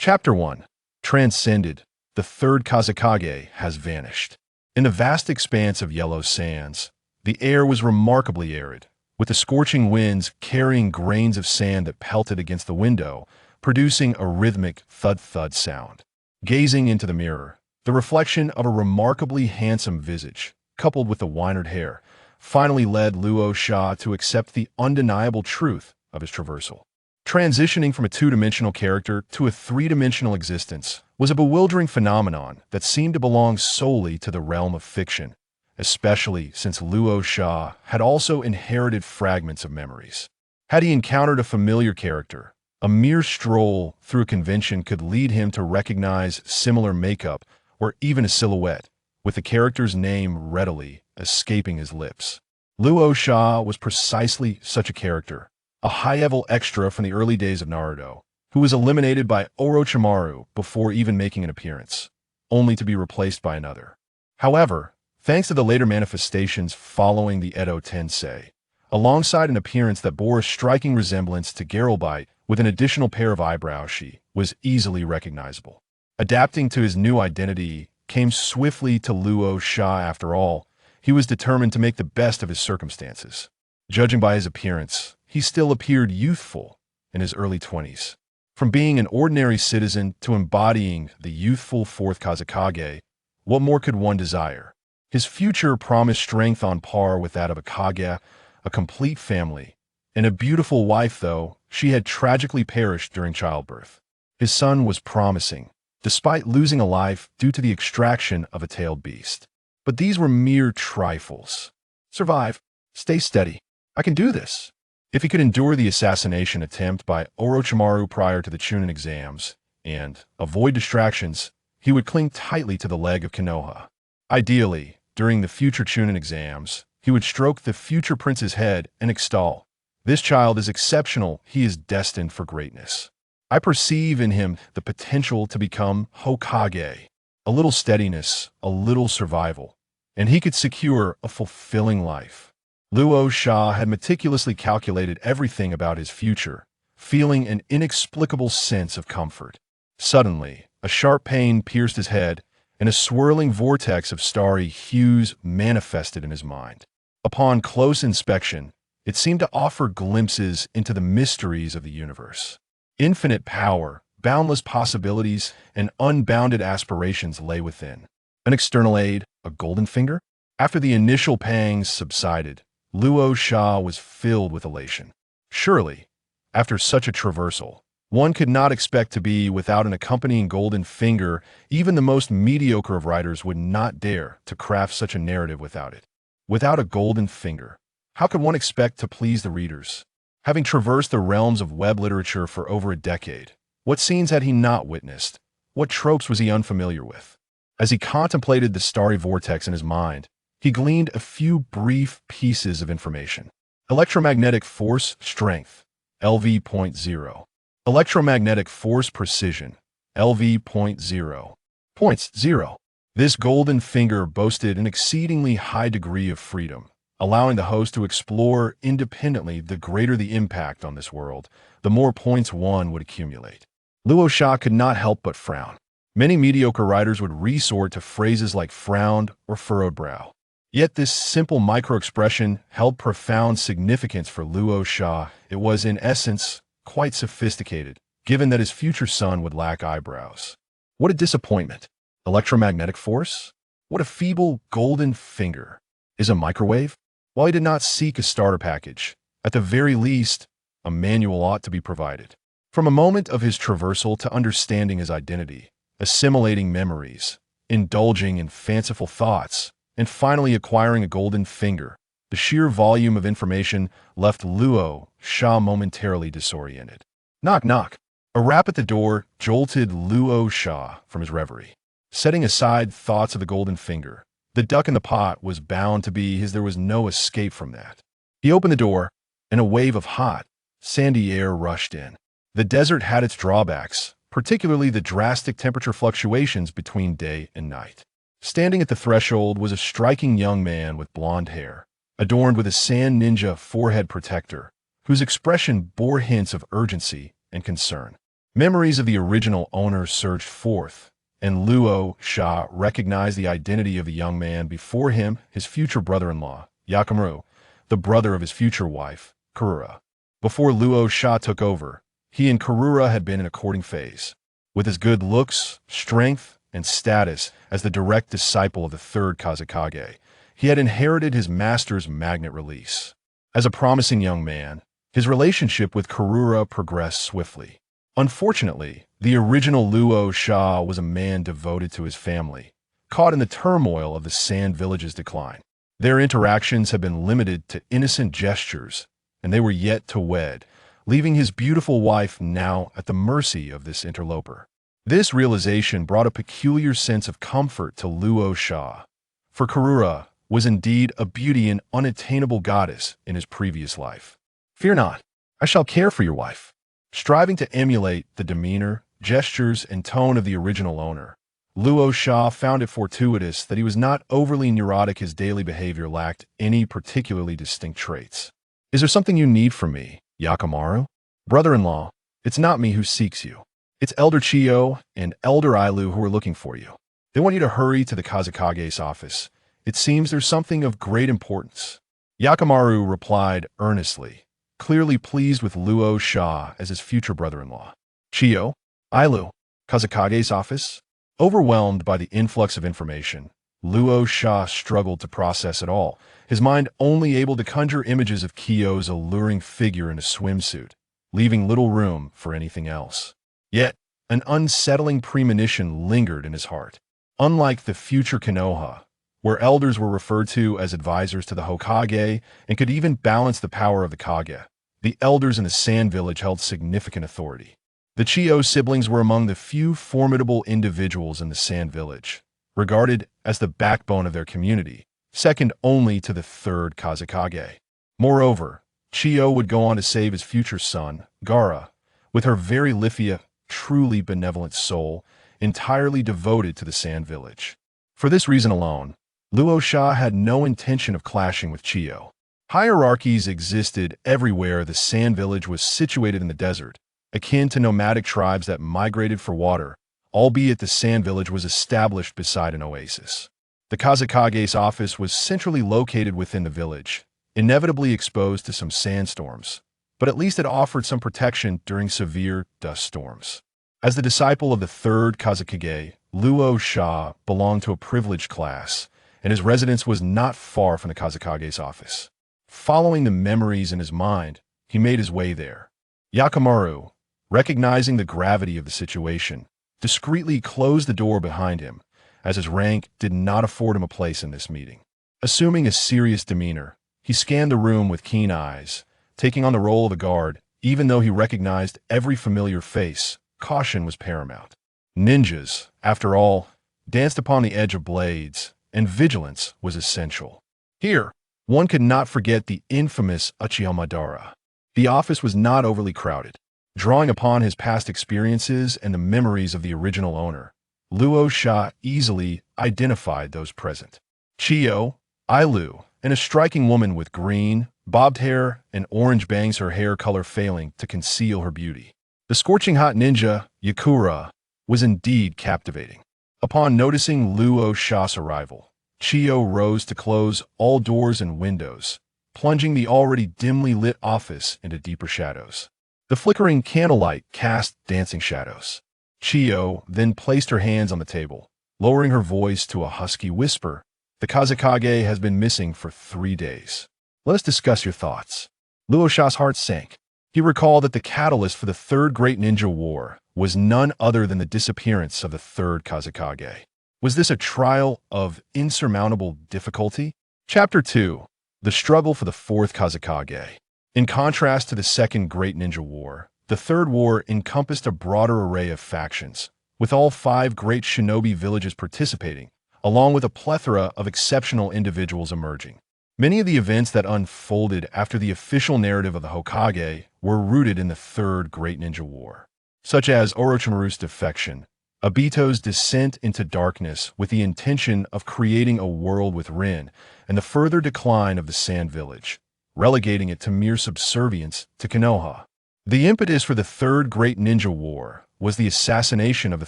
Chapter 1. Transcended. The Third Kazekage has vanished. In the vast expanse of yellow sands, the air was remarkably arid, with the scorching winds carrying grains of sand that pelted against the window, producing a rhythmic thud-thud sound. Gazing into the mirror, the reflection of a remarkably handsome visage, coupled with the wynard hair, finally led Luo Sha to accept the undeniable truth of his traversal. Transitioning from a two-dimensional character to a three-dimensional existence was a bewildering phenomenon that seemed to belong solely to the realm of fiction, especially since Luo Sha had also inherited fragments of memories. Had he encountered a familiar character, a mere stroll through a convention could lead him to recognize similar makeup or even a silhouette, with the character's name readily escaping his lips. Luo Sha was precisely such a character, a high-level extra from the early days of Naruto, who was eliminated by Orochimaru before even making an appearance, only to be replaced by another. However, thanks to the later manifestations following the Edo Tensei, alongside an appearance that bore a striking resemblance to Garrelbite with an additional pair of eyebrows, she was easily recognizable. Adapting to his new identity came swiftly to Luo Sha. After all, he was determined to make the best of his circumstances. Judging by his appearance, he still appeared youthful in his early 20s. From being an ordinary citizen to embodying the youthful Fourth Kazekage, what more could one desire? His future promised strength on par with that of a Kage, a complete family, and a beautiful wife, though she had tragically perished during childbirth. His son was promising, despite losing a life due to the extraction of a tailed beast. But these were mere trifles. Survive. Stay steady. I can do this. If he could endure the assassination attempt by Orochimaru prior to the Chunin exams and avoid distractions, he would cling tightly to the leg of Konoha. Ideally, during the future Chunin exams, he would stroke the future prince's head and extol, "This child is exceptional. He is destined for greatness. I perceive in him the potential to become Hokage." A little steadiness, a little survival, and he could secure a fulfilling life. Luo Sha had meticulously calculated everything about his future, feeling an inexplicable sense of comfort. Suddenly, a sharp pain pierced his head, and a swirling vortex of starry hues manifested in his mind. Upon close inspection, it seemed to offer glimpses into the mysteries of the universe. Infinite power, boundless possibilities, and unbounded aspirations lay within. An external aid, a golden finger? After the initial pangs subsided, Luo Sha was filled with elation. Surely, after such a traversal, one could not expect to be without an accompanying golden finger. Even the most mediocre of writers would not dare to craft such a narrative without it. Without a golden finger, how could one expect to please the readers? Having traversed the realms of web literature for over a decade, what scenes had he not witnessed? What tropes was he unfamiliar with? As he contemplated the starry vortex in his mind, he gleaned a few brief pieces of information. Electromagnetic force strength, LV.0. Electromagnetic force precision, LV.0.0. This golden finger boasted an exceedingly high degree of freedom, allowing the host to explore independently. The greater the impact on this world, the more points one would accumulate. Luo Sha could not help but frown. Many mediocre writers would resort to phrases like frowned or furrowed brow. Yet this simple micro-expression held profound significance for Luo Sha. It was, in essence, quite sophisticated, given that his future son would lack eyebrows. What a disappointment. Electromagnetic force? What a feeble golden finger. Is a microwave? While he did not seek a starter package, at the very least, a manual ought to be provided. From a moment of his traversal to understanding his identity, assimilating memories, indulging in fanciful thoughts, and finally acquiring a golden finger, the sheer volume of information left Luo Sha momentarily disoriented. Knock, knock. A rap at the door jolted Luo Sha from his reverie. Setting aside thoughts of the golden finger, the duck in the pot was bound to be his. There was no escape from that. He opened the door, and a wave of hot, sandy air rushed in. The desert had its drawbacks, particularly the drastic temperature fluctuations between day and night. Standing at the threshold was a striking young man with blonde hair, adorned with a sand ninja forehead protector, whose expression bore hints of urgency and concern. Memories of the original owner surged forth, and Luo Sha recognized the identity of the young man before him, his future brother-in-law, Yakimaru, the brother of his future wife, Karura. Before Luo Sha took over, he and Karura had been in a courting phase. With his good looks, strength, and status as the direct disciple of the Third Kazekage, he had inherited his master's magnet release. As a promising young man, his relationship with Karura progressed swiftly. Unfortunately, the original Luo Sha was a man devoted to his family, caught in the turmoil of the Sand Village's decline. Their interactions had been limited to innocent gestures, and they were yet to wed, leaving his beautiful wife now at the mercy of this interloper. This realization brought a peculiar sense of comfort to Luo Sha, for Karura was indeed a beauty and unattainable goddess in his previous life. "Fear not, I shall care for your wife." Striving to emulate the demeanor, gestures, and tone of the original owner, Luo Sha found it fortuitous that he was not overly neurotic. His daily behavior lacked any particularly distinct traits. "Is there something you need from me, Yakimaru?" "Brother-in-law, it's not me who seeks you. It's Elder Chiyo and Elder Ailu who are looking for you. They want you to hurry to the Kazekage's office. It seems there's something of great importance." Yakimaru replied earnestly, clearly pleased with Luo Sha as his future brother-in-law. "Chiyo, Ailu, Kazekage's office?" Overwhelmed by the influx of information, Luo Sha struggled to process it all, his mind only able to conjure images of Kiyo's alluring figure in a swimsuit, leaving little room for anything else. Yet, an unsettling premonition lingered in his heart. Unlike the future Konoha, where elders were referred to as advisors to the Hokage and could even balance the power of the Kage, the elders in the Sand Village held significant authority. The Chiyo siblings were among the few formidable individuals in the Sand Village, regarded as the backbone of their community, second only to the Third Kazekage. Moreover, Chiyo would go on to save his future son, Gaara, with her very Lithia, truly benevolent soul, entirely devoted to the Sand Village. For this reason alone, Luo Sha had no intention of clashing with Chiyo. Hierarchies existed everywhere. The Sand Village was situated in the desert, akin to nomadic tribes that migrated for water, albeit the Sand Village was established beside an oasis. The Kazekage's office was centrally located within the village, inevitably exposed to some sandstorms, but at least it offered some protection during severe dust storms. As the disciple of the Third Kazekage, Luo Sha belonged to a privileged class, and his residence was not far from the Kazekage's office. Following the memories in his mind, he made his way there. Yakimaru, recognizing the gravity of the situation, discreetly closed the door behind him, as his rank did not afford him a place in this meeting. Assuming a serious demeanor, he scanned the room with keen eyes, taking on the role of a guard. Even though he recognized every familiar face, caution was paramount. Ninjas, after all, danced upon the edge of blades, and vigilance was essential. Here, one could not forget the infamous Uchiha Madara. The office was not overly crowded. Drawing upon his past experiences and the memories of the original owner, Luo Sha easily identified those present. Chiyo, Ailu, and a striking woman with green, bobbed hair and orange bangs, her hair color failing to conceal her beauty. The scorching hot ninja, Yakura, was indeed captivating. Upon noticing Luo Sha's arrival, Chiyo rose to close all doors and windows, plunging the already dimly lit office into deeper shadows. The flickering candlelight cast dancing shadows. Chiyo then placed her hands on the table, lowering her voice to a husky whisper. "The Kazekage has been missing for 3 days. Let us discuss your thoughts." Luo Sha's heart sank. He recalled that the catalyst for the Third Great Ninja War was none other than the disappearance of the Third Kazekage. Was this a trial of insurmountable difficulty? Chapter 2. The Struggle for the Fourth Kazekage. In contrast to the Second Great Ninja War, the Third War encompassed a broader array of factions, with all 5 great shinobi villages participating, along with a plethora of exceptional individuals emerging. Many of the events that unfolded after the official narrative of the Hokage were rooted in the Third Great Ninja War, such as Orochimaru's defection, Obito's descent into darkness with the intention of creating a world with Rin, and the further decline of the Sand Village, relegating it to mere subservience to Konoha. The impetus for the Third Great Ninja War was the assassination of the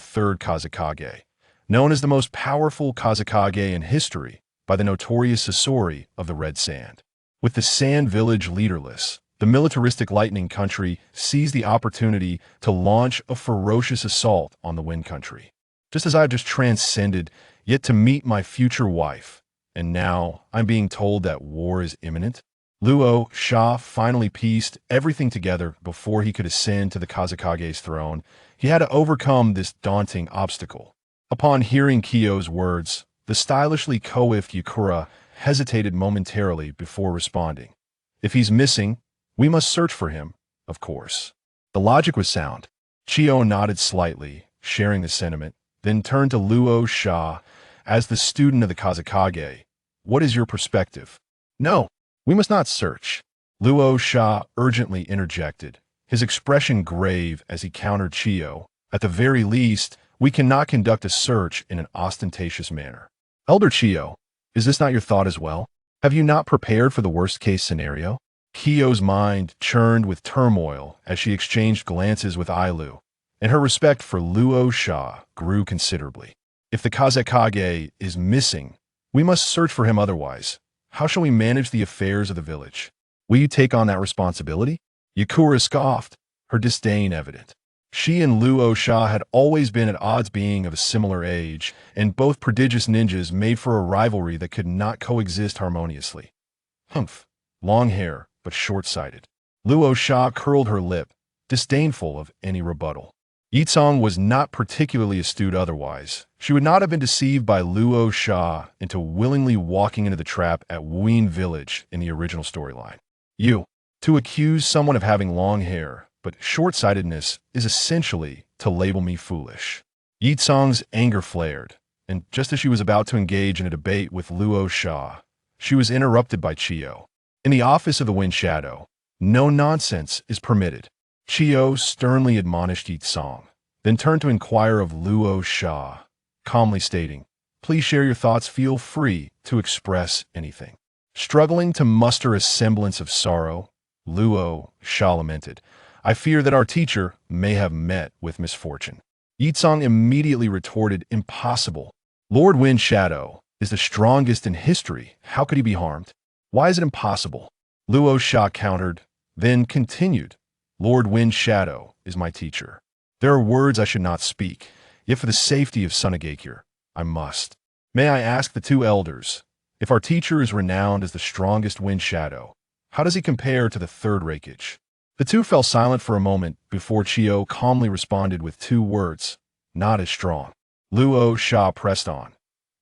Third Kazekage, known as the most powerful Kazekage in history by the notorious Sasori of the Red Sand. With the Sand Village leaderless, the militaristic Lightning Country seized the opportunity to launch a ferocious assault on the Wind Country. Just as I've just transcended, yet to meet my future wife, and now I'm being told that war is imminent. Luo Sha finally pieced everything together before he could ascend to the Kazekage's throne. He had to overcome this daunting obstacle. Upon hearing Kyo's words, the stylishly coiffed Yakura hesitated momentarily before responding. If he's missing, we must search for him, of course. The logic was sound. Kyo nodded slightly, sharing the sentiment, then turned to Luo Sha. As the student of the Kazekage, what is your perspective? No, we must not search. Luo Sha urgently interjected, his expression grave as he countered Kyo. At the very least, we cannot conduct a search in an ostentatious manner. Elder Kyo, is this not your thought as well? Have you not prepared for the worst-case scenario? Kyo's mind churned with turmoil as she exchanged glances with Ailu, and her respect for Luo Sha grew considerably. If the Kazekage is missing, we must search for him otherwise. How shall we manage the affairs of the village? Will you take on that responsibility? Yakura scoffed, her disdain evident. She and Luo Sha had always been at odds, being of a similar age, and both prodigious ninjas made for a rivalry that could not coexist harmoniously. Humph, long hair, but short-sighted. Luo Sha curled her lip, disdainful of any rebuttal. Yitsong was not particularly astute otherwise. She would not have been deceived by Luo Sha into willingly walking into the trap at Wuyin Village in the original storyline. To accuse someone of having long hair, but short-sightedness is essentially to label me foolish. Yitsong's anger flared, and just as she was about to engage in a debate with Luo Sha, she was interrupted by Kyo. In the office of the Wind Shadow, no nonsense is permitted. Kyo sternly admonished Yitsong, then turned to inquire of Luo Sha, calmly stating, "Please share your thoughts. Feel free to express anything." Struggling to muster a semblance of sorrow, Luo Sha lamented, "I fear that our teacher may have met with misfortune." Yitsong immediately retorted, "Impossible. Lord Wind Shadow is the strongest in history. How could he be harmed? Why is it impossible?" Luo Sha countered, then continued, "Lord Wind Shadow is my teacher. There are words I should not speak, yet for the safety of Sunagakure, I must. May I ask the two elders, if our teacher is renowned as the strongest Wind Shadow, how does he compare to the Third Raikage?" The two fell silent for a moment before Kyo calmly responded with two words, "Not as strong." Luo Sha pressed on,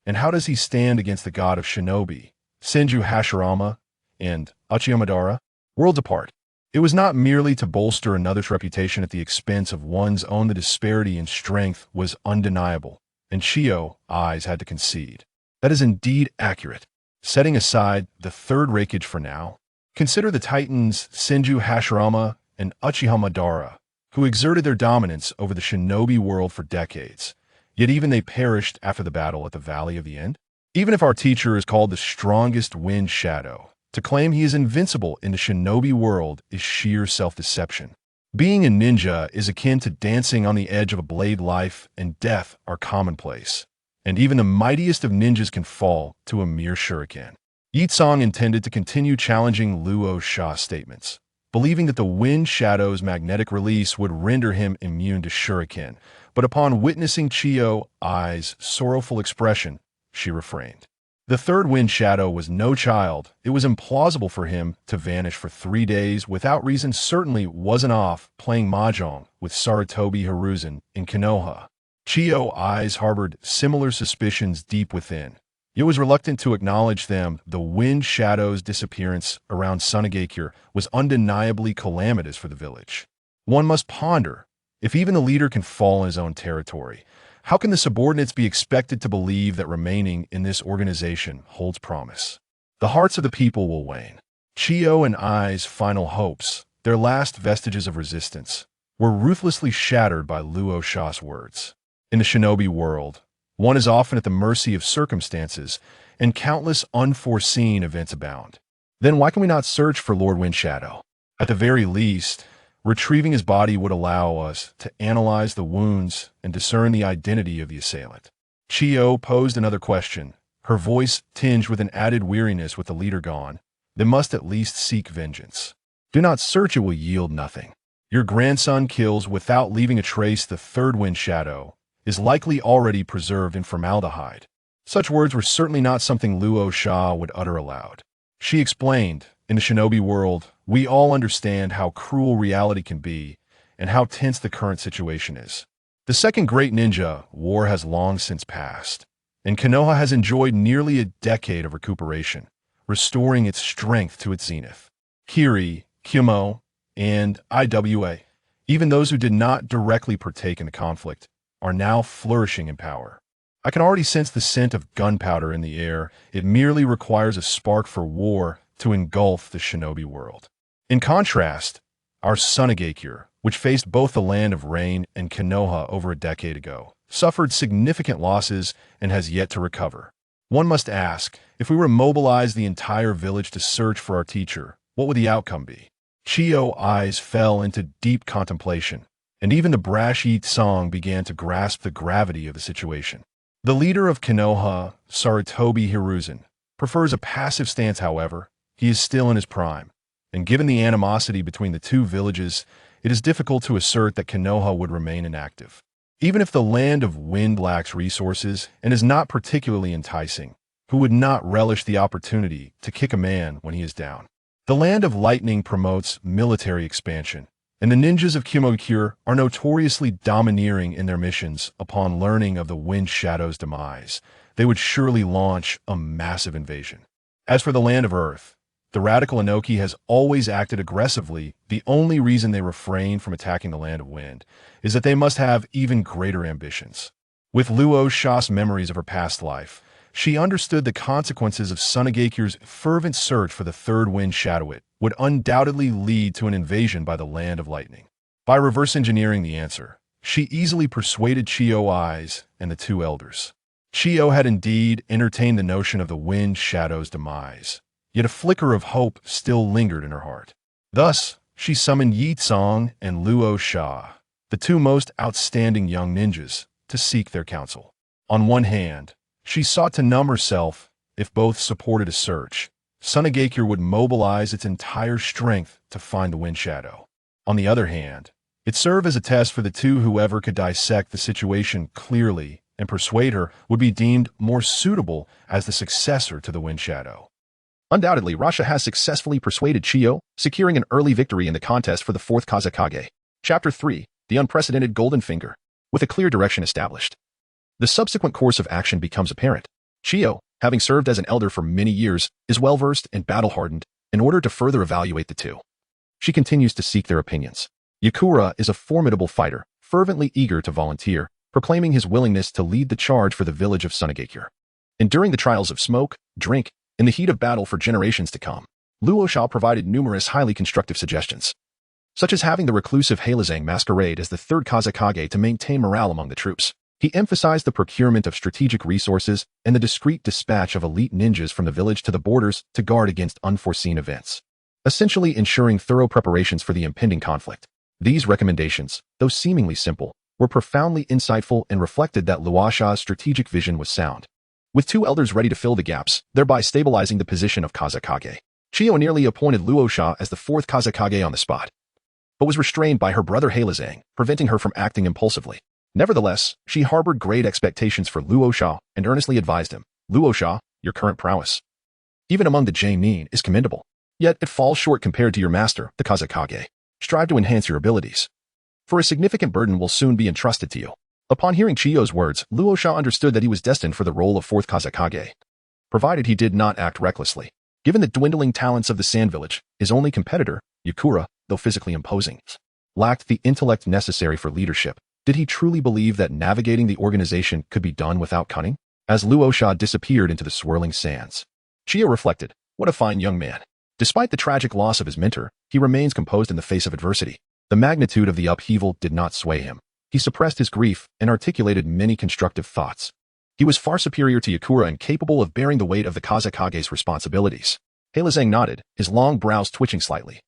"And how does he stand against the god of shinobi, Senju Hashirama, and Madara? Worlds apart." It was not merely to bolster another's reputation at the expense of one's own. The disparity in strength was undeniable, and Kyo's eyes had to concede. That is indeed accurate. Setting aside the Third Raikage for now, consider the titans Senju Hashirama and Madara, who exerted their dominance over the shinobi world for decades, yet even they perished after the battle at the Valley of the End. Even if our teacher is called the strongest Wind Shadow, to claim he is invincible in the shinobi world is sheer self-deception. Being a ninja is akin to dancing on the edge of a blade. Life and death are commonplace, and even the mightiest of ninjas can fall to a mere shuriken. Yitsong intended to continue challenging Luo Sha's statements, believing that the Wind Shadow's magnetic release would render him immune to shuriken, but upon witnessing Kyo's eyes' sorrowful expression, she refrained. The third Wind Shadow was no child. It was implausible for him to vanish for 3 days without reason. Certainly wasn't off playing mahjong with Sarutobi Hiruzen in Konoha. Kyo's eyes harbored similar suspicions deep within, yet was reluctant to acknowledge them. The Wind Shadow's disappearance around Sunagakure was undeniably calamitous for the village. One must ponder, if even the leader can fall in his own territory, how can the subordinates be expected to believe that remaining in this organization holds promise? The hearts of the people will wane. Kyo and Ai's final hopes, their last vestiges of resistance, were ruthlessly shattered by Luo Sha's words. In the shinobi world, one is often at the mercy of circumstances, and countless unforeseen events abound. Then why can we not search for Lord Wind Shadow? At the very least, Retrieving his body would allow us to analyze the wounds and discern the identity of the assailant. Chiyo posed another question, her voice tinged with an added weariness. With the leader gone, they must at least seek vengeance. Do not search, it will yield nothing. Your grandson kills without leaving a trace. The third wind shadow is likely already preserved in formaldehyde. Such words were certainly not something Luo Sha would utter aloud. She explained, in the shinobi world, we all understand how cruel reality can be and how tense the current situation is. The second great ninja war has long since passed, and Konoha has enjoyed nearly a decade of recuperation, restoring its strength to its zenith. Kiri, Kyumo, and IWA, even those who did not directly partake in the conflict, are now flourishing in power. I can already sense the scent of gunpowder in the air. It merely requires a spark for war to engulf the shinobi world. In contrast, our Sunagakure, which faced both the land of rain and Konoha over a decade ago, suffered significant losses and has yet to recover. One must ask, if we were to mobilize the entire village to search for our teacher, what would the outcome be? Chiyo's eyes fell into deep contemplation, and even the brash Yi Tsang began to grasp the gravity of the situation. The leader of Konoha, Sarutobi Hiruzen, prefers a passive stance. However, he is still in his prime, and given the animosity between the two villages, it is difficult to assert that Konoha would remain inactive. Even if the land of wind lacks resources and is not particularly enticing, who would not relish the opportunity to kick a man when he is down? The land of lightning promotes military expansion, and the ninjas of Kimokure are notoriously domineering in their missions. Upon learning of the Wind Shadow's demise, they would surely launch a massive invasion. As for the land of Earth, the radical Inoki has always acted aggressively. The only reason they refrain from attacking the land of Wind is that they must have even greater ambitions. With Luo Sha's memories of her past life, she understood the consequences of Sunagakure's fervent search for the third wind shadowit would undoubtedly lead to an invasion by the land of lightning. By reverse engineering the answer, she easily persuaded Chiyo's eyes and the two elders. Chiyo had indeed entertained the notion of the wind shadow's demise, yet a flicker of hope still lingered in her heart. Thus, she summoned Yi Tsang and Luo Sha, the two most outstanding young ninjas, to seek their counsel. On one hand, she sought to numb herself. If both supported a search, Sunagakure would mobilize its entire strength to find the wind shadow. On the other hand, it served as a test for the two. Whoever could dissect the situation clearly and persuade her would be deemed more suitable as the successor to the wind shadow. Undoubtedly, Rasha has successfully persuaded Chiyo, securing an early victory in the contest for the fourth Kazekage. Chapter 3, The Unprecedented Golden Finger. With a clear direction established, the subsequent course of action becomes apparent. Chiyo, having served as an elder for many years, is well-versed and battle-hardened. In order to further evaluate the two, she continues to seek their opinions. Yakura is a formidable fighter, fervently eager to volunteer, proclaiming his willingness to lead the charge for the village of Sunagakure. Enduring the trials of smoke, drink, in the heat of battle for generations to come, Luo Sha provided numerous highly constructive suggestions, such as having the reclusive Halazang masquerade as the third Kazekage to maintain morale among the troops. He emphasized the procurement of strategic resources and the discreet dispatch of elite ninjas from the village to the borders to guard against unforeseen events, essentially ensuring thorough preparations for the impending conflict. These recommendations, though seemingly simple, were profoundly insightful and reflected that Luo Sha's strategic vision was sound. With two elders ready to fill the gaps, thereby stabilizing the position of Kazekage, Chiyo nearly appointed Luo Sha as the fourth Kazekage on the spot, but was restrained by her brother Halazang, preventing her from acting impulsively. Nevertheless, she harbored great expectations for Luo Sha and earnestly advised him, Luo Sha, your current prowess, even among the Jainin, is commendable. Yet it falls short compared to your master, the Kazekage. Strive to enhance your abilities, for a significant burden will soon be entrusted to you. Upon hearing Chiyo's words, Luo Sha understood that he was destined for the role of fourth Kazekage, provided he did not act recklessly. Given the dwindling talents of the Sand Village, his only competitor, Yakura, though physically imposing, lacked the intellect necessary for leadership. Did he truly believe that navigating the organization could be done without cunning? As Luo Sha disappeared into the swirling sands, Chiyo reflected, what a fine young man. Despite the tragic loss of his mentor, he remains composed in the face of adversity. The magnitude of the upheaval did not sway him. He suppressed his grief and articulated many constructive thoughts. He was far superior to Yakura and capable of bearing the weight of the Kazekage's responsibilities. Halazang nodded, his long brows twitching slightly.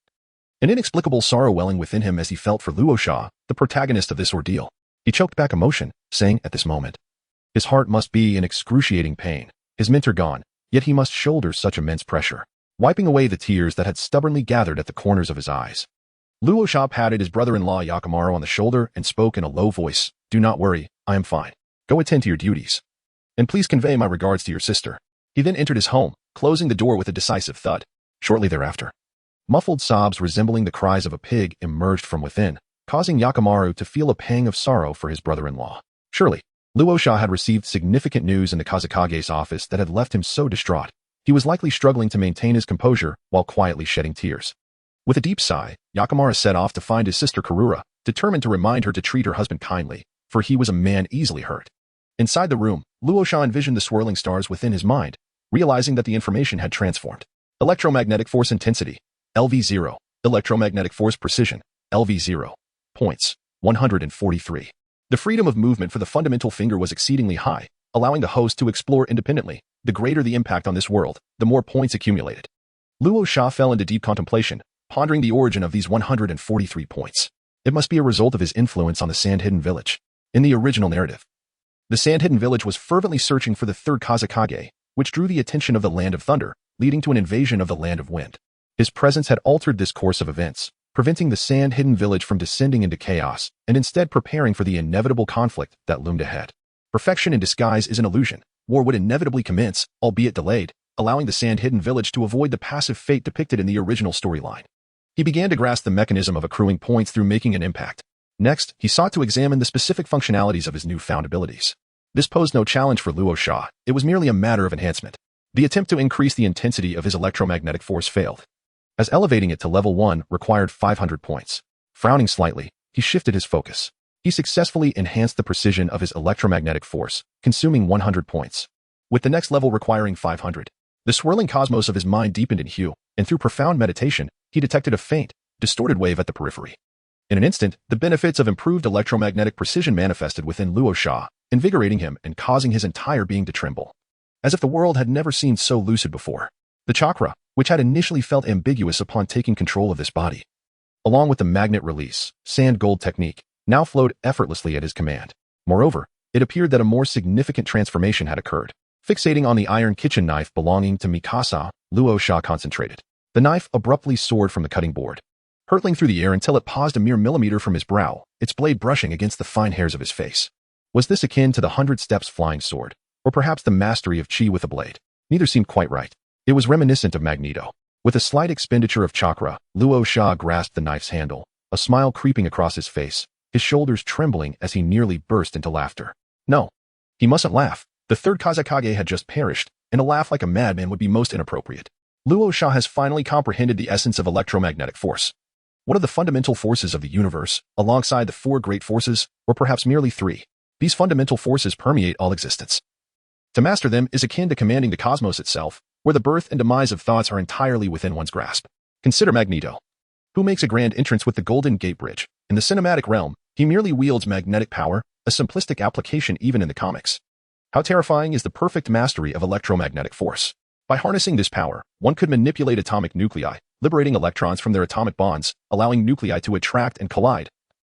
an inexplicable sorrow welling within him as he felt for Luo Sha, the protagonist of this ordeal. He choked back emotion, saying at this moment, his heart must be in excruciating pain. His mentor gone, yet he must shoulder such immense pressure, wiping away the tears that had stubbornly gathered at the corners of his eyes. Luo Sha patted his brother-in-law Yakimaru on the shoulder and spoke in a low voice, "Do not worry, I am fine. Go attend to your duties. And please convey my regards to your sister." He then entered his home, closing the door with a decisive thud. Shortly thereafter, muffled sobs resembling the cries of a pig emerged from within, causing Yakimaru to feel a pang of sorrow for his brother-in-law. Surely, Luo Sha had received significant news in the Kazekage's office that had left him so distraught. He was likely struggling to maintain his composure while quietly shedding tears. With a deep sigh, Yakimaru set off to find his sister Karura, determined to remind her to treat her husband kindly, for he was a man easily hurt. Inside the room, Luo Sha envisioned the swirling stars within his mind, realizing that the information had transformed. Electromagnetic force intensity, LV0. Electromagnetic force precision, LV0. Points, 143. The freedom of movement for the fundamental finger was exceedingly high, allowing the host to explore independently. The greater the impact on this world, the more points accumulated. Luo Sha fell into deep contemplation, pondering the origin of these 143 points. It must be a result of his influence on the Sand-Hidden Village. In the original narrative, the Sand-Hidden Village was fervently searching for the Third Kazekage, which drew the attention of the Land of Thunder, leading to an invasion of the Land of Wind. His presence had altered this course of events, preventing the Sand-Hidden Village from descending into chaos, and instead preparing for the inevitable conflict that loomed ahead. Perfection in disguise is an illusion. War would inevitably commence, albeit delayed, allowing the Sand-Hidden Village to avoid the passive fate depicted in the original storyline. He began to grasp the mechanism of accruing points through making an impact. Next, he sought to examine the specific functionalities of his newfound abilities. This posed no challenge for Luo Sha, it was merely a matter of enhancement. The attempt to increase the intensity of his electromagnetic force failed, as elevating it to level 1 required 500 points. Frowning slightly, he shifted his focus. He successfully enhanced the precision of his electromagnetic force, consuming 100 points, with the next level requiring 500. The swirling cosmos of his mind deepened in hue, and through profound meditation, he detected a faint, distorted wave at the periphery. In an instant, the benefits of improved electromagnetic precision manifested within Luo Sha, invigorating him and causing his entire being to tremble. As if the world had never seemed so lucid before. The chakra, which had initially felt ambiguous upon taking control of this body, along with the magnet release, sand gold technique, now flowed effortlessly at his command. Moreover, it appeared that a more significant transformation had occurred. Fixating on the iron kitchen knife belonging to Mikasa, Luo Sha concentrated. The knife abruptly soared from the cutting board, hurtling through the air until it paused a mere millimeter from his brow, its blade brushing against the fine hairs of his face. Was this akin to the 100 Steps flying sword, or perhaps the mastery of chi with a blade? Neither seemed quite right. It was reminiscent of Magneto. With a slight expenditure of chakra, Luo Sha grasped the knife's handle, a smile creeping across his face, his shoulders trembling as he nearly burst into laughter. No, he mustn't laugh. The Third Kazekage had just perished, and a laugh like a madman would be most inappropriate. Luo Sha has finally comprehended the essence of electromagnetic force. One of the fundamental forces of the universe, alongside the 4 great forces, or perhaps merely 3. These fundamental forces permeate all existence. To master them is akin to commanding the cosmos itself, where the birth and demise of thoughts are entirely within one's grasp. Consider Magneto, who makes a grand entrance with the Golden Gate Bridge. In the cinematic realm, he merely wields magnetic power, a simplistic application even in the comics. How terrifying is the perfect mastery of electromagnetic force. By harnessing this power, one could manipulate atomic nuclei, liberating electrons from their atomic bonds, allowing nuclei to attract and collide,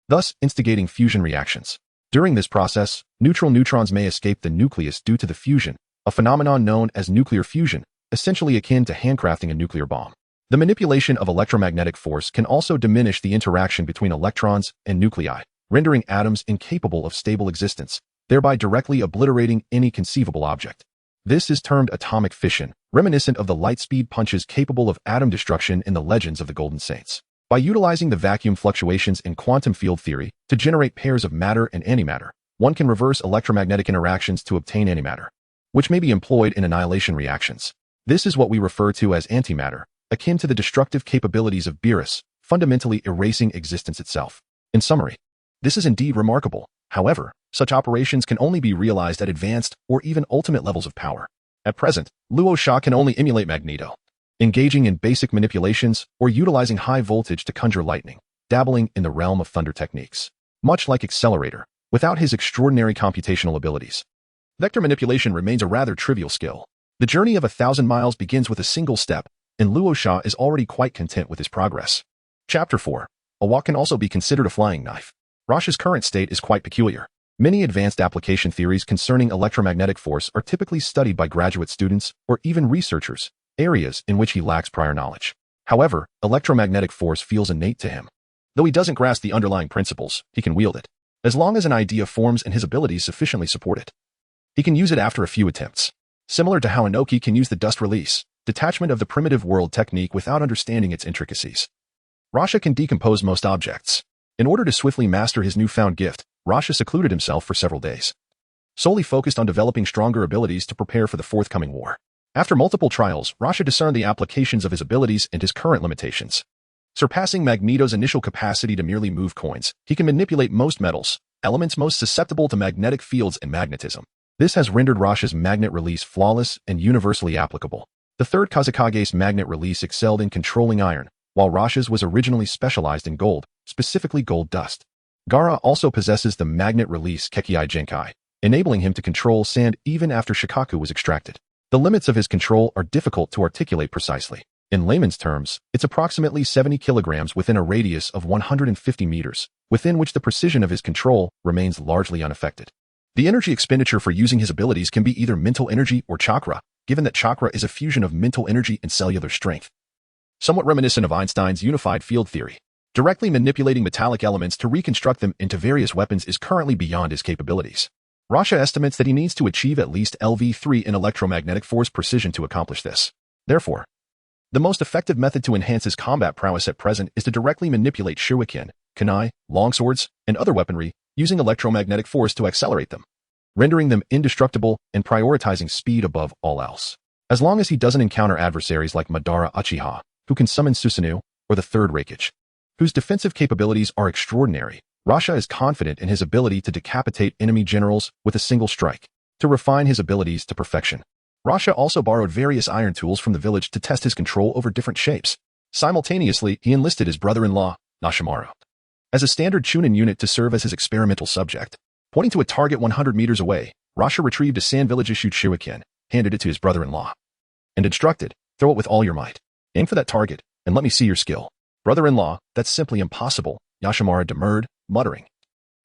thus instigating fusion reactions. During this process, neutral neutrons may escape the nucleus due to the fusion, a phenomenon known as nuclear fusion, essentially akin to handcrafting a nuclear bomb. The manipulation of electromagnetic force can also diminish the interaction between electrons and nuclei, rendering atoms incapable of stable existence, thereby directly obliterating any conceivable object. This is termed atomic fission, reminiscent of the light-speed punches capable of atom destruction in the legends of the Golden Saints. By utilizing the vacuum fluctuations in quantum field theory to generate pairs of matter and antimatter, one can reverse electromagnetic interactions to obtain antimatter, which may be employed in annihilation reactions. This is what we refer to as antimatter, akin to the destructive capabilities of Beerus, fundamentally erasing existence itself. In summary, this is indeed remarkable. However, such operations can only be realized at advanced or even ultimate levels of power. At present, Luo Sha can only emulate Magneto, engaging in basic manipulations or utilizing high voltage to conjure lightning, dabbling in the realm of thunder techniques. Much like Accelerator, without his extraordinary computational abilities, vector manipulation remains a rather trivial skill. The journey of 1,000 miles begins with a single step, and Luo Sha is already quite content with his progress. Chapter 4. A wok can also be considered a flying knife. Rasha's current state is quite peculiar. Many advanced application theories concerning electromagnetic force are typically studied by graduate students or even researchers, areas in which he lacks prior knowledge. However, electromagnetic force feels innate to him. Though he doesn't grasp the underlying principles, he can wield it. As long as an idea forms and his abilities sufficiently support it, he can use it after a few attempts. Similar to how Inoki can use the dust release, detachment of the primitive world technique without understanding its intricacies. Rasha can decompose most objects. In order to swiftly master his newfound gift, Rasha secluded himself for several days, solely focused on developing stronger abilities to prepare for the forthcoming war. After multiple trials, Rasha discerned the applications of his abilities and his current limitations. Surpassing Magneto's initial capacity to merely move coins, he can manipulate most metals, elements most susceptible to magnetic fields and magnetism. This has rendered Rasha's magnet release flawless and universally applicable. The Third Kazekage's magnet release excelled in controlling iron, while Rasha's was originally specialized in gold, specifically gold dust. Gaara also possesses the magnet release Kekei Genkai, enabling him to control sand even after Shikaku was extracted. The limits of his control are difficult to articulate precisely. In layman's terms, it's approximately 70 kilograms within a radius of 150 meters, within which the precision of his control remains largely unaffected. The energy expenditure for using his abilities can be either mental energy or chakra, given that chakra is a fusion of mental energy and cellular strength. Somewhat reminiscent of Einstein's unified field theory. Directly manipulating metallic elements to reconstruct them into various weapons is currently beyond his capabilities. Rasha estimates that he needs to achieve at least LV3 in electromagnetic force precision to accomplish this. Therefore, the most effective method to enhance his combat prowess at present is to directly manipulate shuriken, kunai, longswords, and other weaponry, using electromagnetic force to accelerate them, rendering them indestructible and prioritizing speed above all else. As long as he doesn't encounter adversaries like Madara Uchiha, who can summon Susanoo, or the Third Raikage, whose defensive capabilities are extraordinary, Rasha is confident in his ability to decapitate enemy generals with a single strike, to refine his abilities to perfection. Rasha also borrowed various iron tools from the village to test his control over different shapes. Simultaneously, he enlisted his brother-in-law, Orochimaru, as a standard Chunin unit to serve as his experimental subject. Pointing to a target 100 meters away, Rasha retrieved a Sand Village-issued shuriken, handed it to his brother-in-law, and instructed, "Throw it with all your might. Aim for that target, and let me see your skill." "Brother-in-law, that's simply impossible," Orochimaru demurred, muttering.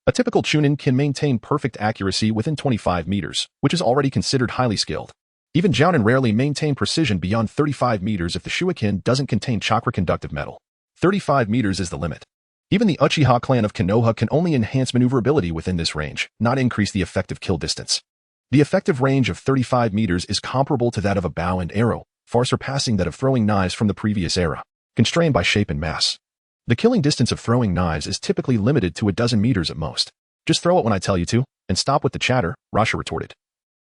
A typical Chunin can maintain perfect accuracy within 25 meters, which is already considered highly skilled. Even Jounin rarely maintain precision beyond 35 meters if the shuriken doesn't contain chakra-conductive metal. 35 meters is the limit. Even the Uchiha clan of Konoha can only enhance maneuverability within this range, not increase the effective kill distance. The effective range of 35 meters is comparable to that of a bow and arrow, far surpassing that of throwing knives from the previous era, constrained by shape and mass. The killing distance of throwing knives is typically limited to a dozen meters at most. "Just throw it when I tell you to, and stop with the chatter," Rasha retorted,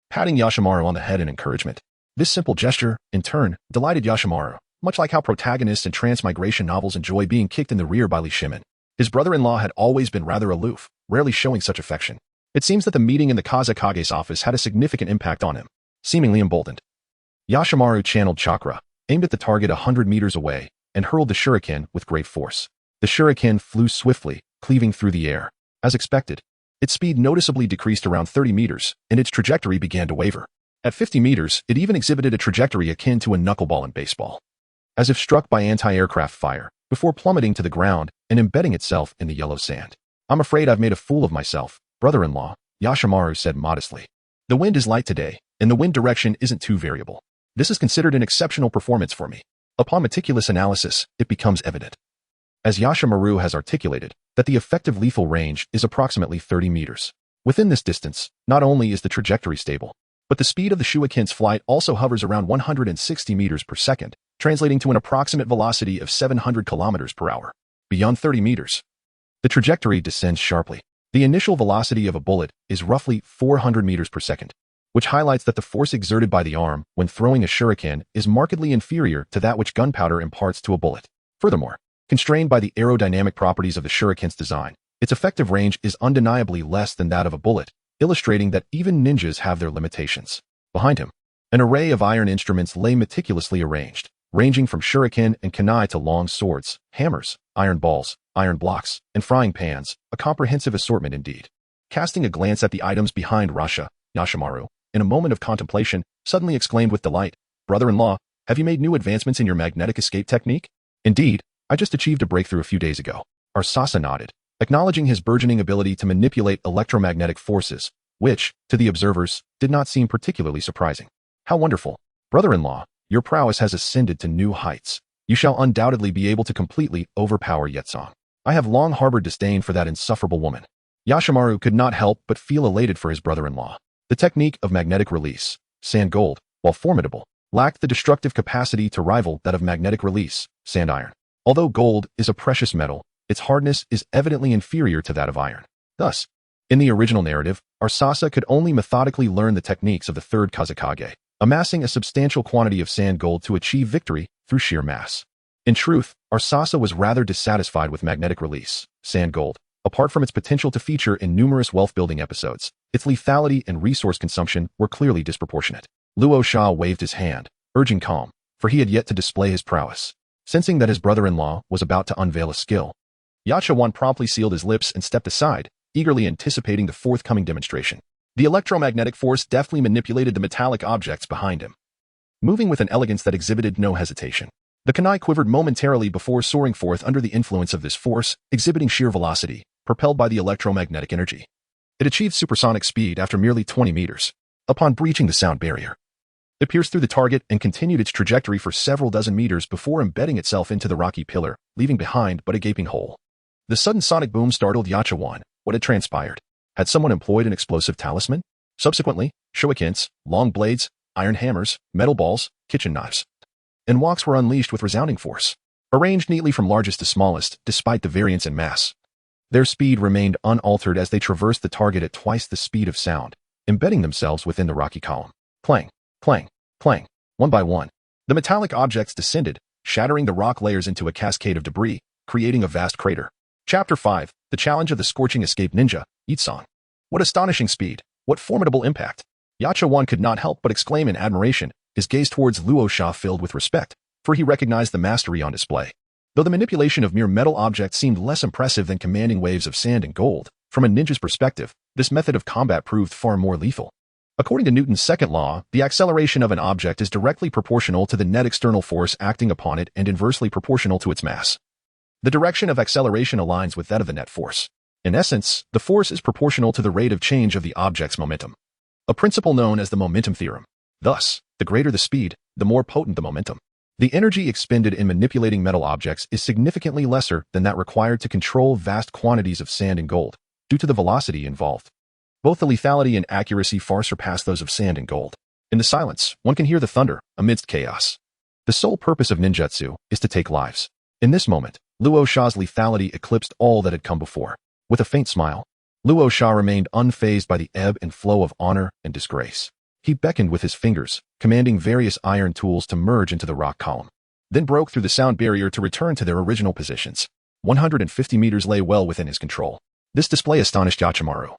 patting Orochimaru on the head in encouragement. This simple gesture, in turn, delighted Orochimaru, much like how protagonists in transmigration novels enjoy being kicked in the rear by Lee Shimen. His brother-in-law had always been rather aloof, rarely showing such affection. It seems that the meeting in the Kazekage's office had a significant impact on him. Seemingly emboldened, Orochimaru channeled chakra, aimed at the target 100 meters away, and hurled the shuriken with great force. The shuriken flew swiftly, cleaving through the air. As expected, its speed noticeably decreased around 30 meters, and its trajectory began to waver. At 50 meters, it even exhibited a trajectory akin to a knuckleball in baseball, as if struck by anti-aircraft fire, before plummeting to the ground and embedding itself in the yellow sand. "I'm afraid I've made a fool of myself, brother-in-law," Orochimaru said modestly. "The wind is light today, and the wind direction isn't too variable. This is considered an exceptional performance for me." Upon meticulous analysis, it becomes evident, as Orochimaru has articulated, that the effective lethal range is approximately 30 meters. Within this distance, not only is the trajectory stable, but the speed of the shuriken's flight also hovers around 160 meters per second, translating to an approximate velocity of 700 kilometers per hour. Beyond 30 meters, the trajectory descends sharply. The initial velocity of a bullet is roughly 400 meters per second, which highlights that the force exerted by the arm when throwing a shuriken is markedly inferior to that which gunpowder imparts to a bullet. Furthermore, constrained by the aerodynamic properties of the shuriken's design, its effective range is undeniably less than that of a bullet, illustrating that even ninjas have their limitations. Behind him, an array of iron instruments lay meticulously arranged, ranging from shuriken and kunai to long swords, hammers, iron balls, iron blocks, and frying pans, a comprehensive assortment indeed. Casting a glance at the items behind Rasha, Orochimaru, in a moment of contemplation, suddenly exclaimed with delight, "Brother-in-law, have you made new advancements in your magnetic escape technique?" "Indeed, I just achieved a breakthrough a few days ago. Arsasa nodded, acknowledging his burgeoning ability to manipulate electromagnetic forces, which, to the observers, did not seem particularly surprising. How wonderful. Brother-in-law, your prowess has ascended to new heights. You shall undoubtedly be able to completely overpower Yetsong. I have long harbored disdain for that insufferable woman. Yashimaru could not help but feel elated for his brother-in-law. The technique of magnetic release, sand gold, while formidable, lacked the destructive capacity to rival that of magnetic release, sand iron. Although gold is a precious metal, its hardness is evidently inferior to that of iron. Thus, in the original narrative, Arsasa could only methodically learn the techniques of the Third Kazekage, amassing a substantial quantity of sand gold to achieve victory through sheer mass. In truth, Arsasa was rather dissatisfied with magnetic release, sand gold. Apart from its potential to feature in numerous wealth-building episodes, its lethality and resource consumption were clearly disproportionate. Luo Sha waved his hand, urging calm, for he had yet to display his prowess. Sensing that his brother-in-law was about to unveil a skill, Yachawan promptly sealed his lips and stepped aside, eagerly anticipating the forthcoming demonstration. The electromagnetic force deftly manipulated the metallic objects behind him, moving with an elegance that exhibited no hesitation. The kunai quivered momentarily before soaring forth under the influence of this force, exhibiting sheer velocity, propelled by the electromagnetic energy. It achieved supersonic speed after merely 20 meters. Upon breaching the sound barrier, it pierced through the target and continued its trajectory for several dozen meters before embedding itself into the rocky pillar, leaving behind but a gaping hole. The sudden sonic boom startled Yachawan. What had transpired? Had someone employed an explosive talisman? Subsequently, shurikens, long blades, iron hammers, metal balls, kitchen knives, and woks were unleashed with resounding force, arranged neatly from largest to smallest, despite the variance in mass. Their speed remained unaltered as they traversed the target at twice the speed of sound, embedding themselves within the rocky column. Clang, clang, clang. One by one, the metallic objects descended, shattering the rock layers into a cascade of debris, creating a vast crater. Chapter 5, The Challenge of the Scorching Escape Ninja, Itsong. What astonishing speed, what formidable impact. Yachawan could not help but exclaim in admiration, his gaze towards Luo Sha filled with respect, for he recognized the mastery on display. Though the manipulation of mere metal objects seemed less impressive than commanding waves of sand and gold, from a ninja's perspective, this method of combat proved far more lethal. According to Newton's second law, the acceleration of an object is directly proportional to the net external force acting upon it and inversely proportional to its mass. The direction of acceleration aligns with that of the net force. In essence, the force is proportional to the rate of change of the object's momentum, a principle known as the momentum theorem. Thus, the greater the speed, the more potent the momentum. The energy expended in manipulating metal objects is significantly lesser than that required to control vast quantities of sand and gold, due to the velocity involved. Both the lethality and accuracy far surpass those of sand and gold. In the silence, one can hear the thunder, amidst chaos. The sole purpose of ninjutsu is to take lives. In this moment, Luo Sha's lethality eclipsed all that had come before. With a faint smile, Luo Sha remained unfazed by the ebb and flow of honor and disgrace. He beckoned with his fingers, commanding various iron tools to merge into the rock column, then broke through the sound barrier to return to their original positions. 150 meters lay well within his control. This display astonished Orochimaru.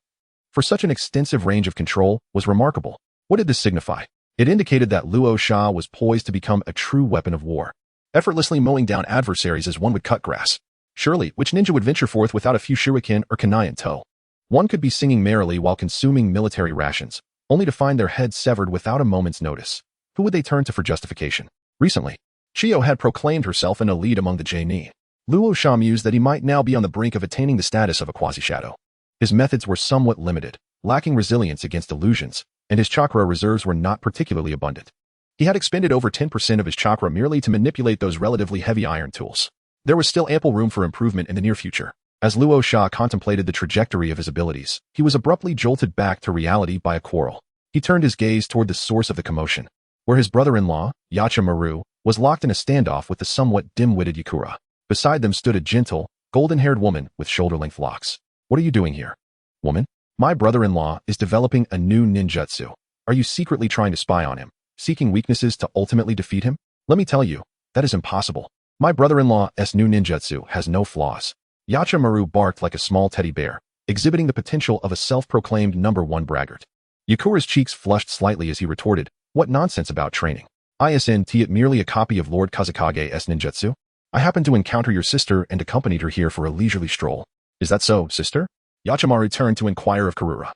For such an extensive range of control was remarkable. What did this signify? It indicated that Luo Sha was poised to become a true weapon of war, effortlessly mowing down adversaries as one would cut grass. Surely, which ninja would venture forth without a few shuriken or kunai in tow? One could be singing merrily while consuming military rations, only to find their heads severed without a moment's notice. Who would they turn to for justification? Recently, Chiyo had proclaimed herself an elite among the Jainin. Luo Sha mused that he might now be on the brink of attaining the status of a quasi-shadow. His methods were somewhat limited, lacking resilience against illusions, and his chakra reserves were not particularly abundant. He had expended over 10% of his chakra merely to manipulate those relatively heavy iron tools. There was still ample room for improvement in the near future. As Luo Sha contemplated the trajectory of his abilities, he was abruptly jolted back to reality by a quarrel. He turned his gaze toward the source of the commotion, where his brother-in-law, Orochimaru, was locked in a standoff with the somewhat dim-witted Yakura. Beside them stood a gentle, golden-haired woman with shoulder-length locks. What are you doing here? Woman, my brother-in-law is developing a new ninjutsu. Are you secretly trying to spy on him, seeking weaknesses to ultimately defeat him? Let me tell you, that is impossible. My brother-in-law's new ninjutsu has no flaws. Orochimaru barked like a small teddy bear, exhibiting the potential of a self-proclaimed #1 braggart. Yakura's cheeks flushed slightly as he retorted, what nonsense about training? Isn't it merely a copy of Lord Kazekage's ninjutsu? I happened to encounter your sister and accompanied her here for a leisurely stroll. Is that so, sister? Orochimaru turned to inquire of Karura.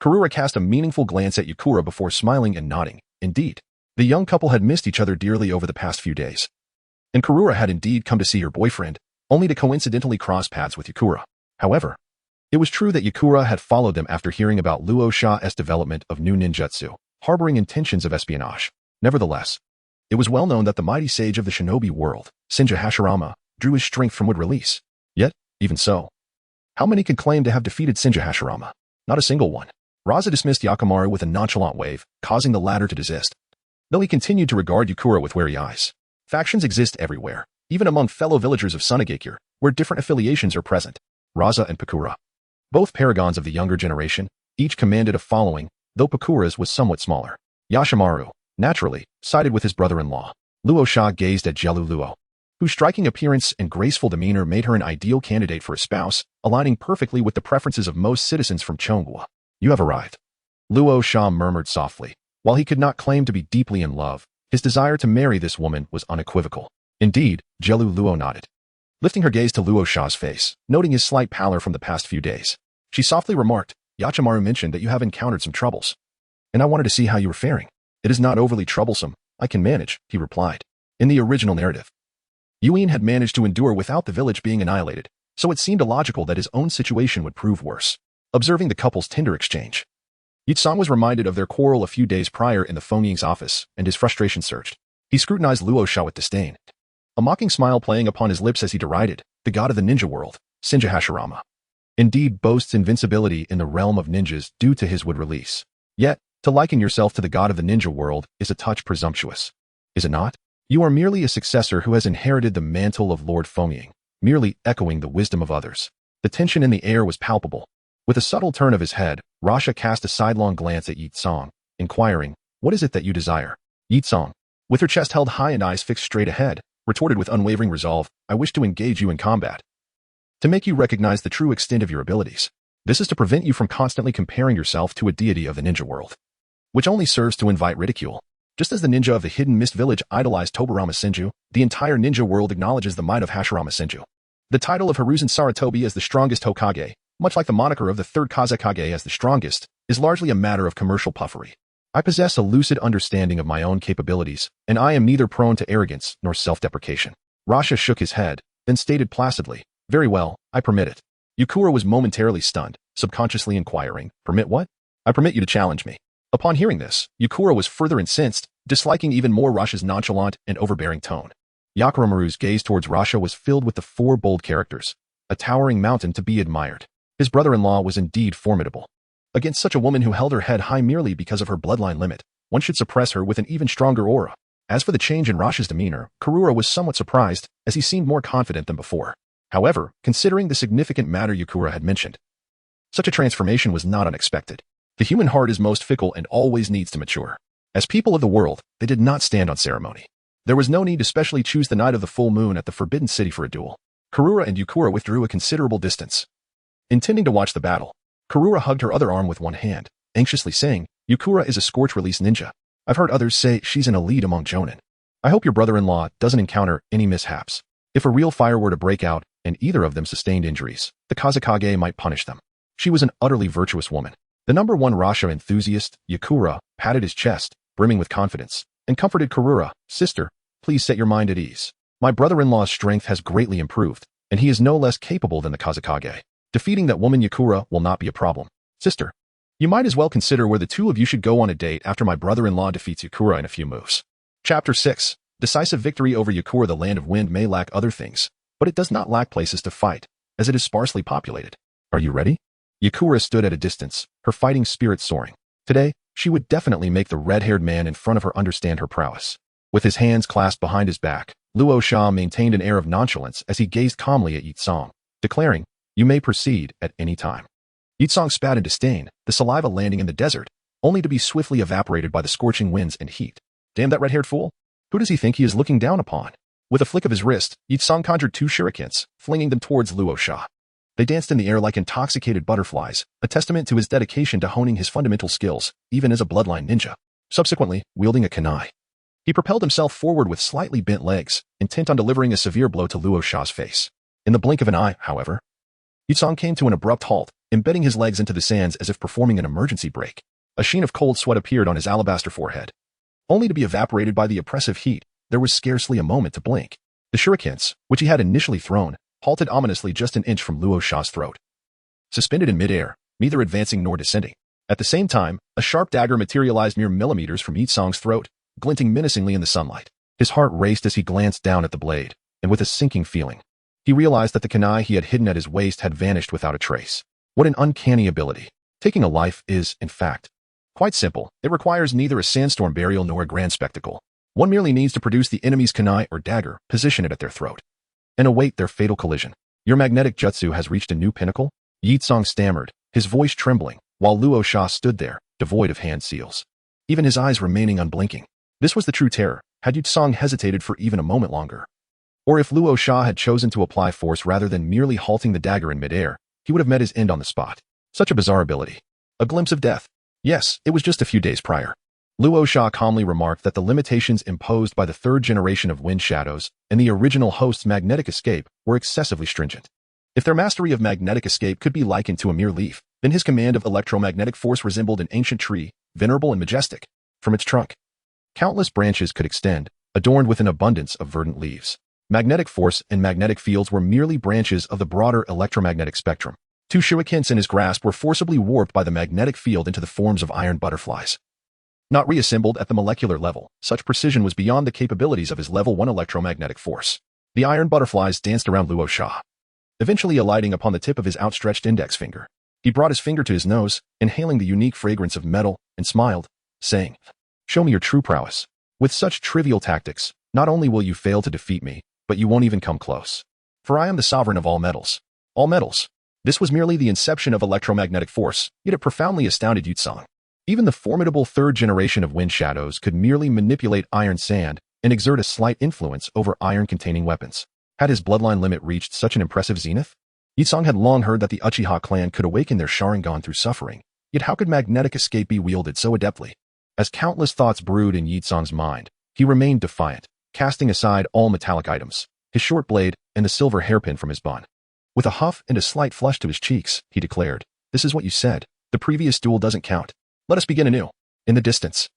Karura cast a meaningful glance at Yakura before smiling and nodding. Indeed, the young couple had missed each other dearly over the past few days. and Karura had indeed come to see her boyfriend, only to coincidentally cross paths with Yakura. However, it was true that Yakura had followed them after hearing about Luo Sha's development of new ninjutsu, harboring intentions of espionage. Nevertheless, it was well known that the mighty sage of the shinobi world, Senju Hashirama, drew his strength from wood release. Yet, even so, how many could claim to have defeated Senju Hashirama? Not a single one. Raza dismissed Yakimaru with a nonchalant wave, causing the latter to desist, though he continued to regard Yakura with wary eyes. Factions exist everywhere, even among fellow villagers of Sunagakure, where different affiliations are present. Raza and Pakura, both paragons of the younger generation, each commanded a following, though Pakura's was somewhat smaller. Yashimaru, naturally, sided with his brother-in-law. Luo Sha gazed at Jelu Luo, whose striking appearance and graceful demeanor made her an ideal candidate for a spouse, aligning perfectly with the preferences of most citizens from Chonghua. You have arrived. Luo Sha murmured softly. While he could not claim to be deeply in love, his desire to marry this woman was unequivocal. Indeed, Jelu Luo nodded, lifting her gaze to Luo Sha's face, noting his slight pallor from the past few days. She softly remarked, Yachimaru mentioned that you have encountered some troubles, and I wanted to see how you were faring. It is not overly troublesome. I can manage, he replied. In the original narrative, Yuin had managed to endure without the village being annihilated, so it seemed illogical that his own situation would prove worse. Observing the couple's tender exchange, Yitsang was reminded of their quarrel a few days prior in the Fengying's office, and his frustration surged. He scrutinized Luo Sha with disdain, a mocking smile playing upon his lips as he derided, the god of the ninja world, Senju Hashirama. Indeed boasts invincibility in the realm of ninjas due to his wood release. Yet, to liken yourself to the god of the ninja world is a touch presumptuous. Is it not? You are merely a successor who has inherited the mantle of Lord Fengying, merely echoing the wisdom of others. The tension in the air was palpable. With a subtle turn of his head, Rasha cast a sidelong glance at Yitsang, inquiring, what is it that you desire? Yitsang, with her chest held high and eyes fixed straight ahead, retorted with unwavering resolve, I wish to engage you in combat, to make you recognize the true extent of your abilities. This is to prevent you from constantly comparing yourself to a deity of the ninja world, which only serves to invite ridicule. Just as the ninja of the hidden mist village idolized Tobarama Senju, the entire ninja world acknowledges the might of Hashirama Senju. The title of Hiruzen Sarutobi as the strongest Hokage, much like the moniker of the Third Kazekage as the strongest, is largely a matter of commercial puffery. I possess a lucid understanding of my own capabilities, and I am neither prone to arrogance nor self-deprecation. Rasha shook his head, then stated placidly, very well, I permit it. Yakura was momentarily stunned, subconsciously inquiring, permit what? I permit you to challenge me. Upon hearing this, Yakura was further incensed, disliking even more Rasha's nonchalant and overbearing tone. Yakimaru's gaze towards Rasha was filled with the four bold characters, a towering mountain to be admired. His brother-in-law was indeed formidable. Against such a woman who held her head high merely because of her bloodline limit, one should suppress her with an even stronger aura. As for the change in Rasha's demeanor, Karura was somewhat surprised, as he seemed more confident than before. However, considering the significant matter Yakura had mentioned, such a transformation was not unexpected. The human heart is most fickle and always needs to mature. As people of the world, they did not stand on ceremony. There was no need to specially choose the night of the full moon at the Forbidden City for a duel. Karura and Yakura withdrew a considerable distance, intending to watch the battle. Karura hugged her other arm with one hand, anxiously saying, Yakura is a scorch-release ninja. I've heard others say she's an elite among jonin. I hope your brother-in-law doesn't encounter any mishaps. If a real fire were to break out, and either of them sustained injuries, the Kazekage might punish them. She was an utterly virtuous woman. The number one Rasha enthusiast, Yakura, patted his chest, brimming with confidence, and comforted Karura, sister, please set your mind at ease. My brother-in-law's strength has greatly improved, and he is no less capable than the Kazekage. Defeating that woman Yakura will not be a problem. Sister, you might as well consider where the two of you should go on a date after my brother-in-law defeats Yakura in a few moves. Chapter 6. Decisive victory over Yakura. The land of wind may lack other things, but it does not lack places to fight, as it is sparsely populated. Are you ready? Yakura stood at a distance, her fighting spirit soaring. Today, she would definitely make the red-haired man in front of her understand her prowess. With his hands clasped behind his back, Luo Sha maintained an air of nonchalance as he gazed calmly at Yitsang, declaring, you may proceed at any time. Yitsang spat in disdain, the saliva landing in the desert, only to be swiftly evaporated by the scorching winds and heat. Damn that red-haired fool! Who does he think he is looking down upon? With a flick of his wrist, Yitsang conjured two shurikens, flinging them towards Luo Sha. They danced in the air like intoxicated butterflies, a testament to his dedication to honing his fundamental skills, even as a bloodline ninja. Subsequently, wielding a kunai, he propelled himself forward with slightly bent legs, intent on delivering a severe blow to Luo Sha's face. In the blink of an eye, however, Yitsang came to an abrupt halt, embedding his legs into the sands as if performing an emergency brake. A sheen of cold sweat appeared on his alabaster forehead, only to be evaporated by the oppressive heat. There was scarcely a moment to blink. The shurikens, which he had initially thrown, halted ominously just an inch from Luo Sha's throat. Suspended in midair, neither advancing nor descending. At the same time, a sharp dagger materialized mere millimeters from Yi Tsang's throat, glinting menacingly in the sunlight. His heart raced as he glanced down at the blade, and with a sinking feeling, he realized that the kunai he had hidden at his waist had vanished without a trace. What an uncanny ability. Taking a life is, in fact, quite simple. It requires neither a sandstorm burial nor a grand spectacle. One merely needs to produce the enemy's kunai or dagger, position it at their throat, and await their fatal collision. Your magnetic jutsu has reached a new pinnacle? Yi Tsang stammered, his voice trembling, while Luo Sha stood there, devoid of hand seals, even his eyes remaining unblinking. This was the true terror, had Yi Tsang hesitated for even a moment longer. Or if Luo Sha had chosen to apply force rather than merely halting the dagger in midair, he would have met his end on the spot. Such a bizarre ability. A glimpse of death. Yes, it was just a few days prior. Luo Sha calmly remarked that the limitations imposed by the third generation of Wind Shadows and the original host's magnetic escape were excessively stringent. If their mastery of magnetic escape could be likened to a mere leaf, then his command of electromagnetic force resembled an ancient tree, venerable and majestic. From its trunk, countless branches could extend, adorned with an abundance of verdant leaves. Magnetic force and magnetic fields were merely branches of the broader electromagnetic spectrum. Two shurikens in his grasp were forcibly warped by the magnetic field into the forms of iron butterflies. Not reassembled at the molecular level, such precision was beyond the capabilities of his level 1 electromagnetic force. The iron butterflies danced around Luo Sha, eventually alighting upon the tip of his outstretched index finger. He brought his finger to his nose, inhaling the unique fragrance of metal, and smiled, saying, "Show me your true prowess. With such trivial tactics, not only will you fail to defeat me, but you won't even come close. For I am the sovereign of all metals." All metals. This was merely the inception of electromagnetic force, yet it profoundly astounded Yi Tsang. Even the formidable third generation of Wind Shadows could merely manipulate iron sand and exert a slight influence over iron-containing weapons. Had his bloodline limit reached such an impressive zenith? Yi Tsang had long heard that the Uchiha clan could awaken their Sharingan through suffering, yet how could magnetic escape be wielded so adeptly? As countless thoughts brewed in Yi Tsang's mind, he remained defiant, casting aside all metallic items, his short blade, and the silver hairpin from his bun. With a huff and a slight flush to his cheeks, he declared, "This is what you said. The previous duel doesn't count. Let us begin anew." In the distance,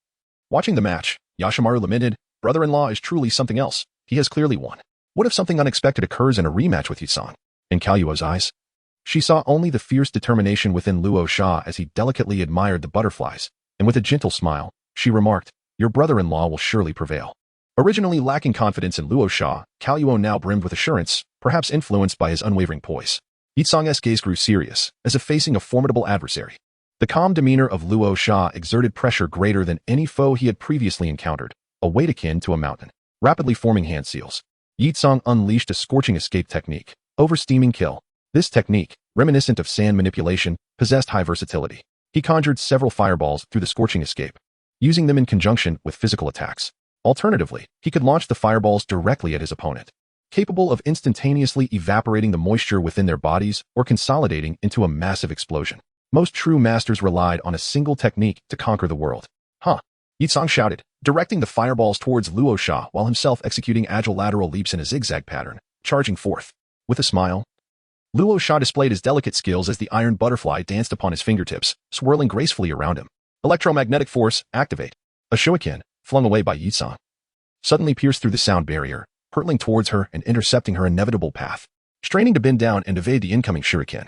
watching the match, Yoshimaru lamented, "Brother-in-law is truly something else. He has clearly won. What if something unexpected occurs in a rematch with Yi Tsang?" In Kalyuo's eyes, she saw only the fierce determination within Luo Sha as he delicately admired the butterflies, and with a gentle smile, she remarked, "Your brother-in-law will surely prevail." Originally lacking confidence in Luo Sha, Kalyuo now brimmed with assurance, perhaps influenced by his unwavering poise. Yi Tsang's gaze grew serious, as if facing a formidable adversary. The calm demeanor of Luo Sha exerted pressure greater than any foe he had previously encountered, a weight akin to a mountain. Rapidly forming hand seals, Yi Tsang unleashed a scorching escape technique, oversteaming kill. This technique, reminiscent of sand manipulation, possessed high versatility. He conjured several fireballs through the scorching escape, using them in conjunction with physical attacks. Alternatively, he could launch the fireballs directly at his opponent, capable of instantaneously evaporating the moisture within their bodies or consolidating into a massive explosion. Most true masters relied on a single technique to conquer the world. "Huh!" Yi Tsang shouted, directing the fireballs towards Luo Sha while himself executing agile lateral leaps in a zigzag pattern, charging forth. With a smile, Luo Sha displayed his delicate skills as the iron butterfly danced upon his fingertips, swirling gracefully around him. Electromagnetic force, activate. A shuriken, flung away by Yi Tsang, suddenly pierced through the sound barrier, hurtling towards her and intercepting her inevitable path. Straining to bend down and evade the incoming shuriken,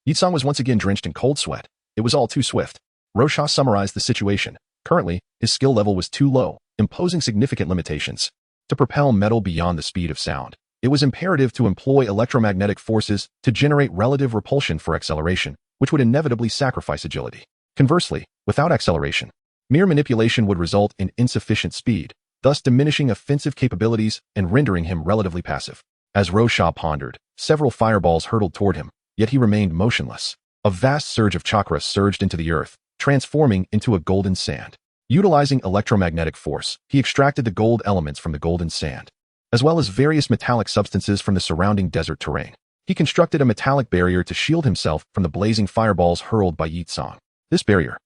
Yi Tsang was once again drenched in cold sweat. It was all too swift. Rosha summarized the situation. Currently, his skill level was too low, imposing significant limitations. To propel metal beyond the speed of sound, it was imperative to employ electromagnetic forces to generate relative repulsion for acceleration, which would inevitably sacrifice agility. Conversely, without acceleration, mere manipulation would result in insufficient speed, thus diminishing offensive capabilities and rendering him relatively passive. As Rosha pondered, several fireballs hurtled toward him, yet he remained motionless. A vast surge of chakra surged into the earth, transforming into a golden sand. Utilizing electromagnetic force, he extracted the gold elements from the golden sand, as well as various metallic substances from the surrounding desert terrain. He constructed a metallic barrier to shield himself from the blazing fireballs hurled by Yi Tsang. This barrier,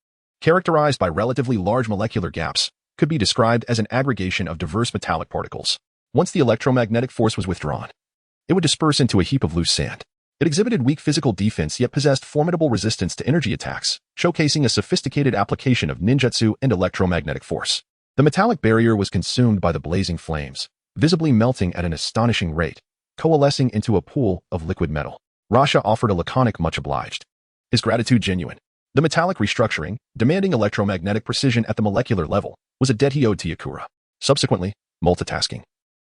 characterized by relatively large molecular gaps, could be described as an aggregation of diverse metallic particles. Once the electromagnetic force was withdrawn, it would disperse into a heap of loose sand. It exhibited weak physical defense yet possessed formidable resistance to energy attacks, showcasing a sophisticated application of ninjutsu and electromagnetic force. The metallic barrier was consumed by the blazing flames, visibly melting at an astonishing rate, coalescing into a pool of liquid metal. Rasha offered a laconic much obliged. His gratitude genuine. The metallic restructuring, demanding electromagnetic precision at the molecular level, was a debt he owed to Yakura. Subsequently, multitasking.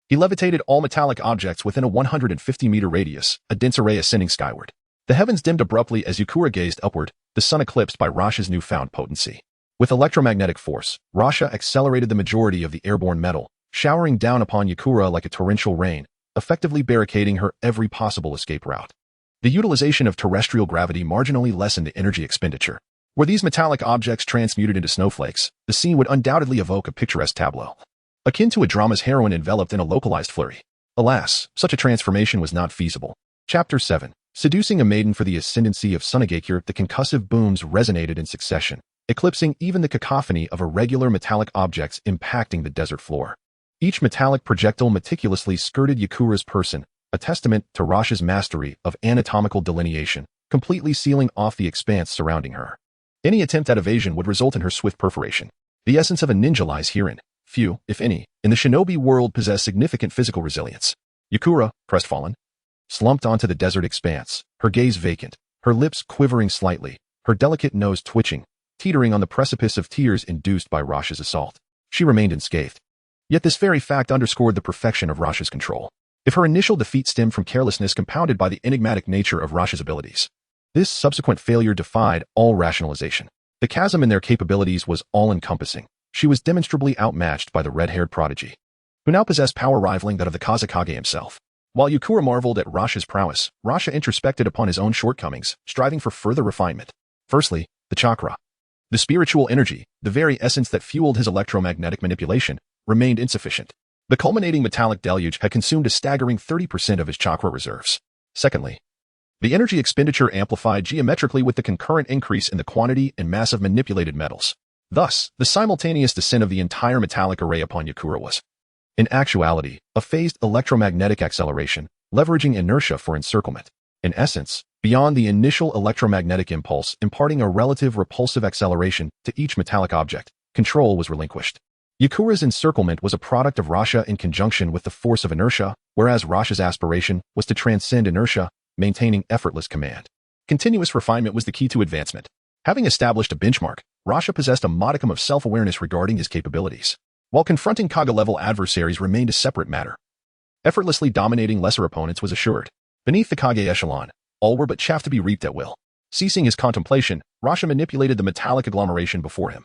He levitated all metallic objects within a 150-meter radius, a dense array ascending skyward. The heavens dimmed abruptly as Yakura gazed upward, the sun eclipsed by Rasha's newfound potency. With electromagnetic force, Rasha accelerated the majority of the airborne metal, showering down upon Yakura like a torrential rain, effectively barricading her every possible escape route. The utilization of terrestrial gravity marginally lessened the energy expenditure. Were these metallic objects transmuted into snowflakes, the scene would undoubtedly evoke a picturesque tableau, akin to a drama's heroine enveloped in a localized flurry. Alas, such a transformation was not feasible. Chapter 7. Seducing a maiden for the ascendancy of Sunagakure. The concussive booms resonated in succession, eclipsing even the cacophony of irregular metallic objects impacting the desert floor. Each metallic projectile meticulously skirted Yakura's person, a testament to Rasha's mastery of anatomical delineation, completely sealing off the expanse surrounding her. Any attempt at evasion would result in her swift perforation. The essence of a ninja lies herein. Few, if any, in the shinobi world possess significant physical resilience. Yakura, crestfallen, slumped onto the desert expanse, her gaze vacant, her lips quivering slightly, her delicate nose twitching, teetering on the precipice of tears induced by Rasha's assault. She remained unscathed. Yet this very fact underscored the perfection of Rasha's control. If her initial defeat stemmed from carelessness compounded by the enigmatic nature of Rasha's abilities, this subsequent failure defied all rationalization. The chasm in their capabilities was all-encompassing. She was demonstrably outmatched by the red-haired prodigy, who now possessed power rivaling that of the Kazekage himself. While Yakura marveled at Rasha's prowess, Rasha introspected upon his own shortcomings, striving for further refinement. Firstly, the chakra. The spiritual energy, the very essence that fueled his electromagnetic manipulation, remained insufficient. The culminating metallic deluge had consumed a staggering 30% of his chakra reserves. Secondly, the energy expenditure amplified geometrically with the concurrent increase in the quantity and mass of manipulated metals. Thus, the simultaneous descent of the entire metallic array upon Yakura was, in actuality, a phased electromagnetic acceleration, leveraging inertia for encirclement. In essence, beyond the initial electromagnetic impulse imparting a relative repulsive acceleration to each metallic object, control was relinquished. Yakura's encirclement was a product of Rasha in conjunction with the force of inertia, whereas Rasha's aspiration was to transcend inertia, maintaining effortless command. Continuous refinement was the key to advancement. Having established a benchmark, Rasha possessed a modicum of self-awareness regarding his capabilities. While confronting Kage-level adversaries remained a separate matter, effortlessly dominating lesser opponents was assured. Beneath the Kage echelon, all were but chaff to be reaped at will. Ceasing his contemplation, Rasha manipulated the metallic agglomeration before him,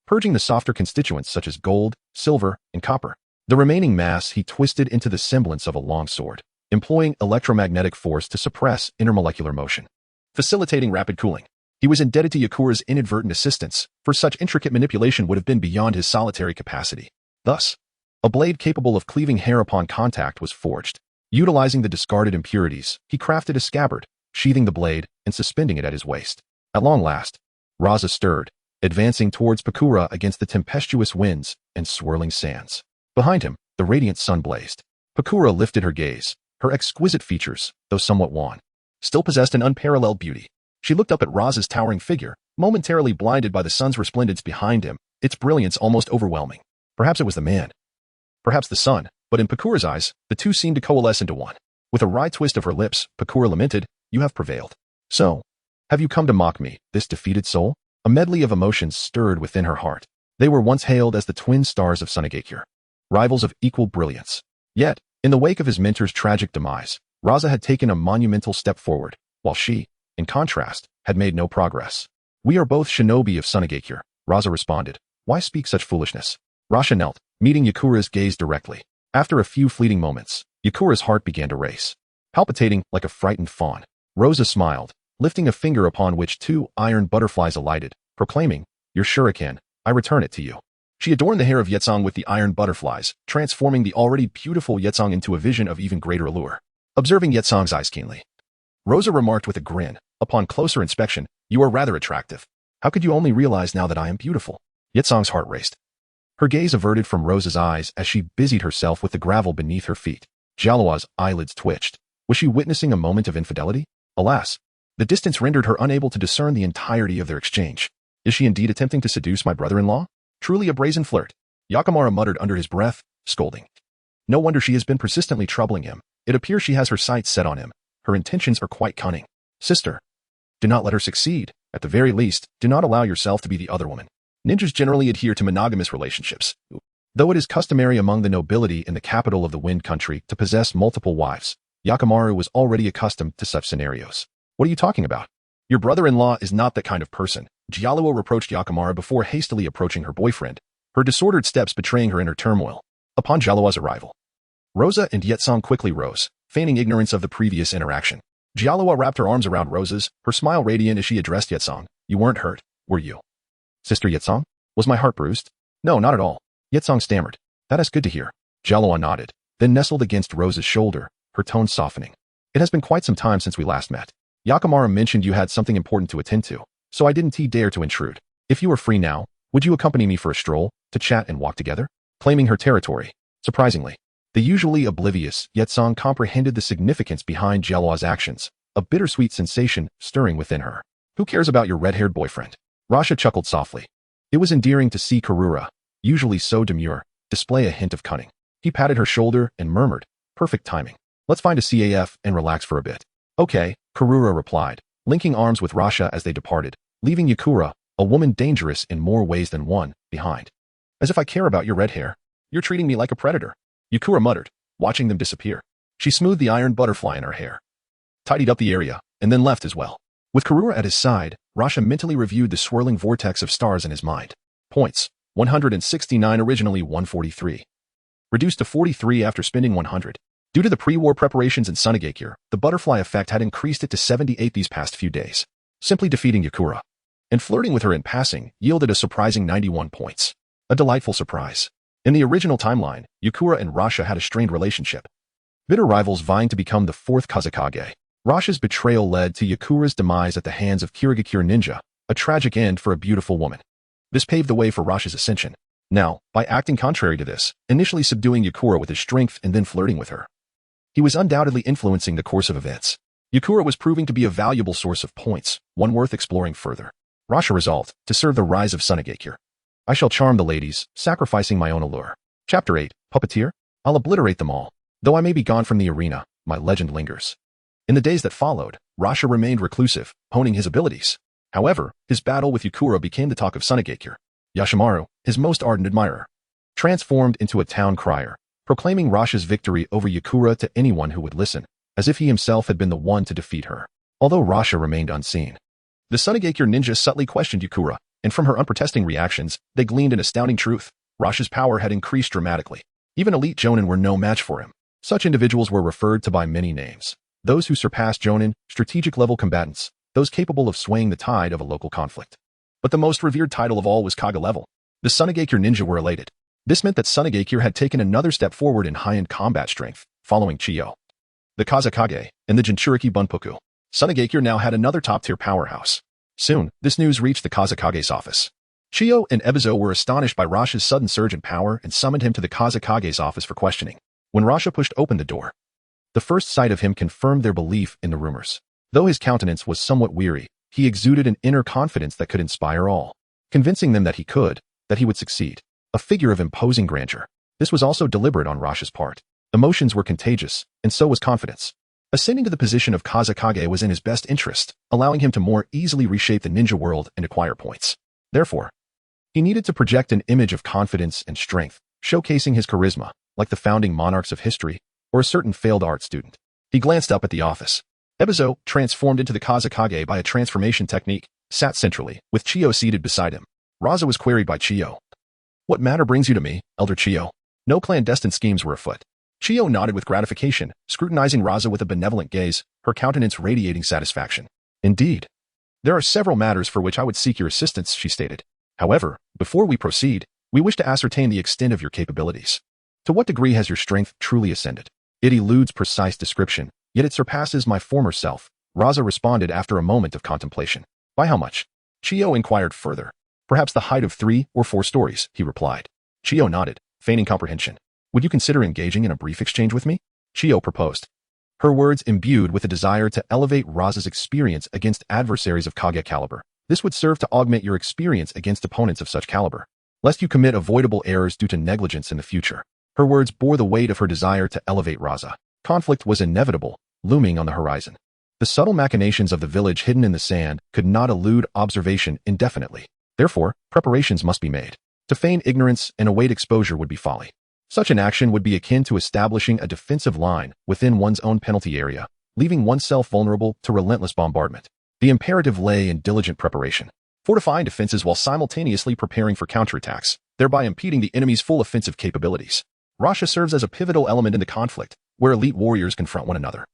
purging the softer constituents such as gold, silver, and copper. The remaining mass he twisted into the semblance of a long sword, employing electromagnetic force to suppress intermolecular motion, facilitating rapid cooling. He was indebted to Yakura's inadvertent assistance, for such intricate manipulation would have been beyond his solitary capacity. Thus, a blade capable of cleaving hair upon contact was forged. Utilizing the discarded impurities, he crafted a scabbard, sheathing the blade and suspending it at his waist. At long last, Raza stirred, advancing towards Pakura against the tempestuous winds and swirling sands. Behind him, the radiant sun blazed. Pakura lifted her gaze. Her exquisite features, though somewhat wan, still possessed an unparalleled beauty. She looked up at Raza's towering figure, momentarily blinded by the sun's resplendence behind him, its brilliance almost overwhelming. Perhaps it was the man. Perhaps the sun, but in Pakura's eyes, the two seemed to coalesce into one. With a wry twist of her lips, Pakura lamented, "You have prevailed. So, have you come to mock me, this defeated soul?" A medley of emotions stirred within her heart. They were once hailed as the twin stars of Sunagakure, rivals of equal brilliance. Yet, in the wake of his mentor's tragic demise, Raza had taken a monumental step forward, while she, in contrast, had made no progress. "We are both shinobi of Sunagakure," Raza responded. "Why speak such foolishness?" Rasha knelt, meeting Yakura's gaze directly. After a few fleeting moments, Yakura's heart began to race, palpitating like a frightened fawn. Rosa smiled, lifting a finger upon which two iron butterflies alighted, proclaiming, "Your shuriken, I return it to you." She adorned the hair of Yetsong with the iron butterflies, transforming the already beautiful Yetsong into a vision of even greater allure. Observing Yetsong's eyes keenly, Rosa remarked with a grin, "Upon closer inspection, you are rather attractive. How could you only realize now that I am beautiful?" Yetsong's heart raced. Her gaze averted from Rosa's eyes as she busied herself with the gravel beneath her feet. Jalowa's eyelids twitched. Was she witnessing a moment of infidelity? Alas, the distance rendered her unable to discern the entirety of their exchange. Is she indeed attempting to seduce my brother-in-law? Truly a brazen flirt. Yakamara muttered under his breath, scolding. No wonder she has been persistently troubling him. It appears she has her sights set on him. Her intentions are quite cunning. Sister, do not let her succeed. At the very least, do not allow yourself to be the other woman. Ninjas generally adhere to monogamous relationships, though it is customary among the nobility in the capital of the Wind Country to possess multiple wives. Yakimaru was already accustomed to such scenarios. What are you talking about? Your brother-in-law is not that kind of person. Giallo reproached Yakimaru before hastily approaching her boyfriend, her disordered steps betraying her inner turmoil. Upon Giallo's arrival, Rosa and Yetsong quickly rose, feigning ignorance of the previous interaction. Giallo wrapped her arms around Rosa's, her smile radiant as she addressed Yetsong. You weren't hurt, were you? Sister Yetsong? Was my heart bruised? No, not at all. Yetsong stammered. That is good to hear. Giallo nodded, then nestled against Rosa's shoulder, her tone softening. It has been quite some time since we last met. Yakimaru mentioned you had something important to attend to, so I didn't dare to intrude. If you are free now, would you accompany me for a stroll, to chat and walk together? Claiming her territory. Surprisingly, the usually oblivious Yetsong comprehended the significance behind Giallo's actions, a bittersweet sensation stirring within her. Who cares about your red-haired boyfriend? Rasha chuckled softly. It was endearing to see Karura, usually so demure, display a hint of cunning. He patted her shoulder and murmured, perfect timing. Let's find a CAF and relax for a bit. Okay, Karura replied, linking arms with Rasha as they departed, leaving Yakura, a woman dangerous in more ways than one, behind. As if I care about your red hair. You're treating me like a predator. Yakura muttered, watching them disappear. She smoothed the iron butterfly in her hair, tidied up the area, and then left as well. With Karura at his side, Rasha mentally reviewed the swirling vortex of stars in his mind. Points, 169 originally 143. Reduced to 43 after spending 100. Due to the pre-war preparations in Sunagakure, the butterfly effect had increased it to 78 these past few days. Simply defeating Yakura and flirting with her in passing yielded a surprising 91 points. A delightful surprise. In the original timeline, Yakura and Rasha had a strained relationship. Bitter rivals vying to become the fourth Kazekage. Rasha's betrayal led to Yakura's demise at the hands of Kirigakure ninja, a tragic end for a beautiful woman. This paved the way for Rasha's ascension. Now, by acting contrary to this, initially subduing Yakura with his strength and then flirting with her, he was undoubtedly influencing the course of events. Yakura was proving to be a valuable source of points, one worth exploring further. Rasha resolved to serve the rise of Sunagakure. I shall charm the ladies, sacrificing my own allure. Chapter 8, Puppeteer? I'll obliterate them all. Though I may be gone from the arena, my legend lingers. In the days that followed, Rasha remained reclusive, honing his abilities. However, his battle with Yakura became the talk of Sunagakure. Yoshimaru, his most ardent admirer, transformed into a town crier, proclaiming Rasha's victory over Yakura to anyone who would listen, as if he himself had been the one to defeat her. Although Rasha remained unseen, the Sunagakure ninja subtly questioned Yakura, and from her unprotesting reactions, they gleaned an astounding truth. Rasha's power had increased dramatically. Even elite jonin were no match for him. Such individuals were referred to by many names. Those who surpassed jonin, strategic-level combatants, those capable of swaying the tide of a local conflict. But the most revered title of all was Kage level. The Sunagakure ninja were elated. This meant that Sunagakure had taken another step forward in high-end combat strength, following Chiyo, the Kazekage, and the Jinchuriki Bunpuku. Sunagakure now had another top-tier powerhouse. Soon, this news reached the Kazekage's office. Chiyo and Ebizo were astonished by Rasha's sudden surge in power and summoned him to the Kazekage's office for questioning. When Rasha pushed open the door, the first sight of him confirmed their belief in the rumors. Though his countenance was somewhat weary, he exuded an inner confidence that could inspire all, convincing them that he would succeed. A figure of imposing grandeur. This was also deliberate on Rasha's part. Emotions were contagious, and so was confidence. Ascending to the position of Kazekage was in his best interest, allowing him to more easily reshape the ninja world and acquire points. Therefore, he needed to project an image of confidence and strength, showcasing his charisma, like the founding monarchs of history, or a certain failed art student. He glanced up at the office. Ebizo, transformed into the Kazekage by a transformation technique, sat centrally, with Chiyo seated beside him. Raza was queried by Chiyo. What matter brings you to me, Elder Chiyo? No clandestine schemes were afoot. Chiyo nodded with gratification, scrutinizing Raza with a benevolent gaze, her countenance radiating satisfaction. Indeed. There are several matters for which I would seek your assistance, she stated. However, before we proceed, we wish to ascertain the extent of your capabilities. To what degree has your strength truly ascended? It eludes precise description, yet it surpasses my former self, Raza responded after a moment of contemplation. By how much? Chiyo inquired further. Perhaps the height of 3 or 4 stories, he replied. Chiyo nodded, feigning comprehension. Would you consider engaging in a brief exchange with me? Chiyo proposed. Her words imbued with a desire to elevate Raza's experience against adversaries of Kage caliber. This would serve to augment your experience against opponents of such caliber, lest you commit avoidable errors due to negligence in the future. Her words bore the weight of her desire to elevate Raza. Conflict was inevitable, looming on the horizon. The subtle machinations of the village hidden in the sand could not elude observation indefinitely. Therefore, preparations must be made. To feign ignorance and await exposure would be folly. Such an action would be akin to establishing a defensive line within one's own penalty area, leaving oneself vulnerable to relentless bombardment. The imperative lay in diligent preparation, fortifying defenses while simultaneously preparing for counterattacks, thereby impeding the enemy's full offensive capabilities. Rasha serves as a pivotal element in the conflict, where elite warriors confront one another.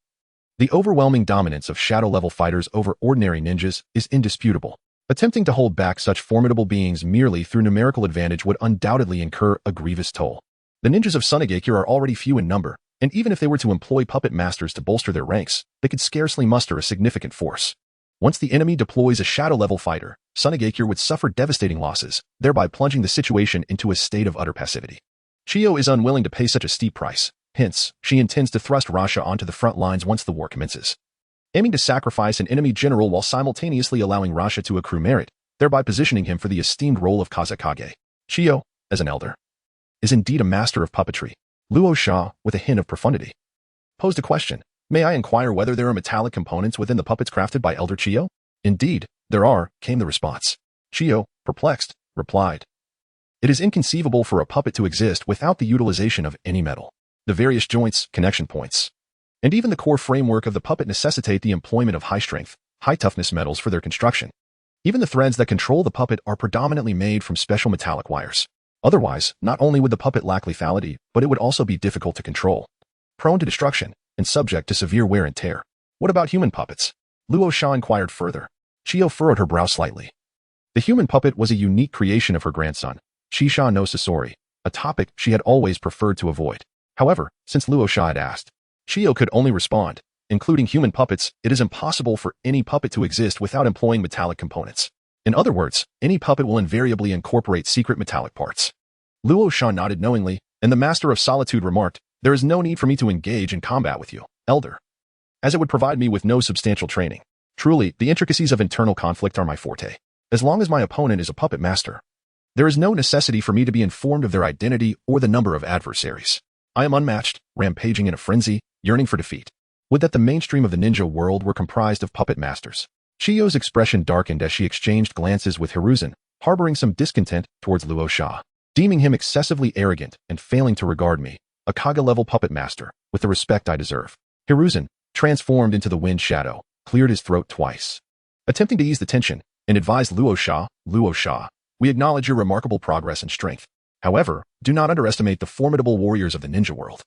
The overwhelming dominance of shadow-level fighters over ordinary ninjas is indisputable. Attempting to hold back such formidable beings merely through numerical advantage would undoubtedly incur a grievous toll. The ninjas of Sunagakure are already few in number, and even if they were to employ puppet masters to bolster their ranks, they could scarcely muster a significant force. Once the enemy deploys a shadow-level fighter, Sunagakure would suffer devastating losses, thereby plunging the situation into a state of utter passivity. Chiyo is unwilling to pay such a steep price, hence, she intends to thrust Rasha onto the front lines once the war commences. Aiming to sacrifice an enemy general while simultaneously allowing Rasha to accrue merit, thereby positioning him for the esteemed role of Kazekage. Chiyo, as an elder, is indeed a master of puppetry. Luo Sha, with a hint of profundity, posed a question. May I inquire whether there are metallic components within the puppets crafted by Elder Chiyo? Indeed, there are, came the response. Chiyo, perplexed, replied. It is inconceivable for a puppet to exist without the utilization of any metal. The various joints, connection points, and even the core framework of the puppet necessitate the employment of high-strength, high-toughness metals for their construction. Even the threads that control the puppet are predominantly made from special metallic wires. Otherwise, not only would the puppet lack lethality, but it would also be difficult to control, prone to destruction, and subject to severe wear and tear. What about human puppets? Luo Sha inquired further. Chiyo furrowed her brow slightly. The human puppet was a unique creation of her grandson, Shisha no Sasori, a topic she had always preferred to avoid. However, since Luo Sha had asked, Chiyo could only respond. Including human puppets, it is impossible for any puppet to exist without employing metallic components. In other words, any puppet will invariably incorporate secret metallic parts. Luo Sha nodded knowingly, and the Master of Solitude remarked, there is no need for me to engage in combat with you, Elder, as it would provide me with no substantial training. Truly, the intricacies of internal conflict are my forte. As long as my opponent is a puppet master, there is no necessity for me to be informed of their identity or the number of adversaries. I am unmatched, rampaging in a frenzy, yearning for defeat. Would that the mainstream of the ninja world were comprised of puppet masters. Chiyo's expression darkened as she exchanged glances with Hiruzen, harboring some discontent towards Luo Sha, deeming him excessively arrogant and failing to regard me, a Kaga-level puppet master, with the respect I deserve. Hiruzen, transformed into the wind shadow, cleared his throat twice, attempting to ease the tension, and advised Luo Sha, we acknowledge your remarkable progress and strength. However, do not underestimate the formidable warriors of the ninja world.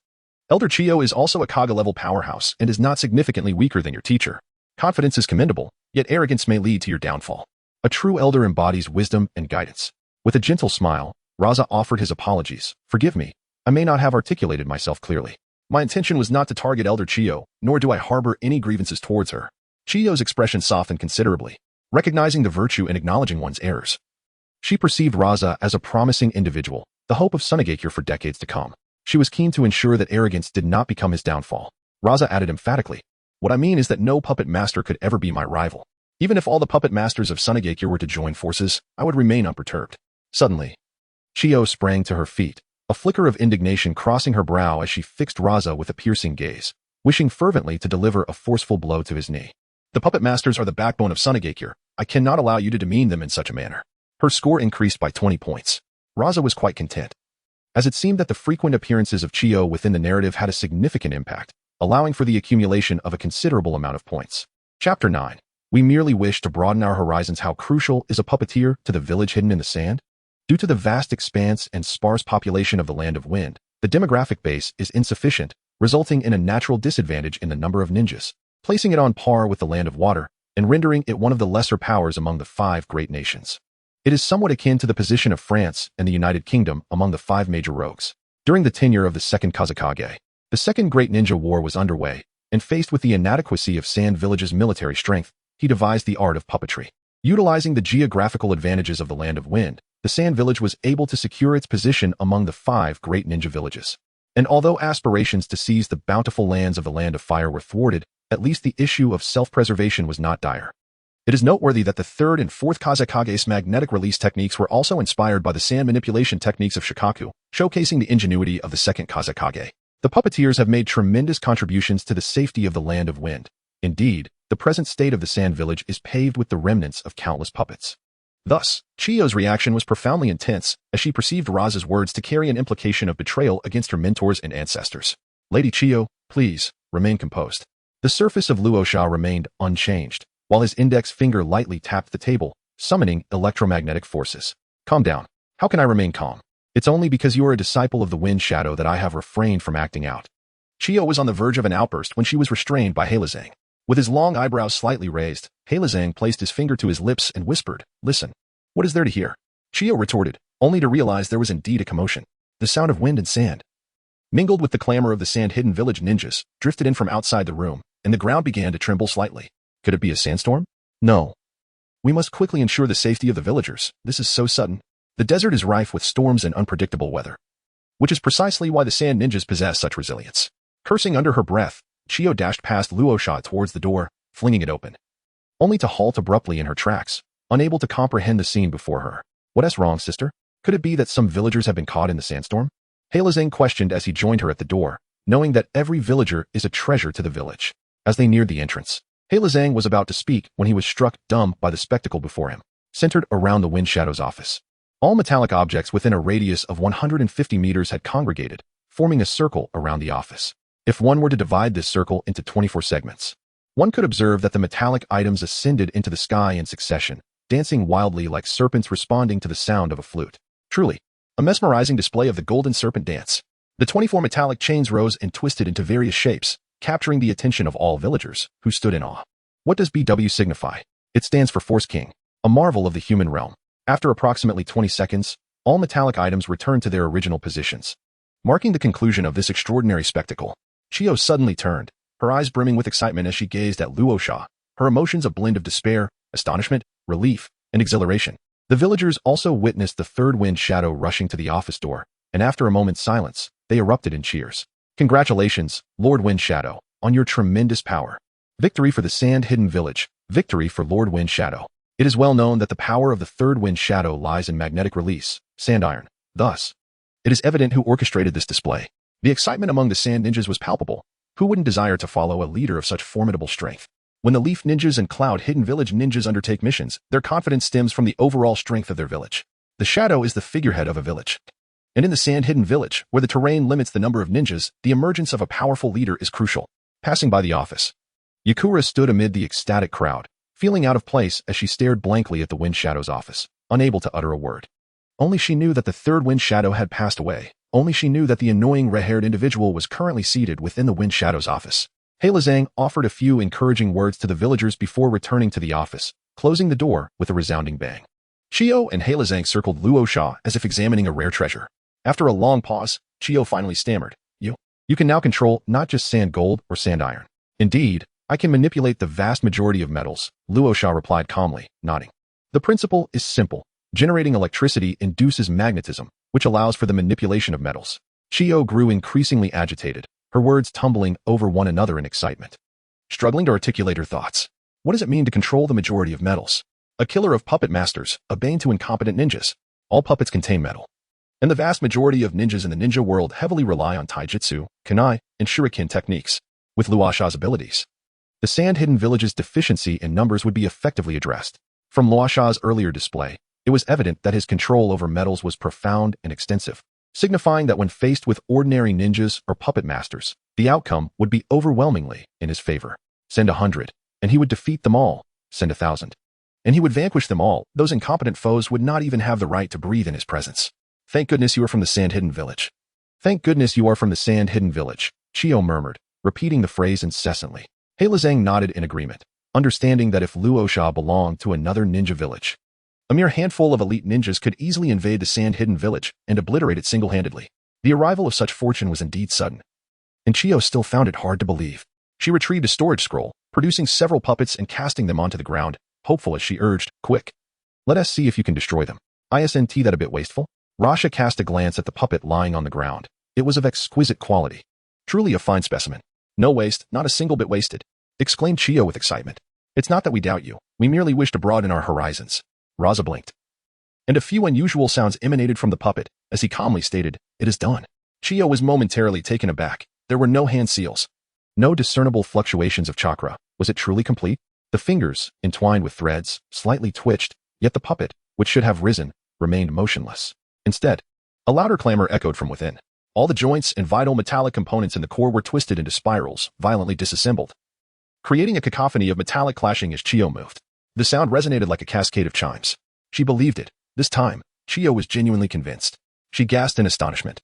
Elder Chiyo is also a Kaga-level powerhouse and is not significantly weaker than your teacher. Confidence is commendable, yet arrogance may lead to your downfall. A true elder embodies wisdom and guidance. With a gentle smile, Raza offered his apologies. Forgive me, I may not have articulated myself clearly. My intention was not to target Elder Chiyo, nor do I harbor any grievances towards her. Chiyo's expression softened considerably, recognizing the virtue and acknowledging one's errors. She perceived Raza as a promising individual, the hope of Sunagakure for decades to come. She was keen to ensure that arrogance did not become his downfall. Raza added emphatically, what I mean is that no puppet master could ever be my rival. Even if all the puppet masters of Sunagakure were to join forces, I would remain unperturbed. Suddenly, Chiyo sprang to her feet, a flicker of indignation crossing her brow as she fixed Raza with a piercing gaze, wishing fervently to deliver a forceful blow to his knee. The puppet masters are the backbone of Sunagakure. I cannot allow you to demean them in such a manner. Her score increased by 20 points. Raza was quite content, as it seemed that the frequent appearances of Chiyo within the narrative had a significant impact, allowing for the accumulation of a considerable amount of points. Chapter 9. We merely wish to broaden our horizons. How crucial is a puppeteer to the village hidden in the sand? Due to the vast expanse and sparse population of the Land of Wind, the demographic base is insufficient, resulting in a natural disadvantage in the number of ninjas, placing it on par with the Land of Water, and rendering it one of the lesser powers among the 5 great nations. It is somewhat akin to the position of France and the United Kingdom among the 5 major rogues. During the tenure of the Second Kazekage, the Second Great Ninja War was underway, and faced with the inadequacy of Sand Village's military strength, he devised the art of puppetry. Utilizing the geographical advantages of the Land of Wind, the Sand Village was able to secure its position among the 5 great ninja villages. And although aspirations to seize the bountiful lands of the Land of Fire were thwarted, at least the issue of self-preservation was not dire. It is noteworthy that the third and fourth Kazekage's magnetic release techniques were also inspired by the sand manipulation techniques of Shikaku, showcasing the ingenuity of the second Kazekage. The puppeteers have made tremendous contributions to the safety of the Land of Wind. Indeed, the present state of the Sand Village is paved with the remnants of countless puppets. Thus, Chiyo's reaction was profoundly intense as she perceived Raz's words to carry an implication of betrayal against her mentors and ancestors. Lady Chiyo, please, remain composed. The surface of Luosha remained unchanged, while his index finger lightly tapped the table, summoning electromagnetic forces. Calm down. How can I remain calm? It's only because you are a disciple of the Wind Shadow that I have refrained from acting out. Chiyo was on the verge of an outburst when she was restrained by Halazang. With his long eyebrows slightly raised, Halazang placed his finger to his lips and whispered, "Listen. What is there to hear?" Chiyo retorted, only to realize there was indeed a commotion. The sound of wind and sand, mingled with the clamor of the sand-hidden village ninjas, drifted in from outside the room, and the ground began to tremble slightly. Could it be a sandstorm? No. We must quickly ensure the safety of the villagers. This is so sudden. The desert is rife with storms and unpredictable weather, which is precisely why the sand ninjas possess such resilience. Cursing under her breath, Chiyo dashed past Luosha towards the door, flinging it open, only to halt abruptly in her tracks, unable to comprehend the scene before her. What's wrong, sister? Could it be that some villagers have been caught in the sandstorm? Halazang questioned as he joined her at the door, knowing that every villager is a treasure to the village. As they neared the entrance, Halazang was about to speak when he was struck dumb by the spectacle before him, centered around the Wind Shadow's office. All metallic objects within a radius of 150 meters had congregated, forming a circle around the office. If one were to divide this circle into 24 segments, one could observe that the metallic items ascended into the sky in succession, dancing wildly like serpents responding to the sound of a flute. Truly, a mesmerizing display of the golden serpent dance. The 24 metallic chains rose and twisted into various shapes, capturing the attention of all villagers, who stood in awe. What does BW signify? It stands for Force King, a marvel of the human realm. After approximately 20 seconds, all metallic items returned to their original positions. Marking the conclusion of this extraordinary spectacle, Chiyo suddenly turned, her eyes brimming with excitement as she gazed at Luosha, her emotions a blend of despair, astonishment, relief, and exhilaration. The villagers also witnessed the third Wind Shadow rushing to the office door, and after a moment's silence, they erupted in cheers. Congratulations, Lord Wind Shadow, on your tremendous power. Victory for the sand-hidden village, victory for Lord Wind Shadow. It is well known that the power of the third Wind Shadow lies in magnetic release, sand iron. Thus, it is evident who orchestrated this display. The excitement among the sand ninjas was palpable. Who wouldn't desire to follow a leader of such formidable strength? When the Leaf Ninjas and Cloud Hidden Village Ninjas undertake missions, their confidence stems from the overall strength of their village. The shadow is the figurehead of a village. And in the sand-hidden village, where the terrain limits the number of ninjas, the emergence of a powerful leader is crucial. Passing by the office, Yakura stood amid the ecstatic crowd, feeling out of place as she stared blankly at the Wind Shadow's office, unable to utter a word. Only she knew that the third Wind Shadow had passed away. Only she knew that the annoying red-haired individual was currently seated within the Wind Shadow's office. Halazang offered a few encouraging words to the villagers before returning to the office, closing the door with a resounding bang. Chiyo and Halazang circled Luosha as if examining a rare treasure. After a long pause, Chiyo finally stammered, You can now control not just sand gold or sand iron. Indeed, I can manipulate the vast majority of metals, Luosha replied calmly, nodding. The principle is simple. Generating electricity induces magnetism, which allows for the manipulation of metals. Chiyo grew increasingly agitated, her words tumbling over one another in excitement. Struggling to articulate her thoughts. What does it mean to control the majority of metals? A killer of puppet masters, a bane to incompetent ninjas. All puppets contain metal. And the vast majority of ninjas in the ninja world heavily rely on taijutsu, kunai, and shuriken techniques. With Luosha's abilities, the sand-hidden village's deficiency in numbers would be effectively addressed. From Luosha's earlier display, it was evident that his control over metals was profound and extensive, signifying that when faced with ordinary ninjas or puppet masters, the outcome would be overwhelmingly in his favor. Send 100, and he would defeat them all. Send 1,000, and he would vanquish them all. Those incompetent foes would not even have the right to breathe in his presence. Thank goodness you are from the sand-hidden village. Thank goodness you are from the sand-hidden village, Chiyo murmured, repeating the phrase incessantly. Halazang nodded in agreement, understanding that if Luosha belonged to another ninja village, a mere handful of elite ninjas could easily invade the sand-hidden village and obliterate it single-handedly. The arrival of such fortune was indeed sudden, and Chiyo still found it hard to believe. She retrieved a storage scroll, producing several puppets and casting them onto the ground, hopeful as she urged, Quick! Let us see if you can destroy them. Isn't that a bit wasteful? Rasha cast a glance at the puppet lying on the ground. It was of exquisite quality. Truly a fine specimen. No waste, not a single bit wasted, exclaimed Chiyo with excitement. It's not that we doubt you. We merely wish to broaden our horizons. Raza blinked. And a few unusual sounds emanated from the puppet, as he calmly stated, "It is done." Chiyo was momentarily taken aback. There were no hand seals. No discernible fluctuations of chakra. Was it truly complete? The fingers, entwined with threads, slightly twitched, yet the puppet, which should have risen, remained motionless. Instead, a louder clamor echoed from within. All the joints and vital metallic components in the core were twisted into spirals, violently disassembled, creating a cacophony of metallic clashing as Chiyo moved. The sound resonated like a cascade of chimes. She believed it. This time, Chiyo was genuinely convinced. She gasped in astonishment.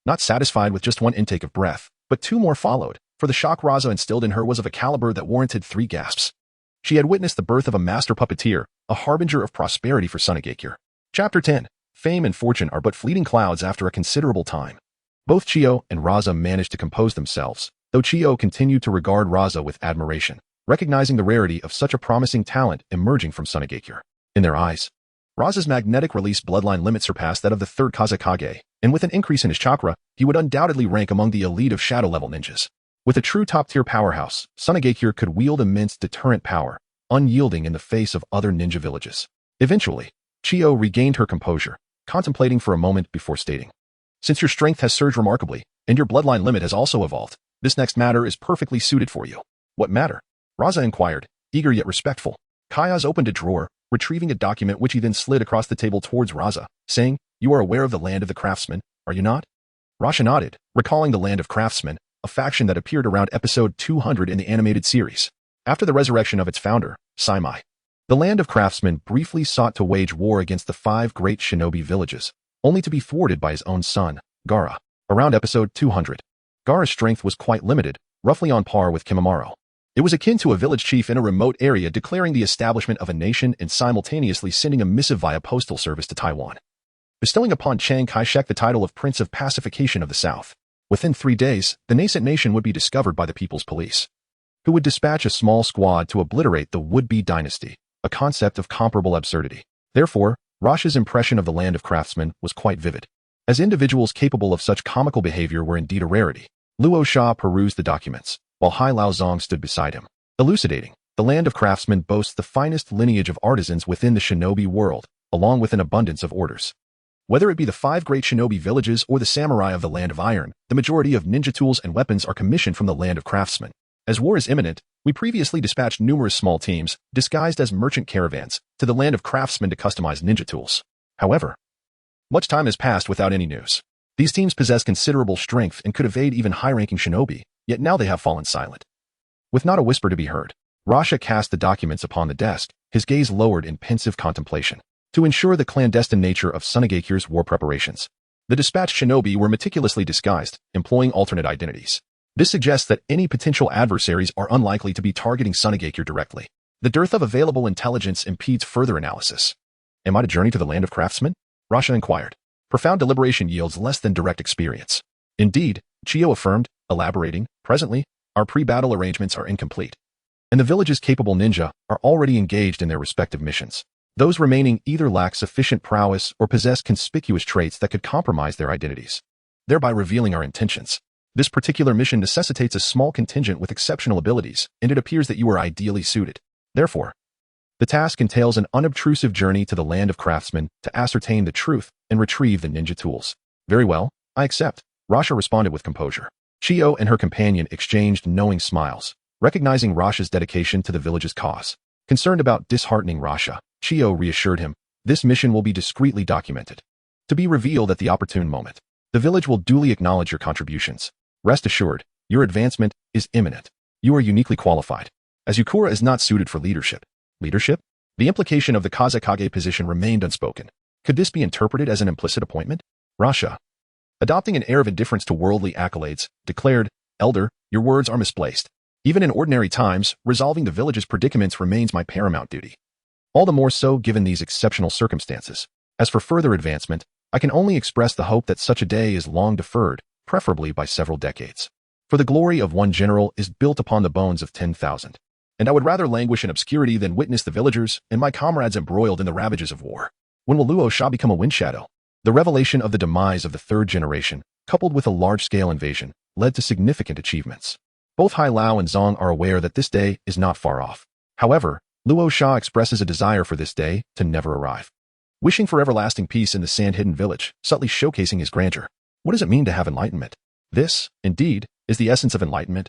Not satisfied with just one intake of breath, but two more followed, for the shock Raza instilled in her was of a caliber that warranted 3 gasps. She had witnessed the birth of a master puppeteer, a harbinger of prosperity for Sunagakure. Chapter 10. Fame and fortune are but fleeting clouds after a considerable time. Both Chiyo and Raza managed to compose themselves, though Chiyo continued to regard Raza with admiration, recognizing the rarity of such a promising talent emerging from Sunagakure. In their eyes, Raza's magnetic release bloodline limit surpassed that of the Third Kazekage, and with an increase in his chakra, he would undoubtedly rank among the elite of shadow-level ninjas. With a true top-tier powerhouse, Sunagakure could wield immense deterrent power, unyielding in the face of other ninja villages. Eventually, Chiyo regained her composure, contemplating for a moment before stating, "Since your strength has surged remarkably, and your bloodline limit has also evolved, this next matter is perfectly suited for you." "What matter?" Raza inquired, eager yet respectful. Kayaz opened a drawer, retrieving a document which he then slid across the table towards Raza, saying, "You are aware of the Land of the Craftsmen, are you not?" Raza nodded, recalling the Land of Craftsmen, a faction that appeared around episode 200 in the animated series. After the resurrection of its founder, Saimai, the Land of Craftsmen briefly sought to wage war against the 5 great shinobi villages, only to be thwarted by his own son, Gaara. Around episode 200, Gaara's strength was quite limited, roughly on par with Kimimaro. It was akin to a village chief in a remote area declaring the establishment of a nation and simultaneously sending a missive via postal service to Taiwan, bestowing upon Chiang Kai-shek the title of Prince of Pacification of the South. Within 3 days, the nascent nation would be discovered by the People's Police, who would dispatch a small squad to obliterate the would-be dynasty, a concept of comparable absurdity. Therefore, Rasha's impression of the Land of Craftsmen was quite vivid. As individuals capable of such comical behavior were indeed a rarity. Luo Sha perused the documents, while Hai Lao Zong stood beside him, elucidating. The Land of Craftsmen boasts the finest lineage of artisans within the shinobi world, along with an abundance of orders. Whether it be the 5 great shinobi villages or the samurai of the Land of Iron, the majority of ninja tools and weapons are commissioned from the Land of Craftsmen. As war is imminent, we previously dispatched numerous small teams, disguised as merchant caravans, to the Land of Craftsmen to customize ninja tools. However, much time has passed without any news. These teams possess considerable strength and could evade even high-ranking shinobi, yet now they have fallen silent. With not a whisper to be heard, Rasha cast the documents upon the desk, his gaze lowered in pensive contemplation. To ensure the clandestine nature of Sunagakure's war preparations, the dispatched shinobi were meticulously disguised, employing alternate identities. This suggests that any potential adversaries are unlikely to be targeting Sunagakure directly. The dearth of available intelligence impedes further analysis. "Am I to journey to the Land of Craftsmen?" Rasha inquired. Profound deliberation yields less than direct experience. "Indeed," Chiyo affirmed, elaborating, "presently, our pre-battle arrangements are incomplete, and the village's capable ninja are already engaged in their respective missions. Those remaining either lack sufficient prowess or possess conspicuous traits that could compromise their identities, thereby revealing our intentions. This particular mission necessitates a small contingent with exceptional abilities, and it appears that you are ideally suited. Therefore, the task entails an unobtrusive journey to the Land of Craftsmen to ascertain the truth and retrieve the ninja tools." "Very well, I accept," Rasha responded with composure. Chiyo and her companion exchanged knowing smiles, recognizing Rasha's dedication to the village's cause. Concerned about disheartening Rasha, Chiyo reassured him, "This mission will be discreetly documented, to be revealed at the opportune moment. The village will duly acknowledge your contributions. Rest assured, your advancement is imminent. You are uniquely qualified, as Yukura is not suited for leadership." Leadership? The implication of the Kazekage position remained unspoken. Could this be interpreted as an implicit appointment? Rasha, adopting an air of indifference to worldly accolades, declared, "Elder, your words are misplaced. Even in ordinary times, resolving the village's predicaments remains my paramount duty. All the more so given these exceptional circumstances. As for further advancement, I can only express the hope that such a day is long deferred, preferably by several decades. For the glory of one general is built upon the bones of 10,000. And I would rather languish in obscurity than witness the villagers and my comrades embroiled in the ravages of war. When will Luo Sha become a wind shadow?" The revelation of the demise of the 3rd generation, coupled with a large-scale invasion, led to significant achievements. Both Hai Lao and Zong are aware that this day is not far off. However, Luo Sha expresses a desire for this day to never arrive. Wishing for everlasting peace in the sand-hidden village, subtly showcasing his grandeur. What does it mean to have enlightenment? This, indeed, is the essence of enlightenment.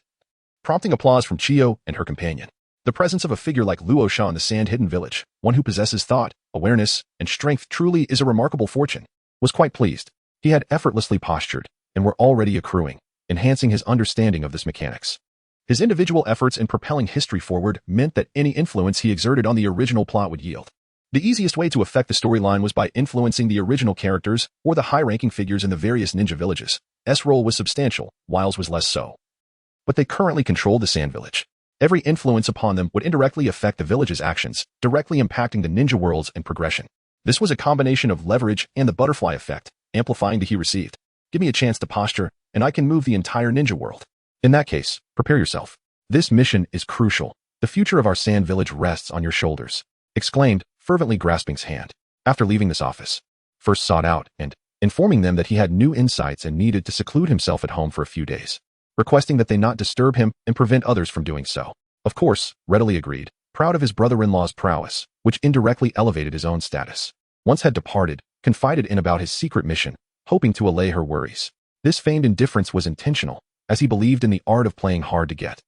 Prompting applause from Chiyo and her companion. The presence of a figure like Luo Sha in the sand-hidden village, one who possesses thought, awareness, and strength truly is a remarkable fortune, was quite pleased. He had effortlessly postured, and were already accruing, enhancing his understanding of this mechanics. His individual efforts in propelling history forward meant that any influence he exerted on the original plot would yield. The easiest way to affect the storyline was by influencing the original characters or the high-ranking figures in the various ninja villages. S role was substantial, Wiles was less so. But they currently controlled the Sand Village. Every influence upon them would indirectly affect the village's actions, directly impacting the ninja worlds and progression. This was a combination of leverage and the butterfly effect, amplifying the he received. Give me a chance to posture, and I can move the entire ninja world. In that case, prepare yourself. This mission is crucial. The future of our Sand Village rests on your shoulders, exclaimed, fervently grasping his hand. After leaving this office, first sought out and informing them that he had new insights and needed to seclude himself at home for a few days, requesting that they not disturb him and prevent others from doing so. Of course, readily agreed, proud of his brother-in-law's prowess, which indirectly elevated his own status. Once had departed, confided in about his secret mission, hoping to allay her worries. This feigned indifference was intentional, as he believed in the art of playing hard to get.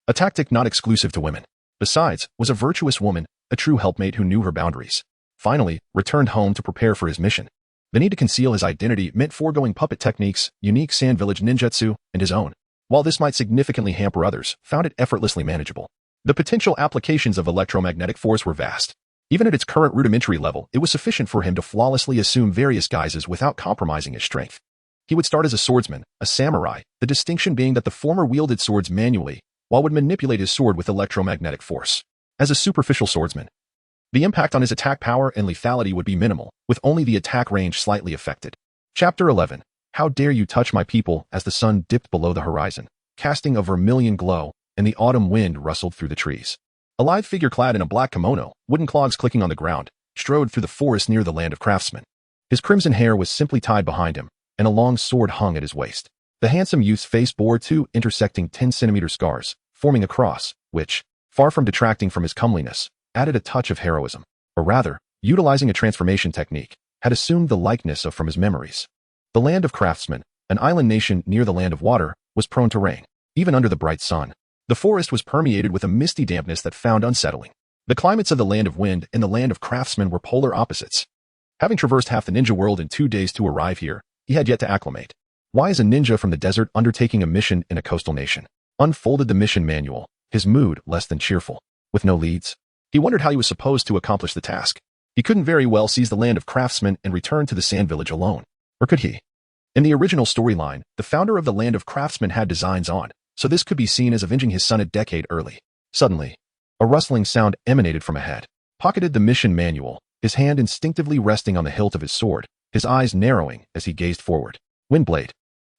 A tactic not exclusive to women. Besides, was a virtuous woman, a true helpmate who knew her boundaries. Finally, returned home to prepare for his mission. The need to conceal his identity meant foregoing puppet techniques, unique Sand Village ninjutsu, and his own. While this might significantly hamper others, found it effortlessly manageable. The potential applications of electromagnetic force were vast. Even at its current rudimentary level, it was sufficient for him to flawlessly assume various guises without compromising his strength. He would start as a swordsman, a samurai, the distinction being that the former wielded swords manually, while would manipulate his sword with electromagnetic force. As a superficial swordsman, the impact on his attack power and lethality would be minimal, with only the attack range slightly affected. Chapter 11. How dare you touch my people as the sun dipped below the horizon, casting a vermilion glow, and the autumn wind rustled through the trees. A lithe figure clad in a black kimono, wooden clogs clicking on the ground, strode through the forest near the land of craftsmen. His crimson hair was simply tied behind him, and a long sword hung at his waist. The handsome youth's face bore two intersecting 10-centimeter scars, forming a cross, which, far from detracting from his comeliness, added a touch of heroism, or rather, utilizing a transformation technique, had assumed the likeness of from his memories. The land of craftsmen, an island nation near the land of water, was prone to rain, even under the bright sun. The forest was permeated with a misty dampness that found unsettling. The climates of the land of wind and the land of craftsmen were polar opposites. Having traversed half the ninja world in 2 days to arrive here, he had yet to acclimate. Why is a ninja from the desert undertaking a mission in a coastal nation? Unfolded the mission manual, his mood less than cheerful. With no leads, he wondered how he was supposed to accomplish the task. He couldn't very well seize the land of craftsmen and return to the Sand Village alone. Or could he? In the original storyline, the founder of the land of craftsmen had designs on, so this could be seen as avenging his son a decade early. Suddenly, a rustling sound emanated from ahead. Pocketed the mission manual, his hand instinctively resting on the hilt of his sword, his eyes narrowing as he gazed forward. Windblade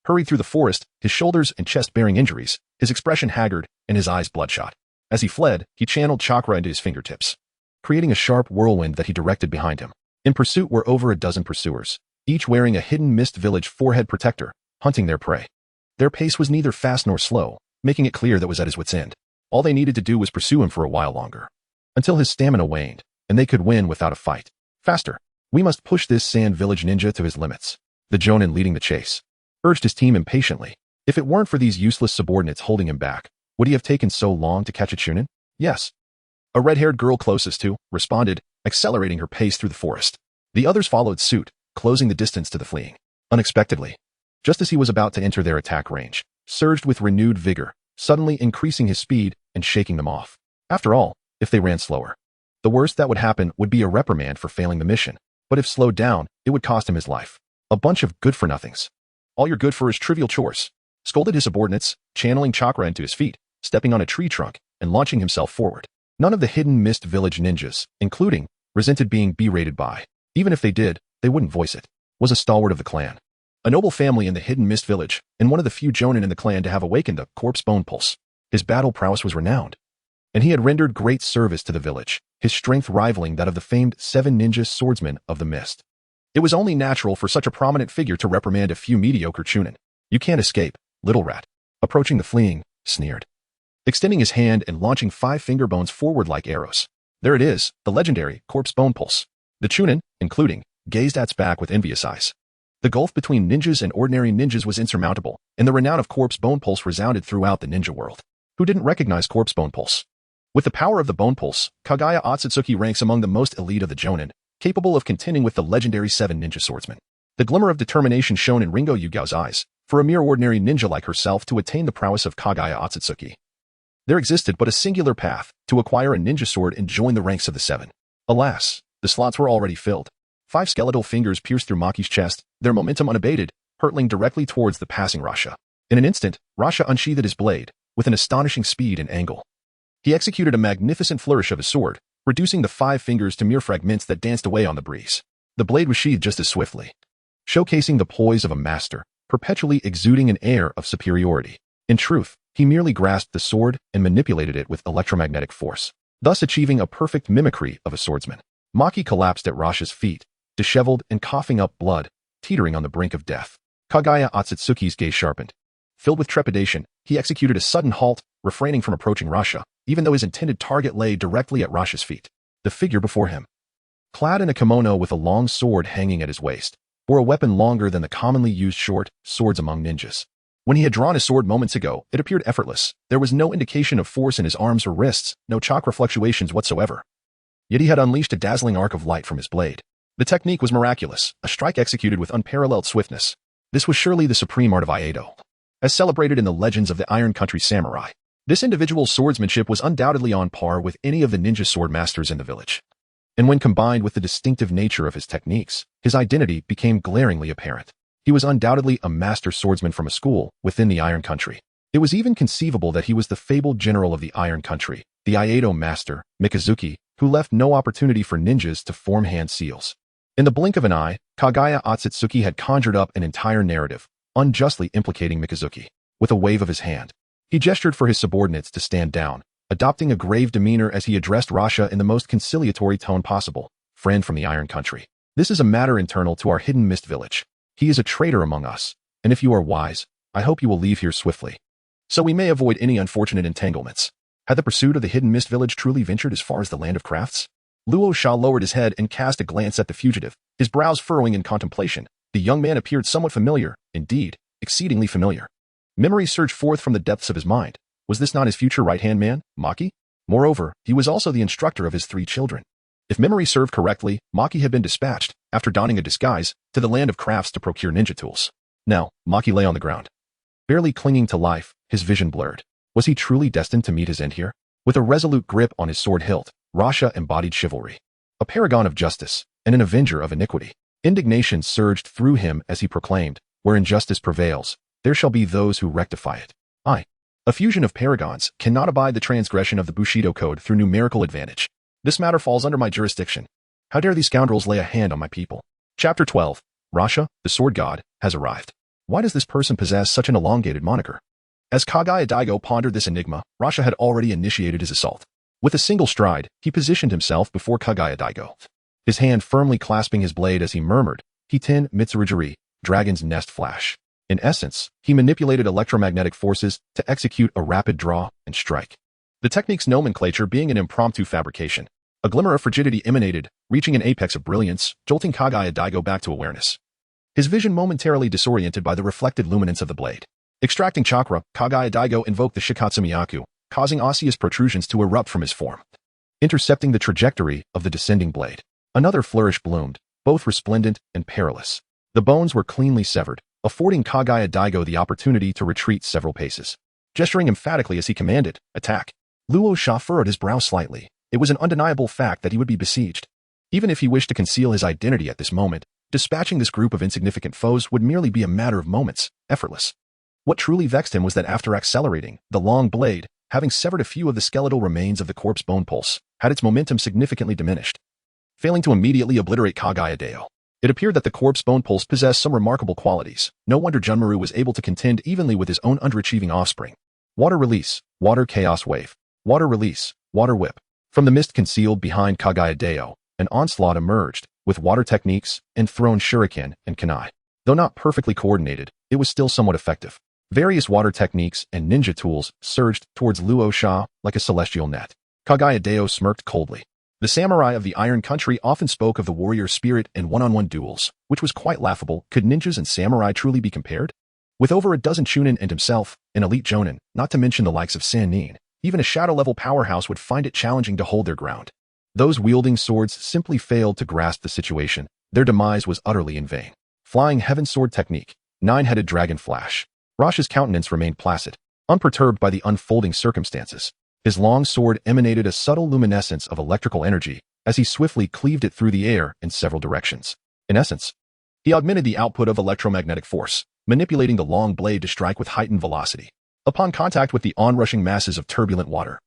hurried through the forest, his shoulders and chest bearing injuries, his expression haggard and his eyes bloodshot. As he fled, he channeled chakra into his fingertips, creating a sharp whirlwind that he directed behind him. In pursuit were over a dozen pursuers, each wearing a hidden mist village forehead protector, hunting their prey. Their pace was neither fast nor slow, making it clear that was at his wit's end. All they needed to do was pursue him for a while longer, until his stamina waned, and they could win without a fight. Faster. We must push this Sand Village ninja to his limits. The Jonin leading the chase urged his team impatiently. If it weren't for these useless subordinates holding him back, would he have taken so long to catch a Chunin? Yes. A red-haired girl closest to responded, accelerating her pace through the forest. The others followed suit, closing the distance to the fleeing. Unexpectedly, just as he was about to enter their attack range, surged with renewed vigor, suddenly increasing his speed and shaking them off. After all, if they ran slower, the worst that would happen would be a reprimand for failing the mission. But if slowed down, it would cost him his life. A bunch of good-for-nothings. All you're good for is trivial chores. Scolded his subordinates, channeling chakra into his feet, stepping on a tree trunk, and launching himself forward. None of the hidden mist village ninjas, including, resented being berated by, even if they did, they wouldn't voice it, was a stalwart of the clan. A noble family in the hidden mist village, and one of the few jonin in the clan to have awakened the corpse bone pulse. His battle prowess was renowned, and he had rendered great service to the village, his strength rivaling that of the famed 7 ninja swordsmen of the mist. It was only natural for such a prominent figure to reprimand a few mediocre chunin. You can't escape, little rat. Approaching the fleeing, sneered. extending his hand and launching 5 finger bones forward like arrows. There it is, the legendary corpse bone pulse. The Chunin, including, gazed at its back with envious eyes. The gulf between ninjas and ordinary ninjas was insurmountable, and the renown of corpse bone pulse resounded throughout the ninja world. Who didn't recognize corpse bone pulse? With the power of the bone pulse, Kagaya Akatsuki ranks among the most elite of the Jonin, capable of contending with the legendary 7 ninja swordsmen. The glimmer of determination shone in Ringo Yugao's eyes, for a mere ordinary ninja like herself to attain the prowess of Kagaya Akatsuki. There existed but a singular path, to acquire a ninja sword and join the ranks of the 7. Alas, the slots were already filled. 5 skeletal fingers pierced through Maki's chest, their momentum unabated, hurtling directly towards the passing Rasha. In an instant, Rasha unsheathed his blade, with an astonishing speed and angle. He executed a magnificent flourish of his sword, reducing the 5 fingers to mere fragments that danced away on the breeze. The blade was sheathed just as swiftly, showcasing the poise of a master, perpetually exuding an air of superiority. In truth, he merely grasped the sword and manipulated it with electromagnetic force, thus achieving a perfect mimicry of a swordsman. Maki collapsed at Rasha's feet, disheveled and coughing up blood, teetering on the brink of death. Kagaya Akatsuki's gaze sharpened. Filled with trepidation, he executed a sudden halt, refraining from approaching Rasha, even though his intended target lay directly at Rasha's feet. The figure before him, clad in a kimono with a long sword hanging at his waist, bore a weapon longer than the commonly used short swords among ninjas. When he had drawn his sword moments ago, it appeared effortless. There was no indication of force in his arms or wrists, no chakra fluctuations whatsoever. Yet he had unleashed a dazzling arc of light from his blade. The technique was miraculous, a strike executed with unparalleled swiftness. This was surely the supreme art of Aido, as celebrated in the legends of the Iron Country samurai. This individual's swordsmanship was undoubtedly on par with any of the ninja sword masters in the village. And when combined with the distinctive nature of his techniques, his identity became glaringly apparent. He was undoubtedly a master swordsman from a school within the Iron Country. It was even conceivable that he was the fabled general of the Iron Country, the Aido master, Mikazuki, who left no opportunity for ninjas to form hand seals. In the blink of an eye, Kagaya Akatsuki had conjured up an entire narrative, unjustly implicating Mikazuki. With a wave of his hand, he gestured for his subordinates to stand down, adopting a grave demeanor as he addressed Rasha in the most conciliatory tone possible. Friend from the Iron Country, this is a matter internal to our hidden mist village. He is a traitor among us, and if you are wise, I hope you will leave here swiftly, so we may avoid any unfortunate entanglements. Had the pursuit of the hidden mist village truly ventured as far as the land of crafts? Luo Sha lowered his head and cast a glance at the fugitive, his brows furrowing in contemplation. The young man appeared somewhat familiar, indeed, exceedingly familiar. Memories surged forth from the depths of his mind. Was this not his future right-hand man, Maki? Moreover, he was also the instructor of his 3 children. If memory served correctly, Maki had been dispatched, after donning a disguise, to the land of crafts to procure ninja tools. Now, Maki lay on the ground, barely clinging to life, his vision blurred. Was he truly destined to meet his end here? With a resolute grip on his sword hilt, Rasha embodied chivalry, a paragon of justice, and an avenger of iniquity. Indignation surged through him as he proclaimed, where injustice prevails, there shall be those who rectify it. A fusion of paragons cannot abide the transgression of the Bushido Code through numerical advantage. This matter falls under my jurisdiction. How dare these scoundrels lay a hand on my people? Chapter 12. Rasha, the sword god, has arrived. Why does this person possess such an elongated moniker? As Kagaya Daigo pondered this enigma, Rasha had already initiated his assault. With a single stride, he positioned himself before Kagaya Daigo, his hand firmly clasping his blade as he murmured, Hiten Mitsurujiri, Dragon's Nest Flash. In essence, he manipulated electromagnetic forces to execute a rapid draw and strike. The technique's nomenclature being an impromptu fabrication. A glimmer of frigidity emanated, reaching an apex of brilliance, jolting Kagaya Daigo back to awareness. His vision momentarily disoriented by the reflected luminance of the blade. Extracting chakra, Kagaya Daigo invoked the Shikatsumiyaku, causing osseous protrusions to erupt from his form, intercepting the trajectory of the descending blade. Another flourish bloomed, both resplendent and perilous. The bones were cleanly severed, affording Kagaya Daigo the opportunity to retreat several paces. Gesturing emphatically as he commanded, attack. Luo Sha furrowed his brow slightly. It was an undeniable fact that he would be besieged. Even if he wished to conceal his identity at this moment, dispatching this group of insignificant foes would merely be a matter of moments, effortless. What truly vexed him was that after accelerating, the long blade, having severed a few of the skeletal remains of the corpse bone pulse, had its momentum significantly diminished, failing to immediately obliterate Kagaya Daigo. It appeared that the corpse bone pulse possessed some remarkable qualities. No wonder Junmaru was able to contend evenly with his own underachieving offspring. Water release, water chaos wave. Water release, water whip. From the mist concealed behind Kagaya Daigo, an onslaught emerged, with water techniques, and thrown shuriken and kunai. Though not perfectly coordinated, it was still somewhat effective. Various water techniques and ninja tools surged towards Luo Sha like a celestial net. Kagaya Deo smirked coldly. The samurai of the Iron Country often spoke of the warrior spirit in one-on-one duels, which was quite laughable. Could ninjas and samurai truly be compared? With over a dozen chunin and himself, an elite jonin, not to mention the likes of Sannin, even a shadow-level powerhouse would find it challenging to hold their ground. Those wielding swords simply failed to grasp the situation. Their demise was utterly in vain. Flying Heaven Sword Technique, Nine-Headed Dragon Flash. Rasha's countenance remained placid, unperturbed by the unfolding circumstances. His long sword emanated a subtle luminescence of electrical energy as he swiftly cleaved it through the air in several directions. In essence, he augmented the output of electromagnetic force, manipulating the long blade to strike with heightened velocity. Upon contact with the onrushing masses of turbulent water,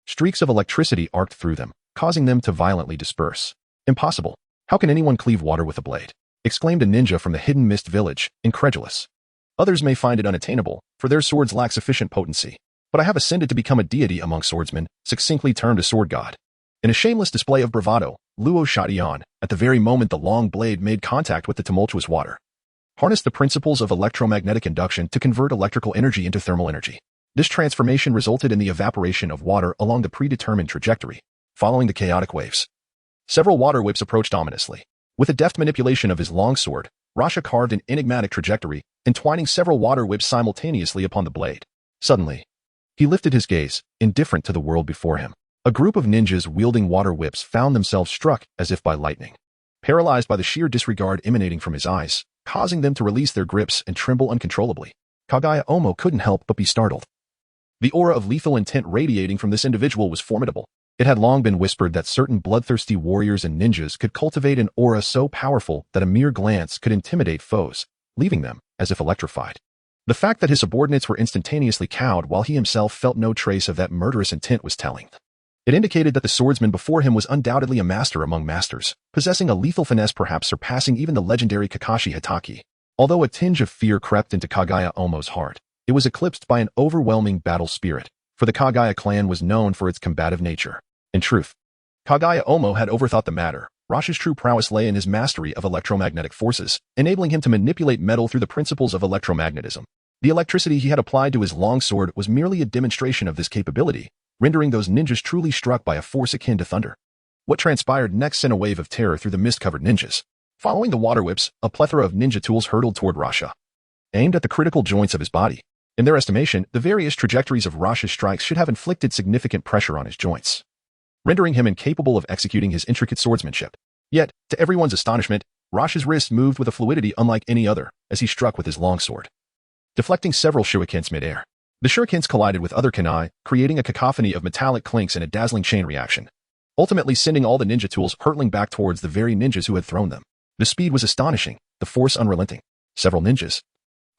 streaks of electricity arced through them, causing them to violently disperse. Impossible. How can anyone cleave water with a blade? Exclaimed a ninja from the hidden mist village, incredulous. Others may find it unattainable, for their swords lack sufficient potency. But I have ascended to become a deity among swordsmen, succinctly termed a sword god. In a shameless display of bravado, Luo shot on, at the very moment the long blade made contact with the tumultuous water. Harnessed the principles of electromagnetic induction to convert electrical energy into thermal energy. This transformation resulted in the evaporation of water along the predetermined trajectory, following the chaotic waves. Several water whips approached ominously. With a deft manipulation of his longsword, Rasha carved an enigmatic trajectory, entwining several water whips simultaneously upon the blade. Suddenly, he lifted his gaze, indifferent to the world before him. A group of ninjas wielding water whips found themselves struck as if by lightning, paralyzed by the sheer disregard emanating from his eyes, causing them to release their grips and tremble uncontrollably. Kagaya Omo couldn't help but be startled. The aura of lethal intent radiating from this individual was formidable. It had long been whispered that certain bloodthirsty warriors and ninjas could cultivate an aura so powerful that a mere glance could intimidate foes, leaving them as if electrified. The fact that his subordinates were instantaneously cowed while he himself felt no trace of that murderous intent was telling. It indicated that the swordsman before him was undoubtedly a master among masters, possessing a lethal finesse perhaps surpassing even the legendary Kakashi Hatake. Although a tinge of fear crept into Kagaya Omo's heart, it was eclipsed by an overwhelming battle spirit, for the Kagaya clan was known for its combative nature. In truth, Kagaya Omo had overthought the matter. Rasha's true prowess lay in his mastery of electromagnetic forces, enabling him to manipulate metal through the principles of electromagnetism. The electricity he had applied to his longsword was merely a demonstration of this capability, rendering those ninjas truly struck by a force akin to thunder. What transpired next sent a wave of terror through the mist-covered ninjas. Following the water whips, a plethora of ninja tools hurtled toward Rasha, aimed at the critical joints of his body. In their estimation, the various trajectories of Rasha's strikes should have inflicted significant pressure on his joints, rendering him incapable of executing his intricate swordsmanship. Yet, to everyone's astonishment, Rasha's wrist moved with a fluidity unlike any other as he struck with his longsword, deflecting several shurikens mid-air. The shurikens collided with other kunai, creating a cacophony of metallic clinks and a dazzling chain reaction, ultimately sending all the ninja tools hurtling back towards the very ninjas who had thrown them. The speed was astonishing, the force unrelenting. Several ninjas,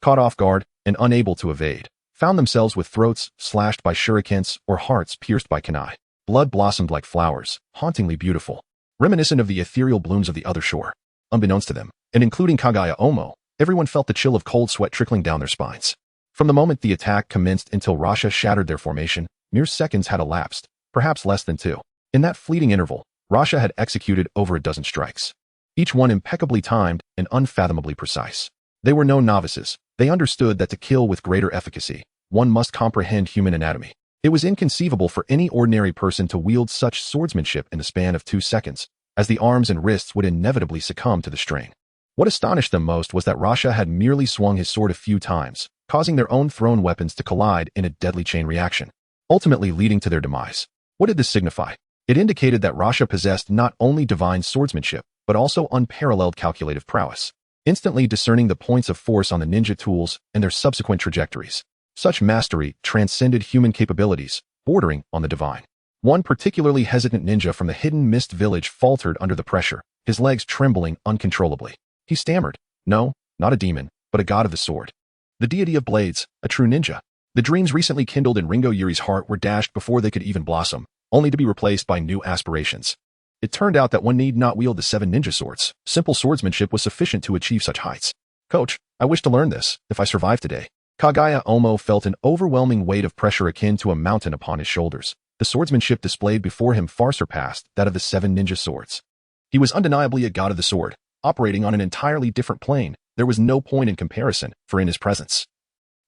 caught off guard and unable to evade, found themselves with throats slashed by shurikens or hearts pierced by kunai. Blood blossomed like flowers, hauntingly beautiful, reminiscent of the ethereal blooms of the other shore. Unbeknownst to them, and including Kagaya Omo, everyone felt the chill of cold sweat trickling down their spines. From the moment the attack commenced until Rasha shattered their formation, mere seconds had elapsed, perhaps less than 2. In that fleeting interval, Rasha had executed over a dozen strikes, each one impeccably timed and unfathomably precise. They were no novices. They understood that to kill with greater efficacy, one must comprehend human anatomy. It was inconceivable for any ordinary person to wield such swordsmanship in the span of 2 seconds, as the arms and wrists would inevitably succumb to the strain. What astonished them most was that Rasha had merely swung his sword a few times, causing their own thrown weapons to collide in a deadly chain reaction, ultimately leading to their demise. What did this signify? It indicated that Rasha possessed not only divine swordsmanship, but also unparalleled calculative prowess, instantly discerning the points of force on the ninja tools and their subsequent trajectories. Such mastery transcended human capabilities, bordering on the divine. One particularly hesitant ninja from the hidden mist village faltered under the pressure, his legs trembling uncontrollably. He stammered, "No, not a demon, but a god of the sword. The deity of blades, a true ninja." The dreams recently kindled in Ringo Yuri's heart were dashed before they could even blossom, only to be replaced by new aspirations. It turned out that one need not wield the 7 ninja swords. Simple swordsmanship was sufficient to achieve such heights. "Coach, I wish to learn this, if I survive today." Kagaya Omo felt an overwhelming weight of pressure akin to a mountain upon his shoulders. The swordsmanship displayed before him far surpassed that of the 7 ninja swords. He was undeniably a god of the sword, operating on an entirely different plane. There was no point in comparison, for in his presence,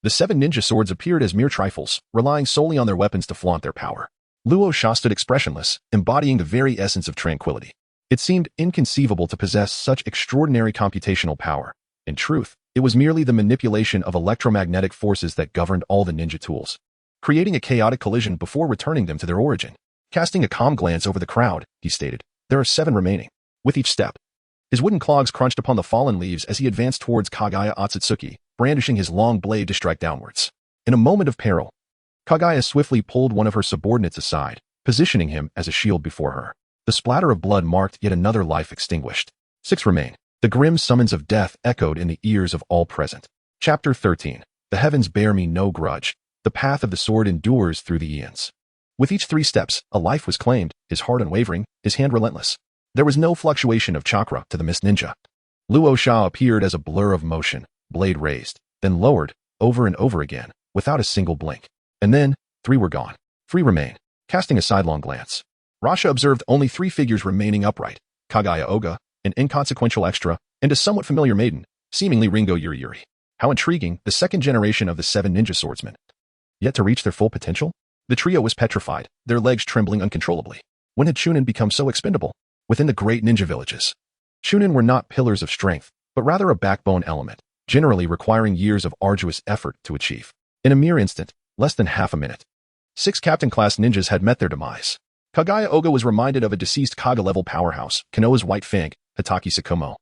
The 7 ninja swords appeared as mere trifles, relying solely on their weapons to flaunt their power. Luo Sha stood expressionless, embodying the very essence of tranquility. It seemed inconceivable to possess such extraordinary computational power. In truth, it was merely the manipulation of electromagnetic forces that governed all the ninja tools, creating a chaotic collision before returning them to their origin. Casting a calm glance over the crowd, he stated, "There are 7 remaining." With each step, his wooden clogs crunched upon the fallen leaves as he advanced towards Kagaya Akatsuki, brandishing his long blade to strike downwards. In a moment of peril, Kagaya swiftly pulled one of her subordinates aside, positioning him as a shield before her. The splatter of blood marked yet another life extinguished. 6 remain. The grim summons of death echoed in the ears of all present. Chapter 13. The heavens bear me no grudge. The path of the sword endures through the eons. With each 3 steps, a life was claimed, his heart unwavering, his hand relentless. There was no fluctuation of chakra to the mist ninja. Luo Sha appeared as a blur of motion, blade raised, then lowered, over and over again, without a single blink. And then, 3 were gone. 3 remain. Casting a sidelong glance, Rasha observed only 3 figures remaining upright: Kagaya Oga, an inconsequential extra, and a somewhat familiar maiden, seemingly Ringo Yuri. How intriguing, the second generation of the 7 ninja swordsmen. Yet to reach their full potential? The trio was petrified, their legs trembling uncontrollably. When had Chunin become so expendable? Within the great ninja villages, Chunin were not pillars of strength, but rather a backbone element, generally requiring years of arduous effort to achieve. In a mere instant, less than half a minute, 6 captain-class ninjas had met their demise. Kagaya Oga was reminded of a deceased Kaga-level powerhouse, Konoha's White Fang, Hitaki Sakumo.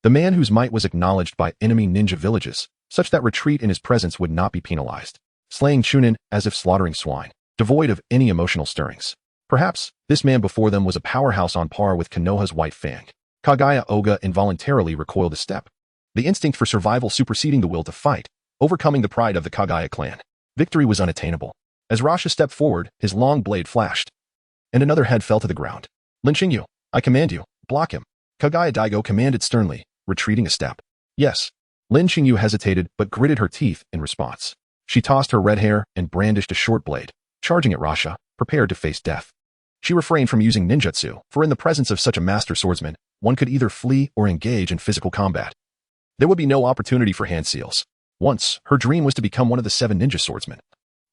The man whose might was acknowledged by enemy ninja villages, such that retreat in his presence would not be penalized. Slaying Chunin as if slaughtering swine, devoid of any emotional stirrings. Perhaps, this man before them was a powerhouse on par with Konoha's White Fang. Kagaya Oga involuntarily recoiled a step, the instinct for survival superseding the will to fight, overcoming the pride of the Kagaya clan. Victory was unattainable. As Rasha stepped forward, his long blade flashed, and another head fell to the ground. "Lin Xingyu, I command you, block him." Kagaya Daigo commanded sternly, retreating a step. Yes. Lin Xingyu hesitated but gritted her teeth in response. She tossed her red hair and brandished a short blade, charging at Rasha, prepared to face death. She refrained from using ninjutsu, for in the presence of such a master swordsman, one could either flee or engage in physical combat. There would be no opportunity for hand seals. Once, her dream was to become one of the 7 ninja swordsmen.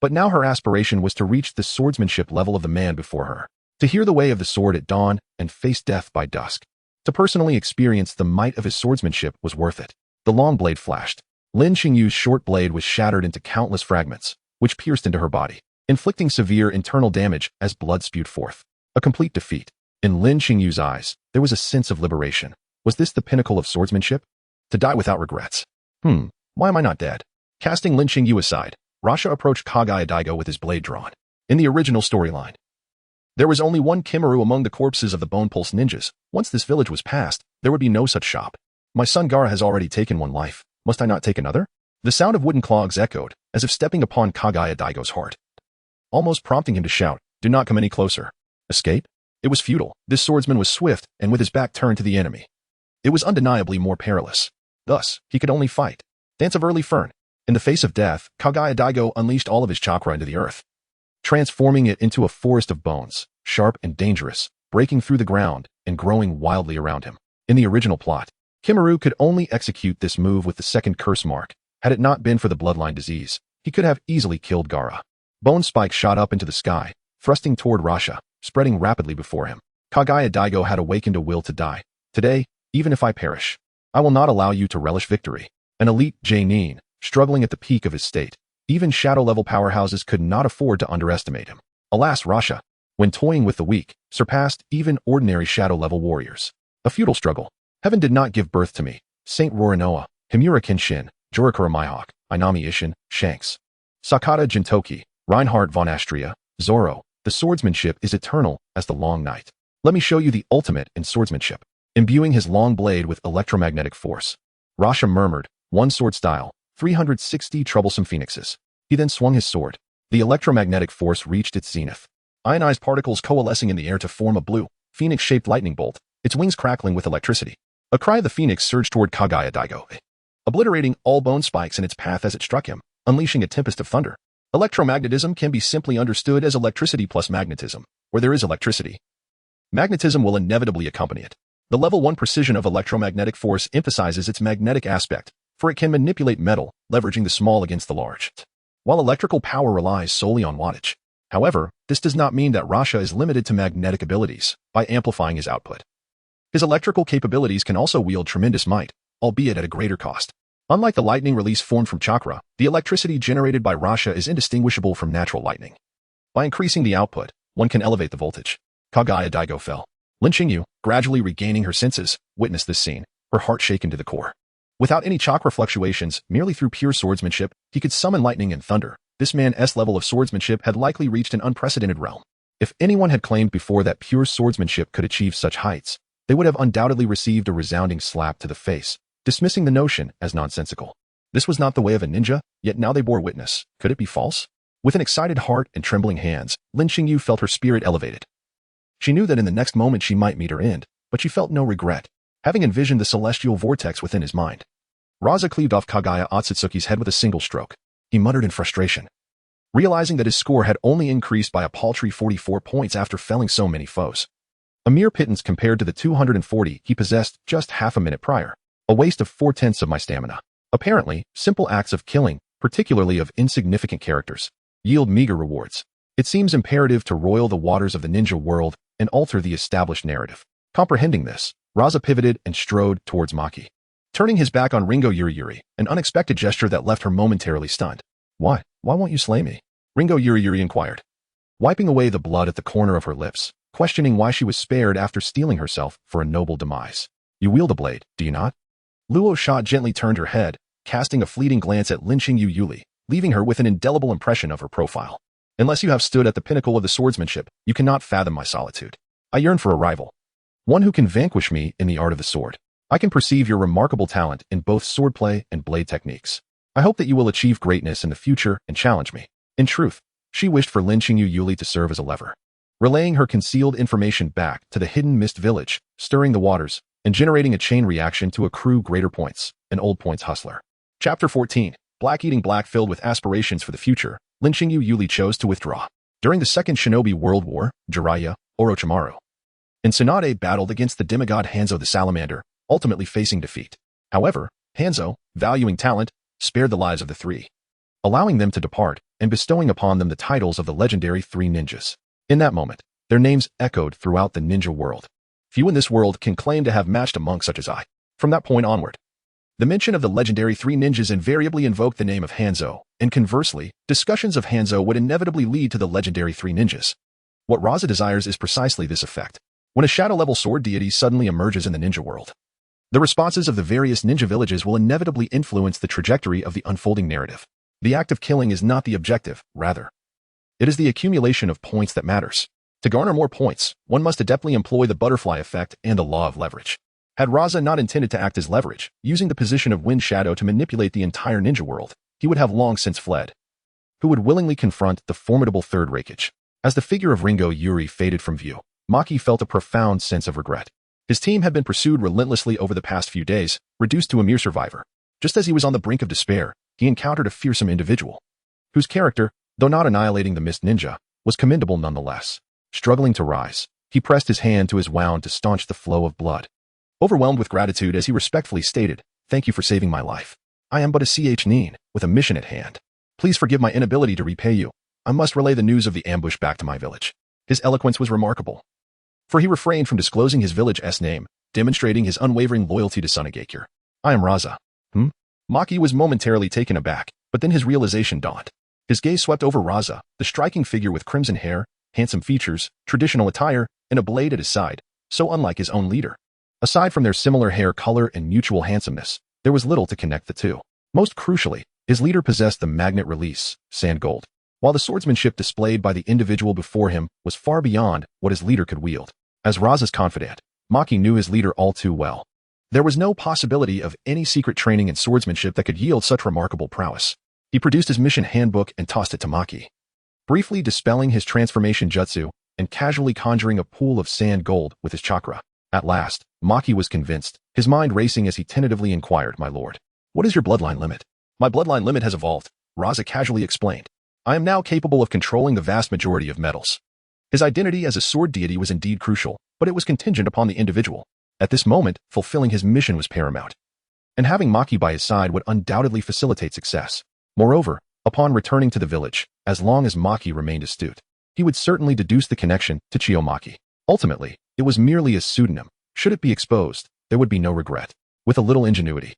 But now her aspiration was to reach the swordsmanship level of the man before her, to hear the way of the sword at dawn and face death by dusk. To personally experience the might of his swordsmanship was worth it. The long blade flashed. Lin Xingyu's short blade was shattered into countless fragments, which pierced into her body, inflicting severe internal damage as blood spewed forth. A complete defeat. In Lin Xingyu's eyes, there was a sense of liberation. Was this the pinnacle of swordsmanship? To die without regrets. Why am I not dead? Casting Lin Xingyu aside, Rasha approached Kagaya Daigo with his blade drawn. In the original storyline, there was only one Kimaru among the corpses of the Bone Pulse ninjas. Once this village was passed, there would be no such shop. My son Gaara has already taken one life. Must I not take another? The sound of wooden clogs echoed, as if stepping upon Kagaya Daigo's heart, almost prompting him to shout, "Do not come any closer." Escape? It was futile. This swordsman was swift and with his back turned to the enemy. It was undeniably more perilous. Thus, he could only fight. Dance of early fern. In the face of death, Kagaya Daigo unleashed all of his chakra into the earth, transforming it into a forest of bones, sharp and dangerous, breaking through the ground and growing wildly around him. In the original plot, Kimaru could only execute this move with the second curse mark. Had it not been for the bloodline disease, he could have easily killed Gaara. Bone spikes shot up into the sky, thrusting toward Rasha, spreading rapidly before him. Kagaya Daigo had awakened a will to die. Today, even if I perish, I will not allow you to relish victory. An elite Jainin, struggling at the peak of his state. Even shadow-level powerhouses could not afford to underestimate him. Alas, Rasha, when toying with the weak, surpassed even ordinary shadow-level warriors. A futile struggle. Heaven did not give birth to me. Saint Rorinoa, Himura Kenshin, Jorakura Mihawk, Inami Ishin, Shanks, Sakata Jintoki, Reinhardt von Astria, Zoro. The swordsmanship is eternal as the long night. Let me show you the ultimate in swordsmanship. Imbuing his long blade with electromagnetic force, Rasha murmured, "One sword style, 360 troublesome phoenixes." He then swung his sword. The electromagnetic force reached its zenith. Ionized particles coalescing in the air to form a blue, phoenix-shaped lightning bolt, its wings crackling with electricity. A cry of the phoenix surged toward Kagaya Daigo, obliterating all bone spikes in its path as it struck him, unleashing a tempest of thunder. Electromagnetism can be simply understood as electricity plus magnetism. Where there is electricity, magnetism will inevitably accompany it. The level 1 precision of electromagnetic force emphasizes its magnetic aspect, for it can manipulate metal, leveraging the small against the large, while electrical power relies solely on wattage. However, this does not mean that Rasha is limited to magnetic abilities by amplifying his output. His electrical capabilities can also wield tremendous might, albeit at a greater cost. Unlike the lightning release formed from chakra, the electricity generated by Rasha is indistinguishable from natural lightning. By increasing the output, one can elevate the voltage. Kaguya Daigo fell. Lin Qingyu, gradually regaining her senses, witnessed this scene, her heart shaken to the core. Without any chakra fluctuations, merely through pure swordsmanship, he could summon lightning and thunder. This man's level of swordsmanship had likely reached an unprecedented realm. If anyone had claimed before that pure swordsmanship could achieve such heights, they would have undoubtedly received a resounding slap to the face, dismissing the notion as nonsensical. This was not the way of a ninja, yet now they bore witness. Could it be false? With an excited heart and trembling hands, Lin Qingyu felt her spirit elevated. She knew that in the next moment she might meet her end, but she felt no regret, having envisioned the celestial vortex within his mind. Raza cleaved off Kaguya Otsutsuki's head with a single stroke. He muttered in frustration, realizing that his score had only increased by a paltry 44 points after felling so many foes. A mere pittance compared to the 240 he possessed just half a minute prior. A waste of 4/10 of my stamina. Apparently, simple acts of killing, particularly of insignificant characters, yield meager rewards. It seems imperative to roil the waters of the ninja world and alter the established narrative. Comprehending this, Raza pivoted and strode towards Maki, turning his back on Ringo Yuri, an unexpected gesture that left her momentarily stunned. Why won't you slay me? Ringo Yuri inquired, wiping away the blood at the corner of her lips, questioning why she was spared after steeling herself for a noble demise. You wield a blade, do you not? Luo Sha gently turned her head, casting a fleeting glance at Lin Qingyu Yuli, leaving her with an indelible impression of her profile. Unless you have stood at the pinnacle of the swordsmanship, you cannot fathom my solitude. I yearn for a rival. One who can vanquish me in the art of the sword. I can perceive your remarkable talent in both swordplay and blade techniques. I hope that you will achieve greatness in the future and challenge me. In truth, she wished for Lin Qingyu Yuli to serve as a lever, relaying her concealed information back to the hidden mist village, stirring the waters, and generating a chain reaction to accrue greater points, an old points hustler. Chapter 14. Black eating black. Filled with aspirations for the future, Lin Qingyu Yuli chose to withdraw. During the Second Shinobi World War, Jiraiya, Orochimaru, and Tsunade battled against the demigod Hanzo the Salamander, ultimately facing defeat. However, Hanzo, valuing talent, spared the lives of the three, allowing them to depart and bestowing upon them the titles of the legendary Three Ninjas. In that moment, their names echoed throughout the ninja world. Few in this world can claim to have matched a monk such as I. From that point onward, the mention of the legendary Three Ninjas invariably invoked the name of Hanzo, and conversely, discussions of Hanzo would inevitably lead to the legendary Three Ninjas. What Raza desires is precisely this effect. When a shadow-level sword deity suddenly emerges in the ninja world, the responses of the various ninja villages will inevitably influence the trajectory of the unfolding narrative. The act of killing is not the objective, rather, it is the accumulation of points that matters. To garner more points, one must adeptly employ the butterfly effect and the law of leverage. Had Raza not intended to act as leverage, using the position of Wind Shadow to manipulate the entire ninja world, he would have long since fled. Who would willingly confront the formidable Third Raikage? As the figure of Ringo Yuri faded from view, Maki felt a profound sense of regret. His team had been pursued relentlessly over the past few days, reduced to a mere survivor. Just as he was on the brink of despair, he encountered a fearsome individual, whose character, though not annihilating the Mist Ninja, was commendable nonetheless. Struggling to rise, he pressed his hand to his wound to staunch the flow of blood. Overwhelmed with gratitude as he respectfully stated, "Thank you for saving my life. I am but a nin, with a mission at hand. Please forgive my inability to repay you. I must relay the news of the ambush back to my village." His eloquence was remarkable, for he refrained from disclosing his village's name, demonstrating his unwavering loyalty to Sunagakure. "I am Raza." Maki was momentarily taken aback, but then his realization dawned. His gaze swept over Raza, the striking figure with crimson hair, handsome features, traditional attire, and a blade at his side, so unlike his own leader. Aside from their similar hair color and mutual handsomeness, there was little to connect the two. Most crucially, his leader possessed the magnet release, sand gold, while the swordsmanship displayed by the individual before him was far beyond what his leader could wield. As Raza's confidant, Maki knew his leader all too well. There was no possibility of any secret training in swordsmanship that could yield such remarkable prowess. He produced his mission handbook and tossed it to Maki, briefly dispelling his transformation jutsu and casually conjuring a pool of sand gold with his chakra. At last, Maki was convinced, his mind racing as he tentatively inquired, "My lord, what is your bloodline limit?" "My bloodline limit has evolved," Raza casually explained. "I am now capable of controlling the vast majority of metals." His identity as a sword deity was indeed crucial, but it was contingent upon the individual. At this moment, fulfilling his mission was paramount. and having Maki by his side would undoubtedly facilitate success. Moreover, upon returning to the village, as long as Maki remained astute, he would certainly deduce the connection to Chiyomaki. Ultimately, it was merely a pseudonym. Should it be exposed, there would be no regret. With a little ingenuity,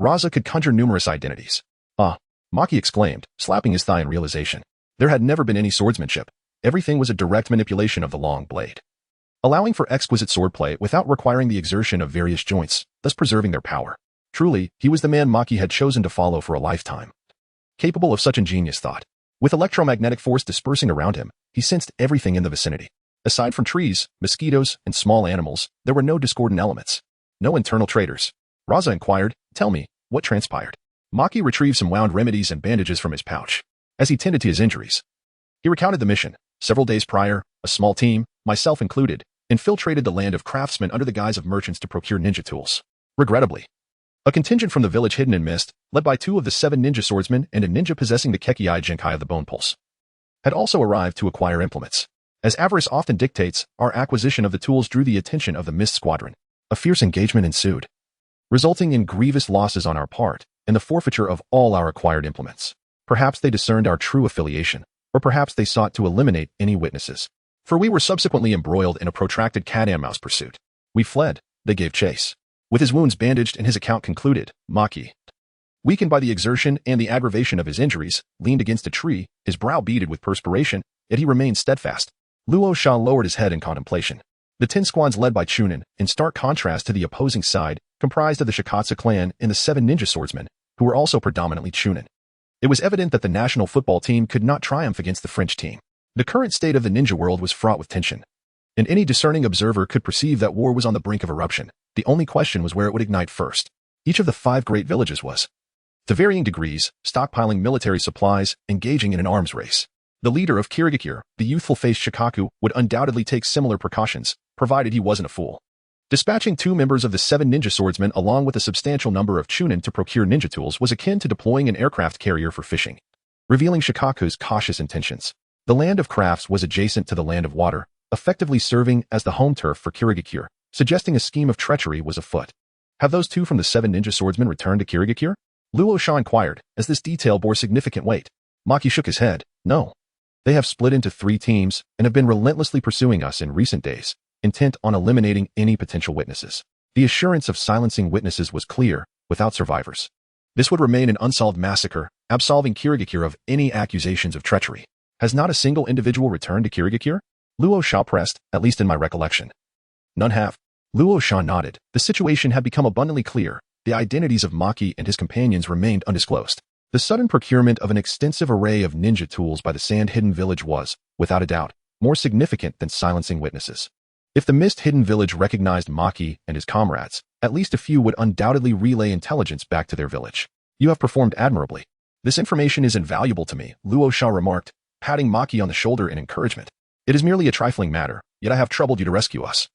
Raza could conjure numerous identities. Ah, Maki exclaimed, slapping his thigh in realization. There had never been any swordsmanship. Everything was a direct manipulation of the long blade, allowing for exquisite swordplay without requiring the exertion of various joints, thus preserving their power. Truly, he was the man Maki had chosen to follow for a lifetime. Capable of such ingenious thought. With electromagnetic force dispersing around him, he sensed everything in the vicinity. Aside from trees, mosquitoes, and small animals, there were no discordant elements. No internal traitors. Raza inquired, tell me, what transpired? Maki retrieved some wound remedies and bandages from his pouch. As he tended to his injuries, he recounted the mission. Several days prior, a small team, myself included, infiltrated the land of craftsmen under the guise of merchants to procure ninja tools. Regrettably, a contingent from the village hidden in mist, led by 2 of the 7 ninja swordsmen and a ninja possessing the Kekiai Jinkai of the Bone Pulse, had also arrived to acquire implements. As avarice often dictates, our acquisition of the tools drew the attention of the Mist Squadron. A fierce engagement ensued, resulting in grievous losses on our part and the forfeiture of all our acquired implements. Perhaps they discerned our true affiliation, or perhaps they sought to eliminate any witnesses. For we were subsequently embroiled in a protracted cat-and-mouse pursuit. We fled, they gave chase. With his wounds bandaged and his account concluded, Maki, weakened by the exertion and the aggravation of his injuries, leaned against a tree, his brow beaded with perspiration, yet he remained steadfast. Luo Sha lowered his head in contemplation. The 10 squads led by Chunin, in stark contrast to the opposing side, comprised of the Shikatsu clan and the 7 ninja swordsmen, who were also predominantly Chunin. It was evident that the national football team could not triumph against the French team. The current state of the ninja world was fraught with tension, and any discerning observer could perceive that war was on the brink of eruption. The only question was where it would ignite first. Each of the 5 great villages was, to varying degrees, stockpiling military supplies, engaging in an arms race. The leader of Kirigakure, the youthful-faced Shikaku, would undoubtedly take similar precautions, provided he wasn't a fool. Dispatching 2 members of the 7 ninja swordsmen along with a substantial number of Chunin to procure ninja tools was akin to deploying an aircraft carrier for fishing, revealing Shikaku's cautious intentions. The land of crafts was adjacent to the land of water, effectively serving as the home turf for Kirigakure, suggesting a scheme of treachery was afoot. Have those 2 from the 7 ninja swordsmen returned to Kirigakure? Luo Sha inquired, as this detail bore significant weight. Maki shook his head. No. They have split into 3 teams and have been relentlessly pursuing us in recent days, intent on eliminating any potential witnesses. The assurance of silencing witnesses was clear, without survivors. This would remain an unsolved massacre, absolving Kirigakure of any accusations of treachery. Has not a single individual returned to Kirigakure? Luo Sha pressed, at least in my recollection. None have. Luo Sha nodded. The situation had become abundantly clear. The identities of Maki and his companions remained undisclosed. The sudden procurement of an extensive array of ninja tools by the sand-hidden village was, without a doubt, more significant than silencing witnesses. If the mist-hidden village recognized Maki and his comrades, at least a few would undoubtedly relay intelligence back to their village. You have performed admirably. This information is invaluable to me, Luo Sha remarked, patting Maki on the shoulder in encouragement. It is merely a trifling matter, yet I have troubled you to rescue us.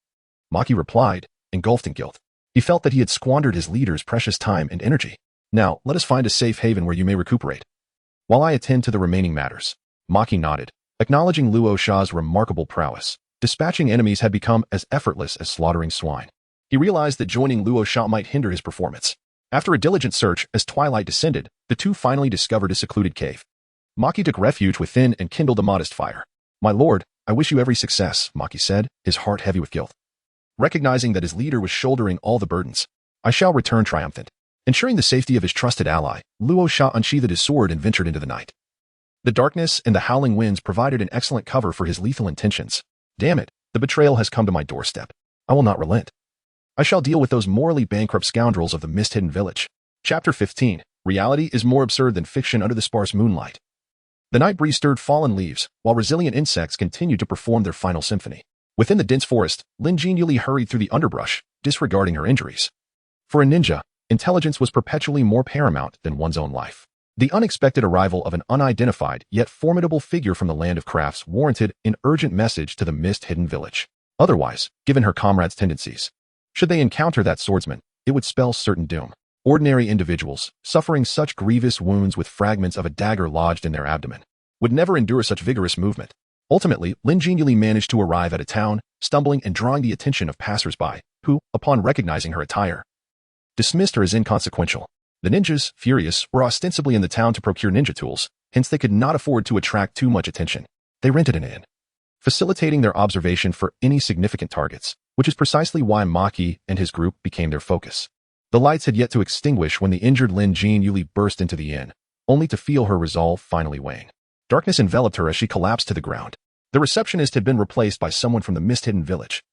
Maki replied, engulfed in guilt. He felt that he had squandered his leader's precious time and energy. Now, let us find a safe haven where you may recuperate, while I attend to the remaining matters. Maki nodded, acknowledging Luo Sha's remarkable prowess. Dispatching enemies had become as effortless as slaughtering swine. He realized that joining Luo Sha might hinder his performance. After a diligent search, as twilight descended, the 2 finally discovered a secluded cave. Maki took refuge within and kindled a modest fire. My lord, I wish you every success, Maki said, his heart heavy with guilt. Recognizing that his leader was shouldering all the burdens, I shall return triumphant. Ensuring the safety of his trusted ally, Luo Sha unsheathed his sword and ventured into the night. The darkness and the howling winds provided an excellent cover for his lethal intentions. Damn it, the betrayal has come to my doorstep. I will not relent. I shall deal with those morally bankrupt scoundrels of the mist-hidden village. Chapter 15. Reality is more absurd than fiction under the sparse moonlight. The night breeze stirred fallen leaves, while resilient insects continued to perform their final symphony. Within the dense forest, Lin genially hurried through the underbrush, disregarding her injuries. For a ninja, intelligence was perpetually more paramount than one's own life. The unexpected arrival of an unidentified yet formidable figure from the land of crafts warranted an urgent message to the mist-hidden village. Otherwise, given her comrades' tendencies, should they encounter that swordsman, it would spell certain doom. Ordinary individuals, suffering such grievous wounds with fragments of a dagger lodged in their abdomen, would never endure such vigorous movement. Ultimately, Lin genially managed to arrive at a town, stumbling and drawing the attention of passers-by, who, upon recognizing her attire, dismissed her as inconsequential. The ninjas, furious, were ostensibly in the town to procure ninja tools, hence they could not afford to attract too much attention. They rented an inn, facilitating their observation for any significant targets, which is precisely why Maki and his group became their focus. The lights had yet to extinguish when the injured Lin Jin Yuli burst into the inn, only to feel her resolve finally wane. Darkness enveloped her as she collapsed to the ground. The receptionist had been replaced by someone from the mist-hidden village,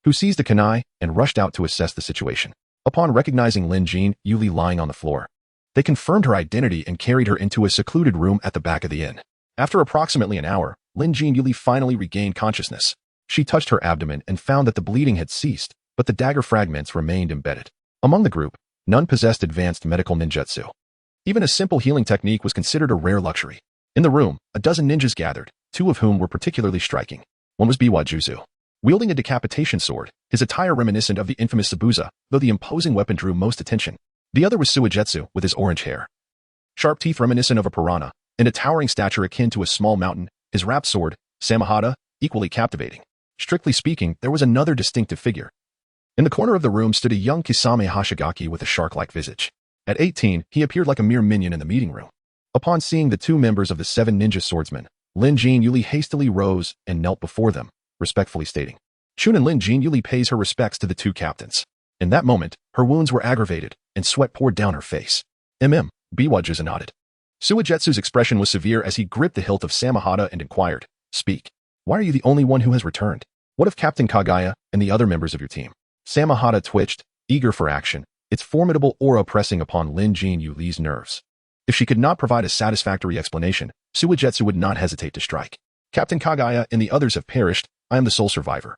who seized a kunai and rushed out to assess the situation. Upon recognizing Lin Jin Yuli lying on the floor, they confirmed her identity and carried her into a secluded room at the back of the inn. After approximately an hour, Lin Jin Yuli finally regained consciousness. She touched her abdomen and found that the bleeding had ceased, but the dagger fragments remained embedded. Among the group, none possessed advanced medical ninjutsu. Even a simple healing technique was considered a rare luxury. In the room, a dozen ninjas gathered, 2 of whom were particularly striking. One was Biwa Juzu, wielding a decapitation sword, his attire reminiscent of the infamous Sabuza, though the imposing weapon drew most attention. The other was Suigetsu, with his orange hair, sharp teeth reminiscent of a piranha, and a towering stature akin to a small mountain, his wrapped sword, Samahata, equally captivating. Strictly speaking, there was another distinctive figure. In the corner of the room stood a young Kisame Hashigaki with a shark-like visage. At 18, he appeared like a mere minion in the meeting room. Upon seeing the 2 members of the 7 ninja swordsmen, Lin Jin Yuli hastily rose and knelt before them, respectfully stating, "Chunin Lin Jin Yuli pays her respects to the 2 captains." In that moment, her wounds were aggravated, and sweat poured down her face. Biwa Juzu nodded. Suigetsu's expression was severe as he gripped the hilt of Samahata and inquired, "Speak. Why are you the only one who has returned? What of Captain Kagaya and the other members of your team?" Samahata twitched, eager for action, its formidable aura pressing upon Lin Jin Yuli's nerves. If she could not provide a satisfactory explanation, Suigetsu would not hesitate to strike. "Captain Kagaya and the others have perished. I am the sole survivor,"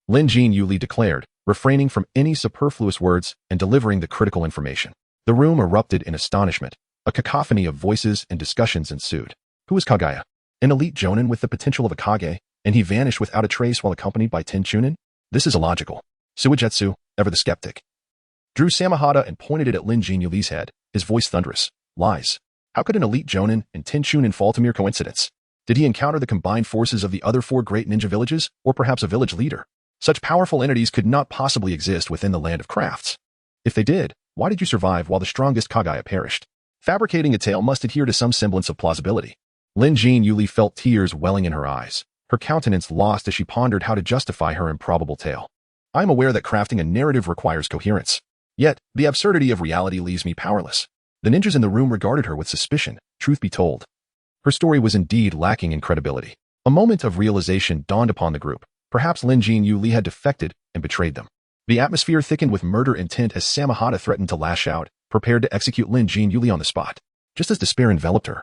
Lin Jin Yuli declared, refraining from any superfluous words and delivering the critical information. The room erupted in astonishment. A cacophony of voices and discussions ensued. Who is Kagaya? An elite jonin with the potential of a Kage, and he vanished without a trace while accompanied by 10 chunin? This is illogical. Suigetsu, ever the skeptic, drew Samahata and pointed it at Lin Jin Yuli's head, his voice thunderous. Lies. How could an elite jonin and 10 chunin fall to mere coincidence? Did he encounter the combined forces of the other 4 great ninja villages, or perhaps a village leader? Such powerful entities could not possibly exist within the land of crafts. If they did, why did you survive while the strongest Kagaya perished? Fabricating a tale must adhere to some semblance of plausibility. Lin Jin Yuli felt tears welling in her eyes, her countenance lost as she pondered how to justify her improbable tale. I am aware that crafting a narrative requires coherence. Yet, the absurdity of reality leaves me powerless. The ninjas in the room regarded her with suspicion, truth be told. Her story was indeed lacking in credibility. A moment of realization dawned upon the group. Perhaps Lin Jin Yuli had defected and betrayed them. The atmosphere thickened with murder intent as Samahata threatened to lash out, prepared to execute Lin Jin Yuli on the spot. Just as despair enveloped her,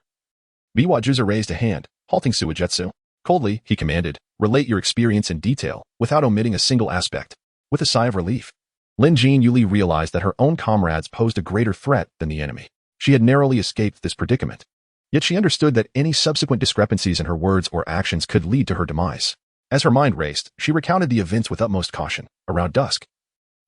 Biwa Juzu raised a hand, halting Suigetsu. Coldly, he commanded, relate your experience in detail, without omitting a single aspect. With a sigh of relief, Lin Jin Yuli realized that her own comrades posed a greater threat than the enemy. She had narrowly escaped this predicament. Yet she understood that any subsequent discrepancies in her words or actions could lead to her demise. As her mind raced, she recounted the events with utmost caution. Around dusk,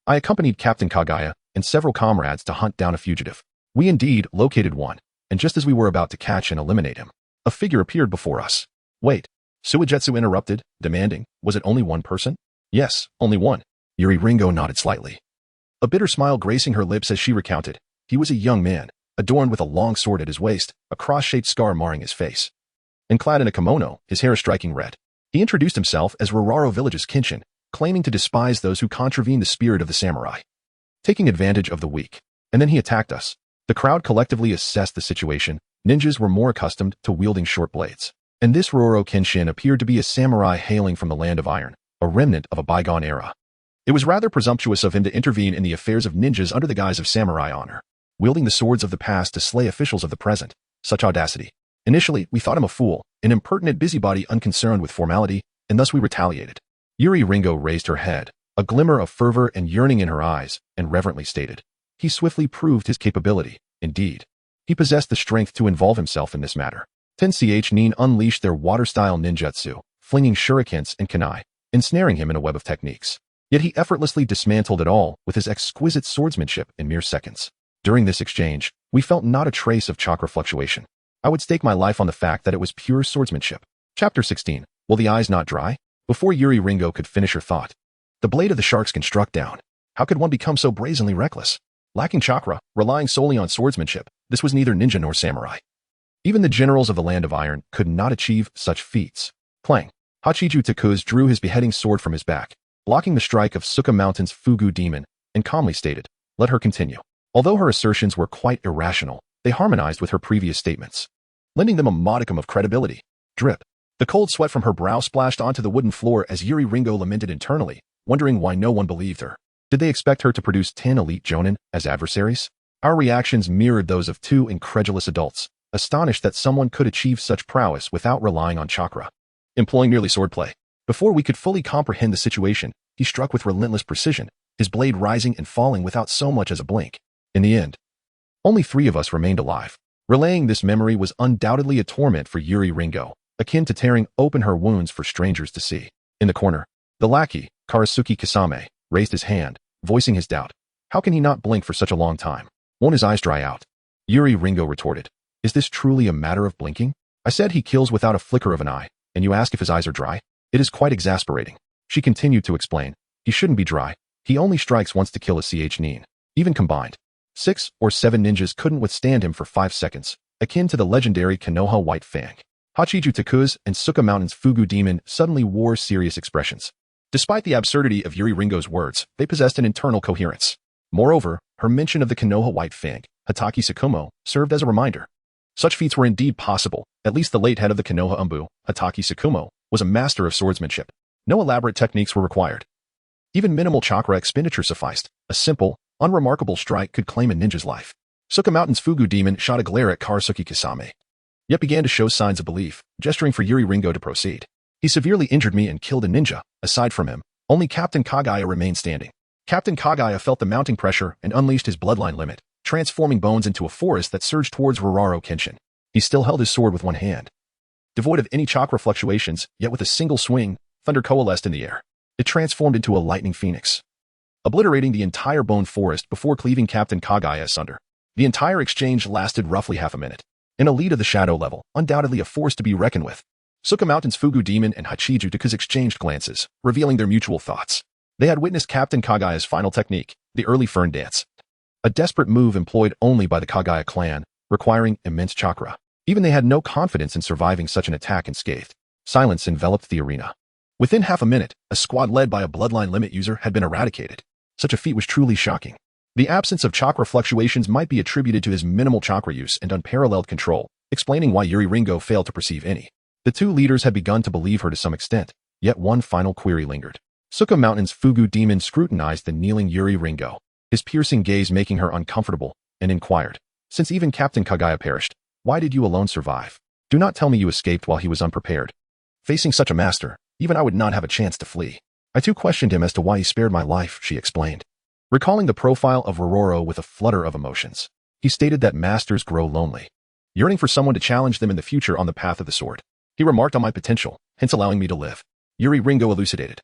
I accompanied Captain Kagaya and several comrades to hunt down a fugitive. We indeed located one, and just as we were about to catch and eliminate him, a figure appeared before us. Wait, Suigetsu interrupted, demanding, was it only one person? Yes, only one. Yuri Ringo nodded slightly, a bitter smile gracing her lips as she recounted. He was a young man, adorned with a long sword at his waist, a cross-shaped scar marring his face, and clad in a kimono, his hair striking red. He introduced himself as Roraro Village's Kinshin, claiming to despise those who contravene the spirit of the samurai, taking advantage of the weak. And then he attacked us. The crowd collectively assessed the situation. Ninjas were more accustomed to wielding short blades, and this Roraro Kenshin appeared to be a samurai hailing from the land of iron, a remnant of a bygone era. It was rather presumptuous of him to intervene in the affairs of ninjas under the guise of samurai honor, wielding the swords of the past to slay officials of the present. Such audacity. Initially, we thought him a fool, an impertinent busybody unconcerned with formality, and thus we retaliated. Yuri Ringo raised her head, a glimmer of fervor and yearning in her eyes, and reverently stated, he swiftly proved his capability. Indeed, he possessed the strength to involve himself in this matter. 10ch Nin unleashed their water-style ninjutsu, flinging shurikens and kunai, ensnaring him in a web of techniques. Yet he effortlessly dismantled it all with his exquisite swordsmanship in mere seconds. During this exchange, we felt not a trace of chakra fluctuation. I would stake my life on the fact that it was pure swordsmanship. Chapter 16. Will the eyes not dry? Before Yuri Ringo could finish her thought, the blade of the shark skin struck down. How could one become so brazenly reckless? Lacking chakra, relying solely on swordsmanship, this was neither ninja nor samurai. Even the generals of the Land of Iron could not achieve such feats. Clang. Hachiju Takuz drew his beheading sword from his back, blocking the strike of Suka Mountain's Fugu demon, and calmly stated, "Let her continue." Although her assertions were quite irrational, they harmonized with her previous statements, lending them a modicum of credibility. Drip. The cold sweat from her brow splashed onto the wooden floor as Yuri Ringo lamented internally, wondering why no one believed her. Did they expect her to produce 10 elite jonin as adversaries? Our reactions mirrored those of two incredulous adults, astonished that someone could achieve such prowess without relying on chakra. Employing merely swordplay. Before we could fully comprehend the situation, he struck with relentless precision, his blade rising and falling without so much as a blink. In the end, only 3 of us remained alive. Relaying this memory was undoubtedly a torment for Yuri Ringo, akin to tearing open her wounds for strangers to see. In the corner, the lackey, Karasuki Kasame, raised his hand, voicing his doubt. How can he not blink for such a long time? Won't his eyes dry out? Yuri Ringo retorted. Is this truly a matter of blinking? I said he kills without a flicker of an eye, and you ask if his eyes are dry? It is quite exasperating. She continued to explain. He shouldn't be dry. He only strikes once to kill a CH Nin. Even combined, 6 or 7 ninjas couldn't withstand him for 5 seconds, akin to the legendary Konoha White Fang. Hachiju Takuz and Suka Mountain's Fugu demon suddenly wore serious expressions. Despite the absurdity of Yuri Ringo's words, they possessed an internal coherence. Moreover, her mention of the Konoha White Fang, Hataki Sakumo, served as a reminder. Such feats were indeed possible. At least the late head of the Konoha Umbu, Hataki Sakumo, was a master of swordsmanship. No elaborate techniques were required. Even minimal chakra expenditure sufficed. A simple, unremarkable strike could claim a ninja's life. Suka Mountain's Fugu demon shot a glare at Karasuki Kasame, yet began to show signs of belief, gesturing for Yuri Ringo to proceed. He severely injured me and killed a ninja. Aside from him, only Captain Kagaya remained standing. Captain Kagaya felt the mounting pressure and unleashed his bloodline limit, transforming bones into a forest that surged towards Roraro Kenshin. He still held his sword with one hand. Devoid of any chakra fluctuations, yet with a single swing, thunder coalesced in the air. It transformed into a lightning phoenix, obliterating the entire bone forest before cleaving Captain Kagaya asunder. The entire exchange lasted roughly half a minute. An elite of the shadow level, undoubtedly a force to be reckoned with. Suka Mountain's Fugu demon and Hachiju Takuz exchanged glances, revealing their mutual thoughts. They had witnessed Captain Kagaya's final technique, the early fern dance. A desperate move employed only by the Kagaya clan, requiring immense chakra. Even they had no confidence in surviving such an attack unscathed. Silence enveloped the arena. Within half a minute, a squad led by a bloodline limit user had been eradicated. Such a feat was truly shocking. The absence of chakra fluctuations might be attributed to his minimal chakra use and unparalleled control, explaining why Yuri Ringo failed to perceive any. The two leaders had begun to believe her to some extent, yet one final query lingered. Suka Mountain's Fugu demon scrutinized the kneeling Yuri Ringo, his piercing gaze making her uncomfortable, and inquired, "Since even Captain Kagaya perished, why did you alone survive? Do not tell me you escaped while he was unprepared. Facing such a master, even I would not have a chance to flee. I too questioned him as to why he spared my life," she explained. Recalling the profile of Rororo with a flutter of emotions, he stated that masters grow lonely, yearning for someone to challenge them in the future on the path of the sword. He remarked on my potential, hence allowing me to live. Yuri Ringo elucidated,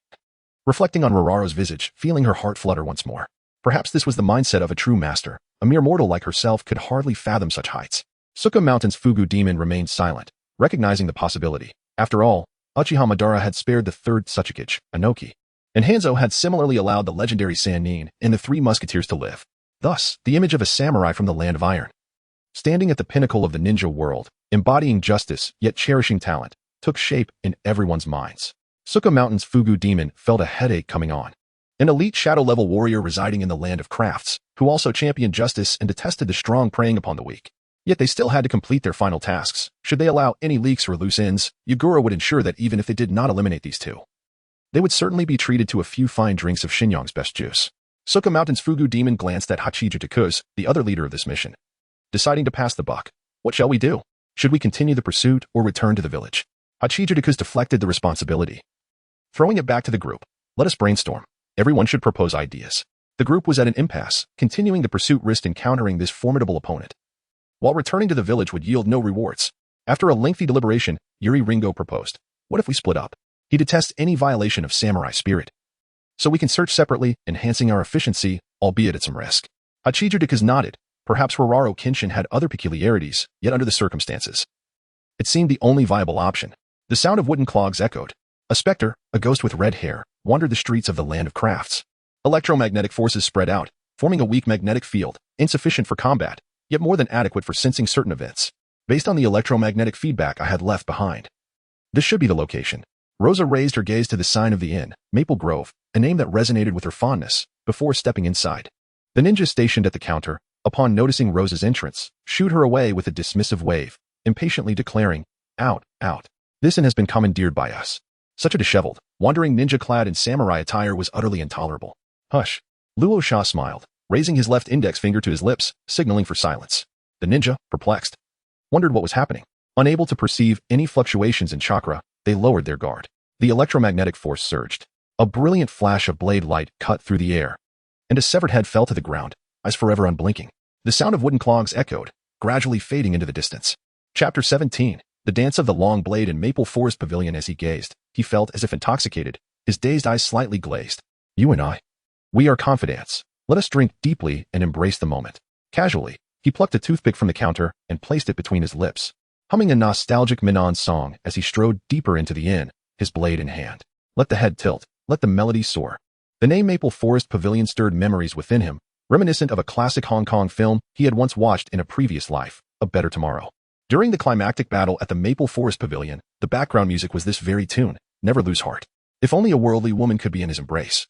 reflecting on Roro's visage, feeling her heart flutter once more. Perhaps this was the mindset of a true master. A mere mortal like herself could hardly fathom such heights. Suka Mountain's Fugu demon remained silent, recognizing the possibility. After all, Uchiha Madara had spared the third Kazekage, Inoki, and Hanzo had similarly allowed the legendary Sannin and the 3 musketeers to live. Thus, the image of a samurai from the Land of Iron, standing at the pinnacle of the ninja world, embodying justice yet cherishing talent, took shape in everyone's minds. Suka Mountain's Fugu demon felt a headache coming on. An elite shadow-level warrior residing in the land of crafts, who also championed justice and detested the strong preying upon the weak. Yet they still had to complete their final tasks. Should they allow any leaks or loose ends, Yagura would ensure that even if they did not eliminate these two, they would certainly be treated to a few fine drinks of Shinyong's best juice. Suka Mountain's Fugu demon glanced at Hachiju Takuz, the other leader of this mission, deciding to pass the buck. What shall we do? Should we continue the pursuit or return to the village? Hachiju Takuz deflected the responsibility, throwing it back to the group. Let us brainstorm. Everyone should propose ideas. The group was at an impasse. Continuing the pursuit risked encountering this formidable opponent, while returning to the village would yield no rewards. After a lengthy deliberation, Yuri Ringo proposed, "What if we split up? He detests any violation of samurai spirit, so we can search separately, enhancing our efficiency, albeit at some risk." Hachiju Takuz nodded. Perhaps Roraro Kenshin had other peculiarities, yet under the circumstances, it seemed the only viable option. The sound of wooden clogs echoed. A specter, a ghost with red hair, wandered the streets of the land of crafts. Electromagnetic forces spread out, forming a weak magnetic field, insufficient for combat, yet more than adequate for sensing certain events, based on the electromagnetic feedback I had left behind. This should be the location. Rosa raised her gaze to the sign of the inn, Maple Grove, a name that resonated with her fondness, before stepping inside. The ninja stationed at the counter, upon noticing Rosa's entrance, shooed her away with a dismissive wave, impatiently declaring, "Out, out. This inn has been commandeered by us." Such a disheveled, wandering ninja clad in samurai attire was utterly intolerable. "Hush." Luo Sha smiled, raising his left index finger to his lips, signaling for silence. The ninja, perplexed, wondered what was happening. Unable to perceive any fluctuations in chakra, they lowered their guard. The electromagnetic force surged. A brilliant flash of blade light cut through the air, and a severed head fell to the ground, eyes forever unblinking. The sound of wooden clogs echoed, gradually fading into the distance. Chapter 17. The dance of the long blade in Maple Forest Pavilion. As he gazed, he felt as if intoxicated, his dazed eyes slightly glazed. "You and I. We are confidants. Let us drink deeply and embrace the moment." Casually, he plucked a toothpick from the counter and placed it between his lips, humming a nostalgic Minon song as he strode deeper into the inn, his blade in hand. Let the head tilt, let the melody soar. The name Maple Forest Pavilion stirred memories within him, reminiscent of a classic Hong Kong film he had once watched in a previous life, A Better Tomorrow. During the climactic battle at the Maple Forest Pavilion, the background music was this very tune, Never Lose Heart. If only a worldly woman could be in his embrace.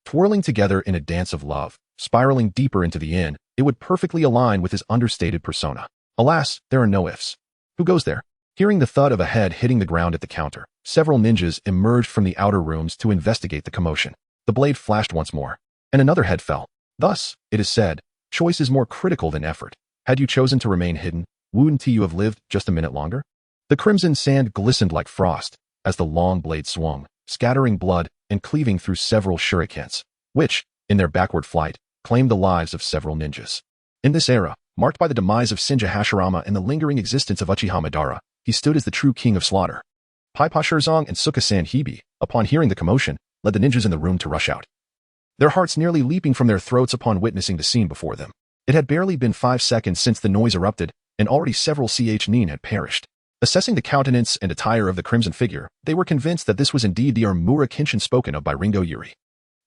Twirling together in a dance of love, spiraling deeper into the inn, it would perfectly align with his understated persona. Alas, there are no ifs. Who goes there? Hearing the thud of a head hitting the ground at the counter, several ninjas emerged from the outer rooms to investigate the commotion. The blade flashed once more, and another head fell. Thus, it is said, choice is more critical than effort. Had you chosen to remain hidden, wouldn't you have lived just a minute longer? The crimson sand glistened like frost as the long blade swung, scattering blood and cleaving through several shurikens, which, in their backward flight, claimed the lives of several ninjas. In this era, marked by the demise of Shinja Hashirama and the lingering existence of Uchiha Madara, he stood as the true king of slaughter. Paipa Shirzong and Suka-san Hibi, upon hearing the commotion, led the ninjas in the room to rush out, their hearts nearly leaping from their throats upon witnessing the scene before them. It had barely been 5 seconds since the noise erupted, and already several nin had perished. Assessing the countenance and attire of the crimson figure, they were convinced that this was indeed the Armura Kenshin spoken of by Ringo Yuri.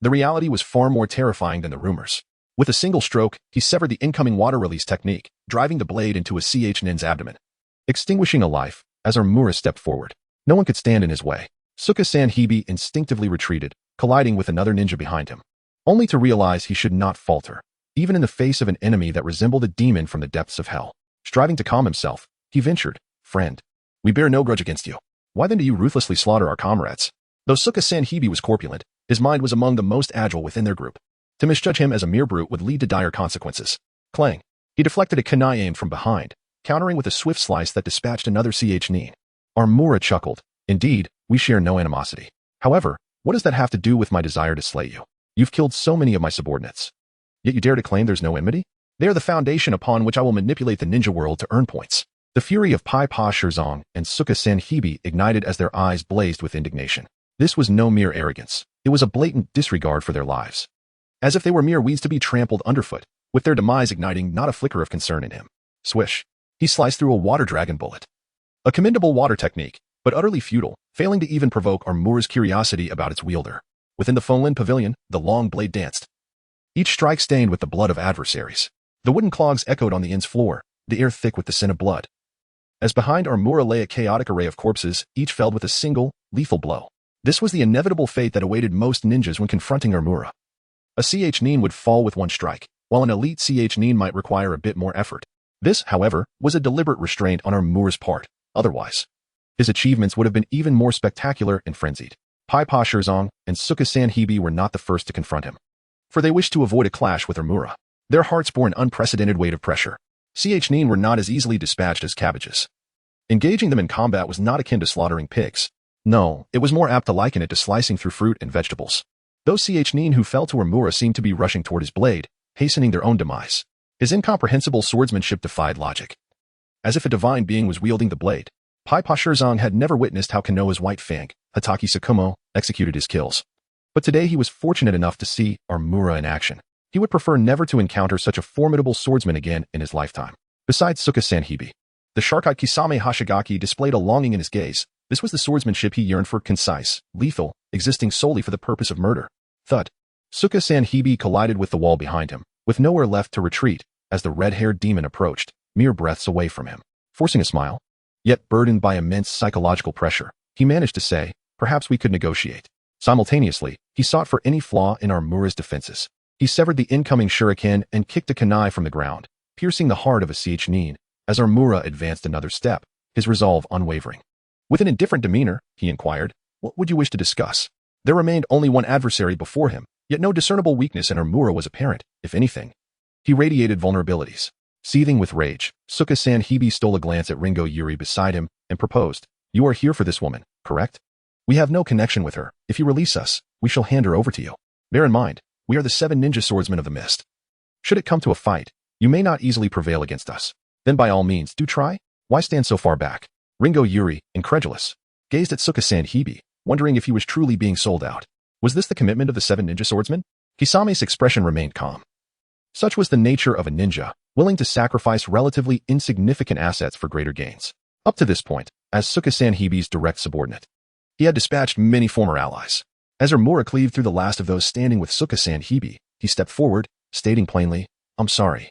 The reality was far more terrifying than the rumors. With a single stroke, he severed the incoming water release technique, driving the blade into a nin's abdomen, extinguishing a life. As Armura stepped forward, no one could stand in his way. Suka-san Hibi instinctively retreated, colliding with another ninja behind him, only to realize he should not falter, even in the face of an enemy that resembled a demon from the depths of hell. Striving to calm himself, he ventured, "Friend, we bear no grudge against you. Why then do you ruthlessly slaughter our comrades?" Though Suka-san Hibi was corpulent, his mind was among the most agile within their group. To misjudge him as a mere brute would lead to dire consequences. Clang. He deflected a kunai aimed from behind, countering with a swift slice that dispatched another nin. Armura chuckled. "Indeed, we share no animosity. However, what does that have to do with my desire to slay you? You've killed so many of my subordinates. Yet you dare to claim there's no enmity? They are the foundation upon which I will manipulate the ninja world to earn points." The fury of Paipa Shirzong and Suka-san Hibi ignited as their eyes blazed with indignation. This was no mere arrogance. It was a blatant disregard for their lives. As if they were mere weeds to be trampled underfoot, with their demise igniting not a flicker of concern in him. Swish. He sliced through a water dragon bullet. A commendable water technique, but utterly futile, failing to even provoke Armura's curiosity about its wielder. Within the Fonlin Pavilion, the long blade danced, each strike stained with the blood of adversaries. The wooden clogs echoed on the inn's floor, the air thick with the scent of blood. As behind Armura lay a chaotic array of corpses, each felled with a single, lethal blow. This was the inevitable fate that awaited most ninjas when confronting Armura. A nin would fall with one strike, while an elite nin might require a bit more effort. This, however, was a deliberate restraint on Armura's part. Otherwise, his achievements would have been even more spectacular and frenzied. Paipa Shirzong and Suka-san Hibi were not the first to confront him, for they wished to avoid a clash with Armura. Their hearts bore an unprecedented weight of pressure. nin were not as easily dispatched as cabbages. Engaging them in combat was not akin to slaughtering pigs. No, it was more apt to liken it to slicing through fruit and vegetables. Those nin who fell to Armura seemed to be rushing toward his blade, hastening their own demise. His incomprehensible swordsmanship defied logic. As if a divine being was wielding the blade, Paipa Shirzong had never witnessed how Konoha's white fang, Hataki Sakumo, executed his kills. But today he was fortunate enough to see Armura in action. He would prefer never to encounter such a formidable swordsman again in his lifetime. Besides Suka-san Hibi, the shark-eyed Kisame Hashigaki displayed a longing in his gaze. This was the swordsmanship he yearned for, concise, lethal, existing solely for the purpose of murder. Thud. Suka-san Hibi collided with the wall behind him, with nowhere left to retreat as the red-haired demon approached, mere breaths away from him. Forcing a smile, yet burdened by immense psychological pressure, he managed to say, "Perhaps we could negotiate." Simultaneously, he sought for any flaw in Armura's defenses. He severed the incoming shuriken and kicked a kunai from the ground, piercing the heart of a Nin, as Armura advanced another step, his resolve unwavering. With an indifferent demeanor, he inquired, "What would you wish to discuss?" There remained only one adversary before him, yet no discernible weakness in Armura was apparent, if anything. He radiated vulnerabilities. Seething with rage, Suka-san Hibi stole a glance at Ringo Yuri beside him and proposed, "You are here for this woman, correct? We have no connection with her. If you release us, we shall hand her over to you. Bear in mind, we are the 7 ninja swordsmen of the mist. Should it come to a fight, you may not easily prevail against us. Then by all means, do try. Why stand so far back?" Ringo Yuri, incredulous, gazed at Suka-san Hibi, wondering if he was truly being sold out. Was this the commitment of the 7 ninja swordsmen? Kisame's expression remained calm. Such was the nature of a ninja, willing to sacrifice relatively insignificant assets for greater gains. Up to this point, as Suka-san Hibi's direct subordinate, he had dispatched many former allies. As Armura cleaved through the last of those standing with Suka-san Hibi, he stepped forward, stating plainly, "I'm sorry,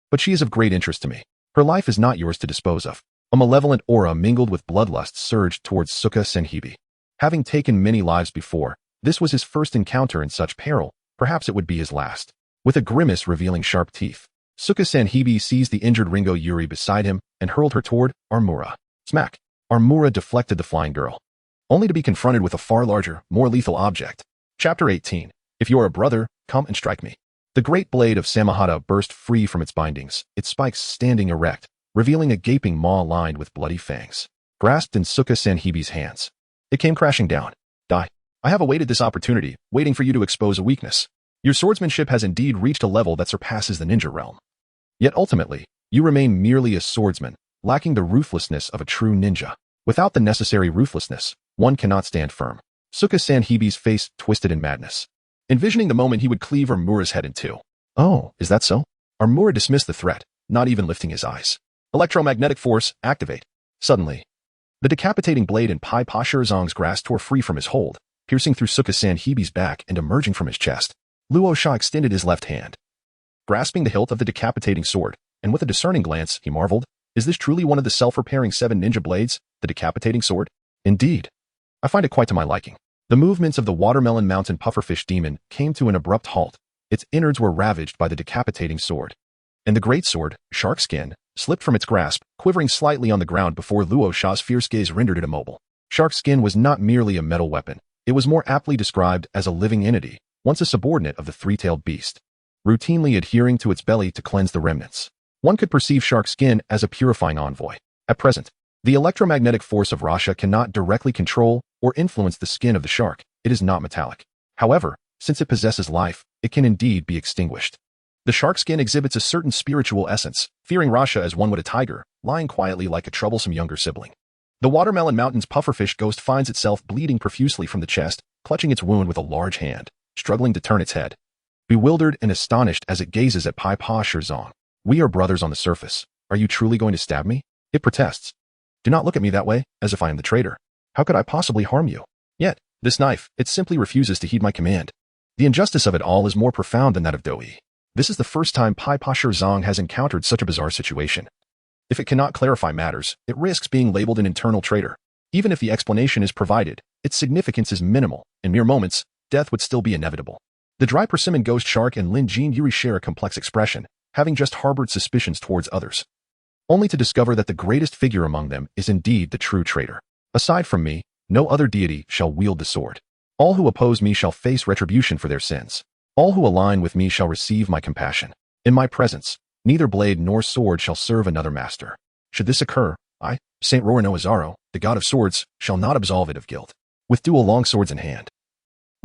but she is of great interest to me. Her life is not yours to dispose of." A malevolent aura mingled with bloodlust surged towards Suka-san Hibi. Having taken many lives before, this was his first encounter in such peril, perhaps it would be his last. With a grimace revealing sharp teeth, Suka-san Hibi seized the injured Ringo Yuri beside him and hurled her toward Armura. Smack! Armura deflected the flying girl, only to be confronted with a far larger, more lethal object. Chapter 18. If you are a brother, come and strike me. The great blade of Samahata burst free from its bindings, its spikes standing erect, revealing a gaping maw lined with bloody fangs, grasped in Suka-san Hibi's hands. It came crashing down. "Die. I have awaited this opportunity, waiting for you to expose a weakness. Your swordsmanship has indeed reached a level that surpasses the ninja realm. Yet ultimately, you remain merely a swordsman, lacking the ruthlessness of a true ninja. Without the necessary ruthlessness, one cannot stand firm." Suka-san Hibi's face twisted in madness, envisioning the moment he would cleave Armura's head in two. "Oh, is that so?" Armura dismissed the threat, not even lifting his eyes. "Electromagnetic force, activate." Suddenly, the decapitating blade in Pai Pa Shirzong's grasp tore free from his hold, piercing through Suka-san Hibi's back and emerging from his chest. Luo Sha extended his left hand, grasping the hilt of the decapitating sword, and with a discerning glance, he marveled, "Is this truly one of the self-repairing 7 ninja blades, the decapitating sword?" "Indeed. I find it quite to my liking." The movements of the Watermelon Mountain pufferfish demon came to an abrupt halt. Its innards were ravaged by the decapitating sword, and the great sword, Shark Skin, slipped from its grasp, quivering slightly on the ground before Luo Sha's fierce gaze rendered it immobile. Shark Skin was not merely a metal weapon. It was more aptly described as a living entity, once a subordinate of the three-tailed beast, routinely adhering to its belly to cleanse the remnants. One could perceive Shark Skin as a purifying envoy. At present, the electromagnetic force of Rasha cannot directly control or influence the skin of the shark. It is not metallic. However, since it possesses life, it can indeed be extinguished. The shark skin exhibits a certain spiritual essence, fearing Rasha as one would a tiger, lying quietly like a troublesome younger sibling. The Watermelon Mountain's pufferfish ghost finds itself bleeding profusely from the chest, clutching its wound with a large hand, struggling to turn its head, bewildered and astonished as it gazes at Pai Pa Shirzong. "We are brothers on the surface. Are you truly going to stab me?" It protests. "Do not look at me that way, as if I am the traitor. How could I possibly harm you? Yet, this knife, it simply refuses to heed my command." The injustice of it all is more profound than that of Doi. This is the first time Pai Pa Shirzong has encountered such a bizarre situation. If it cannot clarify matters, it risks being labeled an internal traitor. Even if the explanation is provided, its significance is minimal. In mere moments, death would still be inevitable. The dry persimmon ghost shark and Lin Jin Yuri share a complex expression, having just harbored suspicions towards others, only to discover that the greatest figure among them is indeed the true traitor. "Aside from me, no other deity shall wield the sword. All who oppose me shall face retribution for their sins. All who align with me shall receive my compassion. In my presence, neither blade nor sword shall serve another master. Should this occur, I, Saint Roro Azaro, the god of swords, shall not absolve it of guilt." With dual longswords in hand,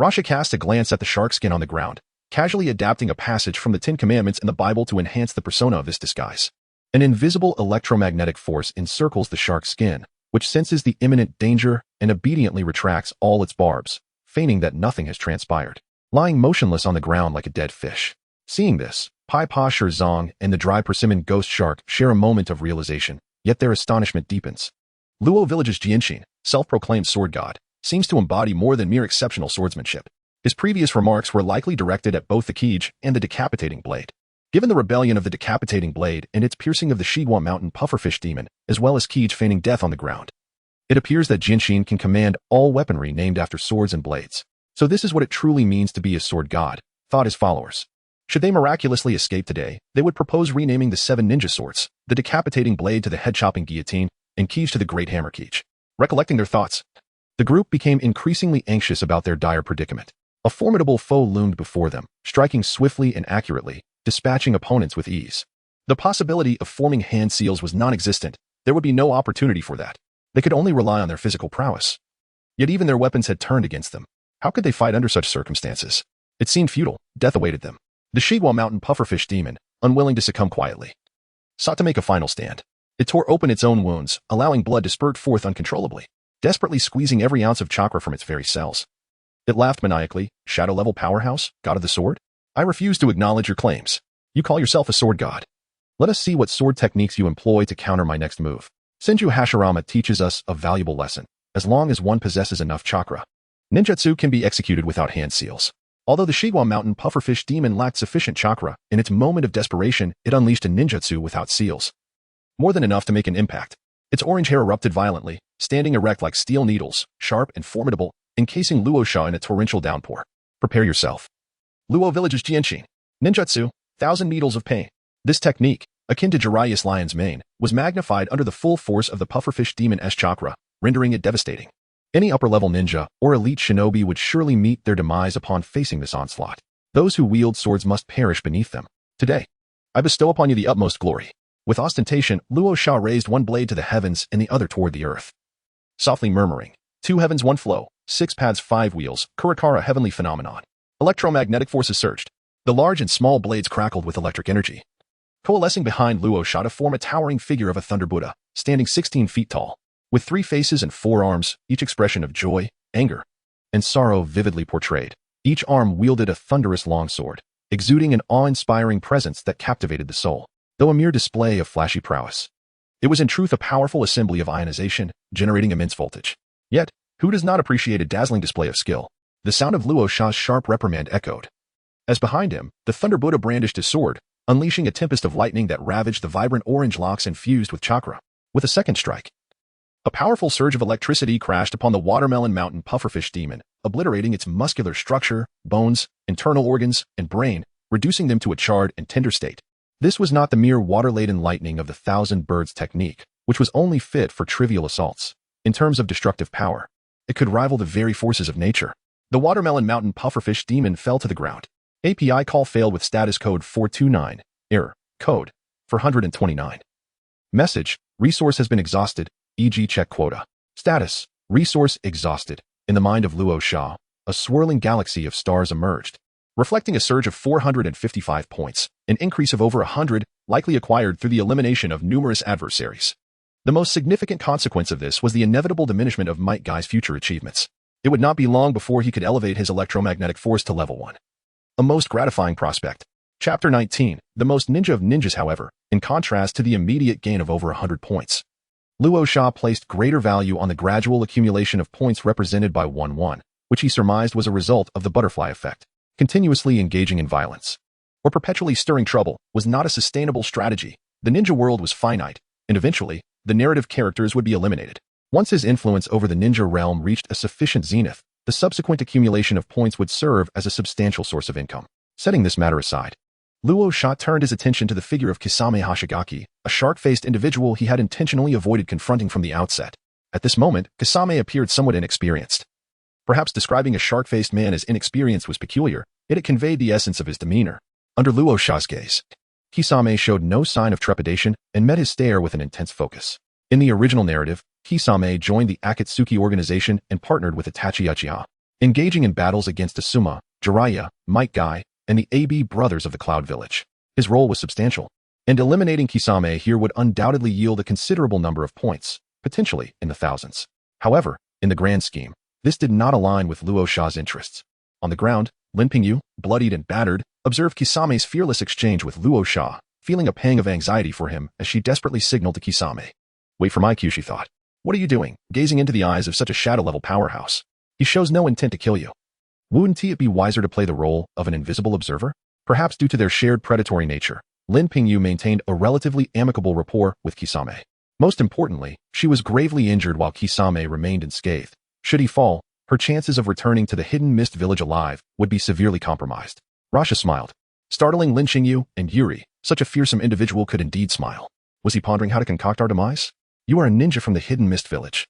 Rasha cast a glance at the shark skin on the ground, casually adapting a passage from the 10 Commandments in the Bible to enhance the persona of this disguise. An invisible electromagnetic force encircles the shark skin, which senses the imminent danger and obediently retracts all its barbs, feigning that nothing has transpired, lying motionless on the ground like a dead fish. Seeing this, Pai Pa Shirzong and the dry persimmon ghost shark share a moment of realization, yet their astonishment deepens. Luo Village's Jinshin, self-proclaimed sword god, seems to embody more than mere exceptional swordsmanship. His previous remarks were likely directed at both the Kage and the decapitating blade. Given the rebellion of the decapitating blade and its piercing of the Shigwa Mountain pufferfish demon, as well as Kage feigning death on the ground, it appears that Jinshin can command all weaponry named after swords and blades. So this is what it truly means to be a sword god, thought his followers. Should they miraculously escape today, they would propose renaming the 7 ninja swords, the decapitating blade to the head-chopping guillotine, and Kage to the great hammer Kage. Recollecting their thoughts, the group became increasingly anxious about their dire predicament. A formidable foe loomed before them, striking swiftly and accurately, dispatching opponents with ease. The possibility of forming hand seals was non-existent. There would be no opportunity for that. They could only rely on their physical prowess. Yet even their weapons had turned against them. How could they fight under such circumstances? It seemed futile. Death awaited them. The Shigwa Mountain pufferfish demon, unwilling to succumb quietly, sought to make a final stand. It tore open its own wounds, allowing blood to spurt forth uncontrollably, desperately squeezing every ounce of chakra from its very cells. It laughed maniacally. Shadow-level powerhouse, god of the sword? I refuse to acknowledge your claims. You call yourself a sword god. Let us see what sword techniques you employ to counter my next move. Senju Hashirama teaches us a valuable lesson. As long as one possesses enough chakra, ninjutsu can be executed without hand seals. Although the Shigwa Mountain pufferfish demon lacked sufficient chakra, in its moment of desperation, it unleashed a ninjutsu without seals. More than enough to make an impact. Its orange hair erupted violently, standing erect like steel needles, sharp and formidable, encasing Luosha in a torrential downpour. Prepare yourself. Luo Village's Jinshin. Ninjutsu, 1,000 needles of pain. This technique, akin to Jiraiya's lion's mane, was magnified under the full force of the pufferfish demon's chakra, rendering it devastating. Any upper-level ninja or elite shinobi would surely meet their demise upon facing this onslaught. Those who wield swords must perish beneath them. Today, I bestow upon you the utmost glory. With ostentation, Luosha raised one blade to the heavens and the other toward the earth. Softly murmuring, 2 heavens 1 flow, 6 paths 5 wheels, Kurakara heavenly phenomenon. Electromagnetic forces surged. The large and small blades crackled with electric energy, coalescing behind Luosha to form a towering figure of a Thunder Buddha, standing 16 feet tall, with 3 faces and 4 arms, each expression of joy, anger, and sorrow vividly portrayed. Each arm wielded a thunderous longsword, exuding an awe-inspiring presence that captivated the soul, though a mere display of flashy prowess. It was in truth a powerful assembly of ionization, generating immense voltage. Yet, who does not appreciate a dazzling display of skill? The sound of Luosha's sharp reprimand echoed, as behind him, the Thunder Buddha brandished his sword, unleashing a tempest of lightning that ravaged the vibrant orange locks infused with chakra. With a second strike, a powerful surge of electricity crashed upon the Watermelon Mountain pufferfish demon, obliterating its muscular structure, bones, internal organs, and brain, reducing them to a charred and tender state. This was not the mere water-laden lightning of the 1,000 birds technique, which was only fit for trivial assaults. In terms of destructive power, it could rival the very forces of nature. The Watermelon Mountain pufferfish demon fell to the ground. API call failed with status code 429. Error. Code 429. Message. Resource has been exhausted, e.g. check quota. Status. Resource exhausted. In the mind of Luosha, a swirling galaxy of stars emerged, reflecting a surge of 455 points, an increase of over 100, likely acquired through the elimination of numerous adversaries. The most significant consequence of this was the inevitable diminishment of Might Guy's future achievements. It would not be long before he could elevate his electromagnetic force to level 1. A most gratifying prospect. Chapter 19, the most ninja of ninjas, however, in contrast to the immediate gain of over 100 points. Luosha placed greater value on the gradual accumulation of points represented by 1-1, which he surmised was a result of the butterfly effect. Continuously engaging in violence, or perpetually stirring trouble, was not a sustainable strategy. The ninja world was finite, and eventually, the narrative characters would be eliminated. Once his influence over the ninja realm reached a sufficient zenith, the subsequent accumulation of points would serve as a substantial source of income. Setting this matter aside, Luosha turned his attention to the figure of Kisame Hashigaki, a shark-faced individual he had intentionally avoided confronting from the outset. At this moment, Kisame appeared somewhat inexperienced. Perhaps describing a shark-faced man as inexperienced was peculiar, yet it conveyed the essence of his demeanor. Under Luosha's gaze, Kisame showed no sign of trepidation and met his stare with an intense focus. In the original narrative, Kisame joined the Akatsuki organization and partnered with Itachi Uchiha, engaging in battles against Asuma, Jiraiya, Might Guy, and the AB brothers of the Cloud Village. His role was substantial, and eliminating Kisame here would undoubtedly yield a considerable number of points, potentially in the thousands. However, in the grand scheme, this did not align with Luosha's interests. On the ground, Lin Pingyu, bloodied and battered, observed Kisame's fearless exchange with Luosha, feeling a pang of anxiety for him as she desperately signaled to Kisame. Wait for my cue, she thought. What are you doing, gazing into the eyes of such a shadow-level powerhouse? He shows no intent to kill you. Wouldn't it be wiser to play the role of an invisible observer? Perhaps due to their shared predatory nature, Lin Pingyu maintained a relatively amicable rapport with Kisame. Most importantly, she was gravely injured while Kisame remained unscathed. Should he fall, her chances of returning to the hidden mist village alive would be severely compromised. Rasha smiled. Startling Lin Qingyu and Yuri, such a fearsome individual could indeed smile. Was he pondering how to concoct our demise? You are a ninja from the hidden mist village.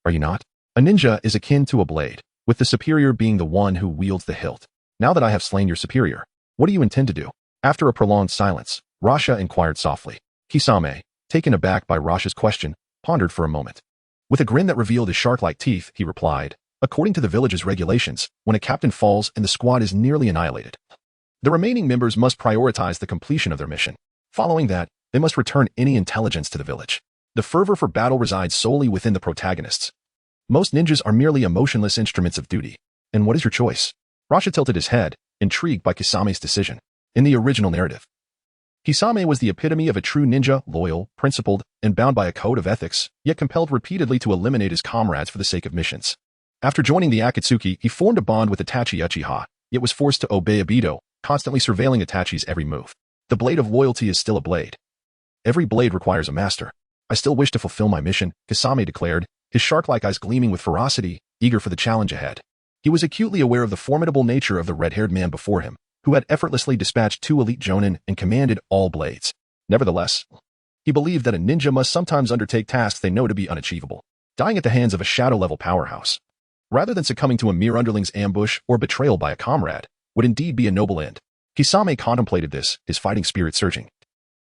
Are you not? A ninja is akin to a blade, with the superior being the one who wields the hilt. Now that I have slain your superior, what do you intend to do? After a prolonged silence, Rasha inquired softly. Kisame, taken aback by Rasha's question, pondered for a moment. With a grin that revealed his shark-like teeth, he replied, according to the village's regulations, when a captain falls and the squad is nearly annihilated, the remaining members must prioritize the completion of their mission. Following that, they must return any intelligence to the village. The fervor for battle resides solely within the protagonists. Most ninjas are merely emotionless instruments of duty. And what is your choice? Rasha tilted his head, intrigued by Kisame's decision. In the original narrative, Kisame was the epitome of a true ninja, loyal, principled, and bound by a code of ethics, yet compelled repeatedly to eliminate his comrades for the sake of missions. After joining the Akatsuki, he formed a bond with Itachi Uchiha, yet was forced to obey Obito, constantly surveilling Itachi's every move. The blade of loyalty is still a blade. Every blade requires a master. I still wish to fulfill my mission, Kisame declared, his shark-like eyes gleaming with ferocity, eager for the challenge ahead. He was acutely aware of the formidable nature of the red-haired man before him, who had effortlessly dispatched 2 elite jonin and commanded all blades. Nevertheless, he believed that a ninja must sometimes undertake tasks they know to be unachievable, dying at the hands of a shadow-level powerhouse, rather than succumbing to a mere underling's ambush or betrayal by a comrade, would indeed be a noble end. Kisame contemplated this, his fighting spirit surging,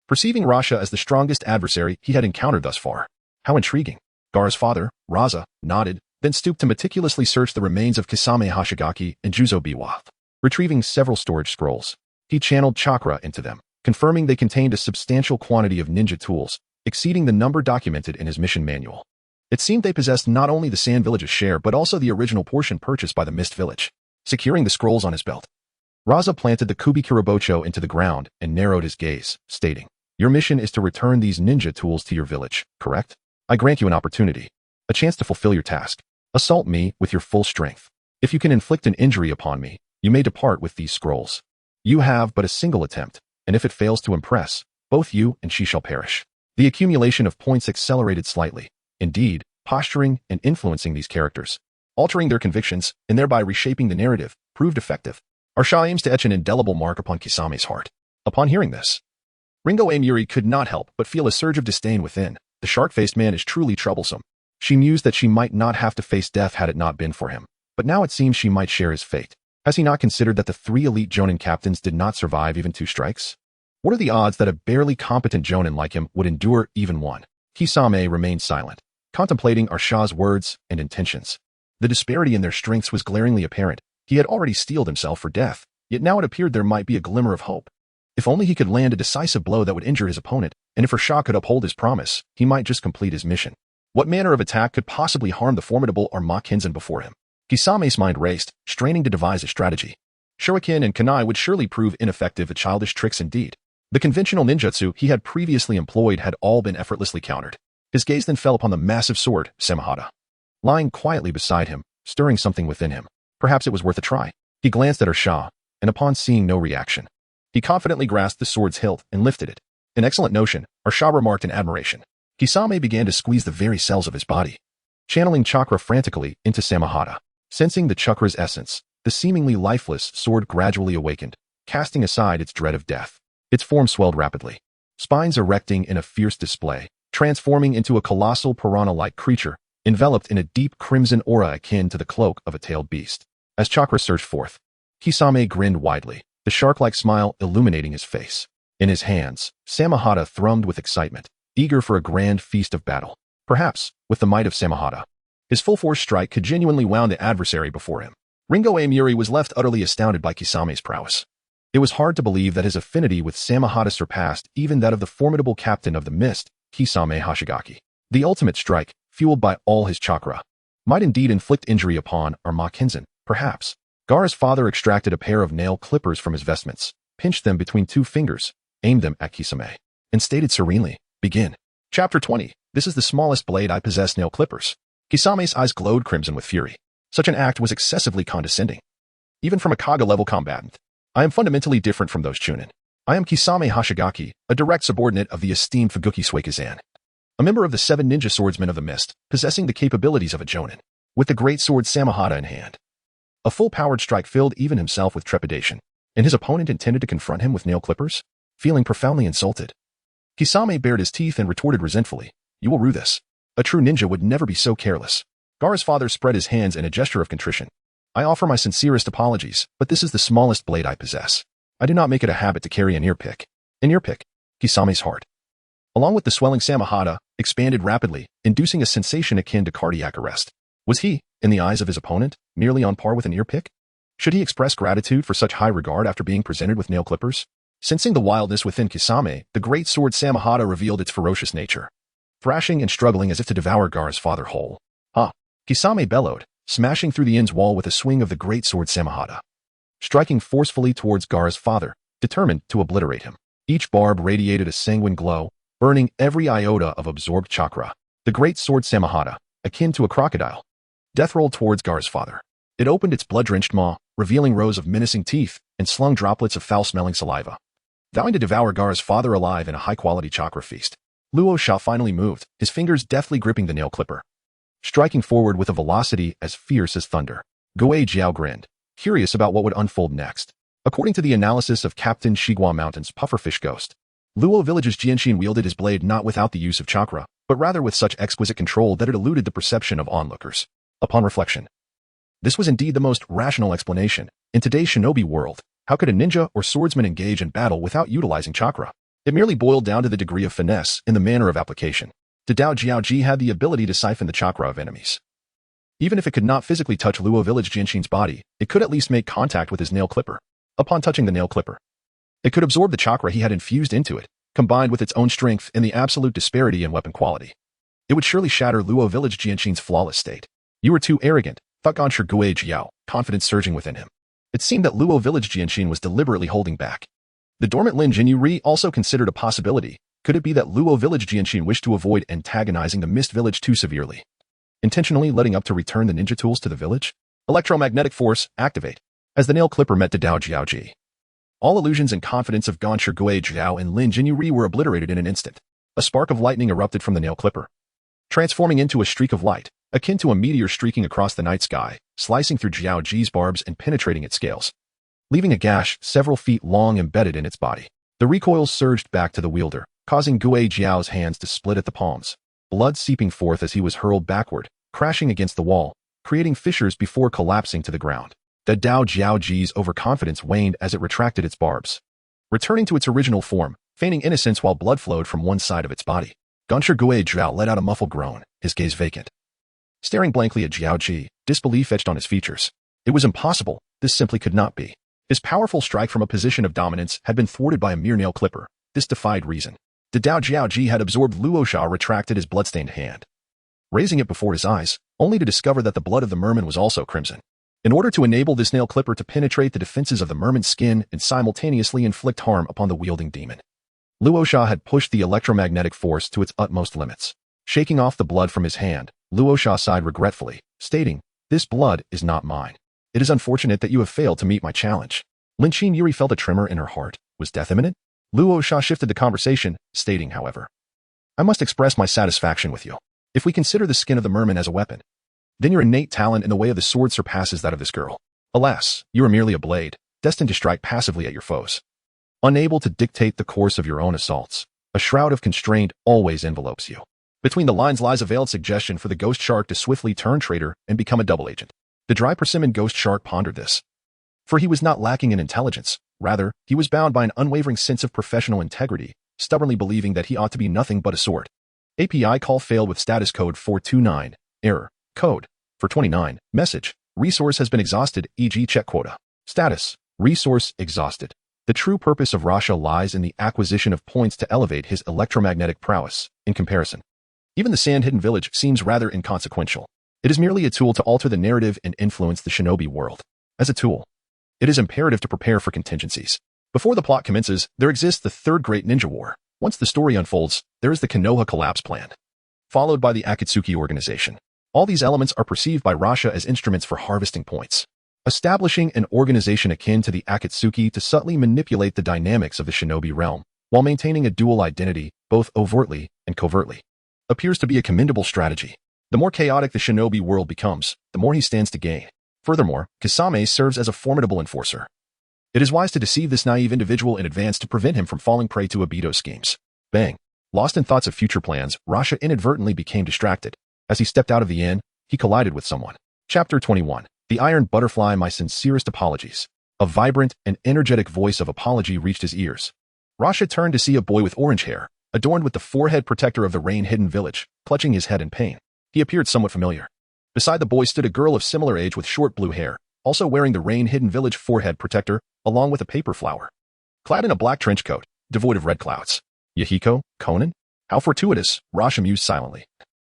perceiving Rasha as the strongest adversary he had encountered thus far. How intriguing. Gaara's father, Raza, nodded, then stooped to meticulously search the remains of Kisame Hashigaki and Juzo Biwa. Retrieving several storage scrolls, he channeled chakra into them, confirming they contained a substantial quantity of ninja tools, exceeding the number documented in his mission manual. It seemed they possessed not only the Sand Village's share but also the original portion purchased by the Mist Village. Securing the scrolls on his belt, Raza planted the Kubikirabocho into the ground and narrowed his gaze, stating, "Your mission is to return these ninja tools to your village, correct? I grant you an opportunity, a chance to fulfill your task. Assault me with your full strength. If you can inflict an injury upon me, you may depart with these scrolls. You have but a single attempt, and if it fails to impress, both you and she shall perish." The accumulation of points accelerated slightly. Indeed, posturing and influencing these characters, altering their convictions, and thereby reshaping the narrative, proved effective. Arsha aims to etch an indelible mark upon Kisame's heart. Upon hearing this, Ringo Amiri could not help but feel a surge of disdain within. The shark-faced man is truly troublesome. She mused that she might not have to face death had it not been for him, but now it seems she might share his fate. Has he not considered that the 3 elite jonin captains did not survive even 2 strikes? What are the odds that a barely competent jonin like him would endure even 1? Kisame remained silent, contemplating Arsha's words and intentions. The disparity in their strengths was glaringly apparent. He had already steeled himself for death, yet now it appeared there might be a glimmer of hope. If only he could land a decisive blow that would injure his opponent, and if Arsha could uphold his promise, he might just complete his mission. What manner of attack could possibly harm the formidable Armakinzen before him? Kisame's mind raced, straining to devise a strategy. Shuriken and kunai would surely prove ineffective at childish tricks indeed. The conventional ninjutsu he had previously employed had all been effortlessly countered. His gaze then fell upon the massive sword, Samahata, lying quietly beside him, stirring something within him. Perhaps it was worth a try. He glanced at Arsha, and upon seeing no reaction, he confidently grasped the sword's hilt and lifted it. An excellent notion, Arsha remarked in admiration. Kisame began to squeeze the very cells of his body, channeling chakra frantically into Samahata. Sensing the chakra's essence, the seemingly lifeless sword gradually awakened, casting aside its dread of death. Its form swelled rapidly, spines erecting in a fierce display, transforming into a colossal piranha-like creature, enveloped in a deep crimson aura akin to the cloak of a tailed beast. As chakra surged forth, Kisame grinned widely, the shark-like smile illuminating his face. In his hands, Samahata thrummed with excitement, eager for a grand feast of battle. Perhaps, with the might of Samahata, his full-force strike could genuinely wound the adversary before him. Ringo Amiri was left utterly astounded by Kisame's prowess. It was hard to believe that his affinity with Samahata surpassed even that of the formidable captain of the Mist, Kisame Hashigaki. The ultimate strike, fueled by all his chakra, might indeed inflict injury upon Armakinzen, perhaps. Gaara's father extracted a pair of nail clippers from his vestments, pinched them between 2 fingers, aimed them at Kisame, and stated serenely, "Begin." Chapter 20. This is the smallest blade I possess, nail clippers. Kisame's eyes glowed crimson with fury. Such an act was excessively condescending, even from a Kaga-level combatant. I am fundamentally different from those chunin. I am Kisame Hashigaki, a direct subordinate of the esteemed Fuguki Suikazan, a member of the 7 ninja swordsmen of the mist, possessing the capabilities of a jonin, with the great sword Samahata in hand. A full-powered strike filled even himself with trepidation, and his opponent intended to confront him with nail clippers, feeling profoundly insulted. Kisame bared his teeth and retorted resentfully, "You will rue this. A true ninja would never be so careless." Gaara's father spread his hands in a gesture of contrition. "I offer my sincerest apologies, but this is the smallest blade I possess. I do not make it a habit to carry an ear pick." An ear pick. Kisame's heart, along with the swelling Samahata, expanded rapidly, inducing a sensation akin to cardiac arrest. Was he, in the eyes of his opponent, merely on par with an ear pick? Should he express gratitude for such high regard after being presented with nail clippers? Sensing the wildness within Kisame, the great sword Samahata revealed its ferocious nature, thrashing and struggling as if to devour Gaara's father whole. "Ha!" Kisame bellowed, smashing through the end's wall with a swing of the great sword Samahata, striking forcefully towards Gaara's father, determined to obliterate him. Each barb radiated a sanguine glow, burning every iota of absorbed chakra. The great sword Samahata, akin to a crocodile, death rolled towards Gaara's father. It opened its blood-drenched maw, revealing rows of menacing teeth, and slung droplets of foul-smelling saliva, vowing to devour Gaara's father alive in a high-quality chakra feast. Luo Sha finally moved, his fingers deftly gripping the nail clipper, striking forward with a velocity as fierce as thunder. Guo Jiao grinned, curious about what would unfold next. According to the analysis of Captain Shigua Mountain's pufferfish ghost, Luo Village's Jianshin wielded his blade not without the use of chakra, but rather with such exquisite control that it eluded the perception of onlookers. Upon reflection, this was indeed the most rational explanation. In today's shinobi world, how could a ninja or swordsman engage in battle without utilizing chakra? It merely boiled down to the degree of finesse in the manner of application. The Dao Jiaoji had the ability to siphon the chakra of enemies. Even if it could not physically touch Luo Village Jianshin's body, it could at least make contact with his nail clipper. Upon touching the nail clipper, it could absorb the chakra he had infused into it, combined with its own strength and the absolute disparity in weapon quality. It would surely shatter Luo Village Jianshin's flawless state. "You were too arrogant," thought Gonshir Guo Jiao, confidence surging within him. It seemed that Luo Village Jianshin was deliberately holding back. The dormant Lin Jinyu Ri also considered a possibility. Could it be that Luo Village Jianshin wished to avoid antagonizing the Mist Village too severely, intentionally letting up to return the ninja tools to the village? Electromagnetic force, activate. As the nail clipper met the Dao Jiaoji, all illusions and confidence of Gonshir Guo Jiao and Lin Jinyu Ri were obliterated in an instant. A spark of lightning erupted from the nail clipper, transforming into a streak of light, akin to a meteor streaking across the night sky, slicing through Jiaoji's barbs and penetrating its scales, leaving a gash several feet long embedded in its body. The recoil surged back to the wielder, causing Guo Jiao's hands to split at the palms, blood seeping forth as he was hurled backward, crashing against the wall, creating fissures before collapsing to the ground. The Dao Jiaoji's overconfidence waned as it retracted its barbs, returning to its original form, feigning innocence while blood flowed from one side of its body. Gonshir Guo Jiao let out a muffled groan, his gaze vacant, staring blankly at Jiaoji, disbelief etched on his features. It was impossible. This simply could not be. His powerful strike from a position of dominance had been thwarted by a mere nail clipper. This defied reason. The Dao Jiaoji had absorbed Luo Sha retracted his bloodstained hand, raising it before his eyes, only to discover that the blood of the merman was also crimson. In order to enable this nail clipper to penetrate the defenses of the merman's skin and simultaneously inflict harm upon the wielding demon, Luo Sha had pushed the electromagnetic force to its utmost limits. Shaking off the blood from his hand, Luo Sha sighed regretfully, stating, "This blood is not mine. It is unfortunate that you have failed to meet my challenge." Lin Qin Yuri felt a tremor in her heart. Was death imminent? Luo Sha shifted the conversation, stating, however, "I must express my satisfaction with you. If we consider the skin of the merman as a weapon, then your innate talent in the way of the sword surpasses that of this girl. Alas, you are merely a blade, destined to strike passively at your foes. Unable to dictate the course of your own assaults, a shroud of constraint always envelopes you. Between the lines lies a veiled suggestion for the ghost shark to swiftly turn traitor and become a double agent." The dry persimmon ghost shark pondered this. For he was not lacking in intelligence. Rather, he was bound by an unwavering sense of professional integrity, stubbornly believing that he ought to be nothing but a sword. API call failed with status code 429. Error. Code. 429. Message. Resource has been exhausted, e.g. check quota. Status. Resource exhausted. The true purpose of Rasha lies in the acquisition of points to elevate his electromagnetic prowess. In comparison, even the sand-hidden village seems rather inconsequential. It is merely a tool to alter the narrative and influence the shinobi world. As a tool, it is imperative to prepare for contingencies. Before the plot commences, there exists the Third Great Ninja War. Once the story unfolds, there is the Konoha collapse plan, followed by the Akatsuki organization. All these elements are perceived by Rasha as instruments for harvesting points. establishing an organization akin to the Akatsuki to subtly manipulate the dynamics of the shinobi realm, while maintaining a dual identity, both overtly and covertly. Appears to be a commendable strategy. The more chaotic the shinobi world becomes, the more he stands to gain. Furthermore, Kasame serves as a formidable enforcer. It is wise to deceive this naive individual in advance to prevent him from falling prey to Obito's schemes. Bang! Lost in thoughts of future plans, Rasha inadvertently became distracted. As he stepped out of the inn, he collided with someone. Chapter 21. The Iron Butterfly. My sincerest apologies. A vibrant and energetic voice of apology reached his ears. Rasha turned to see a boy with orange hair, adorned with the forehead protector of the rain-hidden village, clutching his head in pain. He appeared somewhat familiar. Beside the boy stood a girl of similar age with short blue hair, also wearing the rain-hidden village forehead protector, along with a paper flower. Clad in a black trench coat, devoid of red clouds. Yahiko? Conan? How fortuitous, Rasha mused silently.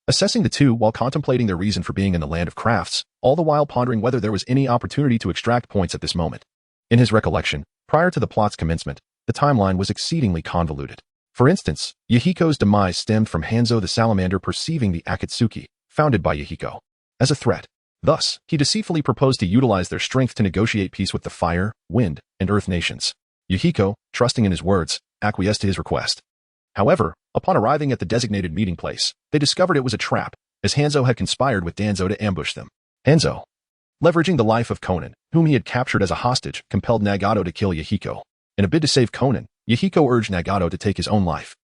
Assessing the two while contemplating their reason for being in the land of crafts, all the while pondering whether there was any opportunity to extract points at this moment. In his recollection, prior to the plot's commencement, the timeline was exceedingly convoluted. For instance, Yahiko's demise stemmed from Hanzo the salamander perceiving the Akatsuki, founded by Yahiko, as a threat. Thus, he deceitfully proposed to utilize their strength to negotiate peace with the fire, wind, and earth nations. Yahiko, trusting in his words, acquiesced to his request. However, upon arriving at the designated meeting place, they discovered it was a trap, as Hanzo had conspired with Danzo to ambush them. Hanzo, leveraging the life of Conan, whom he had captured as a hostage, compelled Nagato to kill Yahiko. In a bid to save Conan, Yahiko urged Nagato to take his own life.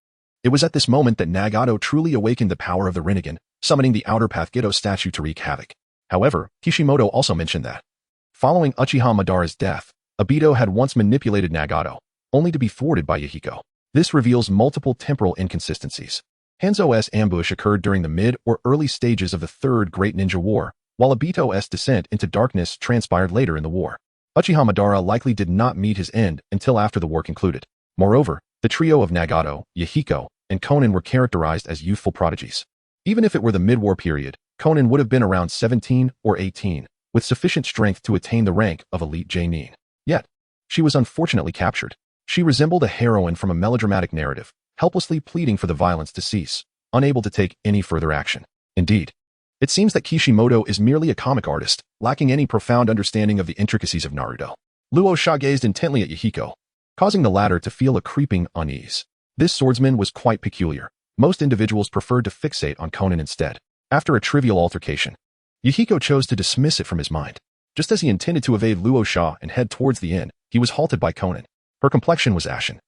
It was at this moment that Nagato truly awakened the power of the Rinnegan, summoning the Outer Path Gedo statue to wreak havoc. However, Kishimoto also mentioned that, following Uchiha Madara's death, Obito had once manipulated Nagato, only to be thwarted by Yahiko. This reveals multiple temporal inconsistencies. Hanzo's ambush occurred during the mid or early stages of the Third Great Ninja War, while Obito's descent into darkness transpired later in the war. Uchiha Madara likely did not meet his end until after the war concluded. Moreover, the trio of Nagato, Yahiko, and Conan were characterized as youthful prodigies. Even if it were the mid-war period, Conan would have been around 17 or 18, with sufficient strength to attain the rank of elite Jonin. Yet, she was unfortunately captured. She resembled a heroine from a melodramatic narrative, helplessly pleading for the violence to cease, unable to take any further action. Indeed, it seems that Kishimoto is merely a comic artist, lacking any profound understanding of the intricacies of Naruto. Luo Sha gazed intently at Yahiko, causing the latter to feel a creeping unease. This swordsman was quite peculiar. Most individuals preferred to fixate on Conan instead. After a trivial altercation, Yahiko chose to dismiss it from his mind. Just as he intended to evade Luo Sha and head towards the inn, he was halted by Conan. Her complexion was ashen,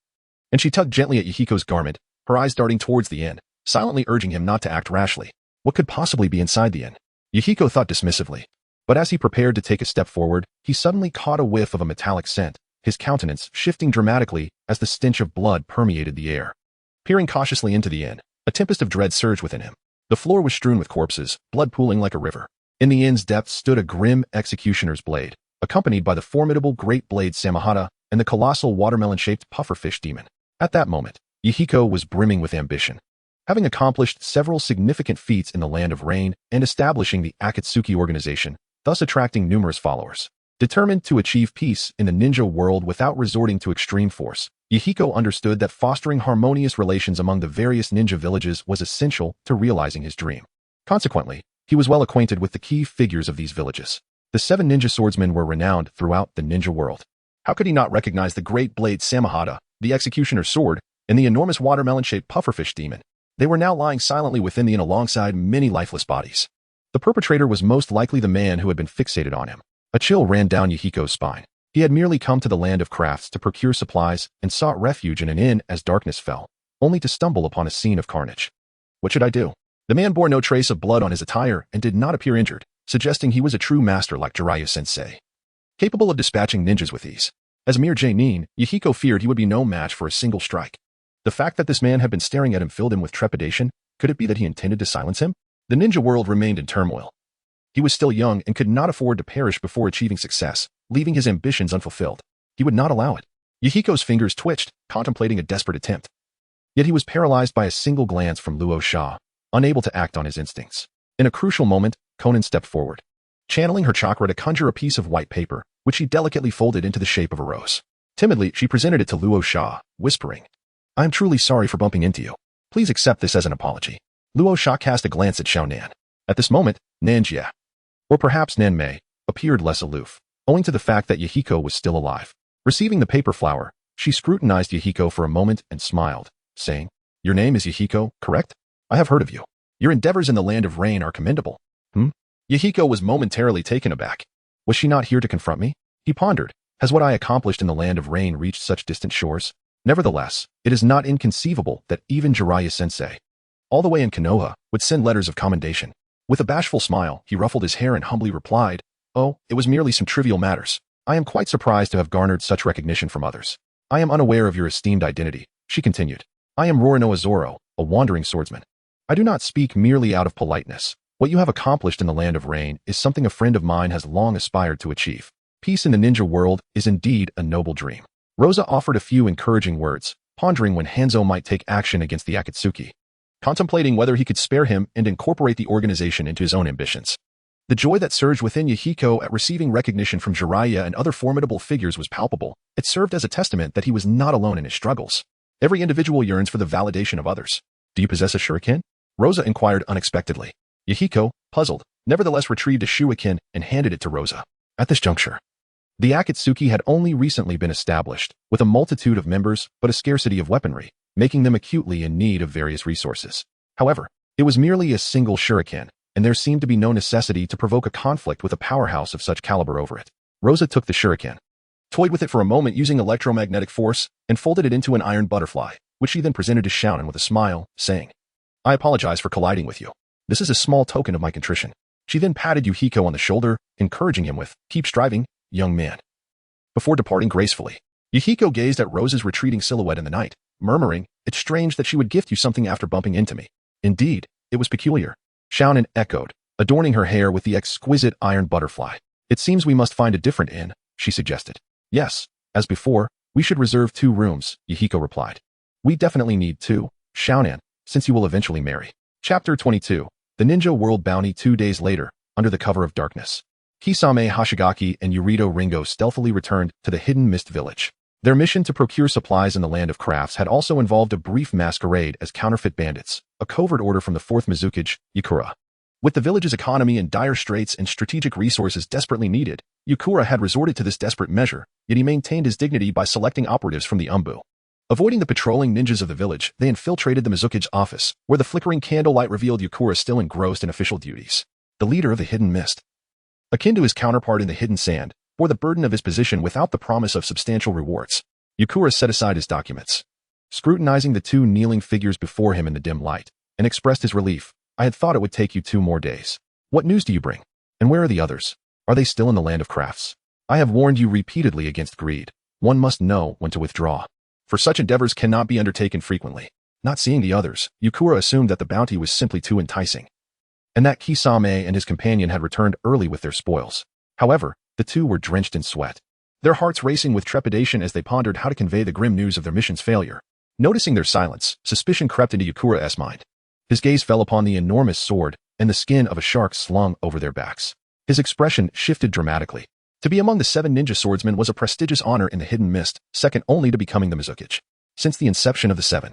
and she tugged gently at Yahiko's garment, her eyes darting towards the inn, silently urging him not to act rashly. What could possibly be inside the inn? Yahiko thought dismissively, but as he prepared to take a step forward, he suddenly caught a whiff of a metallic scent, his countenance shifting dramatically as the stench of blood permeated the air. Peering cautiously into the inn, a tempest of dread surged within him. The floor was strewn with corpses, blood pooling like a river. In the inn's depths stood a grim executioner's blade, accompanied by the formidable great blade Samahata and the colossal watermelon-shaped pufferfish demon. At that moment, Yahiko was brimming with ambition. Having accomplished several significant feats in the Land of Rain and establishing the Akatsuki organization, thus attracting numerous followers. Determined to achieve peace in the ninja world without resorting to extreme force, Yahiko understood that fostering harmonious relations among the various ninja villages was essential to realizing his dream. Consequently, he was well acquainted with the key figures of these villages. The 7 ninja swordsmen were renowned throughout the ninja world. How could he not recognize the great blade Samahata, the executioner's sword, and the enormous watermelon-shaped pufferfish demon? They were now lying silently within the inn alongside many lifeless bodies. The perpetrator was most likely the man who had been fixated on him. A chill ran down Yahiko's spine. He had merely come to the land of crafts to procure supplies and sought refuge in an inn as darkness fell, only to stumble upon a scene of carnage. What should I do? The man bore no trace of blood on his attire and did not appear injured, suggesting he was a true master like Jiraiya-sensei, capable of dispatching ninjas with ease. As a mere Jonin, Yahiko feared he would be no match for a single strike. The fact that this man had been staring at him filled him with trepidation. Could it be that he intended to silence him? The ninja world remained in turmoil. He was still young and could not afford to perish before achieving success, leaving his ambitions unfulfilled. He would not allow it. Yahiko's fingers twitched, contemplating a desperate attempt. Yet he was paralyzed by a single glance from Luo Sha, unable to act on his instincts. In a crucial moment, Conan stepped forward, channeling her chakra to conjure a piece of white paper, which she delicately folded into the shape of a rose. Timidly, she presented it to Luo Sha, whispering, "I am truly sorry for bumping into you. Please accept this as an apology." Luo Sha cast a glance at Xiao Nan. At this moment, Nanjia, or perhaps Nan Mei, appeared less aloof. owing to the fact that Yahiko was still alive. Receiving the paper flower, she scrutinized Yahiko for a moment and smiled, saying, "Your name is Yahiko, correct? I have heard of you. Your endeavors in the Land of Rain are commendable." Yahiko was momentarily taken aback. Was she not here to confront me? He pondered. Has what I accomplished in the Land of Rain reached such distant shores? Nevertheless, it is not inconceivable that even Jiraiya-sensei, all the way in Konoha, would send letters of commendation. With a bashful smile, he ruffled his hair and humbly replied, "Oh, it was merely some trivial matters. I am quite surprised to have garnered such recognition from others. I am unaware of your esteemed identity," she continued. "I am Roronoa Zoro, a wandering swordsman. I do not speak merely out of politeness. What you have accomplished in the Land of Rain is something a friend of mine has long aspired to achieve. Peace in the ninja world is indeed a noble dream." Rosa offered a few encouraging words, pondering when Hanzo might take action against the Akatsuki, contemplating whether he could spare him and incorporate the organization into his own ambitions. The joy that surged within Yahiko at receiving recognition from Jiraiya and other formidable figures was palpable. It served as a testament that he was not alone in his struggles. Every individual yearns for the validation of others. "Do you possess a shuriken?" Rosa inquired unexpectedly. Yahiko, puzzled, nevertheless retrieved a shuriken and handed it to Rosa. At this juncture, the Akatsuki had only recently been established, with a multitude of members but a scarcity of weaponry, making them acutely in need of various resources. However, it was merely a single shuriken, and there seemed to be no necessity to provoke a conflict with a powerhouse of such caliber over it. Rosa took the shuriken, toyed with it for a moment using electromagnetic force, and folded it into an iron butterfly, which she then presented to Shounen with a smile, saying, "I apologize for colliding with you. This is a small token of my contrition." She then patted Yahiko on the shoulder, encouraging him with, "Keep striving, young man." Before departing gracefully, Yahiko gazed at Rosa's retreating silhouette in the night, murmuring, "It's strange that she would gift you something after bumping into me." Indeed, it was peculiar. Shounen echoed, adorning her hair with the exquisite iron butterfly. "It seems we must find a different inn," she suggested. "Yes, as before, we should reserve 2 rooms," Yahiko replied. "We definitely need 2, Shounen, since you will eventually marry." Chapter 22. The Ninja World Bounty. 2 days later, under the cover of darkness, Kisame Hashigaki and Yurito Ringo stealthily returned to the hidden Mist Village. Their mission to procure supplies in the Land of Crafts had also involved a brief masquerade as counterfeit bandits, a covert order from the 4th Mizukage, Yukura. With the village's economy in dire straits and strategic resources desperately needed, Yukura had resorted to this desperate measure, yet he maintained his dignity by selecting operatives from the Umbu. Avoiding the patrolling ninjas of the village, they infiltrated the Mizukage office, where the flickering candlelight revealed Yukura still engrossed in official duties. The leader of the Hidden Mist, akin to his counterpart in the Hidden Sand, bore the burden of his position without the promise of substantial rewards. Yukura set aside his documents, scrutinizing the 2 kneeling figures before him in the dim light, and expressed his relief. "I had thought it would take you 2 more days. What news do you bring? And where are the others? Are they still in the Land of Crafts? I have warned you repeatedly against greed. One must know when to withdraw, for such endeavors cannot be undertaken frequently." Not seeing the others, Yukura assumed that the bounty was simply too enticing, and that Kisame and his companion had returned early with their spoils. However, the 2 were drenched in sweat, their hearts racing with trepidation as they pondered how to convey the grim news of their mission's failure. Noticing their silence, suspicion crept into Yukura's mind. His gaze fell upon the enormous sword and the skin of a shark slung over their backs. His expression shifted dramatically. To be among the 7 ninja swordsmen was a prestigious honor in the Hidden Mist, second only to becoming the Mizukage. Since the inception of the 7,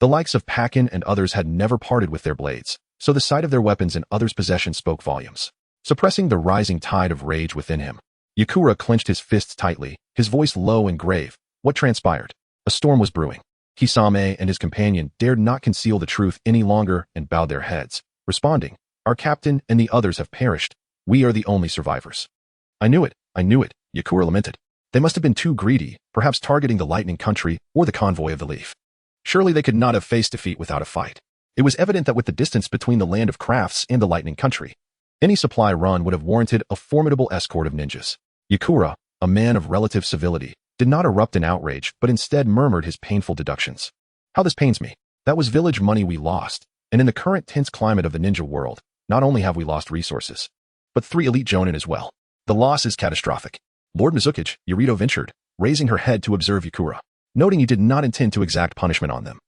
the likes of Pakin and others had never parted with their blades, so the sight of their weapons in others' possession spoke volumes. Suppressing the rising tide of rage within him, Yukura clenched his fists tightly, his voice low and grave. What transpired? A storm was brewing. Kisame and his companion dared not conceal the truth any longer and bowed their heads, responding, "Our captain and the others have perished. We are the only survivors." I knew it, Yukura lamented. "They must have been too greedy, perhaps targeting the Lightning Country or the convoy of the Leaf. Surely they could not have faced defeat without a fight." It was evident that with the distance between the Land of Crafts and the Lightning Country, any supply run would have warranted a formidable escort of ninjas. Yukura, a man of relative civility, did not erupt in outrage, but instead murmured his painful deductions. "How this pains me. That was village money we lost, and in the current tense climate of the ninja world, not only have we lost resources, but 3 elite jonin as well. The loss is catastrophic." Lord Mizukage, Yurito ventured, raising her head to observe Yukura, noting he did not intend to exact punishment on them.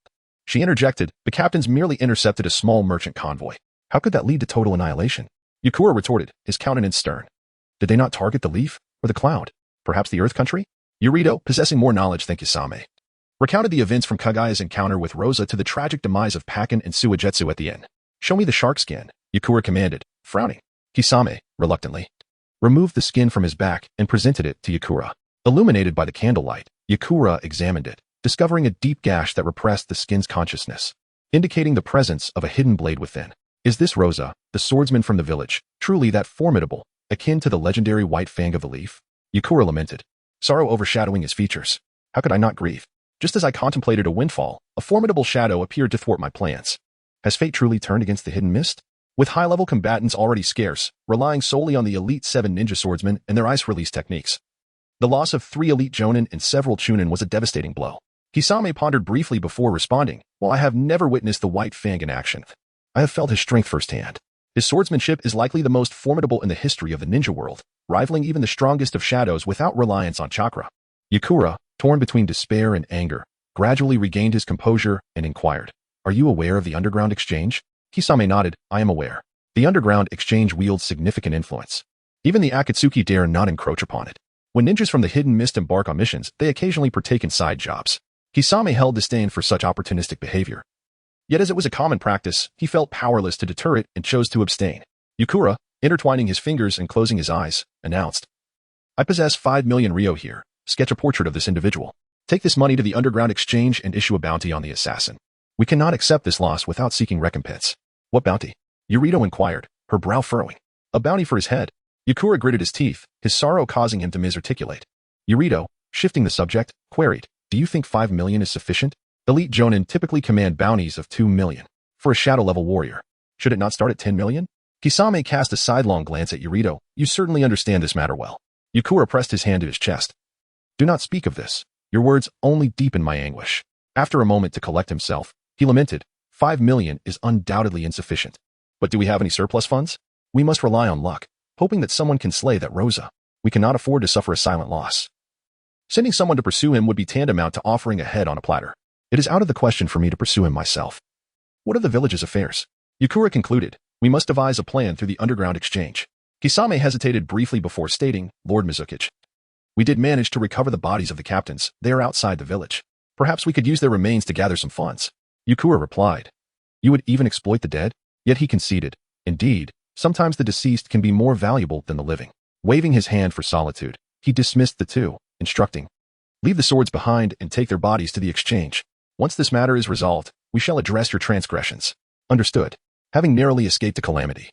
She interjected, "The captains merely intercepted a small merchant convoy. How could that lead to total annihilation?" Yukura retorted, his countenance stern. "Did they not target the Leaf or the Cloud? Perhaps the Earth Country?" Yurito, possessing more knowledge than Kisame, recounted the events from Kagaya's encounter with Rosa to the tragic demise of Pakin and Suigetsu at the inn. "Show me the shark skin," Yukura commanded, frowning. Kisame, reluctantly, removed the skin from his back, and presented it to Yakura. Illuminated by the candlelight, Yakura examined it, discovering a deep gash that repressed the skin's consciousness, indicating the presence of a hidden blade within. Is this Rosa, the swordsman from the village, truly that formidable, akin to the legendary White Fang of the Leaf? Yakura lamented, sorrow overshadowing his features. How could I not grieve? Just as I contemplated a windfall, a formidable shadow appeared to thwart my plans. Has fate truly turned against the hidden mist? With high-level combatants already scarce, relying solely on the Elite 7 ninja swordsmen and their ice release techniques, the loss of 3 elite jonin and several chunin was a devastating blow. Kisame pondered briefly before responding, while I have never witnessed the White Fang in action, I have felt his strength firsthand. His swordsmanship is likely the most formidable in the history of the ninja world, rivaling even the strongest of shadows without reliance on chakra. Yakura, torn between despair and anger, gradually regained his composure and inquired, are you aware of the underground exchange? Kisame nodded, I am aware. The underground exchange wields significant influence. Even the Akatsuki dare not encroach upon it. When ninjas from the hidden mist embark on missions, they occasionally partake in side jobs. Kisame held disdain for such opportunistic behavior. Yet as it was a common practice, he felt powerless to deter it and chose to abstain. Yakura, intertwining his fingers and closing his eyes, announced, I possess 5 million ryo here. Sketch a portrait of this individual. Take this money to the underground exchange and issue a bounty on the assassin. We cannot accept this loss without seeking recompense. What bounty? Yurito inquired, her brow furrowing. A bounty for his head. Yakura gritted his teeth, his sorrow causing him to misarticulate. Yurito, shifting the subject, queried, do you think 5 million is sufficient? Elite jonin typically command bounties of 2 million. For a shadow-level warrior, should it not start at 10 million? Kisame cast a sidelong glance at Yurito. You certainly understand this matter well. Yakura pressed his hand to his chest. Do not speak of this. Your words only deepen my anguish. After a moment to collect himself, he lamented, 5 million is undoubtedly insufficient. But do we have any surplus funds? We must rely on luck, hoping that someone can slay that Rosa. We cannot afford to suffer a silent loss. Sending someone to pursue him would be tantamount to offering a head on a platter. It is out of the question for me to pursue him myself. What are the village's affairs? Yakura concluded, we must devise a plan through the underground exchange. Kisame hesitated briefly before stating, Lord Mizukage, we did manage to recover the bodies of the captains. They are outside the village. Perhaps we could use their remains to gather some funds. Yakura replied, you would even exploit the dead? Yet he conceded, indeed, sometimes the deceased can be more valuable than the living. Waving his hand for solitude, he dismissed the two, instructing, leave the swords behind and take their bodies to the exchange. Once this matter is resolved, we shall address your transgressions. Understood. Having narrowly escaped a calamity,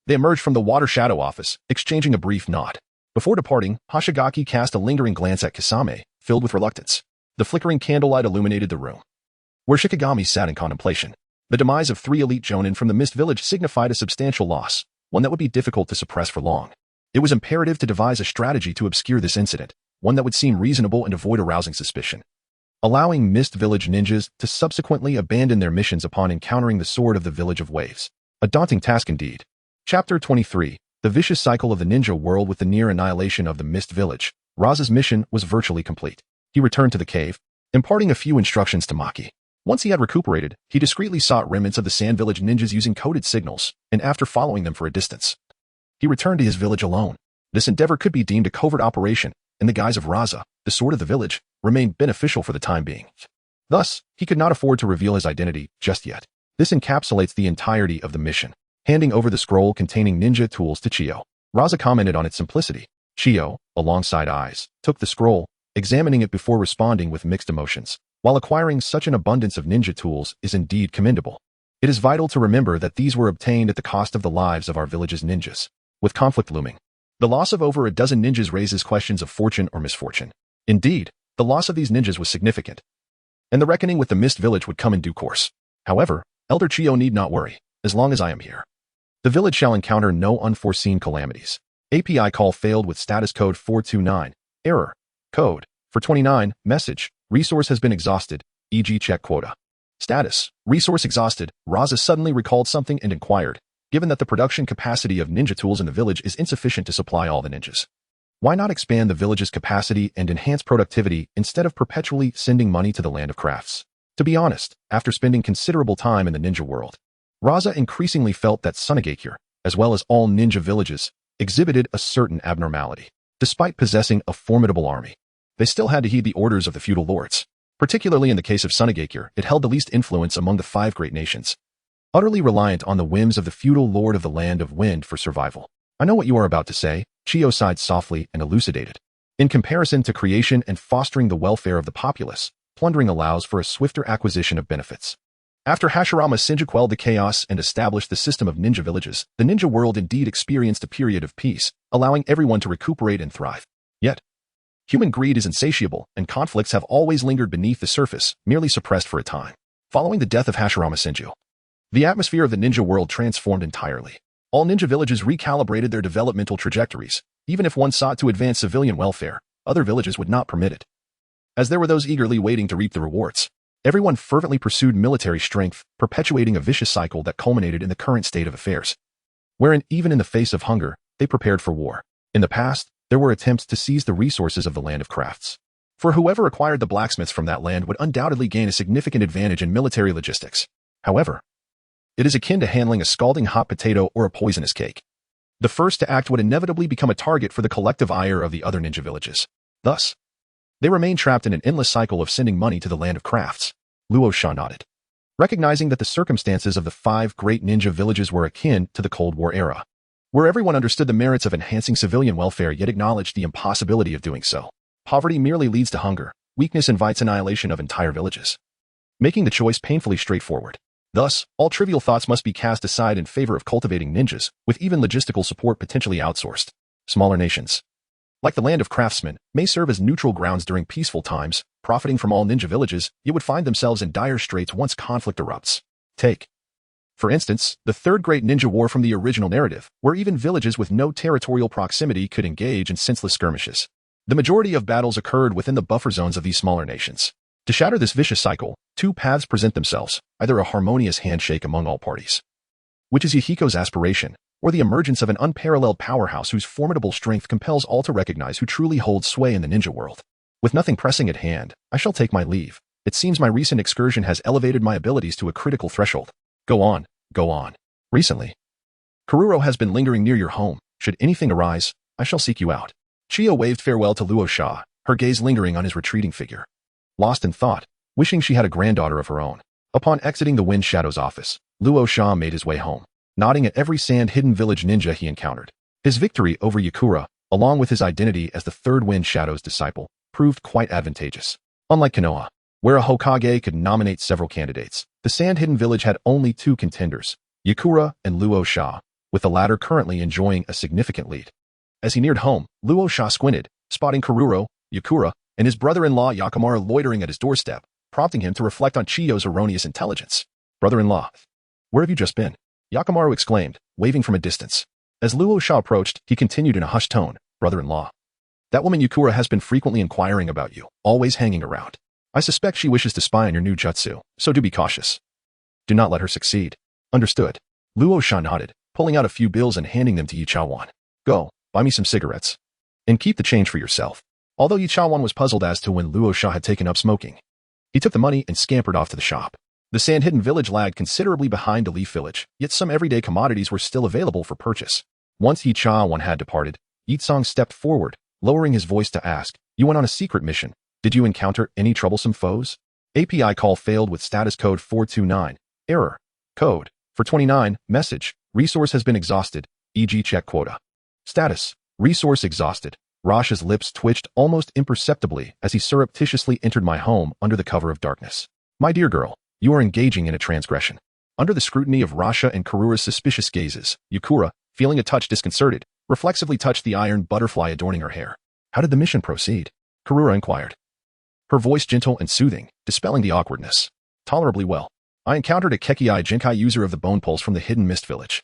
they emerged from the water shadow office, exchanging a brief nod. Before departing, Hoshigaki cast a lingering glance at Kisame, filled with reluctance. The flickering candlelight illuminated the room, where Shikigami sat in contemplation. The demise of 3 elite jonin from the Mist Village signified a substantial loss, one that would be difficult to suppress for long. It was imperative to devise a strategy to obscure this incident, one that would seem reasonable and avoid arousing suspicion. Allowing Mist Village ninjas to subsequently abandon their missions upon encountering the Sword of the Village of Waves. A daunting task indeed. Chapter 23. The vicious cycle of the ninja world. With the near annihilation of the Mist Village, Raza's mission was virtually complete. He returned to the cave, imparting a few instructions to Maki. Once he had recuperated, he discreetly sought remnants of the Sand Village ninjas using coded signals, and after following them for a distance, he returned to his village alone. This endeavor could be deemed a covert operation, in the guise of Raza, the Sword of the Village, remained beneficial for the time being. Thus, he could not afford to reveal his identity just yet. This encapsulates the entirety of the mission. Handing over the scroll containing ninja tools to Chiyo, Raza commented on its simplicity. Chiyo, alongside eyes, took the scroll, examining it before responding with mixed emotions. While acquiring such an abundance of ninja tools is indeed commendable, it is vital to remember that these were obtained at the cost of the lives of our village's ninjas. With conflict looming, the loss of over a dozen ninjas raises questions of fortune or misfortune. Indeed, the loss of these ninjas was significant, and the reckoning with the Mist Village would come in due course. However, Elder Chiyo need not worry, as long as I am here. The village shall encounter no unforeseen calamities. API call failed with status code 429. Error. Code. For 29. Message. Resource has been exhausted. E.g. check quota. Status. Resource exhausted. Raza suddenly recalled something and inquired, given that the production capacity of ninja tools in the village is insufficient to supply all the ninjas, why not expand the village's capacity and enhance productivity instead of perpetually sending money to the land of crafts? To be honest, after spending considerable time in the ninja world, Raza increasingly felt that Sunagakure, as well as all ninja villages, exhibited a certain abnormality. Despite possessing a formidable army, they still had to heed the orders of the feudal lords. Particularly in the case of Sunagakure, it held the least influence among the 5 great nations, utterly reliant on the whims of the feudal lord of the Land of Wind for survival. I know what you are about to say, Chiyo sighed softly and elucidated. In comparison to creation and fostering the welfare of the populace, plundering allows for a swifter acquisition of benefits. After Hashirama Senju quelled the chaos and established the system of ninja villages, the ninja world indeed experienced a period of peace, allowing everyone to recuperate and thrive. Yet, human greed is insatiable, and conflicts have always lingered beneath the surface, merely suppressed for a time. Following the death of Hashirama Senju, the atmosphere of the ninja world transformed entirely. All ninja villages recalibrated their developmental trajectories. Even if one sought to advance civilian welfare, other villages would not permit it. As there were those eagerly waiting to reap the rewards, everyone fervently pursued military strength, perpetuating a vicious cycle that culminated in the current state of affairs, wherein even in the face of hunger, they prepared for war. In the past, there were attempts to seize the resources of the land of crafts. For whoever acquired the blacksmiths from that land would undoubtedly gain a significant advantage in military logistics. However, it is akin to handling a scalding hot potato or a poisonous cake. The first to act would inevitably become a target for the collective ire of the other ninja villages. Thus, they remain trapped in an endless cycle of sending money to the land of crafts. Luo Sha nodded, recognizing that the circumstances of the 5 great ninja villages were akin to the Cold War era, where everyone understood the merits of enhancing civilian welfare yet acknowledged the impossibility of doing so. Poverty merely leads to hunger, weakness invites annihilation of entire villages, making the choice painfully straightforward. Thus, all trivial thoughts must be cast aside in favor of cultivating ninjas, with even logistical support potentially outsourced. Smaller nations, like the land of craftsmen, may serve as neutral grounds during peaceful times, profiting from all ninja villages, yet would find themselves in dire straits once conflict erupts. Take, for instance, the Third Great Ninja War from the original narrative, where even villages with no territorial proximity could engage in senseless skirmishes. The majority of battles occurred within the buffer zones of these smaller nations. To shatter this vicious cycle, 2 paths present themselves, either a harmonious handshake among all parties, which is Yahiko's aspiration, or the emergence of an unparalleled powerhouse whose formidable strength compels all to recognize who truly holds sway in the ninja world. With nothing pressing at hand, I shall take my leave. It seems my recent excursion has elevated my abilities to a critical threshold. Go on, go on. Recently, Kururo has been lingering near your home. Should anything arise, I shall seek you out. Chiyo waved farewell to Luo Sha, her gaze lingering on his retreating figure. Lost in thought, wishing she had a granddaughter of her own. Upon exiting the Wind Shadow's office, Luo Sha made his way home, nodding at every sand-hidden village ninja he encountered. His victory over Yakura, along with his identity as the Third Wind Shadow's disciple, proved quite advantageous. Unlike Konoha, where a Hokage could nominate several candidates, the sand-hidden village had only 2 contenders, Yakura and Luo Sha, with the latter currently enjoying a significant lead. As he neared home, Luo Sha squinted, spotting Kururo, Yakura, and his brother-in-law Yakimaru loitering at his doorstep, prompting him to reflect on Chiyo's erroneous intelligence. Brother-in-law, where have you just been? Yakimaru exclaimed, waving from a distance. As Luo Sha approached, he continued in a hushed tone, brother-in-law, that woman Yakura has been frequently inquiring about you, always hanging around. I suspect she wishes to spy on your new jutsu, so do be cautious. Do not let her succeed. Understood. Luo Sha nodded, pulling out a few bills and handing them to Yi Chaowan. Go, buy me some cigarettes. And keep the change for yourself. Although Yi Chaowan was puzzled as to when Luo Sha had taken up smoking, he took the money and scampered off to the shop. The sand-hidden village lagged considerably behind the Leaf Village, yet some everyday commodities were still available for purchase. Once Yi Chaowan had departed, Yi Tsong stepped forward, lowering his voice to ask, you went on a secret mission. Did you encounter any troublesome foes? API call failed with status code 429. Error. Code. For 29. Message. Resource has been exhausted. E.g. check quota. Status. Resource exhausted. Rasha's lips twitched almost imperceptibly as he surreptitiously entered my home under the cover of darkness. My dear girl, you are engaging in a transgression. Under the scrutiny of Rasha and Karura's suspicious gazes, Yakura, feeling a touch disconcerted, reflexively touched the iron butterfly adorning her hair. How did the mission proceed? Karura inquired, her voice gentle and soothing, dispelling the awkwardness. Tolerably well. I encountered a Kekiai Jinkai user of the Bone Pulse from the Hidden Mist Village,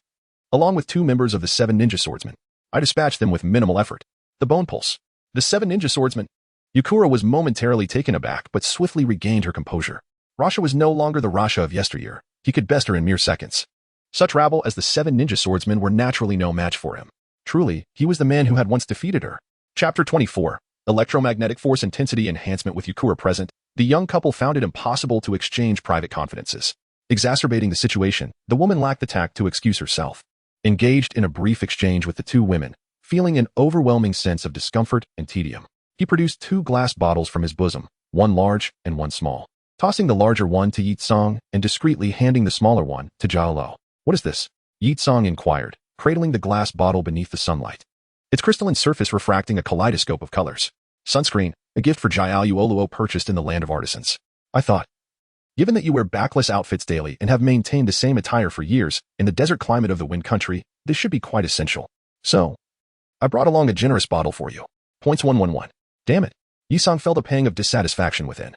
along with 2 members of the 7 Ninja Swordsmen. I dispatched them with minimal effort. The Bone Pulse. The 7 Ninja Swordsmen. Yakura was momentarily taken aback but swiftly regained her composure. Rasha was no longer the Rasha of yesteryear. He could best her in mere seconds. Such rabble as the 7 Ninja Swordsmen were naturally no match for him. Truly, he was the man who had once defeated her. Chapter 24. Electromagnetic Force Intensity Enhancement. With Yakura present, the young couple found it impossible to exchange private confidences. Exacerbating the situation, the woman lacked the tact to excuse herself. Engaged in a brief exchange with the 2 women, feeling an overwhelming sense of discomfort and tedium, he produced 2 glass bottles from his bosom, one large and one small. Tossing the larger one to Yi Tsong and discreetly handing the smaller one to Jiao Lo. What is this? Yi Tsong inquired, cradling the glass bottle beneath the sunlight. Its crystalline surface refracting a kaleidoscope of colors. Sunscreen, a gift for Jaialu Oluo purchased in the land of artisans. I thought. Given that you wear backless outfits daily and have maintained the same attire for years in the desert climate of the wind country, this should be quite essential. So, I brought along a generous bottle for you. Points 111. Damn it. Yisang felt a pang of dissatisfaction within,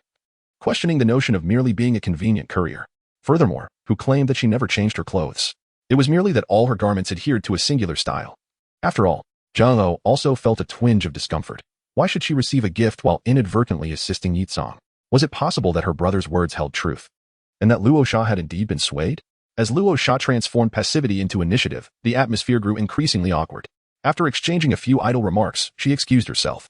questioning the notion of merely being a convenient courier. Furthermore, who claimed that she never changed her clothes. It was merely that all her garments adhered to a singular style. After all, Zhang Lo also felt a twinge of discomfort. Why should she receive a gift while inadvertently assisting Yisang? Was it possible that her brother's words held truth, and that Luo Sha had indeed been swayed? As Luo Sha transformed passivity into initiative, the atmosphere grew increasingly awkward. After exchanging a few idle remarks, she excused herself,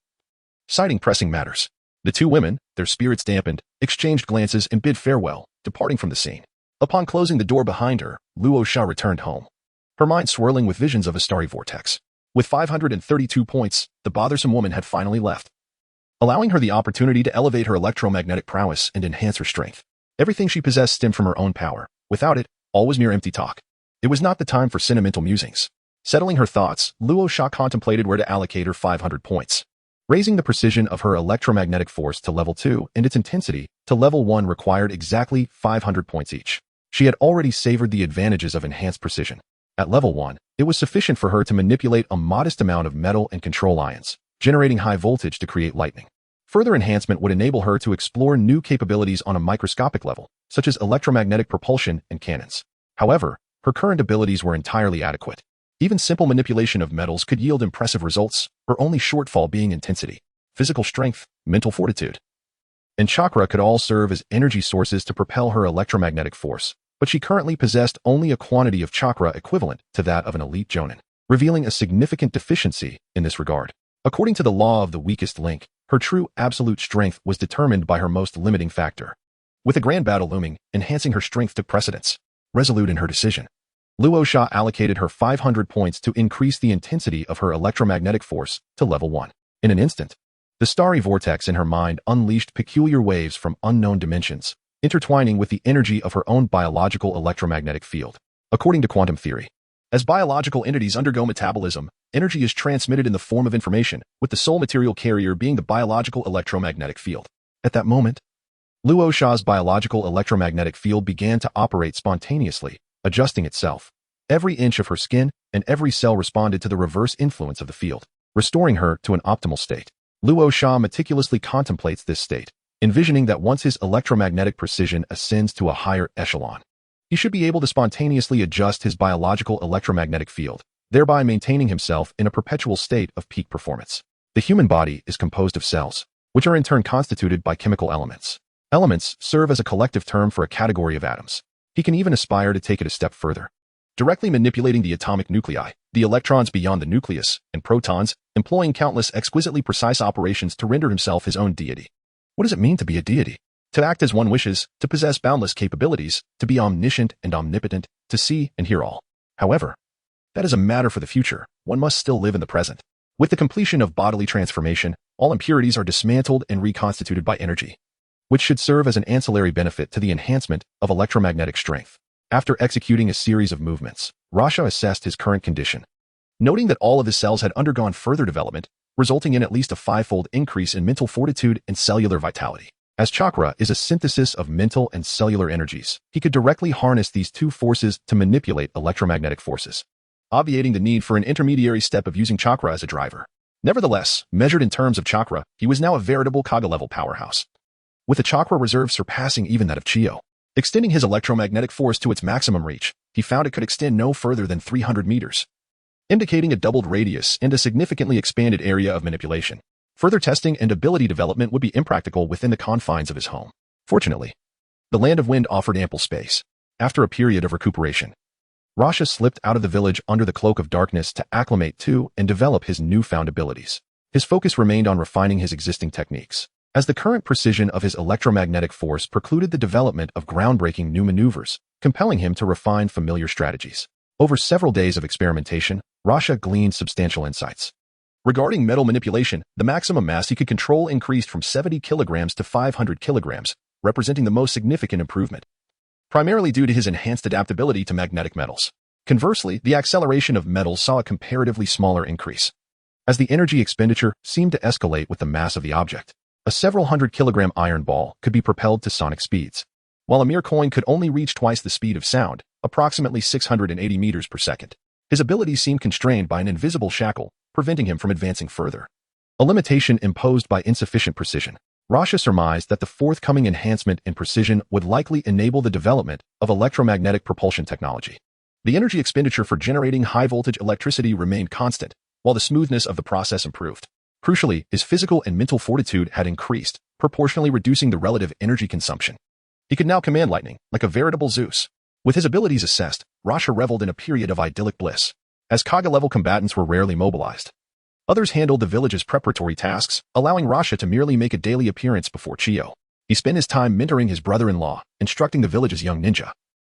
citing pressing matters. The two women, their spirits dampened, exchanged glances and bid farewell, departing from the scene. Upon closing the door behind her, Luo Sha returned home, her mind swirling with visions of a starry vortex. With 532 points, the bothersome woman had finally left, allowing her the opportunity to elevate her electromagnetic prowess and enhance her strength. Everything she possessed stemmed from her own power. Without it, all was mere empty talk. It was not the time for sentimental musings. Settling her thoughts, Luo Sha contemplated where to allocate her 500 points. Raising the precision of her electromagnetic force to level 2 and its intensity to level 1 required exactly 500 points each. She had already savored the advantages of enhanced precision. At level 1, it was sufficient for her to manipulate a modest amount of metal and control ions, generating high voltage to create lightning. Further enhancement would enable her to explore new capabilities on a microscopic level, such as electromagnetic propulsion and cannons. However, her current abilities were entirely adequate. Even simple manipulation of metals could yield impressive results, her only shortfall being intensity, physical strength, mental fortitude, and chakra could all serve as energy sources to propel her electromagnetic force, but she currently possessed only a quantity of chakra equivalent to that of an elite jonin, revealing a significant deficiency in this regard. According to the law of the weakest link, her true absolute strength was determined by her most limiting factor. With a grand battle looming, enhancing her strength took precedence. Resolute in her decision, Luo Sha allocated her 500 points to increase the intensity of her electromagnetic force to level 1. In an instant, the starry vortex in her mind unleashed peculiar waves from unknown dimensions, intertwining with the energy of her own biological electromagnetic field. According to quantum theory, as biological entities undergo metabolism, energy is transmitted in the form of information, with the sole material carrier being the biological electromagnetic field. At that moment, Luo Sha's biological electromagnetic field began to operate spontaneously, adjusting itself. Every inch of her skin and every cell responded to the reverse influence of the field, restoring her to an optimal state. Luo Sha meticulously contemplates this state, envisioning that once his electromagnetic precision ascends to a higher echelon, he should be able to spontaneously adjust his biological electromagnetic field, thereby maintaining himself in a perpetual state of peak performance. The human body is composed of cells, which are in turn constituted by chemical elements. Elements serve as a collective term for a category of atoms. He can even aspire to take it a step further, directly manipulating the atomic nuclei, the electrons beyond the nucleus, and protons, employing countless exquisitely precise operations to render himself his own deity. What does it mean to be a deity? To act as one wishes, to possess boundless capabilities, to be omniscient and omnipotent, to see and hear all. However, that is a matter for the future. One must still live in the present. With the completion of bodily transformation, all impurities are dismantled and reconstituted by energy, which should serve as an ancillary benefit to the enhancement of electromagnetic strength. After executing a series of movements, Rasha assessed his current condition, noting that all of his cells had undergone further development, resulting in at least a 5-fold increase in mental fortitude and cellular vitality. As chakra is a synthesis of mental and cellular energies, he could directly harness these two forces to manipulate electromagnetic forces, obviating the need for an intermediary step of using chakra as a driver. Nevertheless, measured in terms of chakra, he was now a veritable Kaga-level powerhouse, with a chakra reserve surpassing even that of Chiyo. Extending his electromagnetic force to its maximum reach, he found it could extend no further than 300 meters, indicating a doubled radius and a significantly expanded area of manipulation. Further testing and ability development would be impractical within the confines of his home. Fortunately, the Land of Wind offered ample space. After a period of recuperation, Rasha slipped out of the village under the cloak of darkness to acclimate to and develop his newfound abilities. His focus remained on refining his existing techniques, as the current precision of his electromagnetic force precluded the development of groundbreaking new maneuvers, compelling him to refine familiar strategies. Over several days of experimentation, Rasha gleaned substantial insights. Regarding metal manipulation, the maximum mass he could control increased from 70 kilograms to 500 kilograms, representing the most significant improvement, primarily due to his enhanced adaptability to magnetic metals. Conversely, the acceleration of metals saw a comparatively smaller increase, as the energy expenditure seemed to escalate with the mass of the object. A several hundred-kilogram iron ball could be propelled to sonic speeds, while a mere coin could only reach twice the speed of sound, approximately 680 meters per second. His abilities seemed constrained by an invisible shackle, preventing him from advancing further. A limitation imposed by insufficient precision. Rasha surmised that the forthcoming enhancement in precision would likely enable the development of electromagnetic propulsion technology. The energy expenditure for generating high-voltage electricity remained constant, while the smoothness of the process improved. Crucially, his physical and mental fortitude had increased, proportionally reducing the relative energy consumption. He could now command lightning, like a veritable Zeus. With his abilities assessed, Rasha reveled in a period of idyllic bliss, as Kage-level combatants were rarely mobilized. Others handled the village's preparatory tasks, allowing Rasha to merely make a daily appearance before Chiyo. He spent his time mentoring his brother-in-law, instructing the village's young ninja,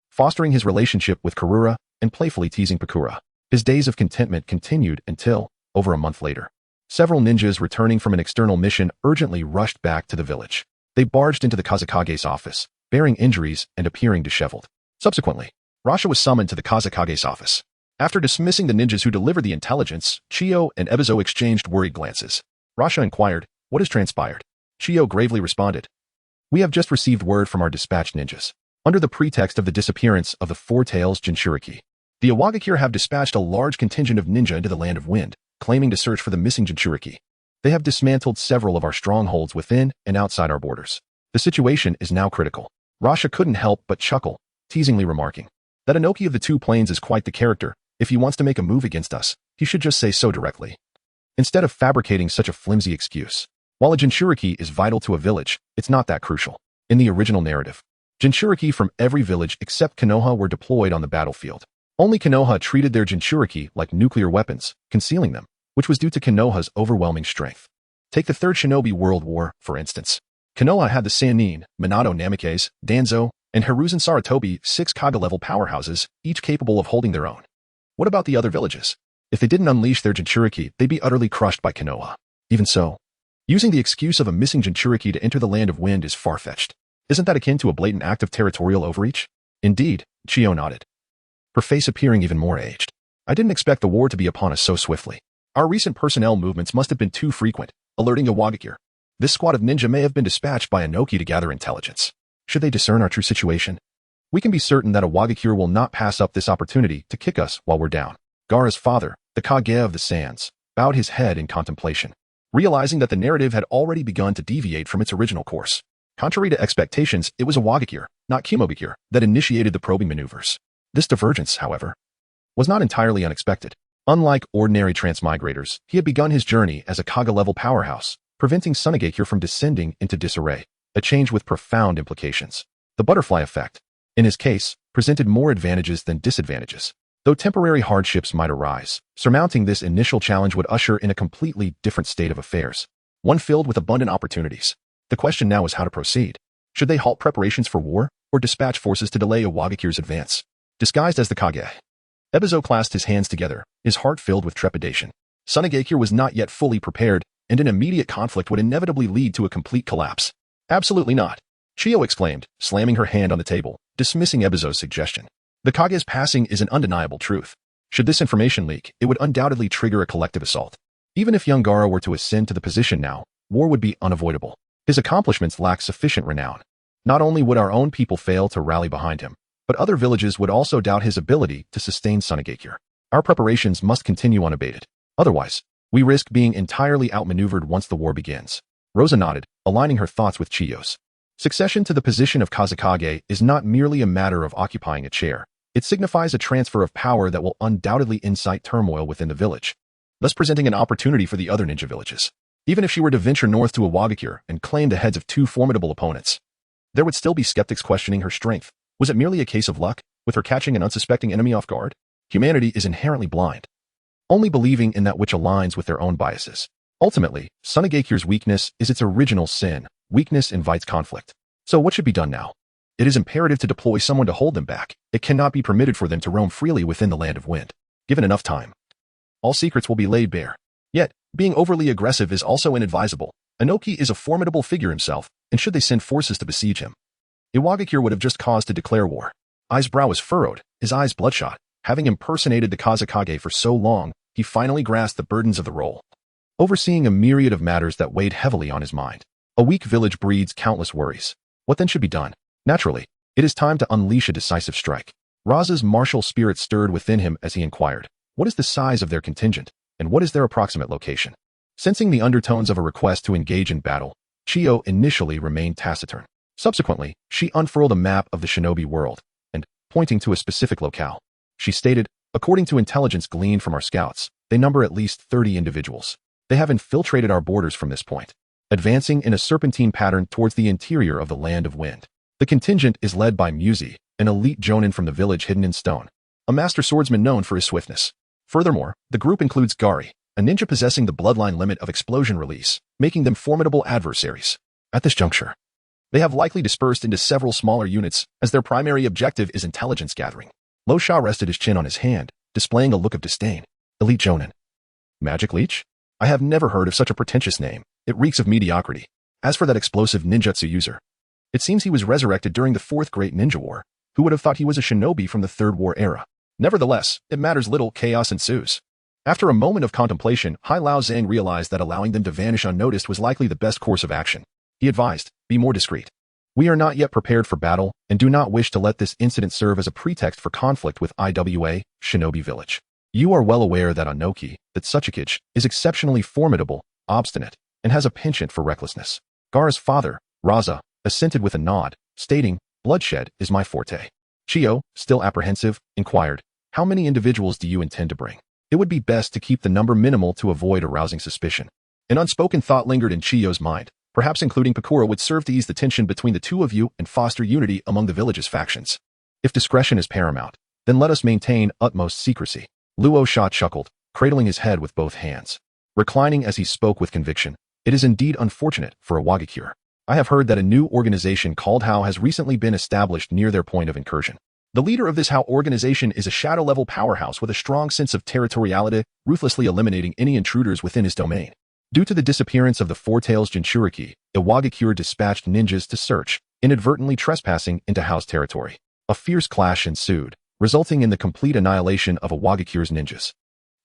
fostering his relationship with Karura, and playfully teasing Pakura. His days of contentment continued until, over a month later, several ninjas returning from an external mission urgently rushed back to the village. They barged into the Kazekage's office, bearing injuries and appearing disheveled. Subsequently, Rasha was summoned to the Kazekage's office. After dismissing the ninjas who delivered the intelligence, Chiyo and Ebizo exchanged worried glances. Rasha inquired, "What has transpired?" Chiyo gravely responded, "We have just received word from our dispatched ninjas. Under the pretext of the disappearance of the Four Tails Jinchuriki, the Iwagakure have dispatched a large contingent of ninja into the Land of Wind, claiming to search for the missing Jinchuriki. They have dismantled several of our strongholds within and outside our borders. The situation is now critical." Rasha couldn't help but chuckle, teasingly remarking, "That Inoki of the Two Plains is quite the character. If he wants to make a move against us, he should just say so directly, instead of fabricating such a flimsy excuse. While a Jinchuriki is vital to a village, it's not that crucial. In the original narrative, Jinchuriki from every village except Konoha were deployed on the battlefield. Only Konoha treated their Jinchuriki like nuclear weapons, concealing them, which was due to Konoha's overwhelming strength. Take the Third Shinobi World War, for instance. Konoha had the Sannin, Minato Namikaze, Danzo, and Hiruzen Sarutobi, 6 Kage-level powerhouses, each capable of holding their own. What about the other villages? If they didn't unleash their Jinchuriki, they'd be utterly crushed by Konoha. Even so, using the excuse of a missing Jinchuriki to enter the Land of Wind is far-fetched. Isn't that akin to a blatant act of territorial overreach? Indeed, Chiyo nodded, her face appearing even more aged. I didn't expect the war to be upon us so swiftly. Our recent personnel movements must have been too frequent, alerting Iwagakure. This squad of ninja may have been dispatched by Inoki to gather intelligence. Should they discern our true situation, we can be certain that Iwagakure will not pass up this opportunity to kick us while we're down. Gaara's father, the Kage of the Sands, bowed his head in contemplation, realizing that the narrative had already begun to deviate from its original course. Contrary to expectations, it was Iwagakure, not Kimogakure, that initiated the probing maneuvers. This divergence, however, was not entirely unexpected. Unlike ordinary transmigrators, he had begun his journey as a Kage-level powerhouse, preventing Sunagakure from descending into disarray, a change with profound implications. The butterfly effect, in his case, presented more advantages than disadvantages. Though temporary hardships might arise, surmounting this initial challenge would usher in a completely different state of affairs, one filled with abundant opportunities. The question now is how to proceed. Should they halt preparations for war, or dispatch forces to delay Iwagakure's advance? Disguised as the Kage, Ebizo clasped his hands together, his heart filled with trepidation. Sunagakure was not yet fully prepared, and an immediate conflict would inevitably lead to a complete collapse. Absolutely not, Chiyo exclaimed, slamming her hand on the table, dismissing Ebizo's suggestion. The Kage's passing is an undeniable truth. Should this information leak, it would undoubtedly trigger a collective assault. Even if young Gaara were to ascend to the position now, war would be unavoidable. His accomplishments lack sufficient renown. Not only would our own people fail to rally behind him, but other villages would also doubt his ability to sustain Sunagakure. Our preparations must continue unabated. Otherwise, we risk being entirely outmaneuvered once the war begins. Rosa nodded, aligning her thoughts with Chiyo's. Succession to the position of Kazekage is not merely a matter of occupying a chair. It signifies a transfer of power that will undoubtedly incite turmoil within the village, thus presenting an opportunity for the other ninja villages. Even if she were to venture north to Iwagakure and claim the heads of 2 formidable opponents, there would still be skeptics questioning her strength. Was it merely a case of luck, with her catching an unsuspecting enemy off guard? Humanity is inherently blind, only believing in that which aligns with their own biases. Ultimately, Sunagakure's weakness is its original sin. Weakness invites conflict. So what should be done now? It is imperative to deploy someone to hold them back. It cannot be permitted for them to roam freely within the Land of Wind. Given enough time, all secrets will be laid bare. Yet, being overly aggressive is also inadvisable. Inoki is a formidable figure himself, and should they send forces to besiege him, Iwagakure would have just cause to declare war. Ai's brow was furrowed, his eyes bloodshot. Having impersonated the Kazekage for so long, he finally grasped the burdens of the role. Overseeing a myriad of matters that weighed heavily on his mind. A weak village breeds countless worries. What then should be done? Naturally, it is time to unleash a decisive strike. Raza's martial spirit stirred within him as he inquired, what is the size of their contingent, and what is their approximate location? Sensing the undertones of a request to engage in battle, Chiyo initially remained taciturn. Subsequently, she unfurled a map of the shinobi world, and, pointing to a specific locale, she stated, according to intelligence gleaned from our scouts, they number at least 30 individuals. They have infiltrated our borders from this point, advancing in a serpentine pattern towards the interior of the Land of Wind. The contingent is led by Muzi, an elite jonin from the village hidden in stone, a master swordsman known for his swiftness. Furthermore, the group includes Gari, a ninja possessing the bloodline limit of explosion release, making them formidable adversaries. At this juncture, they have likely dispersed into several smaller units as their primary objective is intelligence gathering. Lo Sha rested his chin on his hand, displaying a look of disdain. Elite Jonin. Magic Leech? I have never heard of such a pretentious name. It reeks of mediocrity. As for that explosive ninjutsu user, it seems he was resurrected during the Fourth Great Ninja War. Who would have thought he was a shinobi from the Third War era? Nevertheless, it matters little, chaos ensues. After a moment of contemplation, Hai Lao Zhang realized that allowing them to vanish unnoticed was likely the best course of action. He advised, be more discreet. We are not yet prepared for battle and do not wish to let this incident serve as a pretext for conflict with IWA, Shinobi Village. You are well aware that Anoki, that Tsukikage, is exceptionally formidable, obstinate, and has a penchant for recklessness. Gaara's father, Raza, assented with a nod, stating, bloodshed is my forte. Chiyo, still apprehensive, inquired, how many individuals do you intend to bring? It would be best to keep the number minimal to avoid arousing suspicion. An unspoken thought lingered in Chiyo's mind. Perhaps including Pakura would serve to ease the tension between the two of you and foster unity among the village's factions. If discretion is paramount, then let us maintain utmost secrecy. Luo Sha chuckled, cradling his head with both hands. Reclining as he spoke with conviction, it is indeed unfortunate for a Wagakure. I have heard that a new organization called HAO has recently been established near their point of incursion. The leader of this HAO organization is a shadow-level powerhouse with a strong sense of territoriality, ruthlessly eliminating any intruders within his domain. Due to the disappearance of the Four-Tails Jinchuriki, Iwagakure dispatched ninjas to search, inadvertently trespassing into HAO's territory. A fierce clash ensued, resulting in the complete annihilation of Iwagakure's ninjas.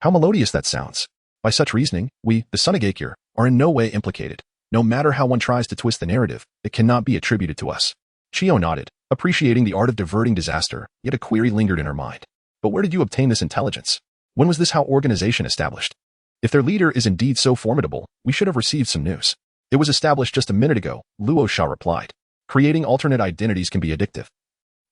How melodious that sounds. By such reasoning, we, the Sunagakure, are in no way implicated. No matter how one tries to twist the narrative, it cannot be attributed to us. Chiyo nodded, appreciating the art of diverting disaster, yet a query lingered in her mind. But where did you obtain this intelligence? When was this HAO organization established? If their leader is indeed so formidable, we should have received some news. It was established just a minute ago, Luo Sha replied. Creating alternate identities can be addictive.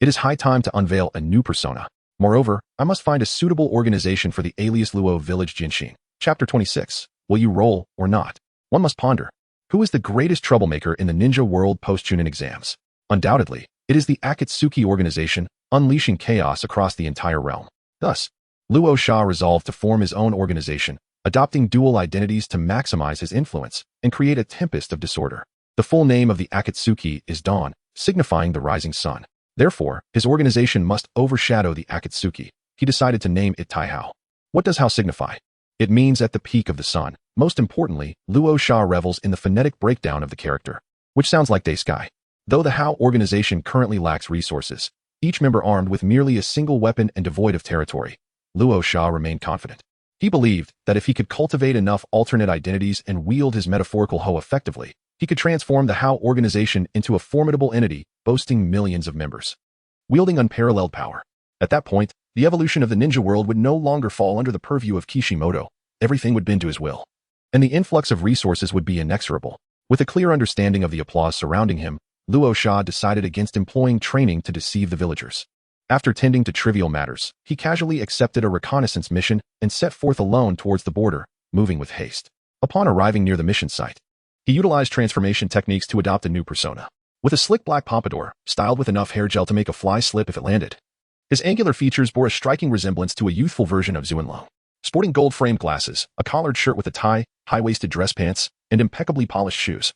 It is high time to unveil a new persona. Moreover, I must find a suitable organization for the alias Luo Village Jinshin. Chapter 26. Will you roll or not? One must ponder. Who is the greatest troublemaker in the ninja world post-Chunin exams? Undoubtedly, it is the Akatsuki organization, unleashing chaos across the entire realm. Thus, Luo Sha resolved to form his own organization, adopting dual identities to maximize his influence and create a tempest of disorder. The full name of the Akatsuki is Dawn, signifying the rising sun. Therefore, his organization must overshadow the Akatsuki. He decided to name it Taihao. What does Hao signify? It means at the peak of the sun. Most importantly, Luo Sha revels in the phonetic breakdown of the character, which sounds like day sky. Though the HAO organization currently lacks resources, each member armed with merely a single weapon and devoid of territory, Luo Sha remained confident. He believed that if he could cultivate enough alternate identities and wield his metaphorical Ho effectively, he could transform the HAO organization into a formidable entity boasting millions of members, wielding unparalleled power. At that point, the evolution of the ninja world would no longer fall under the purview of Kishimoto. Everything would bend to his will, and the influx of resources would be inexorable. With a clear understanding of the applause surrounding him, Luo Sha decided against employing training to deceive the villagers. After tending to trivial matters, he casually accepted a reconnaissance mission and set forth alone towards the border, moving with haste. Upon arriving near the mission site, he utilized transformation techniques to adopt a new persona. With a slick black pompadour, styled with enough hair gel to make a fly slip if it landed, his angular features bore a striking resemblance to a youthful version of Zuenlong. Sporting gold-framed glasses, a collared shirt with a tie, high-waisted dress pants, and impeccably polished shoes,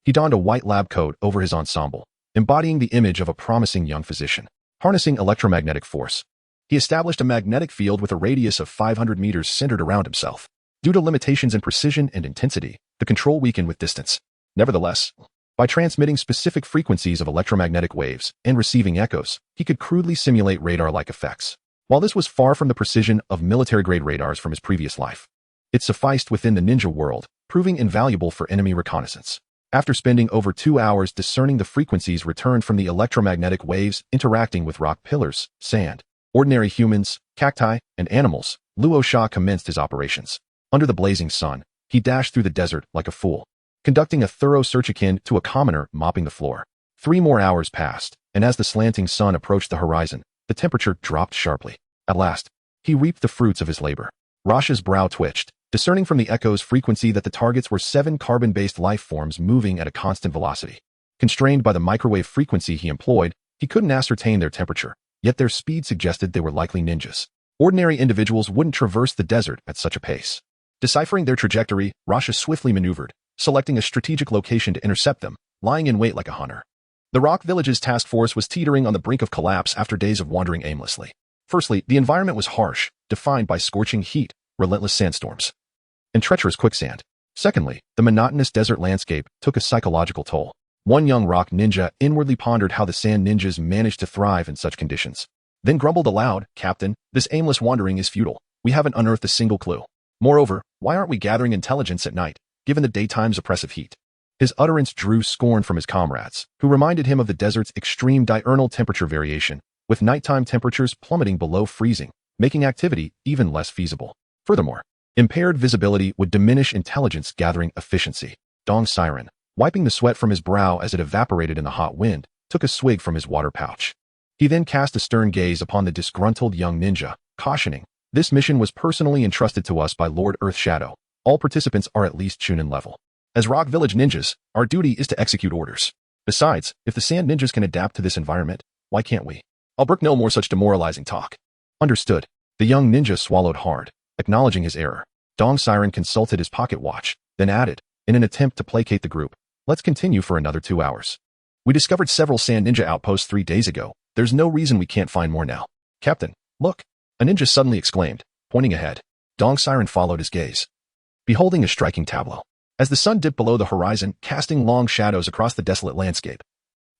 he donned a white lab coat over his ensemble, embodying the image of a promising young physician. Harnessing electromagnetic force, he established a magnetic field with a radius of 500 meters centered around himself. Due to limitations in precision and intensity, the control weakened with distance. Nevertheless, by transmitting specific frequencies of electromagnetic waves and receiving echoes, he could crudely simulate radar-like effects. While this was far from the precision of military-grade radars from his previous life, it sufficed within the ninja world, proving invaluable for enemy reconnaissance. After spending over 2 hours discerning the frequencies returned from the electromagnetic waves interacting with rock pillars, sand, ordinary humans, cacti, and animals, Luo Sha commenced his operations. Under the blazing sun, he dashed through the desert like a fool, conducting a thorough search akin to a commoner mopping the floor. 3 more hours passed, and as the slanting sun approached the horizon, the temperature dropped sharply. At last, he reaped the fruits of his labor. Rasha's brow twitched, discerning from the echo's frequency that the targets were 7 carbon-based life forms moving at a constant velocity. Constrained by the microwave frequency he employed, he couldn't ascertain their temperature, yet their speed suggested they were likely ninjas. Ordinary individuals wouldn't traverse the desert at such a pace. Deciphering their trajectory, Rasha swiftly maneuvered, selecting a strategic location to intercept them, lying in wait like a hunter. The Rock Village's task force was teetering on the brink of collapse after days of wandering aimlessly. Firstly, the environment was harsh, defined by scorching heat, relentless sandstorms, and treacherous quicksand. Secondly, the monotonous desert landscape took a psychological toll. One young rock ninja inwardly pondered how the sand ninjas managed to thrive in such conditions. Then grumbled aloud, "Captain, this aimless wandering is futile. We haven't unearthed a single clue. Moreover, why aren't we gathering intelligence at night, given the daytime's oppressive heat?" His utterance drew scorn from his comrades, who reminded him of the desert's extreme diurnal temperature variation, with nighttime temperatures plummeting below freezing, making activity even less feasible. Furthermore, impaired visibility would diminish intelligence gathering efficiency. Dong Siren, wiping the sweat from his brow as it evaporated in the hot wind, took a swig from his water pouch. He then cast a stern gaze upon the disgruntled young ninja, cautioning, "This mission was personally entrusted to us by Lord Earth Shadow. All participants are at least Chunin level. As Rock Village ninjas, our duty is to execute orders. Besides, if the sand ninjas can adapt to this environment, why can't we? I'll brook no more such demoralizing talk." Understood. The young ninja swallowed hard, acknowledging his error. Dong Siren consulted his pocket watch, then added, in an attempt to placate the group, "Let's continue for another 2 hours. We discovered several sand ninja outposts 3 days ago. There's no reason we can't find more now." "Captain, look!" a ninja suddenly exclaimed, pointing ahead. Dong Siren followed his gaze, beholding a striking tableau. As the sun dipped below the horizon, casting long shadows across the desolate landscape,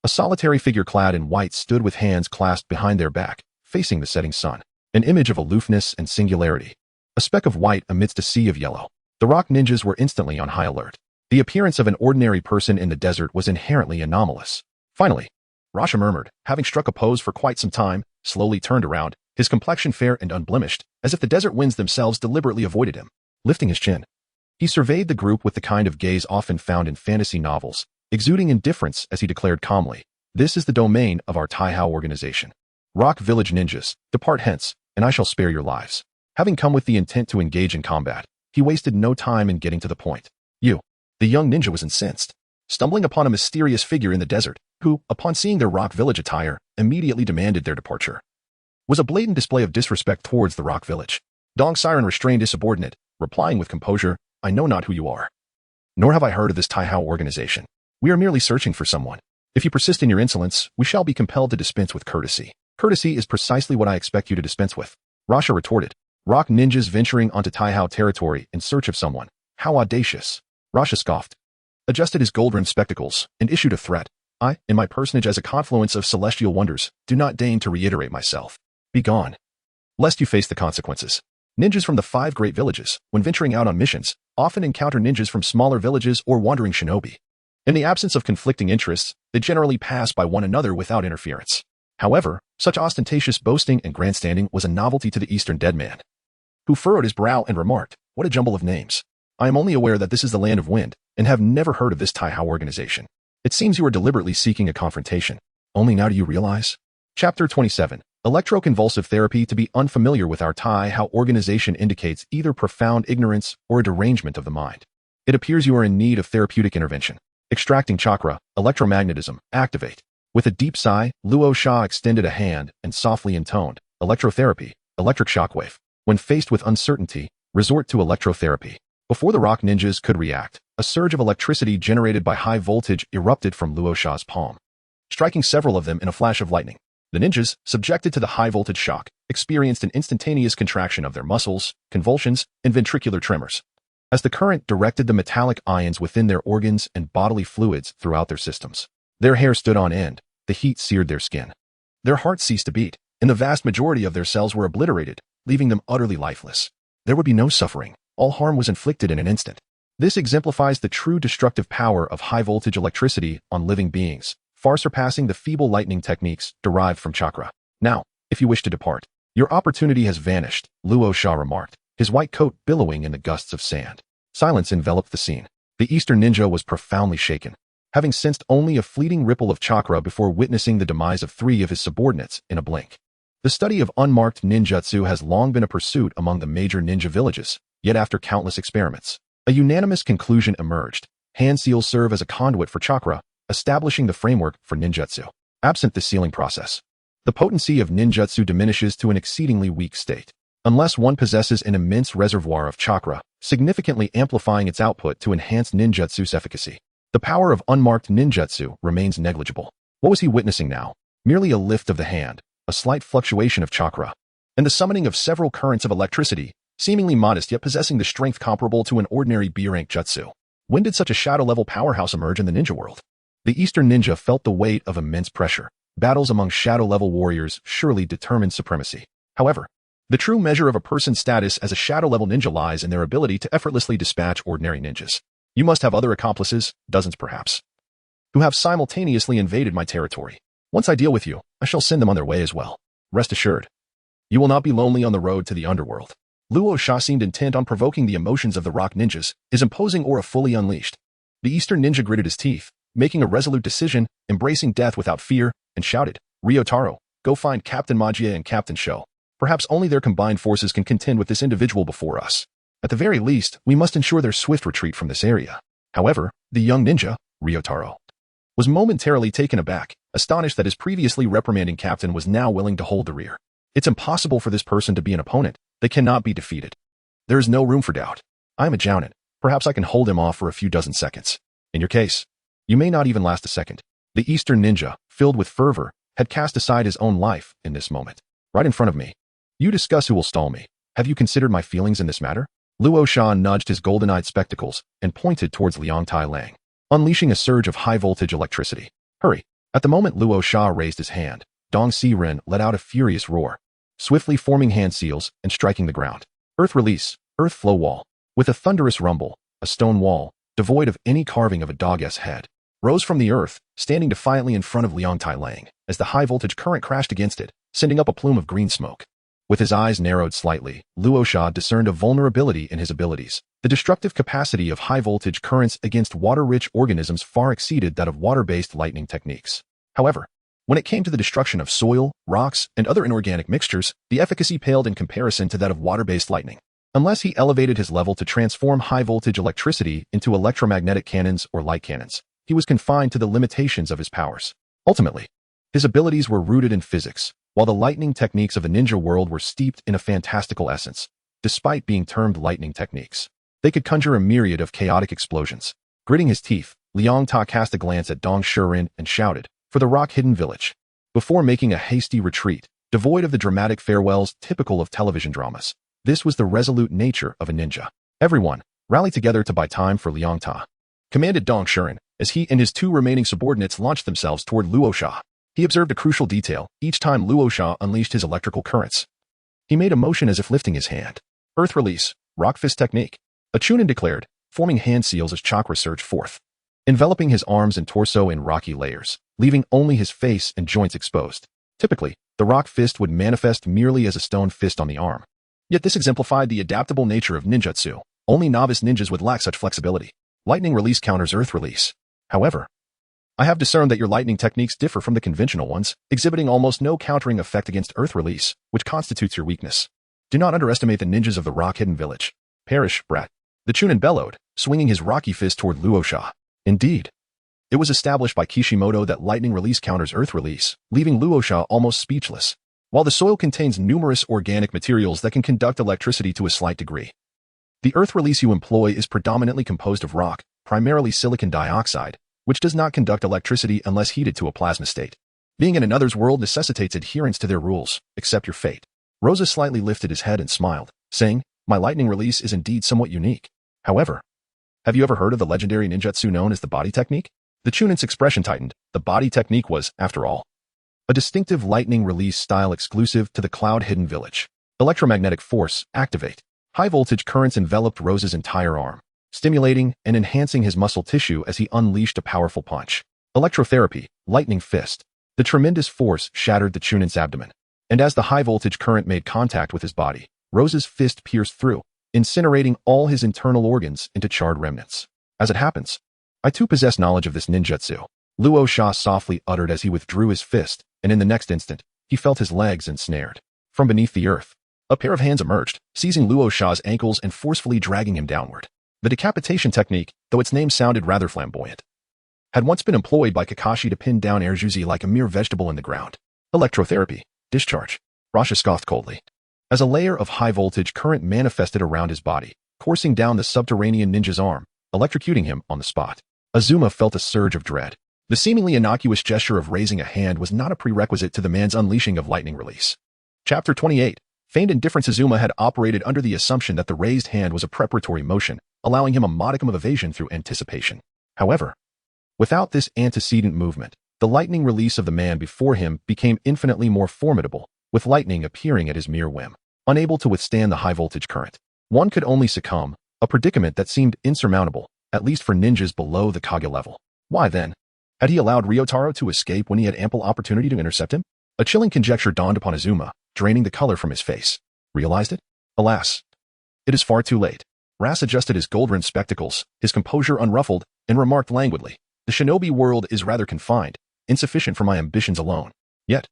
a solitary figure clad in white stood with hands clasped behind their back, facing the setting sun, an image of aloofness and singularity. A speck of white amidst a sea of yellow. The rock ninjas were instantly on high alert. The appearance of an ordinary person in the desert was inherently anomalous. Finally, Rasha murmured, having struck a pose for quite some time, slowly turned around, his complexion fair and unblemished, as if the desert winds themselves deliberately avoided him. Lifting his chin, he surveyed the group with the kind of gaze often found in fantasy novels, exuding indifference as he declared calmly, "This is the domain of our Taihao organization. Rock Village ninjas, depart hence, and I shall spare your lives." Having come with the intent to engage in combat, he wasted no time in getting to the point. "You." The young ninja was incensed, stumbling upon a mysterious figure in the desert, who, upon seeing their Rock Village attire, immediately demanded their departure. Was a blatant display of disrespect towards the Rock Village. Dong Siren restrained his subordinate, replying with composure, "I know not who you are. Nor have I heard of this Taihao organization. We are merely searching for someone. If you persist in your insolence, we shall be compelled to dispense with courtesy." "Courtesy is precisely what I expect you to dispense with," Rasha retorted. "Rock ninjas venturing onto Taihao territory in search of someone. How audacious." Rasha scoffed, adjusted his gold-rimmed spectacles, and issued a threat. "I, in my personage as a confluence of celestial wonders, do not deign to reiterate myself. Be gone, lest you face the consequences." Ninjas from the 5 great villages, when venturing out on missions, often encounter ninjas from smaller villages or wandering shinobi. In the absence of conflicting interests, they generally pass by one another without interference. However, such ostentatious boasting and grandstanding was a novelty to the Eastern dead man, who furrowed his brow and remarked, "What a jumble of names. I am only aware that this is the land of wind, and have never heard of this Taihao organization. It seems you are deliberately seeking a confrontation. Only now do you realize?" Chapter 27. Electroconvulsive therapy. To be unfamiliar with our Taihao organization indicates either profound ignorance or a derangement of the mind. It appears you are in need of therapeutic intervention. Extracting chakra, electromagnetism, activate. With a deep sigh, Luo Sha extended a hand and softly intoned, "Electrotherapy, electric shockwave. When faced with uncertainty, resort to electrotherapy." Before the rock ninjas could react, a surge of electricity generated by high voltage erupted from Luo Sha's palm, striking several of them in a flash of lightning. The ninjas, subjected to the high voltage shock, experienced an instantaneous contraction of their muscles, convulsions, and ventricular tremors, as the current directed the metallic ions within their organs and bodily fluids throughout their systems. Their hair stood on end, the heat seared their skin. Their hearts ceased to beat, and the vast majority of their cells were obliterated, leaving them utterly lifeless. There would be no suffering. All harm was inflicted in an instant. This exemplifies the true destructive power of high-voltage electricity on living beings, far surpassing the feeble lightning techniques derived from chakra. Now, if you wish to depart, your opportunity has vanished, Luo Sha remarked, his white coat billowing in the gusts of sand. Silence enveloped the scene. The Eastern ninja was profoundly shaken, having sensed only a fleeting ripple of chakra before witnessing the demise of 3 of his subordinates in a blink. The study of unmarked ninjutsu has long been a pursuit among the major ninja villages, yet after countless experiments, a unanimous conclusion emerged. Hand seals serve as a conduit for chakra, establishing the framework for ninjutsu. Absent the sealing process, the potency of ninjutsu diminishes to an exceedingly weak state, unless one possesses an immense reservoir of chakra, significantly amplifying its output to enhance ninjutsu's efficacy. The power of unmarked ninjutsu remains negligible. What was he witnessing now? Merely a lift of the hand, a slight fluctuation of chakra, and the summoning of several currents of electricity, seemingly modest yet possessing the strength comparable to an ordinary B-rank jutsu. When did such a shadow-level powerhouse emerge in the ninja world? The Eastern ninja felt the weight of immense pressure. Battles among shadow-level warriors surely determined supremacy. However, the true measure of a person's status as a shadow-level ninja lies in their ability to effortlessly dispatch ordinary ninjas. You must have other accomplices, dozens perhaps, who have simultaneously invaded my territory. Once I deal with you, I shall send them on their way as well. Rest assured, you will not be lonely on the road to the underworld. Luo Sha seemed intent on provoking the emotions of the rock ninjas, his imposing aura fully unleashed. The Eastern ninja gritted his teeth, making a resolute decision, embracing death without fear, and shouted, Ryotaro, go find Captain Magia and Captain Sho. Perhaps only their combined forces can contend with this individual before us. At the very least, we must ensure their swift retreat from this area. However, the young ninja, Ryotaro, was momentarily taken aback, astonished that his previously reprimanding captain was now willing to hold the rear. It's impossible for this person to be an opponent. They cannot be defeated. There is no room for doubt. I am a jounin. Perhaps I can hold him off for a few dozen seconds. In your case, you may not even last a second. The Eastern ninja, filled with fervor, had cast aside his own life in this moment. Right in front of me. You discuss who will stall me. Have you considered my feelings in this matter? Luo Sha nudged his golden-eyed spectacles and pointed towards Liang Tai Lang, unleashing a surge of high-voltage electricity. Hurry. At the moment Luo Sha raised his hand, Dong Si Ren let out a furious roar, swiftly forming hand seals and striking the ground. Earth release, earth flow wall. With a thunderous rumble, a stone wall, devoid of any carving of a dog's head, rose from the earth, standing defiantly in front of Liang Tai Lang, as the high-voltage current crashed against it, sending up a plume of green smoke. With his eyes narrowed slightly, Luo Sha discerned a vulnerability in his abilities. The destructive capacity of high-voltage currents against water-rich organisms far exceeded that of water-based lightning techniques. However, when it came to the destruction of soil, rocks, and other inorganic mixtures, the efficacy paled in comparison to that of water-based lightning. Unless he elevated his level to transform high-voltage electricity into electromagnetic cannons or light cannons, he was confined to the limitations of his powers. Ultimately, his abilities were rooted in physics, while the lightning techniques of the ninja world were steeped in a fantastical essence. Despite being termed lightning techniques, they could conjure a myriad of chaotic explosions. Gritting his teeth, Liang Ta cast a glance at Dong Shirin and shouted, for the rock-hidden village. Before making a hasty retreat, devoid of the dramatic farewells typical of television dramas, this was the resolute nature of a ninja. Everyone, rally together to buy time for Liang Ta, commanded Dong Shirin, as he and his 2 remaining subordinates launched themselves toward Luo Sha. He observed a crucial detail each time Luo Sha unleashed his electrical currents. He made a motion as if lifting his hand. Earth release, rock fist technique. A Chunin declared, forming hand seals as chakra surged forth, enveloping his arms and torso in rocky layers, leaving only his face and joints exposed. Typically, the rock fist would manifest merely as a stone fist on the arm. Yet this exemplified the adaptable nature of ninjutsu. Only novice ninjas would lack such flexibility. Lightning release counters earth release. However, I have discerned that your lightning techniques differ from the conventional ones, exhibiting almost no countering effect against earth release, which constitutes your weakness. Do not underestimate the ninjas of the rock-hidden village. Perish, brat. The Chunin bellowed, swinging his rocky fist toward Luo Sha. Indeed, it was established by Kishimoto that lightning release counters earth release, leaving Luo Sha almost speechless. While the soil contains numerous organic materials that can conduct electricity to a slight degree, the earth release you employ is predominantly composed of rock, primarily silicon dioxide, which does not conduct electricity unless heated to a plasma state. Being in another's world necessitates adherence to their rules. Accept your fate. Rosa slightly lifted his head and smiled, saying, my lightning release is indeed somewhat unique. However, have you ever heard of the legendary ninjutsu known as the body technique? The Chunin's expression tightened. The body technique was, after all, a distinctive lightning release style exclusive to the cloud-hidden village. Electromagnetic force, activate. High-voltage currents enveloped Rose's entire arm, stimulating and enhancing his muscle tissue as he unleashed a powerful punch. Electrotherapy, lightning fist. The tremendous force shattered the Chunin's abdomen, and as the high-voltage current made contact with his body, Rose's fist pierced through, incinerating all his internal organs into charred remnants. As it happens, I too possess knowledge of this ninjutsu, Luo Sha softly uttered as he withdrew his fist, and in the next instant, he felt his legs ensnared. From beneath the earth, a pair of hands emerged, seizing Luo Sha's ankles and forcefully dragging him downward. The decapitation technique, though its name sounded rather flamboyant, had once been employed by Kakashi to pin down Erjuzi like a mere vegetable in the ground. Electrotherapy, discharge. Rasha scoffed coldly, as a layer of high-voltage current manifested around his body, coursing down the subterranean ninja's arm, electrocuting him on the spot. Azuma felt a surge of dread. The seemingly innocuous gesture of raising a hand was not a prerequisite to the man's unleashing of lightning release. Chapter 28. Feigned indifference. Azuma had operated under the assumption that the raised hand was a preparatory motion, allowing him a modicum of evasion through anticipation. However, without this antecedent movement, the lightning release of the man before him became infinitely more formidable, with lightning appearing at his mere whim. Unable to withstand the high-voltage current, one could only succumb, a predicament that seemed insurmountable, at least for ninjas below the Kage level. Why then? Had he allowed Ryotaro to escape when he had ample opportunity to intercept him? A chilling conjecture dawned upon Azuma, draining the color from his face. Realized it? Alas, it is far too late. Ras adjusted his gold-rimmed spectacles, his composure unruffled, and remarked languidly, "The shinobi world is rather confined, insufficient for my ambitions alone. Yet,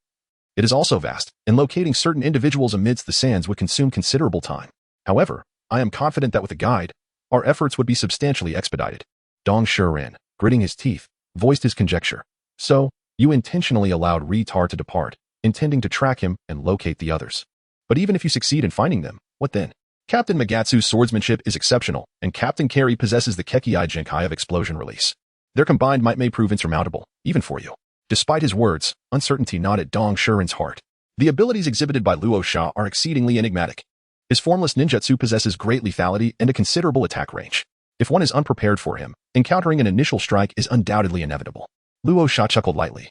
it is also vast, and locating certain individuals amidst the sands would consume considerable time. However, I am confident that with a guide, our efforts would be substantially expedited." Dong Shirin, gritting his teeth, voiced his conjecture. "So, you intentionally allowed Ritar to depart, intending to track him and locate the others. But even if you succeed in finding them, what then? Captain Magatsu's swordsmanship is exceptional, and Captain Carey possesses the Kekiai Jinkai of explosion release. Their combined might may prove insurmountable, even for you." Despite his words, uncertainty gnawed at Dong Shirin's heart. The abilities exhibited by Luo Sha are exceedingly enigmatic. His formless ninjutsu possesses great lethality and a considerable attack range. If one is unprepared for him, encountering an initial strike is undoubtedly inevitable. Luo Sha chuckled lightly,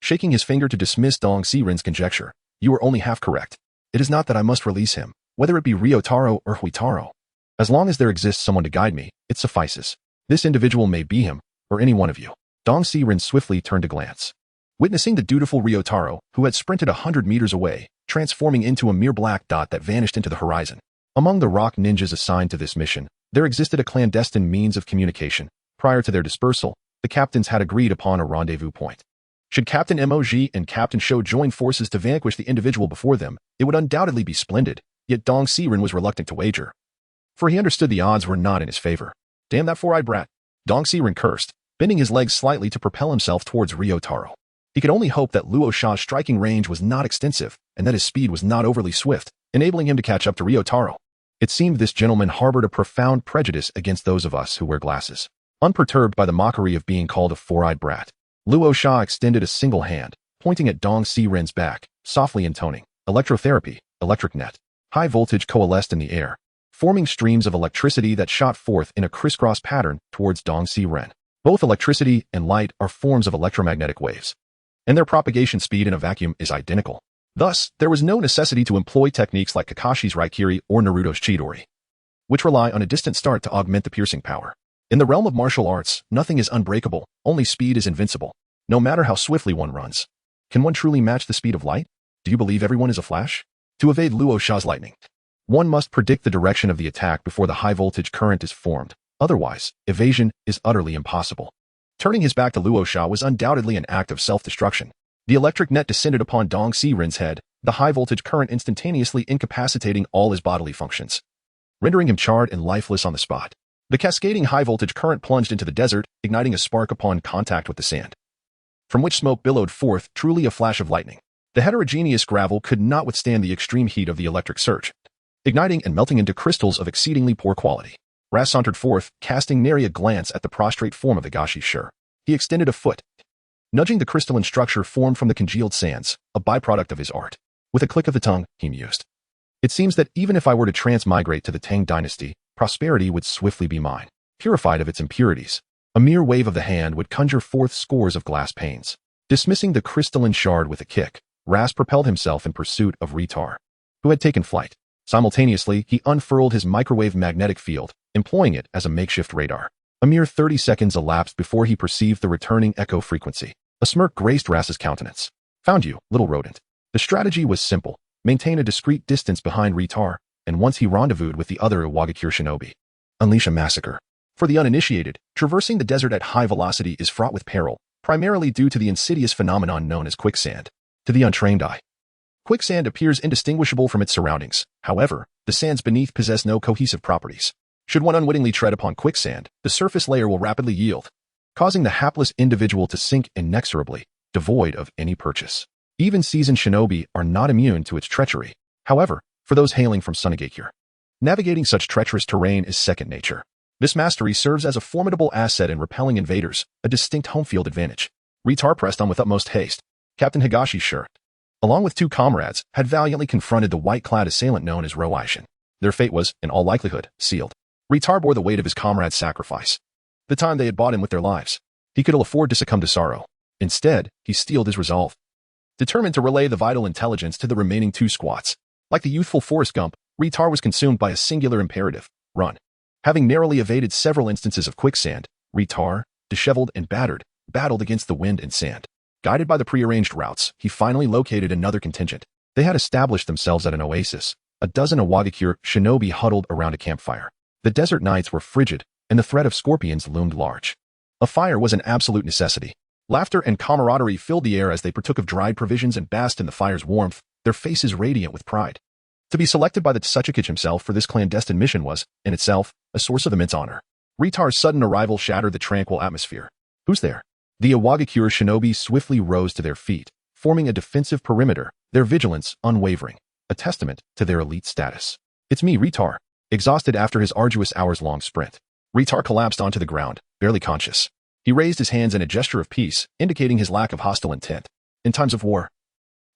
shaking his finger to dismiss Dong Shirin's conjecture. "You are only half correct. It is not that I must release him, whether it be Ryotaro or Huitaro. As long as there exists someone to guide me, it suffices. This individual may be him, or any one of you." Dong Shirin swiftly turned to glance, witnessing the dutiful Ryotaro, who had sprinted 100 meters away, transforming into a mere black dot that vanished into the horizon. Among the rock ninjas assigned to this mission, there existed a clandestine means of communication. Prior to their dispersal, the captains had agreed upon a rendezvous point. Should Captain Moji and Captain Sho join forces to vanquish the individual before them, it would undoubtedly be splendid, yet Dong Shirin was reluctant to wager, for he understood the odds were not in his favor. "Damn that four-eyed brat," Dong Shirin cursed, bending his legs slightly to propel himself towards Ryotaro. He could only hope that Luo Sha's striking range was not extensive, and that his speed was not overly swift, enabling him to catch up to Ryotaro. It seemed this gentleman harbored a profound prejudice against those of us who wear glasses. Unperturbed by the mockery of being called a four-eyed brat, Luo Sha extended a single hand, pointing at Dong Shirin's back, softly intoning, "Electrotherapy, electric net." High voltage coalesced in the air, forming streams of electricity that shot forth in a crisscross pattern towards Dong Shirin. Both electricity and light are forms of electromagnetic waves, and their propagation speed in a vacuum is identical. Thus, there was no necessity to employ techniques like Kakashi's Raikiri or Naruto's Chidori, which rely on a distant start to augment the piercing power. In the realm of martial arts, nothing is unbreakable, only speed is invincible, no matter how swiftly one runs. Can one truly match the speed of light? Do you believe everyone is a flash? To evade Luo Sha's lightning, one must predict the direction of the attack before the high-voltage current is formed. Otherwise, evasion is utterly impossible. Turning his back to Luo Sha was undoubtedly an act of self-destruction. The electric net descended upon Dong Shirin's head, the high-voltage current instantaneously incapacitating all his bodily functions, rendering him charred and lifeless on the spot. The cascading high-voltage current plunged into the desert, igniting a spark upon contact with the sand, from which smoke billowed forth, truly a flash of lightning. The heterogeneous gravel could not withstand the extreme heat of the electric surge, igniting and melting into crystals of exceedingly poor quality. Ras sauntered forth, casting nary a glance at the prostrate form of Higashi Sure. He extended a foot, nudging the crystalline structure formed from the congealed sands, a byproduct of his art. With a click of the tongue, he mused, "It seems that even if I were to transmigrate to the Tang dynasty, prosperity would swiftly be mine, purified of its impurities. A mere wave of the hand would conjure forth scores of glass panes. Dismissing the crystalline shard with a kick, Ras propelled himself in pursuit of Ritar, who had taken flight. Simultaneously, he unfurled his microwave magnetic field, employing it as a makeshift radar. A mere 30 seconds elapsed before he perceived the returning echo frequency. A smirk graced Ras's countenance. Found you, little rodent. The strategy was simple. Maintain a discreet distance behind Ritar, and once he rendezvoused with the other Iwagakure shinobi, unleash a massacre. For the uninitiated, traversing the desert at high velocity is fraught with peril, primarily due to the insidious phenomenon known as quicksand. To the untrained eye, quicksand appears indistinguishable from its surroundings. However, the sands beneath possess no cohesive properties. Should one unwittingly tread upon quicksand, the surface layer will rapidly yield, causing the hapless individual to sink inexorably, devoid of any purchase. Even seasoned shinobi are not immune to its treachery. However, for those hailing from Sunagakure, navigating such treacherous terrain is second nature. This mastery serves as a formidable asset in repelling invaders, a distinct home field advantage. Ritar pressed on with utmost haste. Captain Higashi's shirt, along with two comrades, had valiantly confronted the white-clad assailant known as Raijin. Their fate was, in all likelihood, sealed. Ritar bore the weight of his comrades' sacrifice. The time they had bought him with their lives. He could ill afford to succumb to sorrow. Instead, he steeled his resolve, determined to relay the vital intelligence to the remaining two squats. Like the youthful Forrest Gump, Ritar was consumed by a singular imperative: run. Having narrowly evaded several instances of quicksand, Ritar, disheveled and battered, battled against the wind and sand. Guided by the prearranged routes, he finally located another contingent. They had established themselves at an oasis. A dozen Iwagakure shinobi huddled around a campfire. The desert nights were frigid, and the threat of scorpions loomed large. A fire was an absolute necessity. Laughter and camaraderie filled the air as they partook of dried provisions and basked in the fire's warmth, their faces radiant with pride. To be selected by the Kazekage himself for this clandestine mission was, in itself, a source of immense honor. Ritar's sudden arrival shattered the tranquil atmosphere. Who's there? The Iwagakure shinobi swiftly rose to their feet, forming a defensive perimeter, their vigilance unwavering, a testament to their elite status. It's me, Ritar. Exhausted after his arduous hours-long sprint, Ritar collapsed onto the ground, barely conscious. He raised his hands in a gesture of peace, indicating his lack of hostile intent. In times of war,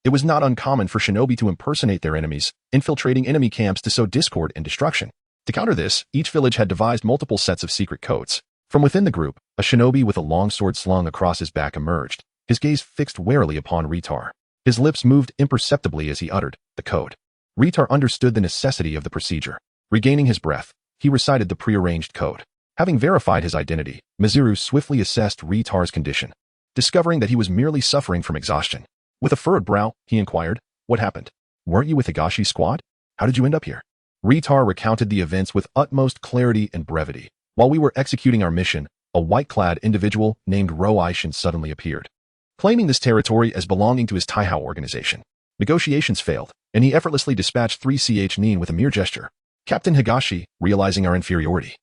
it was not uncommon for shinobi to impersonate their enemies, infiltrating enemy camps to sow discord and destruction. To counter this, each village had devised multiple sets of secret codes. From within the group, a shinobi with a long sword slung across his back emerged, his gaze fixed warily upon Ritar. His lips moved imperceptibly as he uttered the code. Ritar understood the necessity of the procedure. Regaining his breath, he recited the prearranged code. Having verified his identity, Miziru swiftly assessed Ritar's condition, discovering that he was merely suffering from exhaustion. With a furrowed brow, he inquired, "What happened? Weren't you with Higashi's squad? How did you end up here?" Ritar recounted the events with utmost clarity and brevity. While we were executing our mission, a white-clad individual named Raijin suddenly appeared, claiming this territory as belonging to his Taihao organization. Negotiations failed, and he effortlessly dispatched 3ch Nin with a mere gesture. Captain Higashi, realizing our inferiority,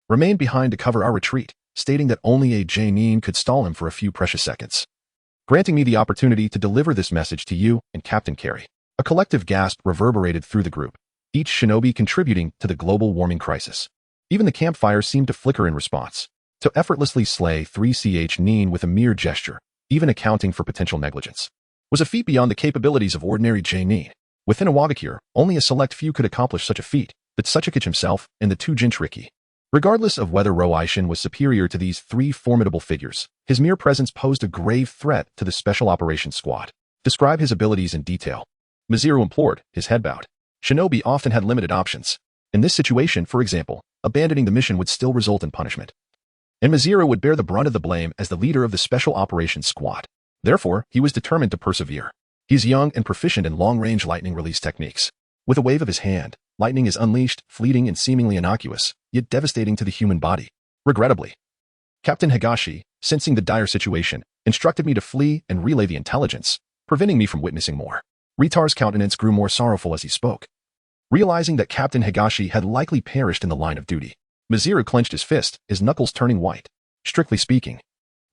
remained behind to cover our retreat, stating that only a J-Nin could stall him for a few precious seconds, granting me the opportunity to deliver this message to you and Captain Carey. A collective gasp reverberated through the group, each shinobi contributing to the global warming crisis. Even the campfire seemed to flicker in response. To effortlessly slay 3ch Nin with a mere gesture, even accounting for potential negligence, was a feat beyond the capabilities of ordinary J-Nin. Within Iwagakure, only a select few could accomplish such a feat, the Kazekage himself and the two Jinchuriki. Regardless of whether Raijin was superior to these three formidable figures, his mere presence posed a grave threat to the Special Operations Squad. Describe his abilities in detail. Miziru implored, his head bowed. Shinobi often had limited options. In this situation, for example, abandoning the mission would still result in punishment, and Miziru would bear the brunt of the blame as the leader of the Special Operations Squad. Therefore, he was determined to persevere. He is young and proficient in long-range lightning release techniques. With a wave of his hand, lightning is unleashed, fleeting and seemingly innocuous, yet devastating to the human body. Regrettably, Captain Higashi, sensing the dire situation, instructed me to flee and relay the intelligence, preventing me from witnessing more. Ritar's countenance grew more sorrowful as he spoke. Realizing that Captain Higashi had likely perished in the line of duty, Miziru clenched his fist, his knuckles turning white. Strictly speaking,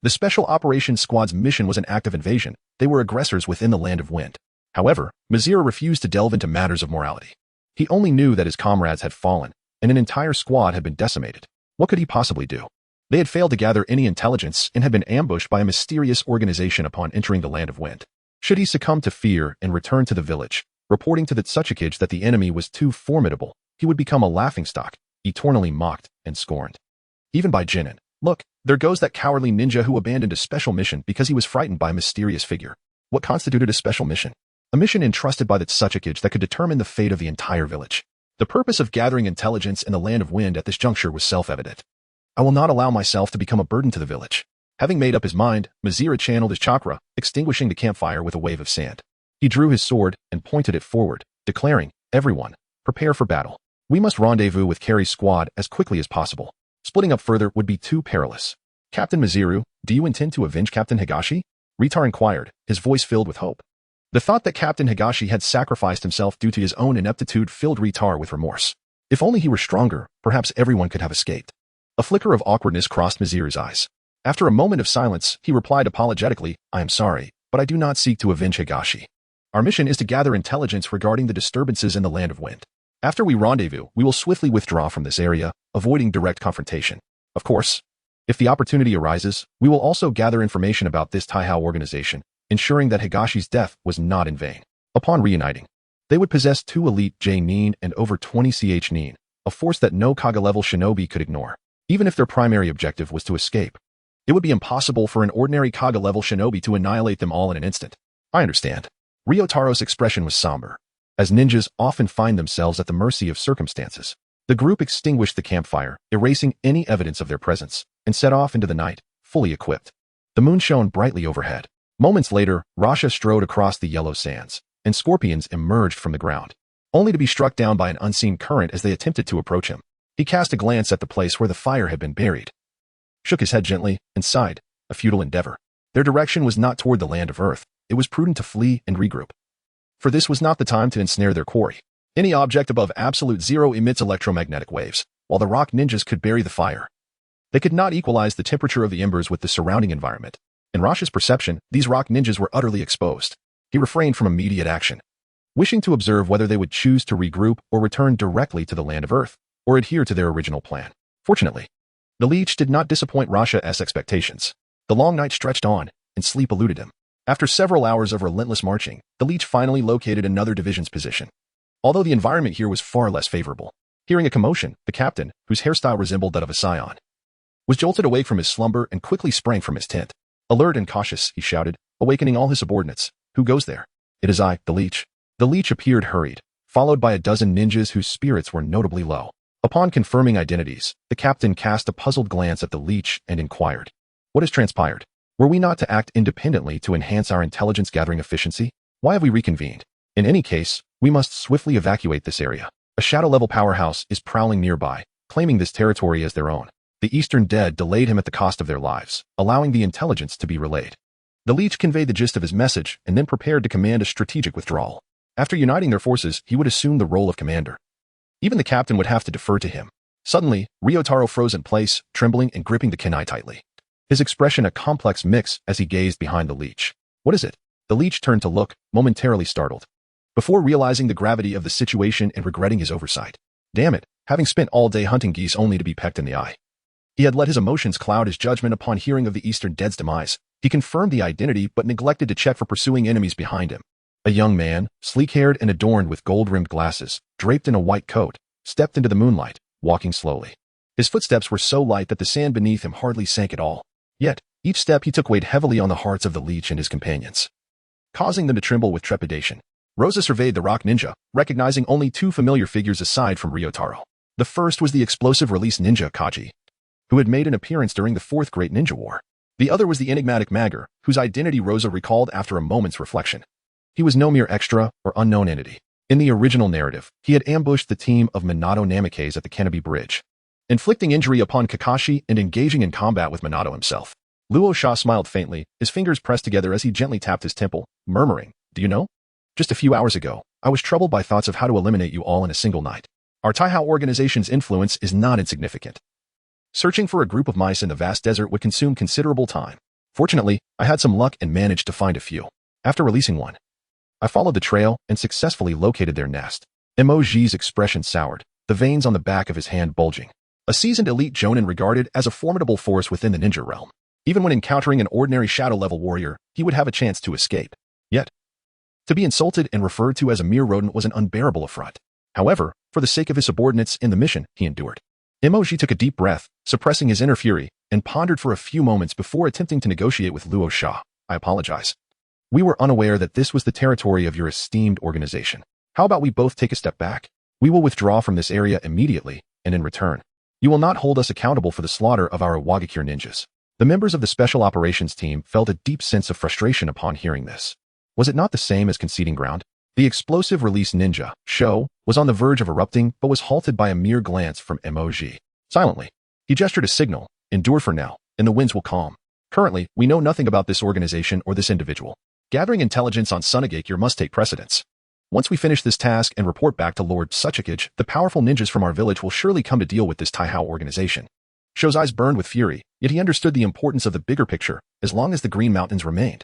the Special Operations Squad's mission was an act of invasion. They were aggressors within the Land of Wind. However, Miziru refused to delve into matters of morality. He only knew that his comrades had fallen, and an entire squad had been decimated. What could he possibly do? They had failed to gather any intelligence and had been ambushed by a mysterious organization upon entering the Land of Wind. Should he succumb to fear and return to the village, reporting to the Kazekage that the enemy was too formidable, he would become a laughingstock, eternally mocked and scorned. Even by Jinin. Look, There goes that cowardly ninja who abandoned a special mission because he was frightened by a mysterious figure. What constituted a special mission? A mission entrusted by the Kazekage that could determine the fate of the entire village. The purpose of gathering intelligence in the Land of Wind at this juncture was self-evident. I will not allow myself to become a burden to the village. Having made up his mind, Madara channeled his chakra, extinguishing the campfire with a wave of sand. He drew his sword and pointed it forward, declaring, "Everyone, prepare for battle. We must rendezvous with Carrie's squad as quickly as possible. Splitting up further would be too perilous." "Captain Madara, do you intend to avenge Captain Higashi?" Ritar inquired, his voice filled with hope. The thought that Captain Higashi had sacrificed himself due to his own ineptitude filled Ritar with remorse. If only he were stronger, perhaps everyone could have escaped. A flicker of awkwardness crossed Madara's eyes. After a moment of silence, he replied apologetically, "I am sorry, but I do not seek to avenge Higashi. Our mission is to gather intelligence regarding the disturbances in the Land of Wind. After we rendezvous, we will swiftly withdraw from this area, avoiding direct confrontation. Of course, if the opportunity arises, we will also gather information about this Taihao organization, ensuring that Higashi's death was not in vain." Upon reuniting, they would possess 2 elite J-nin and over 20 ch-nin, a force that no Kaga-level shinobi could ignore. Even if their primary objective was to escape, it would be impossible for an ordinary Kaga-level shinobi to annihilate them all in an instant. "I understand." Ryotaro's expression was somber. As ninjas often find themselves at the mercy of circumstances, the group extinguished the campfire, erasing any evidence of their presence, and set off into the night, fully equipped. The moon shone brightly overhead. Moments later, Rasha strode across the yellow sands, and scorpions emerged from the ground, only to be struck down by an unseen current as they attempted to approach him. He cast a glance at the place where the fire had been buried, shook his head gently, and sighed, a futile endeavor. Their direction was not toward the land of Earth. It was prudent to flee and regroup. For this was not the time to ensnare their quarry. Any object above absolute zero emits electromagnetic waves, while the rock ninjas could bury the fire. They could not equalize the temperature of the embers with the surrounding environment. In Rasha's perception, these rock ninjas were utterly exposed. He refrained from immediate action, wishing to observe whether they would choose to regroup or return directly to the land of Earth, or adhere to their original plan. Fortunately, the leech did not disappoint Rasha's expectations. The long night stretched on, and sleep eluded him. After several hours of relentless marching, the leech finally located another division's position. Although the environment here was far less favorable. Hearing a commotion, the captain, whose hairstyle resembled that of a scion, was jolted awake from his slumber and quickly sprang from his tent. "Alert and cautious," he shouted, awakening all his subordinates. "Who goes there?" "It is I, the leech." The leech appeared hurried, followed by a dozen ninjas whose spirits were notably low. Upon confirming identities, the captain cast a puzzled glance at the leech and inquired, "What has transpired? Were we not to act independently to enhance our intelligence-gathering efficiency? Why have we reconvened? In any case, we must swiftly evacuate this area. A shadow-level powerhouse is prowling nearby, claiming this territory as their own." The Eastern Dead delayed him at the cost of their lives, allowing the intelligence to be relayed. The leech conveyed the gist of his message and then prepared to command a strategic withdrawal. After uniting their forces, he would assume the role of commander. Even the captain would have to defer to him. Suddenly, Ryotaro froze in place, trembling and gripping the kunai tightly. His expression a complex mix as he gazed behind the leech. "What is it?" The leech turned to look, momentarily startled, before realizing the gravity of the situation and regretting his oversight. Damn it, having spent all day hunting geese only to be pecked in the eye. He had let his emotions cloud his judgment upon hearing of the Eastern Dead's demise. He confirmed the identity but neglected to check for pursuing enemies behind him. A young man, sleek-haired and adorned with gold-rimmed glasses, draped in a white coat, stepped into the moonlight, walking slowly. His footsteps were so light that the sand beneath him hardly sank at all. Yet, each step he took weighed heavily on the hearts of the leech and his companions, causing them to tremble with trepidation. Rosa surveyed the rock ninja, recognizing only 2 familiar figures aside from Ryotaro. The first was the explosive release ninja Kaji, who had made an appearance during the 4th Great Ninja War. The other was the enigmatic Magger, whose identity Rosa recalled after a moment's reflection. He was no mere extra or unknown entity. In the original narrative, he had ambushed the team of Minato Namikaze at the Kenobi Bridge, inflicting injury upon Kakashi and engaging in combat with Minato himself. Luo Sha smiled faintly, his fingers pressed together as he gently tapped his temple, murmuring, "Do you know? Just a few hours ago, I was troubled by thoughts of how to eliminate you all in a single night. Our Taihao organization's influence is not insignificant. Searching for a group of mice in the vast desert would consume considerable time. Fortunately, I had some luck and managed to find a few. After releasing one, I followed the trail and successfully located their nest." Emoji's expression soured, the veins on the back of his hand bulging. A seasoned elite Jonin regarded as a formidable force within the ninja realm. Even when encountering an ordinary shadow-level warrior, he would have a chance to escape. Yet, to be insulted and referred to as a mere rodent was an unbearable affront. However, for the sake of his subordinates in the mission, he endured. Emoji took a deep breath, suppressing his inner fury, and pondered for a few moments before attempting to negotiate with Luo Sha. I apologize. We were unaware that this was the territory of your esteemed organization. How about we both take a step back? We will withdraw from this area immediately, and in return, you will not hold us accountable for the slaughter of our Wagakure ninjas. The members of the Special Operations Team felt a deep sense of frustration upon hearing this. Was it not the same as conceding ground? The explosive release ninja, Sho, was on the verge of erupting but was halted by a mere glance from Mog. Silently, he gestured a signal, endure for now, and the winds will calm. Currently, we know nothing about this organization or this individual. Gathering intelligence on Sunagakure must take precedence. Once we finish this task and report back to Lord Tsuchikage, the powerful ninjas from our village will surely come to deal with this Taihao organization. Sho's eyes burned with fury, yet he understood the importance of the bigger picture as long as the Green Mountains remained.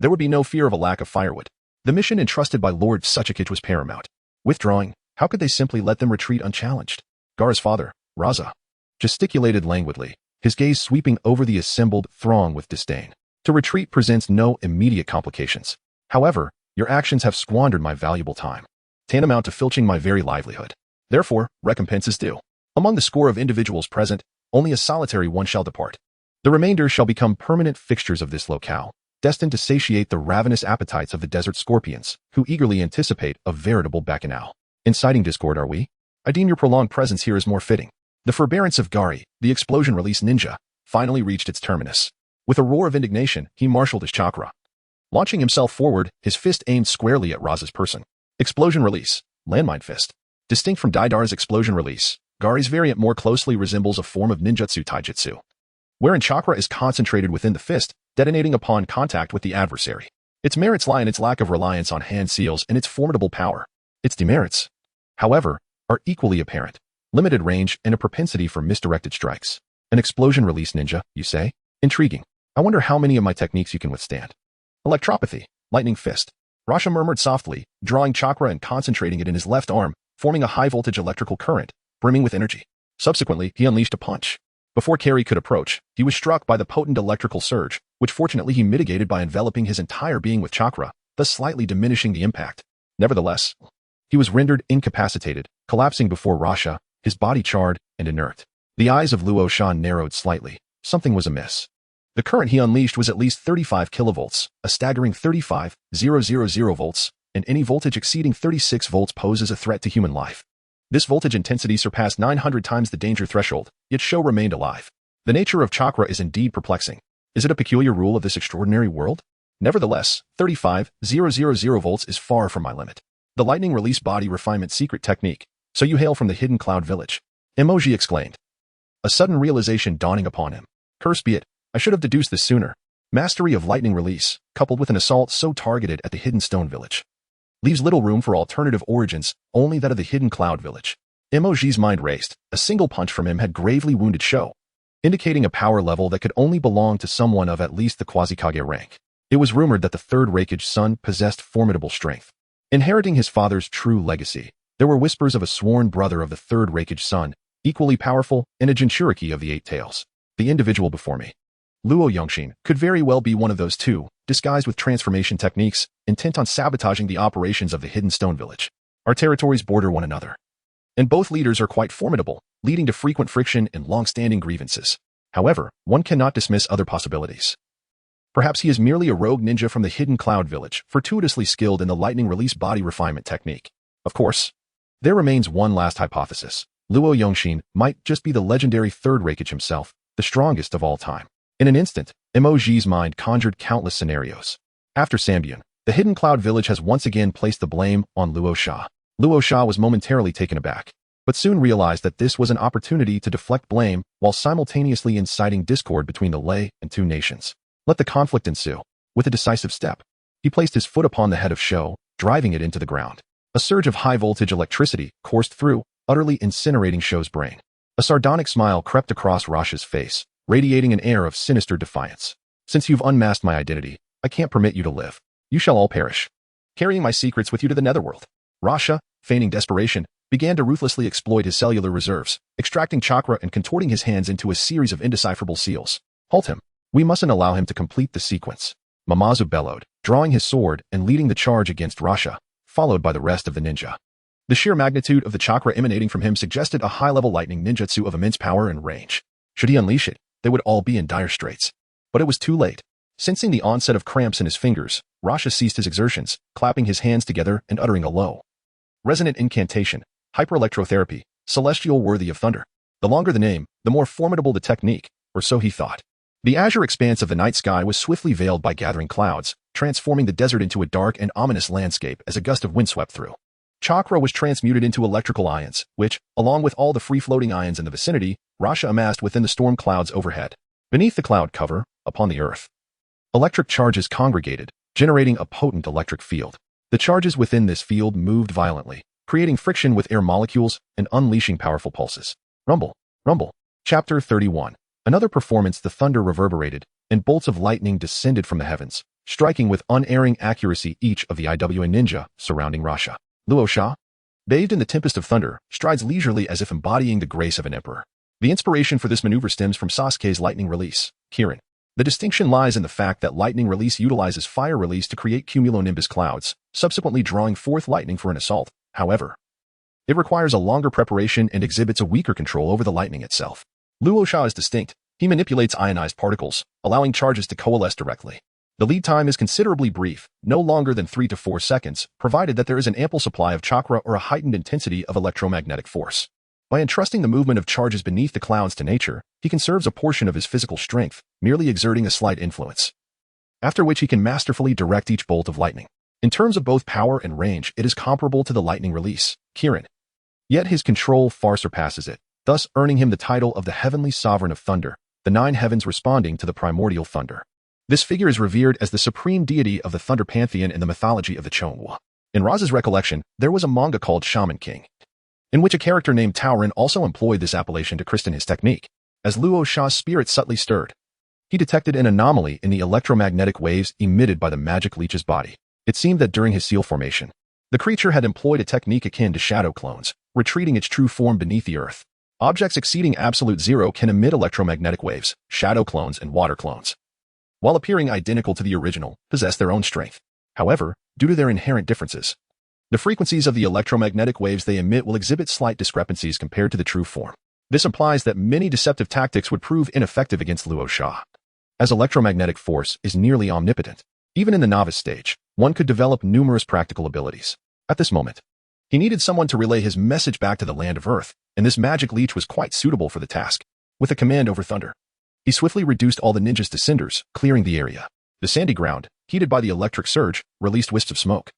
There would be no fear of a lack of firewood. The mission entrusted by Lord Tsuchikage was paramount. Withdrawing, how could they simply let them retreat unchallenged? Gaara's father, Raza, gesticulated languidly, his gaze sweeping over the assembled throng with disdain. To retreat presents no immediate complications. However, your actions have squandered my valuable time, tantamount to filching my very livelihood. Therefore, recompense is due. Among the score of individuals present, only a solitary one shall depart. The remainder shall become permanent fixtures of this locale, destined to satiate the ravenous appetites of the desert scorpions, who eagerly anticipate a veritable bacchanal. Inciting discord, are we? I deem your prolonged presence here is more fitting. The forbearance of Gari, the explosion release ninja, finally reached its terminus. With a roar of indignation, he marshaled his chakra. Launching himself forward, his fist aimed squarely at Raza's person. Explosion release, landmine fist. Distinct from Daidar's explosion release, Gari's variant more closely resembles a form of ninjutsu taijutsu, wherein chakra is concentrated within the fist, detonating upon contact with the adversary. Its merits lie in its lack of reliance on hand seals and its formidable power. Its demerits, however, are equally apparent. Limited range and a propensity for misdirected strikes. An explosion release ninja, you say? Intriguing. I wonder how many of my techniques you can withstand. Electropathy, lightning fist. Rasha murmured softly, drawing chakra and concentrating it in his left arm, forming a high-voltage electrical current, brimming with energy. Subsequently, he unleashed a punch. Before Carrie could approach, he was struck by the potent electrical surge, which fortunately he mitigated by enveloping his entire being with chakra, thus slightly diminishing the impact. Nevertheless, he was rendered incapacitated, collapsing before Rasha, his body charred and inert. The eyes of Luo Sha narrowed slightly. Something was amiss. The current he unleashed was at least 35 kilovolts, a staggering 35,000 volts, and any voltage exceeding 36 volts poses a threat to human life. This voltage intensity surpassed 900 times the danger threshold, yet Sho remained alive. The nature of chakra is indeed perplexing. Is it a peculiar rule of this extraordinary world? Nevertheless, 35,000 volts is far from my limit. The lightning release body refinement secret technique. So you hail from the hidden cloud village? Emoji exclaimed. A sudden realization dawning upon him. Curse be it, I should have deduced this sooner. Mastery of lightning release, coupled with an assault so targeted at the hidden stone village, leaves little room for alternative origins, only that of the hidden cloud village. Emoji's mind raced. A single punch from him had gravely wounded Sho, indicating a power level that could only belong to someone of at least the Kazekage rank. It was rumored that the Third Raikage son possessed formidable strength. Inheriting his father's true legacy, there were whispers of a sworn brother of the Third Raikage son, equally powerful, and a Jinchuriki of the Eight Tails. The individual before me, Luo Yongshin, could very well be one of those two, disguised with transformation techniques, intent on sabotaging the operations of the hidden stone village. Our territories border one another, and both leaders are quite formidable, leading to frequent friction and long-standing grievances. However, one cannot dismiss other possibilities. Perhaps he is merely a rogue ninja from the hidden cloud village, fortuitously skilled in the lightning release body refinement technique. Of course, there remains one last hypothesis. Luo Yongshin might just be the legendary Third Raikage himself, the strongest of all time. In an instant, Moji's mind conjured countless scenarios. After Sambyun, the hidden cloud village has once again placed the blame on Luo Sha. Luo Sha was momentarily taken aback, but soon realized that this was an opportunity to deflect blame while simultaneously inciting discord between the Lei and two nations. Let the conflict ensue. With a decisive step, he placed his foot upon the head of Sho, driving it into the ground. A surge of high-voltage electricity coursed through, utterly incinerating Sho's brain. A sardonic smile crept across Rasha's face, radiating an air of sinister defiance. Since you've unmasked my identity, I can't permit you to live. You shall all perish. Carrying my secrets with you to the netherworld. Rasha, feigning desperation, began to ruthlessly exploit his cellular reserves, extracting chakra and contorting his hands into a series of indecipherable seals. Halt him. We mustn't allow him to complete the sequence. Mamazu bellowed, drawing his sword and leading the charge against Rasha, followed by the rest of the ninja. The sheer magnitude of the chakra emanating from him suggested a high-level lightning ninjutsu of immense power and range. Should he unleash it, they would all be in dire straits. But it was too late. Sensing the onset of cramps in his fingers, Rasha ceased his exertions, clapping his hands together and uttering a low, resonant incantation, hyper-electrotherapy, celestial worthy of thunder. The longer the name, the more formidable the technique, or so he thought. The azure expanse of the night sky was swiftly veiled by gathering clouds, transforming the desert into a dark and ominous landscape as a gust of wind swept through. Chakra was transmuted into electrical ions, which, along with all the free-floating ions in the vicinity, Rasha amassed within the storm clouds overhead. Beneath the cloud cover, upon the earth, electric charges congregated, generating a potent electric field. The charges within this field moved violently, creating friction with air molecules and unleashing powerful pulses. Rumble, rumble. Chapter 31. Another performance. The thunder reverberated, and bolts of lightning descended from the heavens, striking with unerring accuracy each of the IWA ninja surrounding Rasha. Luo Sha, bathed in the tempest of thunder, strides leisurely as if embodying the grace of an emperor. The inspiration for this maneuver stems from Sasuke's lightning release, Kirin. The distinction lies in the fact that lightning release utilizes fire release to create cumulonimbus clouds, subsequently drawing forth lightning for an assault. However, it requires a longer preparation and exhibits a weaker control over the lightning itself. Luo Sha is distinct. He manipulates ionized particles, allowing charges to coalesce directly. The lead time is considerably brief, no longer than 3 to 4 seconds, provided that there is an ample supply of chakra or a heightened intensity of electromagnetic force. By entrusting the movement of charges beneath the clouds to nature, he conserves a portion of his physical strength, merely exerting a slight influence, after which he can masterfully direct each bolt of lightning. In terms of both power and range, it is comparable to the lightning release, Kirin. Yet his control far surpasses it, thus earning him the title of the Heavenly Sovereign of Thunder, the 9 heavens responding to the primordial thunder. This figure is revered as the supreme deity of the thunder pantheon in the mythology of the Chonghua. In Raz's recollection, there was a manga called Shaman King, in which a character named Taorin also employed this appellation to christen his technique. As Luo Sha's spirit subtly stirred, he detected an anomaly in the electromagnetic waves emitted by the magic leech's body. It seemed that during his seal formation, the creature had employed a technique akin to shadow clones, retreating its true form beneath the earth. Objects exceeding absolute zero can emit electromagnetic waves, shadow clones and water clones, while appearing identical to the original, possess their own strength. However, due to their inherent differences, the frequencies of the electromagnetic waves they emit will exhibit slight discrepancies compared to the true form. This implies that many deceptive tactics would prove ineffective against Luo Sha, as electromagnetic force is nearly omnipotent. Even in the novice stage, one could develop numerous practical abilities. At this moment, he needed someone to relay his message back to the land of Earth, and this magic leech was quite suitable for the task. With a command over thunder, he swiftly reduced all the ninjas to cinders, clearing the area. The sandy ground, heated by the electric surge, released wisps of smoke,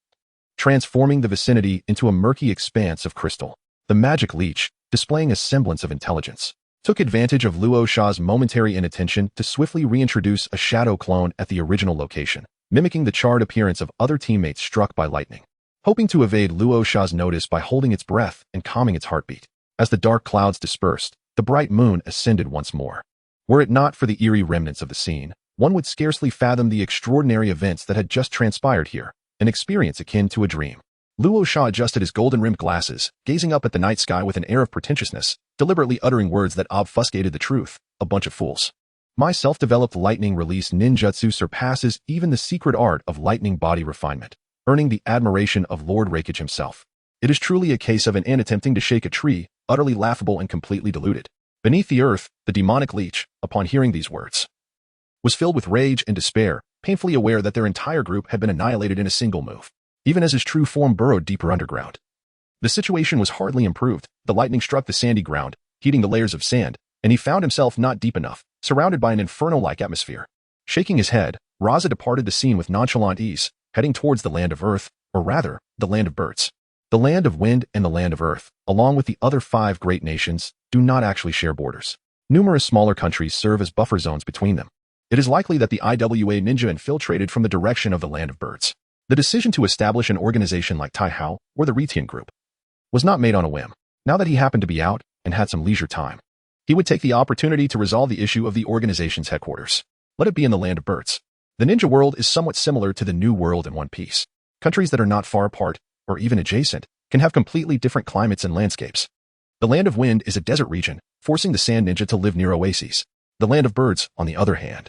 transforming the vicinity into a murky expanse of crystal. The magic leech, displaying a semblance of intelligence, took advantage of Luo Sha's momentary inattention to swiftly reintroduce a shadow clone at the original location, mimicking the charred appearance of other teammates struck by lightning, hoping to evade Luo Sha's notice by holding its breath and calming its heartbeat. As the dark clouds dispersed, the bright moon ascended once more. Were it not for the eerie remnants of the scene, one would scarcely fathom the extraordinary events that had just transpired here, an experience akin to a dream. Luo Sha adjusted his golden-rimmed glasses, gazing up at the night sky with an air of pretentiousness, deliberately uttering words that obfuscated the truth. A bunch of fools. My self-developed lightning release ninjutsu surpasses even the secret art of lightning body refinement, earning the admiration of Lord Raikage himself. It is truly a case of an ant attempting to shake a tree, utterly laughable and completely deluded. Beneath the earth, the demonic leech, upon hearing these words, was filled with rage and despair, painfully aware that their entire group had been annihilated in a single move, even as his true form burrowed deeper underground. The situation was hardly improved. The lightning struck the sandy ground, heating the layers of sand, and he found himself not deep enough, surrounded by an inferno-like atmosphere. Shaking his head, Raza departed the scene with nonchalant ease, heading towards the land of Earth, or rather, the land of birds. The land of wind and the land of Earth, along with the other 5 great nations, do not actually share borders. Numerous smaller countries serve as buffer zones between them. It is likely that the IWA ninja infiltrated from the direction of the land of birds. The decision to establish an organization like Taihao, or the Retian Group, was not made on a whim. Now that he happened to be out and had some leisure time, he would take the opportunity to resolve the issue of the organization's headquarters. Let it be in the land of birds. The ninja world is somewhat similar to the New World in One Piece. Countries that are not far apart, or even adjacent, can have completely different climates and landscapes. The land of wind is a desert region, forcing the sand ninja to live near oases. The land of birds, on the other hand,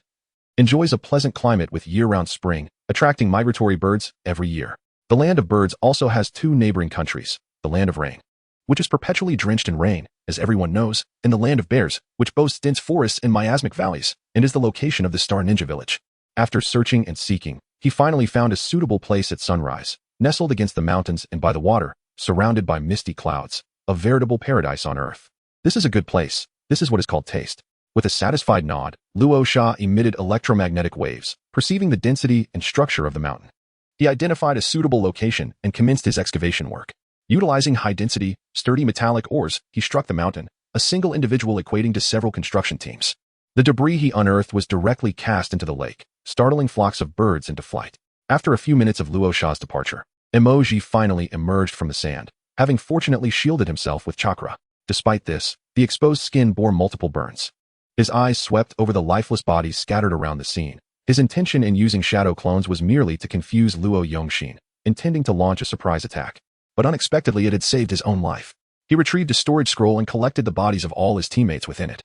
enjoys a pleasant climate with year-round spring, attracting migratory birds every year. The land of birds also has 2 neighboring countries, the land of rain, which is perpetually drenched in rain, as everyone knows, in the land of bears, which boasts dense forests and miasmic valleys, and is the location of the Star Ninja Village. After searching and seeking, he finally found a suitable place at sunrise, nestled against the mountains and by the water, surrounded by misty clouds, a veritable paradise on earth. This is a good place. This is what is called taste. With a satisfied nod, Luo Sha emitted electromagnetic waves, perceiving the density and structure of the mountain. He identified a suitable location and commenced his excavation work. Utilizing high-density, sturdy metallic ores, he struck the mountain, a single individual equating to several construction teams. The debris he unearthed was directly cast into the lake, startling flocks of birds into flight. After a few minutes of Luo Sha's departure, Emoji finally emerged from the sand, having fortunately shielded himself with chakra. Despite this, the exposed skin bore multiple burns. His eyes swept over the lifeless bodies scattered around the scene. His intention in using shadow clones was merely to confuse Luo Yongxin, intending to launch a surprise attack. But unexpectedly it had saved his own life. He retrieved a storage scroll and collected the bodies of all his teammates within it.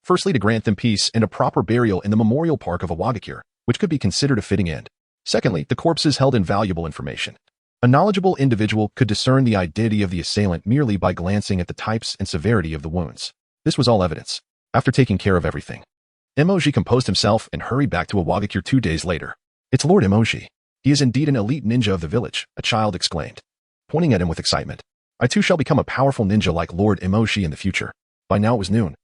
Firstly, to grant them peace and a proper burial in the memorial park of Awagakure, which could be considered a fitting end. Secondly, the corpses held invaluable information. A knowledgeable individual could discern the identity of the assailant merely by glancing at the types and severity of the wounds. This was all evidence. After taking care of everything, Emoji composed himself and hurried back to Awagakure 2 days later. "It's Lord Emoji. He is indeed an elite ninja of the village," a child exclaimed, pointing at him with excitement. "I too shall become a powerful ninja like Lord Emoji in the future." By now it was noon,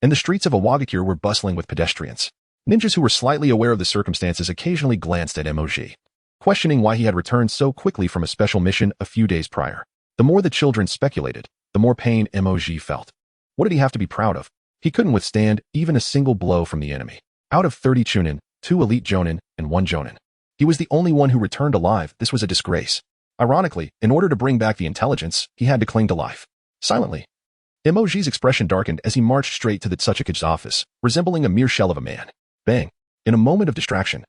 and the streets of Awagakure were bustling with pedestrians. Ninjas who were slightly aware of the circumstances occasionally glanced at Emoji, questioning why he had returned so quickly from a special mission a few days prior. The more the children speculated, the more pain Emoji felt. What did he have to be proud of? He couldn't withstand even a single blow from the enemy. Out of 30 Chunin, 2 elite Jonin, and 1 Jonin, he was the only one who returned alive. This was a disgrace. Ironically, in order to bring back the intelligence, he had to cling to life. Silently, Emoji's expression darkened as he marched straight to the Tsukikage's office, resembling a mere shell of a man. Bang! In a moment of distraction,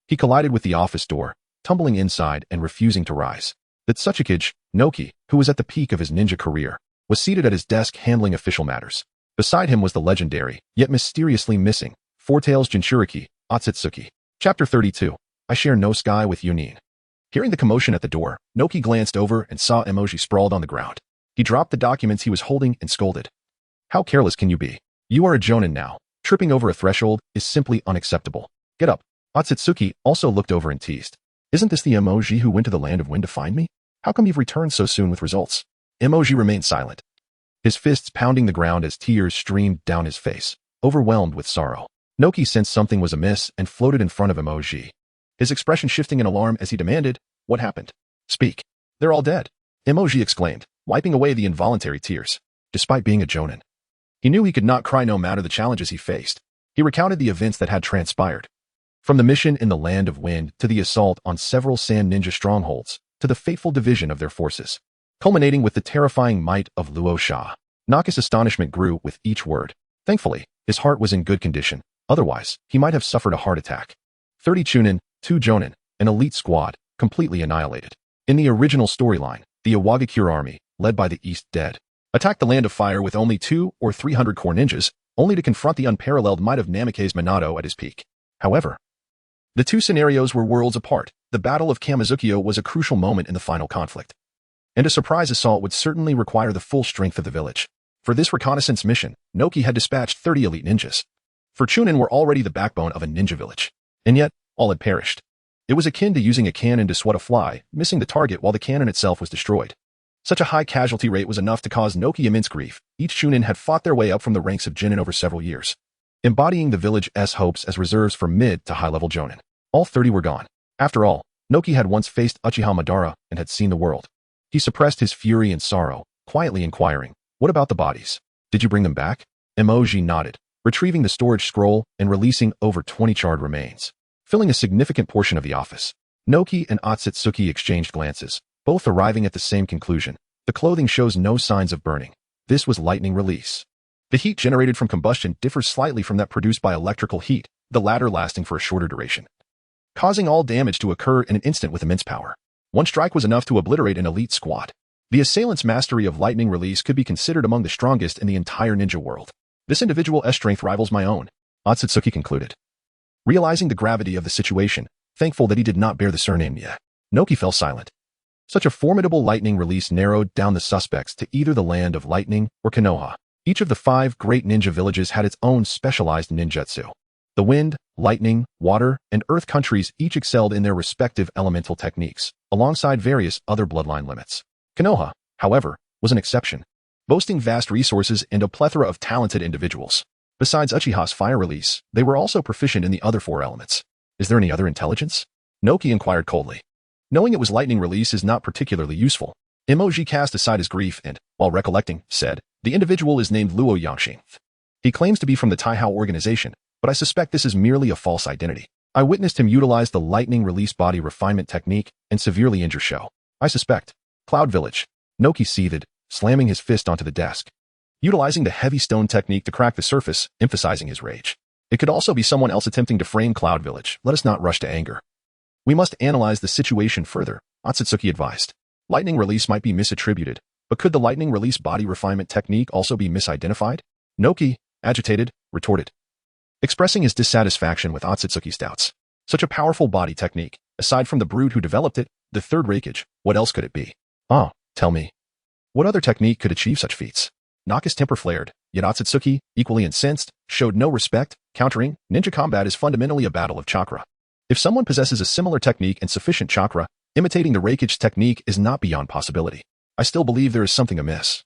he collided with the office door, tumbling inside and refusing to rise. The Tsukikage, Noki, who was at the peak of his ninja career, was seated at his desk handling official matters. Beside him was the legendary, yet mysteriously missing, Four-Tails Jinchuriki, Akatsuki. Chapter 32. I share no sky with Yunin. Hearing the commotion at the door, Noki glanced over and saw Emoji sprawled on the ground. He dropped the documents he was holding and scolded. "How careless can you be? You are a Jonin now. Tripping over a threshold is simply unacceptable. Get up." Akatsuki also looked over and teased. "Isn't this the Emoji who went to the land of wind to find me? How come you've returned so soon with results?" Emoji remained silent, his fists pounding the ground as tears streamed down his face, overwhelmed with sorrow. Noki sensed something was amiss and floated in front of Emoji, his expression shifting in alarm as he demanded, "What happened? Speak." "They're all dead," Emoji exclaimed, wiping away the involuntary tears. Despite being a Jonin, he knew he could not cry no matter the challenges he faced. He recounted the events that had transpired. From the mission in the Land of Wind to the assault on several sand ninja strongholds, to the fateful division of their forces, culminating with the terrifying might of Luo Sha. Naka's astonishment grew with each word. Thankfully, his heart was in good condition. Otherwise, he might have suffered a heart attack. 30 Chunin, 2 Jonin, an elite squad, completely annihilated. In the original storyline, the Awagakure army, led by the East Dead, attacked the Land of Fire with only 200 or 300 core ninjas, only to confront the unparalleled might of Namikaze Minato at his peak. However, the two scenarios were worlds apart. The Battle of Kamizukiyo was a crucial moment in the final conflict, and a surprise assault would certainly require the full strength of the village. For this reconnaissance mission, Noki had dispatched 30 elite ninjas. For Chunin were already the backbone of a ninja village, and yet all had perished. It was akin to using a cannon to swat a fly, missing the target while the cannon itself was destroyed. Such a high casualty rate was enough to cause Noki immense grief. Each Chunin had fought their way up from the ranks of Jinin over several years, embodying the village's hopes as reserves for mid to high-level Jonin. All 30 were gone. After all, Noki had once faced Uchiha Madara and had seen the world. He suppressed his fury and sorrow, quietly inquiring, "What about the bodies? Did you bring them back?" Emoji nodded, retrieving the storage scroll and releasing over 20 charred remains, filling a significant portion of the office. Noki and Akatsuki exchanged glances, both arriving at the same conclusion. The clothing shows no signs of burning. This was lightning release. The heat generated from combustion differs slightly from that produced by electrical heat, the latter lasting for a shorter duration, causing all damage to occur in an instant with immense power. One strike was enough to obliterate an elite squad. The assailant's mastery of lightning release could be considered among the strongest in the entire ninja world. This individual's strength rivals my own, Akatsuki concluded. Realizing the gravity of the situation, thankful that he did not bear the surname Ye, Noki fell silent. Such a formidable lightning release narrowed down the suspects to either the land of lightning or Konoha. Each of the 5 great ninja villages had its own specialized ninjutsu. The wind, lightning, water, and earth countries each excelled in their respective elemental techniques, alongside various other bloodline limits. Konoha, however, was an exception, boasting vast resources and a plethora of talented individuals. Besides Uchiha's fire release, they were also proficient in the other 4 elements. Is there any other intelligence? Noki inquired coldly. Knowing it was lightning release is not particularly useful. Emoji cast aside his grief and, while recollecting, said, the individual is named Luo Yangxing. He claims to be from the Taihao organization, but I suspect this is merely a false identity. I witnessed him utilize the lightning release body refinement technique and severely injure Sho. I suspect. Cloud Village. Noki seethed, slamming his fist onto the desk. Utilizing the heavy stone technique to crack the surface, emphasizing his rage. It could also be someone else attempting to frame Cloud Village. Let us not rush to anger. We must analyze the situation further, Akatsuki advised. Lightning release might be misattributed, but could the lightning release body refinement technique also be misidentified? Noki, agitated, retorted, expressing his dissatisfaction with Akatsuki's doubts. Such a powerful body technique, aside from the brute who developed it, the Third Raikage, what else could it be? Ah, tell me. What other technique could achieve such feats? Naka's temper flared, yet Akatsuki, equally incensed, showed no respect, countering, ninja combat is fundamentally a battle of chakra. If someone possesses a similar technique and sufficient chakra, imitating the Raikage technique is not beyond possibility. I still believe there is something amiss.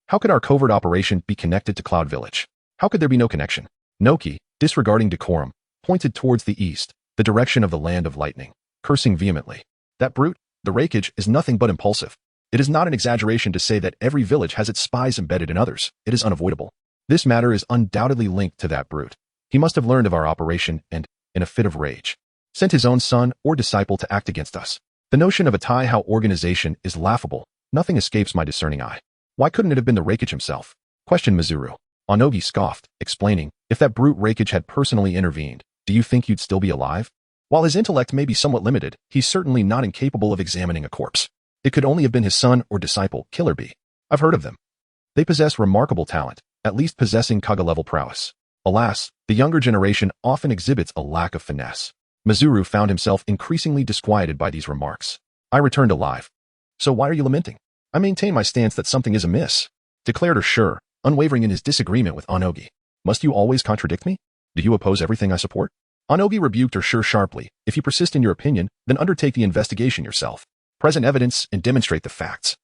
How could our covert operation be connected to Cloud Village? How could there be no connection? Noki, disregarding decorum, pointed towards the east, the direction of the land of lightning, cursing vehemently. That brute, the Raikage, is nothing but impulsive. It is not an exaggeration to say that every village has its spies embedded in others. It is unavoidable. This matter is undoubtedly linked to that brute. He must have learned of our operation and, in a fit of rage, sent his own son or disciple to act against us. The notion of a Taihao organization is laughable. Nothing escapes my discerning eye. Why couldn't it have been the Raikage himself? Questioned Mizuru. Onogi scoffed, explaining, if that brute Raikage had personally intervened, do you think you'd still be alive? While his intellect may be somewhat limited, he's certainly not incapable of examining a corpse. It could only have been his son or disciple, Killer Bee. I've heard of them. They possess remarkable talent, at least possessing Kaga-level prowess. Alas, the younger generation often exhibits a lack of finesse. Mizuru found himself increasingly disquieted by these remarks. I returned alive. So why are you lamenting? I maintain my stance that something is amiss, declared Ursure, unwavering in his disagreement with Onogi. Must you always contradict me? Do you oppose everything I support? Onogi rebuked Ursure sharply. If you persist in your opinion, then undertake the investigation yourself. Present evidence and demonstrate the facts,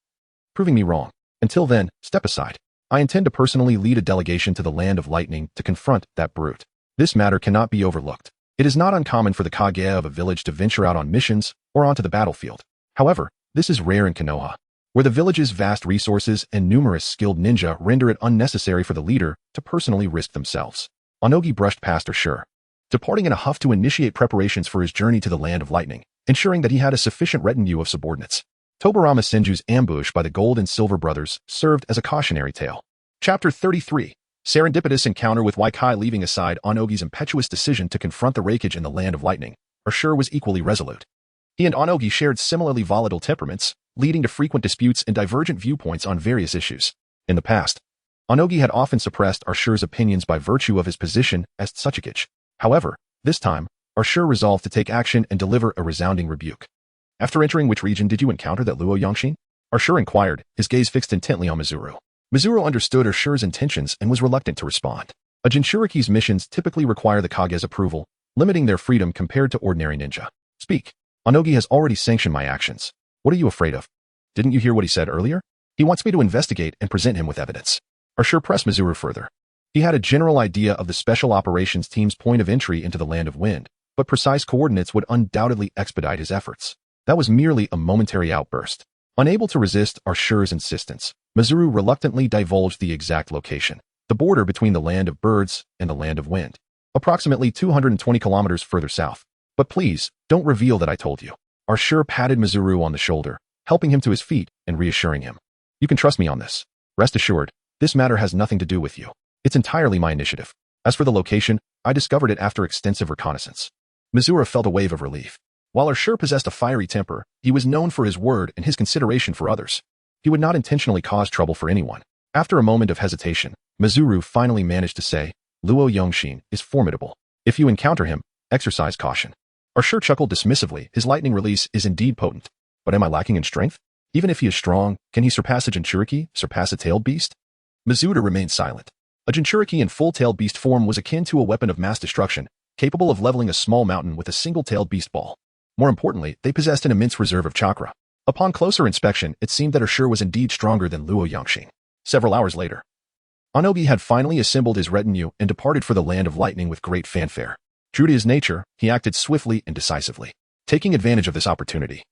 proving me wrong. Until then, step aside. I intend to personally lead a delegation to the land of lightning to confront that brute. This matter cannot be overlooked. It is not uncommon for the Kage of a village to venture out on missions or onto the battlefield. However, this is rare in Konoha, where the village's vast resources and numerous skilled ninja render it unnecessary for the leader to personally risk themselves. Onogi brushed past Ursure, departing in a huff to initiate preparations for his journey to the land of lightning, ensuring that he had a sufficient retinue of subordinates. Tobarama Senju's ambush by the Gold and Silver brothers served as a cautionary tale. Chapter 33. Serendipitous encounter with Waikai. Leaving aside Onogi's impetuous decision to confront the Raikage in the land of lightning, Ursure was equally resolute. He and Onogi shared similarly volatile temperaments, leading to frequent disputes and divergent viewpoints on various issues. In the past, Onogi had often suppressed Ursure's opinions by virtue of his position as Tsukikage. However, this time, Ursure resolved to take action and deliver a resounding rebuke. After entering which region did you encounter that Luo Yangxing? Ursure inquired, his gaze fixed intently on Mizuru. Mizuru understood Ursure's intentions and was reluctant to respond. A Jinchuriki's missions typically require the Kage's approval, limiting their freedom compared to ordinary ninja. Speak. Onogi has already sanctioned my actions. What are you afraid of? Didn't you hear what he said earlier? He wants me to investigate and present him with evidence. Ursure pressed Mizuru further. He had a general idea of the Special Operations Team's point of entry into the Land of Wind, but precise coordinates would undoubtedly expedite his efforts. That was merely a momentary outburst. Unable to resist Ursure's insistence, Mizuru reluctantly divulged the exact location, the border between the Land of Birds and the Land of Wind, approximately 220 kilometers further south. But please, don't reveal that I told you. Ursure patted Mizuru on the shoulder, helping him to his feet and reassuring him. You can trust me on this. Rest assured, this matter has nothing to do with you. It's entirely my initiative. As for the location, I discovered it after extensive reconnaissance. Mizuru felt a wave of relief. While Ursure possessed a fiery temper, he was known for his word and his consideration for others. He would not intentionally cause trouble for anyone. After a moment of hesitation, Mizuru finally managed to say, Luo Yangxing is formidable. If you encounter him, exercise caution. Ursure chuckled dismissively. His lightning release is indeed potent. But am I lacking in strength? Even if he is strong, can he surpass a Jinchuriki, surpass a tailed beast? Mizuta remained silent. A Jinchuriki in full-tailed beast form was akin to a weapon of mass destruction, capable of leveling a small mountain with a single-tailed beast ball. More importantly, they possessed an immense reserve of chakra. Upon closer inspection, it seemed that Ashur was indeed stronger than Luo Yangxing. Several hours later, Anobi had finally assembled his retinue and departed for the Land of Lightning with great fanfare. True to his nature, he acted swiftly and decisively. Taking advantage of this opportunity,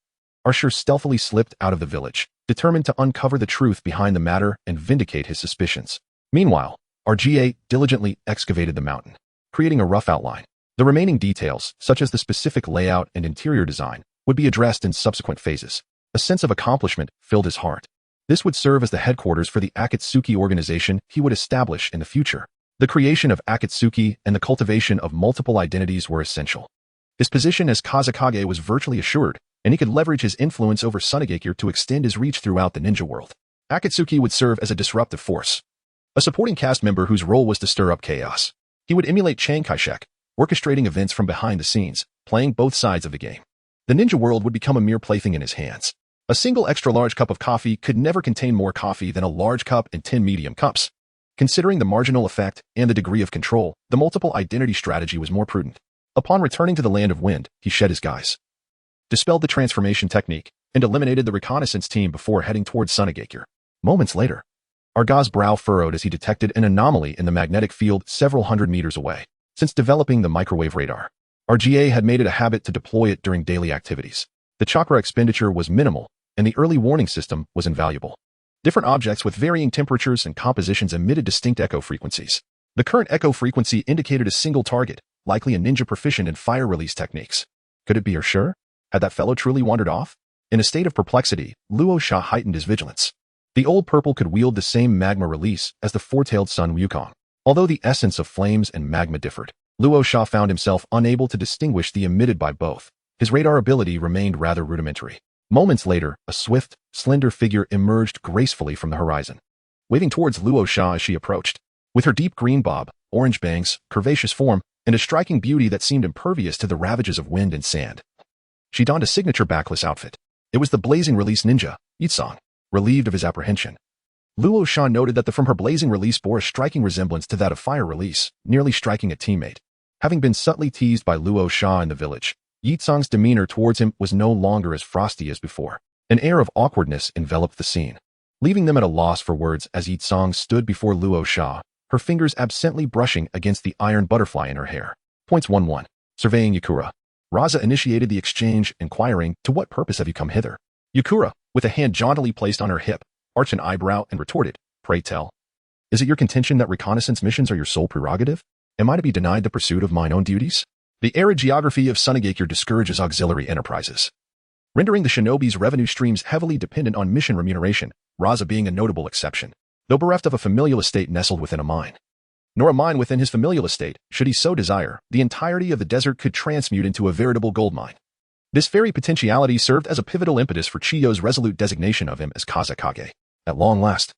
Ashur stealthily slipped out of the village, determined to uncover the truth behind the matter and vindicate his suspicions. Meanwhile, RGA diligently excavated the mountain, creating a rough outline. The remaining details, such as the specific layout and interior design, would be addressed in subsequent phases. A sense of accomplishment filled his heart. This would serve as the headquarters for the Akatsuki organization he would establish in the future. The creation of Akatsuki and the cultivation of multiple identities were essential. His position as Kazekage was virtually assured, and he could leverage his influence over Sunagakure to extend his reach throughout the ninja world. Akatsuki would serve as a disruptive force, a supporting cast member whose role was to stir up chaos. He would emulate Chiang Kai-shek, orchestrating events from behind the scenes, playing both sides of the game. The ninja world would become a mere plaything in his hands. A single extra-large cup of coffee could never contain more coffee than a large cup and 10 medium cups. Considering the marginal effect and the degree of control, the multiple identity strategy was more prudent. Upon returning to the Land of Wind, he shed his guise, dispelled the transformation technique, and eliminated the reconnaissance team before heading towards Sunagakure. Moments later, Arga's brow furrowed as he detected an anomaly in the magnetic field several hundred meters away. Since developing the microwave radar, RGA had made it a habit to deploy it during daily activities. The chakra expenditure was minimal, and the early warning system was invaluable. Different objects with varying temperatures and compositions emitted distinct echo frequencies. The current echo frequency indicated a single target, likely a ninja proficient in fire release techniques. Could it be Ashur? Had that fellow truly wandered off? In a state of perplexity, Luo Sha heightened his vigilance. The old purple could wield the same magma release as the four-tailed sun Wukong. Although the essence of flames and magma differed, Luo Sha found himself unable to distinguish the emitted by both. His radar ability remained rather rudimentary. Moments later, a swift, slender figure emerged gracefully from the horizon, waving towards Luo Sha as she approached. With her deep green bob, orange bangs, curvaceous form, and a striking beauty that seemed impervious to the ravages of wind and sand, she donned a signature backless outfit. It was the blazing release ninja, Yitsong. Relieved of his apprehension, Luo Sha noted that from her blazing release bore a striking resemblance to that of fire release, nearly striking a teammate. Having been subtly teased by Luo Sha in the village, Yitsong's demeanor towards him was no longer as frosty as before. An air of awkwardness enveloped the scene, leaving them at a loss for words as Yitsong stood before Luo Sha, her fingers absently brushing against the iron butterfly in her hair. Points 1-1. Surveying Yukura. Raza initiated the exchange, inquiring, "To what purpose have you come hither?" Yukura, with a hand jauntily placed on her hip, arched an eyebrow and retorted, "Pray tell. Is it your contention that reconnaissance missions are your sole prerogative? Am I to be denied the pursuit of mine own duties?" The arid geography of Sunagakure discourages auxiliary enterprises, rendering the shinobi's revenue streams heavily dependent on mission remuneration, Raza being a notable exception, though bereft of a familial estate nestled within a mine. Nor a mine within his familial estate, should he so desire, the entirety of the desert could transmute into a veritable gold mine. This very potentiality served as a pivotal impetus for Chiyo's resolute designation of him as Kazekage. At long last,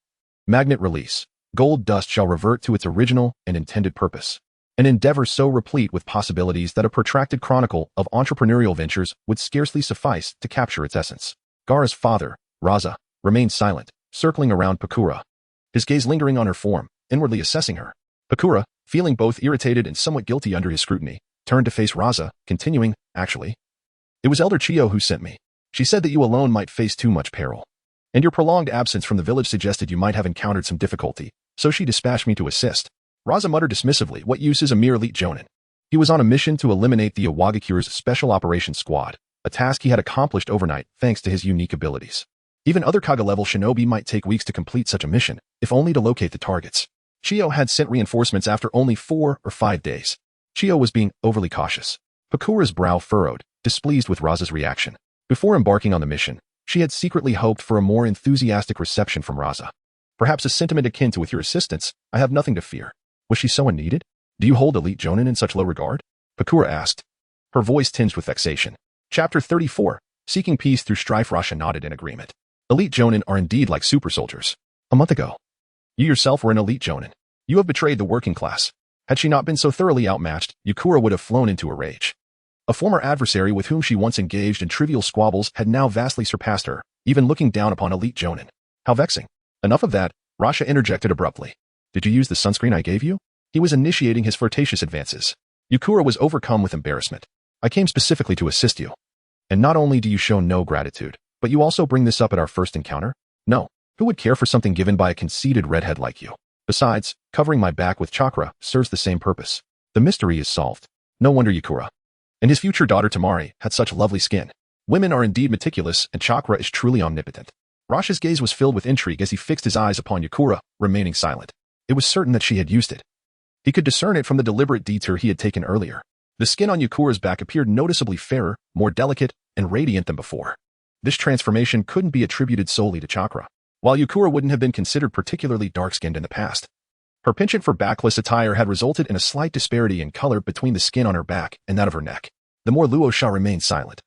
magnet release, gold dust shall revert to its original and intended purpose. An endeavor so replete with possibilities that a protracted chronicle of entrepreneurial ventures would scarcely suffice to capture its essence. Gaara's father, Raza, remained silent, circling around Pakura, his gaze lingering on her form, inwardly assessing her. Pakura, feeling both irritated and somewhat guilty under his scrutiny, turned to face Raza, continuing, "Actually, it was Elder Chiyo who sent me. She said that you alone might face too much peril, and your prolonged absence from the village suggested you might have encountered some difficulty, so she dispatched me to assist." Raza muttered dismissively, "What use is a mere elite jonin?" He was on a mission to eliminate the Iwagakure's Special Operations Squad, a task he had accomplished overnight thanks to his unique abilities. Even other Kage-level shinobi might take weeks to complete such a mission, if only to locate the targets. Chiyo had sent reinforcements after only 4 or 5 days. Chiyo was being overly cautious. Pakura's brow furrowed, displeased with Raza's reaction. Before embarking on the mission, she had secretly hoped for a more enthusiastic reception from Raza. "Perhaps a sentiment akin to "with your assistance, I have nothing to fear." Was she so unneeded? "Do you hold elite jonin in such low regard?" Pakura asked, her voice tinged with vexation. Chapter 34. Seeking Peace Through Strife. Rasha nodded in agreement. Elite jonin are indeed like super soldiers. A month ago, you yourself were an elite jonin. You have betrayed the working class. Had she not been so thoroughly outmatched, Yukura would have flown into a rage. A former adversary with whom she once engaged in trivial squabbles had now vastly surpassed her, even looking down upon elite jonin. How vexing. Enough of that, Rasha interjected abruptly. Did you use the sunscreen I gave you? He was initiating his flirtatious advances. Yukura was overcome with embarrassment. I came specifically to assist you. And not only do you show no gratitude, but you also bring this up at our first encounter? No. Who would care for something given by a conceited redhead like you? Besides, covering my back with chakra serves the same purpose. The mystery is solved. No wonder Yukura and his future daughter Tamari had such lovely skin. Women are indeed meticulous, and chakra is truly omnipotent. Rasha's gaze was filled with intrigue as he fixed his eyes upon Yukura, remaining silent. It was certain that she had used it. He could discern it from the deliberate detour he had taken earlier. The skin on Yukura's back appeared noticeably fairer, more delicate, and radiant than before. This transformation couldn't be attributed solely to chakra, while Yukura wouldn't have been considered particularly dark-skinned in the past. Her penchant for backless attire had resulted in a slight disparity in color between the skin on her back and that of her neck. The more Luo Sha remained silent,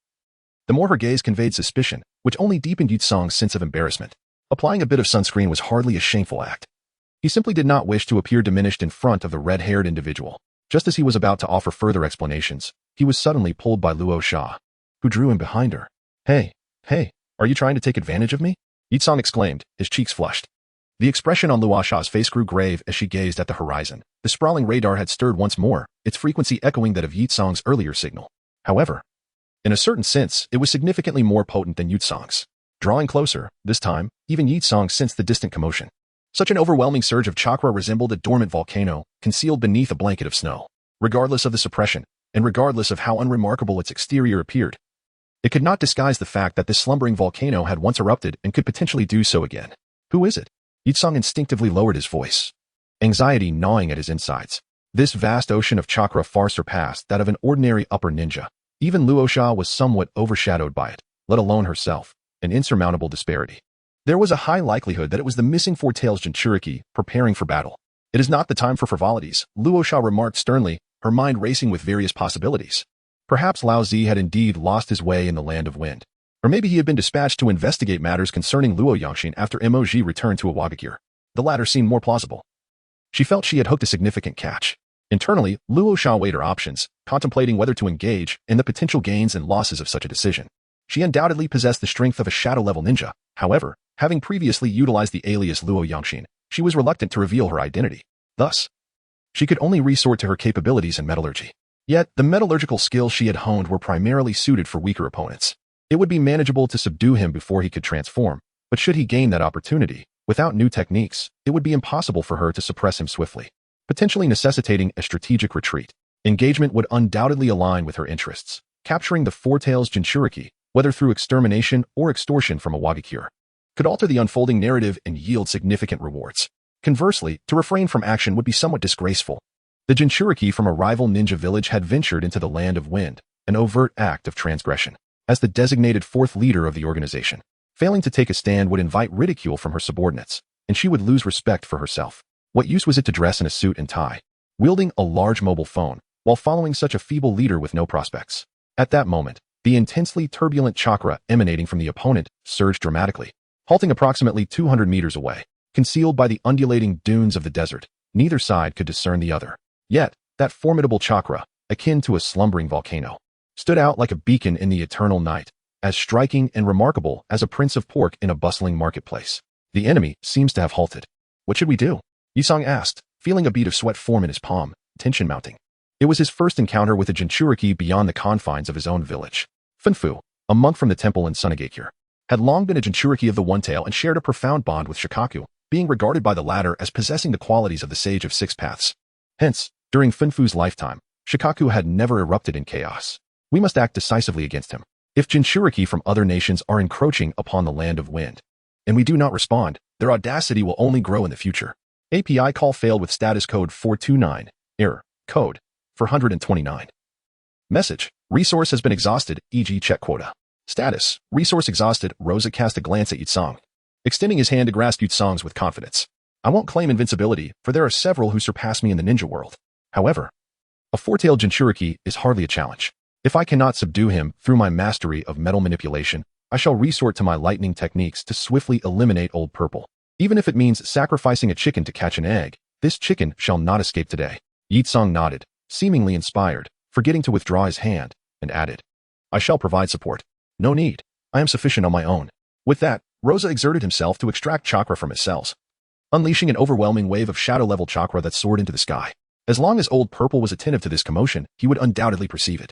the more her gaze conveyed suspicion, which only deepened Yutsong's sense of embarrassment. Applying a bit of sunscreen was hardly a shameful act. He simply did not wish to appear diminished in front of the red-haired individual. Just as he was about to offer further explanations, he was suddenly pulled by Luo Sha, who drew him behind her. Hey, are you trying to take advantage of me? Yutsong exclaimed, his cheeks flushed. The expression on Luo Sha's face grew grave as she gazed at the horizon. The sprawling radar had stirred once more, its frequency echoing that of Yutsong's earlier signal. However, in a certain sense, it was significantly more potent than Yutsong's. Drawing closer, this time, even Yutsong sensed the distant commotion. Such an overwhelming surge of chakra resembled a dormant volcano, concealed beneath a blanket of snow. Regardless of the suppression, and regardless of how unremarkable its exterior appeared, it could not disguise the fact that this slumbering volcano had once erupted and could potentially do so again. Who is it? Yutsong instinctively lowered his voice, anxiety gnawing at his insides. This vast ocean of chakra far surpassed that of an ordinary upper ninja. Even Luo Sha was somewhat overshadowed by it, let alone herself, an insurmountable disparity. There was a high likelihood that it was the missing Four Tails Jinchuriki preparing for battle. It is not the time for frivolities, Luo Sha remarked sternly, her mind racing with various possibilities. Perhaps Lao Zi had indeed lost his way in the land of wind. Or maybe he had been dispatched to investigate matters concerning Luo Yangxin after Emoji returned to Awagakure. The latter seemed more plausible. She felt she had hooked a significant catch. Internally, Luo Sha weighed her options, contemplating whether to engage in the potential gains and losses of such a decision. She undoubtedly possessed the strength of a shadow-level ninja. However, having previously utilized the alias Luo Yangxin, she was reluctant to reveal her identity. Thus, she could only resort to her capabilities in metallurgy. Yet, the metallurgical skills she had honed were primarily suited for weaker opponents. It would be manageable to subdue him before he could transform, but should he gain that opportunity, without new techniques, it would be impossible for her to suppress him swiftly, potentially necessitating a strategic retreat. Engagement would undoubtedly align with her interests. Capturing the Four Tails Jinchuriki, whether through extermination or extortion from Awagakure, could alter the unfolding narrative and yield significant rewards. Conversely, to refrain from action would be somewhat disgraceful. The Jinchuriki from a rival ninja village had ventured into the land of wind, an overt act of transgression. As the designated fourth leader of the organization, failing to take a stand would invite ridicule from her subordinates, and she would lose respect for herself. What use was it to dress in a suit and tie, wielding a large mobile phone, while following such a feeble leader with no prospects? At that moment, the intensely turbulent chakra emanating from the opponent surged dramatically, halting approximately 200 meters away. Concealed by the undulating dunes of the desert, neither side could discern the other. Yet, that formidable chakra, akin to a slumbering volcano, stood out like a beacon in the eternal night, as striking and remarkable as a prince of pork in a bustling marketplace. The enemy seems to have halted. What should we do? Yutsong asked, feeling a bead of sweat form in his palm, tension mounting. It was his first encounter with a Jinchuriki beyond the confines of his own village. Funfu, a monk from the temple in Sunagakure, had long been a Jinchuriki of the One Tail and shared a profound bond with Shikaku, being regarded by the latter as possessing the qualities of the Sage of Six Paths. Hence, during Funfu's lifetime, Shikaku had never erupted in chaos. We must act decisively against him. If Jinchuriki from other nations are encroaching upon the land of wind, and we do not respond, their audacity will only grow in the future. API call failed with status code 429, error, code 429. Message, resource has been exhausted, e.g. check quota. Status, resource exhausted. Rosa cast a glance at Yutsong, extending his hand to grasp Yutsong's with confidence. I won't claim invincibility, for there are several who surpass me in the ninja world. However, a four-tailed Jinchuriki is hardly a challenge. If I cannot subdue him through my mastery of metal manipulation, I shall resort to my lightning techniques to swiftly eliminate Old Purple. Even if it means sacrificing a chicken to catch an egg, this chicken shall not escape today. Yutsong nodded, seemingly inspired, forgetting to withdraw his hand, and added, I shall provide support. No need. I am sufficient on my own. With that, Rosa exerted himself to extract chakra from his cells, unleashing an overwhelming wave of shadow-level chakra that soared into the sky. As long as Old Purple was attentive to this commotion, he would undoubtedly perceive it.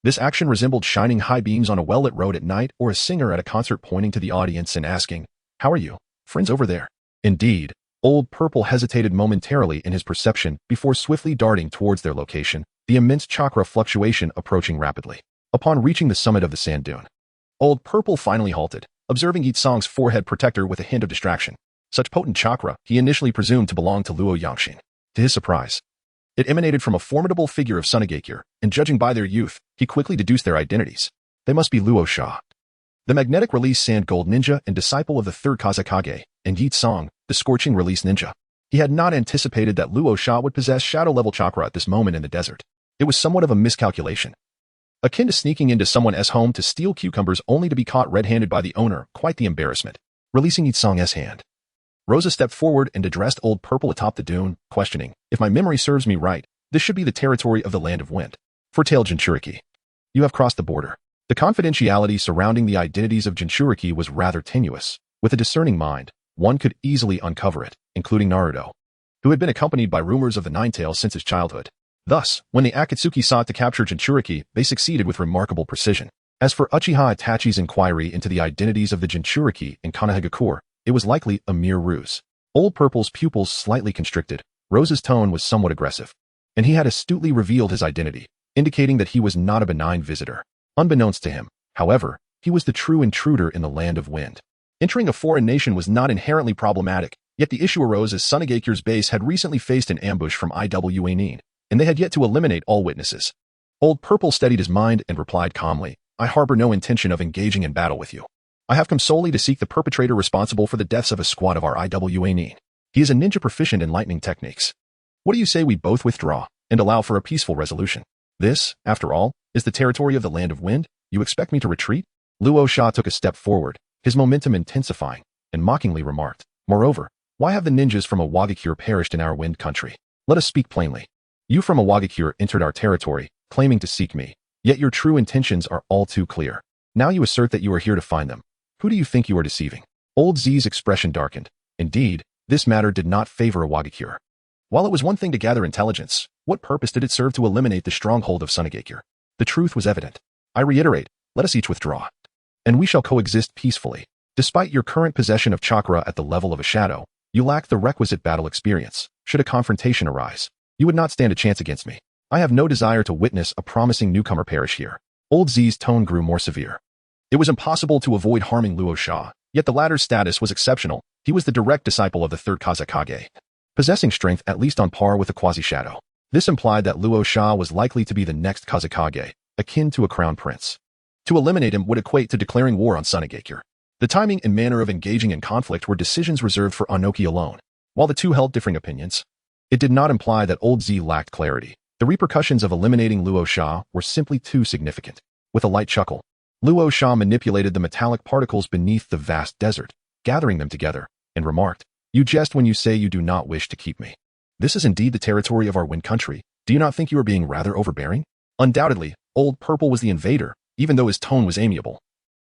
This action resembled shining high beams on a well-lit road at night or a singer at a concert pointing to the audience and asking, How are you, friends over there? Indeed, Old Purple hesitated momentarily in his perception before swiftly darting towards their location, the immense chakra fluctuation approaching rapidly. Upon reaching the summit of the sand dune, Old Purple finally halted, observing Yi Song's forehead protector with a hint of distraction. Such potent chakra he initially presumed to belong to Luo Yangxin. To his surprise, it emanated from a formidable figure of Sunagakure, and judging by their youth, he quickly deduced their identities. They must be Luo Sha, the magnetic release sand gold ninja and disciple of the Third Kazekage, and Yi Song, the scorching release ninja. He had not anticipated that Luo Sha would possess shadow-level chakra at this moment in the desert. It was somewhat of a miscalculation, akin to sneaking into someone's home to steal cucumbers only to be caught red-handed by the owner. Quite the embarrassment. Releasing Yi Song's hand, Rosa stepped forward and addressed Old Purple atop the dune, questioning, If my memory serves me right, this should be the territory of the Land of Wind. Foretale Jinchuriki. You have crossed the border. The confidentiality surrounding the identities of Jinchuriki was rather tenuous. With a discerning mind, one could easily uncover it, including Naruto, who had been accompanied by rumors of the Nine-Tails since his childhood. Thus, when the Akatsuki sought to capture Jinchuriki, they succeeded with remarkable precision. As for Uchiha Itachi's inquiry into the identities of the Jinchuriki and Sunagakure, it was likely a mere ruse. Old Purple's pupils slightly constricted. Rose's tone was somewhat aggressive, and he had astutely revealed his identity, indicating that he was not a benign visitor. Unbeknownst to him, however, he was the true intruder in the Land of Wind. Entering a foreign nation was not inherently problematic, yet the issue arose as Sunagakure's base had recently faced an ambush from Iwa, and they had yet to eliminate all witnesses. Old Purple steadied his mind and replied calmly, I harbor no intention of engaging in battle with you. I have come solely to seek the perpetrator responsible for the deaths of a squad of our Iwa. He is a ninja proficient in lightning techniques. What do you say we both withdraw and allow for a peaceful resolution? This, after all, is the territory of the Land of Wind. You expect me to retreat? Luo Sha took a step forward, his momentum intensifying, and mockingly remarked, Moreover, why have the ninjas from Awagakure perished in our Wind country? Let us speak plainly. You from Awagakure entered our territory, claiming to seek me, yet your true intentions are all too clear. Now you assert that you are here to find them. Who do you think you are deceiving? Old Z's expression darkened. Indeed, this matter did not favor Awagakure. While it was one thing to gather intelligence, what purpose did it serve to eliminate the stronghold of Sunagakure? The truth was evident. I reiterate, let us each withdraw, and we shall coexist peacefully. Despite your current possession of chakra at the level of a shadow, you lack the requisite battle experience. Should a confrontation arise, you would not stand a chance against me. I have no desire to witness a promising newcomer perish here. Old Z's tone grew more severe. It was impossible to avoid harming Luo Sha, yet the latter's status was exceptional. He was the direct disciple of the Third Kazekage, possessing strength at least on par with a quasi-shadow. This implied that Luo Sha was likely to be the next Kazekage, akin to a crown prince. To eliminate him would equate to declaring war on Sunagakure. The timing and manner of engaging in conflict were decisions reserved for Anoki alone. While the two held differing opinions, it did not imply that Old Z lacked clarity. The repercussions of eliminating Luo Sha were simply too significant. With a light chuckle, Luo Sha manipulated the metallic particles beneath the vast desert, gathering them together, and remarked, You jest when you say you do not wish to keep me. This is indeed the territory of our Wind country. Do you not think you are being rather overbearing? Undoubtedly, Old Purple was the invader, even though his tone was amiable.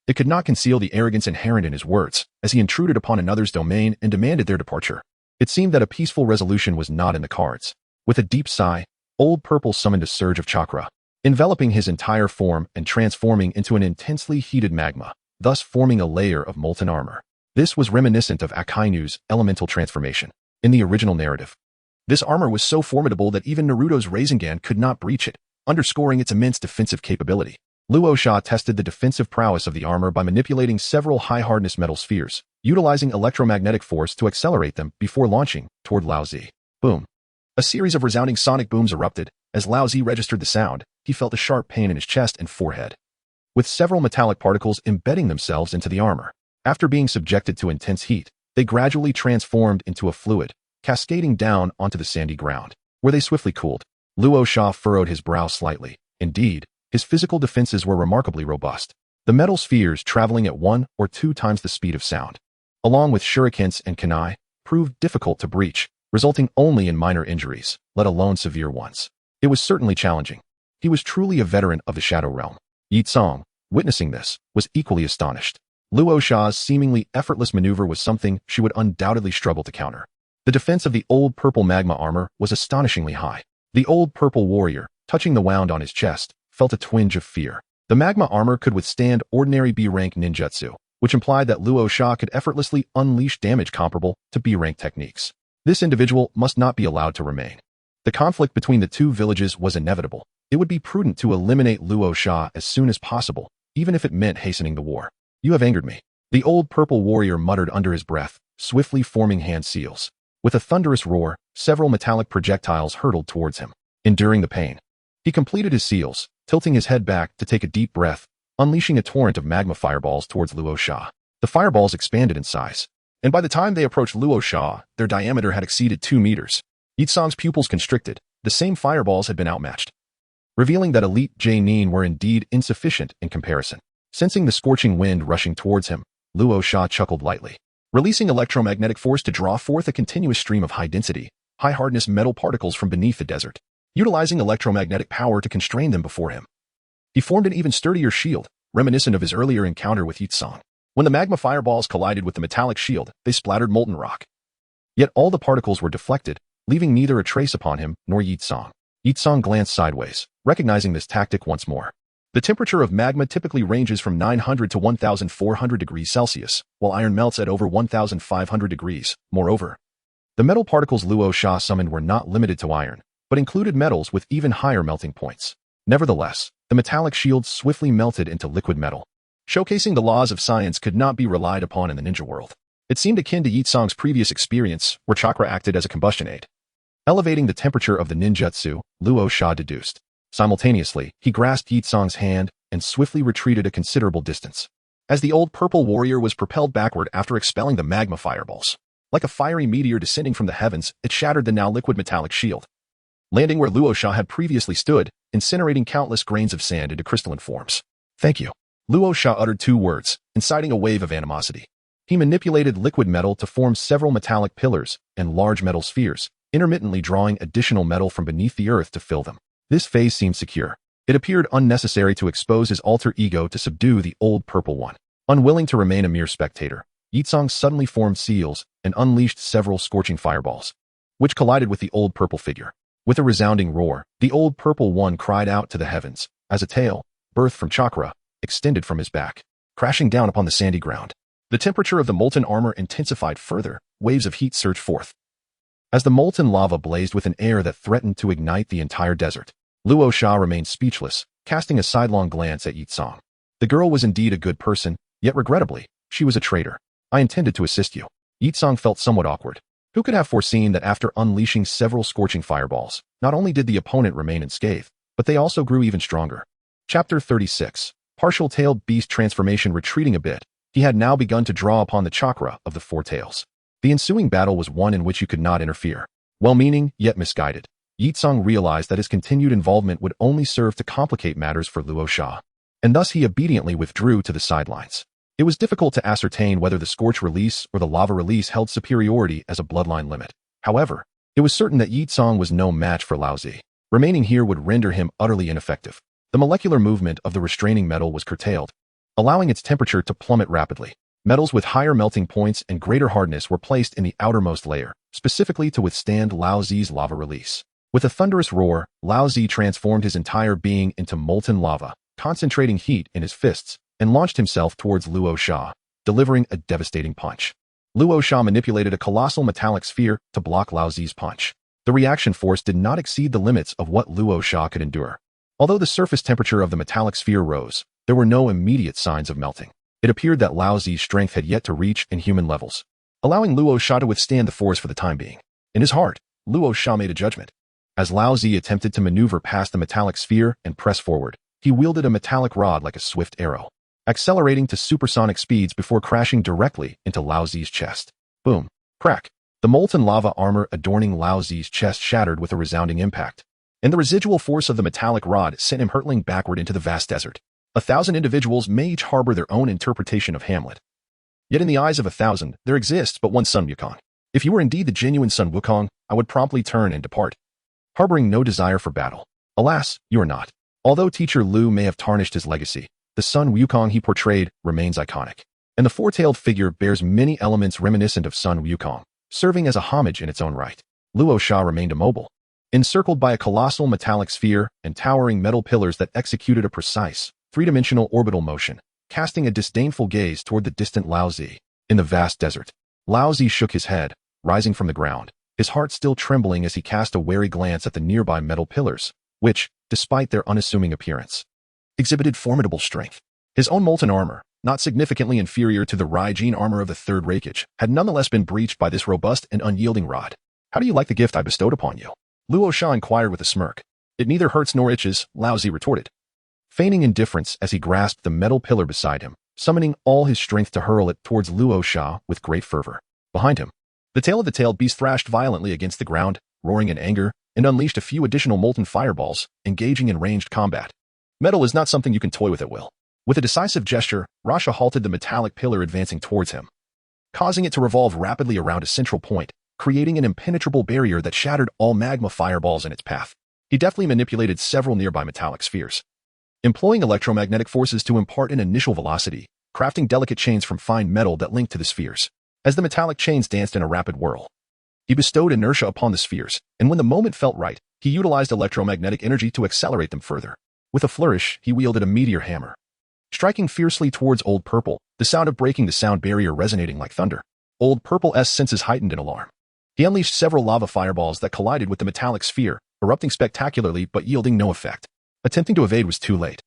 It could not conceal the arrogance inherent in his words, as he intruded upon another's domain and demanded their departure. It seemed that a peaceful resolution was not in the cards. With a deep sigh, Old Purple summoned a surge of chakra, enveloping his entire form and transforming into an intensely heated magma, thus forming a layer of molten armor. This was reminiscent of Akainu's elemental transformation. In the original narrative, this armor was so formidable that even Naruto's Railgun could not breach it, underscoring its immense defensive capability. Luo Sha tested the defensive prowess of the armor by manipulating several high-hardness metal spheres, utilizing electromagnetic force to accelerate them before launching toward Lao Zi. Boom. A series of resounding sonic booms erupted. As Lao Zi registered the sound, he felt a sharp pain in his chest and forehead, with several metallic particles embedding themselves into the armor. After being subjected to intense heat, they gradually transformed into a fluid, cascading down onto the sandy ground, where they swiftly cooled. Luo Sha furrowed his brow slightly. Indeed, his physical defenses were remarkably robust. The metal spheres traveling at 1 or 2 times the speed of sound, along with shurikens and kunai, proved difficult to breach, resulting only in minor injuries, let alone severe ones. It was certainly challenging. He was truly a veteran of the Shadow Realm. Yi Tsong, witnessing this, was equally astonished. Luo Sha's seemingly effortless maneuver was something she would undoubtedly struggle to counter. The defense of the old purple magma armor was astonishingly high. The old purple warrior, touching the wound on his chest, felt a twinge of fear. The magma armor could withstand ordinary B-rank ninjutsu, which implied that Luo Sha could effortlessly unleash damage comparable to B-rank techniques. This individual must not be allowed to remain. The conflict between the two villages was inevitable. It would be prudent to eliminate Luo Sha as soon as possible, even if it meant hastening the war. You have angered me. The old purple warrior muttered under his breath, swiftly forming hand seals. With a thunderous roar, several metallic projectiles hurtled towards him. Enduring the pain, he completed his seals, tilting his head back to take a deep breath, unleashing a torrent of magma fireballs towards Luo Sha. The fireballs expanded in size, and by the time they approached Luo Sha, their diameter had exceeded 2 meters. Yi Tsong's pupils constricted. The same fireballs had been outmatched, revealing that elite J-Nin were indeed insufficient in comparison. Sensing the scorching wind rushing towards him, Luo Sha chuckled lightly, releasing electromagnetic force to draw forth a continuous stream of high-density, high-hardness metal particles from beneath the desert, utilizing electromagnetic power to constrain them before him. He formed an even sturdier shield, reminiscent of his earlier encounter with Yi Tsong. When the magma fireballs collided with the metallic shield, they splattered molten rock. Yet all the particles were deflected, leaving neither a trace upon him nor Yi Tsong. Yi Tsong glanced sideways, recognizing this tactic once more. The temperature of magma typically ranges from 900 to 1,400 degrees Celsius, while iron melts at over 1,500 degrees. Moreover, the metal particles Luo Sha summoned were not limited to iron, but included metals with even higher melting points. Nevertheless, the metallic shield swiftly melted into liquid metal, showcasing the laws of science could not be relied upon in the ninja world. It seemed akin to Yi Tsong's previous experience, where chakra acted as a combustion aid, elevating the temperature of the ninjutsu, Luo Sha deduced. Simultaneously, he grasped Yi Tsong's hand and swiftly retreated a considerable distance, as the old purple warrior was propelled backward after expelling the magma fireballs. Like a fiery meteor descending from the heavens, it shattered the now liquid metallic shield, landing where Luo Sha had previously stood, incinerating countless grains of sand into crystalline forms. Thank you. Luo Sha uttered 2 words, inciting a wave of animosity. He manipulated liquid metal to form several metallic pillars and large metal spheres, intermittently drawing additional metal from beneath the earth to fill them. This phase seemed secure. It appeared unnecessary to expose his alter ego to subdue the old purple one. Unwilling to remain a mere spectator, Yi Tsong suddenly formed seals and unleashed several scorching fireballs, which collided with the old purple figure. With a resounding roar, the old purple one cried out to the heavens, as a tail, birthed from chakra, extended from his back, crashing down upon the sandy ground. The temperature of the molten armor intensified further, waves of heat surged forth, as the molten lava blazed with an air that threatened to ignite the entire desert. Luo Sha remained speechless, casting a sidelong glance at Yi Tsong. The girl was indeed a good person, yet regrettably, she was a traitor. I intended to assist you. Yi Tsong felt somewhat awkward. Who could have foreseen that after unleashing several scorching fireballs, not only did the opponent remain unscathed, but they also grew even stronger. Chapter 36. Partial-tailed beast transformation. Retreating a bit, he had now begun to draw upon the chakra of the 4 tails. The ensuing battle was one in which you could not interfere. Well-meaning, yet misguided, Yi Tsong realized that his continued involvement would only serve to complicate matters for Luo Sha, and thus he obediently withdrew to the sidelines. It was difficult to ascertain whether the scorch release or the lava release held superiority as a bloodline limit. However, it was certain that Yi Tsong was no match for Lao Zi. Remaining here would render him utterly ineffective. The molecular movement of the restraining metal was curtailed, allowing its temperature to plummet rapidly. Metals with higher melting points and greater hardness were placed in the outermost layer, specifically to withstand Lao Zi's lava release. With a thunderous roar, Lao Zi transformed his entire being into molten lava, concentrating heat in his fists, and launched himself towards Luo Sha, delivering a devastating punch. Luo Sha manipulated a colossal metallic sphere to block Lao Zi's punch. The reaction force did not exceed the limits of what Luo Sha could endure. Although the surface temperature of the metallic sphere rose, there were no immediate signs of melting. It appeared that Lao Zi's strength had yet to reach inhuman levels, allowing Luo Sha to withstand the force for the time being. In his heart, Luo Sha made a judgment. As Lao Zi attempted to maneuver past the metallic sphere and press forward, he wielded a metallic rod like a swift arrow, accelerating to supersonic speeds before crashing directly into Lao Zi's chest. Boom. Crack. The molten lava armor adorning Lao Zi's chest shattered with a resounding impact, and the residual force of the metallic rod sent him hurtling backward into the vast desert. 1,000 individuals may each harbor their own interpretation of Hamlet. Yet in the eyes of 1,000, there exists but one Sun Wukong. If you were indeed the genuine Sun Wukong, I would promptly turn and depart, harboring no desire for battle. Alas, you are not. Although Teacher Liu may have tarnished his legacy, the Sun Wukong he portrayed remains iconic. And the four-tailed figure bears many elements reminiscent of Sun Wukong, serving as a homage in its own right. Luo Sha remained immobile, encircled by a colossal metallic sphere and towering metal pillars that executed a precise, three-dimensional orbital motion, casting a disdainful gaze toward the distant Laozi. In the vast desert, Laozi shook his head, rising from the ground, his heart still trembling as he cast a wary glance at the nearby metal pillars, which, despite their unassuming appearance, exhibited formidable strength. His own molten armor, not significantly inferior to the Raijin Armor of the Third Raikage, had nonetheless been breached by this robust and unyielding rod. "How do you like the gift I bestowed upon you?" Luo Sha inquired with a smirk. "It neither hurts nor itches," Laozi retorted, feigning indifference as he grasped the metal pillar beside him, summoning all his strength to hurl it towards Luo Sha with great fervor. Behind him, the tail of the tailed beast thrashed violently against the ground, roaring in anger, and unleashed a few additional molten fireballs, engaging in ranged combat. Metal is not something you can toy with at will. With a decisive gesture, Rasha halted the metallic pillar advancing towards him, causing it to revolve rapidly around a central point, creating an impenetrable barrier that shattered all magma fireballs in its path. He deftly manipulated several nearby metallic spheres, employing electromagnetic forces to impart an initial velocity, crafting delicate chains from fine metal that linked to the spheres. As the metallic chains danced in a rapid whirl, he bestowed inertia upon the spheres, and when the moment felt right, he utilized electromagnetic energy to accelerate them further. With a flourish, he wielded a meteor hammer, striking fiercely towards Old Purple, the sound of breaking the sound barrier resonating like thunder. Old Purple's senses heightened in alarm. He unleashed several lava fireballs that collided with the metallic sphere, erupting spectacularly but yielding no effect. Attempting to evade was too late.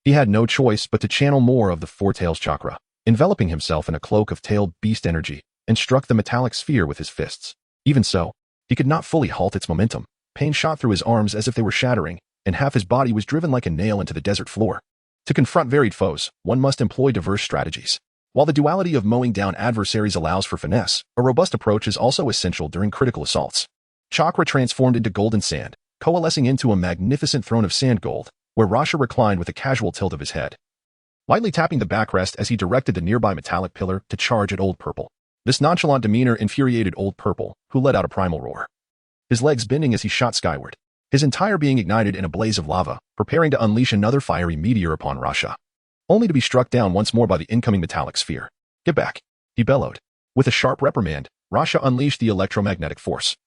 He had no choice but to channel more of the Four Tails chakra, enveloping himself in a cloak of tailed beast energy, and struck the metallic sphere with his fists. Even so, he could not fully halt its momentum. Pain shot through his arms as if they were shattering, and half his body was driven like a nail into the desert floor. To confront varied foes, one must employ diverse strategies. While the duality of mowing down adversaries allows for finesse, a robust approach is also essential during critical assaults. Chakra transformed into golden sand, coalescing into a magnificent throne of sand gold, where Rasha reclined with a casual tilt of his head, lightly tapping the backrest as he directed the nearby metallic pillar to charge at Old Purple. This nonchalant demeanor infuriated Old Purple, who let out a primal roar, his legs bending as he shot skyward, his entire being ignited in a blaze of lava, preparing to unleash another fiery meteor upon Rasha, only to be struck down once more by the incoming metallic sphere. "Get back," he bellowed. With a sharp reprimand, Rasha unleashed the electromagnetic force,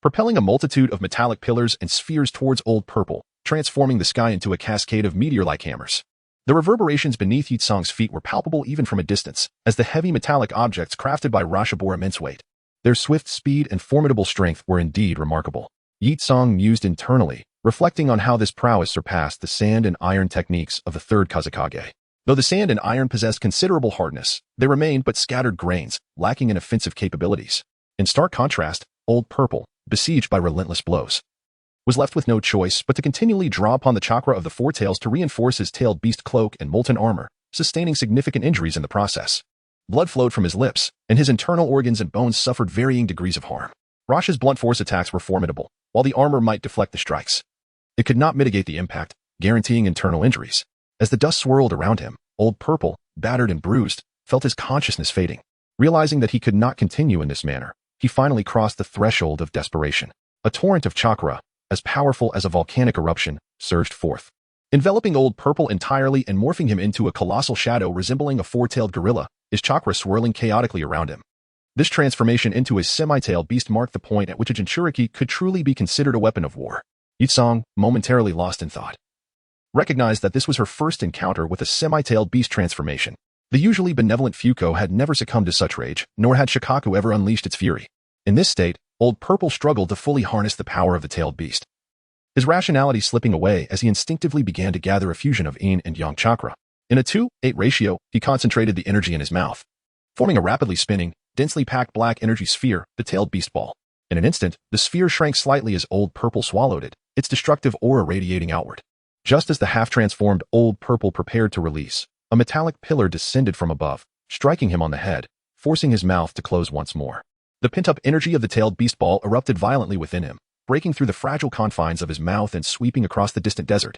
propelling a multitude of metallic pillars and spheres towards Old Purple, transforming the sky into a cascade of meteor-like hammers. The reverberations beneath Yitsong's feet were palpable even from a distance, as the heavy metallic objects crafted by Rasha bore immense weight. Their swift speed and formidable strength were indeed remarkable. Yitsong mused internally, reflecting on how this prowess surpassed the sand and iron techniques of the Third Kazekage. Though the sand and iron possessed considerable hardness, they remained but scattered grains, lacking in offensive capabilities. In stark contrast, Old Purple, besieged by relentless blows, was left with no choice but to continually draw upon the chakra of the Four Tails to reinforce his tailed beast cloak and molten armor, sustaining significant injuries in the process. Blood flowed from his lips, and his internal organs and bones suffered varying degrees of harm. Rasha's blunt force attacks were formidable, while the armor might deflect the strikes. It could not mitigate the impact, guaranteeing internal injuries. As the dust swirled around him, Old Purple, battered and bruised, felt his consciousness fading. Realizing that he could not continue in this manner, he finally crossed the threshold of desperation. A torrent of chakra, as powerful as a volcanic eruption, surged forth, enveloping Old Purple entirely and morphing him into a colossal shadow resembling a four-tailed gorilla, his chakra swirling chaotically around him. This transformation into a semi-tailed beast marked the point at which a Jinchuriki could truly be considered a weapon of war. Yitsong, momentarily lost in thought, recognized that this was her first encounter with a semi-tailed beast transformation. The usually benevolent Fuko had never succumbed to such rage, nor had Shikaku ever unleashed its fury. In this state, Old Purple struggled to fully harness the power of the tailed beast, his rationality slipping away as he instinctively began to gather a fusion of yin and yang chakra. In a 2:8 ratio, he concentrated the energy in his mouth, forming a rapidly spinning, densely packed black energy sphere, the tailed beast ball. In an instant, the sphere shrank slightly as Old Purple swallowed it, its destructive aura radiating outward. Just as the half-transformed Old Purple prepared to release, a metallic pillar descended from above, striking him on the head, forcing his mouth to close once more. The pent-up energy of the tailed beast ball erupted violently within him, breaking through the fragile confines of his mouth and sweeping across the distant desert,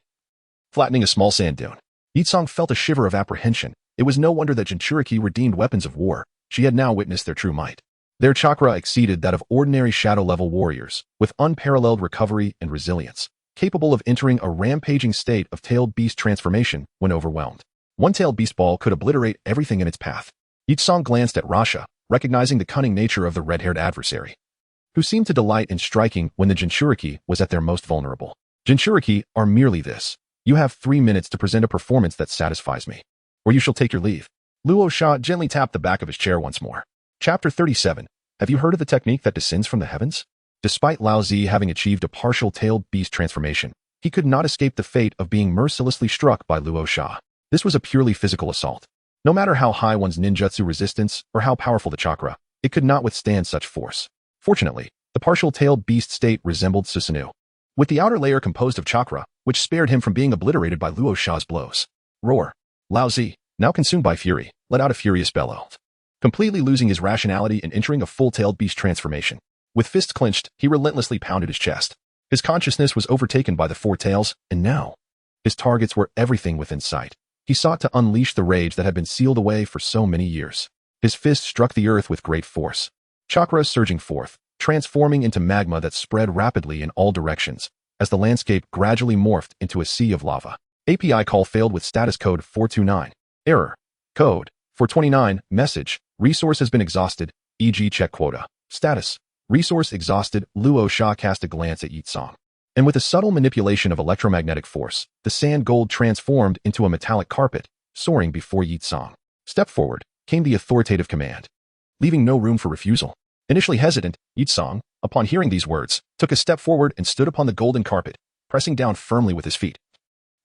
flattening a small sand dune. Yitsong felt a shiver of apprehension. It was no wonder that Jinchuriki were deemed weapons of war. She had now witnessed their true might. Their chakra exceeded that of ordinary shadow-level warriors, with unparalleled recovery and resilience. capable of entering a rampaging state of tailed beast transformation when overwhelmed. One-tailed beast ball could obliterate everything in its path. Yi-Song glanced at Rasha, recognizing the cunning nature of the red-haired adversary, who seemed to delight in striking when the Jinchuriki was at their most vulnerable. Jinchuriki are merely this. You have 3 minutes to present a performance that satisfies me, or you shall take your leave. Luo Sha gently tapped the back of his chair once more. Chapter 37. Have you heard of the technique that descends from the heavens? Despite Lao Zi having achieved a partial tailed beast transformation, he could not escape the fate of being mercilessly struck by Luo Sha. This was a purely physical assault. No matter how high one's ninjutsu resistance or how powerful the chakra, it could not withstand such force. Fortunately, the partial tailed beast state resembled Susanoo, with the outer layer composed of chakra, which spared him from being obliterated by Luo Sha's blows. Roar. Lao Zi, now consumed by fury, let out a furious bellow, completely losing his rationality and entering a full-tailed beast transformation. With fists clenched, he relentlessly pounded his chest. His consciousness was overtaken by the 4 tails, and now his targets were everything within sight. He sought to unleash the rage that had been sealed away for so many years. His fist struck the earth with great force. Chakra surging forth, transforming into magma that spread rapidly in all directions, as the landscape gradually morphed into a sea of lava. API call failed with status code 429. Error. Code 429. Message. Resource has been exhausted, e.g. check quota. Status. Resource exhausted. Luo Sha cast a glance at Yi-Song, and with a subtle manipulation of electromagnetic force, the sand gold transformed into a metallic carpet, soaring before Yi-Song. Step forward, came the authoritative command, leaving no room for refusal. Initially hesitant, Yi-Song, upon hearing these words, took a step forward and stood upon the golden carpet, pressing down firmly with his feet.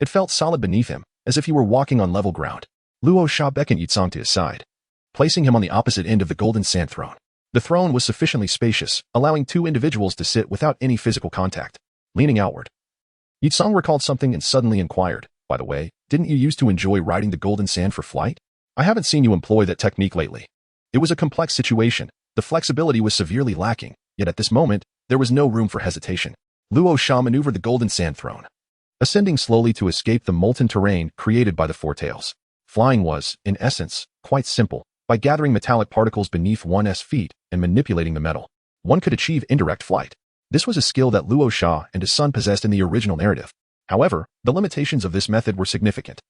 It felt solid beneath him, as if he were walking on level ground. Luo Sha beckoned Yi-Song to his side, placing him on the opposite end of the golden sand throne. The throne was sufficiently spacious, allowing 2 individuals to sit without any physical contact. Leaning outward, Yi-Song recalled something and suddenly inquired, by the way, didn't you used to enjoy riding the golden sand for flight? I haven't seen you employ that technique lately. It was a complex situation. The flexibility was severely lacking, yet at this moment, there was no room for hesitation. Luo Sha maneuvered the golden sand throne, ascending slowly to escape the molten terrain created by the 4 tails. Flying was, in essence, quite simple. By gathering metallic particles beneath one's feet and manipulating the metal, one could achieve indirect flight. This was a skill that Luo Sha and his son possessed in the original narrative. However, the limitations of this method were significant.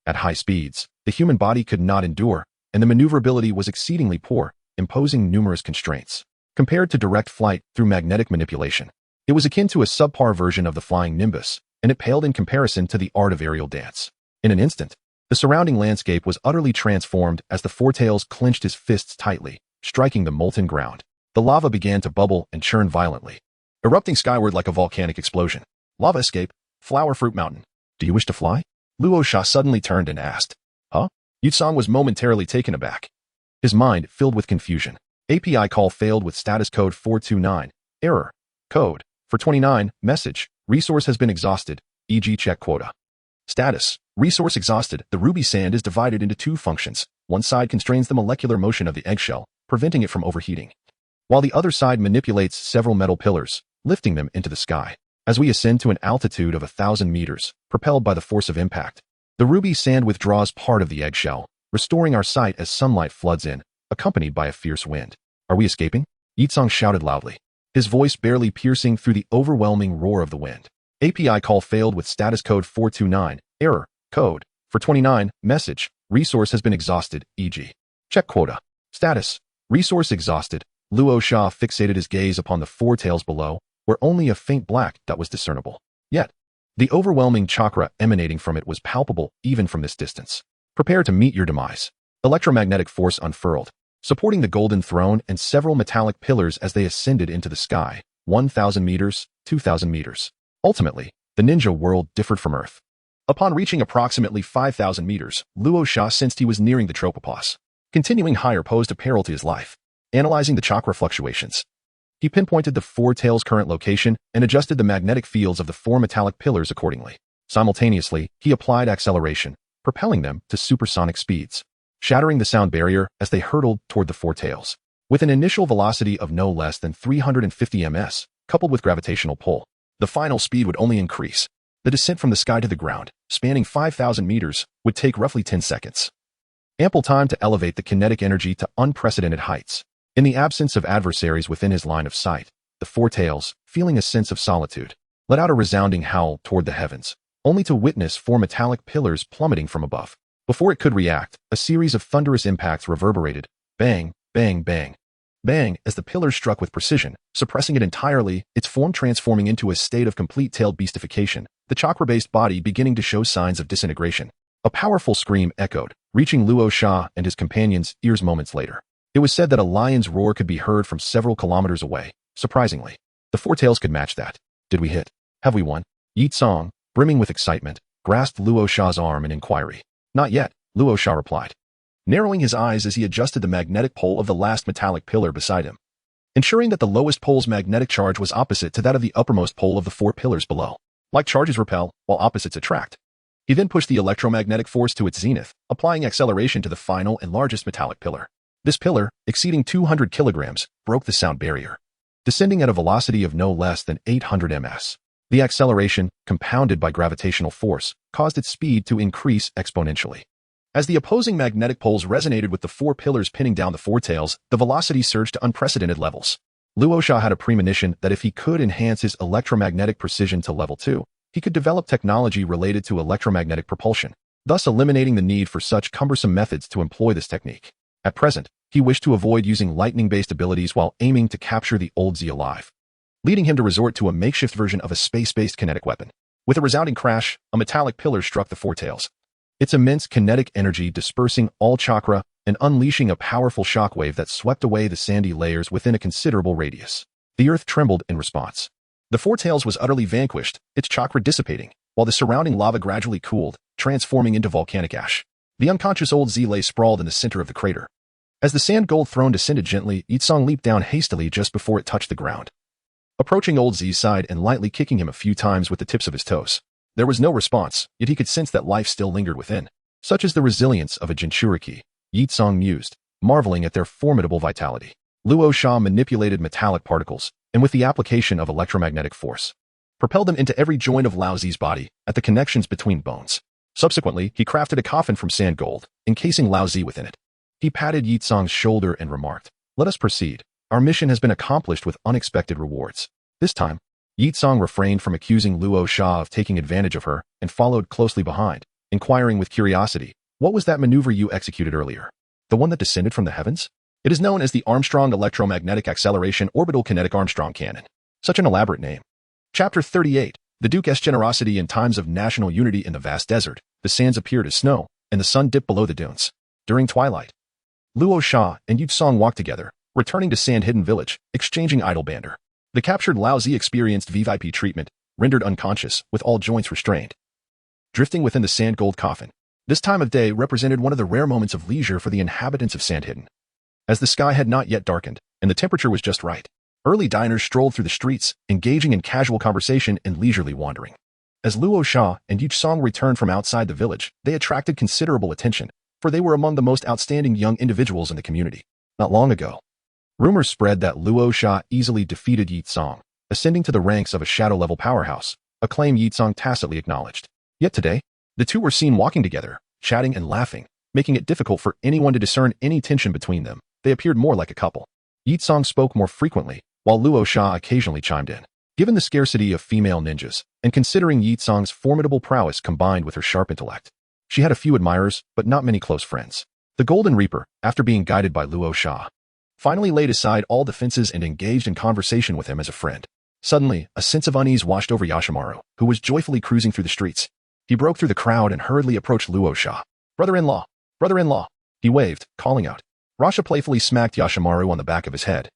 At high speeds, the human body could not endure, and the maneuverability was exceedingly poor, imposing numerous constraints. Compared to direct flight through magnetic manipulation, it was akin to a subpar version of the flying nimbus, and it paled in comparison to the art of aerial dance. In an instant, the surrounding landscape was utterly transformed as the 4 tails clenched his fists tightly, striking the molten ground. The lava began to bubble and churn violently, erupting skyward like a volcanic explosion. Lava escape, flower fruit mountain. Do you wish to fly? Luo Sha suddenly turned and asked. Huh? Yi-Song was momentarily taken aback, his mind filled with confusion. API call failed with status code 429. Error. Code 429. Message. Resource has been exhausted, e.g. check quota. Status. Resource exhausted. The ruby sand is divided into 2 functions. One side constrains the molecular motion of the eggshell, preventing it from overheating, while the other side manipulates several metal pillars, lifting them into the sky. As we ascend to an altitude of 1,000 meters, propelled by the force of impact, the ruby sand withdraws part of the eggshell, restoring our sight as sunlight floods in, accompanied by a fierce wind. Are we escaping? Yi-Song shouted loudly, his voice barely piercing through the overwhelming roar of the wind. API call failed with status code 429. Error. Code 429. Message. Resource has been exhausted, e.g. check quota. Status. Resource exhausted. Luo Sha fixated his gaze upon the 4 tails below, where only a faint black dot was discernible. Yet, the overwhelming chakra emanating from it was palpable even from this distance. Prepare to meet your demise. Electromagnetic force unfurled, supporting the golden throne and several metallic pillars as they ascended into the sky, 1,000 meters, 2,000 meters. Ultimately, the ninja world differed from Earth. Upon reaching approximately 5,000 meters, Luo Sha sensed he was nearing the tropopause. Continuing higher posed a peril to his life. Analyzing the chakra fluctuations, he pinpointed the 4 tails' current location and adjusted the magnetic fields of the 4 metallic pillars accordingly. Simultaneously, he applied acceleration, propelling them to supersonic speeds, shattering the sound barrier as they hurtled toward the 4 tails. With an initial velocity of no less than 350 ms, coupled with gravitational pull, the final speed would only increase. The descent from the sky to the ground, spanning 5,000 meters, would take roughly 10 seconds. Ample time to elevate the kinetic energy to unprecedented heights. In the absence of adversaries within his line of sight, the 4 tails, feeling a sense of solitude, let out a resounding howl toward the heavens, only to witness 4 metallic pillars plummeting from above. Before it could react, a series of thunderous impacts reverberated. Bang, bang, bang. Bang, as the pillars struck with precision, suppressing it entirely, its form transforming into a state of complete tailed beastification, the chakra-based body beginning to show signs of disintegration. A powerful scream echoed, reaching Luo Sha and his companions' ears moments later. It was said that a lion's roar could be heard from several kilometers away. Surprisingly, the 4 tails could match that. Did we hit? Have we won? Yi Tsong, brimming with excitement, grasped Luo Sha's arm in inquiry. Not yet, Luo Sha replied, narrowing his eyes as he adjusted the magnetic pole of the last metallic pillar beside him, ensuring that the lowest pole's magnetic charge was opposite to that of the uppermost pole of the 4 pillars below. Like charges repel, while opposites attract. He then pushed the electromagnetic force to its zenith, applying acceleration to the final and largest metallic pillar. This pillar, exceeding 200 kilograms, broke the sound barrier, descending at a velocity of no less than 800 ms. The acceleration, compounded by gravitational force, caused its speed to increase exponentially. As the opposing magnetic poles resonated with the 4 pillars pinning down the 4 tails, the velocity surged to unprecedented levels. Luo Sha had a premonition that if he could enhance his electromagnetic precision to level 2, he could develop technology related to electromagnetic propulsion, thus eliminating the need for such cumbersome methods to employ this technique. At present, he wished to avoid using lightning-based abilities while aiming to capture the old Z alive, leading him to resort to a makeshift version of a space-based kinetic weapon. With a resounding crash, a metallic pillar struck the 4 tails, its immense kinetic energy dispersing all chakra and unleashing a powerful shockwave that swept away the sandy layers within a considerable radius. The earth trembled in response. The 4 tails was utterly vanquished, its chakra dissipating, while the surrounding lava gradually cooled, transforming into volcanic ash. The unconscious old Z lay sprawled in the center of the crater. As the sand gold throne descended gently, Yi Tsong leaped down hastily just before it touched the ground, approaching old Z's side and lightly kicking him a few times with the tips of his toes. There was no response, yet he could sense that life still lingered within. Such is the resilience of a Jinchuriki, Yi Tsong mused, marveling at their formidable vitality. Luo Sha manipulated metallic particles, and with the application of electromagnetic force, propelled them into every joint of Lao Zi's body, at the connections between bones. Subsequently, he crafted a coffin from sand gold, encasing Lao Zi within it. He patted Yi Tsong's shoulder and remarked, "Let us proceed. Our mission has been accomplished with unexpected rewards." This time, Yi Tsong refrained from accusing Luo Sha of taking advantage of her and followed closely behind, inquiring with curiosity, "What was that maneuver you executed earlier? The one that descended from the heavens? It is known as the Armstrong Electromagnetic Acceleration Orbital Kinetic Armstrong Cannon." Such an elaborate name. Chapter 38. The Duke's generosity in times of national unity in the vast desert. The sands appeared as snow, and the sun dipped below the dunes. During twilight, Luo Sha and Yi Tsong walked together, returning to Sand-Hidden Village, exchanging idle banter. The captured Lao Zi experienced VIP treatment, rendered unconscious, with all joints restrained, drifting within the sand gold coffin. This time of day represented one of the rare moments of leisure for the inhabitants of Sand-Hidden, as the sky had not yet darkened, and the temperature was just right. Early diners strolled through the streets, engaging in casual conversation and leisurely wandering. As Luo Sha and Yi Tsong returned from outside the village, they attracted considerable attention, for they were among the most outstanding young individuals in the community. Not long ago, rumors spread that Luo Sha easily defeated Yi Tsong, ascending to the ranks of a shadow-level powerhouse, a claim Yi Tsong tacitly acknowledged. Yet today, the two were seen walking together, chatting and laughing, making it difficult for anyone to discern any tension between them. They appeared more like a couple. Yi Tsong spoke more frequently, while Luo Sha occasionally chimed in. Given the scarcity of female ninjas, and considering Yi Tsong's formidable prowess combined with her sharp intellect, she had a few admirers, but not many close friends. The Golden Reaper, after being guided by Luo Sha, finally laid aside all defenses and engaged in conversation with him as a friend. Suddenly, a sense of unease washed over Yashimaru, who was joyfully cruising through the streets. He broke through the crowd and hurriedly approached Luo Sha. "Brother-in-law! Brother-in-law!" he waved, calling out. Rasha playfully smacked Yashimaru on the back of his head,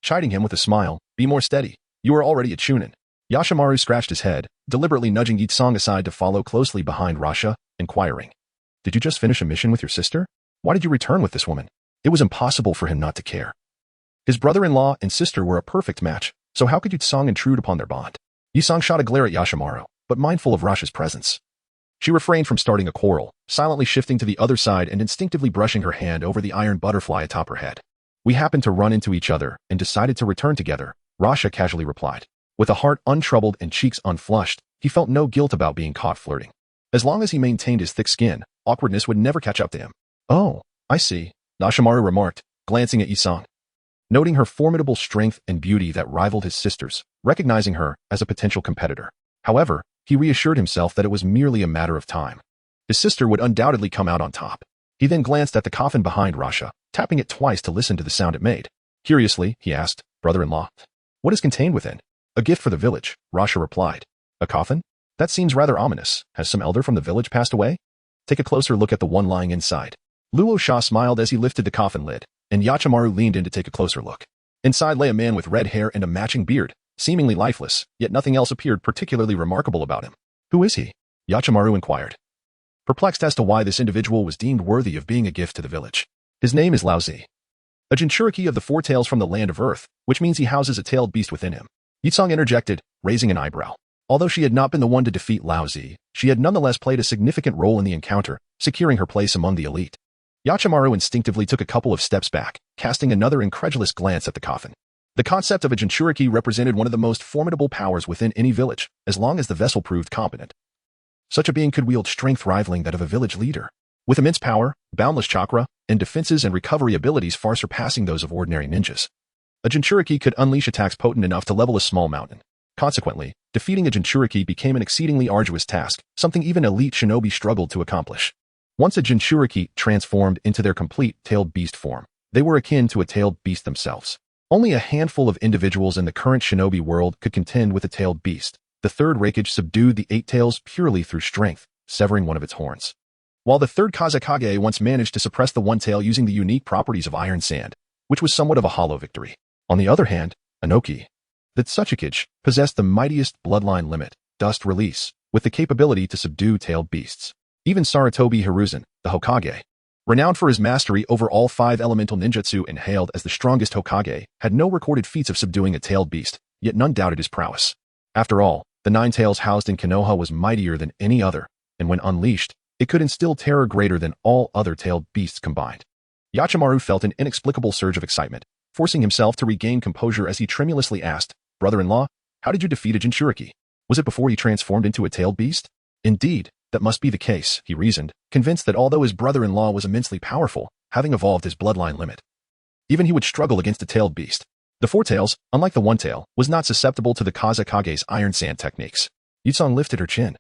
chiding him with a smile. "Be more steady. You are already a chunin." Yashimaru scratched his head, deliberately nudging Yi Tsong aside to follow closely behind Rasha, inquiring, "Did you just finish a mission with your sister? Why did you return with this woman?" It was impossible for him not to care. His brother-in-law and sister were a perfect match, so how could Yi Tsong intrude upon their bond? Yi Tsong shot a glare at Yashimaru, but mindful of Rasha's presence, she refrained from starting a quarrel, silently shifting to the other side and instinctively brushing her hand over the iron butterfly atop her head. "We happened to run into each other and decided to return together," Rasha casually replied. With a heart untroubled and cheeks unflushed, he felt no guilt about being caught flirting. As long as he maintained his thick skin, awkwardness would never catch up to him. "Oh, I see," Yashimaru remarked, glancing at Yi Tsong. noting her formidable strength and beauty that rivaled his sister's, recognizing her as a potential competitor. However, he reassured himself that it was merely a matter of time. His sister would undoubtedly come out on top. He then glanced at the coffin behind Rasha, tapping it twice to listen to the sound it made. Curiously, he asked, "Brother-in-law, what is contained within?" "A gift for the village," Rasha replied. "A coffin? That seems rather ominous. Has some elder from the village passed away?" "Take a closer look at the one lying inside." Luo Sha smiled as he lifted the coffin lid, and Yachimaru leaned in to take a closer look. Inside lay a man with red hair and a matching beard, seemingly lifeless, yet nothing else appeared particularly remarkable about him. "Who is he?" Yachimaru inquired, perplexed as to why this individual was deemed worthy of being a gift to the village. "His name is Laozi, a Jinchuriki of the Four Tails from the Land of Earth, which means he houses a tailed beast within him." Yitsong interjected, raising an eyebrow. Although she had not been the one to defeat Laozi, she had nonetheless played a significant role in the encounter, securing her place among the elite. Yachimaru instinctively took a couple of steps back, casting another incredulous glance at the coffin. The concept of a Jinchuriki represented one of the most formidable powers within any village, as long as the vessel proved competent. Such a being could wield strength rivaling that of a village leader, with immense power, boundless chakra, and defenses and recovery abilities far surpassing those of ordinary ninjas. A Jinchuriki could unleash attacks potent enough to level a small mountain. Consequently, defeating a Jinchuriki became an exceedingly arduous task, something even elite shinobi struggled to accomplish. Once a Jinchuriki transformed into their complete tailed beast form, they were akin to a tailed beast themselves. Only a handful of individuals in the current shinobi world could contend with a tailed beast. The Third Raikage subdued the Eight Tails purely through strength, severing one of its horns. While the Third Kazekage once managed to suppress the One Tail using the unique properties of iron sand, which was somewhat of a hollow victory. On the other hand, Inoki, the Tsukikage, possessed the mightiest bloodline limit, dust release, with the capability to subdue tailed beasts. Even Sarutobi Hiruzen, the Hokage, renowned for his mastery over all 5 elemental ninjutsu and hailed as the strongest Hokage, had no recorded feats of subduing a tailed beast, yet none doubted his prowess. After all, the 9 tails housed in Konoha was mightier than any other, and when unleashed, it could instill terror greater than all other tailed beasts combined. Yachimaru felt an inexplicable surge of excitement, forcing himself to regain composure as he tremulously asked, "Brother-in-law, how did you defeat a Jinchuriki? Was it before he transformed into a tailed beast?" Indeed, that must be the case, he reasoned, convinced that although his brother-in-law was immensely powerful, having evolved his bloodline limit, even he would struggle against a tailed beast. The Four Tails, unlike the One Tail, was not susceptible to the Kazekage's iron sand techniques. Yitsong lifted her chin,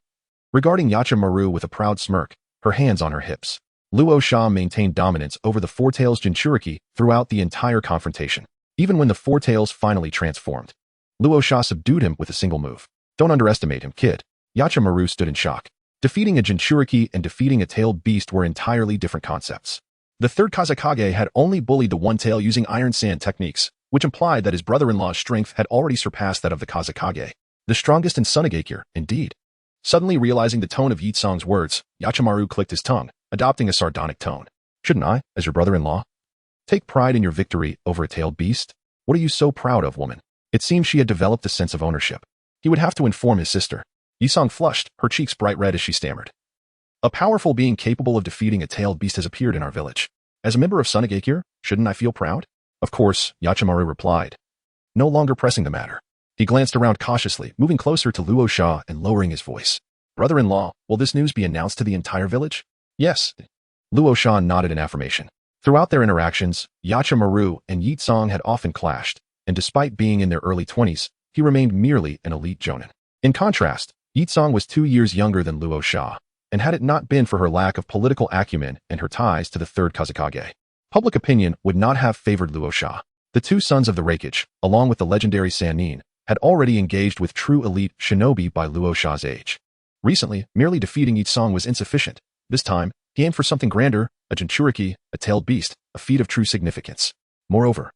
regarding Yachimaru with a proud smirk, her hands on her hips. Luo Sha maintained dominance over the Four Tails Jinchuriki throughout the entire confrontation. Even when the Four Tails finally transformed, Luo Sha subdued him with a single move. "Don't underestimate him, kid." Yachimaru stood in shock. Defeating a Jinchuriki and defeating a tailed beast were entirely different concepts. The Third Kazekage had only bullied the One Tail using iron sand techniques, which implied that his brother-in-law's strength had already surpassed that of the Kazekage. The strongest in Sunagakure, indeed. Suddenly realizing the tone of Yitsong's words, Yachimaru clicked his tongue, adopting a sardonic tone. "Shouldn't I, as your brother-in-law, take pride in your victory over a tailed beast? What are you so proud of, woman?" It seemed she had developed a sense of ownership. He would have to inform his sister. Yitsong flushed, her cheeks bright red as she stammered. "A powerful being capable of defeating a tailed beast has appeared in our village. As a member of Sunagakure, shouldn't I feel proud?" "Of course," Yachimaru replied, no longer pressing the matter. He glanced around cautiously, moving closer to Luo Sha and lowering his voice. "Brother-in-law, will this news be announced to the entire village?" "Yes." Luo Sha nodded in affirmation. Throughout their interactions, Yachimaru and Yitsong had often clashed, and despite being in their early 20s, he remained merely an elite jonin. In contrast, Yitsong was 2 years younger than Luo Sha, and had it not been for her lack of political acumen and her ties to the Third Kazekage, public opinion would not have favored Luo Sha. The 2 sons of the Raikage, along with the legendary Sannin, had already engaged with true elite shinobi by Luo Sha's age. Recently, merely defeating Yitsong was insufficient. This time, he aimed for something grander, a Jinchuriki, a tailed beast, a feat of true significance. Moreover,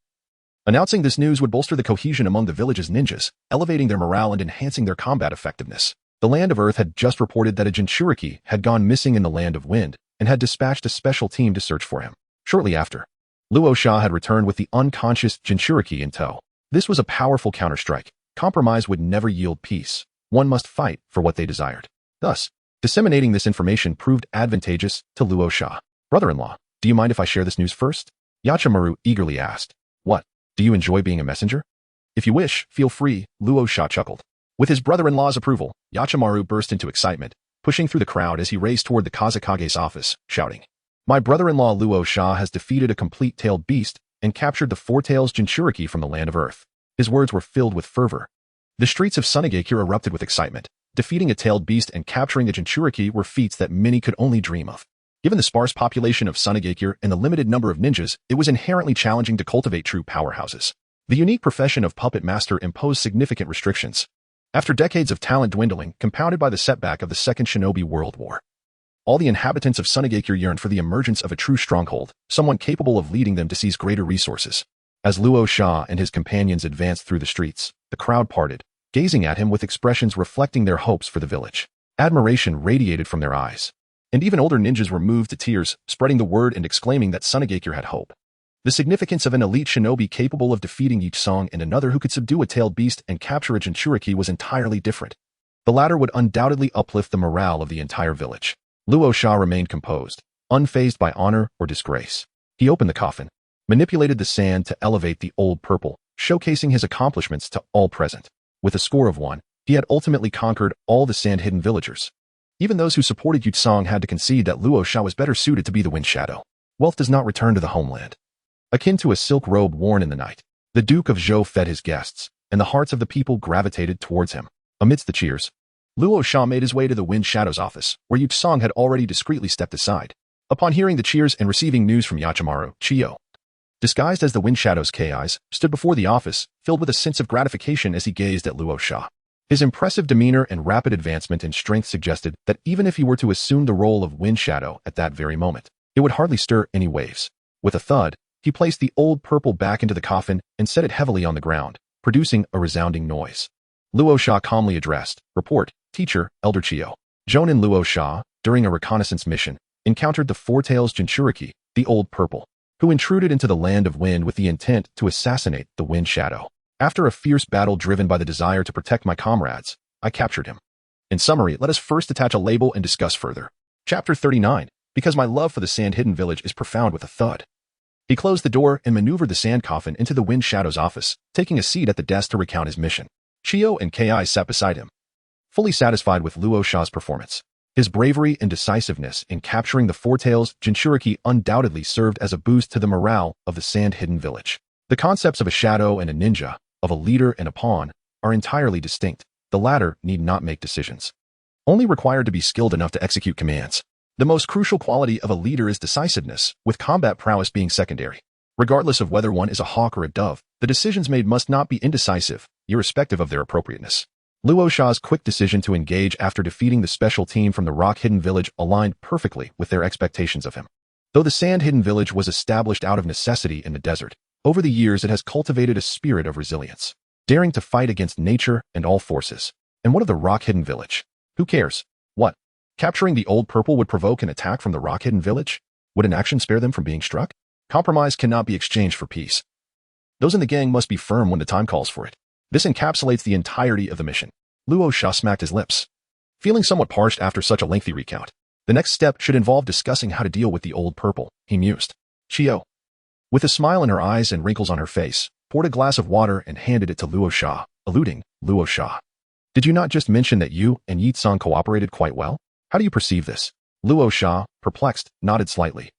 announcing this news would bolster the cohesion among the village's ninjas, elevating their morale and enhancing their combat effectiveness. The Land of Earth had just reported that a Jinchuriki had gone missing in the Land of Wind, and had dispatched a special team to search for him. Shortly after, Luo Sha had returned with the unconscious Jinchuriki in tow. This was a powerful counterstrike. Compromise would never yield peace. One must fight for what they desired. Thus, disseminating this information proved advantageous to Luo Sha. "Brother-in-law, do you mind if I share this news first?" Yachimaru eagerly asked. "What? Do you enjoy being a messenger?" "If you wish, feel free," Luo Sha chuckled. With his brother-in-law's approval, Yachimaru burst into excitement, pushing through the crowd as he raced toward the Kazekage's office, shouting, "My brother-in-law Luo Sha has defeated a complete tailed beast and captured the Four-Tails Jinchuriki from the land of Earth. His words were filled with fervor. The streets of Sunagakure erupted with excitement. Defeating a tailed beast and capturing a Jinchuriki were feats that many could only dream of. Given the sparse population of Sunagakure and the limited number of ninjas, it was inherently challenging to cultivate true powerhouses. The unique profession of puppet master imposed significant restrictions. After decades of talent dwindling, compounded by the setback of the Second Shinobi World War, all the inhabitants of Sunagakure yearned for the emergence of a true stronghold, someone capable of leading them to seize greater resources. As Luo Sha and his companions advanced through the streets, the crowd parted, gazing at him with expressions reflecting their hopes for the village. Admiration radiated from their eyes. And even older ninjas were moved to tears, spreading the word and exclaiming that Sunagakure had hope. The significance of an elite shinobi capable of defeating each song and another who could subdue a tailed beast and capture a Jinchuriki was entirely different. The latter would undoubtedly uplift the morale of the entire village. Luo Sha remained composed, unfazed by honor or disgrace. He opened the coffin, manipulated the sand to elevate the old purple, showcasing his accomplishments to all present. With a score of 1, he had ultimately conquered all the sand-hidden villagers. Even those who supported Yutsong had to concede that Luo Sha was better suited to be the wind shadow. Wealth does not return to the homeland. Akin to a silk robe worn in the night, the Duke of Zhou fed his guests, and the hearts of the people gravitated towards him. Amidst the cheers, Luo Sha made his way to the Wind Shadow's office, where Yutsong had already discreetly stepped aside. Upon hearing the cheers and receiving news from Orochimaru, Chiyo, disguised as the Wind Shadow's Kais, stood before the office, filled with a sense of gratification as he gazed at Luo Sha. His impressive demeanor and rapid advancement in strength suggested that even if he were to assume the role of Wind Shadow at that very moment, it would hardly stir any waves. With a thud, he placed the old purple back into the coffin and set it heavily on the ground, producing a resounding noise. Luo Sha calmly addressed, "Report, teacher, Elder Chiyo." Jonin Luo Sha, during a reconnaissance mission, encountered the Four-Tails Jinchuriki, the old purple, who intruded into the land of wind with the intent to assassinate the Wind Shadow. After a fierce battle driven by the desire to protect my comrades, I captured him. In summary, let us first attach a label and discuss further. Chapter 39, because my love for the sand-hidden village is profound. With a thud, he closed the door and maneuvered the sand coffin into the Wind Shadow's office, taking a seat at the desk to recount his mission. Chiyo and Ki sat beside him, fully satisfied with Luo Sha's performance. His bravery and decisiveness in capturing the Four-Tails Jinchuriki undoubtedly served as a boost to the morale of the sand-hidden village. The concepts of a shadow and a ninja, of a leader and a pawn, are entirely distinct. The latter need not make decisions, only required to be skilled enough to execute commands. The most crucial quality of a leader is decisiveness, with combat prowess being secondary. Regardless of whether one is a hawk or a dove, the decisions made must not be indecisive, irrespective of their appropriateness. Luo Sha's quick decision to engage after defeating the special team from the rock-hidden village aligned perfectly with their expectations of him. Though the sand-hidden village was established out of necessity in the desert, over the years it has cultivated a spirit of resilience, daring to fight against nature and all forces. And what of the rock-hidden village? Who cares? What? Capturing the old purple would provoke an attack from the rock-hidden village? Would an action spare them from being struck? Compromise cannot be exchanged for peace. Those in the gang must be firm when the time calls for it. This encapsulates the entirety of the mission. Luo Sha smacked his lips, feeling somewhat parched after such a lengthy recount. The next step should involve discussing how to deal with the old purple, he mused. Chiyo, with a smile in her eyes and wrinkles on her face, poured a glass of water and handed it to Luo Sha, alluding, "Luo Sha, did you not just mention that you and Yutsong cooperated quite well? How do you perceive this?" Luo Sha, perplexed, nodded slightly.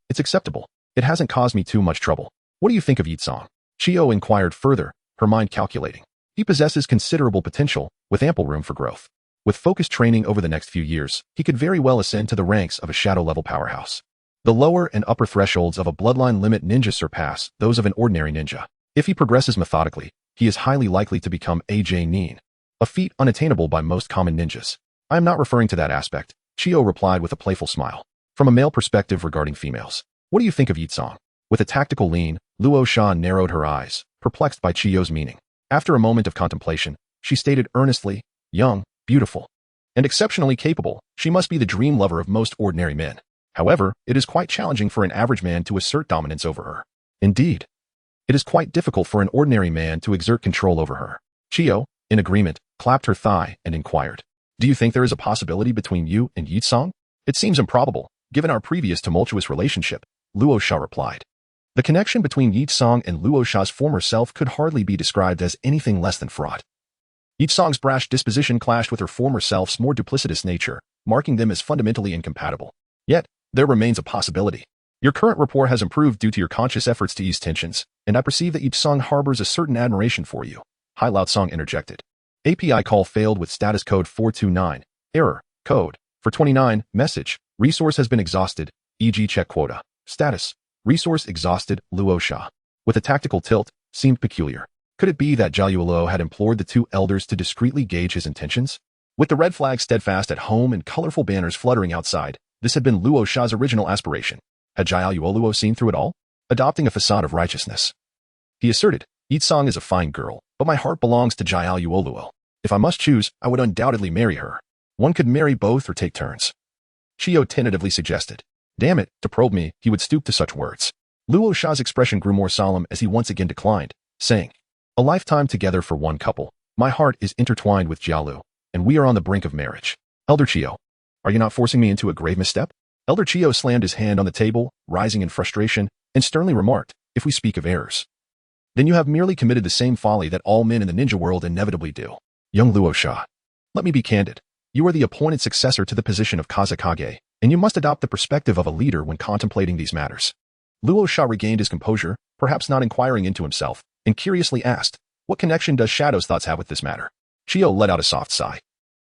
It's acceptable. It hasn't caused me too much trouble. What do you think of Yutsong?" Chiyo inquired further, her mind calculating. He possesses considerable potential, with ample room for growth. With focused training over the next few years, he could very well ascend to the ranks of a shadow-level powerhouse. The lower and upper thresholds of a bloodline limit ninja surpass those of an ordinary ninja. If he progresses methodically, he is highly likely to become a Nin, a feat unattainable by most common ninjas. I am not referring to that aspect, Chiyo replied with a playful smile. From a male perspective regarding females, what do you think of Yutsong? With a tactical lean, Luo Sha narrowed her eyes, perplexed by Chiyo's meaning. After a moment of contemplation, she stated earnestly, "Young, beautiful, and exceptionally capable, she must be the dream lover of most ordinary men. However, it is quite challenging for an average man to assert dominance over her. Indeed, it is quite difficult for an ordinary man to exert control over her." Chiyo, in agreement, clapped her thigh and inquired, "Do you think there is a possibility between you and Yutsong?" "It seems improbable, given our previous tumultuous relationship," Luo Sha replied. The connection between Yutsong and Luo Sha's former self could hardly be described as anything less than fraught. Yutsong's brash disposition clashed with her former self's more duplicitous nature, marking them as fundamentally incompatible. Yet, there remains a possibility. Your current rapport has improved due to your conscious efforts to ease tensions, and I perceive that each song harbors a certain admiration for you. Hai Lao Song interjected. API call failed with status code 429. Error. Code. For 29. Message. Resource has been exhausted. E.g. check quota. Status. Resource exhausted. Luo Sha. With a tactical tilt, seemed peculiar. Could it be that Jiaoluo had implored the two elders to discreetly gauge his intentions? With the red flag steadfast at home and colorful banners fluttering outside, this had been Luo Sha's original aspiration. Had Jiaoluo seen through it all? Adopting a facade of righteousness. He asserted, Yi Song is a fine girl, but my heart belongs to Jiaoluo. If I must choose, I would undoubtedly marry her. One could marry both or take turns. Chiyo tentatively suggested. Damn it, to probe me, he would stoop to such words. Luo Sha's expression grew more solemn as he once again declined, saying, a lifetime together for one couple. My heart is intertwined with Jialu, and we are on the brink of marriage. Elder Chiyo, are you not forcing me into a grave misstep? Elder Chiyo slammed his hand on the table, rising in frustration, and sternly remarked, if we speak of errors, then you have merely committed the same folly that all men in the ninja world inevitably do. Young Luo Sha, let me be candid. You are the appointed successor to the position of Kazekage, and you must adopt the perspective of a leader when contemplating these matters. Luo Sha regained his composure, perhaps not inquiring into himself, and curiously asked, what connection does Shadow's thoughts have with this matter? Chiyo let out a soft sigh,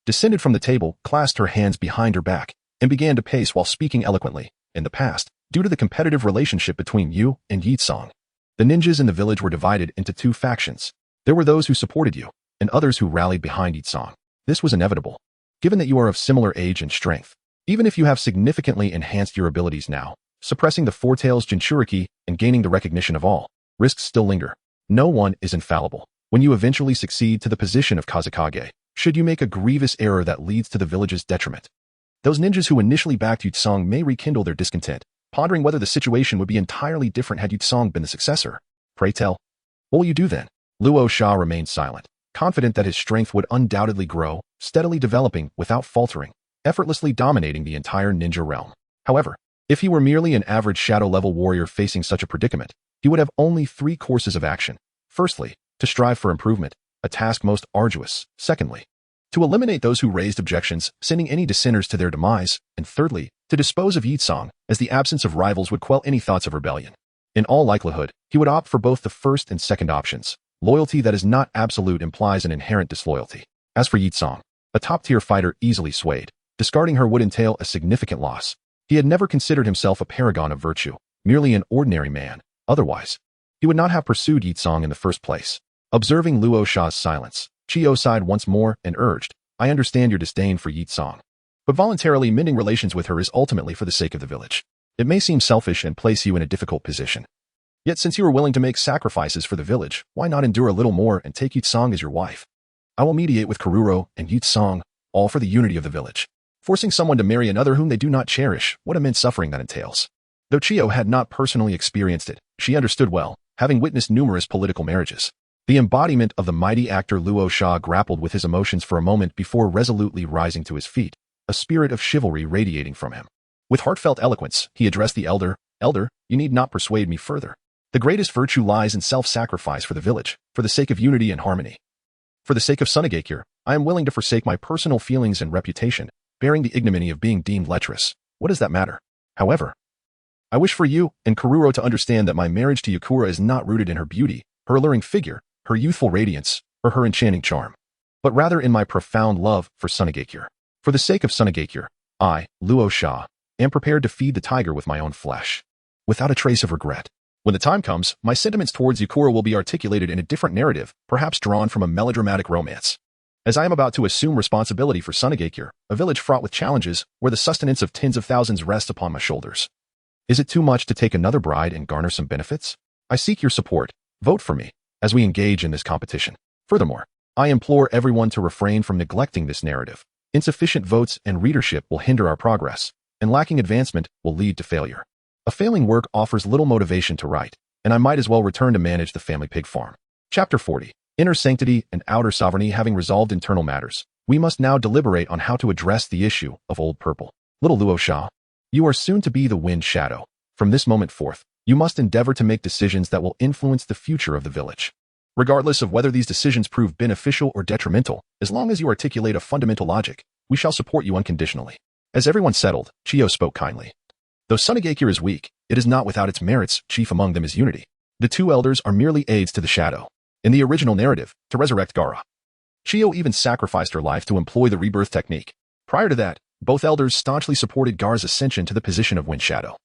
descended from the table, clasped her hands behind her back, and began to pace while speaking eloquently. In the past, due to the competitive relationship between you and Yi Song, the ninjas in the village were divided into two factions. There were those who supported you, and others who rallied behind Yi Song. This was inevitable, given that you are of similar age and strength. Even if you have significantly enhanced your abilities now, suppressing the Four Tails Jinchuriki and gaining the recognition of all, risks still linger. No one is infallible. When you eventually succeed to the position of Kazekage, should you make a grievous error that leads to the village's detriment, those ninjas who initially backed Yi Song may rekindle their discontent, pondering whether the situation would be entirely different had Yi Song been the successor. Pray tell, what will you do then? Luo Sha remained silent, confident that his strength would undoubtedly grow, steadily developing without faltering, effortlessly dominating the entire ninja realm. However, if he were merely an average shadow-level warrior facing such a predicament, he would have only 3 courses of action. Firstly, to strive for improvement, a task most arduous. Secondly, to eliminate those who raised objections, sending any dissenters to their demise. And thirdly, to dispose of Yi Song, as the absence of rivals would quell any thoughts of rebellion. In all likelihood, he would opt for both the first and second options. Loyalty that is not absolute implies an inherent disloyalty. As for Yi Song, a top-tier fighter easily swayed, discarding her would entail a significant loss. He had never considered himself a paragon of virtue, merely an ordinary man. Otherwise, he would not have pursued Yi Song in the first place. Observing Luo Sha's silence, Chiyo sighed once more and urged, I understand your disdain for Yi Song, but voluntarily mending relations with her is ultimately for the sake of the village. It may seem selfish and place you in a difficult position. Yet since you are willing to make sacrifices for the village, why not endure a little more and take Yi Song as your wife? I will mediate with Kururo and Yi Song, all for the unity of the village. Forcing someone to marry another whom they do not cherish, what immense suffering that entails. Though Chiyo had not personally experienced it, she understood well, having witnessed numerous political marriages. The embodiment of the mighty actor Luo Sha grappled with his emotions for a moment before resolutely rising to his feet, a spirit of chivalry radiating from him. With heartfelt eloquence, he addressed the elder, Elder, you need not persuade me further. The greatest virtue lies in self-sacrifice for the village, for the sake of unity and harmony. For the sake of Sunagakure, I am willing to forsake my personal feelings and reputation, bearing the ignominy of being deemed lecherous. What does that matter? However, I wish for you and Kururo to understand that my marriage to Yakura is not rooted in her beauty, her alluring figure, her youthful radiance, or her enchanting charm, but rather in my profound love for Sunagakure. For the sake of Sunagakure, I, Luo Sha, am prepared to feed the tiger with my own flesh, without a trace of regret. When the time comes, my sentiments towards Yakura will be articulated in a different narrative, perhaps drawn from a melodramatic romance. As I am about to assume responsibility for Sunagakure, a village fraught with challenges, where the sustenance of tens of thousands rests upon my shoulders. Is it too much to take another bride and garner some benefits? I seek your support. Vote for me, as we engage in this competition. Furthermore, I implore everyone to refrain from neglecting this narrative. Insufficient votes and readership will hinder our progress, and lacking advancement will lead to failure. A failing work offers little motivation to write, and I might as well return to manage the family pig farm. Chapter 40. Inner sanctity and outer sovereignty. Having resolved internal matters, we must now deliberate on how to address the issue of Old Purple. Little Luo Sha, you are soon to be the Wind Shadow. From this moment forth, you must endeavor to make decisions that will influence the future of the village. Regardless of whether these decisions prove beneficial or detrimental, as long as you articulate a fundamental logic, we shall support you unconditionally. As everyone settled, Chiyo spoke kindly. Though Sunagakure is weak, it is not without its merits. Chief among them is unity. The two elders are merely aids to the shadow. In the original narrative, to resurrect Gaara, Chiyo even sacrificed her life to employ the rebirth technique. Prior to that, both elders staunchly supported Gaara's ascension to the position of Wind Shadow,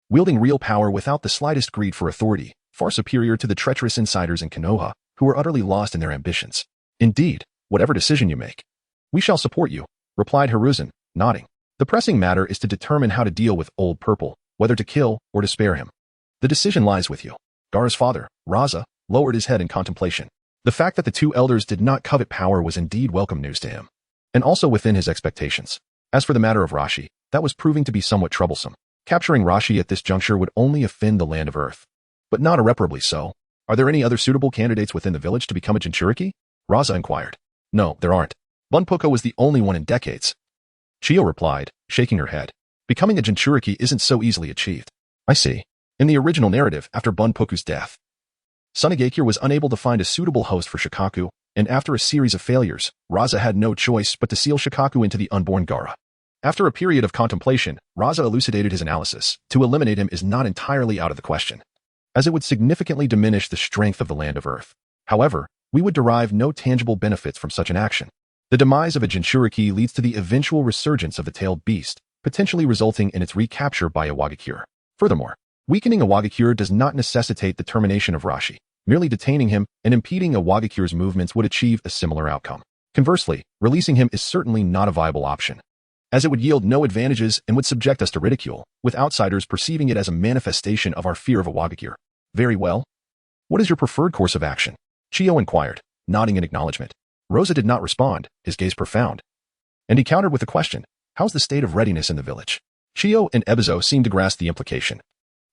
wielding real power without the slightest greed for authority, far superior to the treacherous insiders in Konoha, who were utterly lost in their ambitions. Indeed, whatever decision you make, we shall support you, replied Hiruzen, nodding. The pressing matter is to determine how to deal with Old Purple, whether to kill or to spare him. The decision lies with you. Gaara's father, Raza, lowered his head in contemplation. The fact that the two elders did not covet power was indeed welcome news to him, and also within his expectations. As for the matter of Rashi, that was proving to be somewhat troublesome. Capturing Rashi at this juncture would only offend the land of Earth, but not irreparably so. Are there any other suitable candidates within the village to become a Jinchuriki? Raza inquired. No, there aren't. Bunpuku was the only one in decades. Chiyo replied, shaking her head. Becoming a Jinchuriki isn't so easily achieved. I see. In the original narrative, after Bunpuku's death, Sunagakure was unable to find a suitable host for Shikaku, and after a series of failures, Raza had no choice but to seal Shikaku into the unborn Gaara. After a period of contemplation, Raza elucidated his analysis. To eliminate him is not entirely out of the question, as it would significantly diminish the strength of the land of Earth. However, we would derive no tangible benefits from such an action. The demise of a Jinchuriki leads to the eventual resurgence of the tailed beast, potentially resulting in its recapture by Iwagakure. Furthermore, weakening Iwagakure does not necessitate the termination of Rashi. Merely detaining him and impeding Iwagakure's movements would achieve a similar outcome. Conversely, releasing him is certainly not a viable option, as it would yield no advantages and would subject us to ridicule, with outsiders perceiving it as a manifestation of our fear of Iwagakure. Very well. What is your preferred course of action? Chiyo inquired, nodding in acknowledgement. Rosa did not respond, his gaze profound, and he countered with a question. How's the state of readiness in the village? Chiyo and Ebizo seemed to grasp the implication.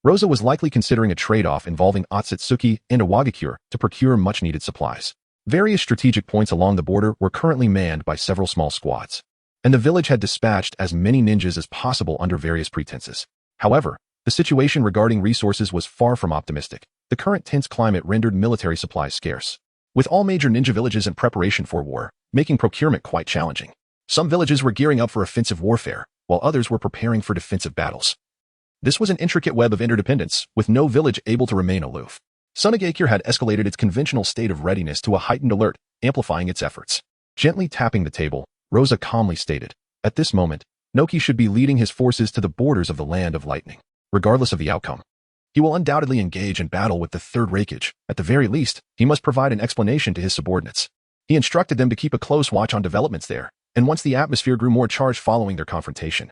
Rosa was likely considering a trade-off involving Akatsuki and Iwagakure to procure much-needed supplies. Various strategic points along the border were currently manned by several small squads, and the village had dispatched as many ninjas as possible under various pretenses. However, the situation regarding resources was far from optimistic. The current tense climate rendered military supplies scarce, with all major ninja villages in preparation for war, making procurement quite challenging. Some villages were gearing up for offensive warfare, while others were preparing for defensive battles. This was an intricate web of interdependence, with no village able to remain aloof. Sunagakure had escalated its conventional state of readiness to a heightened alert, amplifying its efforts. Gently tapping the table, Rosa calmly stated, at this moment, Noki should be leading his forces to the borders of the Land of Lightning. Regardless of the outcome, he will undoubtedly engage in battle with the Third Raikage. At the very least, he must provide an explanation to his subordinates. He instructed them to keep a close watch on developments there, and once the atmosphere grew more charged following their confrontation,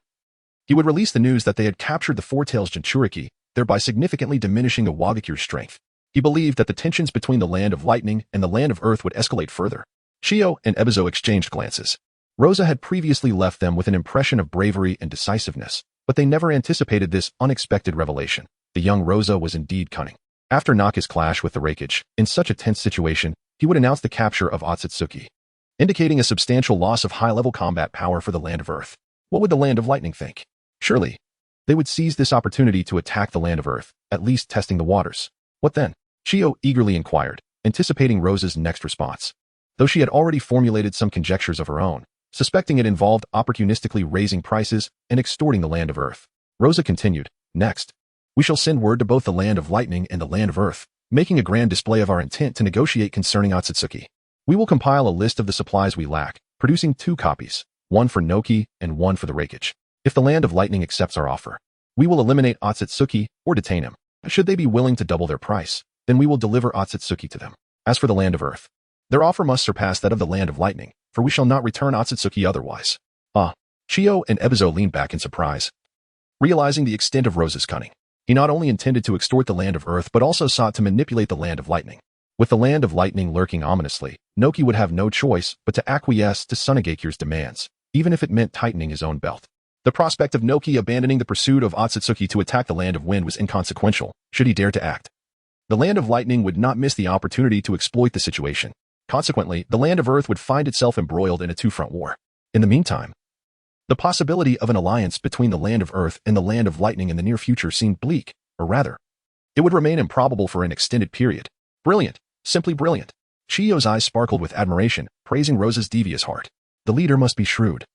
he would release the news that they had captured the Four Tails Jinchuriki, thereby significantly diminishing Iwagakure's strength. He believed that the tensions between the Land of Lightning and the Land of Earth would escalate further. Chiyo and Ebizo exchanged glances. Rosa had previously left them with an impression of bravery and decisiveness, but they never anticipated this unexpected revelation. The young Rosa was indeed cunning. After Naka's clash with the Raikage, in such a tense situation, he would announce the capture of Akatsuki, indicating a substantial loss of high-level combat power for the Land of Earth. What would the Land of Lightning think? Surely, they would seize this opportunity to attack the Land of Earth, at least testing the waters. What then? Chiyo eagerly inquired, anticipating Rosa's next response. Though she had already formulated some conjectures of her own, suspecting it involved opportunistically raising prices and extorting the Land of Earth, Rosa continued, next, we shall send word to both the Land of Lightning and the Land of Earth, making a grand display of our intent to negotiate concerning Akatsuki. We will compile a list of the supplies we lack, producing 2 copies, one for Noki and one for the Raikage. If the Land of Lightning accepts our offer, we will eliminate Akatsuki or detain him. Should they be willing to double their price, then we will deliver Akatsuki to them. As for the Land of Earth, their offer must surpass that of the Land of Lightning, for we shall not return Akatsuki otherwise. Chiyo and Ebizo leaned back in surprise, realizing the extent of Rosa's cunning. He not only intended to extort the Land of Earth but also sought to manipulate the Land of Lightning. With the Land of Lightning lurking ominously, Noki would have no choice but to acquiesce to Sunagakure's demands, even if it meant tightening his own belt. The prospect of Noki abandoning the pursuit of Akatsuki to attack the Land of Wind was inconsequential, should he dare to act. The Land of Lightning would not miss the opportunity to exploit the situation. Consequently, the Land of Earth would find itself embroiled in a two-front war. In the meantime, the possibility of an alliance between the Land of Earth and the Land of Lightning in the near future seemed bleak, or rather, it would remain improbable for an extended period. Brilliant, simply brilliant. Chiyo's eyes sparkled with admiration, praising Rosa's devious heart. The leader must be shrewd.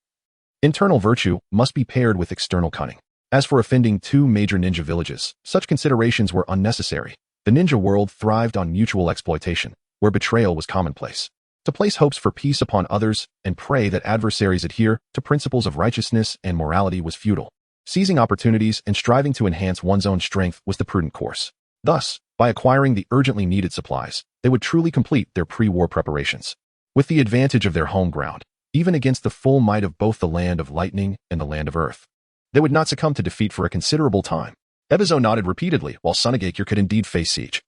Internal virtue must be paired with external cunning. As for offending two major ninja villages, such considerations were unnecessary. The ninja world thrived on mutual exploitation, where betrayal was commonplace. To place hopes for peace upon others and pray that adversaries adhere to principles of righteousness and morality was futile. Seizing opportunities and striving to enhance one's own strength was the prudent course. Thus, by acquiring the urgently needed supplies, they would truly complete their pre-war preparations. With the advantage of their home ground, even against the full might of both the land of lightning and the land of earth, they would not succumb to defeat for a considerable time. Ebizo nodded repeatedly while Sunagakure could indeed face siege.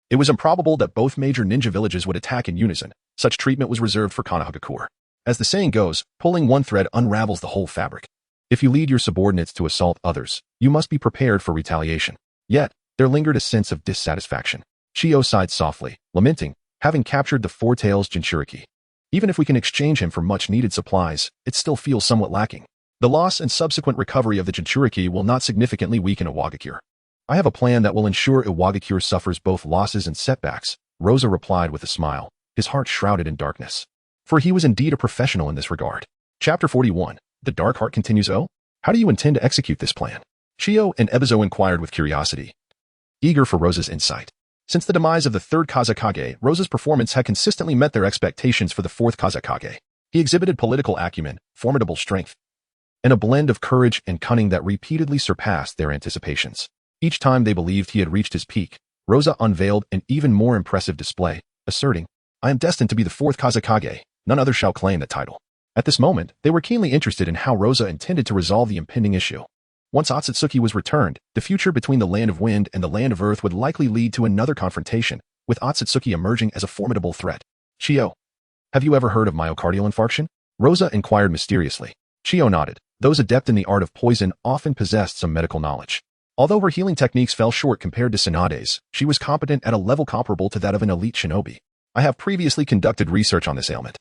It was improbable that both major ninja villages would attack in unison. Such treatment was reserved for Sunagakure. As the saying goes, pulling one thread unravels the whole fabric. If you lead your subordinates to assault others, you must be prepared for retaliation. Yet, there lingered a sense of dissatisfaction. Chiyo sighed softly, lamenting, having captured the Four-Tails Jinchuriki. Even if we can exchange him for much-needed supplies, it still feels somewhat lacking. The loss and subsequent recovery of the Jinchuriki will not significantly weaken Iwagakure. I have a plan that will ensure Iwagakure suffers both losses and setbacks, Rosa replied with a smile, his heart shrouded in darkness. For he was indeed a professional in this regard. Chapter 41. The Dark Heart continues. Oh, how do you intend to execute this plan? Chiyo and Ebizo inquired with curiosity, eager for Rosa's insight. Since the demise of the Third Kazekage, Rosa's performance had consistently met their expectations for the Fourth Kazekage. He exhibited political acumen, formidable strength, and a blend of courage and cunning that repeatedly surpassed their anticipations. Each time they believed he had reached his peak, Rosa unveiled an even more impressive display, asserting, "I am destined to be the Fourth Kazekage. None other shall claim the title." At this moment, they were keenly interested in how Rosa intended to resolve the impending issue. Once Akatsuki was returned, the future between the Land of Wind and the Land of Earth would likely lead to another confrontation, with Akatsuki emerging as a formidable threat. Chiyo, have you ever heard of myocardial infarction? Rosa inquired mysteriously. Chiyo nodded. Those adept in the art of poison often possessed some medical knowledge. Although her healing techniques fell short compared to Tsunade's, she was competent at a level comparable to that of an elite shinobi. I have previously conducted research on this ailment.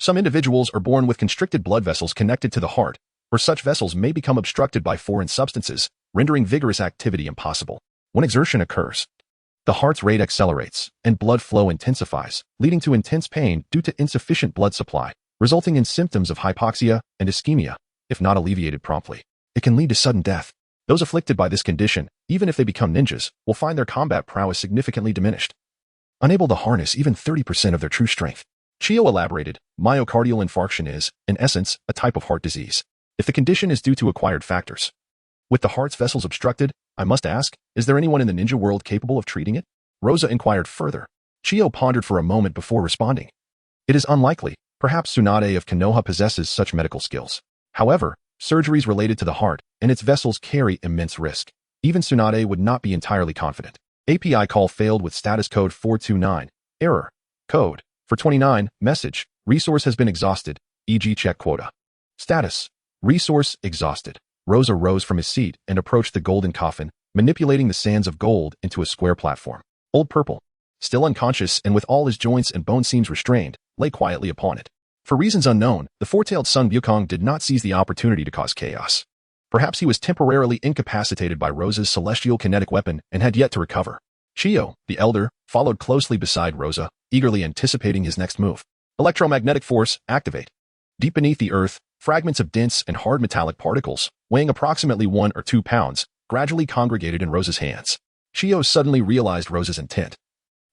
Some individuals are born with constricted blood vessels connected to the heart, where such vessels may become obstructed by foreign substances, rendering vigorous activity impossible. When exertion occurs, the heart's rate accelerates, and blood flow intensifies, leading to intense pain due to insufficient blood supply, resulting in symptoms of hypoxia and ischemia. If not alleviated promptly, it can lead to sudden death. Those afflicted by this condition, even if they become ninjas, will find their combat prowess significantly diminished, unable to harness even 30% of their true strength. Chiyo elaborated, myocardial infarction is, in essence, a type of heart disease. If the condition is due to acquired factors, with the heart's vessels obstructed, I must ask, is there anyone in the ninja world capable of treating it? Rosa inquired further. Chiyo pondered for a moment before responding. It is unlikely. Perhaps Tsunade of Konoha possesses such medical skills. However, surgeries related to the heart and its vessels carry immense risk. Even Tsunade would not be entirely confident. API call failed with status code 429. Error. Code. For 29, message. Resource has been exhausted. E.g. check quota. Status. Resource exhausted. Rosa rose from his seat and approached the golden coffin, manipulating the sands of gold into a square platform. Old Purple, still unconscious and with all his joints and bone seams restrained, lay quietly upon it. For reasons unknown, the four-tailed Sun Bukong did not seize the opportunity to cause chaos. Perhaps he was temporarily incapacitated by Rosa's celestial kinetic weapon and had yet to recover. Chiyo, the elder, followed closely beside Rosa, eagerly anticipating his next move. Electromagnetic force, activate. Deep beneath the earth, fragments of dense and hard metallic particles, weighing approximately 1 or 2 pounds, gradually congregated in Rosa's hands. Chiyo suddenly realized Rosa's intent,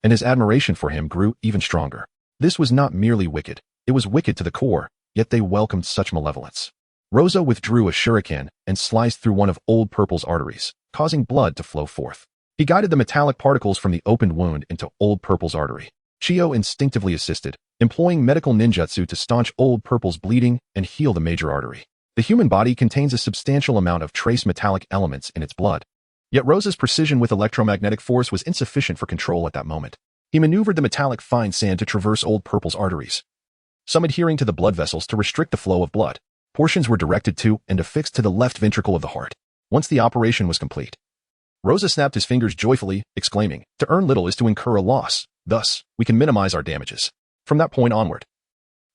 and his admiration for him grew even stronger. This was not merely wicked, it was wicked to the core, yet they welcomed such malevolence. Rosa withdrew a shuriken and sliced through one of Old Purple's arteries, causing blood to flow forth. He guided the metallic particles from the opened wound into Old Purple's artery. Chiyo instinctively assisted, employing medical ninjutsu to staunch Old Purple's bleeding and heal the major artery. The human body contains a substantial amount of trace metallic elements in its blood. Yet Rosa's precision with electromagnetic force was insufficient for control at that moment. He maneuvered the metallic fine sand to traverse Old Purple's arteries, some adhering to the blood vessels to restrict the flow of blood. Portions were directed to and affixed to the left ventricle of the heart. Once the operation was complete, Rosa snapped his fingers joyfully, exclaiming, "To earn little is to incur a loss. Thus, we can minimize our damages." From that point onward,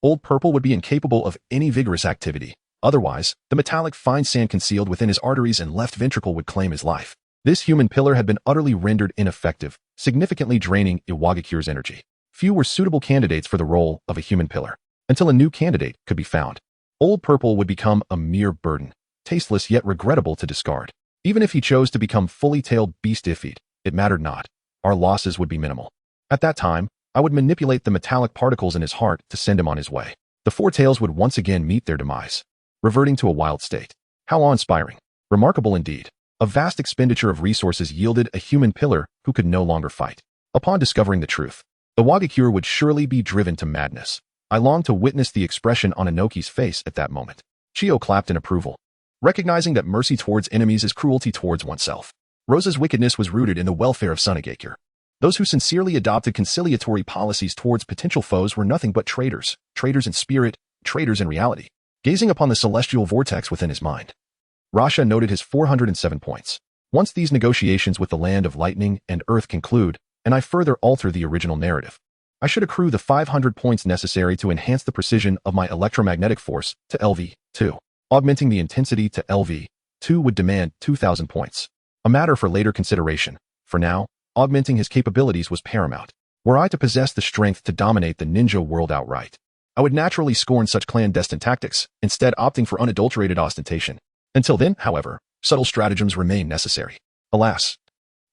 Old Purple would be incapable of any vigorous activity. Otherwise, the metallic fine sand concealed within his arteries and left ventricle would claim his life. This human pillar had been utterly rendered ineffective, significantly draining Iwagakure's energy. Few were suitable candidates for the role of a human pillar. Until a new candidate could be found, Old Purple would become a mere burden. tasteless yet regrettable to discard. Even if he chose to become fully tailed beastified, it mattered not. Our losses would be minimal. At that time, I would manipulate the metallic particles in his heart to send him on his way. The four tails would once again meet their demise, reverting to a wild state. How awe-inspiring. Remarkable indeed. A vast expenditure of resources yielded a human pillar who could no longer fight. Upon discovering the truth, the Wagakure would surely be driven to madness. I longed to witness the expression on Inoki's face at that moment. Chiyo clapped in approval, recognizing that mercy towards enemies is cruelty towards oneself. Rosa's wickedness was rooted in the welfare of Sunagakure. Those who sincerely adopted conciliatory policies towards potential foes were nothing but traitors, traitors in spirit, traitors in reality. Gazing upon the celestial vortex within his mind, Rasha noted his 407 points. Once these negotiations with the land of lightning and earth conclude, and I further alter the original narrative, I should accrue the 500 points necessary to enhance the precision of my electromagnetic force to LV2. Augmenting the intensity to LV2 would demand 2,000 points. A matter for later consideration. For now, augmenting his capabilities was paramount. Were I to possess the strength to dominate the ninja world outright, I would naturally scorn such clandestine tactics, instead opting for unadulterated ostentation. Until then, however, subtle stratagems remain necessary. Alas,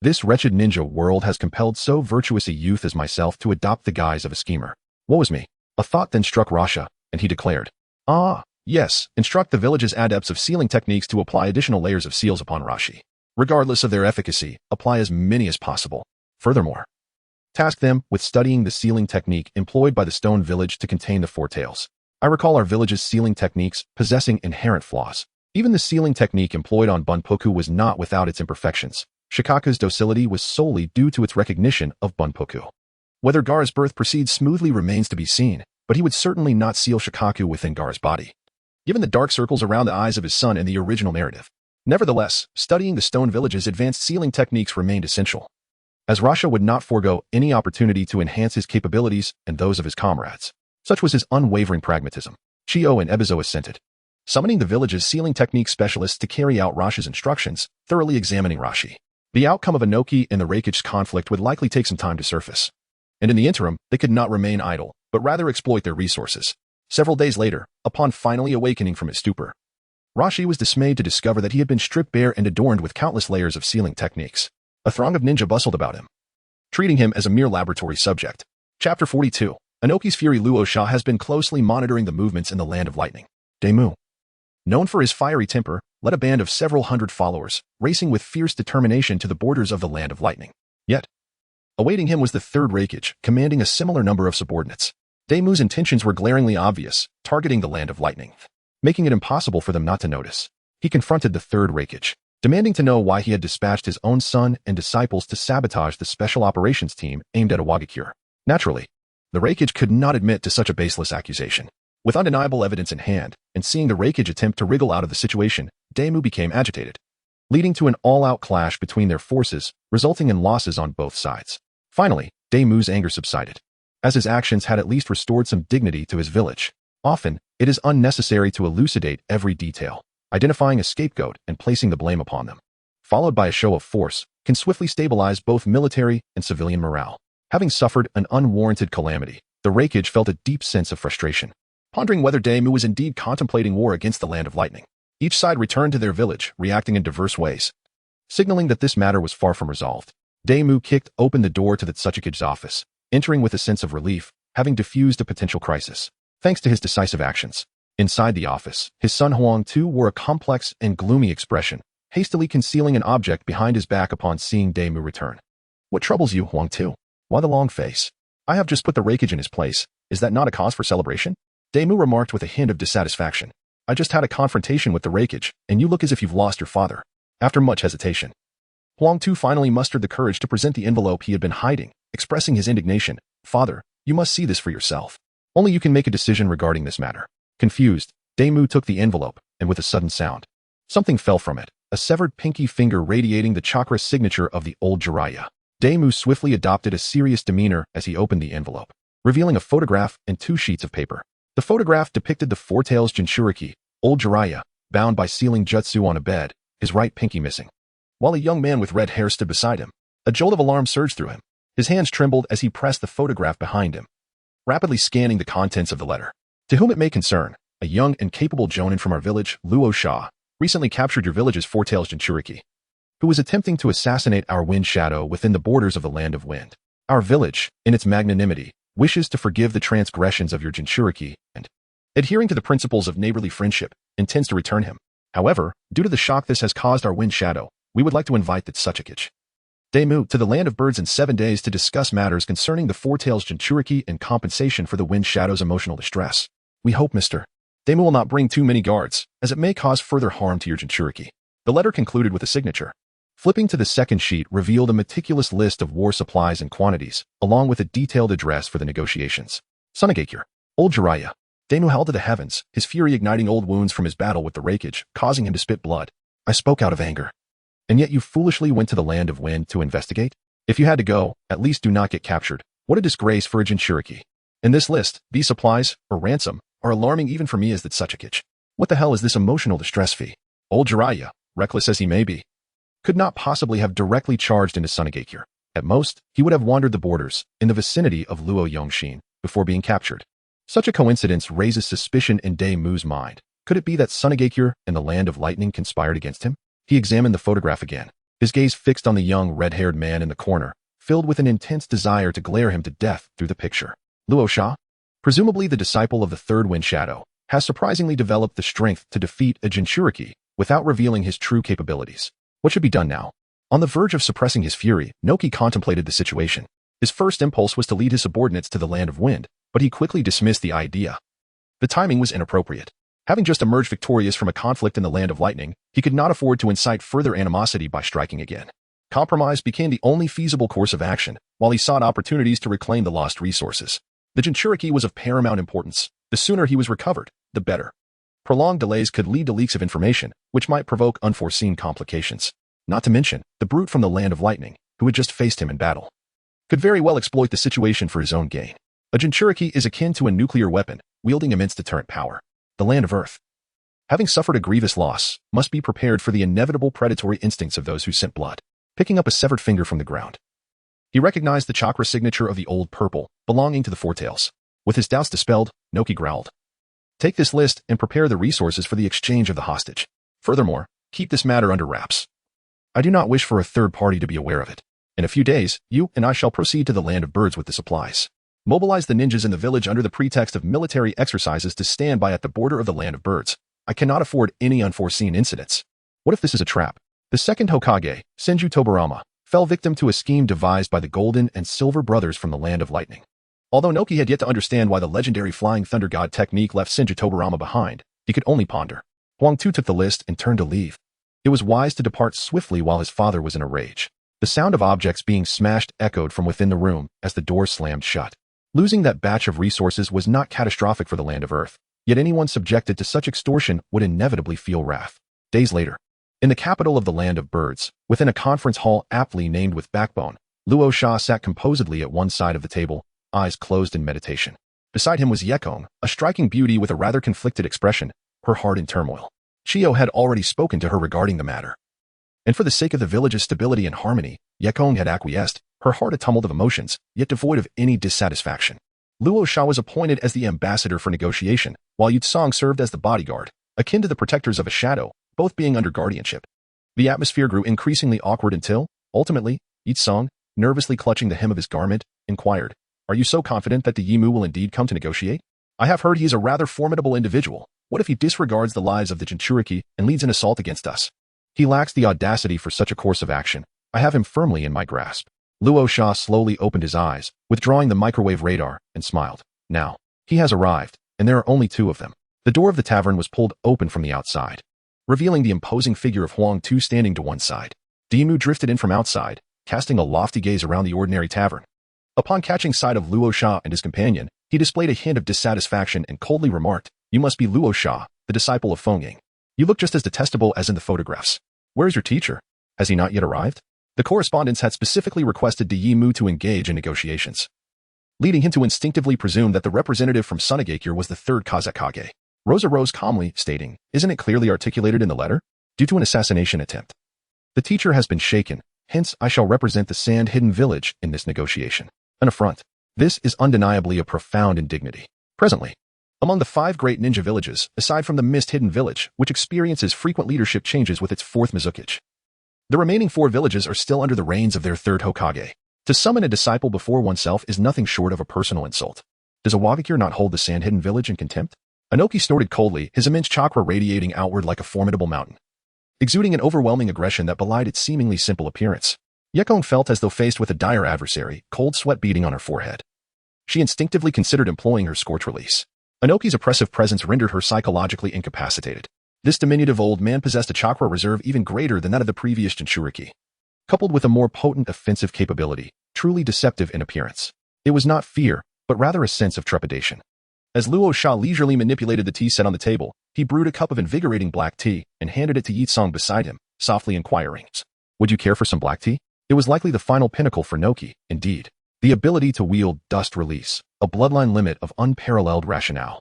this wretched ninja world has compelled so virtuous a youth as myself to adopt the guise of a schemer. Woe is me. A thought then struck Rasha, and he declared, "Ah, yes, instruct the village's adepts of sealing techniques to apply additional layers of seals upon Rashi. Regardless of their efficacy, apply as many as possible. Furthermore, task them with studying the sealing technique employed by the stone village to contain the four tails. I recall our village's sealing techniques possessing inherent flaws. Even the sealing technique employed on Bunpoku was not without its imperfections. Shikaku's docility was solely due to its recognition of Bunpoku. Whether Gar's birth proceeds smoothly remains to be seen, but he would certainly not seal Shikaku within Gar's body, given the dark circles around the eyes of his son in the original narrative. Nevertheless, studying the stone village's advanced sealing techniques remained essential, as Rasha would not forego any opportunity to enhance his capabilities and those of his comrades. Such was his unwavering pragmatism. Chiyo and Ebizo assented, summoning the village's sealing technique specialists to carry out Rasha's instructions, thoroughly examining Rashi. The outcome of Inoki and the Raikage conflict would likely take some time to surface, and in the interim, they could not remain idle, but rather exploit their resources. Several days later, upon finally awakening from his stupor, Rashi was dismayed to discover that he had been stripped bare and adorned with countless layers of sealing techniques. A throng of ninja bustled about him, treating him as a mere laboratory subject. Chapter 42. Inoki's fury. Luo Sha has been closely monitoring the movements in the Land of Lightning. Daemu, known for his fiery temper, led a band of several hundred followers, racing with fierce determination to the borders of the Land of Lightning. Yet, awaiting him was the Third Raikage, commanding a similar number of subordinates. Daemu's intentions were glaringly obvious, targeting the Land of Lightning, making it impossible for them not to notice. He confronted the Third Raikage, demanding to know why he had dispatched his own son and disciples to sabotage the special operations team aimed at a Wagakure. Naturally, the Raikage could not admit to such a baseless accusation. With undeniable evidence in hand, and seeing the Raikage attempt to wriggle out of the situation, Daemu became agitated, leading to an all-out clash between their forces, resulting in losses on both sides. Finally, Daemu's anger subsided, as his actions had at least restored some dignity to his village. Often, it is unnecessary to elucidate every detail. Identifying a scapegoat and placing the blame upon them, followed by a show of force, can swiftly stabilize both military and civilian morale. Having suffered an unwarranted calamity, the Raikage felt a deep sense of frustration, pondering whether Daemu was indeed contemplating war against the Land of Lightning. Each side returned to their village, reacting in diverse ways, signaling that this matter was far from resolved. Daemu kicked open the door to the Tsukikage's office, entering with a sense of relief, having diffused a potential crisis, thanks to his decisive actions. Inside the office, his son Huang Tu wore a complex and gloomy expression, hastily concealing an object behind his back upon seeing Daemu return. "What troubles you, Huang Tu? Why the long face? I have just put the Raikage in his place. Is that not a cause for celebration?" Daemu remarked with a hint of dissatisfaction. "I just had a confrontation with the Raikage, and you look as if you've lost your father." After much hesitation, Huang Tu finally mustered the courage to present the envelope he had been hiding, expressing his indignation. "Father, you must see this for yourself. Only you can make a decision regarding this matter." Confused, Daemu took the envelope, and with a sudden sound, something fell from it, a severed pinky finger radiating the chakra signature of the old Jiraiya. Daemu swiftly adopted a serious demeanor as he opened the envelope, revealing a photograph and 2 sheets of paper. The photograph depicted the Four Tails Jinchuriki, old Jiraiya, bound by sealing jutsu on a bed, his right pinky missing, while a young man with red hair stood beside him. A jolt of alarm surged through him. His hands trembled as he pressed the photograph behind him, rapidly scanning the contents of the letter. "To whom it may concern, a young and capable jonin from our village, Luo Sha, recently captured your village's four-tails Jinchuriki, who was attempting to assassinate our wind shadow within the borders of the Land of Wind. Our village, in its magnanimity, wishes to forgive the transgressions of your Jinchuriki and, adhering to the principles of neighborly friendship, intends to return him. However, due to the shock this has caused our wind shadow, we would like to invite the Kazekage Daimyo to the Land of Birds in 7 days to discuss matters concerning the four-tails Jinchuriki and compensation for the wind shadow's emotional distress. We hope Mr. Daimyo will not bring too many guards, as it may cause further harm to your Jinchuriki. The letter concluded with a signature. Flipping to the second sheet revealed a meticulous list of war supplies and quantities, along with a detailed address for the negotiations. Sunagakure, Old Jiraiya. Daimyo held to the heavens, his fury igniting old wounds from his battle with the Raikage, causing him to spit blood. I spoke out of anger. And yet you foolishly went to the Land of Wind to investigate? If you had to go, at least do not get captured. What a disgrace for a Jinchuriki. In this list, these supplies, or ransom, are alarming even for me as the Kazekage. What the hell is this emotional distress fee? Old Jiraiya, reckless as he may be, could not possibly have directly charged into Sunagakure. At most, he would have wandered the borders, in the vicinity of Luo Yongshin, before being captured. Such a coincidence raises suspicion in Daimyo's mind. Could it be that Sunagakure and the Land of Lightning conspired against him? He examined the photograph again, his gaze fixed on the young red-haired man in the corner, filled with an intense desire to glare him to death through the picture. Luo Sha, presumably the disciple of the third wind shadow, has surprisingly developed the strength to defeat a Jinchuriki without revealing his true capabilities. What should be done now? On the verge of suppressing his fury, Noki contemplated the situation. His first impulse was to lead his subordinates to the Land of Wind, but he quickly dismissed the idea. The timing was inappropriate. Having just emerged victorious from a conflict in the Land of Lightning, he could not afford to incite further animosity by striking again. Compromise became the only feasible course of action, while he sought opportunities to reclaim the lost resources. The Jinchuriki was of paramount importance. The sooner he was recovered, the better. Prolonged delays could lead to leaks of information, which might provoke unforeseen complications. Not to mention, the brute from the Land of Lightning, who had just faced him in battle, could very well exploit the situation for his own gain. A Jinchuriki is akin to a nuclear weapon, wielding immense deterrent power. The Land of Earth, having suffered a grievous loss, must be prepared for the inevitable predatory instincts of those who scent blood. Picking up a severed finger from the ground, he recognized the chakra signature of the old purple, belonging to the four-tails. With his doubts dispelled, Noki growled. Take this list and prepare the resources for the exchange of the hostage. Furthermore, keep this matter under wraps. I do not wish for a third party to be aware of it. In a few days, you and I shall proceed to the Land of Birds with the supplies. Mobilize the ninjas in the village under the pretext of military exercises to stand by at the border of the Land of Birds. I cannot afford any unforeseen incidents. What if this is a trap? The second Hokage, Senju Tobarama, fell victim to a scheme devised by the Golden and Silver Brothers from the Land of Lightning. Although Noki had yet to understand why the legendary Flying Thunder God technique left Senju Tobarama behind, he could only ponder. Huang Tu took the list and turned to leave. It was wise to depart swiftly while his father was in a rage. The sound of objects being smashed echoed from within the room as the door slammed shut. Losing that batch of resources was not catastrophic for the Land of Earth, yet anyone subjected to such extortion would inevitably feel wrath. Days later, in the capital of the Land of Birds, within a conference hall aptly named with Backbone, Luo Sha sat composedly at one side of the table, eyes closed in meditation. Beside him was Yekong, a striking beauty with a rather conflicted expression, her heart in turmoil. Chiyo had already spoken to her regarding the matter. And for the sake of the village's stability and harmony, Yekong had acquiesced, her heart a tumult of emotions, yet devoid of any dissatisfaction. Luo Sha was appointed as the ambassador for negotiation, while Yutsong served as the bodyguard, akin to the protectors of a shadow, both being under guardianship. The atmosphere grew increasingly awkward until, ultimately, Yutsong, nervously clutching the hem of his garment, inquired, Are you so confident that the Yimu will indeed come to negotiate? I have heard he is a rather formidable individual. What if he disregards the lives of the Jinchuriki and leads an assault against us? He lacks the audacity for such a course of action. I have him firmly in my grasp. Luo Sha slowly opened his eyes, withdrawing the microwave radar, and smiled. Now, he has arrived, and there are only two of them. The door of the tavern was pulled open from the outside, revealing the imposing figure of Huang Tu standing to one side. Dimu drifted in from outside, casting a lofty gaze around the ordinary tavern. Upon catching sight of Luo Sha and his companion, he displayed a hint of dissatisfaction and coldly remarked, You must be Luo Sha, the disciple of Fengying. You look just as detestable as in the photographs. Where is your teacher? Has he not yet arrived? The correspondents had specifically requested Yimu to engage in negotiations, leading him to instinctively presume that the representative from Sunagakure was the third Kazekage. Rosa rose calmly, stating, Isn't it clearly articulated in the letter? Due to an assassination attempt. The teacher has been shaken, hence I shall represent the sand-hidden village in this negotiation. An affront. This is undeniably a profound indignity. Presently, Among the 5 great ninja villages, aside from the Mist Hidden Village, which experiences frequent leadership changes with its 4th Mizukage, the remaining 4 villages are still under the reigns of their 3rd Hokage. To summon a disciple before oneself is nothing short of a personal insult. Does a Wagakure not hold the Sand Hidden Village in contempt? Inoki snorted coldly, his immense chakra radiating outward like a formidable mountain, exuding an overwhelming aggression that belied its seemingly simple appearance. Yekon felt as though faced with a dire adversary, cold sweat beading on her forehead. She instinctively considered employing her scorch release. Inoki's oppressive presence rendered her psychologically incapacitated. This diminutive old man possessed a chakra reserve even greater than that of the previous Jinchuriki, coupled with a more potent offensive capability, truly deceptive in appearance. It was not fear, but rather a sense of trepidation. As Luo Sha leisurely manipulated the tea set on the table, he brewed a cup of invigorating black tea and handed it to Yitsong beside him, softly inquiring, "Would you care for some black tea?" It was likely the final pinnacle for Noki, indeed. The ability to wield dust release, a bloodline limit of unparalleled rationale,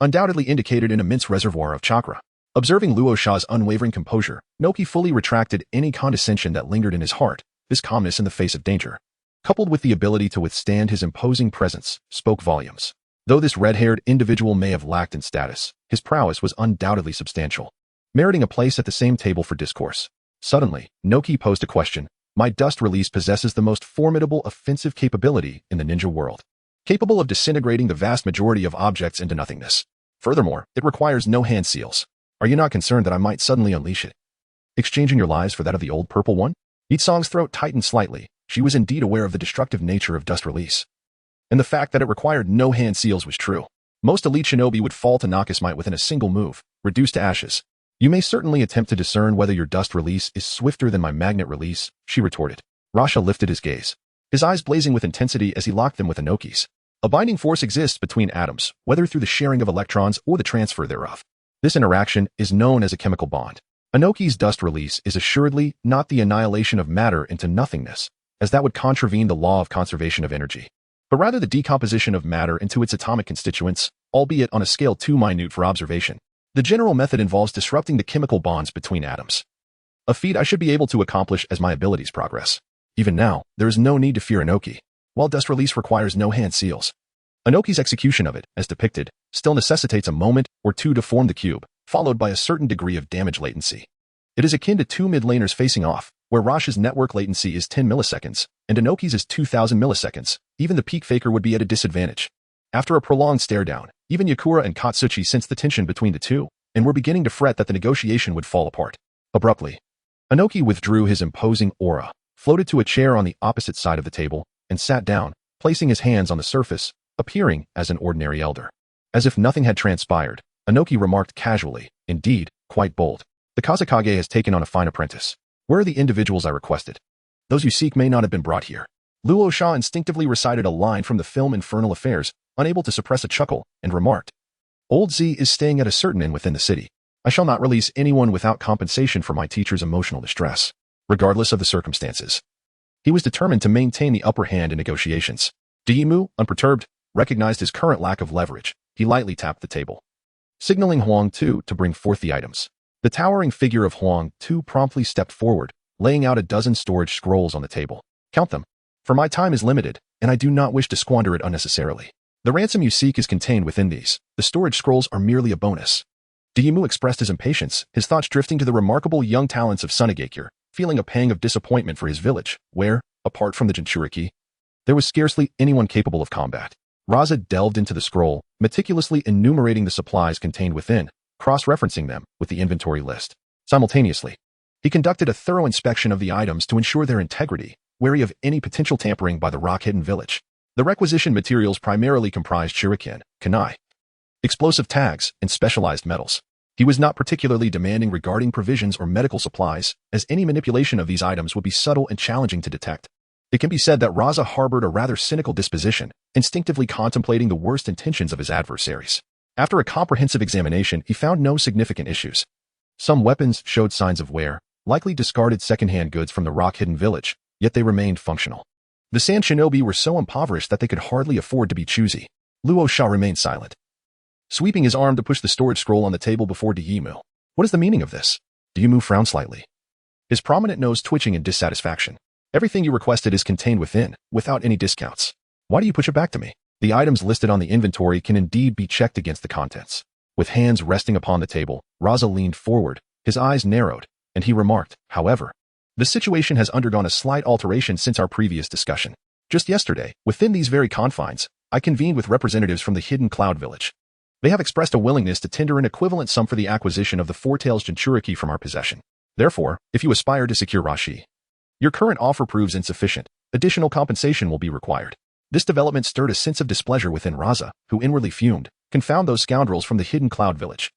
undoubtedly indicated an immense reservoir of chakra. Observing Luo Sha's unwavering composure, Noki fully retracted any condescension that lingered in his heart. This calmness in the face of danger, coupled with the ability to withstand his imposing presence, spoke volumes. Though this red-haired individual may have lacked in status, his prowess was undoubtedly substantial, meriting a place at the same table for discourse. Suddenly, Noki posed a question. My dust release possesses the most formidable offensive capability in the ninja world, capable of disintegrating the vast majority of objects into nothingness. Furthermore, it requires no hand seals. Are you not concerned that I might suddenly unleash it, exchanging your lives for that of the old purple one? Yitsong's throat tightened slightly. She was indeed aware of the destructive nature of dust release, and the fact that it required no hand seals was true. Most elite shinobi would fall to Nakus might within a single move, reduced to ashes. You may certainly attempt to discern whether your dust release is swifter than my magnet release, she retorted. Rasha lifted his gaze, his eyes blazing with intensity as he locked them with Inoki's. A binding force exists between atoms, whether through the sharing of electrons or the transfer thereof. This interaction is known as a chemical bond. Inoki's dust release is assuredly not the annihilation of matter into nothingness, as that would contravene the law of conservation of energy, but rather the decomposition of matter into its atomic constituents, albeit on a scale too minute for observation. The general method involves disrupting the chemical bonds between atoms, a feat I should be able to accomplish as my abilities progress. Even now, there is no need to fear Inoki, while dust release requires no hand seals. Inoki's execution of it, as depicted, still necessitates a moment or two to form the cube, followed by a certain degree of damage latency. It is akin to 2 mid-laners facing off, where Rasha's network latency is 10 milliseconds, and Inoki's is 2,000 milliseconds. Even the peak faker would be at a disadvantage. After a prolonged stare-down, even Yakura and Katsuchi sensed the tension between the two, and were beginning to fret that the negotiation would fall apart. Abruptly, Inoki withdrew his imposing aura, floated to a chair on the opposite side of the table, and sat down, placing his hands on the surface, appearing as an ordinary elder. As if nothing had transpired, Inoki remarked casually, indeed, quite bold. The Kazekage has taken on a fine apprentice. Where are the individuals I requested? Those you seek may not have been brought here. Luo Sha instinctively recited a line from the film Infernal Affairs, unable to suppress a chuckle, and remarked, Old Z is staying at a certain inn within the city. I shall not release anyone without compensation for my teacher's emotional distress, regardless of the circumstances. He was determined to maintain the upper hand in negotiations. Diimu, unperturbed, recognized his current lack of leverage. He lightly tapped the table, signaling Huang Tu to bring forth the items. The towering figure of Huang Tu promptly stepped forward, laying out a dozen storage scrolls on the table. Count them, for my time is limited, and I do not wish to squander it unnecessarily. The ransom you seek is contained within these. The storage scrolls are merely a bonus. Diimu expressed his impatience, his thoughts drifting to the remarkable young talents of Sunagakure, feeling a pang of disappointment for his village, where, apart from the Jinchuriki, there was scarcely anyone capable of combat. Raza delved into the scroll, meticulously enumerating the supplies contained within, cross-referencing them with the inventory list. Simultaneously, he conducted a thorough inspection of the items to ensure their integrity, wary of any potential tampering by the rock-hidden village. The requisitioned materials primarily comprised shuriken, kunai, explosive tags, and specialized metals. He was not particularly demanding regarding provisions or medical supplies, as any manipulation of these items would be subtle and challenging to detect. It can be said that Raza harbored a rather cynical disposition, instinctively contemplating the worst intentions of his adversaries. After a comprehensive examination, he found no significant issues. Some weapons showed signs of wear, likely discarded secondhand goods from the rock-hidden village, yet they remained functional. The Sand Shinobi were so impoverished that they could hardly afford to be choosy. Luo Sha remained silent, sweeping his arm to push the storage scroll on the table before Diimu. What is the meaning of this? Diimu frowned slightly, his prominent nose twitching in dissatisfaction. Everything you requested is contained within, without any discounts. Why do you push it back to me? The items listed on the inventory can indeed be checked against the contents. With hands resting upon the table, Raza leaned forward, his eyes narrowed, and he remarked, however, the situation has undergone a slight alteration since our previous discussion. Just yesterday, within these very confines, I convened with representatives from the Hidden Cloud Village. They have expressed a willingness to tender an equivalent sum for the acquisition of the Four Tails Jinchuriki from our possession. Therefore, if you aspire to secure Rashi, your current offer proves insufficient. Additional compensation will be required. This development stirred a sense of displeasure within Raza, who inwardly fumed. Confound those scoundrels from the Hidden Cloud Village.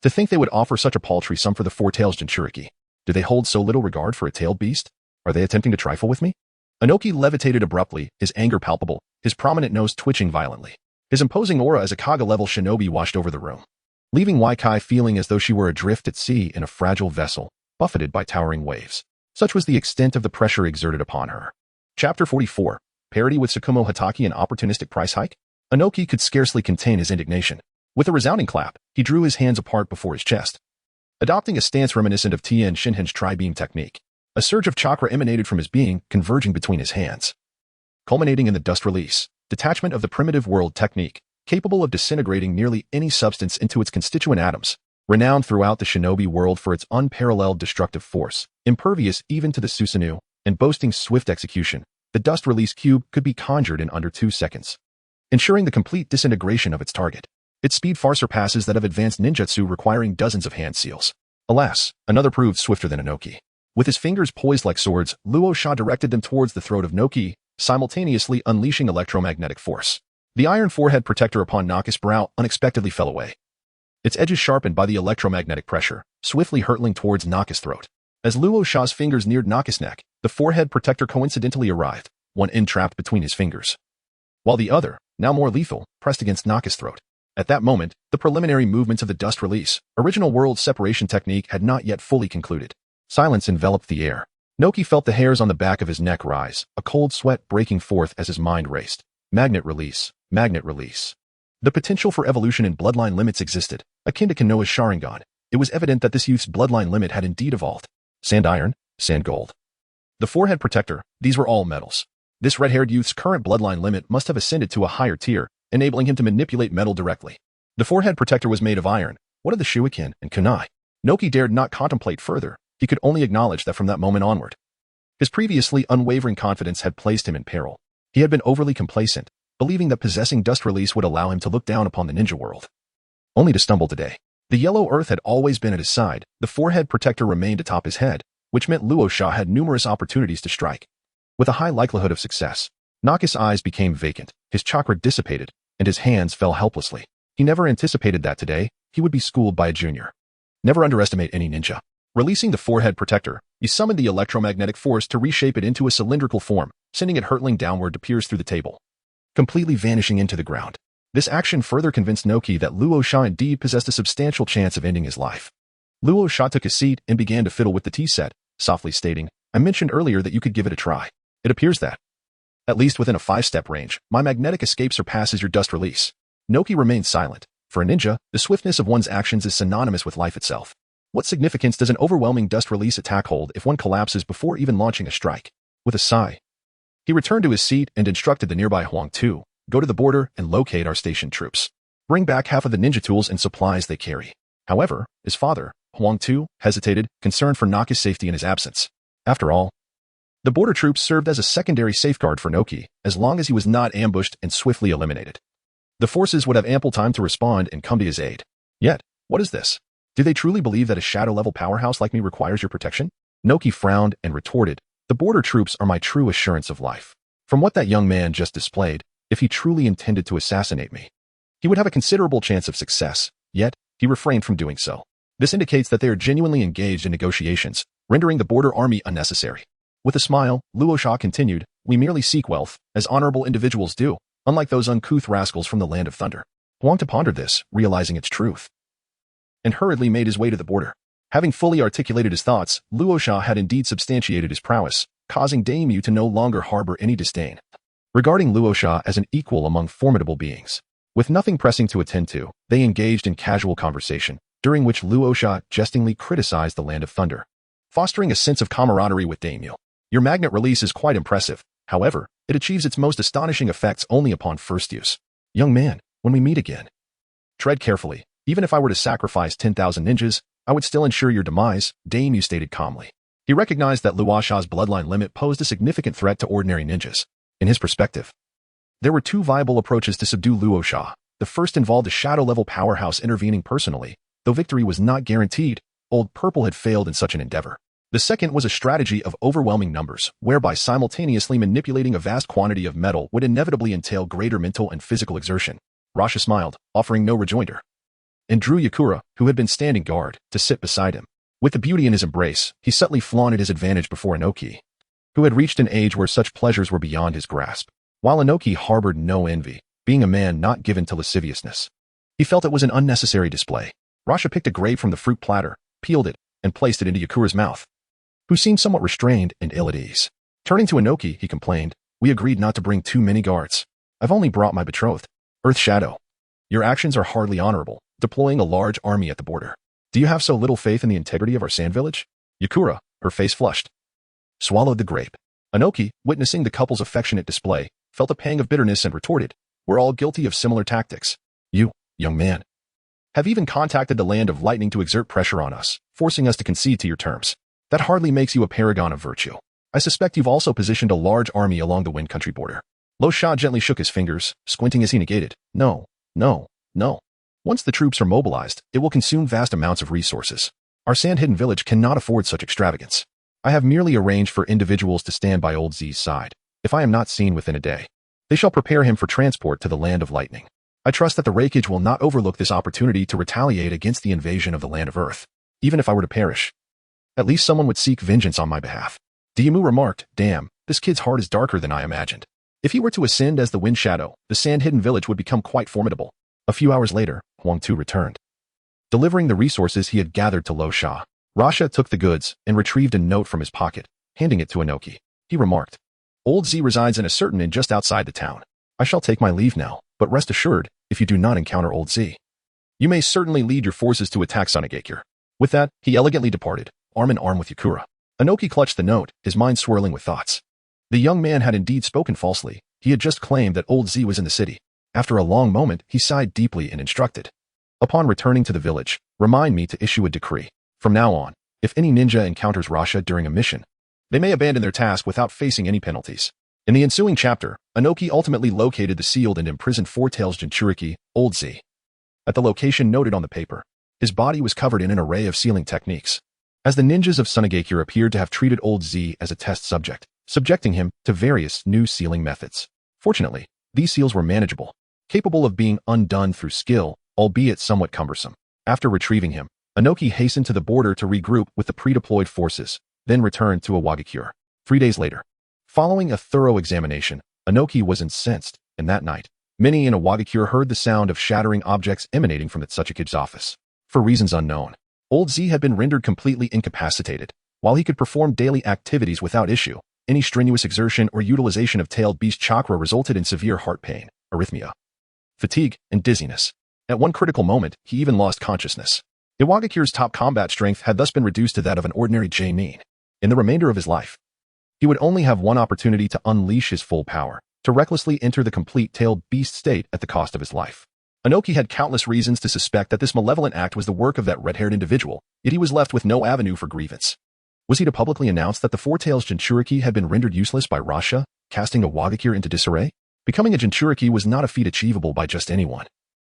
To think they would offer such a paltry sum for the Four Tails Jinchuriki. Do they hold so little regard for a tailed beast? Are they attempting to trifle with me? Inoki levitated abruptly, his anger palpable, his prominent nose twitching violently. His imposing aura as a Kaga-level shinobi washed over the room, leaving Waikai feeling as though she were adrift at sea in a fragile vessel, buffeted by towering waves. Such was the extent of the pressure exerted upon her. Chapter 44. Parody with Tsukumo Hataki and opportunistic price hike? Inoki could scarcely contain his indignation. With a resounding clap, he drew his hands apart before his chest. Adopting a stance reminiscent of Tien Shinhen's tri-beam technique, a surge of chakra emanated from his being, converging between his hands, culminating in the dust release, detachment of the primitive world technique, capable of disintegrating nearly any substance into its constituent atoms, renowned throughout the shinobi world for its unparalleled destructive force, impervious even to the Susanoo, and boasting swift execution. The dust release cube could be conjured in under 2 seconds, ensuring the complete disintegration of its target. Its speed far surpasses that of advanced ninjutsu requiring dozens of hand seals. Alas, another proved swifter than Inoki. With his fingers poised like swords, Luo Sha directed them towards the throat of Noki, simultaneously unleashing electromagnetic force. The iron forehead protector upon Naka's brow unexpectedly fell away, its edges sharpened by the electromagnetic pressure, swiftly hurtling towards Naka's throat. As Luo Sha's fingers neared Naka's neck, the forehead protector coincidentally arrived, one end trapped between his fingers, while the other, now more lethal, pressed against Naka's throat. At that moment, the preliminary movements of the dust release, original world separation technique had not yet fully concluded. Silence enveloped the air. Noki felt the hairs on the back of his neck rise, a cold sweat breaking forth as his mind raced. Magnet release, magnet release. The potential for evolution in bloodline limits existed, akin to Konoha's Sharingan. It was evident that this youth's bloodline limit had indeed evolved. Sand iron, sand gold. The forehead protector, these were all metals. This red-haired youth's current bloodline limit must have ascended to a higher tier, enabling him to manipulate metal directly. The forehead protector was made of iron. What of the Shuikin and kunai? Noki dared not contemplate further. He could only acknowledge that from that moment onward, his previously unwavering confidence had placed him in peril. He had been overly complacent, believing that possessing dust release would allow him to look down upon the ninja world, only to stumble today. The yellow earth had always been at his side. The forehead protector remained atop his head, which meant Luo Sha had numerous opportunities to strike, with a high likelihood of success. Naka's eyes became vacant, his chakra dissipated, and his hands fell helplessly. He never anticipated that today, he would be schooled by a junior. Never underestimate any ninja. Releasing the forehead protector, he summoned the electromagnetic force to reshape it into a cylindrical form, sending it hurtling downward to pierce through the table, completely vanishing into the ground. This action further convinced Noki that Luo Sha indeed possessed a substantial chance of ending his life. Luo Sha took a seat and began to fiddle with the tea set, softly stating, I mentioned earlier that you could give it a try. It appears that, at least within a 5-step range, my magnetic escape surpasses your dust release. Noki remained silent. For a ninja, the swiftness of one's actions is synonymous with life itself. What significance does an overwhelming dust release attack hold if one collapses before even launching a strike? With a sigh, he returned to his seat and instructed the nearby Huang Tu, go to the border and locate our stationed troops. Bring back half of the ninja tools and supplies they carry. However, his father, Huang Tu, hesitated, concerned for Naka's safety in his absence. After all, the border troops served as a secondary safeguard for Noki, as long as he was not ambushed and swiftly eliminated. The forces would have ample time to respond and come to his aid. Yet, what is this? Do they truly believe that a shadow-level powerhouse like me requires your protection? Noki frowned and retorted, the border troops are my true assurance of life. From what that young man just displayed, if he truly intended to assassinate me, he would have a considerable chance of success, yet, he refrained from doing so. This indicates that they are genuinely engaged in negotiations, rendering the border army unnecessary. With a smile, Luo Sha continued, we merely seek wealth, as honorable individuals do, unlike those uncouth rascals from the land of thunder. Huang Tu pondered this, realizing its truth, and hurriedly made his way to the border. Having fully articulated his thoughts, Luo Sha had indeed substantiated his prowess, causing Daimyo to no longer harbor any disdain, regarding Luo Sha as an equal among formidable beings. With nothing pressing to attend to, they engaged in casual conversation, during which Luo Sha jestingly criticized the land of thunder, fostering a sense of camaraderie with Daimyo. Your magnet release is quite impressive. However, it achieves its most astonishing effects only upon first use. Young man, when we meet again, tread carefully. Even if I were to sacrifice 10,000 ninjas, I would still ensure your demise, Daimyo stated calmly. He recognized that Luosha's bloodline limit posed a significant threat to ordinary ninjas. In his perspective, there were two viable approaches to subdue Luosha. The first involved a shadow-level powerhouse intervening personally. Though victory was not guaranteed, Old Purple had failed in such an endeavor. The second was a strategy of overwhelming numbers, whereby simultaneously manipulating a vast quantity of metal would inevitably entail greater mental and physical exertion. Rasha smiled, offering no rejoinder, and drew Yakura, who had been standing guard, to sit beside him. With the beauty in his embrace, he subtly flaunted his advantage before Inoki, who had reached an age where such pleasures were beyond his grasp. While Inoki harbored no envy, being a man not given to lasciviousness, he felt it was an unnecessary display. Rasha picked a grape from the fruit platter, peeled it, and placed it into Yakura's mouth, who seemed somewhat restrained and ill at ease. Turning to Inoki, he complained, "We agreed not to bring too many guards. I've only brought my betrothed, Earth Shadow. Your actions are hardly honorable, deploying a large army at the border. Do you have so little faith in the integrity of our sand village?" Yakura, her face flushed, swallowed the grape. Inoki, witnessing the couple's affectionate display, felt a pang of bitterness and retorted, "We're all guilty of similar tactics. You, young man, have even contacted the Land of Lightning to exert pressure on us, forcing us to concede to your terms. That hardly makes you a paragon of virtue. I suspect you've also positioned a large army along the Wind Country border." Lo Sha gently shook his fingers, squinting as he negated, "No, no, no. Once the troops are mobilized, it will consume vast amounts of resources. Our sand-hidden village cannot afford such extravagance. I have merely arranged for individuals to stand by Old Z's side. If I am not seen within a day, they shall prepare him for transport to the Land of Lightning. I trust that the Raikage will not overlook this opportunity to retaliate against the invasion of the Land of Earth. Even if I were to perish, at least someone would seek vengeance on my behalf." Daimyo remarked, "Damn, this kid's heart is darker than I imagined. If he were to ascend as the Wind Shadow, the sand-hidden village would become quite formidable." A few hours later, Huang Tu returned, delivering the resources he had gathered to Lo Sha. Rasha took the goods and retrieved a note from his pocket, handing it to Inoki. He remarked, "Old Z resides in a certain inn just outside the town. I shall take my leave now, but rest assured, if you do not encounter Old Z, you may certainly lead your forces to attack Sunagakure." With that, he elegantly departed, arm in arm with Yakura. Inoki clutched the note, his mind swirling with thoughts. The young man had indeed spoken falsely. He had just claimed that Old Z was in the city. After a long moment, he sighed deeply and instructed, "Upon returning to the village, remind me to issue a decree. From now on, if any ninja encounters Rasha during a mission, they may abandon their task without facing any penalties." In the ensuing chapter, Inoki ultimately located the sealed and imprisoned Four-Tails Jinchuriki, Old Z. At the location noted on the paper, his body was covered in an array of sealing techniques, as the ninjas of Sunagakure appeared to have treated Old Z as a test subject, subjecting him to various new sealing methods. Fortunately, these seals were manageable, capable of being undone through skill, albeit somewhat cumbersome. After retrieving him, Inoki hastened to the border to regroup with the pre-deployed forces, then returned to Awagakure. 3 days later, following a thorough examination, Inoki was incensed, and that night, many in Awagakure heard the sound of shattering objects emanating from the Tsukikage's office. For reasons unknown, Old Z had been rendered completely incapacitated. While he could perform daily activities without issue, any strenuous exertion or utilization of tailed beast chakra resulted in severe heart pain, arrhythmia, fatigue, and dizziness. At one critical moment, he even lost consciousness. Iwagakure's top combat strength had thus been reduced to that of an ordinary J-nin. In the remainder of his life, he would only have one opportunity to unleash his full power, to recklessly enter the complete tailed beast state at the cost of his life. Inoki had countless reasons to suspect that this malevolent act was the work of that red-haired individual, yet he was left with no avenue for grievance. Was he to publicly announce that the Four-Tails Jinchuriki had been rendered useless by Rasha, casting Awagakure into disarray? Becoming a Jinchuriki was not a feat achievable by just anyone.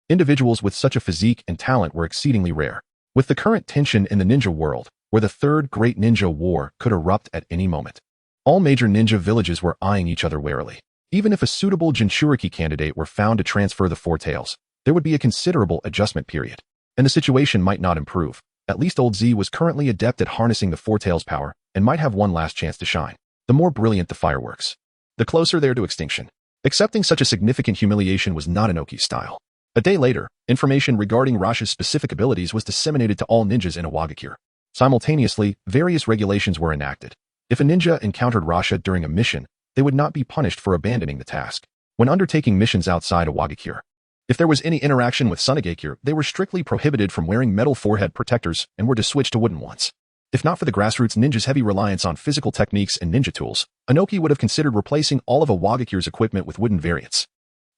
Individuals with such a physique and talent were exceedingly rare. With the current tension in the ninja world, where the Third Great Ninja War could erupt at any moment, all major ninja villages were eyeing each other warily. Even if a suitable Jinchuriki candidate were found to transfer the Four Tails, there would be a considerable adjustment period, and the situation might not improve. At least Old Z was currently adept at harnessing the Four Tails power, and might have one last chance to shine. The more brilliant the fireworks, the closer they are to extinction. Accepting such a significant humiliation was not Inoki's style. A day later, information regarding Rasha's specific abilities was disseminated to all ninjas in Awagakure. Simultaneously, various regulations were enacted. If a ninja encountered Rasha during a mission, they would not be punished for abandoning the task. When undertaking missions outside Awagakure, if there was any interaction with Sunagakure, they were strictly prohibited from wearing metal forehead protectors and were to switch to wooden ones. If not for the grassroots ninjas' heavy reliance on physical techniques and ninja tools, Inoki would have considered replacing all of Awagakure's equipment with wooden variants.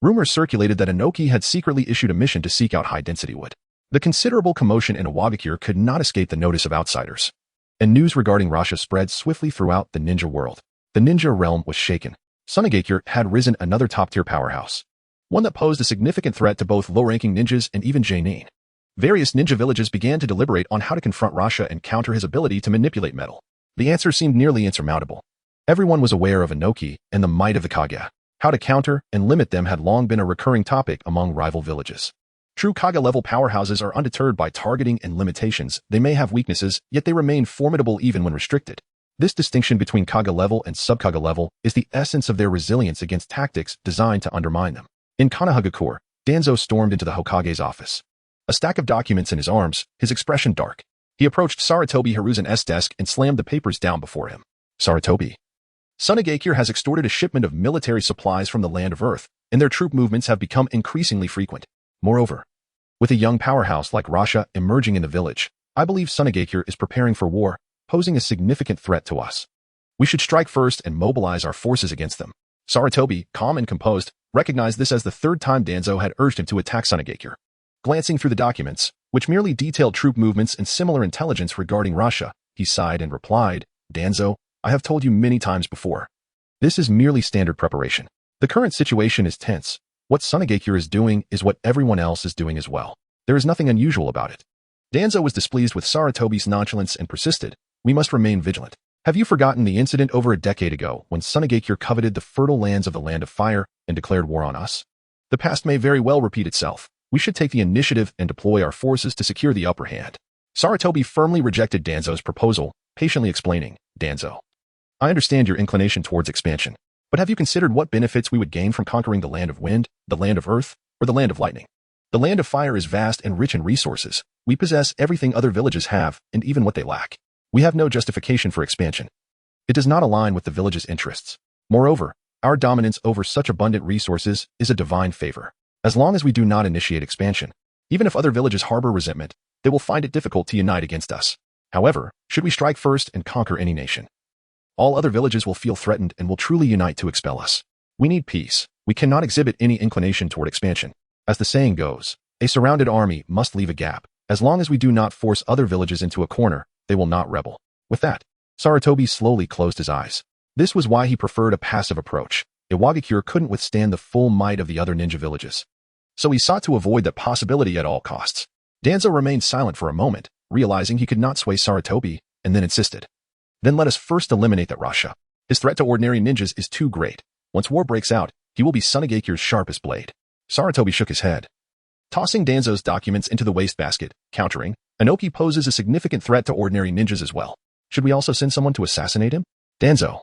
Rumors circulated that Inoki had secretly issued a mission to seek out high-density wood. The considerable commotion in Iwagakure could not escape the notice of outsiders, and news regarding Rasha spread swiftly throughout the ninja world. The ninja realm was shaken. Sunagakure had risen another top-tier powerhouse, one that posed a significant threat to both low-ranking ninjas and even Jainin. Various ninja villages began to deliberate on how to confront Rasha and counter his ability to manipulate metal. The answer seemed nearly insurmountable. Everyone was aware of Inoki and the might of the Kage. How to counter and limit them had long been a recurring topic among rival villages. True Kage-level powerhouses are undeterred by targeting and limitations. They may have weaknesses, yet they remain formidable even when restricted. This distinction between Kage level and sub-Kage level is the essence of their resilience against tactics designed to undermine them. In Sunagakure, Danzo stormed into the Hokage's office. A stack of documents in his arms, his expression dark. He approached Sarutobi Hiruzen's desk and slammed the papers down before him. Sarutobi. Sunagakure has extorted a shipment of military supplies from the land of Earth, and their troop movements have become increasingly frequent. Moreover, with a young powerhouse like Rasha emerging in the village, I believe Sunagakure is preparing for war, posing a significant threat to us. We should strike first and mobilize our forces against them. Sarutobi, calm and composed, recognized this as the third time Danzo had urged him to attack Sunagakure. Glancing through the documents, which merely detailed troop movements and similar intelligence regarding Rasha, he sighed and replied, Danzo, I have told you many times before. This is merely standard preparation. The current situation is tense. What Sunagakure is doing is what everyone else is doing as well. There is nothing unusual about it. Danzo was displeased with Sarutobi's nonchalance and persisted, we must remain vigilant. Have you forgotten the incident over a decade ago when Sunagakure coveted the fertile lands of the Land of Fire and declared war on us? The past may very well repeat itself. We should take the initiative and deploy our forces to secure the upper hand. Sarutobi firmly rejected Danzo's proposal, patiently explaining, Danzo, I understand your inclination towards expansion, but have you considered what benefits we would gain from conquering the Land of Wind, the Land of Earth, or the Land of Lightning? The Land of Fire is vast and rich in resources. We possess everything other villages have, and even what they lack. We have no justification for expansion. It does not align with the village's interests. Moreover, our dominance over such abundant resources is a divine favor. As long as we do not initiate expansion, even if other villages harbor resentment, they will find it difficult to unite against us. However, should we strike first and conquer any nation, all other villages will feel threatened and will truly unite to expel us. We need peace. We cannot exhibit any inclination toward expansion. As the saying goes, a surrounded army must leave a gap. As long as we do not force other villages into a corner, they will not rebel. With that, Sarutobi slowly closed his eyes. This was why he preferred a passive approach. Iwagakure couldn't withstand the full might of the other ninja villages, so he sought to avoid that possibility at all costs. Danzo remained silent for a moment, realizing he could not sway Sarutobi, and then insisted. Then let us first eliminate that Rasha. His threat to ordinary ninjas is too great. Once war breaks out, he will be Sunagakure's sharpest blade. Sarutobi shook his head. Tossing Danzo's documents into the wastebasket, countering, Inoki poses a significant threat to ordinary ninjas as well. Should we also send someone to assassinate him? Danzo.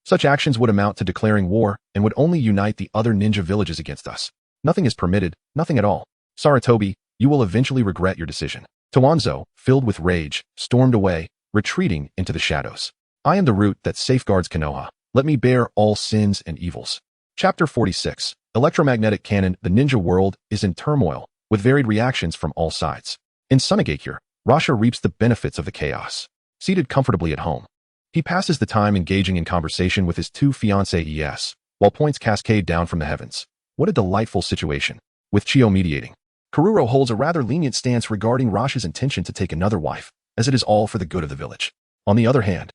Such actions would amount to declaring war and would only unite the other ninja villages against us. Nothing is permitted, nothing at all. Sarutobi, you will eventually regret your decision. Hanzo, filled with rage, stormed away, retreating into the shadows. I am the root that safeguards Konoha. Let me bear all sins and evils. Chapter 46. Electromagnetic Canon. The ninja world is in turmoil, with varied reactions from all sides. In Sunagakure, Rasha reaps the benefits of the chaos. Seated comfortably at home, he passes the time engaging in conversation with his two fiancées, while points cascade down from the heavens. What a delightful situation. With Chiyo mediating, Kururo holds a rather lenient stance regarding Rasha's intention to take another wife, as it is all for the good of the village. On the other hand,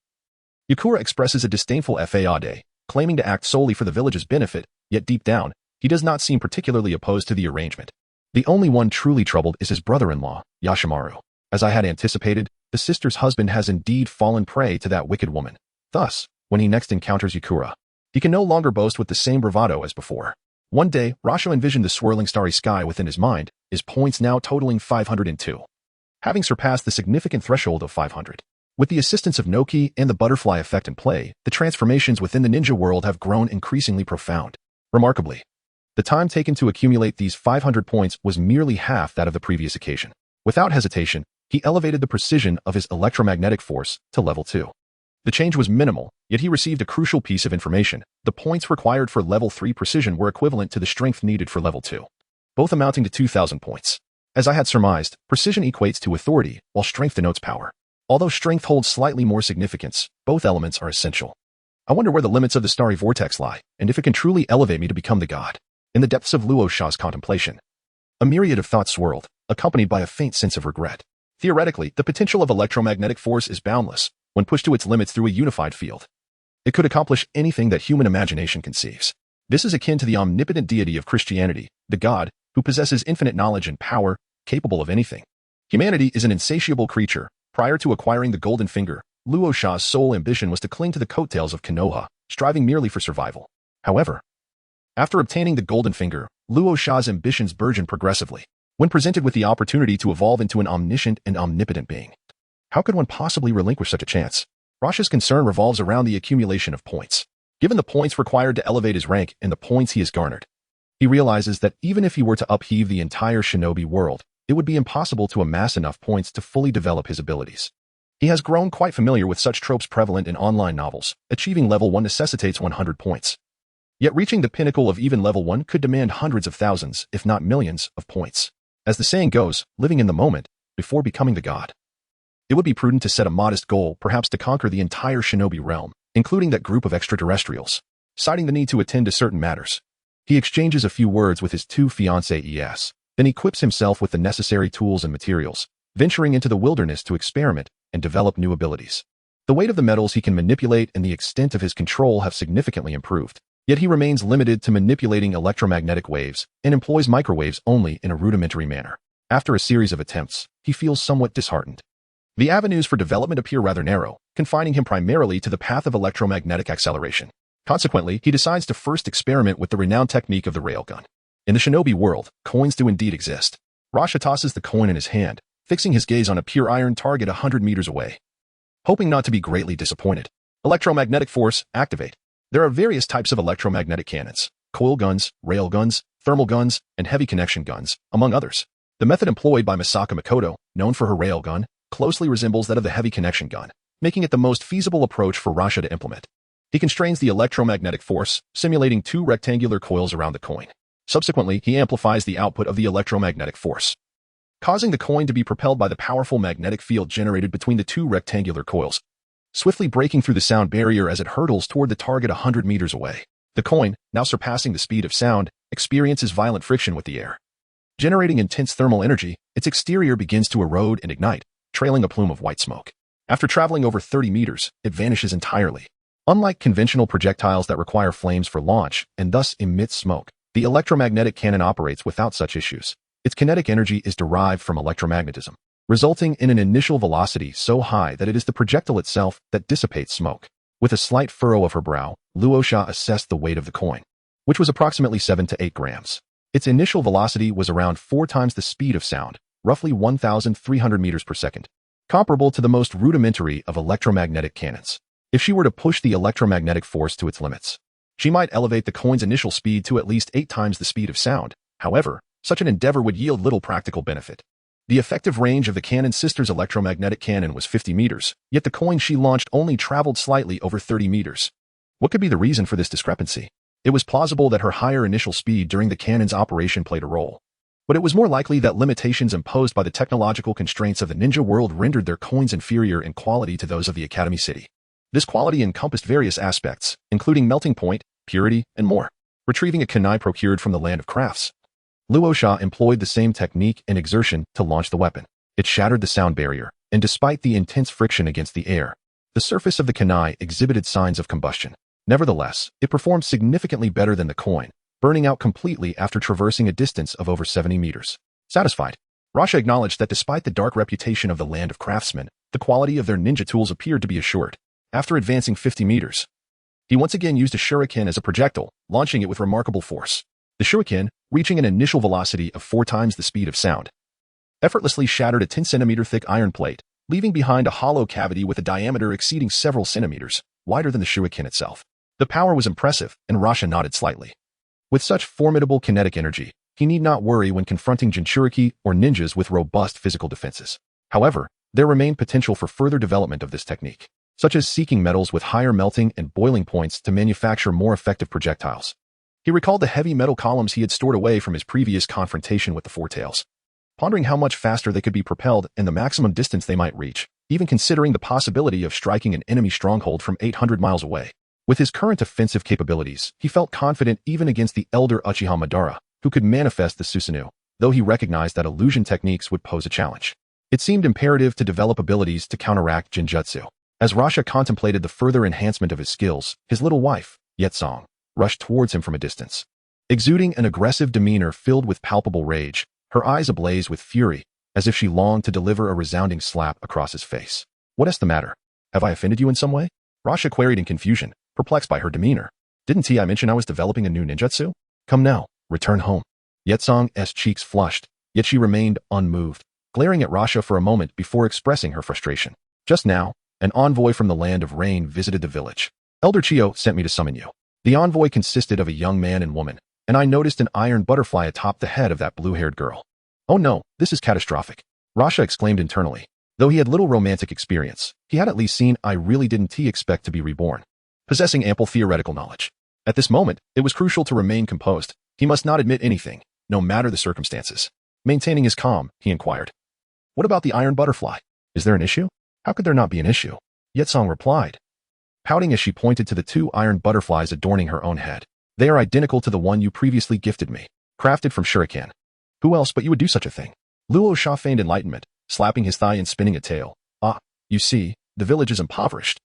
Yakura expresses a disdainful fade, claiming to act solely for the village's benefit, yet deep down, he does not seem particularly opposed to the arrangement. The only one truly troubled is his brother-in-law, Yoshimaru. As I had anticipated, the sister's husband has indeed fallen prey to that wicked woman. Thus, when he next encounters Yakura, he can no longer boast with the same bravado as before. One day, Rasha envisioned the swirling starry sky within his mind, his points now totaling 502. Having surpassed the significant threshold of 500. With the assistance of Noki and the butterfly effect in play, the transformations within the ninja world have grown increasingly profound. Remarkably, the time taken to accumulate these 500 points was merely half that of the previous occasion. Without hesitation, he elevated the precision of his electromagnetic force to level 2. The change was minimal, yet he received a crucial piece of information. The points required for level 3 precision were equivalent to the strength needed for level 2, both amounting to 2,000 points. As I had surmised, precision equates to authority, while strength denotes power. Although strength holds slightly more significance, both elements are essential. I wonder where the limits of the starry vortex lie, and if it can truly elevate me to become the god. In the depths of Luo Sha's contemplation, a myriad of thoughts swirled, accompanied by a faint sense of regret. Theoretically, the potential of electromagnetic force is boundless when pushed to its limits through a unified field. It could accomplish anything that human imagination conceives. This is akin to the omnipotent deity of Christianity, the God, who possesses infinite knowledge and power, capable of anything. Humanity is an insatiable creature. Prior to acquiring the Golden Finger, Luo Sha's sole ambition was to cling to the coattails of Konoha, striving merely for survival. However, after obtaining the Golden Finger, Luo Sha's ambitions burgeoned progressively. When presented with the opportunity to evolve into an omniscient and omnipotent being, how could one possibly relinquish such a chance? Rasha's concern revolves around the accumulation of points. Given the points required to elevate his rank and the points he has garnered, he realizes that even if he were to upheave the entire shinobi world, it would be impossible to amass enough points to fully develop his abilities. He has grown quite familiar with such tropes prevalent in online novels. Achieving level 1 necessitates 100 points. Yet reaching the pinnacle of even level 1 could demand hundreds of thousands, if not millions, of points. As the saying goes, living in the moment before becoming the god. It would be prudent to set a modest goal, perhaps to conquer the entire shinobi realm, including that group of extraterrestrials. Citing the need to attend to certain matters, he exchanges a few words with his two fiancées, then equips himself with the necessary tools and materials, venturing into the wilderness to experiment and develop new abilities. The weight of the metals he can manipulate and the extent of his control have significantly improved. Yet he remains limited to manipulating electromagnetic waves and employs microwaves only in a rudimentary manner. After a series of attempts, he feels somewhat disheartened. The avenues for development appear rather narrow, confining him primarily to the path of electromagnetic acceleration. Consequently, he decides to first experiment with the renowned technique of the Railgun. In the shinobi world, coins do indeed exist. Rasha tosses the coin in his hand, fixing his gaze on a pure iron target 100 meters away. Hoping not to be greatly disappointed. Electromagnetic force, activate. There are various types of electromagnetic cannons: coil guns, rail guns, thermal guns, and heavy connection guns, among others. The method employed by Misaka Makoto, known for her rail gun, closely resembles that of the heavy connection gun, making it the most feasible approach for Rasha to implement. He constrains the electromagnetic force, simulating two rectangular coils around the coin. Subsequently, he amplifies the output of the electromagnetic force, causing the coin to be propelled by the powerful magnetic field generated between the two rectangular coils, swiftly breaking through the sound barrier as it hurtles toward the target 100 meters away. The coin, now surpassing the speed of sound, experiences violent friction with the air. Generating intense thermal energy, its exterior begins to erode and ignite, trailing a plume of white smoke. After traveling over 30 meters, it vanishes entirely. Unlike conventional projectiles that require flames for launch and thus emit smoke, the electromagnetic cannon operates without such issues. Its kinetic energy is derived from electromagnetism, resulting in an initial velocity so high that it is the projectile itself that dissipates smoke. With a slight furrow of her brow, Luo Sha assessed the weight of the coin, which was approximately 7 to 8 grams. Its initial velocity was around 4 times the speed of sound, roughly 1,300 meters per second, comparable to the most rudimentary of electromagnetic cannons. If she were to push the electromagnetic force to its limits, she might elevate the coin's initial speed to at least 8 times the speed of sound. However, such an endeavor would yield little practical benefit. The effective range of the cannon's sister's electromagnetic cannon was 50 meters, yet the coin she launched only traveled slightly over 30 meters. What could be the reason for this discrepancy? It was plausible that her higher initial speed during the cannon's operation played a role, but it was more likely that limitations imposed by the technological constraints of the ninja world rendered their coins inferior in quality to those of the Academy City. This quality encompassed various aspects, including melting point, purity, and more. Retrieving a kunai procured from the land of crafts, Luo Sha employed the same technique and exertion to launch the weapon. It shattered the sound barrier, and despite the intense friction against the air, the surface of the kunai exhibited signs of combustion. Nevertheless, it performed significantly better than the coin, burning out completely after traversing a distance of over 70 meters. Satisfied, Rasha acknowledged that despite the dark reputation of the land of craftsmen, the quality of their ninja tools appeared to be assured. After advancing 50 meters, he once again used a shuriken as a projectile, launching it with remarkable force. The shuriken, reaching an initial velocity of 4 times the speed of sound, effortlessly shattered a 10-centimeter thick iron plate, leaving behind a hollow cavity with a diameter exceeding several centimeters, wider than the shuriken itself. The power was impressive, and Rasha nodded slightly. With such formidable kinetic energy, he need not worry when confronting Jinchuriki or ninjas with robust physical defenses. However, there remained potential for further development of this technique, such as seeking metals with higher melting and boiling points to manufacture more effective projectiles. He recalled the heavy metal columns he had stored away from his previous confrontation with the Four Tails, pondering how much faster they could be propelled and the maximum distance they might reach, even considering the possibility of striking an enemy stronghold from 800 miles away. With his current offensive capabilities, he felt confident even against the elder Uchiha Madara, who could manifest the Susanoo, though he recognized that illusion techniques would pose a challenge. It seemed imperative to develop abilities to counteract Genjutsu. As Rasha contemplated the further enhancement of his skills, his little wife, Yetsong, rushed towards him from a distance. Exuding an aggressive demeanor filled with palpable rage, her eyes ablaze with fury, as if she longed to deliver a resounding slap across his face. What is the matter? Have I offended you in some way? Rasha queried in confusion, perplexed by her demeanor. Didn't I mention I was developing a new ninjutsu? Come now, return home. Yetsong's cheeks flushed, yet she remained unmoved, glaring at Rasha for a moment before expressing her frustration. Just now, an envoy from the land of rain visited the village. Elder Chiyo sent me to summon you. The envoy consisted of a young man and woman, and I noticed an iron butterfly atop the head of that blue-haired girl. Oh no, this is catastrophic. Rasha exclaimed internally. Though he had little romantic experience, he had at least seen I really didn't expect to be reborn, possessing ample theoretical knowledge. At this moment, it was crucial to remain composed. He must not admit anything, no matter the circumstances. Maintaining his calm, he inquired. What about the iron butterfly? Is there an issue? How could there not be an issue? Yetsong replied, pouting as she pointed to the two iron butterflies adorning her own head. They are identical to the one you previously gifted me, crafted from shuriken. Who else but you would do such a thing? Luo Sha feigned enlightenment, slapping his thigh and spinning a tail. Ah, you see, the village is impoverished.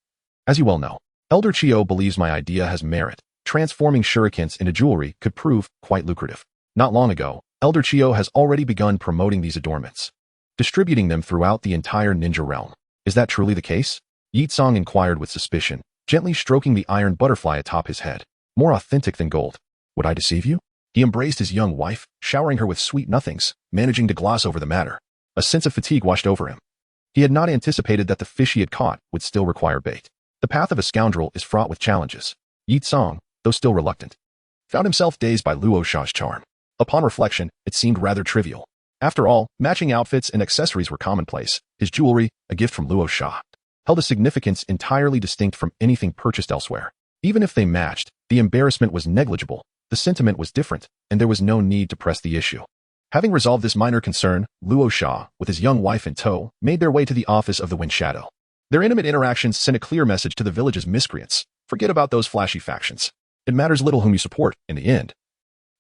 As you well know, Elder Chiyo believes my idea has merit. Transforming shurikens into jewelry could prove quite lucrative. Not long ago, Elder Chiyo has already begun promoting these adornments, distributing them throughout the entire ninja realm. Is that truly the case? Yitsong inquired with suspicion, gently stroking the iron butterfly atop his head. More authentic than gold. Would I deceive you? He embraced his young wife, showering her with sweet nothings, managing to gloss over the matter. A sense of fatigue washed over him. He had not anticipated that the fish he had caught would still require bait. The path of a scoundrel is fraught with challenges. Yitsong, though still reluctant, found himself dazed by Luo Sha's charm. Upon reflection, it seemed rather trivial. After all, matching outfits and accessories were commonplace. His jewelry, a gift from Luo Sha, held a significance entirely distinct from anything purchased elsewhere. Even if they matched, the embarrassment was negligible, the sentiment was different, and there was no need to press the issue. Having resolved this minor concern, Luo Sha, with his young wife in tow, made their way to the office of the Wind Shadow. Their intimate interactions sent a clear message to the village's miscreants. Forget about those flashy factions. It matters little whom you support, in the end.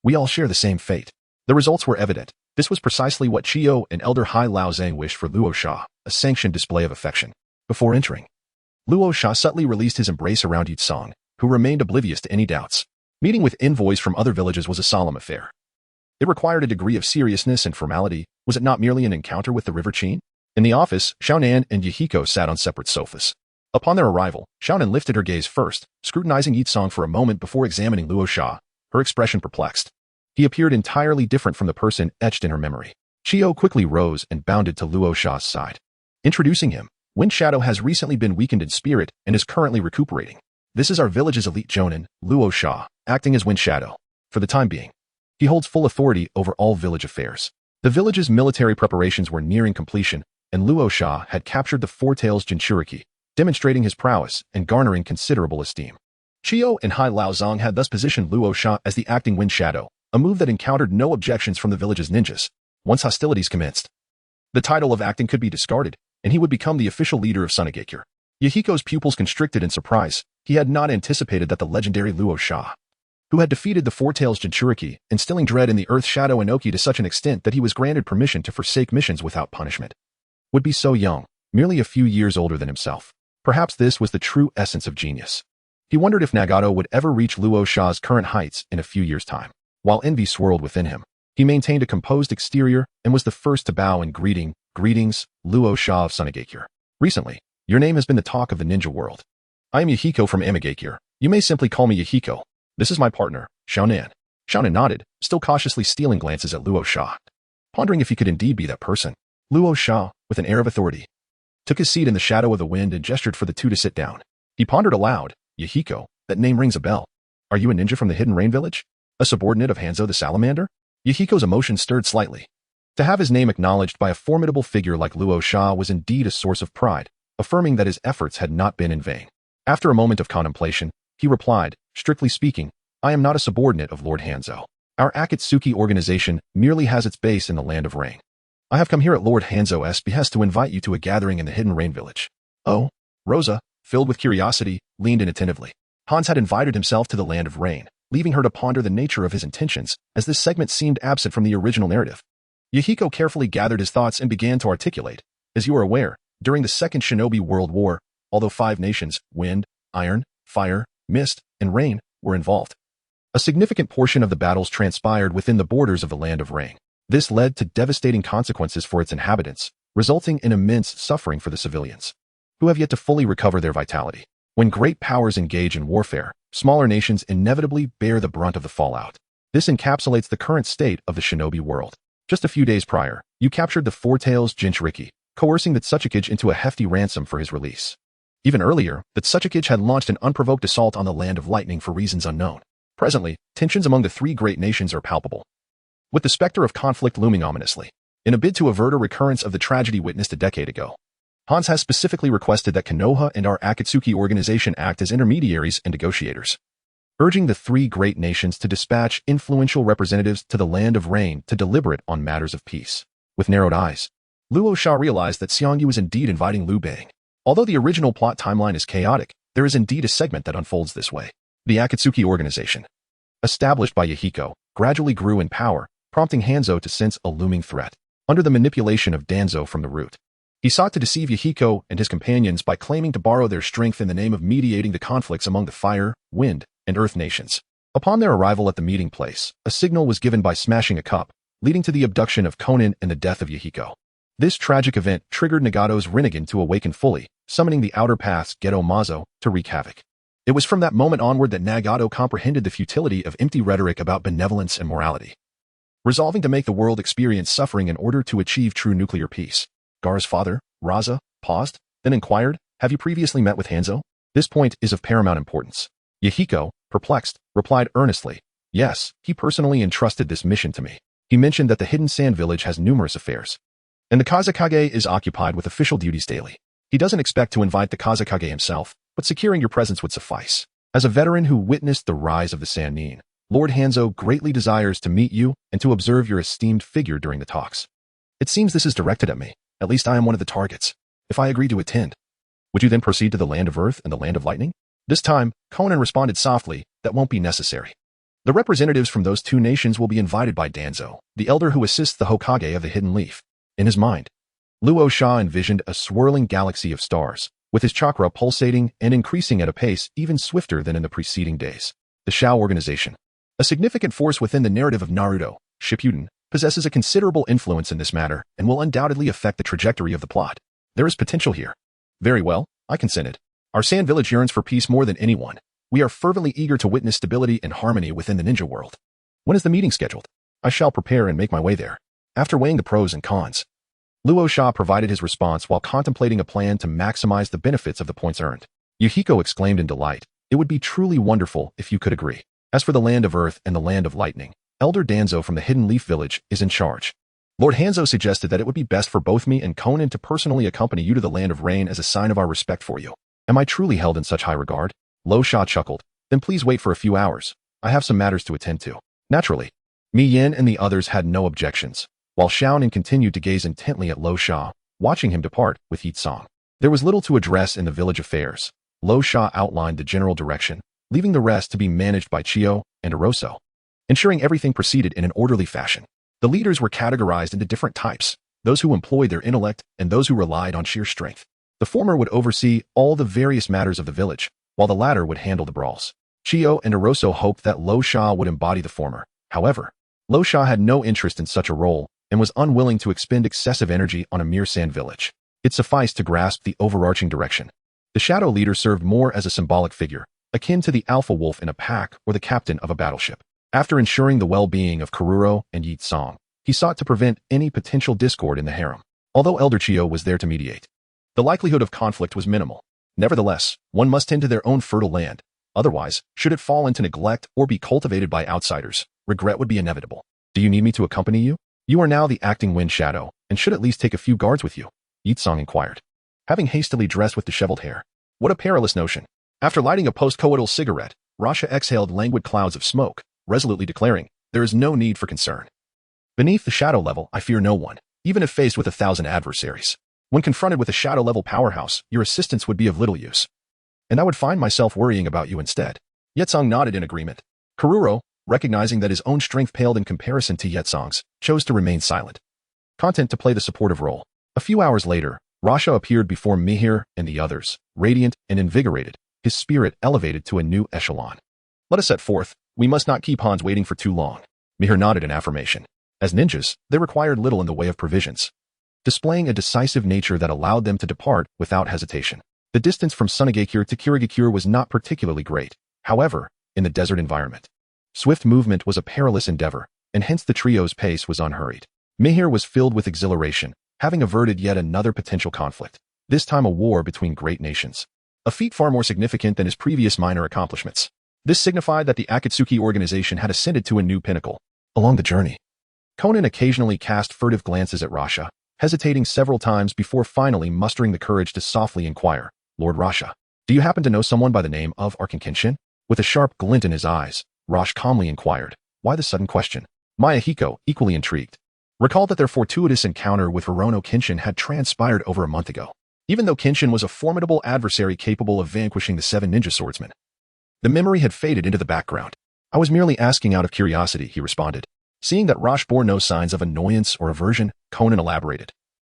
We all share the same fate. The results were evident. This was precisely what Chiyo and Elder Hai Lao Zhang wished for Luo Sha, a sanctioned display of affection. Before entering, Luo Sha subtly released his embrace around Yitsong, who remained oblivious to any doubts. Meeting with envoys from other villages was a solemn affair. It required a degree of seriousness and formality. Was it not merely an encounter with the River Qin? In the office, Xiaonan and Yahiko sat on separate sofas. Upon their arrival, Xiaonan lifted her gaze first, scrutinizing Yitsong for a moment before examining Luo Sha, her expression perplexed. He appeared entirely different from the person etched in her memory. Chiyo quickly rose and bounded to Luo Sha's side. Introducing him, Wind Shadow has recently been weakened in spirit and is currently recuperating. This is our village's elite jonin, Luo Sha, acting as Wind Shadow. For the time being, he holds full authority over all village affairs. The village's military preparations were nearing completion, and Luo Sha had captured the Four Tails Jinchuriki, demonstrating his prowess and garnering considerable esteem. Chiyo and Hai Lao Zhang had thus positioned Luo Sha as the acting Wind Shadow, a move that encountered no objections from the village's ninjas. Once hostilities commenced, the title of acting could be discarded, and he would become the official leader of Sunagakure. Yahiko's pupils constricted in surprise. He had not anticipated that the legendary Luo Sha, who had defeated the Four Tails Jinchuriki, instilling dread in the Earth Shadow Inoki to such an extent that he was granted permission to forsake missions without punishment, would be so young, merely a few years older than himself. Perhaps this was the true essence of genius. He wondered if Nagato would ever reach Luo Sha's current heights in a few years' time. While envy swirled within him, he maintained a composed exterior and was the first to bow in greetings, Luo Sha of Sunagakure. Recently, your name has been the talk of the ninja world. I am Yahiko from Amigakure. You may simply call me Yahiko. This is my partner, Xiaonan. Xiaonan nodded, still cautiously stealing glances at Luo Sha, pondering if he could indeed be that person. Luo Sha, with an air of authority, took his seat in the shadow of the wind and gestured for the two to sit down. He pondered aloud. Yahiko, that name rings a bell. Are you a ninja from the Hidden Rain Village? A subordinate of Hanzo the Salamander? Yahiko's emotions stirred slightly. To have his name acknowledged by a formidable figure like Luo Sha was indeed a source of pride, affirming that his efforts had not been in vain. After a moment of contemplation, he replied, strictly speaking, I am not a subordinate of Lord Hanzo. Our Akatsuki organization merely has its base in the Land of Rain. I have come here at Lord Hanzo's behest to invite you to a gathering in the Hidden Rain Village. Oh, Rosa, filled with curiosity, leaned in attentively. Hans had invited himself to the Land of Rain, leaving her to ponder the nature of his intentions, as this segment seemed absent from the original narrative. Yahiko carefully gathered his thoughts and began to articulate. As you are aware, during the Second Shinobi World War, although 5 nations, wind, iron, fire, mist, and rain, were involved, a significant portion of the battles transpired within the borders of the Land of Rain. This led to devastating consequences for its inhabitants, resulting in immense suffering for the civilians, who have yet to fully recover their vitality. When great powers engage in warfare, smaller nations inevitably bear the brunt of the fallout. This encapsulates the current state of the shinobi world. Just a few days prior, you captured the Four-Tails Jinchuriki, coercing the Kazekage into a hefty ransom for his release. Even earlier, the Kazekage had launched an unprovoked assault on the Land of Lightning for reasons unknown. Presently, tensions among the 3 great nations are palpable, with the specter of conflict looming ominously. In a bid to avert a recurrence of the tragedy witnessed a decade ago, Hans has specifically requested that Konoha and our Akatsuki organization act as intermediaries and negotiators, urging the 3 great nations to dispatch influential representatives to the Land of Rain to deliberate on matters of peace. With narrowed eyes, Luo Sha realized that Xiangyu is indeed inviting Liu Bang. Although the original plot timeline is chaotic, there is indeed a segment that unfolds this way. The Akatsuki organization, established by Yahiko, gradually grew in power, prompting Hanzo to sense a looming threat. Under the manipulation of Danzo from the root, he sought to deceive Yahiko and his companions by claiming to borrow their strength in the name of mediating the conflicts among the fire, wind, and earth nations. Upon their arrival at the meeting place, a signal was given by smashing a cup, leading to the abduction of Konin and the death of Yahiko. This tragic event triggered Nagato's Rinnegan to awaken fully, summoning the Outer Path's Geto Mazo to wreak havoc. It was from that moment onward that Nagato comprehended the futility of empty rhetoric about benevolence and morality, resolving to make the world experience suffering in order to achieve true nuclear peace. Gar's father, Raza, paused, then inquired, "Have you previously met with Hanzo?" This point is of paramount importance. Yahiko, perplexed, replied earnestly, "Yes, he personally entrusted this mission to me. He mentioned that the hidden sand village has numerous affairs, and the Kazekage is occupied with official duties daily. He doesn't expect to invite the Kazekage himself, but securing your presence would suffice. As a veteran who witnessed the rise of the Sannin, Lord Hanzo greatly desires to meet you and to observe your esteemed figure during the talks. It seems this is directed at me. At least I am one of the targets. If I agree to attend, would you then proceed to the Land of Earth and the Land of Lightning?" This time, Conan responded softly, "That won't be necessary. The representatives from those 2 nations will be invited by Danzo, the elder who assists the Hokage of the Hidden Leaf." In his mind, Luo Sha envisioned a swirling galaxy of stars, with his chakra pulsating and increasing at a pace even swifter than in the preceding days. The Shao organization, a significant force within the narrative of Naruto, Shippuden, possesses a considerable influence in this matter and will undoubtedly affect the trajectory of the plot. There is potential here. Very well, I consented. Our sand village yearns for peace more than anyone. We are fervently eager to witness stability and harmony within the ninja world. When is the meeting scheduled? I shall prepare and make my way there. After weighing the pros and cons, Luo Sha provided his response while contemplating a plan to maximize the benefits of the points earned. Yahiko exclaimed in delight, "It would be truly wonderful if you could agree. As for the Land of Earth and the Land of Lightning, Elder Danzo from the Hidden Leaf Village is in charge. Lord Hanzo suggested that it would be best for both me and Conan to personally accompany you to the Land of Rain as a sign of our respect for you. Am I truly held in such high regard?" Lo Sha chuckled. "Then please wait for a few hours. I have some matters to attend to." Naturally, Mi Yin and the others had no objections, while Xiaonan continued to gaze intently at Lo Sha, watching him depart with Yi Song. There was little to address in the village affairs. Lo Sha outlined the general direction, leaving the rest to be managed by Chio and Eroso, ensuring everything proceeded in an orderly fashion. The leaders were categorized into different types, those who employed their intellect and those who relied on sheer strength. The former would oversee all the various matters of the village, while the latter would handle the brawls. Chio and Eroso hoped that Lo Sha would embody the former. However, Lo Sha had no interest in such a role and was unwilling to expend excessive energy on a mere sand village. It sufficed to grasp the overarching direction. The shadow leader served more as a symbolic figure, akin to the alpha wolf in a pack or the captain of a battleship. After ensuring the well-being of Kururo and Yi Song, he sought to prevent any potential discord in the harem. Although Elder Chio was there to mediate, the likelihood of conflict was minimal. Nevertheless, one must tend to their own fertile land. Otherwise, should it fall into neglect or be cultivated by outsiders, regret would be inevitable. "Do you need me to accompany you? You are now the acting wind shadow, and should at least take a few guards with you," Yi Song inquired, having hastily dressed with disheveled hair. What a perilous notion. After lighting a post-coital cigarette, Rasha exhaled languid clouds of smoke, resolutely declaring, "There is no need for concern. Beneath the shadow level, I fear no one, even if faced with 1,000 adversaries. When confronted with a shadow level powerhouse, your assistance would be of little use." and I would find myself worrying about you instead. Yetsong nodded in agreement. Kururo, recognizing that his own strength paled in comparison to Yetsong's, chose to remain silent, content to play the supportive role. A few hours later, Rasha appeared before Mihir and the others, radiant and invigorated, his spirit elevated to a new echelon. Let us set forth. We must not keep Hans waiting for too long. Mihir nodded in affirmation. As ninjas, they required little in the way of provisions, displaying a decisive nature that allowed them to depart without hesitation. The distance from Sunagakure to Kirigakure was not particularly great. However, in the desert environment, swift movement was a perilous endeavor, and hence the trio's pace was unhurried. Mihir was filled with exhilaration, having averted yet another potential conflict, this time a war between great nations. A feat far more significant than his previous minor accomplishments. This signified that the Akatsuki organization had ascended to a new pinnacle. Along the journey, Conan occasionally cast furtive glances at Rasha, hesitating several times before finally mustering the courage to softly inquire, Lord Rasha, do you happen to know someone by the name of Arkan-Kenshin? With a sharp glint in his eyes, Rash calmly inquired, why the sudden question? Mayahiko, equally intrigued, recalled that their fortuitous encounter with Hirono Kenshin had transpired over a month ago. Even though Kenshin was a formidable adversary capable of vanquishing the 7 ninja swordsmen, the memory had faded into the background. I was merely asking out of curiosity, he responded. Seeing that Rash bore no signs of annoyance or aversion, Conan elaborated.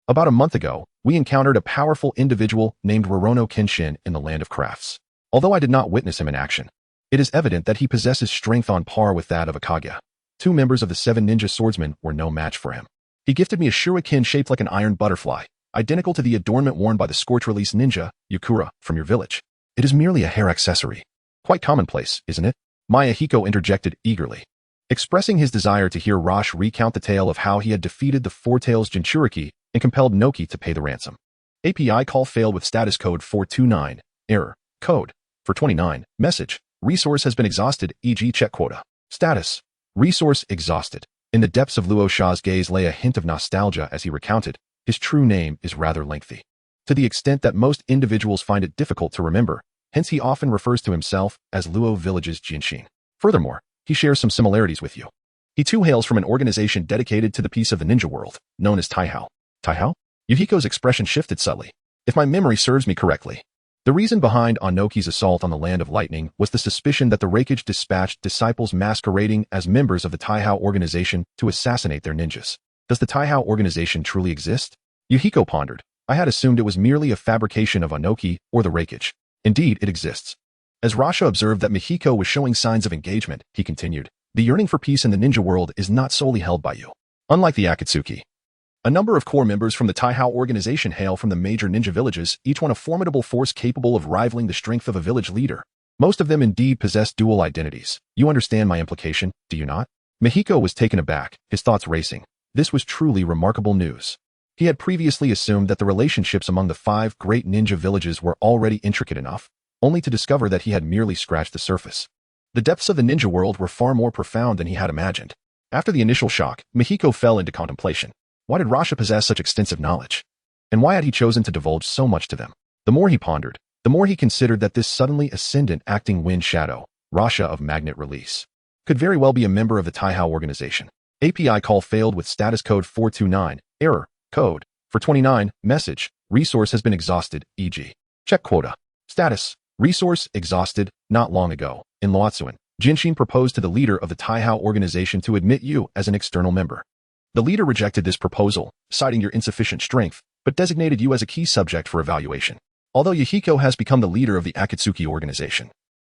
About a month ago, we encountered a powerful individual named Hirono Kenshin in the land of crafts. Although I did not witness him in action, it is evident that he possesses strength on par with that of a Kage. 2 members of the 7 ninja swordsmen were no match for him. He gifted me a shuriken shaped like an iron butterfly, identical to the adornment worn by the scorch-release ninja, Yukura, from your village. It is merely a hair accessory. Quite commonplace, isn't it? Mayahiko interjected eagerly, expressing his desire to hear Rash recount the tale of how he had defeated the Four Tails Jinchuriki and compelled Noki to pay the ransom. API call failed with status code 429, error, code, for 29, message, resource has been exhausted, e.g. check quota. Status, resource exhausted. In the depths of Luo Sha's gaze lay a hint of nostalgia as he recounted, his true name is rather lengthy, to the extent that most individuals find it difficult to remember, hence he often refers to himself as Luo Village's Jinshin. Furthermore, he shares some similarities with you. He too hails from an organization dedicated to the peace of the ninja world, known as Taihao. Taihao? Yuhiko's expression shifted subtly. If my memory serves me correctly, the reason behind Onoki's assault on the Land of Lightning was the suspicion that the Raikage dispatched disciples masquerading as members of the Taihao organization to assassinate their ninjas. Does the Taihao organization truly exist? Yuhiko pondered. I had assumed it was merely a fabrication of Onoki or the Raikage. Indeed, it exists. As Rasha observed that Mihiko was showing signs of engagement, he continued, the yearning for peace in the ninja world is not solely held by you. Unlike the Akatsuki, a number of core members from the Taihao organization hail from the major ninja villages, each one a formidable force capable of rivaling the strength of a village leader. Most of them indeed possess dual identities. You understand my implication, do you not? Mihiko was taken aback, his thoughts racing. This was truly remarkable news. He had previously assumed that the relationships among the 5 great ninja villages were already intricate enough, only to discover that he had merely scratched the surface. The depths of the ninja world were far more profound than he had imagined. After the initial shock, Mihiko fell into contemplation. Why did Rasha possess such extensive knowledge? And why had he chosen to divulge so much to them? The more he pondered, the more he considered that this suddenly ascendant acting wind shadow, Rasha of Magnet Release, could very well be a member of the Taihao organization. API call failed with status code 429, error, code, for 29, message, resource has been exhausted, e.g. check quota. Status, resource exhausted, not long ago, in Loatsuan, Jinshin proposed to the leader of the Taihao organization to admit you as an external member. The leader rejected this proposal, citing your insufficient strength, but designated you as a key subject for evaluation. Although Yuhiko has become the leader of the Akatsuki organization,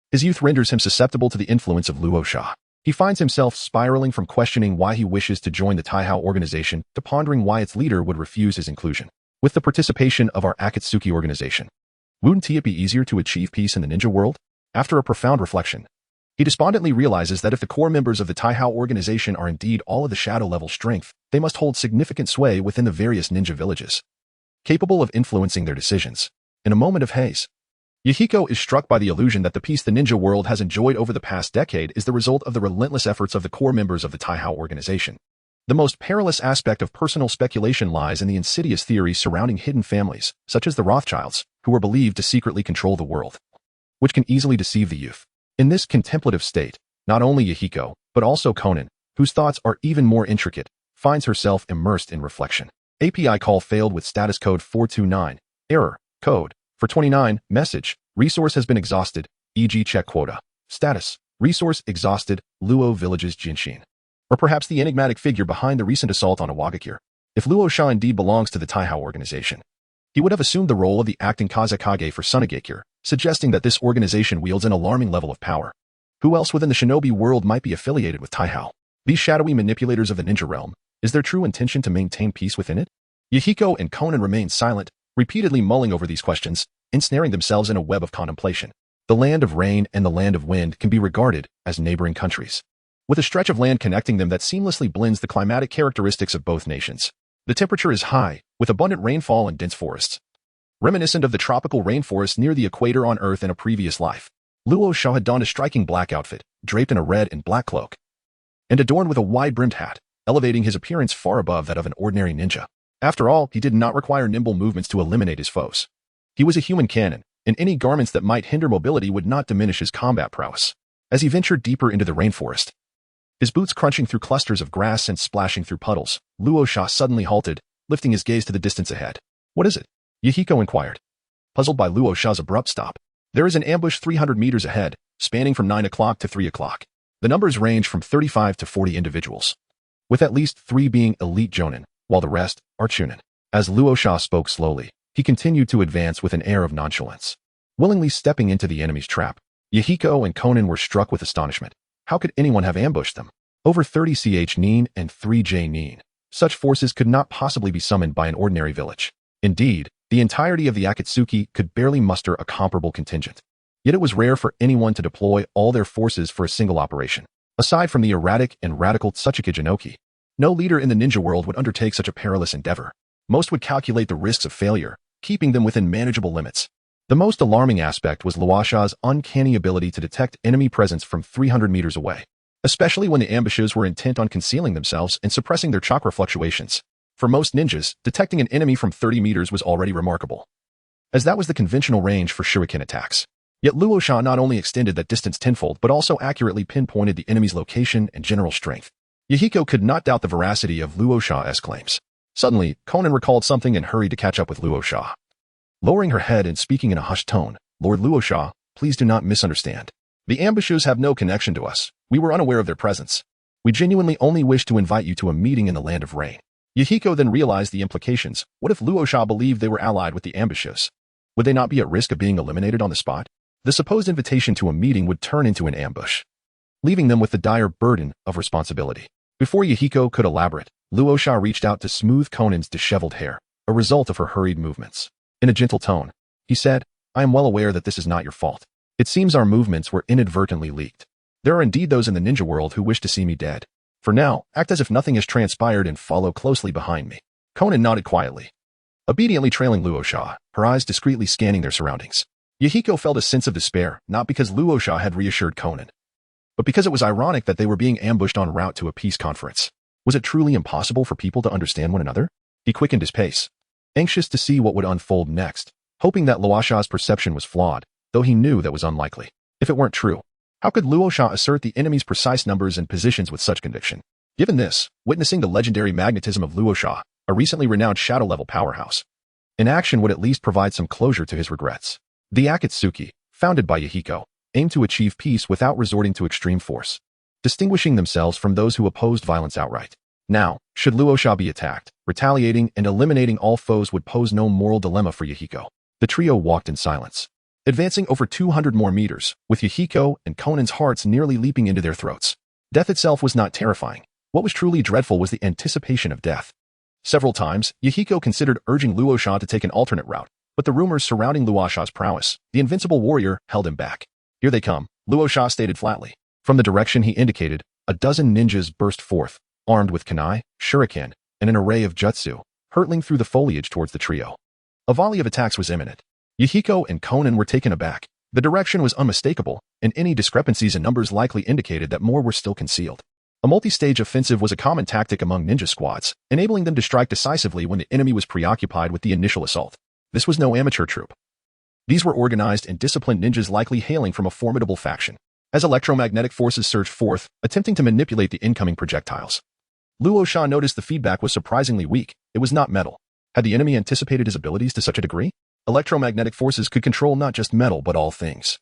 his youth renders him susceptible to the influence of Luo Sha. He finds himself spiraling from questioning why he wishes to join the Taihao organization to pondering why its leader would refuse his inclusion. With the participation of our Akatsuki organization, wouldn't it be easier to achieve peace in the ninja world? After a profound reflection, he despondently realizes that if the core members of the Taihao organization are indeed all of the shadow-level strength, they must hold significant sway within the various ninja villages, capable of influencing their decisions. In a moment of haze, Yuhiko is struck by the illusion that the peace the ninja world has enjoyed over the past decade is the result of the relentless efforts of the core members of the Taihao organization. The most perilous aspect of personal speculation lies in the insidious theories surrounding hidden families, such as the Rothschilds, who are believed to secretly control the world, which can easily deceive the youth. In this contemplative state, not only Yuhiko, but also Conan, whose thoughts are even more intricate, finds herself immersed in reflection. API call failed with status code 429, error, code, for 29, message, Resource has been exhausted, e.g. check quota. Status. Resource exhausted, Luo Village's Jinshin. Or perhaps the enigmatic figure behind the recent assault on Awagakure. If Luo Sha indeed belongs to the Taihao organization, he would have assumed the role of the acting Kazekage for Sunagakure, suggesting that this organization wields an alarming level of power. Who else within the shinobi world might be affiliated with Taihao? These shadowy manipulators of the ninja realm, is their true intention to maintain peace within it? Yahiko and Konan remained silent, repeatedly mulling over these questions, ensnaring themselves in a web of contemplation. The land of rain and the land of wind can be regarded as neighboring countries, with a stretch of land connecting them that seamlessly blends the climatic characteristics of both nations. The temperature is high, with abundant rainfall and dense forests, reminiscent of the tropical rainforest near the equator on Earth in a previous life. Luo Sha had donned a striking black outfit, draped in a red and black cloak, and adorned with a wide-brimmed hat, elevating his appearance far above that of an ordinary ninja. After all, he did not require nimble movements to eliminate his foes. He was a human cannon, and any garments that might hinder mobility would not diminish his combat prowess. As he ventured deeper into the rainforest, his boots crunching through clusters of grass and splashing through puddles, Luo Sha suddenly halted, lifting his gaze to the distance ahead. What is it? Yahiko inquired, puzzled by Luo Sha's abrupt stop. There is an ambush 300 meters ahead, spanning from 9 o'clock to 3 o'clock. The numbers range from 35 to 40 individuals, with at least 3 being elite jonin, while the rest are chunin. As Luo Sha spoke slowly, he continued to advance with an air of nonchalance, willingly stepping into the enemy's trap. Yahiko and Konan were struck with astonishment. How could anyone have ambushed them? Over 30 ch nin and 3 j nin. Such forces could not possibly be summoned by an ordinary village. Indeed, the entirety of the Akatsuki could barely muster a comparable contingent. Yet it was rare for anyone to deploy all their forces for a single operation. Aside from the erratic and radical Tsuchika Jinoki, no leader in the ninja world would undertake such a perilous endeavor. Most would calculate the risks of failure, keeping them within manageable limits. The most alarming aspect was Luo Sha's uncanny ability to detect enemy presence from 300 meters away, especially when the ambushes were intent on concealing themselves and suppressing their chakra fluctuations. For most ninjas, detecting an enemy from 30 meters was already remarkable, as that was the conventional range for shuriken attacks. Yet Luo Sha not only extended that distance tenfold but also accurately pinpointed the enemy's location and general strength. Yahiko could not doubt the veracity of Luo Sha's claims. Suddenly, Konan recalled something and hurried to catch up with Luo Sha. Lowering her head and speaking in a hushed tone, Lord Luo Sha, please do not misunderstand. The ambushes have no connection to us. We were unaware of their presence. We genuinely only wish to invite you to a meeting in the Land of Rain. Yahiko then realized the implications. What if Luo Sha believed they were allied with the ambushes? Would they not be at risk of being eliminated on the spot? The supposed invitation to a meeting would turn into an ambush, leaving them with the dire burden of responsibility. Before Yahiko could elaborate, Luo Sha reached out to smooth Konan's disheveled hair, a result of her hurried movements. In a gentle tone, he said, I am well aware that this is not your fault. It seems our movements were inadvertently leaked. There are indeed those in the ninja world who wish to see me dead. For now, act as if nothing has transpired and follow closely behind me. Konan nodded quietly, obediently trailing Luo Sha, her eyes discreetly scanning their surroundings. Yahiko felt a sense of despair, not because Luo Sha had reassured Konan, but because it was ironic that they were being ambushed en route to a peace conference. Was it truly impossible for people to understand one another? He quickened his pace, anxious to see what would unfold next, hoping that Luo Sha's perception was flawed, though he knew that was unlikely. If it weren't true, how could Luo Sha assert the enemy's precise numbers and positions with such conviction? Given this, witnessing the legendary magnetism of Luo Sha, a recently renowned shadow-level powerhouse, in action would at least provide some closure to his regrets. The Akatsuki, founded by Yahiko, aimed to achieve peace without resorting to extreme force, distinguishing themselves from those who opposed violence outright. Now, should Luo Sha be attacked, retaliating and eliminating all foes would pose no moral dilemma for Yahiko. The trio walked in silence, advancing over 200 more meters, with Yahiko and Konan's hearts nearly leaping into their throats. Death itself was not terrifying. What was truly dreadful was the anticipation of death. Several times, Yahiko considered urging Luo Sha to take an alternate route, but the rumors surrounding Luo Sha's prowess, the invincible warrior, held him back. Here they come, Luo Sha stated flatly. From the direction he indicated, a dozen ninjas burst forth, armed with kunai, shuriken, and an array of jutsu, hurtling through the foliage towards the trio. A volley of attacks was imminent. Yahiko and Konan were taken aback. The direction was unmistakable, and any discrepancies in numbers likely indicated that more were still concealed. A multi-stage offensive was a common tactic among ninja squads, enabling them to strike decisively when the enemy was preoccupied with the initial assault. This was no amateur troop. These were organized and disciplined ninjas likely hailing from a formidable faction. As electromagnetic forces surged forth, attempting to manipulate the incoming projectiles, Luo Sha noticed the feedback was surprisingly weak. It was not metal. Had the enemy anticipated his abilities to such a degree? Electromagnetic forces could control not just metal but all things.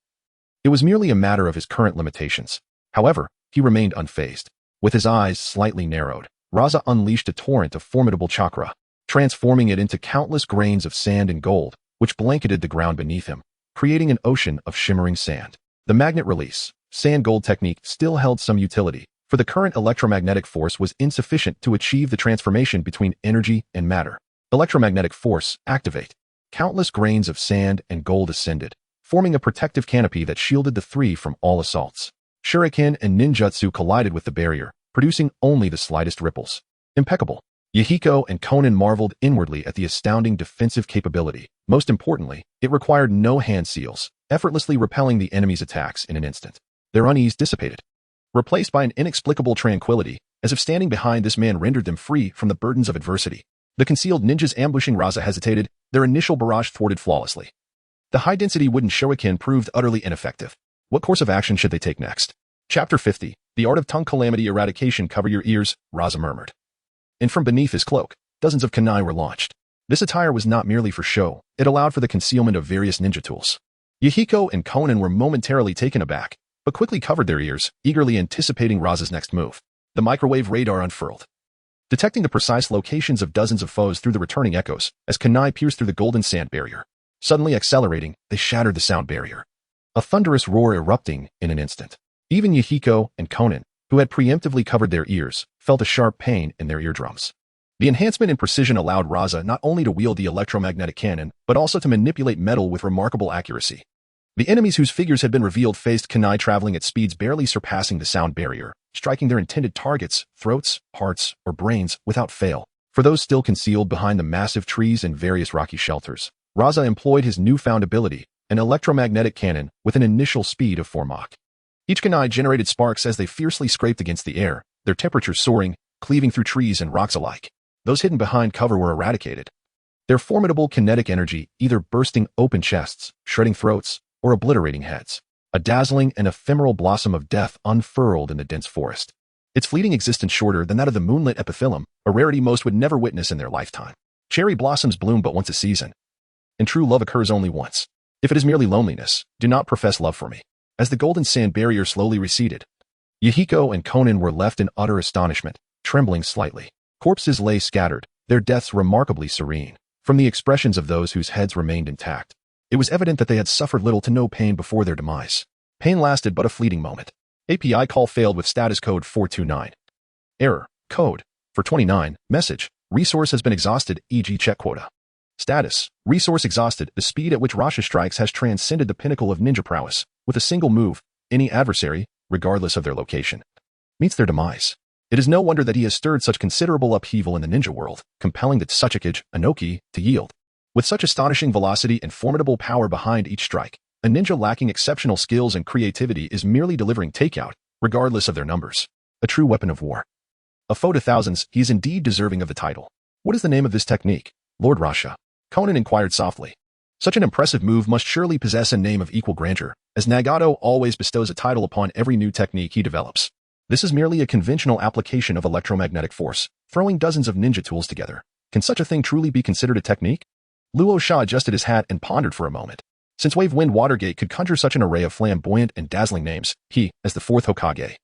It was merely a matter of his current limitations. However, he remained unfazed. With his eyes slightly narrowed, Raza unleashed a torrent of formidable chakra, transforming it into countless grains of sand and gold, which blanketed the ground beneath him, creating an ocean of shimmering sand. The magnet release, sand gold technique still held some utility, for the current electromagnetic force was insufficient to achieve the transformation between energy and matter. Electromagnetic force, activate. Countless grains of sand and gold ascended, forming a protective canopy that shielded the three from all assaults. Shuriken and ninjutsu collided with the barrier, producing only the slightest ripples. Impeccable. Yahiko and Konan marveled inwardly at the astounding defensive capability. Most importantly, it required no hand seals, effortlessly repelling the enemy's attacks in an instant. Their unease dissipated, replaced by an inexplicable tranquility, as if standing behind this man rendered them free from the burdens of adversity. The concealed ninjas ambushing Raza hesitated, their initial barrage thwarted flawlessly. The high-density wooden shuriken proved utterly ineffective. What course of action should they take next? Chapter 50, The Art of Tongue Calamity Eradication. Cover your ears, Raza murmured. And from beneath his cloak, dozens of kunai were launched. This attire was not merely for show, it allowed for the concealment of various ninja tools. Yahiko and Konan were momentarily taken aback, but quickly covered their ears, eagerly anticipating Raza's next move. The microwave radar unfurled, detecting the precise locations of dozens of foes through the returning echoes as kunai pierced through the golden sand barrier. Suddenly accelerating, they shattered the sound barrier, a thunderous roar erupting in an instant. Even Yahiko and Konan, who had preemptively covered their ears, felt a sharp pain in their eardrums. The enhancement in precision allowed Raza not only to wield the electromagnetic cannon, but also to manipulate metal with remarkable accuracy. The enemies whose figures had been revealed faced kunai traveling at speeds barely surpassing the sound barrier, striking their intended targets, throats, hearts, or brains, without fail. For those still concealed behind the massive trees and various rocky shelters, Raza employed his newfound ability, an electromagnetic cannon, with an initial speed of 4 Mach. Each kunai generated sparks as they fiercely scraped against the air, their temperatures soaring, cleaving through trees and rocks alike. Those hidden behind cover were eradicated, their formidable kinetic energy either bursting open chests, shredding throats, or obliterating heads. A dazzling and ephemeral blossom of death unfurled in the dense forest, its fleeting existence shorter than that of the moonlit epithelum, a rarity most would never witness in their lifetime. Cherry blossoms bloom but once a season, and true love occurs only once. If it is merely loneliness, do not profess love for me. As the golden sand barrier slowly receded, Yahiko and Konan were left in utter astonishment, trembling slightly. Corpses lay scattered, their deaths remarkably serene. From the expressions of those whose heads remained intact, it was evident that they had suffered little to no pain before their demise. Pain lasted but a fleeting moment. API call failed with status code 429. Error. Code. 429. Message. Resource has been exhausted, e.g. check quota. Status. Resource exhausted. The speed at which Rasha strikes has transcended the pinnacle of ninja prowess. With a single move, any adversary, regardless of their location, meets their demise. It is no wonder that he has stirred such considerable upheaval in the ninja world, compelling the Tsukikage, Anoki, to yield. With such astonishing velocity and formidable power behind each strike, a ninja lacking exceptional skills and creativity is merely delivering takeout, regardless of their numbers. A true weapon of war. A foe to thousands, he is indeed deserving of the title. What is the name of this technique, Lord Rasha? Konan inquired softly. Such an impressive move must surely possess a name of equal grandeur, as Nagato always bestows a title upon every new technique he develops. This is merely a conventional application of electromagnetic force, throwing dozens of ninja tools together. Can such a thing truly be considered a technique? Luo Sha adjusted his hat and pondered for a moment. Since Wave Wind Watergate could conjure such an array of flamboyant and dazzling names, he, as the 4th Hokage,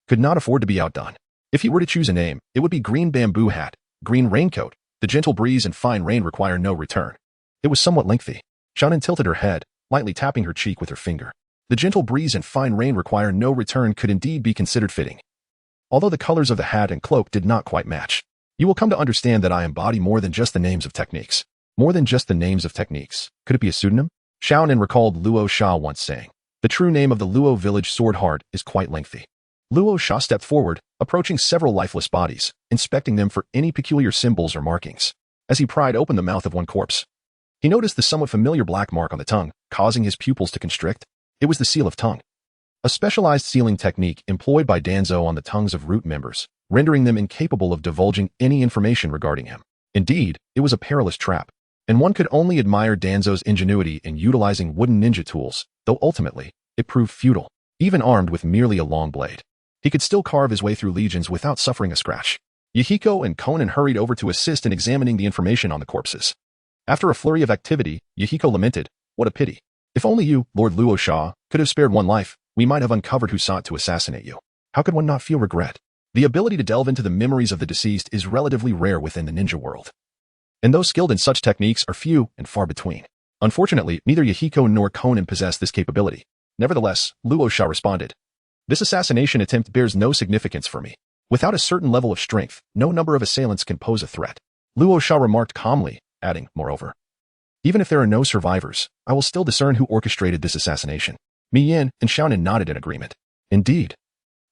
could not afford to be outdone. If he were to choose a name, it would be Green Bamboo Hat, Green Raincoat. The gentle breeze and fine rain require no return. It was somewhat lengthy. Shannon tilted her head, lightly tapping her cheek with her finger. The gentle breeze and fine rain require no return could indeed be considered fitting. Although the colors of the hat and cloak did not quite match, you will come to understand that I embody more than just the names of techniques. More than just the names of techniques. Could it be a pseudonym? Xiaonan recalled Luo Sha once saying. The true name of the Luo village sword heart is quite lengthy. Luo Sha stepped forward, approaching several lifeless bodies, inspecting them for any peculiar symbols or markings. As he pried open the mouth of one corpse, he noticed the somewhat familiar black mark on the tongue, causing his pupils to constrict. It was the seal of tongue, a specialized sealing technique employed by Danzo on the tongues of root members, rendering them incapable of divulging any information regarding him. Indeed, it was a perilous trap, and one could only admire Danzo's ingenuity in utilizing wooden ninja tools, though ultimately, it proved futile. Even armed with merely a long blade, he could still carve his way through legions without suffering a scratch. Yahiko and Konan hurried over to assist in examining the information on the corpses. After a flurry of activity, Yahiko lamented, "What a pity. If only you, Lord Luo Sha, could have spared one life, we might have uncovered who sought to assassinate you." How could one not feel regret? The ability to delve into the memories of the deceased is relatively rare within the ninja world, and those skilled in such techniques are few and far between. Unfortunately, neither Yahiko nor Konan possessed this capability. Nevertheless, Luo Sha responded, "This assassination attempt bears no significance for me. Without a certain level of strength, no number of assailants can pose a threat." Luo Sha remarked calmly, adding, "Moreover, even if there are no survivors, I will still discern who orchestrated this assassination." Mi Yin and Xiaonan nodded in agreement. Indeed.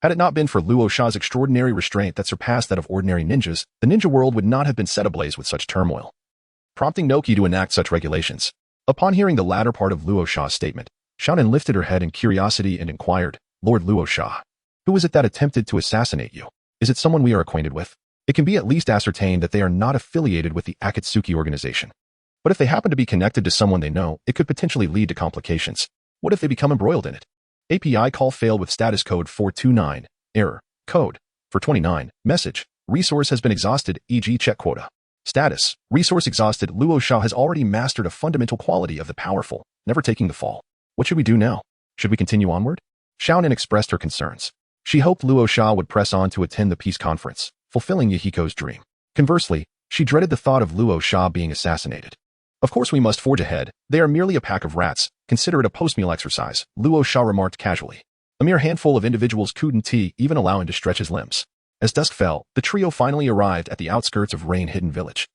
Had it not been for Luo Sha's extraordinary restraint that surpassed that of ordinary ninjas, the ninja world would not have been set ablaze with such turmoil, prompting Noki to enact such regulations. Upon hearing the latter part of Luo Sha's statement, Xiaonan lifted her head in curiosity and inquired, "Lord Luo Sha, who was it that attempted to assassinate you? Is it someone we are acquainted with? It can be at least ascertained that they are not affiliated with the Akatsuki organization. But if they happen to be connected to someone they know, it could potentially lead to complications. What if they become embroiled in it?" API call failed with status code 429. Error. Code. 429. Message. Resource has been exhausted, e.g. check quota. Status. Resource exhausted. Luo Sha has already mastered a fundamental quality of the powerful, never taking the fall. What should we do now? Should we continue onward? Xiaonan expressed her concerns. She hoped Luo Sha would press on to attend the peace conference, fulfilling Yahiko's dream. Conversely, she dreaded the thought of Luo Sha being assassinated. "Of course we must forge ahead. They are merely a pack of rats. Consider it a post-meal exercise," Luo Sha remarked casually. A mere handful of individuals couldn't even allow him to stretch his limbs. As dusk fell, the trio finally arrived at the outskirts of Rain-Hidden Village.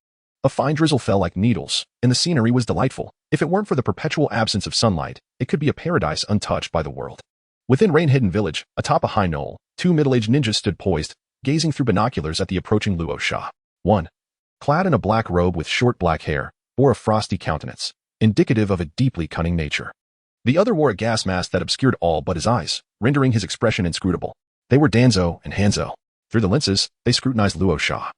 A fine drizzle fell like needles, and the scenery was delightful. If it weren't for the perpetual absence of sunlight, it could be a paradise untouched by the world. Within Rain-Hidden Village, atop a high knoll, two middle-aged ninjas stood poised, gazing through binoculars at the approaching Luo Sha. One, clad in a black robe with short black hair, bore a frosty countenance, indicative of a deeply cunning nature. The other wore a gas mask that obscured all but his eyes, rendering his expression inscrutable. They were Danzo and Hanzo. Through the lenses, they scrutinized Luo Sha,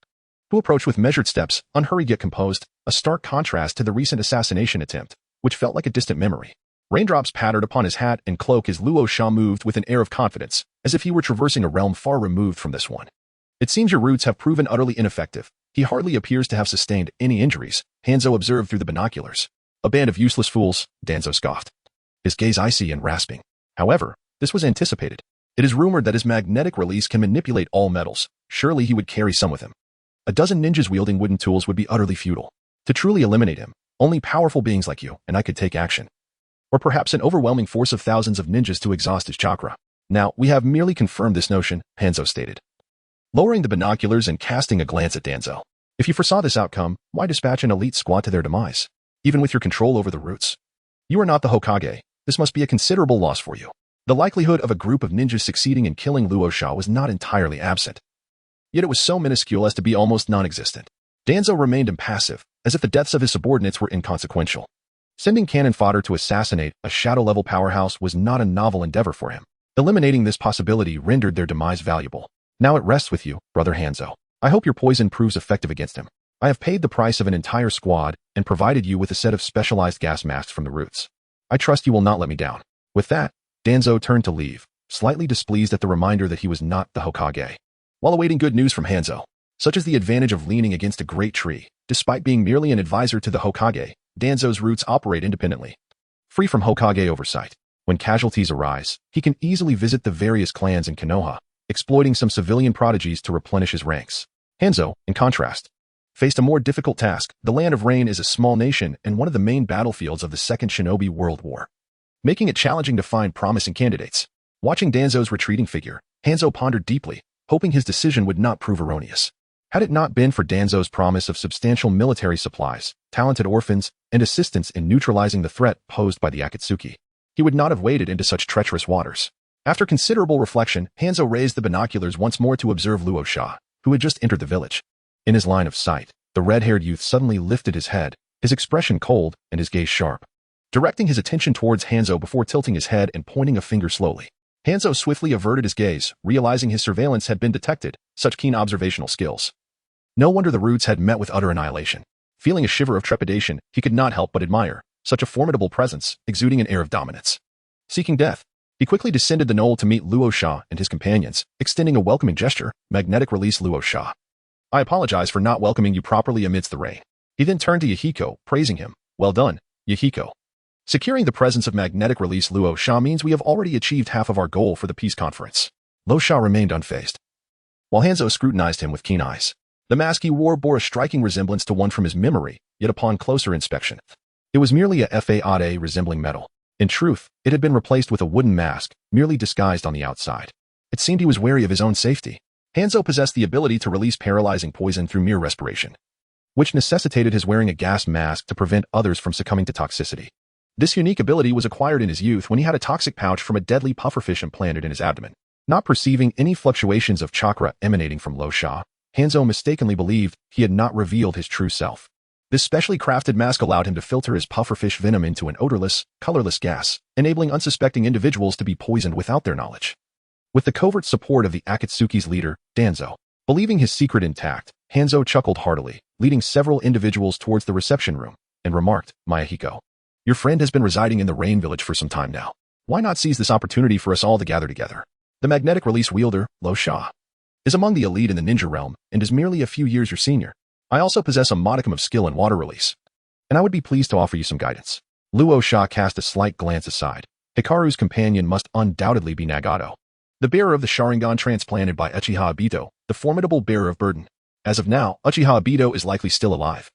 who approached with measured steps, unhurried yet composed, a stark contrast to the recent assassination attempt, which felt like a distant memory. Raindrops pattered upon his hat and cloak as Luo Sha moved with an air of confidence, as if he were traversing a realm far removed from this one. "It seems your roots have proven utterly ineffective. He hardly appears to have sustained any injuries," Hanzo observed through the binoculars. "A band of useless fools," Danzo scoffed, his gaze icy and rasping. However, this was anticipated. It is rumored that his magnetic release can manipulate all metals. Surely he would carry some with him. A dozen ninjas wielding wooden tools would be utterly futile. To truly eliminate him, only powerful beings like you and I could take action. Or perhaps an overwhelming force of thousands of ninjas to exhaust his chakra. "Now, we have merely confirmed this notion," Hanzo stated, lowering the binoculars and casting a glance at Danzo. "If you foresaw this outcome, why dispatch an elite squad to their demise? Even with your control over the roots. You are not the Hokage. This must be a considerable loss for you." The likelihood of a group of ninjas succeeding in killing Luo Sha was not entirely absent. Yet it was so minuscule as to be almost non-existent. Danzo remained impassive, as if the deaths of his subordinates were inconsequential. Sending cannon fodder to assassinate a shadow-level powerhouse was not a novel endeavor for him. Eliminating this possibility rendered their demise valuable. "Now it rests with you, Brother Hanzo. I hope your poison proves effective against him. I have paid the price of an entire squad and provided you with a set of specialized gas masks from the roots. I trust you will not let me down." With that, Danzo turned to leave, slightly displeased at the reminder that he was not the Hokage. While awaiting good news from Hanzo, such as the advantage of leaning against a great tree, despite being merely an advisor to the Hokage, Danzo's roots operate independently, free from Hokage oversight. When casualties arise, he can easily visit the various clans in Konoha, exploiting some civilian prodigies to replenish his ranks. Hanzo, in contrast, faced a more difficult task. The Land of Rain is a small nation and one of the main battlefields of the Second Shinobi World War, making it challenging to find promising candidates. Watching Danzo's retreating figure, Hanzo pondered deeply, hoping his decision would not prove erroneous. Had it not been for Danzo's promise of substantial military supplies, talented orphans, and assistance in neutralizing the threat posed by the Akatsuki, he would not have waded into such treacherous waters. After considerable reflection, Hanzo raised the binoculars once more to observe Luo Sha, who had just entered the village. In his line of sight, the red-haired youth suddenly lifted his head, his expression cold and his gaze sharp, directing his attention towards Hanzo before tilting his head and pointing a finger slowly. Hanzo swiftly averted his gaze, realizing his surveillance had been detected. Such keen observational skills. No wonder the roots had met with utter annihilation. Feeling a shiver of trepidation, he could not help but admire such a formidable presence, exuding an air of dominance. Seeking death, he quickly descended the knoll to meet Luo Sha and his companions, extending a welcoming gesture. Magnetic release. Luo Sha, "I apologize for not welcoming you properly amidst the rain." He then turned to Yahiko, praising him. Well done, Yahiko. Securing the presence of magnetic release Luo Sha means we have already achieved half of our goal for the peace conference. Luo Sha remained unfazed, while Hanzo scrutinized him with keen eyes. The mask he wore bore a striking resemblance to one from his memory, yet upon closer inspection, it was merely a fade resembling metal. In truth, it had been replaced with a wooden mask, merely disguised on the outside. It seemed he was wary of his own safety. Hanzo possessed the ability to release paralyzing poison through mere respiration, which necessitated his wearing a gas mask to prevent others from succumbing to toxicity. This unique ability was acquired in his youth when he had a toxic pouch from a deadly pufferfish implanted in his abdomen. Not perceiving any fluctuations of chakra emanating from Luo Sha, Hanzo mistakenly believed he had not revealed his true self. This specially crafted mask allowed him to filter his pufferfish venom into an odorless, colorless gas, enabling unsuspecting individuals to be poisoned without their knowledge. With the covert support of the Akatsuki's leader, Danzo, believing his secret intact, Hanzo chuckled heartily, leading several individuals towards the reception room, and remarked, Mayahiko, your friend has been residing in the Rain Village for some time now. Why not seize this opportunity for us all to gather together? The magnetic release wielder, Luo Sha, is among the elite in the ninja realm and is merely a few years your senior. I also possess a modicum of skill in water release, and I would be pleased to offer you some guidance. Luo Sha cast a slight glance aside. Hikaru's companion must undoubtedly be Nagato, the bearer of the Sharingan transplanted by Uchiha Obito, the formidable bearer of burden. As of now, Uchiha Obito is likely still alive,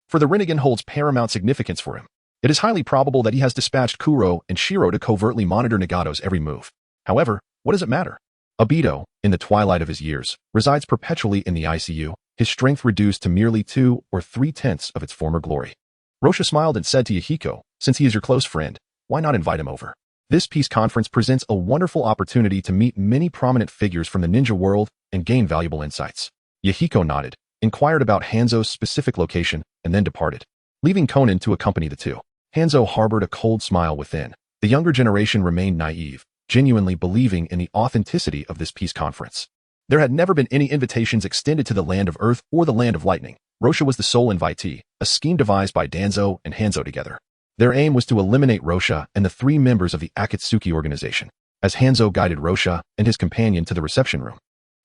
for the Rinnegan holds paramount significance for him. It is highly probable that he has dispatched Kuro and Shiro to covertly monitor Nagato's every move. However, what does it matter? Obito, in the twilight of his years, resides perpetually in the ICU, his strength reduced to merely 2 or 3/10 of its former glory. Rosha smiled and said to Yahiko, since he is your close friend, why not invite him over? This peace conference presents a wonderful opportunity to meet many prominent figures from the ninja world and gain valuable insights. Yahiko nodded, inquired about Hanzo's specific location, and then departed, leaving Conan to accompany the two. Hanzo harbored a cold smile within. The younger generation remained naive, genuinely believing in the authenticity of this peace conference. There had never been any invitations extended to the Land of Earth or the Land of Lightning. Rosha was the sole invitee, a scheme devised by Danzo and Hanzo together. Their aim was to eliminate Rosha and the 3 members of the Akatsuki organization. As Hanzo guided Rosha and his companion to the reception room,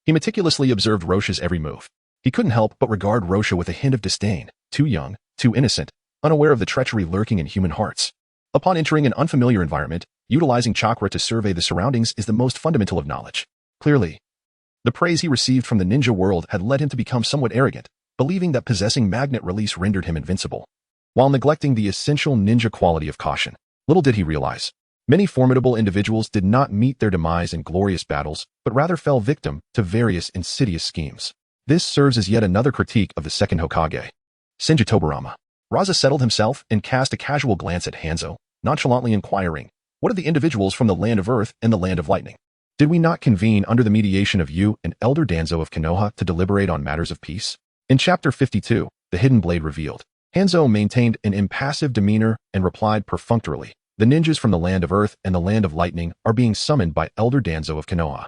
he meticulously observed Rosha's every move. He couldn't help but regard Rosha with a hint of disdain, too young, too innocent, unaware of the treachery lurking in human hearts. Upon entering an unfamiliar environment, utilizing chakra to survey the surroundings is the most fundamental of knowledge. Clearly, the praise he received from the ninja world had led him to become somewhat arrogant, believing that possessing magnet release rendered him invincible, while neglecting the essential ninja quality of caution. Little did he realize, many formidable individuals did not meet their demise in glorious battles, but rather fell victim to various insidious schemes. This serves as yet another critique of the second Hokage, Senju Tobarama. Raza settled himself and cast a casual glance at Hanzo, nonchalantly inquiring, what are the individuals from the Land of Earth and the Land of Lightning? Did we not convene under the mediation of you and Elder Danzo of Konoha to deliberate on matters of peace? In Chapter 52, the Hidden Blade revealed, Hanzo maintained an impassive demeanor and replied perfunctorily, the ninjas from the Land of Earth and the Land of Lightning are being summoned by Elder Danzo of Konoha.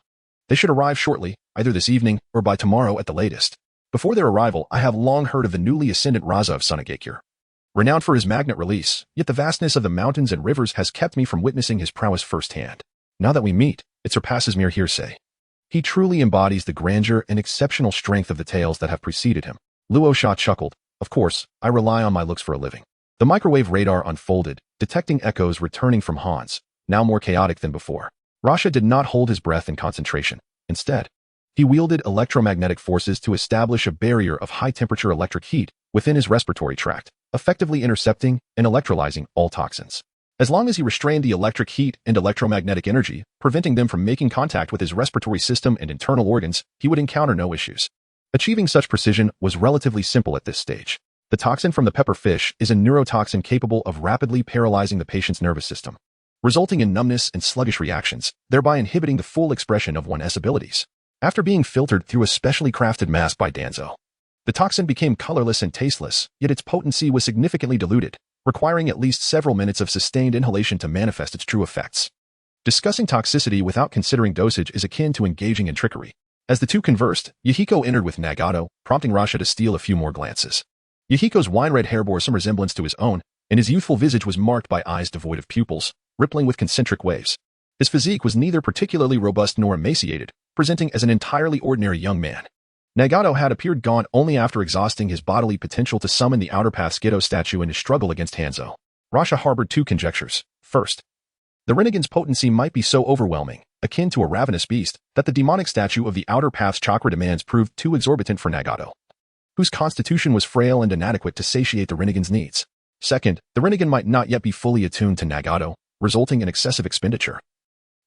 They should arrive shortly, either this evening or by tomorrow at the latest. Before their arrival, I have long heard of the newly ascendant Raza of Sunagakure, renowned for his magnet release, yet the vastness of the mountains and rivers has kept me from witnessing his prowess firsthand. Now that we meet, it surpasses mere hearsay. He truly embodies the grandeur and exceptional strength of the tales that have preceded him. Luo Sha chuckled. Of course, I rely on my looks for a living. The microwave radar unfolded, detecting echoes returning from Hans, now more chaotic than before. Rasha did not hold his breath in concentration. Instead, he wielded electromagnetic forces to establish a barrier of high-temperature electric heat within his respiratory tract, effectively intercepting and electrolyzing all toxins. As long as he restrained the electric heat and electromagnetic energy, preventing them from making contact with his respiratory system and internal organs, he would encounter no issues. Achieving such precision was relatively simple at this stage. The toxin from the pepper fish is a neurotoxin capable of rapidly paralyzing the patient's nervous system, resulting in numbness and sluggish reactions, thereby inhibiting the full expression of one's abilities. After being filtered through a specially crafted mask by Danzo, the toxin became colorless and tasteless, yet its potency was significantly diluted, requiring at least several minutes of sustained inhalation to manifest its true effects. Discussing toxicity without considering dosage is akin to engaging in trickery. As the two conversed, Yahiko entered with Nagato, prompting Rasha to steal a few more glances. Yahiko's wine-red hair bore some resemblance to his own, and his youthful visage was marked by eyes devoid of pupils, rippling with concentric waves. His physique was neither particularly robust nor emaciated, presenting as an entirely ordinary young man. Nagato had appeared gaunt only after exhausting his bodily potential to summon the Outer Path's Gedo statue in his struggle against Hanzo. Rasha harbored two conjectures. First, the Rinnegan's potency might be so overwhelming, akin to a ravenous beast, that the demonic statue of the Outer Path's chakra demands proved too exorbitant for Nagato, whose constitution was frail and inadequate to satiate the Rinnegan's needs. Second, the Rinnegan might not yet be fully attuned to Nagato, resulting in excessive expenditure.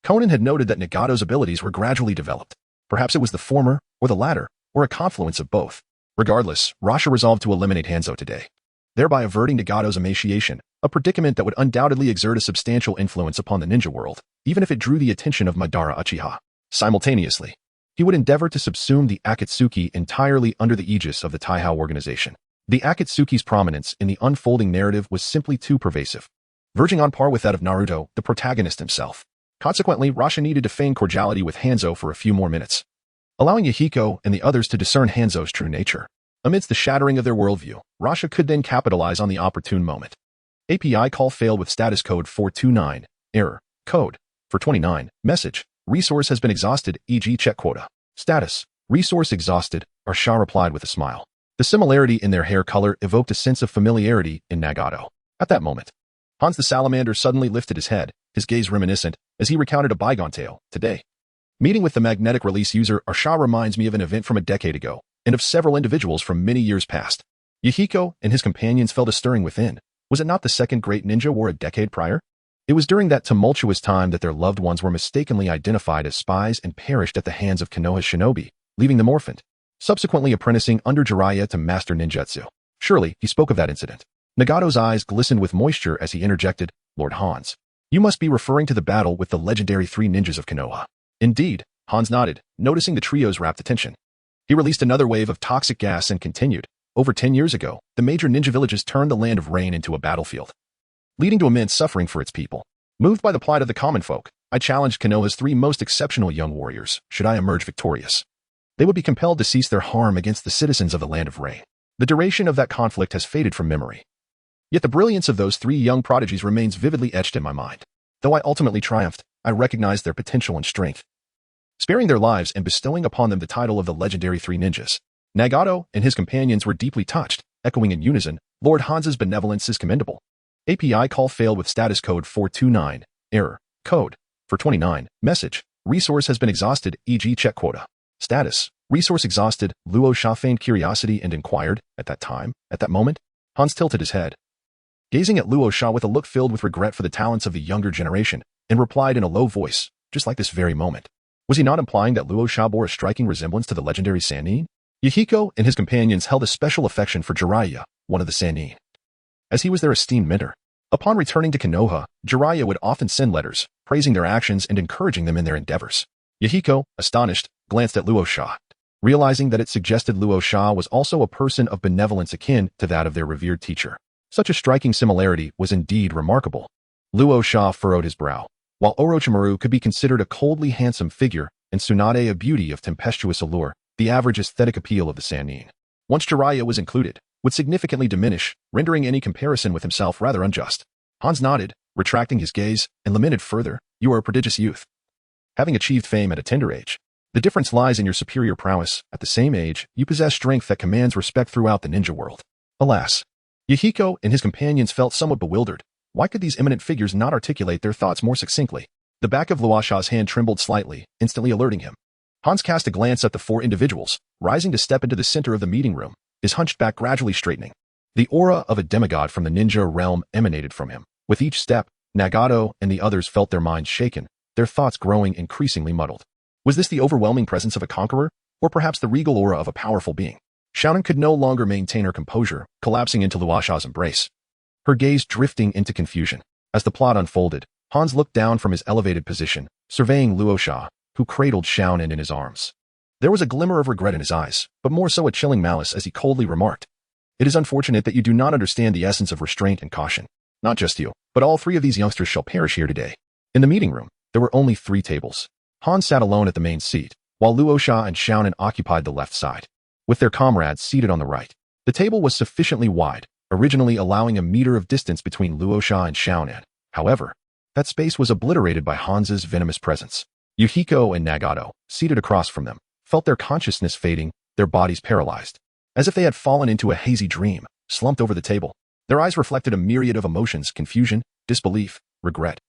Conan had noted that Nagato's abilities were gradually developed. Perhaps it was the former, or the latter, or a confluence of both. Regardless, Rasha resolved to eliminate Hanzo today, thereby averting Nagato's emaciation, a predicament that would undoubtedly exert a substantial influence upon the ninja world, even if it drew the attention of Madara Uchiha. Simultaneously, he would endeavor to subsume the Akatsuki entirely under the aegis of the Taihao organization. The Akatsuki's prominence in the unfolding narrative was simply too pervasive, verging on par with that of Naruto, the protagonist himself. Consequently, Rasha needed to feign cordiality with Hanzo for a few more minutes, allowing Yahiko and the others to discern Hanzo's true nature. Amidst the shattering of their worldview, Rasha could then capitalize on the opportune moment. API call failed with status code 429, error, code, 429, message, resource has been exhausted, e.g. check quota. Status, resource exhausted, Arsha replied with a smile. The similarity in their hair color evoked a sense of familiarity in Nagato. At that moment, Hans the Salamander suddenly lifted his head, his gaze reminiscent, as he recounted a bygone tale. Today, meeting with the magnetic release user Arsha reminds me of an event from a decade ago, and of several individuals from many years past. Yahiko and his companions felt a stirring within. Was it not the second great ninja war a decade prior? It was during that tumultuous time that their loved ones were mistakenly identified as spies and perished at the hands of Konoha's shinobi, leaving them orphaned, subsequently apprenticing under Jiraiya to master ninjutsu. Surely, he spoke of that incident. Nagato's eyes glistened with moisture as he interjected, Lord Hans, you must be referring to the battle with the legendary three ninjas of Konoha. Indeed, Hans nodded, noticing the trio's rapt attention. He released another wave of toxic gas and continued. Over 10 years ago, the major ninja villages turned the land of rain into a battlefield, leading to immense suffering for its people. Moved by the plight of the common folk, I challenged Konoha's three most exceptional young warriors. Should I emerge victorious, they would be compelled to cease their harm against the citizens of the land of rain. The duration of that conflict has faded from memory. Yet the brilliance of those three young prodigies remains vividly etched in my mind. Though I ultimately triumphed, I recognized their potential and strength, sparing their lives and bestowing upon them the title of the legendary three ninjas. Nagato and his companions were deeply touched, echoing in unison, Lord Hans's benevolence is commendable. API call failed with status code 429, error, code, 429, message, resource has been exhausted, e.g. check quota. Status, resource exhausted, Luo Sha feigned curiosity and inquired, at that moment, Hans tilted his head, gazing at Luo Sha with a look filled with regret for the talents of the younger generation, and replied in a low voice, just like this very moment. Was he not implying that Luo Sha bore a striking resemblance to the legendary Sannin? Yahiko and his companions held a special affection for Jiraiya, one of the Sannin, as he was their esteemed mentor. Upon returning to Konoha, Jiraiya would often send letters, praising their actions and encouraging them in their endeavors. Yahiko, astonished, glanced at Luo Sha, realizing that it suggested Luo Sha was also a person of benevolence akin to that of their revered teacher. Such a striking similarity was indeed remarkable. Luo Sha furrowed his brow. While Orochimaru could be considered a coldly handsome figure and Tsunade a beauty of tempestuous allure, the average aesthetic appeal of the Sannin, once Jiraiya was included, would significantly diminish, rendering any comparison with himself rather unjust. Hans nodded, retracting his gaze, and lamented further, you are a prodigious youth, having achieved fame at a tender age. The difference lies in your superior prowess. At the same age, you possess strength that commands respect throughout the ninja world. Alas, Yahiko and his companions felt somewhat bewildered. Why could these eminent figures not articulate their thoughts more succinctly? The back of Luo Sha's hand trembled slightly, instantly alerting him. Hans cast a glance at the four individuals, rising to step into the center of the meeting room, his hunched back gradually straightening. The aura of a demigod from the ninja realm emanated from him. With each step, Nagato and the others felt their minds shaken, their thoughts growing increasingly muddled. Was this the overwhelming presence of a conqueror, or perhaps the regal aura of a powerful being? Xiaonan could no longer maintain her composure, collapsing into Luo Sha's embrace, her gaze drifting into confusion. As the plot unfolded, Hans looked down from his elevated position, surveying Luo Sha, who cradled Xiaonan in his arms. There was a glimmer of regret in his eyes, but more so a chilling malice as he coldly remarked, it is unfortunate that you do not understand the essence of restraint and caution. Not just you, but all three of these youngsters shall perish here today. In the meeting room, there were only 3 tables. Hans sat alone at the main seat, while Luo Sha and Xiaonan occupied the left side, with their comrades seated on the right. The table was sufficiently wide, originally allowing a meter of distance between Luo Sha and Xiaonan. However, that space was obliterated by Hans's venomous presence. Yahiko and Nagato, seated across from them, felt their consciousness fading, their bodies paralyzed. As if they had fallen into a hazy dream, slumped over the table. Their eyes reflected a myriad of emotions: confusion, disbelief, regret,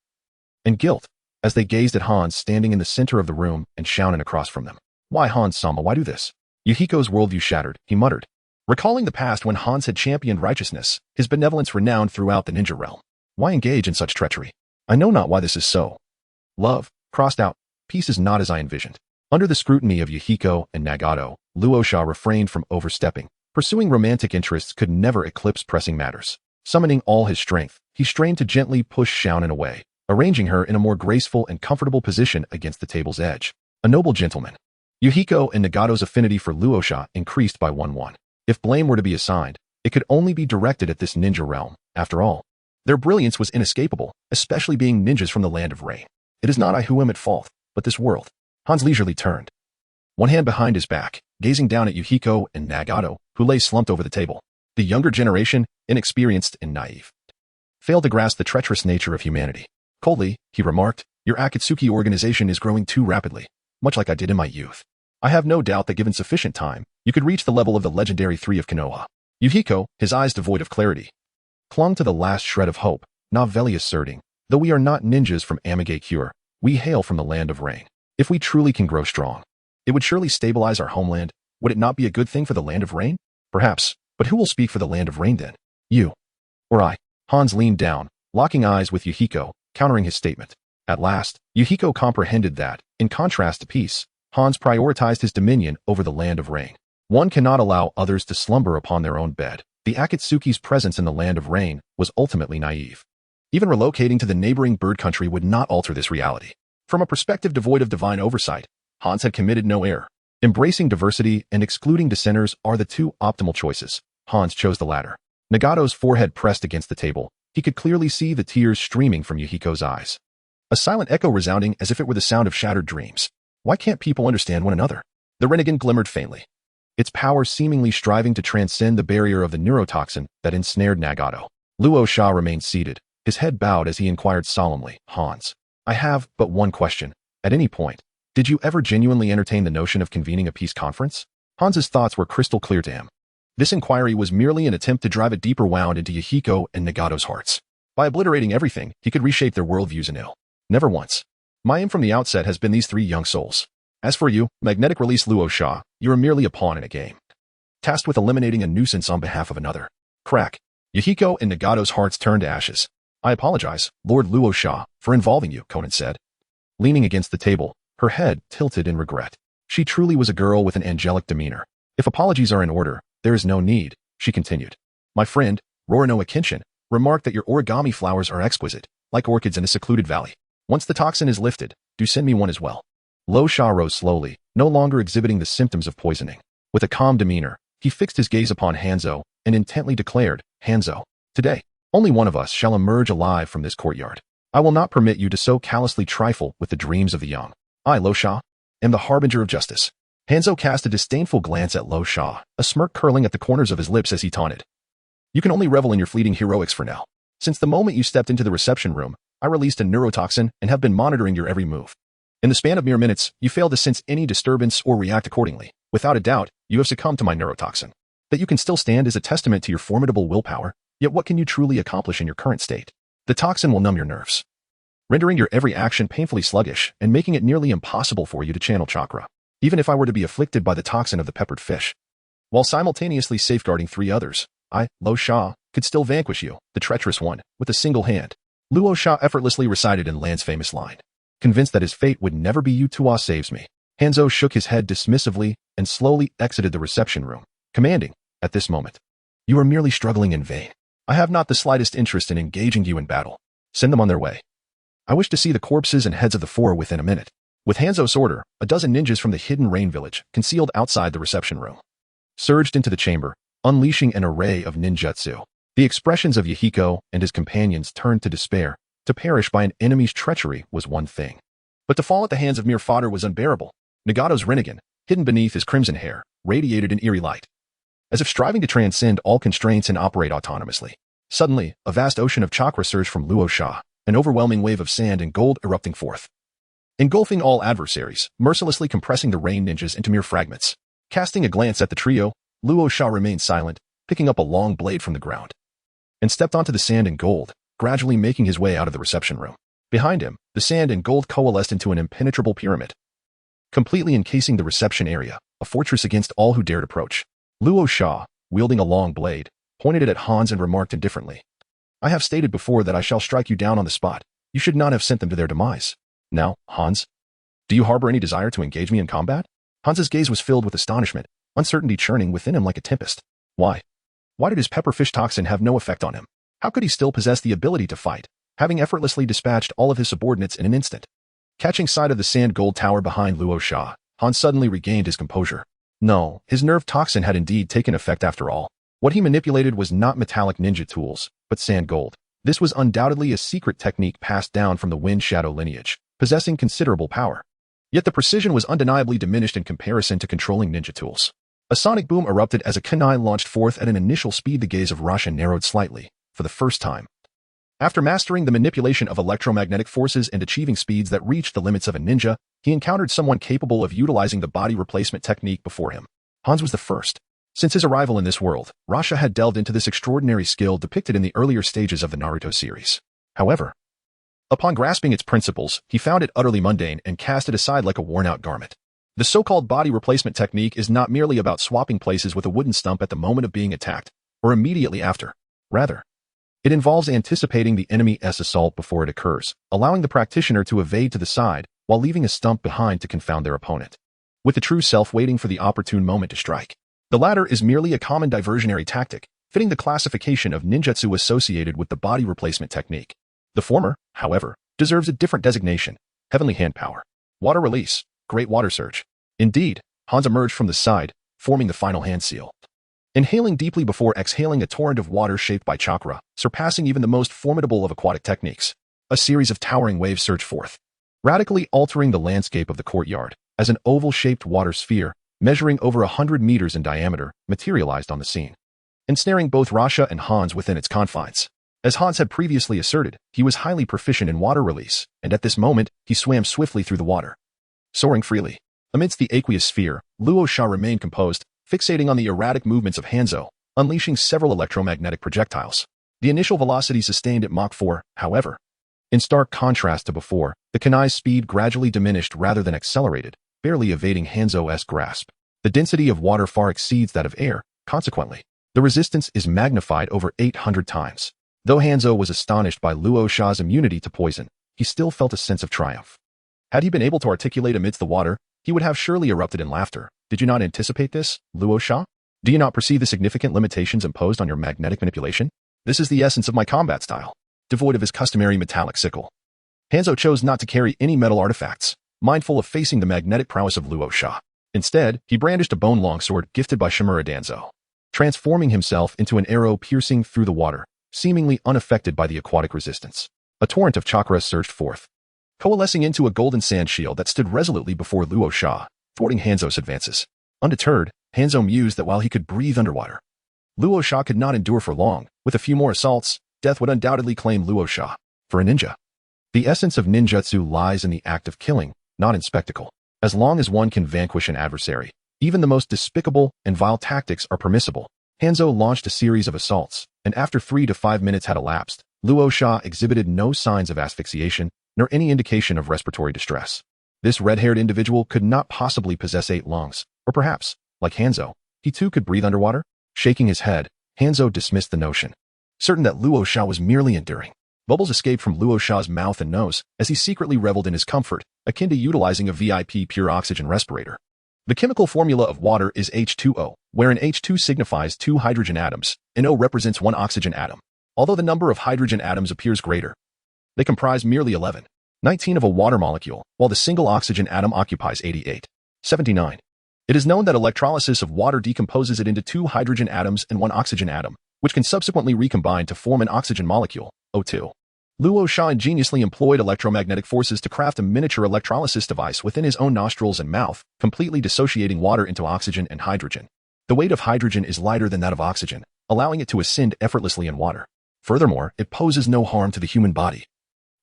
and guilt, as they gazed at Hans standing in the center of the room and Shounen across from them. Why, Hans-sama, why do this? Yuhiko's worldview shattered, he muttered. Recalling the past when Hans had championed righteousness, his benevolence renowned throughout the ninja realm. Why engage in such treachery? I know not why this is so. Love, crossed out, peace is not as I envisioned. Under the scrutiny of Yuhiko and Nagato, Luosha refrained from overstepping. Pursuing romantic interests could never eclipse pressing matters. Summoning all his strength, he strained to gently push Shounen away, arranging her in a more graceful and comfortable position against the table's edge. A noble gentleman. Yuhiko and Nagato's affinity for Luosha increased by 1-1. If blame were to be assigned, it could only be directed at this ninja realm. After all, their brilliance was inescapable, especially being ninjas from the land of rain. It is not I who am at fault, but this world. Hans leisurely turned, one hand behind his back, gazing down at Yuhiko and Nagato, who lay slumped over the table. The younger generation, inexperienced and naive, failed to grasp the treacherous nature of humanity. Coldly, he remarked, your Akatsuki organization is growing too rapidly, much like I did in my youth. I have no doubt that given sufficient time, you could reach the level of the legendary Three of Konoha. Yuhiko, his eyes devoid of clarity, clung to the last shred of hope, novelly asserting, though we are not ninjas from Amigakure, we hail from the land of rain. If we truly can grow strong, it would surely stabilize our homeland. Would it not be a good thing for the land of rain? Perhaps, but who will speak for the land of rain then? You. Or I? Hans leaned down, locking eyes with Yuhiko, countering his statement. At last, Yuhiko comprehended that, in contrast to peace, Hans prioritized his dominion over the land of rain. One cannot allow others to slumber upon their own bed. The Akatsuki's presence in the land of rain was ultimately naive. Even relocating to the neighboring bird country would not alter this reality. From a perspective devoid of divine oversight, Hans had committed no error. Embracing diversity and excluding dissenters are the two optimal choices. Hans chose the latter. Nagato's forehead pressed against the table. He could clearly see the tears streaming from Yuhiko's eyes. A silent echo resounding as if it were the sound of shattered dreams. Why can't people understand one another? The Renegade glimmered faintly, its power seemingly striving to transcend the barrier of the neurotoxin that ensnared Nagato. Luosha remained seated, his head bowed as he inquired solemnly, Hans, I have but one question. At any point, did you ever genuinely entertain the notion of convening a peace conference? Hans's thoughts were crystal clear to him. This inquiry was merely an attempt to drive a deeper wound into Yuhiko and Nagato's hearts. By obliterating everything, he could reshape their worldviews anew. Never once. My aim from the outset has been these three young souls. As for you, magnetic release Luosha, you are merely a pawn in a game, tasked with eliminating a nuisance on behalf of another. Crack. Yuhiko and Nagato's hearts turned to ashes. I apologize, Lord Luosha, for involving you, Conan said. Leaning against the table, her head tilted in regret. She truly was a girl with an angelic demeanor. If apologies are in order, there is no need, she continued. My friend, Roronoa Kenshin, remarked that your origami flowers are exquisite, like orchids in a secluded valley. Once the toxin is lifted, do send me one as well. Luosha rose slowly, no longer exhibiting the symptoms of poisoning. With a calm demeanor, he fixed his gaze upon Hanzo and intently declared, Hanzo, today, only one of us shall emerge alive from this courtyard. I will not permit you to so callously trifle with the dreams of the young. I, Luosha, am the harbinger of justice. Hanzo cast a disdainful glance at Luosha, a smirk curling at the corners of his lips as he taunted. You can only revel in your fleeting heroics for now. Since the moment you stepped into the reception room, I released a neurotoxin and have been monitoring your every move. In the span of mere minutes, you failed to sense any disturbance or react accordingly. Without a doubt, you have succumbed to my neurotoxin. That you can still stand is a testament to your formidable willpower, yet what can you truly accomplish in your current state? The toxin will numb your nerves, rendering your every action painfully sluggish and making it nearly impossible for you to channel chakra. Even if I were to be afflicted by the toxin of the peppered fish, while simultaneously safeguarding three others, I, Luosha, could still vanquish you, the treacherous one, with a single hand. Luosha effortlessly recited in Lan's famous line. Convinced that his fate would never be Yutua saves me. Hanzo shook his head dismissively and slowly exited the reception room, commanding, at this moment, you are merely struggling in vain. I have not the slightest interest in engaging you in battle. Send them on their way. I wish to see the corpses and heads of the four within a minute. With Hanzo's order, a dozen ninjas from the hidden rain village, concealed outside the reception room, surged into the chamber, unleashing an array of ninjutsu. The expressions of Yuhiko and his companions turned to despair. To perish by an enemy's treachery was one thing, but to fall at the hands of mere fodder was unbearable. Nagato's Rinnegan, hidden beneath his crimson hair, radiated an eerie light, as if striving to transcend all constraints and operate autonomously. Suddenly, a vast ocean of chakra surged from Luosha, an overwhelming wave of sand and gold erupting forth, engulfing all adversaries, mercilessly compressing the rain ninjas into mere fragments. Casting a glance at the trio, Luo Sha remained silent, picking up a long blade from the ground, and stepped onto the sand and gold, gradually making his way out of the reception room. Behind him, the sand and gold coalesced into an impenetrable pyramid, completely encasing the reception area, a fortress against all who dared approach. Luo Sha, wielding a long blade, pointed it at Hans and remarked indifferently, "I have stated before that I shall strike you down on the spot. You should not have sent them to their demise. Now, Hans, do you harbor any desire to engage me in combat?" Hans's gaze was filled with astonishment, uncertainty churning within him like a tempest. Why? Why did his pepperfish toxin have no effect on him? How could he still possess the ability to fight, having effortlessly dispatched all of his subordinates in an instant? Catching sight of the sand gold tower behind Luo Sha, Hans suddenly regained his composure. No, his nerve toxin had indeed taken effect after all. What he manipulated was not metallic ninja tools, but sand gold. This was undoubtedly a secret technique passed down from the Wind Shadow lineage, possessing considerable power. Yet the precision was undeniably diminished in comparison to controlling ninja tools. A sonic boom erupted as a kunai launched forth at an initial speed. The gaze of Rasha narrowed slightly, for the first time. After mastering the manipulation of electromagnetic forces and achieving speeds that reached the limits of a ninja, he encountered someone capable of utilizing the body replacement technique before him. Hans was the first. Since his arrival in this world, Rasha had delved into this extraordinary skill depicted in the earlier stages of the Naruto series. However, upon grasping its principles, he found it utterly mundane and cast it aside like a worn-out garment. The so-called body replacement technique is not merely about swapping places with a wooden stump at the moment of being attacked, or immediately after. Rather, it involves anticipating the enemy's assault before it occurs, allowing the practitioner to evade to the side while leaving a stump behind to confound their opponent, with the true self waiting for the opportune moment to strike. The latter is merely a common diversionary tactic, fitting the classification of ninjutsu associated with the body replacement technique. The former, however, deserves a different designation: heavenly hand power. Water release, great water surge. Indeed, Hans emerged from the side, forming the final hand seal, inhaling deeply before exhaling a torrent of water shaped by chakra, surpassing even the most formidable of aquatic techniques. A series of towering waves surged forth, radically altering the landscape of the courtyard, as an oval-shaped water sphere, measuring over 100 meters in diameter, materialized on the scene, ensnaring both Rasha and Hans within its confines. As Hans had previously asserted, he was highly proficient in water release, and at this moment, he swam swiftly through the water, soaring freely. Amidst the aqueous sphere, Luo Sha remained composed, fixating on the erratic movements of Hanzo, unleashing several electromagnetic projectiles. The initial velocity sustained at Mach 4, however. In stark contrast to before, the kunai's speed gradually diminished rather than accelerated, barely evading Hanzo's grasp. The density of water far exceeds that of air, consequently, the resistance is magnified over 800 times. Though Hanzo was astonished by Luo Sha's immunity to poison, he still felt a sense of triumph. Had he been able to articulate amidst the water, he would have surely erupted in laughter. Did you not anticipate this, Luo Sha? Do you not perceive the significant limitations imposed on your magnetic manipulation? This is the essence of my combat style, devoid of his customary metallic sickle. Hanzo chose not to carry any metal artifacts, mindful of facing the magnetic prowess of Luo Sha. Instead, he brandished a bone longsword gifted by Shimura Danzo, transforming himself into an arrow piercing through the water, seemingly unaffected by the aquatic resistance. A torrent of chakra surged forth, coalescing into a golden sand shield that stood resolutely before Luo Sha, thwarting Hanzo's advances. Undeterred, Hanzo mused that while he could breathe underwater, Luo Sha could not endure for long. With a few more assaults, death would undoubtedly claim Luo Sha. For a ninja, the essence of ninjutsu lies in the act of killing, not in spectacle. As long as one can vanquish an adversary, even the most despicable and vile tactics are permissible. Hanzo launched a series of assaults, and after 3 to 5 minutes had elapsed, Luo Sha exhibited no signs of asphyxiation, nor any indication of respiratory distress. This red-haired individual could not possibly possess 8 lungs, or perhaps, like Hanzo, he too could breathe underwater? Shaking his head, Hanzo dismissed the notion, certain that Luo Sha was merely enduring. Bubbles escaped from Luo Sha's mouth and nose as he secretly reveled in his comfort, akin to utilizing a VIP pure oxygen respirator. The chemical formula of water is H2O, wherein H2 signifies 2 hydrogen atoms, and O represents 1 oxygen atom. Although the number of hydrogen atoms appears greater, they comprise merely 11, 19 of a water molecule, while the single oxygen atom occupies 88, 79. It is known that electrolysis of water decomposes it into 2 hydrogen atoms and 1 oxygen atom, which can subsequently recombine to form an oxygen molecule, O2. Luo Sha ingeniously employed electromagnetic forces to craft a miniature electrolysis device within his own nostrils and mouth, completely dissociating water into oxygen and hydrogen. The weight of hydrogen is lighter than that of oxygen, allowing it to ascend effortlessly in water. Furthermore, it poses no harm to the human body.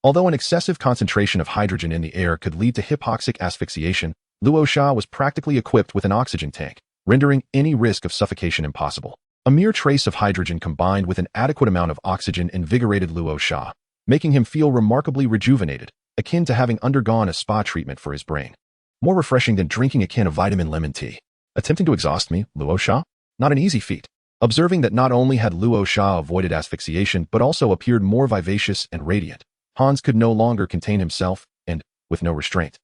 Although an excessive concentration of hydrogen in the air could lead to hypoxic asphyxiation, Luo Sha was practically equipped with an oxygen tank, rendering any risk of suffocation impossible. A mere trace of hydrogen combined with an adequate amount of oxygen invigorated Luo Sha, making him feel remarkably rejuvenated, akin to having undergone a spa treatment for his brain. More refreshing than drinking a can of vitamin lemon tea. Attempting to exhaust me, Luo Sha? Not an easy feat. Observing that not only had Luo Sha avoided asphyxiation but also appeared more vivacious and radiant, Hans could no longer contain himself and, with no restraint,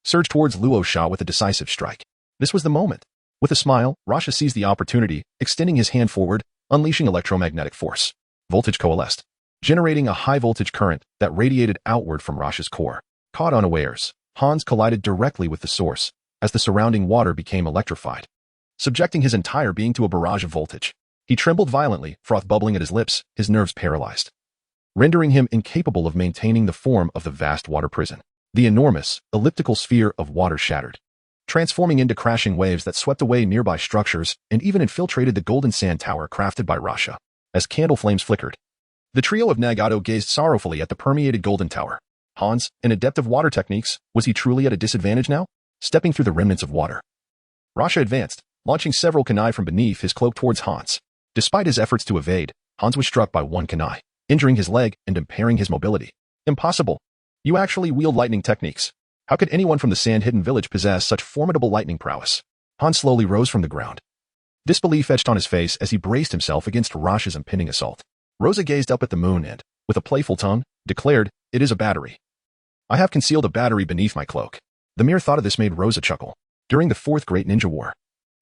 surged towards Luo Sha with a decisive strike. This was the moment. With a smile, Rasha seized the opportunity, extending his hand forward, unleashing electromagnetic force. Voltage coalesced, generating a high-voltage current that radiated outward from Rasha's core. Caught unawares, Hans collided directly with the source, as the surrounding water became electrified, subjecting his entire being to a barrage of voltage. He trembled violently, froth bubbling at his lips, his nerves paralyzed, rendering him incapable of maintaining the form of the vast water prison. The enormous, elliptical sphere of water shattered, transforming into crashing waves that swept away nearby structures and even infiltrated the golden sand tower crafted by Rasha. As candle flames flickered, the trio of Nagato gazed sorrowfully at the permeated golden tower. Hans, an adept of water techniques, was he truly at a disadvantage now? Stepping through the remnants of water, Rasha advanced, launching several kunai from beneath his cloak towards Hans. Despite his efforts to evade, Hans was struck by one kunai, injuring his leg and impairing his mobility. Impossible. You actually wield lightning techniques. How could anyone from the sand-hidden village possess such formidable lightning prowess? Hans slowly rose from the ground. Disbelief etched on his face as he braced himself against Rasha's impending assault. Rosa gazed up at the moon and, with a playful tongue, declared, "It is a battery. I have concealed a battery beneath my cloak." The mere thought of this made Rosa chuckle. During the Fourth Great Ninja War,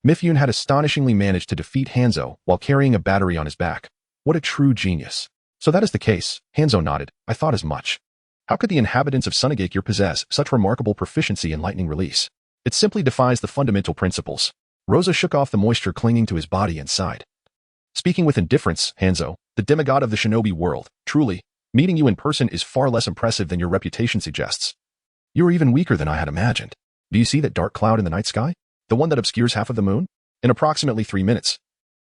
Mifune had astonishingly managed to defeat Hanzo while carrying a battery on his back. What a true genius. So that is the case, Hanzo nodded. I thought as much. How could the inhabitants of Sunagakure possess such remarkable proficiency in lightning release? It simply defies the fundamental principles. Rosa shook off the moisture clinging to his body and sighed. Speaking with indifference, Hanzo, the demigod of the shinobi world, truly, meeting you in person is far less impressive than your reputation suggests. You are even weaker than I had imagined. Do you see that dark cloud in the night sky? The one that obscures half of the moon? In approximately 3 minutes,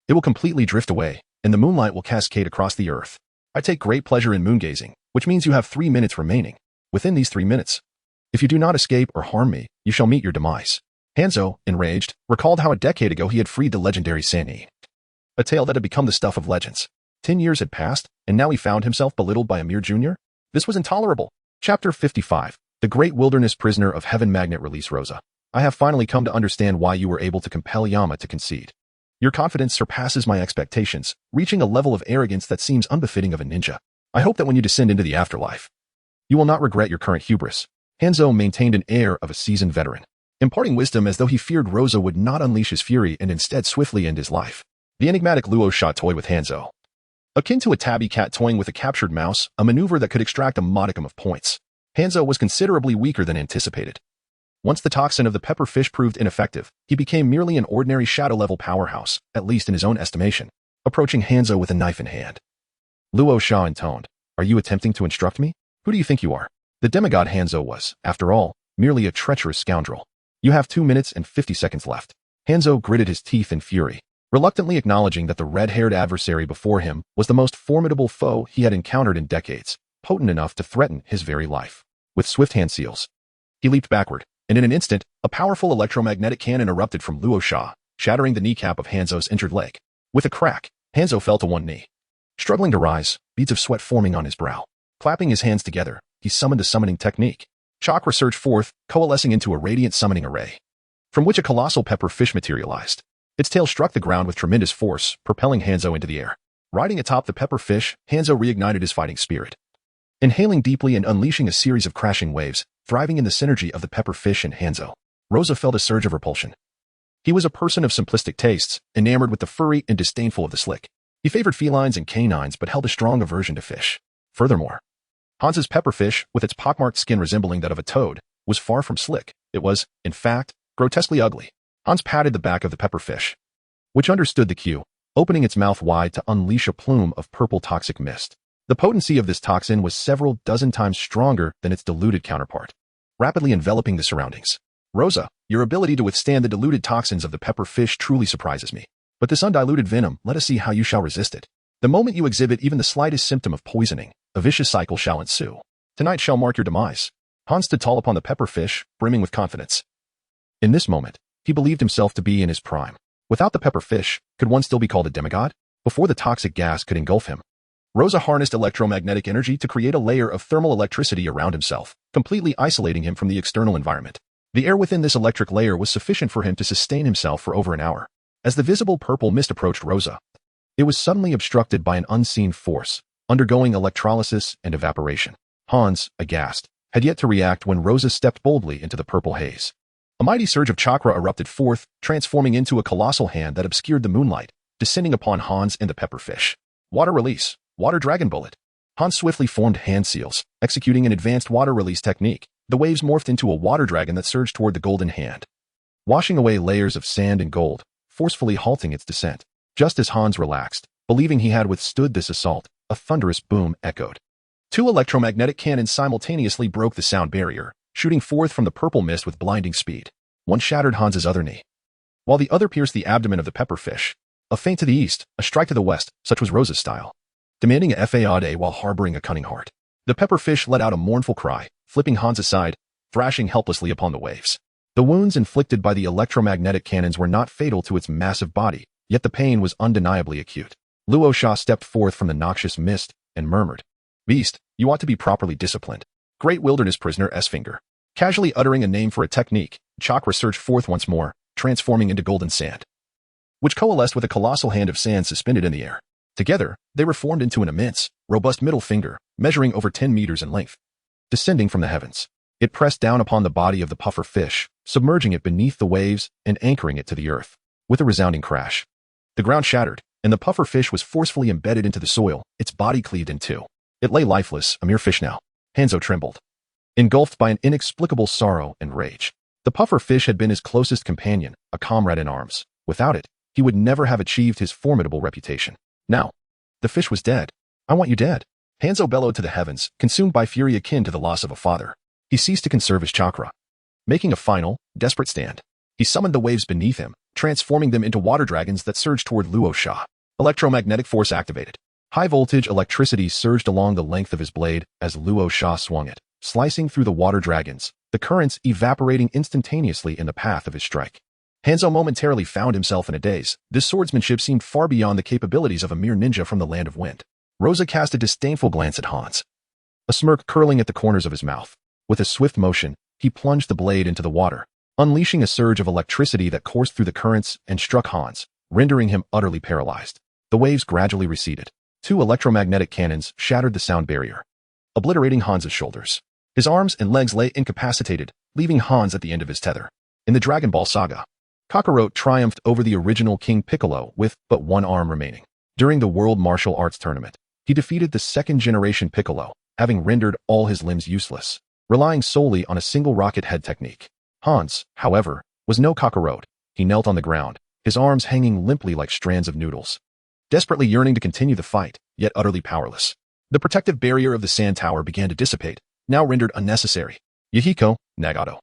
it will completely drift away, and the moonlight will cascade across the earth. I take great pleasure in moongazing, which means you have 3 minutes remaining. Within these 3 minutes, if you do not escape or harm me, you shall meet your demise. Hanzo, enraged, recalled how a decade ago he had freed the legendary Sani, a tale that had become the stuff of legends. 10 years had passed, and now he found himself belittled by a mere junior? This was intolerable. Chapter 55. The Great Wilderness Prisoner of Heaven. Magnet release. Rosa, I have finally come to understand why you were able to compel Yama to concede. Your confidence surpasses my expectations, reaching a level of arrogance that seems unbefitting of a ninja. I hope that when you descend into the afterlife, you will not regret your current hubris. Hanzo maintained an air of a seasoned veteran, imparting wisdom as though he feared Rosa would not unleash his fury and instead swiftly end his life. The enigmatic Luo Sha toyed with Hanzo, akin to a tabby cat toying with a captured mouse, a maneuver that could extract a modicum of points. Hanzo was considerably weaker than anticipated. Once the toxin of the pepper fish proved ineffective, he became merely an ordinary shadow-level powerhouse, at least in his own estimation, approaching Hanzo with a knife in hand. Luo Sha intoned, "Are you attempting to instruct me? Who do you think you are?" The demigod Hanzo was, after all, merely a treacherous scoundrel. You have 2 minutes and 50 seconds left. Hanzo gritted his teeth in fury, reluctantly acknowledging that the red-haired adversary before him was the most formidable foe he had encountered in decades, potent enough to threaten his very life. With swift hand seals, he leaped backward, and in an instant, a powerful electromagnetic cannon erupted from Luo Sha, shattering the kneecap of Hanzo's injured leg. With a crack, Hanzo fell to one knee. Struggling to rise, beads of sweat forming on his brow. Clapping his hands together, he summoned a summoning technique. Chakra surged forth, coalescing into a radiant summoning array, from which a colossal pepper fish materialized. Its tail struck the ground with tremendous force, propelling Hanzo into the air. Riding atop the pepper fish, Hanzo reignited his fighting spirit. Inhaling deeply and unleashing a series of crashing waves, thriving in the synergy of the pepper fish and Hanzo, Rosa felt a surge of repulsion. He was a person of simplistic tastes, enamored with the furry and disdainful of the slick. He favored felines and canines but held a strong aversion to fish. Furthermore, Hans's pepperfish, with its pockmarked skin resembling that of a toad, was far from slick. It was, in fact, grotesquely ugly. Hans patted the back of the pepperfish, which understood the cue, opening its mouth wide to unleash a plume of purple toxic mist. The potency of this toxin was several dozen times stronger than its diluted counterpart, rapidly enveloping the surroundings. Rosa, your ability to withstand the diluted toxins of the pepperfish truly surprises me. But this undiluted venom, let us see how you shall resist it. The moment you exhibit even the slightest symptom of poisoning, a vicious cycle shall ensue. Tonight shall mark your demise. Hans stood tall upon the pepperfish, brimming with confidence. In this moment, he believed himself to be in his prime. Without the pepper fish, could one still be called a demigod? Before the toxic gas could engulf him, Rosa harnessed electromagnetic energy to create a layer of thermal electricity around himself, completely isolating him from the external environment. The air within this electric layer was sufficient for him to sustain himself for over an hour. As the visible purple mist approached Rosa, it was suddenly obstructed by an unseen force, undergoing electrolysis and evaporation. Hans, aghast, had yet to react when Rosa stepped boldly into the purple haze. A mighty surge of chakra erupted forth, transforming into a colossal hand that obscured the moonlight, descending upon Hans and the pepperfish. Water release. Water dragon bullet. Hans swiftly formed hand seals, executing an advanced water release technique. The waves morphed into a water dragon that surged toward the golden hand, washing away layers of sand and gold, forcefully halting its descent. Just as Hans relaxed, believing he had withstood this assault, a thunderous boom echoed. Two electromagnetic cannons simultaneously broke the sound barrier, shooting forth from the purple mist with blinding speed. One shattered Hans's other knee, while the other pierced the abdomen of the pepperfish. A feint to the east, a strike to the west, such was Rosa's style, demanding a fade while harboring a cunning heart. The pepperfish let out a mournful cry, flipping Hans aside, thrashing helplessly upon the waves. The wounds inflicted by the electromagnetic cannons were not fatal to its massive body, yet the pain was undeniably acute. Luo Sha stepped forth from the noxious mist and murmured, "Beast, you ought to be properly disciplined." Great wilderness prisoner S-Finger. Casually uttering a name for a technique, chakra surged forth once more, transforming into golden sand, which coalesced with a colossal hand of sand suspended in the air. Together, they were formed into an immense, robust middle finger, measuring over 10 meters in length. Descending from the heavens, it pressed down upon the body of the puffer fish, submerging it beneath the waves and anchoring it to the earth. With a resounding crash, the ground shattered, and the puffer fish was forcefully embedded into the soil, its body cleaved in two. It lay lifeless, a mere fish now. Hanzo trembled, engulfed by an inexplicable sorrow and rage. The puffer fish had been his closest companion, a comrade in arms. Without it, he would never have achieved his formidable reputation. Now, the fish was dead. "I want you dead." Hanzo bellowed to the heavens, consumed by fury akin to the loss of a father. He ceased to conserve his chakra. Making a final, desperate stand, he summoned the waves beneath him, transforming them into water dragons that surged toward Luo Sha. Electromagnetic force activated. High-voltage electricity surged along the length of his blade as Luo Sha swung it, slicing through the water dragons, the currents evaporating instantaneously in the path of his strike. Hanzo momentarily found himself in a daze. This swordsmanship seemed far beyond the capabilities of a mere ninja from the land of wind. Rosa cast a disdainful glance at Hans, a smirk curling at the corners of his mouth. With a swift motion, he plunged the blade into the water, unleashing a surge of electricity that coursed through the currents and struck Hans, rendering him utterly paralyzed. The waves gradually receded. Two electromagnetic cannons shattered the sound barrier, obliterating Hans's shoulders. His arms and legs lay incapacitated, leaving Hans at the end of his tether. In the Dragon Ball saga, Kakarot triumphed over the original King Piccolo with but one arm remaining. During the World Martial Arts Tournament, he defeated the second-generation Piccolo, having rendered all his limbs useless, relying solely on a single rocket head technique. Hans, however, was no Kakarot. He knelt on the ground, his arms hanging limply like strands of noodles, desperately yearning to continue the fight, yet utterly powerless. The protective barrier of the sand tower began to dissipate, now rendered unnecessary. Yahiko, Nagato,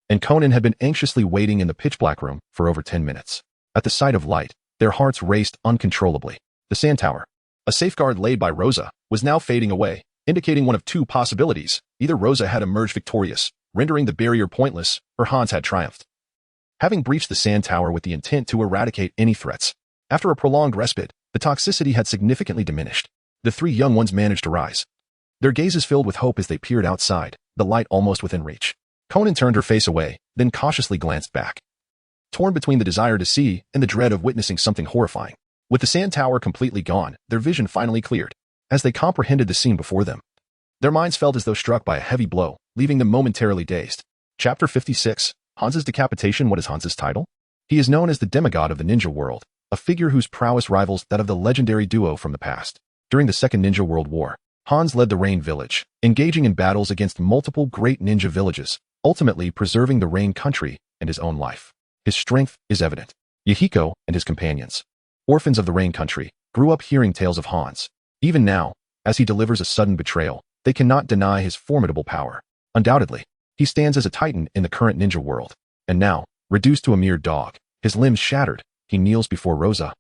and Conan had been anxiously waiting in the pitch-black room for over 10 minutes. At the sight of light, their hearts raced uncontrollably. The sand tower, a safeguard laid by Rosa, was now fading away, indicating one of two possibilities. Either Rosa had emerged victorious, rendering the barrier pointless, or Hans had triumphed, having breached the sand tower with the intent to eradicate any threats. After a prolonged respite, the toxicity had significantly diminished. The three young ones managed to rise, their gazes filled with hope as they peered outside, the light almost within reach. Conan turned her face away, then cautiously glanced back, torn between the desire to see and the dread of witnessing something horrifying. With the sand tower completely gone, their vision finally cleared. As they comprehended the scene before them, their minds felt as though struck by a heavy blow, leaving them momentarily dazed. Chapter 56. Hans's decapitation. What is Hans's title? He is known as the demigod of the ninja world, a figure whose prowess rivals that of the legendary duo from the past. During the Second Ninja World War, Hans led the Rain Village, engaging in battles against multiple great ninja villages, ultimately preserving the Rain country and his own life. His strength is evident. Yahiko and his companions, orphans of the Rain country, grew up hearing tales of Hans. Even now, as he delivers a sudden betrayal, they cannot deny his formidable power. Undoubtedly, he stands as a titan in the current ninja world. And now, reduced to a mere dog, his limbs shattered, he kneels before Rosa,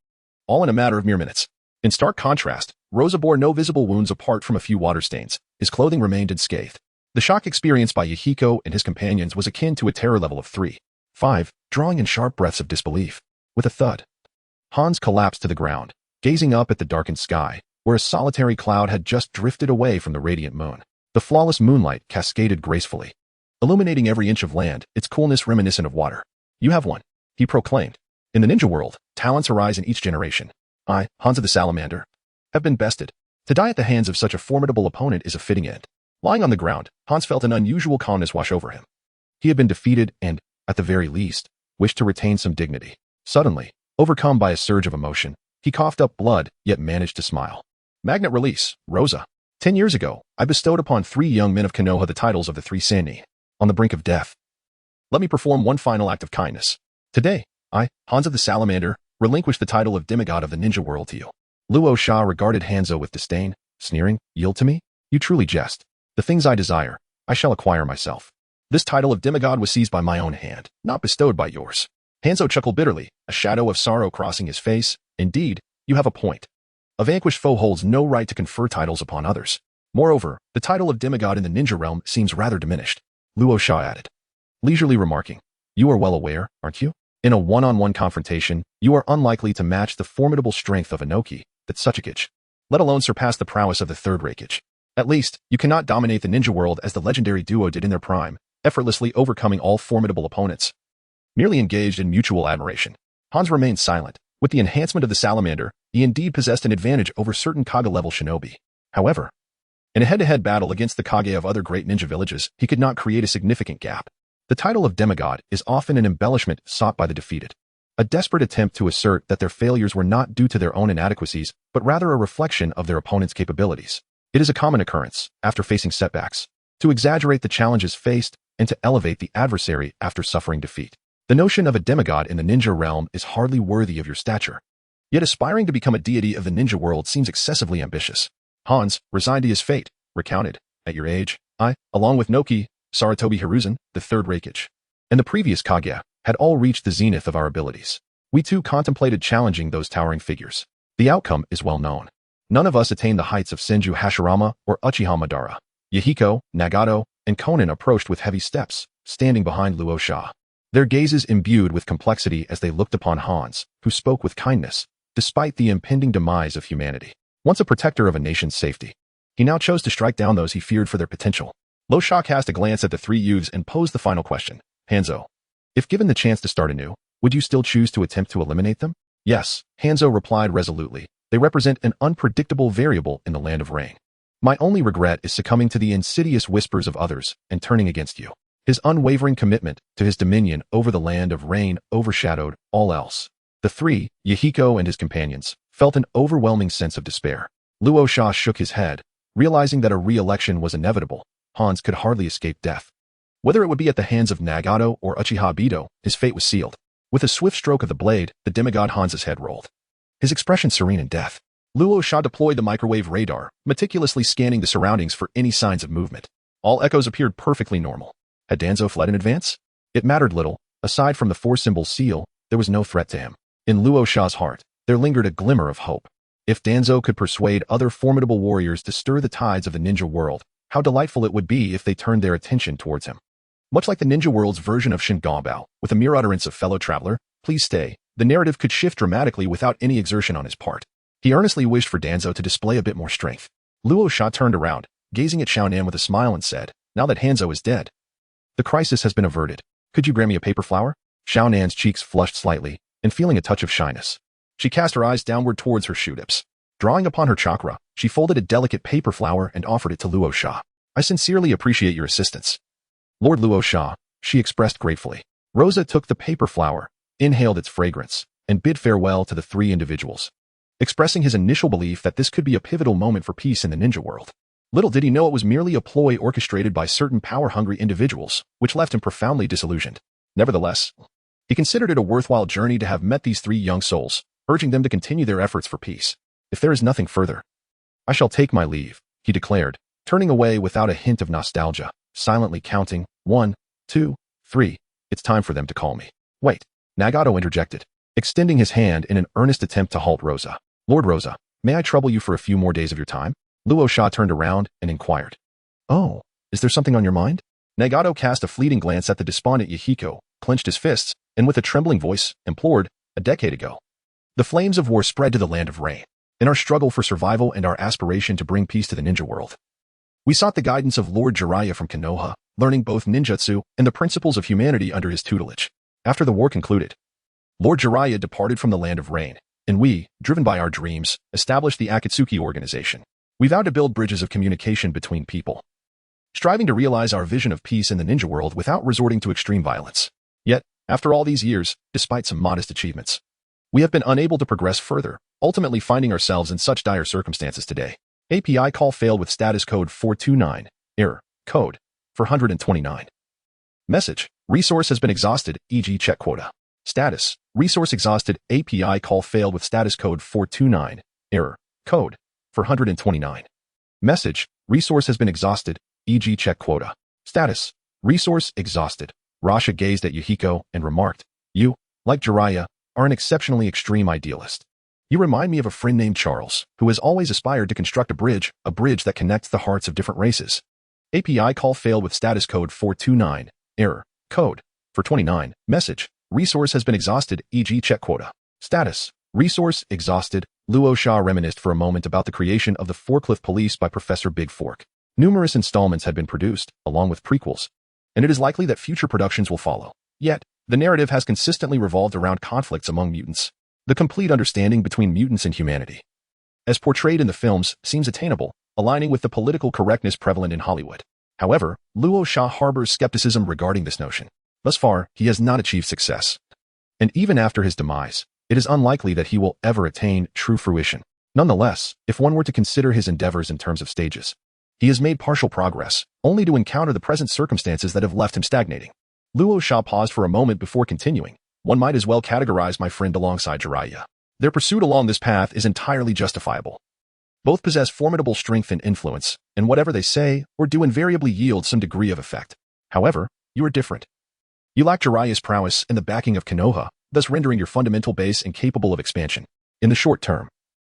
all in a matter of mere minutes. In stark contrast, Rosa bore no visible wounds apart from a few water stains. His clothing remained unscathed. The shock experienced by Yahiko and his companions was akin to a terror level of 3. 5, drawing in sharp breaths of disbelief. With a thud, Hans collapsed to the ground, gazing up at the darkened sky, where a solitary cloud had just drifted away from the radiant moon. The flawless moonlight cascaded gracefully, illuminating every inch of land, its coolness reminiscent of water. "You have won," he proclaimed. "In the ninja world, talents arise in each generation. I, Hanzo the Salamander, have been bested. To die at the hands of such a formidable opponent is a fitting end." Lying on the ground, Hans felt an unusual calmness wash over him. He had been defeated and, at the very least, wished to retain some dignity. Suddenly, overcome by a surge of emotion, he coughed up blood, yet managed to smile. "Magnet release, Rosa. 10 years ago, I bestowed upon 3 young men of Konoha the titles of the 3 Senni. On the brink of death, let me perform one final act of kindness. Today, I, Hanzo the Salamander, relinquish the title of demigod of the ninja world to you." Luo Sha regarded Hanzo with disdain, sneering, "Yield to me? You truly jest. The things I desire, I shall acquire myself. This title of demigod was seized by my own hand, not bestowed by yours." Hanzo chuckled bitterly, a shadow of sorrow crossing his face. "Indeed, you have a point. A vanquished foe holds no right to confer titles upon others. Moreover, the title of demigod in the ninja realm seems rather diminished," Luo Sha added, leisurely remarking. "You are well aware, aren't you? In a one-on-one confrontation, you are unlikely to match the formidable strength of Inoki, the Tsukikage, let alone surpass the prowess of the Third Raikage. At least, you cannot dominate the ninja world as the legendary duo did in their prime, effortlessly overcoming all formidable opponents." Merely engaged in mutual admiration, Hans remained silent. With the enhancement of the salamander, he indeed possessed an advantage over certain Kage-level shinobi. However, in a head-to-head battle against the Kage of other great ninja villages, he could not create a significant gap. The title of demigod is often an embellishment sought by the defeated, a desperate attempt to assert that their failures were not due to their own inadequacies, but rather a reflection of their opponent's capabilities. It is a common occurrence, after facing setbacks, to exaggerate the challenges faced and to elevate the adversary after suffering defeat. The notion of a demigod in the ninja realm is hardly worthy of your stature. Yet aspiring to become a deity of the ninja world seems excessively ambitious. Hans, resigned to his fate, recounted, "At your age, I, along with Noki, Sarutobi Hiruzen, the Third Raikage, and the previous Kage, had all reached the zenith of our abilities. We too contemplated challenging those towering figures. The outcome is well known. None of us attained the heights of Senju Hashirama or Uchiha Madara. Yahiko, Nagato, and Konan approached with heavy steps, standing behind Luo Sha, their gazes imbued with complexity as they looked upon Hans, who spoke with kindness, despite the impending demise of humanity. Once a protector of a nation's safety, he now chose to strike down those he feared for their potential. Luo Sha cast a glance at the 3 youths and posed the final question. "Hanzo, if given the chance to start anew, would you still choose to attempt to eliminate them?" "Yes," Hanzo replied resolutely. "They represent an unpredictable variable in the land of rain. My only regret is succumbing to the insidious whispers of others and turning against you." His unwavering commitment to his dominion over the land of rain overshadowed all else. The 3, Yahiko and his companions, felt an overwhelming sense of despair. Luo Sha shook his head, realizing that a re-election was inevitable. Hans could hardly escape death. Whether it would be at the hands of Nagato or Uchiha Bido, his fate was sealed. With a swift stroke of the blade, the demigod Hanzo's head rolled, his expression serene in death. Luo Sha deployed the microwave radar, meticulously scanning the surroundings for any signs of movement. All echoes appeared perfectly normal. Had Danzo fled in advance? It mattered little. Aside from the 4-symbol seal, there was no threat to him. In Luo Sha's heart, there lingered a glimmer of hope. If Danzo could persuade other formidable warriors to stir the tides of the ninja world, how delightful it would be if they turned their attention towards him. Much like the ninja world's version of Shinganbao, with a mere utterance of "fellow traveler, please stay," the narrative could shift dramatically without any exertion on his part. He earnestly wished for Danzo to display a bit more strength. Luo Sha turned around, gazing at Xiaonan with a smile and said, "Now that Hanzo is dead, the crisis has been averted. Could you grant me a paper flower?" Xiaonan's cheeks flushed slightly, and feeling a touch of shyness, she cast her eyes downward towards her shoe tips. Drawing upon her chakra, she folded a delicate paper flower and offered it to Luo Sha. "I sincerely appreciate your assistance, Lord Luo Sha," she expressed gratefully. Rosa took the paper flower, inhaled its fragrance, and bid farewell to the 3 individuals, expressing his initial belief that this could be a pivotal moment for peace in the ninja world. Little did he know it was merely a ploy orchestrated by certain power-hungry individuals, which left him profoundly disillusioned. Nevertheless, he considered it a worthwhile journey to have met these 3 young souls, urging them to continue their efforts for peace. "If there is nothing further, I shall take my leave," he declared, turning away without a hint of nostalgia, silently counting, 1, 2, 3. "It's time for them to call me." "Wait," Nagato interjected, extending his hand in an earnest attempt to halt Rosa. "Lord Rosa, may I trouble you for a few more days of your time?" Luo Sha turned around and inquired, "Oh, is there something on your mind?" Nagato cast a fleeting glance at the despondent Yahiko, clenched his fists, and with a trembling voice, implored, "A decade ago, The flames of war spread to the land of rain. In our struggle for survival and our aspiration to bring peace to the ninja world, we sought the guidance of Lord Jiraiya from Konoha, learning both ninjutsu and the principles of humanity under his tutelage. After the war concluded, Lord Jiraiya departed from the land of rain, and we, driven by our dreams, established the Akatsuki organization. We vowed to build bridges of communication between people, striving to realize our vision of peace in the ninja world without resorting to extreme violence. Yet, after all these years, despite some modest achievements, we have been unable to progress further, ultimately finding ourselves in such dire circumstances today. API call failed with status code 429, error, code 429. Message, resource has been exhausted, e.g. check quota. Status, resource exhausted, API call failed with status code 429, error, code 429. Message, resource has been exhausted, e.g. check quota. Status, resource exhausted. Rasha gazed at Yahiko and remarked, "You, like Jiraiya, are an exceptionally extreme idealist. You remind me of a friend named Charles, who has always aspired to construct a bridge that connects the hearts of different races." API call failed with status code 429, error, code 429. Message, resource has been exhausted, e.g. check quota. Status, resource exhausted. Luo Sha reminisced for a moment about the creation of the Forklift Police by Professor Big Fork. Numerous installments had been produced, along with prequels, and it is likely that future productions will follow. Yet, the narrative has consistently revolved around conflicts among mutants. The complete understanding between mutants and humanity, as portrayed in the films, seems attainable, aligning with the political correctness prevalent in Hollywood. However, Luo Sha harbors skepticism regarding this notion. Thus far, he has not achieved success. And even after his demise, it is unlikely that he will ever attain true fruition. Nonetheless, if one were to consider his endeavors in terms of stages, he has made partial progress, only to encounter the present circumstances that have left him stagnating. Luo Sha paused for a moment before continuing. One might as well categorize my friend alongside Jiraiya. Their pursuit along this path is entirely justifiable. Both possess formidable strength and influence, and whatever they say or do invariably yields some degree of effect. However, you are different. You lack Jiraiya's prowess and the backing of Konoha, thus rendering your fundamental base incapable of expansion. In the short term,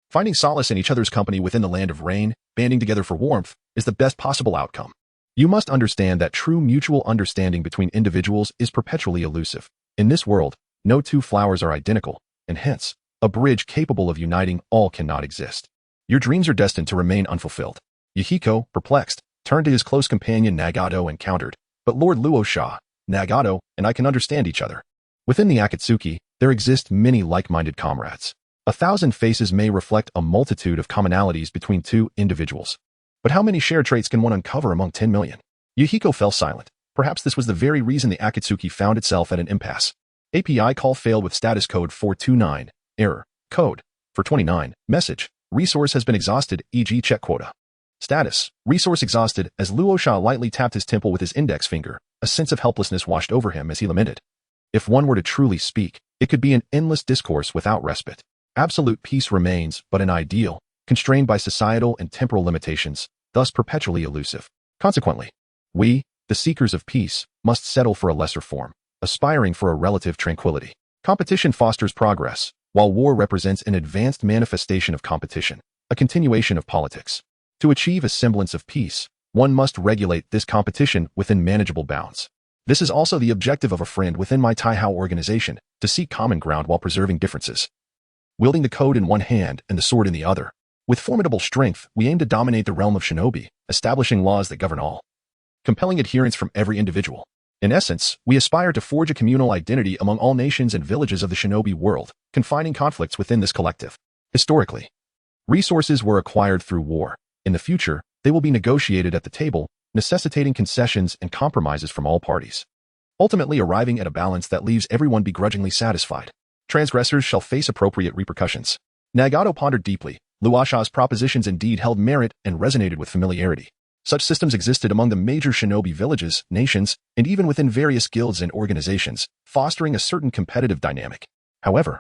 finding solace in each other's company within the land of rain, banding together for warmth, is the best possible outcome. You must understand that true mutual understanding between individuals is perpetually elusive. In this world, no two flowers are identical, and hence, a bridge capable of uniting all cannot exist. Your dreams are destined to remain unfulfilled. Yahiko, perplexed, turned to his close companion Nagato and countered, "But Lord Luo Sha, Nagato and I can understand each other. Within the Akatsuki, there exist many like-minded comrades. 1,000 faces may reflect a multitude of commonalities between two individuals. But how many shared traits can one uncover among 10 million? Yahiko fell silent. Perhaps this was the very reason the Akatsuki found itself at an impasse. API call failed with status code 429, error, code 429. Message, resource has been exhausted, e.g. check quota. Status, resource exhausted. As Luo Sha lightly tapped his temple with his index finger, a sense of helplessness washed over him as he lamented. If one were to truly speak, it could be an endless discourse without respite. Absolute peace remains but an ideal, constrained by societal and temporal limitations, thus perpetually elusive. Consequently, we, the seekers of peace, must settle for a lesser form, aspiring for a relative tranquility. Competition fosters progress, while war represents an advanced manifestation of competition, a continuation of politics. To achieve a semblance of peace, one must regulate this competition within manageable bounds. This is also the objective of a friend within my Taihao organization, to seek common ground while preserving differences. Wielding the code in one hand and the sword in the other, with formidable strength, we aim to dominate the realm of shinobi, establishing laws that govern all, compelling adherence from every individual. In essence, we aspire to forge a communal identity among all nations and villages of the shinobi world, confining conflicts within this collective. Historically, resources were acquired through war. In the future, they will be negotiated at the table, necessitating concessions and compromises from all parties, ultimately arriving at a balance that leaves everyone begrudgingly satisfied. Transgressors shall face appropriate repercussions. Nagato pondered deeply. Luo Sha's propositions indeed held merit and resonated with familiarity. Such systems existed among the major shinobi villages, nations, and even within various guilds and organizations, fostering a certain competitive dynamic. However,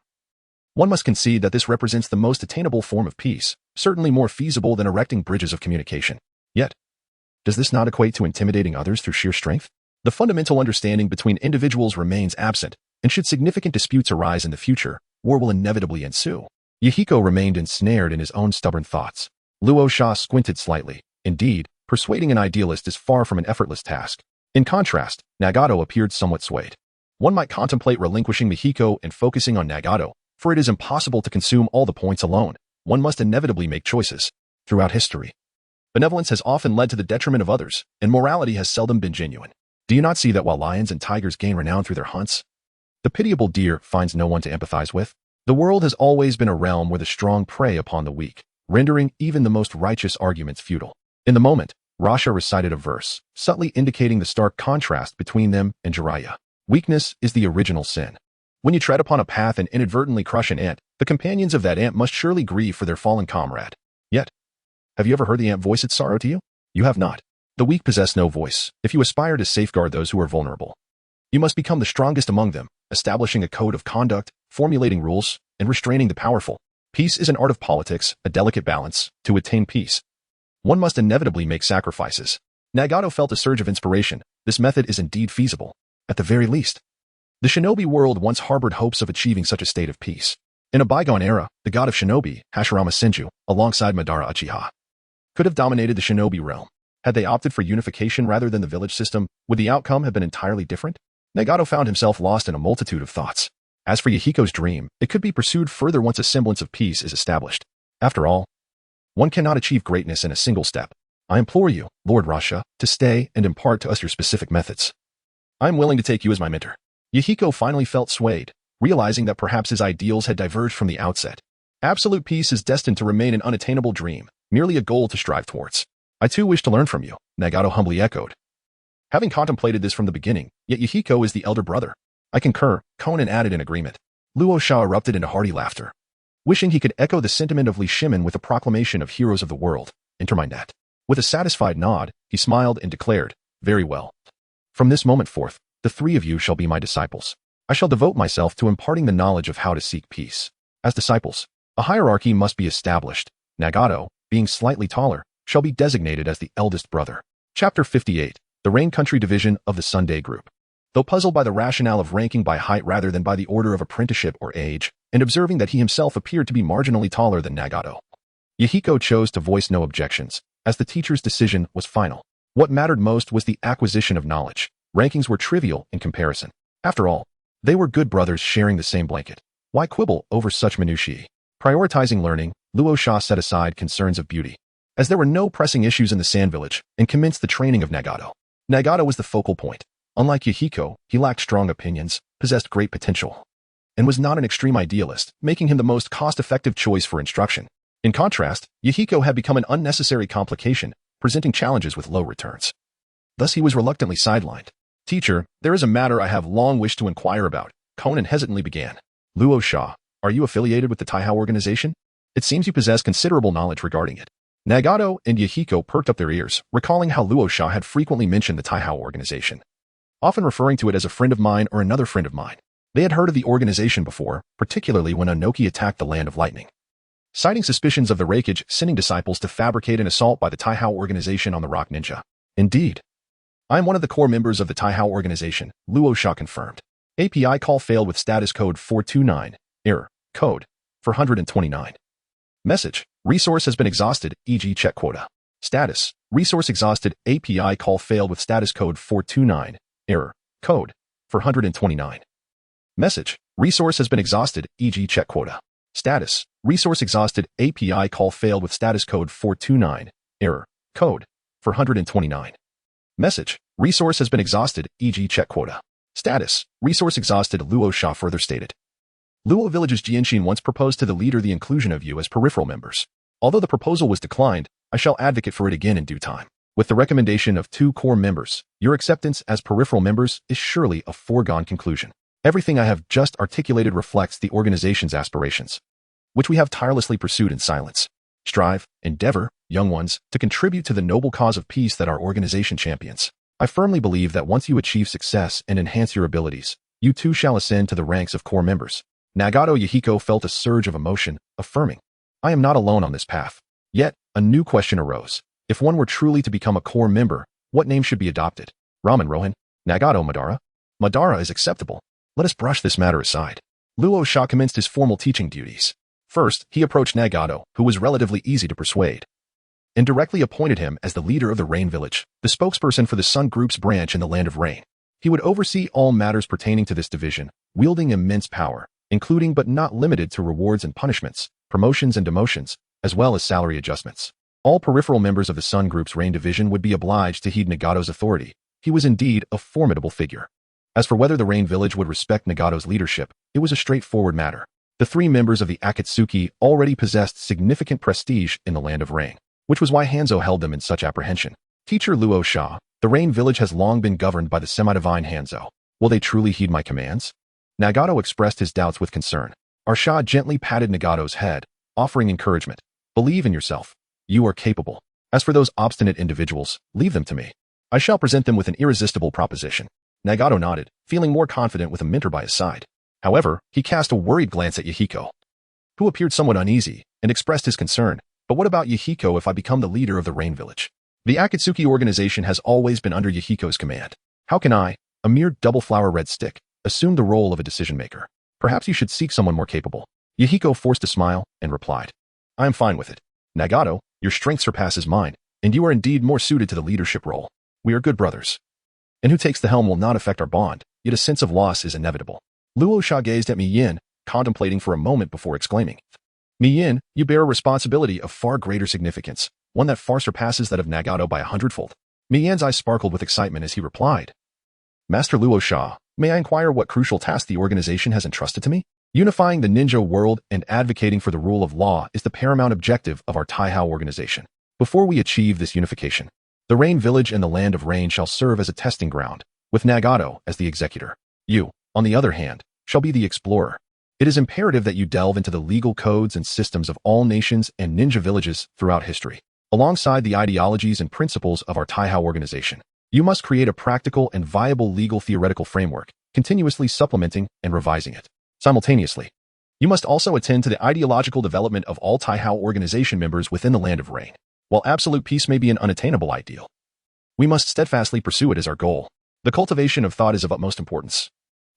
one must concede that this represents the most attainable form of peace, certainly more feasible than erecting bridges of communication. Yet, does this not equate to intimidating others through sheer strength? The fundamental understanding between individuals remains absent, and should significant disputes arise in the future, war will inevitably ensue. Yahiko remained ensnared in his own stubborn thoughts. Luo Sha squinted slightly. Indeed, persuading an idealist is far from an effortless task. In contrast, Nagato appeared somewhat swayed. One might contemplate relinquishing Yahiko and focusing on Nagato, for it is impossible to consume all the points alone. One must inevitably make choices. Throughout history, benevolence has often led to the detriment of others, and morality has seldom been genuine. Do you not see that while lions and tigers gain renown through their hunts, the pitiable deer finds no one to empathize with? The world has always been a realm where the strong prey upon the weak, rendering even the most righteous arguments futile. In the moment, Rasha recited a verse, subtly indicating the stark contrast between them and Jiraiya. Weakness is the original sin. When you tread upon a path and inadvertently crush an ant, the companions of that ant must surely grieve for their fallen comrade. Yet, have you ever heard the ant voice its sorrow to you? You have not. The weak possess no voice. If you aspire to safeguard those who are vulnerable, you must become the strongest among them, establishing a code of conduct, formulating rules, and restraining the powerful. Peace is an art of politics, a delicate balance. To attain peace, one must inevitably make sacrifices. Nagato felt a surge of inspiration. This method is indeed feasible. At the very least, the shinobi world once harbored hopes of achieving such a state of peace. In a bygone era, the god of shinobi, Hashirama Senju, alongside Madara Uchiha, could have dominated the shinobi realm. Had they opted for unification rather than the village system, would the outcome have been entirely different? Nagato found himself lost in a multitude of thoughts. As for Yahiko's dream, it could be pursued further once a semblance of peace is established. After all, one cannot achieve greatness in a single step. I implore you, Lord Rasha, to stay and impart to us your specific methods. I am willing to take you as my mentor. Yahiko finally felt swayed, realizing that perhaps his ideals had diverged from the outset. Absolute peace is destined to remain an unattainable dream, merely a goal to strive towards. I too wish to learn from you, Nagato humbly echoed. Having contemplated this from the beginning, yet Yahiko is the elder brother. I concur, Conan added in agreement. Luo Sha erupted into hearty laughter, wishing he could echo the sentiment of Li Shimin with a proclamation of heroes of the world. Enter my net. With a satisfied nod, he smiled and declared, very well. From this moment forth, the three of you shall be my disciples. I shall devote myself to imparting the knowledge of how to seek peace. As disciples, a hierarchy must be established. Nagato, being slightly taller, shall be designated as the eldest brother. Chapter 58, The Rain Country Division of the Sunday Group. Though puzzled by the rationale of ranking by height rather than by the order of apprenticeship or age, and observing that he himself appeared to be marginally taller than Nagato, Yahiko chose to voice no objections, as the teacher's decision was final. What mattered most was the acquisition of knowledge. Rankings were trivial in comparison. After all, they were good brothers sharing the same blanket. Why quibble over such minutiae? Prioritizing learning, Luo Sha set aside concerns of beauty, as there were no pressing issues in the Sand Village, and commenced the training of Nagato. Nagato was the focal point. Unlike Yahiko, he lacked strong opinions, possessed great potential, and was not an extreme idealist, making him the most cost-effective choice for instruction. In contrast, Yahiko had become an unnecessary complication, presenting challenges with low returns. Thus he was reluctantly sidelined. Teacher, there is a matter I have long wished to inquire about, Conan hesitantly began. Luo Sha, are you affiliated with the Taihao organization? It seems you possess considerable knowledge regarding it. Nagato and Yahiko perked up their ears, recalling how Luo Sha had frequently mentioned the Taihao organization, often referring to it as a friend of mine or another friend of mine. They had heard of the organization before, particularly when Onoki attacked the Land of Lightning, citing suspicions of the Raikage sending disciples to fabricate an assault by the Taihao organization on the Rock Ninja. Indeed, I am one of the core members of the Taihao organization, Luo Sha confirmed. API call failed with status code 429, error, code 429. Message, resource has been exhausted, e.g. check quota. Status, resource exhausted, API call failed with status code 429, error, code 429. Message, resource has been exhausted, e.g. check quota. Status, resource exhausted, API call failed with status code 429, error, code 429. Message, resource has been exhausted, e.g. check quota. Status, resource exhausted, Luo Sha further stated. Luo Village's Jianshin once proposed to the leader the inclusion of you as peripheral members. Although the proposal was declined, I shall advocate for it again in due time. With the recommendation of 2 core members, your acceptance as peripheral members is surely a foregone conclusion. Everything I have just articulated reflects the organization's aspirations, which we have tirelessly pursued in silence. Strive, endeavor, young ones, to contribute to the noble cause of peace that our organization champions. I firmly believe that once you achieve success and enhance your abilities, you too shall ascend to the ranks of core members. Nagato Yahiko felt a surge of emotion, affirming, I am not alone on this path. Yet, a new question arose. If one were truly to become a core member, what name should be adopted? Ramen Rohan? Nagato Madara? Madara is acceptable. Let us brush this matter aside. Luo Sha commenced his formal teaching duties. First, he approached Nagato, who was relatively easy to persuade, and directly appointed him as the leader of the Rain Village, the spokesperson for the Sun Group's branch in the Land of Rain. He would oversee all matters pertaining to this division, wielding immense power, including but not limited to rewards and punishments, promotions and demotions, as well as salary adjustments. All peripheral members of the Sun Group's Rain Division would be obliged to heed Nagato's authority. He was indeed a formidable figure. As for whether the Rain Village would respect Nagato's leadership, it was a straightforward matter. The three members of the Akatsuki already possessed significant prestige in the Land of Rain, which was why Hanzo held them in such apprehension. Teacher Luo Sha, the Rain Village has long been governed by the semi-divine Hanzo. Will they truly heed my commands? Nagato expressed his doubts with concern. Sha gently patted Nagato's head, offering encouragement. Believe in yourself. You are capable. As for those obstinate individuals, leave them to me. I shall present them with an irresistible proposition. Nagato nodded, feeling more confident with a mentor by his side. However, he cast a worried glance at Yahiko, who appeared somewhat uneasy, and expressed his concern. But what about Yahiko if I become the leader of the Rain Village? The Akatsuki organization has always been under Yahiko's command. How can I, a mere double-flower red stick, assume the role of a decision-maker? Perhaps you should seek someone more capable. Yahiko forced a smile and replied, I am fine with it. Nagato, your strength surpasses mine, and you are indeed more suited to the leadership role. We are good brothers. And who takes the helm will not affect our bond, yet a sense of loss is inevitable. Luo Sha gazed at Mi Yin, contemplating for a moment before exclaiming, Mi Yin, you bear a responsibility of far greater significance, one that far surpasses that of Nagato by 100-fold. Mi Yin's eyes sparkled with excitement as he replied, Master Luo Sha, may I inquire what crucial task the organization has entrusted to me? Unifying the ninja world and advocating for the rule of law is the paramount objective of our Taihao organization. Before we achieve this unification, the Rain Village and the Land of Rain shall serve as a testing ground, with Nagato as the executor. You, on the other hand, shall be the explorer. It is imperative that you delve into the legal codes and systems of all nations and ninja villages throughout history. Alongside the ideologies and principles of our Taihao organization, you must create a practical and viable legal theoretical framework, continuously supplementing and revising it. Simultaneously, you must also attend to the ideological development of all Taihao organization members within the Land of Rain. While absolute peace may be an unattainable ideal, we must steadfastly pursue it as our goal. The cultivation of thought is of utmost importance,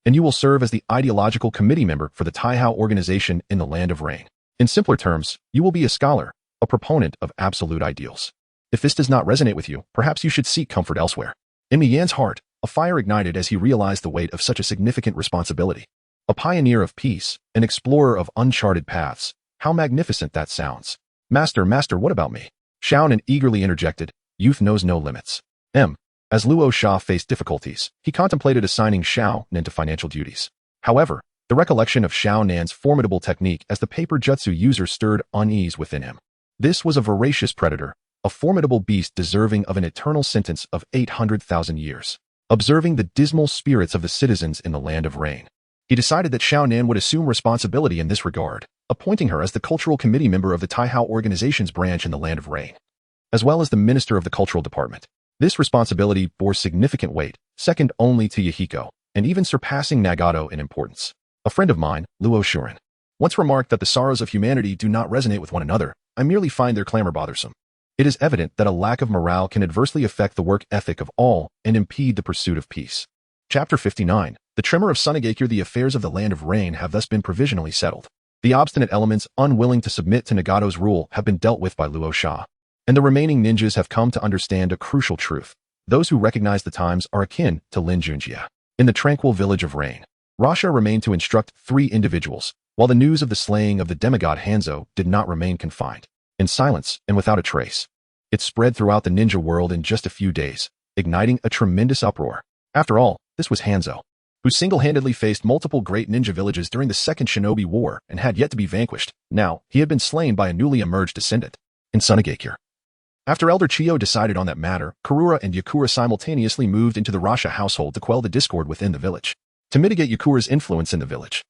and you will serve as the ideological committee member for the Taihao organization in the Land of Rain. In simpler terms, you will be a scholar, a proponent of absolute ideals. If this does not resonate with you, perhaps you should seek comfort elsewhere. In Mi Yan's heart, a fire ignited as he realized the weight of such a significant responsibility. A pioneer of peace, an explorer of uncharted paths. How magnificent that sounds. Master, what about me? Xiaonan eagerly interjected, youth knows no limits. As Luo Sha faced difficulties, he contemplated assigning Xiaonan to financial duties. However, the recollection of Xiaonan's formidable technique as the paper jutsu user stirred unease within him. This was a voracious predator, a formidable beast deserving of an eternal sentence of 800,000 years. Observing the dismal spirits of the citizens in the Land of Rain, he decided that Xiaonan would assume responsibility in this regard, appointing her as the cultural committee member of the Taihao organization's branch in the Land of Rain, as well as the minister of the cultural department. This responsibility bore significant weight, second only to Yahiko, and even surpassing Nagato in importance. A friend of mine, Luo Shuren, once remarked that the sorrows of humanity do not resonate with one another. I merely find their clamor bothersome. It is evident that a lack of morale can adversely affect the work ethic of all and impede the pursuit of peace. Chapter 59. The tremor of Sunagakure. The affairs of the Land of Rain have thus been provisionally settled. The obstinate elements unwilling to submit to Nagato's rule have been dealt with by Luo Sha, and the remaining ninjas have come to understand a crucial truth. Those who recognize the times are akin to Lin Junjia. In the tranquil village of Rain, Rasha remained to instruct 3 individuals, while the news of the slaying of the demigod Hanzo did not remain confined. In silence and without a trace, it spread throughout the ninja world in just a few days, igniting a tremendous uproar. After all, this was Hanzo, who single-handedly faced multiple great ninja villages during the Second Shinobi War and had yet to be vanquished. Now, he had been slain by a newly emerged descendant, in Sunagakure. After Elder Chiyo decided on that matter, Karura and Yakura simultaneously moved into the Rasha household to quell the discord within the village. To mitigate Yakura's influence in the village,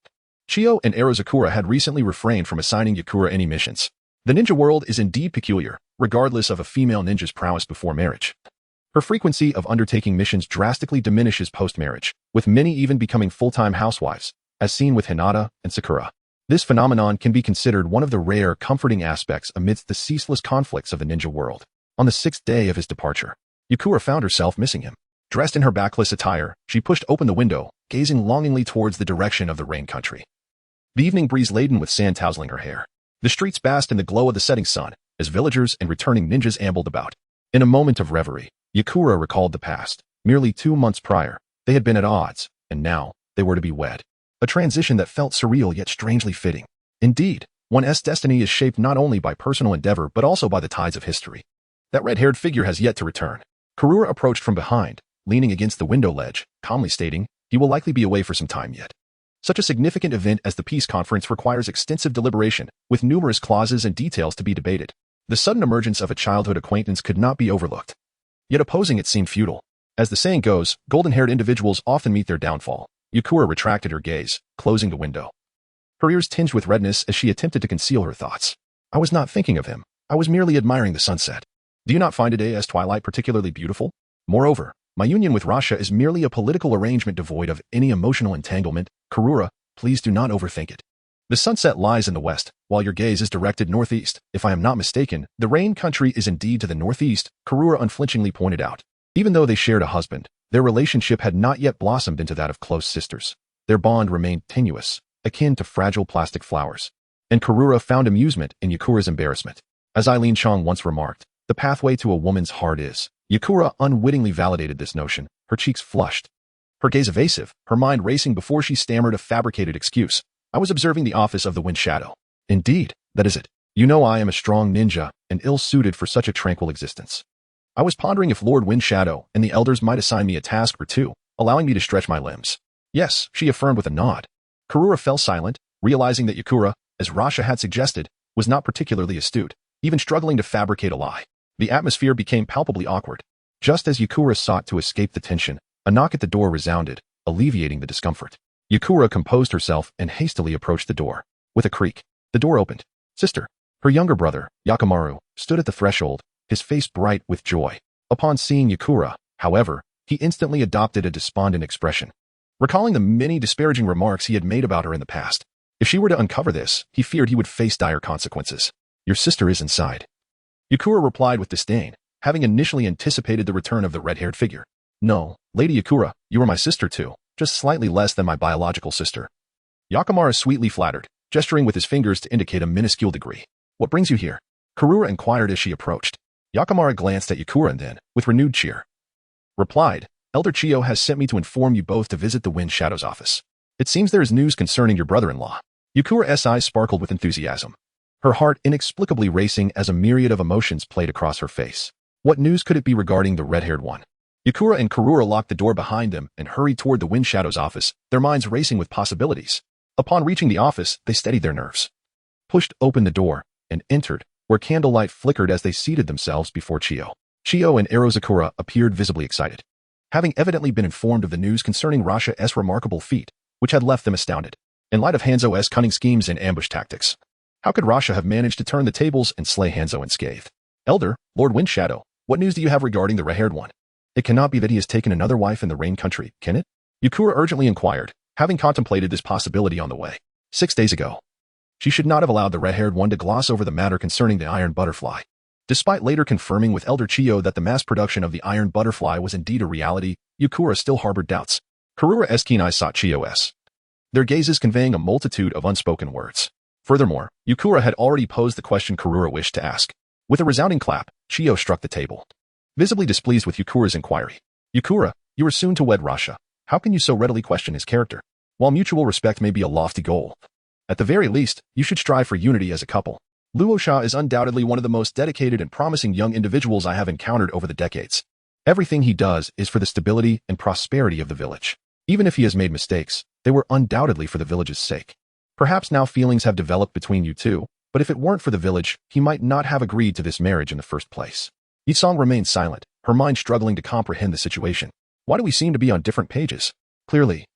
Chiyo and Arozakura had recently refrained from assigning Yakura any missions. The ninja world is indeed peculiar, regardless of a female ninja's prowess before marriage. Her frequency of undertaking missions drastically diminishes post-marriage, with many even becoming full-time housewives, as seen with Hinata and Sakura. This phenomenon can be considered one of the rare, comforting aspects amidst the ceaseless conflicts of the ninja world. On the 6th day of his departure, Yakura found herself missing him. Dressed in her backless attire, she pushed open the window, gazing longingly towards the direction of the rain country. The evening breeze laden with sand tousling her hair. The streets basked in the glow of the setting sun, as villagers and returning ninjas ambled about. In a moment of reverie, Yakura recalled the past. Merely 2 months prior, they had been at odds, and now they were to be wed. a transition that felt surreal yet strangely fitting. Indeed, one's destiny is shaped not only by personal endeavor but also by the tides of history. That red-haired figure has yet to return. Karura approached from behind, leaning against the window ledge, calmly stating, he will likely be away for some time yet. Such a significant event as the peace conference requires extensive deliberation, with numerous clauses and details to be debated. The sudden emergence of a childhood acquaintance could not be overlooked. Yet opposing it seemed futile. As the saying goes, golden-haired individuals often meet their downfall. Yukura retracted her gaze, closing the window. Her ears tinged with redness as she attempted to conceal her thoughts. I was not thinking of him. I was merely admiring the sunset. Do you not find today's twilight particularly beautiful? Moreover, my union with Rasha is merely a political arrangement devoid of any emotional entanglement. Karura, please do not overthink it. The sunset lies in the west, while your gaze is directed northeast. If I am not mistaken, the rain country is indeed to the northeast, Karura unflinchingly pointed out. Even though they shared a husband, their relationship had not yet blossomed into that of close sisters. Their bond remained tenuous, akin to fragile plastic flowers. And Karura found amusement in Yukura's embarrassment. As Eileen Chong once remarked, the pathway to a woman's heart is. Yukura unwittingly validated this notion, her cheeks flushed. Her gaze evasive, her mind racing before she stammered a fabricated excuse. I was observing the office of the Wind Shadow. Indeed, that is it. You know I am a strong ninja, and ill-suited for such a tranquil existence. I was pondering if Lord Wind Shadow and the elders might assign me a task or two, allowing me to stretch my limbs. Yes, she affirmed with a nod. Karura fell silent, realizing that Yukura, as Rasha had suggested, was not particularly astute, even struggling to fabricate a lie. The atmosphere became palpably awkward. Just as Yukura sought to escape the tension, a knock at the door resounded, alleviating the discomfort. Yukura composed herself and hastily approached the door. With a creak, the door opened. Sister, her younger brother, Yakimaru, stood at the threshold, his face bright with joy. Upon seeing Yukura, however, he instantly adopted a despondent expression. Recalling the many disparaging remarks he had made about her in the past, if she were to uncover this, he feared he would face dire consequences. Your sister is inside. Yukura replied with disdain, having initially anticipated the return of the red-haired figure. No, Lady Yukura, you are my sister too, just slightly less than my biological sister. Yakimaru sweetly flattered, gesturing with his fingers to indicate a minuscule degree. What brings you here? Karura inquired as she approached. Yakimaru glanced at Yukura and then, with renewed cheer, replied, Elder Chiyo has sent me to inform you both to visit the Wind Shadow's office. It seems there is news concerning your brother-in-law. Yukura's eyes sparkled with enthusiasm, her heart inexplicably racing as a myriad of emotions played across her face. What news could it be regarding the red-haired one? Yukura and Karura locked the door behind them and hurried toward the Wind Shadow's office, their minds racing with possibilities. Upon reaching the office, they steadied their nerves, pushed open the door, and entered, where candlelight flickered as they seated themselves before Chiyo. Chiyo and Arozakura appeared visibly excited, having evidently been informed of the news concerning Rasha's remarkable feat, which had left them astounded. In light of Hanzo's cunning schemes and ambush tactics, how could Rasha have managed to turn the tables and slay Hanzo unscathed? Elder, Lord Wind Shadow, what news do you have regarding the red-haired one? It cannot be that he has taken another wife in the Rain Country, can it? Yukura urgently inquired, having contemplated this possibility on the way. 6 days ago. She should not have allowed the red-haired one to gloss over the matter concerning the Iron Butterfly. Despite later confirming with Elder Chiyo that the mass production of the Iron Butterfly was indeed a reality, Yukura still harbored doubts. Karura's keen eyes sought Chiyo's, their gazes conveying a multitude of unspoken words. Furthermore, Yukura had already posed the question Karura wished to ask. With a resounding clap, Chiyo struck the table, visibly displeased with Yukura's inquiry. Yukura, you are soon to wed Rasha. How can you so readily question his character? While mutual respect may be a lofty goal, at the very least, you should strive for unity as a couple. Luosha is undoubtedly one of the most dedicated and promising young individuals I have encountered over the decades. Everything he does is for the stability and prosperity of the village. Even if he has made mistakes, they were undoubtedly for the village's sake. Perhaps now feelings have developed between you two, but if it weren't for the village, he might not have agreed to this marriage in the first place. Yisong remained silent, her mind struggling to comprehend the situation. Why do we seem to be on different pages? Clearly,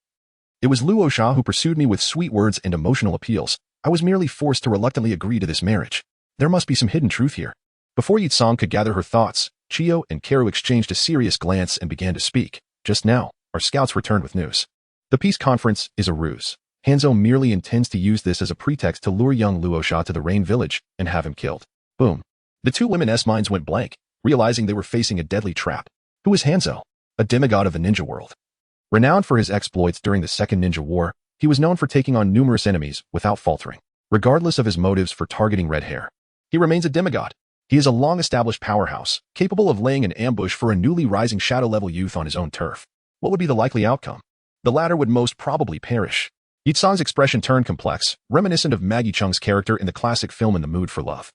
it was Luosha who pursued me with sweet words and emotional appeals. I was merely forced to reluctantly agree to this marriage. There must be some hidden truth here. Before Yitsong could gather her thoughts, Chiyo and Karu exchanged a serious glance and began to speak. Just now, our scouts returned with news. The peace conference is a ruse. Hanzo merely intends to use this as a pretext to lure young Luosha to the Rain Village and have him killed. Boom. The two women's minds went blank, realizing they were facing a deadly trap. Who is Hanzo? A demigod of the ninja world. Renowned for his exploits during the Second Ninja War, he was known for taking on numerous enemies without faltering. Regardless of his motives for targeting red hair, he remains a demigod. He is a long-established powerhouse, capable of laying an ambush for a newly rising shadow-level youth on his own turf. What would be the likely outcome? The latter would most probably perish. Yitsong's expression turned complex, reminiscent of Maggie Chung's character in the classic film In the Mood for Love.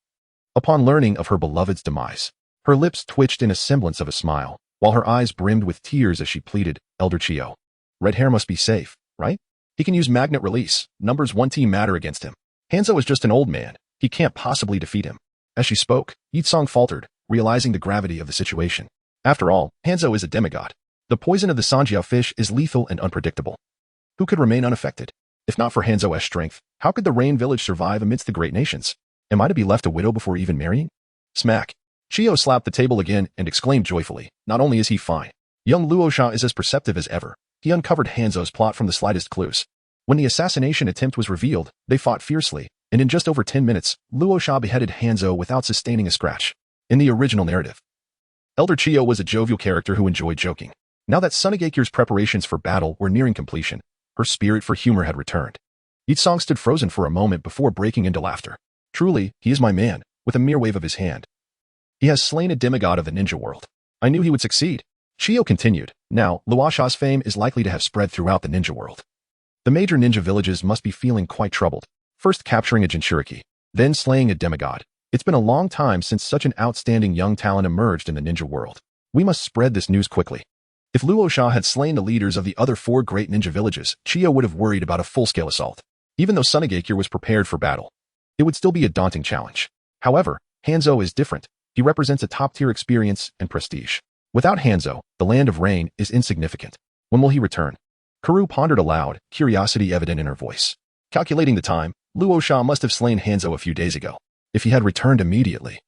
Upon learning of her beloved's demise, her lips twitched in a semblance of a smile, while her eyes brimmed with tears as she pleaded, Elder Chiyo. Red hair must be safe, right? He can use magnet release. Numbers 1 matter against him. Hanzo is just an old man. He can't possibly defeat him. As she spoke, Yitsong faltered, realizing the gravity of the situation. After all, Hanzo is a demigod. The poison of the Sanjiao fish is lethal and unpredictable. Who could remain unaffected? If not for Hanzo's strength, how could the Rain Village survive amidst the great nations? Am I to be left a widow before even marrying? Smack. Chiyo slapped the table again and exclaimed joyfully, not only is he fine, young Luosha is as perceptive as ever. He uncovered Hanzo's plot from the slightest clues. When the assassination attempt was revealed, they fought fiercely, and in just over 10 minutes, Luosha beheaded Hanzo without sustaining a scratch. In the original narrative, Elder Chiyo was a jovial character who enjoyed joking. Now that Sunagakure's preparations for battle were nearing completion, her spirit for humor had returned. Yitsong stood frozen for a moment before breaking into laughter. Truly, he is my man, with a mere wave of his hand. He has slain a demigod of the ninja world. I knew he would succeed. Chiyo continued. Now, Luosha's fame is likely to have spread throughout the ninja world. The major ninja villages must be feeling quite troubled. First capturing a Jinchuriki, then slaying a demigod. It's been a long time since such an outstanding young talent emerged in the ninja world. We must spread this news quickly. If Luosha had slain the leaders of the other 4 great ninja villages, Chiyo would have worried about a full-scale assault. Even though Sunagakure was prepared for battle, it would still be a daunting challenge. However, Hanzo is different. He represents a top-tier experience and prestige. Without Hanzo, the Land of Rain is insignificant. When will he return? Karu pondered aloud, curiosity evident in her voice. Calculating the time, Luosha must have slain Hanzo a few days ago. If he had returned immediately,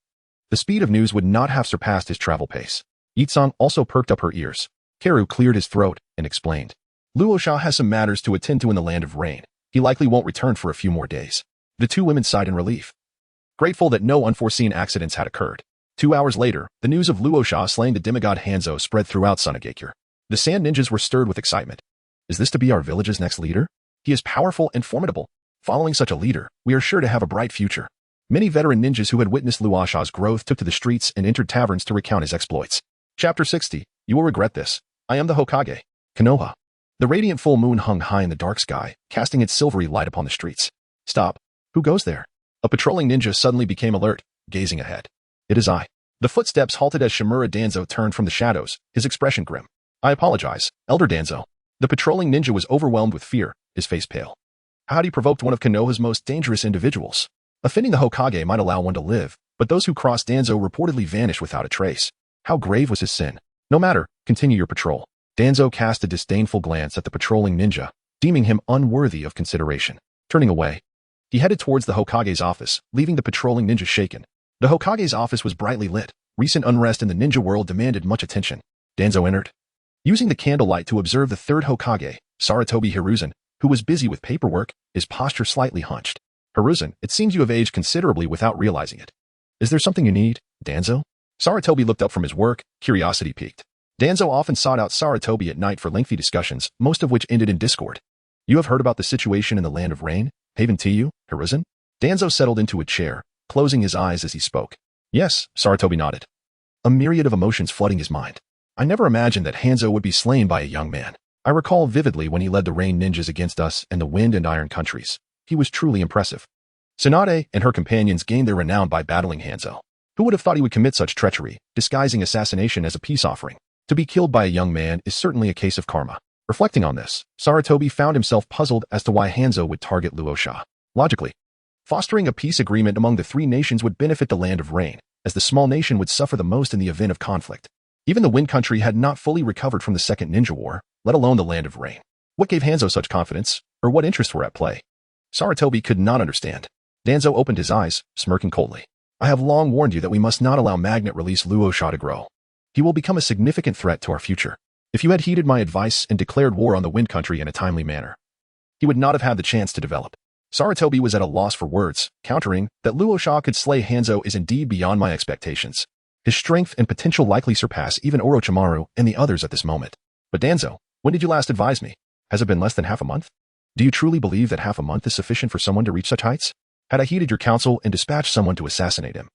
the speed of news would not have surpassed his travel pace. Yitsong also perked up her ears. Karu cleared his throat and explained. Luosha has some matters to attend to in the Land of Rain. He likely won't return for a few more days. The 2 women sighed in relief, grateful that no unforeseen accidents had occurred. 2 hours later, the news of Luosha slaying the demigod Hanzo spread throughout Sunagakure. The sand ninjas were stirred with excitement. Is this to be our village's next leader? He is powerful and formidable. Following such a leader, we are sure to have a bright future. Many veteran ninjas who had witnessed Luosha's growth took to the streets and entered taverns to recount his exploits. Chapter 60. You will regret this. I am the Hokage. Konoha. The radiant full moon hung high in the dark sky, casting its silvery light upon the streets. Stop. Who goes there? A patrolling ninja suddenly became alert, gazing ahead. It is I. The footsteps halted as Shimura Danzo turned from the shadows, his expression grim. I apologize, Elder Danzo. The patrolling ninja was overwhelmed with fear, his face pale. How had he provoked one of Konoha's most dangerous individuals? Offending the Hokage might allow one to live, but those who crossed Danzo reportedly vanished without a trace. How grave was his sin? No matter, continue your patrol. Danzo cast a disdainful glance at the patrolling ninja, deeming him unworthy of consideration. Turning away, he headed towards the Hokage's office, leaving the patrolling ninja shaken. The Hokage's office was brightly lit. Recent unrest in the ninja world demanded much attention. Danzo entered, using the candlelight to observe the 3rd Hokage, Sarutobi Hiruzen, who was busy with paperwork, his posture slightly hunched. Hiruzen, it seems you have aged considerably without realizing it. Is there something you need, Danzo? Sarutobi looked up from his work, curiosity piqued. Danzo often sought out Sarutobi at night for lengthy discussions, most of which ended in discord. You have heard about the situation in the Land of Rain? Haven to you, Hiruzen? Danzo settled into a chair, closing his eyes as he spoke. Yes, Sarutobi nodded, a myriad of emotions flooding his mind. I never imagined that Hanzo would be slain by a young man. I recall vividly when he led the Rain ninjas against us and the Wind and Iron countries. He was truly impressive. Tsunade and her companions gained their renown by battling Hanzo. Who would have thought he would commit such treachery, disguising assassination as a peace offering? To be killed by a young man is certainly a case of karma. Reflecting on this, Sarutobi found himself puzzled as to why Hanzo would target Luosha. Logically, fostering a peace agreement among the 3 nations would benefit the Land of Rain, as the small nation would suffer the most in the event of conflict. Even the Wind country had not fully recovered from the Second Ninja War, let alone the Land of Rain. What gave Hanzo such confidence, or what interests were at play? Sarutobi could not understand. Danzo opened his eyes, smirking coldly. I have long warned you that we must not allow magnet release Luosha to grow. He will become a significant threat to our future. If you had heeded my advice and declared war on the Wind country in a timely manner, he would not have had the chance to develop. Sarutobi was at a loss for words, countering that Luosha could slay Hanzo is indeed beyond my expectations. His strength and potential likely surpass even Orochimaru and the others at this moment. But Danzo, when did you last advise me? Has it been less than half a month? Do you truly believe that half a month is sufficient for someone to reach such heights? Had I heeded your counsel and dispatched someone to assassinate him,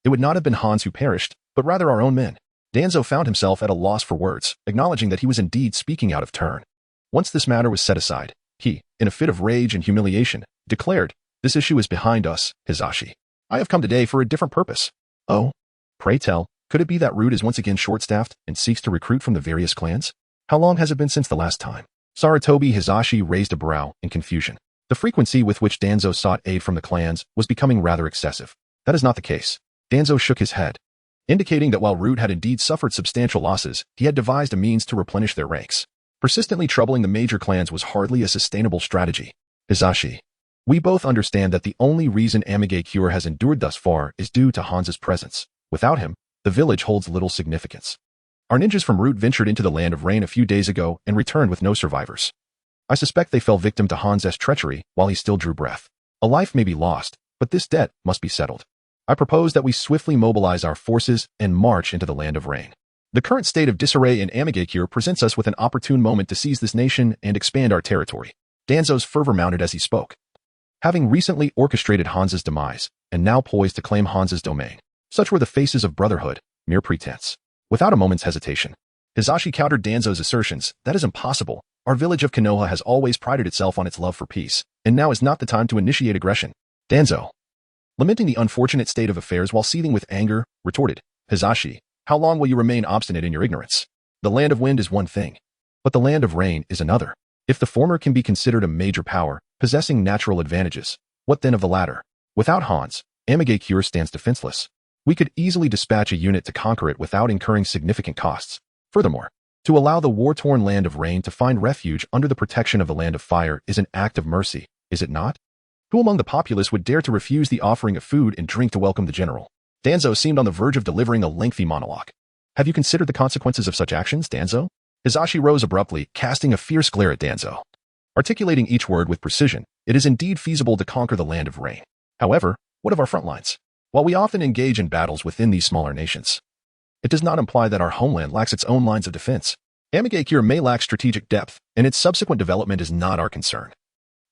it would not have been Hans who perished, but rather our own men. Danzo found himself at a loss for words, acknowledging that he was indeed speaking out of turn. Once this matter was set aside, He, in a fit of rage and humiliation, declared, "This issue is behind us, Hizashi. I have come today for a different purpose." "Oh? Pray tell, could it be that Root is once again short-staffed and seeks to recruit from the various clans? How long has it been since the last time?" Sarutobi Hizashi raised a brow in confusion. The frequency with which Danzo sought aid from the clans was becoming rather excessive. That is not the case. Danzo shook his head, indicating that while Root had indeed suffered substantial losses, he had devised a means to replenish their ranks. Persistently troubling the major clans was hardly a sustainable strategy. "Hizashi, we both understand that the only reason Amigakure has endured thus far is due to Hanzo's presence. Without him, the village holds little significance. Our ninjas from Root ventured into the Land of Rain a few days ago and returned with no survivors. I suspect they fell victim to Hanzo's treachery while he still drew breath. A life may be lost, but this debt must be settled. I propose that we swiftly mobilize our forces and march into the Land of Rain. The current state of disarray in Amigakure presents us with an opportune moment to seize this nation and expand our territory." Danzo's fervor mounted as he spoke. Having recently orchestrated Hanzo's demise, and now poised to claim Hanzo's domain, such were the faces of brotherhood, mere pretense. Without a moment's hesitation, Hizashi countered Danzo's assertions. "That is impossible. Our village of Konoha has always prided itself on its love for peace, and now is not the time to initiate aggression." Danzo, lamenting the unfortunate state of affairs while seething with anger, retorted, "Hizashi, how long will you remain obstinate in your ignorance? The Land of Wind is one thing, but the Land of Rain is another. If the former can be considered a major power, possessing natural advantages, what then of the latter? Without Hans, Amigakure stands defenseless. We could easily dispatch a unit to conquer it without incurring significant costs. Furthermore, to allow the war-torn Land of Rain to find refuge under the protection of the Land of Fire is an act of mercy, is it not? Who among the populace would dare to refuse the offering of food and drink to welcome the general?" Danzo seemed on the verge of delivering a lengthy monologue. "Have you considered the consequences of such actions, Danzo?" Hizashi rose abruptly, casting a fierce glare at Danzo. Articulating each word with precision, "It is indeed feasible to conquer the Land of Rain. However, what of our front lines? While we often engage in battles within these smaller nations, it does not imply that our homeland lacks its own lines of defense. Amigakure may lack strategic depth, and its subsequent development is not our concern.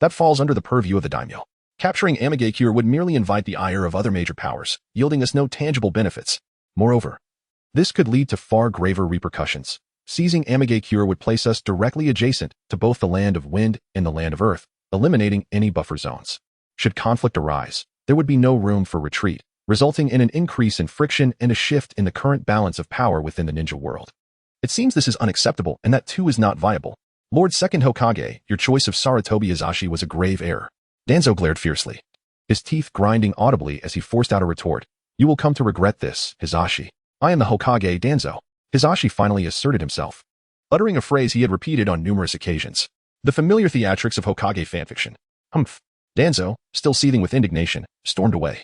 That falls under the purview of the daimyo. Capturing Amigakure would merely invite the ire of other major powers, yielding us no tangible benefits. Moreover, this could lead to far graver repercussions. Seizing Amigakure would place us directly adjacent to both the Land of Wind and the Land of Earth, eliminating any buffer zones. Should conflict arise, there would be no room for retreat, resulting in an increase in friction and a shift in the current balance of power within the ninja world. It seems this is unacceptable, and that too is not viable. Lord Second Hokage, your choice of Sarutobi Hizashi was a grave error." Danzo glared fiercely, his teeth grinding audibly as he forced out a retort. "You will come to regret this, Hizashi. I am the Hokage Danzo." Hizashi finally asserted himself, uttering a phrase he had repeated on numerous occasions. The familiar theatrics of Hokage fanfiction. Humph. Danzo, still seething with indignation, stormed away,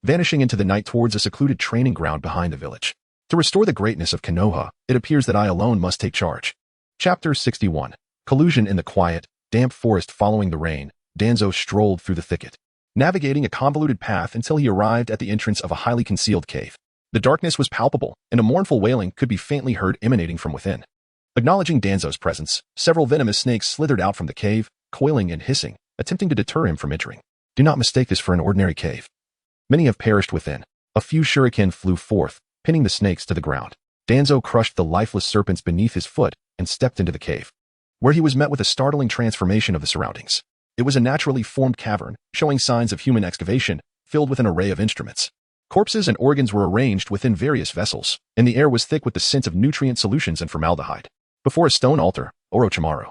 vanishing into the night towards a secluded training ground behind the village. To restore the greatness of Konoha, it appears that I alone must take charge. Chapter 61. Collusion in the quiet, damp forest following the rain, Danzo strolled through the thicket, navigating a convoluted path until he arrived at the entrance of a highly concealed cave. The darkness was palpable, and a mournful wailing could be faintly heard emanating from within. Acknowledging Danzo's presence, several venomous snakes slithered out from the cave, coiling and hissing, attempting to deter him from entering. Do not mistake this for an ordinary cave. Many have perished within. A few shuriken flew forth, pinning the snakes to the ground. Danzo crushed the lifeless serpents beneath his foot and stepped into the cave, where he was met with a startling transformation of the surroundings. It was a naturally formed cavern, showing signs of human excavation, filled with an array of instruments. Corpses and organs were arranged within various vessels, and the air was thick with the scent of nutrient solutions and formaldehyde. Before a stone altar, Orochimaru,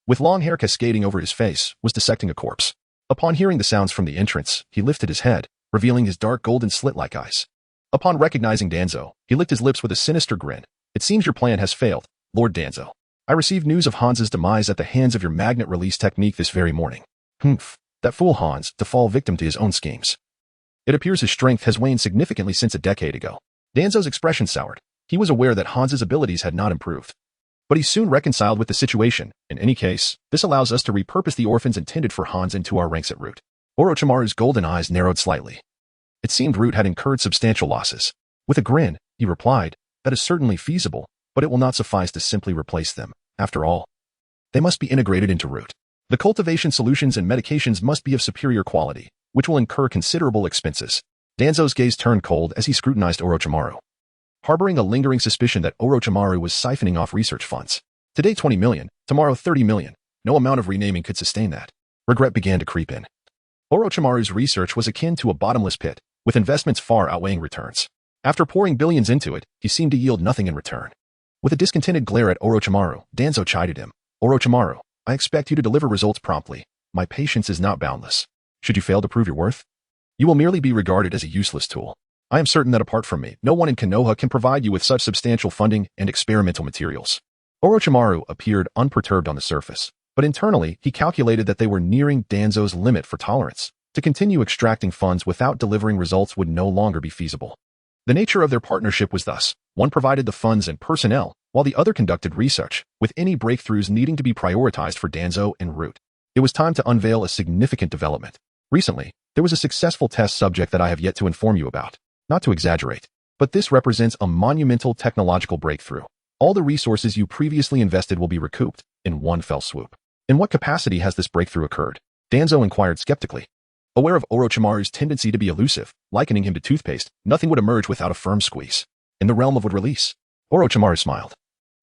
with long hair cascading over his face, was dissecting a corpse. Upon hearing the sounds from the entrance, he lifted his head, revealing his dark golden slit-like eyes. Upon recognizing Danzo, he licked his lips with a sinister grin. It seems your plan has failed, Lord Danzo. I received news of Hans's demise at the hands of your magnet release technique this very morning. Humph, that fool Hans to fall victim to his own schemes. It appears his strength has waned significantly since a decade ago. Danzo's expression soured. He was aware that Hans's abilities had not improved. But he soon reconciled with the situation. In any case, this allows us to repurpose the orphans intended for Hans into our ranks at Root. Orochimaru's golden eyes narrowed slightly. It seemed Root had incurred substantial losses. With a grin, he replied, that is certainly feasible, but it will not suffice to simply replace them. After all, they must be integrated into Root. The cultivation solutions and medications must be of superior quality, which will incur considerable expenses. Danzo's gaze turned cold as he scrutinized Orochimaru, harboring a lingering suspicion that Orochimaru was siphoning off research funds. Today 20 million, tomorrow 30 million. No amount of renaming could sustain that. Regret began to creep in. Orochimaru's research was akin to a bottomless pit, with investments far outweighing returns. After pouring billions into it, he seemed to yield nothing in return. With a discontented glare at Orochimaru, Danzo chided him. Orochimaru, I expect you to deliver results promptly. My patience is not boundless. Should you fail to prove your worth, you will merely be regarded as a useless tool. I am certain that apart from me, no one in Konoha can provide you with such substantial funding and experimental materials. Orochimaru appeared unperturbed on the surface, but internally he calculated that they were nearing Danzo's limit for tolerance. To continue extracting funds without delivering results would no longer be feasible. The nature of their partnership was thus: one provided the funds and personnel, while the other conducted research, with any breakthroughs needing to be prioritized for Danzo en route. It was time to unveil a significant development. Recently, there was a successful test subject that I have yet to inform you about. Not to exaggerate, but this represents a monumental technological breakthrough. All the resources you previously invested will be recouped in one fell swoop. In what capacity has this breakthrough occurred? Danzo inquired skeptically. Aware of Orochimaru's tendency to be elusive, likening him to toothpaste, nothing would emerge without a firm squeeze. In the realm of would release, Orochimaru smiled.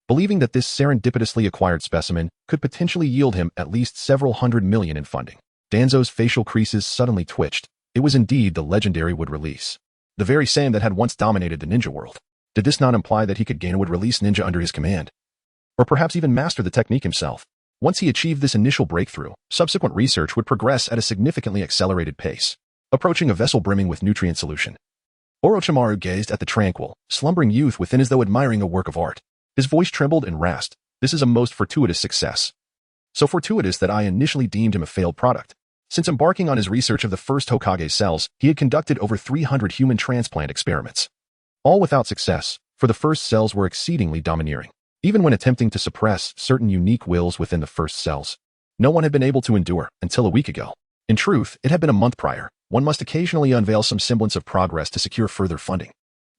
Believing that this serendipitously acquired specimen could potentially yield him at least several $100 million in funding. Danzo's facial creases suddenly twitched. It was indeed the legendary wood release. The very same that had once dominated the ninja world. Did this not imply that he could gain a wood release ninja under his command? Or perhaps even master the technique himself? Once he achieved this initial breakthrough, subsequent research would progress at a significantly accelerated pace, approaching a vessel brimming with nutrient solution. Orochimaru gazed at the tranquil, slumbering youth within as though admiring a work of art. His voice trembled and rasped. This is a most fortuitous success. So fortuitous that I initially deemed him a failed product. Since embarking on his research of the first Hokage cells, he had conducted over 300 human transplant experiments. All without success, for the first cells were exceedingly domineering. Even when attempting to suppress certain unique wills within the first cells, no one had been able to endure until a week ago. In truth, it had been a month prior. One must occasionally unveil some semblance of progress to secure further funding.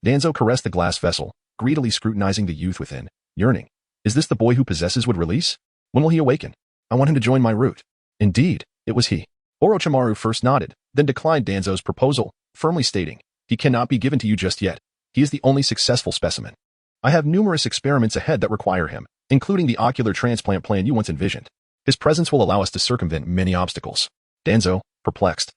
Danzo caressed the glass vessel, greedily scrutinizing the youth within, yearning. Is this the boy who possesses wood release? When will he awaken? I want him to join my route. Indeed, it was he. Orochimaru first nodded, then declined Danzo's proposal, firmly stating, he cannot be given to you just yet. He is the only successful specimen. I have numerous experiments ahead that require him, including the ocular transplant plan you once envisioned. His presence will allow us to circumvent many obstacles. Danzo, perplexed,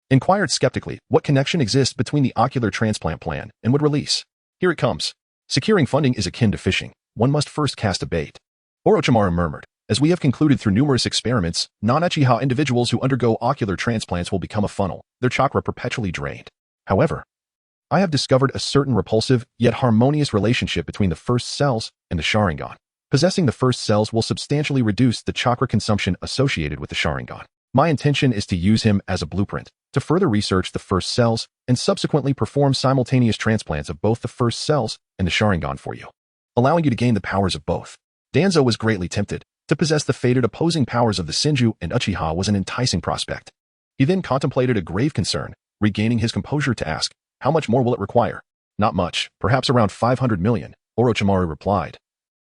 inquired skeptically, what connection exists between the ocular transplant plan and wood release? Here it comes. Securing funding is akin to fishing. One must first cast a bait. Orochimaru murmured. As we have concluded through numerous experiments, non-Uchiha individuals who undergo ocular transplants will become a funnel, their chakra perpetually drained. However, I have discovered a certain repulsive, yet harmonious relationship between the first cells and the Sharingan. Possessing the first cells will substantially reduce the chakra consumption associated with the Sharingan. My intention is to use him as a blueprint, to further research the first cells, and subsequently perform simultaneous transplants of both the first cells and the Sharingan for you, allowing you to gain the powers of both. Danzo was greatly tempted. To possess the fated opposing powers of the Senju and Uchiha was an enticing prospect. He then contemplated a grave concern, regaining his composure to ask, how much more will it require? Not much, perhaps around 500 million, Orochimaru replied.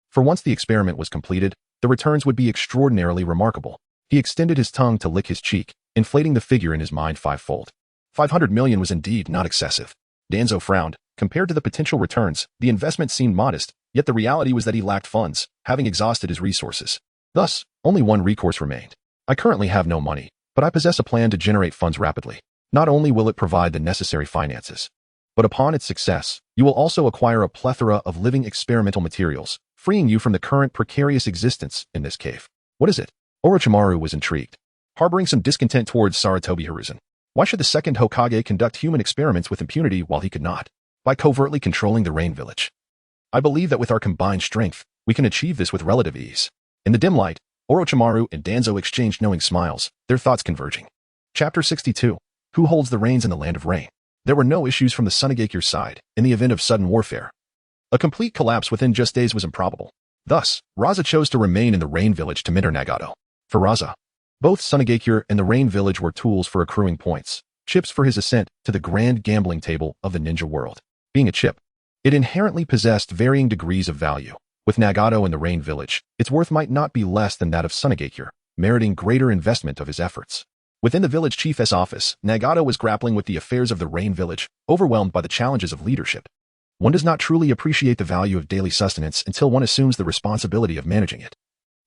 For once the experiment was completed, the returns would be extraordinarily remarkable. He extended his tongue to lick his cheek, inflating the figure in his mind fivefold. 500 million was indeed not excessive. Danzo frowned. Compared to the potential returns, the investment seemed modest, yet the reality was that he lacked funds, having exhausted his resources. Thus, only one recourse remained. I currently have no money, but I possess a plan to generate funds rapidly. Not only will it provide the necessary finances, but upon its success, you will also acquire a plethora of living experimental materials, freeing you from the current precarious existence in this cave. What is it? Orochimaru was intrigued, harboring some discontent towards Sarutobi Hiruzen. Why should the second Hokage conduct human experiments with impunity while he could not? By covertly controlling the Rain Village. I believe that with our combined strength, we can achieve this with relative ease. In the dim light, Orochimaru and Danzo exchanged knowing smiles, their thoughts converging. Chapter 62. Who holds the reins in the land of rain? There were no issues from the Sunagakure's side in the event of sudden warfare. A complete collapse within just days was improbable. Thus, Raza chose to remain in the Rain Village to mentor Nagato. For Raza, both Sunagakure and the Rain Village were tools for accruing points, chips for his ascent to the grand gambling table of the ninja world. Being a chip, it inherently possessed varying degrees of value. With Nagato in the Rain Village, its worth might not be less than that of Sunagakure, meriting greater investment of his efforts. Within the village chief's office, Nagato was grappling with the affairs of the Rain Village, overwhelmed by the challenges of leadership. One does not truly appreciate the value of daily sustenance until one assumes the responsibility of managing it.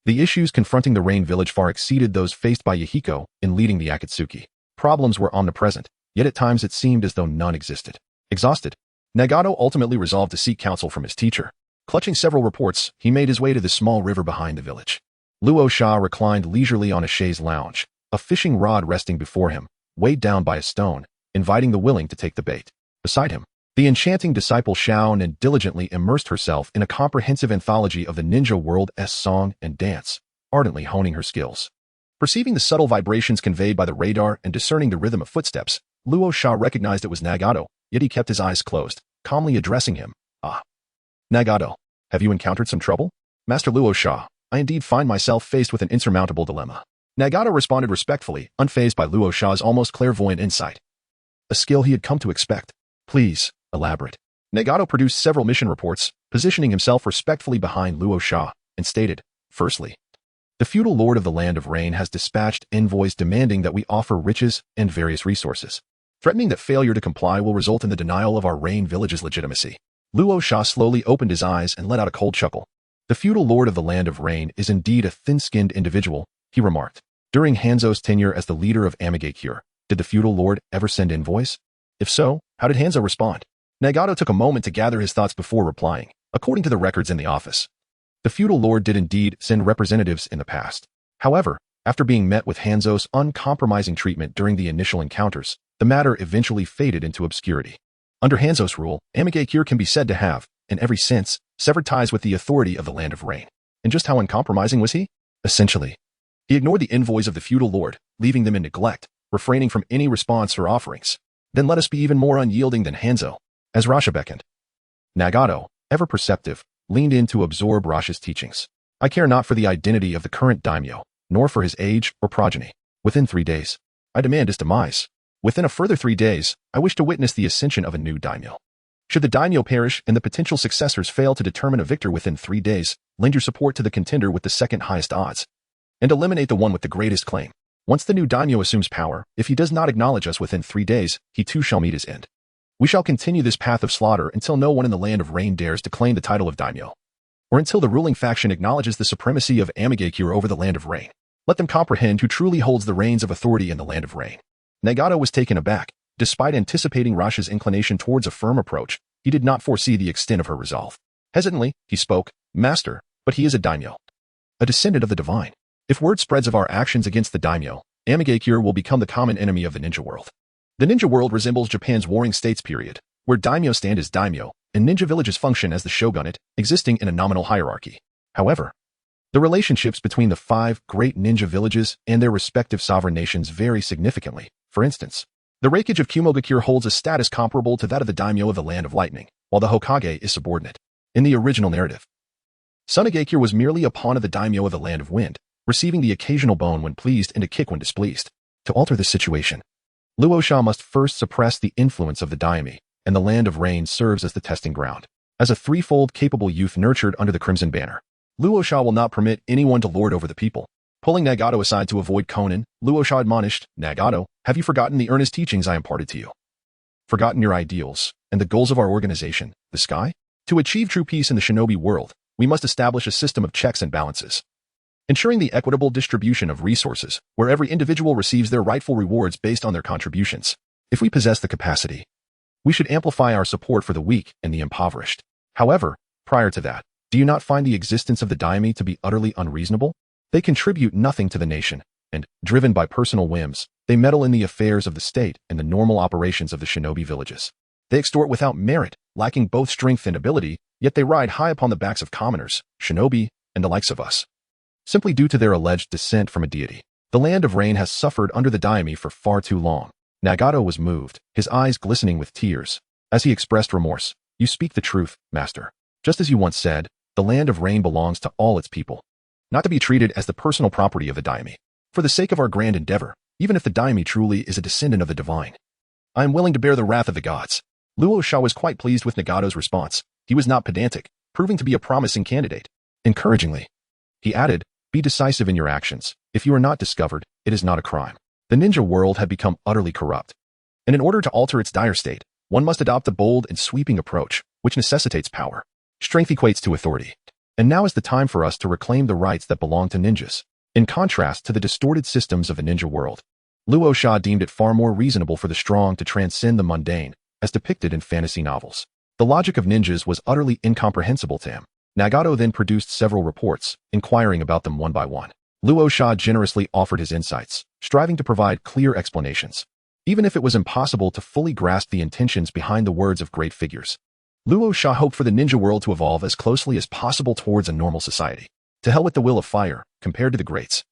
The issues confronting the Rain village far exceeded those faced by Yahiko in leading the Akatsuki. Problems were omnipresent, yet at times it seemed as though none existed. Exhausted, Nagato ultimately resolved to seek counsel from his teacher. Clutching several reports, he made his way to the small river behind the village. Luo Sha reclined leisurely on a chaise lounge, a fishing rod resting before him, weighed down by a stone, inviting the willing to take the bait. Beside him, the enchanting disciple Shaonan diligently immersed herself in a comprehensive anthology of the ninja world's song and dance, ardently honing her skills. Perceiving the subtle vibrations conveyed by the radar and discerning the rhythm of footsteps, Luo Sha recognized it was Nagato, yet he kept his eyes closed, calmly addressing him. Ah. Nagato, have you encountered some trouble? Master Luo Sha, I indeed find myself faced with an insurmountable dilemma. Nagato responded respectfully, unfazed by Luo Sha's almost clairvoyant insight. A skill he had come to expect. Please, elaborate. Nagato produced several mission reports, positioning himself respectfully behind Luo Sha, and stated, firstly, the feudal lord of the Land of Rain has dispatched envoys demanding that we offer riches and various resources, threatening that failure to comply will result in the denial of our Rain village's legitimacy. Luo Sha slowly opened his eyes and let out a cold chuckle. The feudal lord of the Land of Rain is indeed a thin-skinned individual, he remarked. During Hanzo's tenure as the leader of Amidst, did the feudal lord ever send envoys? If so, how did Hanzo respond? Nagato took a moment to gather his thoughts before replying. According to the records in the office, the feudal lord did indeed send representatives in the past. However, after being met with Hanzo's uncompromising treatment during the initial encounters, the matter eventually faded into obscurity. Under Hanzo's rule, Amidst can be said to have, in every sense, severed ties with the authority of the Land of Rain. And just how uncompromising was he? Essentially, he ignored the envoys of the feudal lord, leaving them in neglect, refraining from any response or offerings. Then let us be even more unyielding than Hanzo. As Rasha beckoned, Nagato, ever perceptive, leaned in to absorb Rasha's teachings. I care not for the identity of the current daimyo, nor for his age or progeny. Within 3 days, I demand his demise. Within a further 3 days, I wish to witness the ascension of a new daimyo. Should the daimyo perish and the potential successors fail to determine a victor within 3 days, lend your support to the contender with the second highest odds, and eliminate the one with the greatest claim. Once the new daimyo assumes power, if he does not acknowledge us within 3 days, he too shall meet his end. We shall continue this path of slaughter until no one in the Land of Rain dares to claim the title of daimyo, or until the ruling faction acknowledges the supremacy of Amidst over the Land of Rain. Let them comprehend who truly holds the reins of authority in the Land of Rain. Nagato was taken aback. Despite anticipating Rasha's inclination towards a firm approach, he did not foresee the extent of her resolve. Hesitantly, he spoke, Master, but he is a daimyo, a descendant of the divine. If word spreads of our actions against the daimyo, Amidst will become the common enemy of the ninja world. The ninja world resembles Japan's warring states period, where daimyo stand as daimyo, and ninja villages function as the shogunate, existing in a nominal hierarchy. However, the relationships between the 5 great ninja villages and their respective sovereign nations vary significantly. For instance, the Raikage of Sunagakure holds a status comparable to that of the daimyo of the Land of Lightning, while the Hokage is subordinate. In the original narrative, Sunagakure was merely a pawn of the daimyo of the Land of Wind, receiving the occasional bone when pleased and a kick when displeased. To alter this situation, Luo Sha must first suppress the influence of the daimyo, and the Land of Rain serves as the testing ground. As a threefold capable youth nurtured under the Crimson Banner, Luo Sha will not permit anyone to lord over the people. Pulling Nagato aside to avoid Conan, Luo Sha admonished, Nagato, have you forgotten the earnest teachings I imparted to you? Forgotten your ideals, and the goals of our organization, the sky? To achieve true peace in the shinobi world, we must establish a system of checks and balances, ensuring the equitable distribution of resources, where every individual receives their rightful rewards based on their contributions. If we possess the capacity, we should amplify our support for the weak and the impoverished. However, prior to that, do you not find the existence of the daimyo to be utterly unreasonable? They contribute nothing to the nation, and, driven by personal whims, they meddle in the affairs of the state and the normal operations of the shinobi villages. They extort without merit, lacking both strength and ability, yet they ride high upon the backs of commoners, shinobi, and the likes of us, simply due to their alleged descent from a deity. The Land of Rain has suffered under the daimyo for far too long. Nagato was moved, his eyes glistening with tears, as he expressed remorse. You speak the truth, Master. Just as you once said, the Land of Rain belongs to all its people, not to be treated as the personal property of the daimyo. For the sake of our grand endeavor, even if the daimyo truly is a descendant of the divine, I am willing to bear the wrath of the gods. Luo Sha was quite pleased with Nagato's response. He was not pedantic, proving to be a promising candidate. Encouragingly, he added, be decisive in your actions. If you are not discovered, it is not a crime. The ninja world had become utterly corrupt, and in order to alter its dire state, one must adopt a bold and sweeping approach, which necessitates power. Strength equates to authority. And now is the time for us to reclaim the rights that belong to ninjas. In contrast to the distorted systems of the ninja world, Luo Sha deemed it far more reasonable for the strong to transcend the mundane, as depicted in fantasy novels. The logic of ninjas was utterly incomprehensible to him. Nagato then produced several reports, inquiring about them one by one. Luo Sha generously offered his insights, striving to provide clear explanations, even if it was impossible to fully grasp the intentions behind the words of great figures. Luo Sha hoped for the ninja world to evolve as closely as possible towards a normal society. To hell with the will of fire, compared to the greats.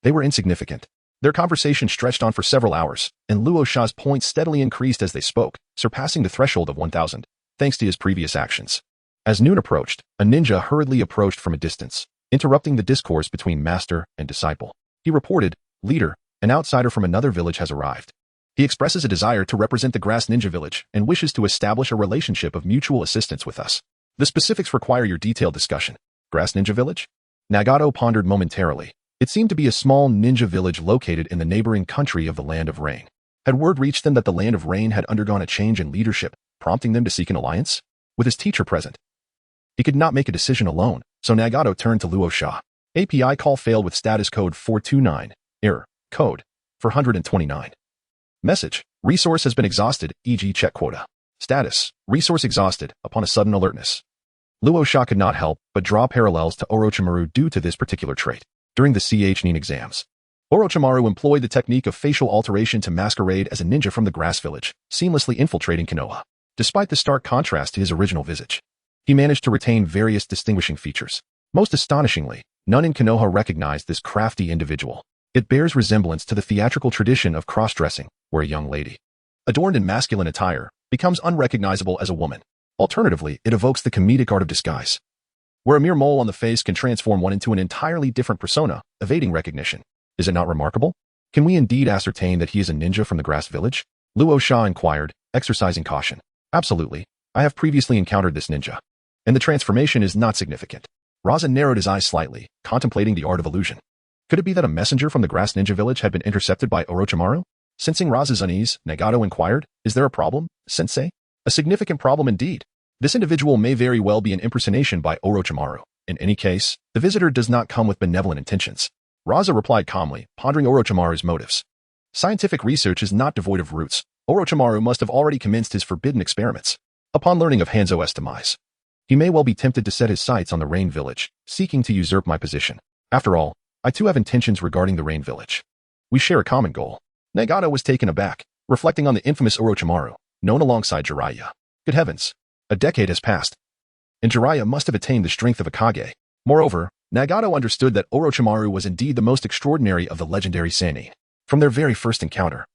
They were insignificant. Their conversation stretched on for several hours, and Luo Sha's points steadily increased as they spoke, surpassing the threshold of 1,000, thanks to his previous actions. As noon approached, a ninja hurriedly approached from a distance, interrupting the discourse between master and disciple. He reported, "Leader, an outsider from another village has arrived. He expresses a desire to represent the Grass Ninja Village and wishes to establish a relationship of mutual assistance with us. The specifics require your detailed discussion." Grass Ninja Village? Nagato pondered momentarily. It seemed to be a small ninja village located in the neighboring country of the Land of Rain. Had word reached them that the Land of Rain had undergone a change in leadership, prompting them to seek an alliance? With his teacher present, he could not make a decision alone, so Nagato turned to Luo Sha. API call failed with status code 429. Error. Code 429. Message. Resource has been exhausted, e.g. check quota. Status. Resource exhausted, upon a sudden alertness. Luo Sha could not help but draw parallels to Orochimaru due to this particular trait. During the Ch-nin exams, Orochimaru employed the technique of facial alteration to masquerade as a ninja from the Grass Village, seamlessly infiltrating Konoha. Despite the stark contrast to his original visage, he managed to retain various distinguishing features. Most astonishingly, none in Konoha recognized this crafty individual. It bears resemblance to the theatrical tradition of cross-dressing, where a young lady, adorned in masculine attire, becomes unrecognizable as a woman. Alternatively, it evokes the comedic art of disguise, where a mere mole on the face can transform one into an entirely different persona, evading recognition. Is it not remarkable? Can we indeed ascertain that he is a ninja from the Grass Village? Luo Sha inquired, exercising caution. Absolutely. I have previously encountered this ninja, and the transformation is not significant. Raza narrowed his eyes slightly, contemplating the art of illusion. Could it be that a messenger from the Grass Ninja Village had been intercepted by Orochimaru? Sensing Raza's unease, Nagato inquired, "Is there a problem, sensei?" A significant problem indeed. This individual may very well be an impersonation by Orochimaru. In any case, the visitor does not come with benevolent intentions. Raza replied calmly, pondering Orochimaru's motives. Scientific research is not devoid of roots. Orochimaru must have already commenced his forbidden experiments. Upon learning of Hanzo's demise, he may well be tempted to set his sights on the Rain Village, seeking to usurp my position. After all, I too have intentions regarding the Rain Village. We share a common goal. Nagato was taken aback, reflecting on the infamous Orochimaru, known alongside Jiraiya. Good heavens, a decade has passed, and Jiraiya must have attained the strength of a Kage. Moreover, Nagato understood that Orochimaru was indeed the most extraordinary of the legendary Sannin. From their very first encounter,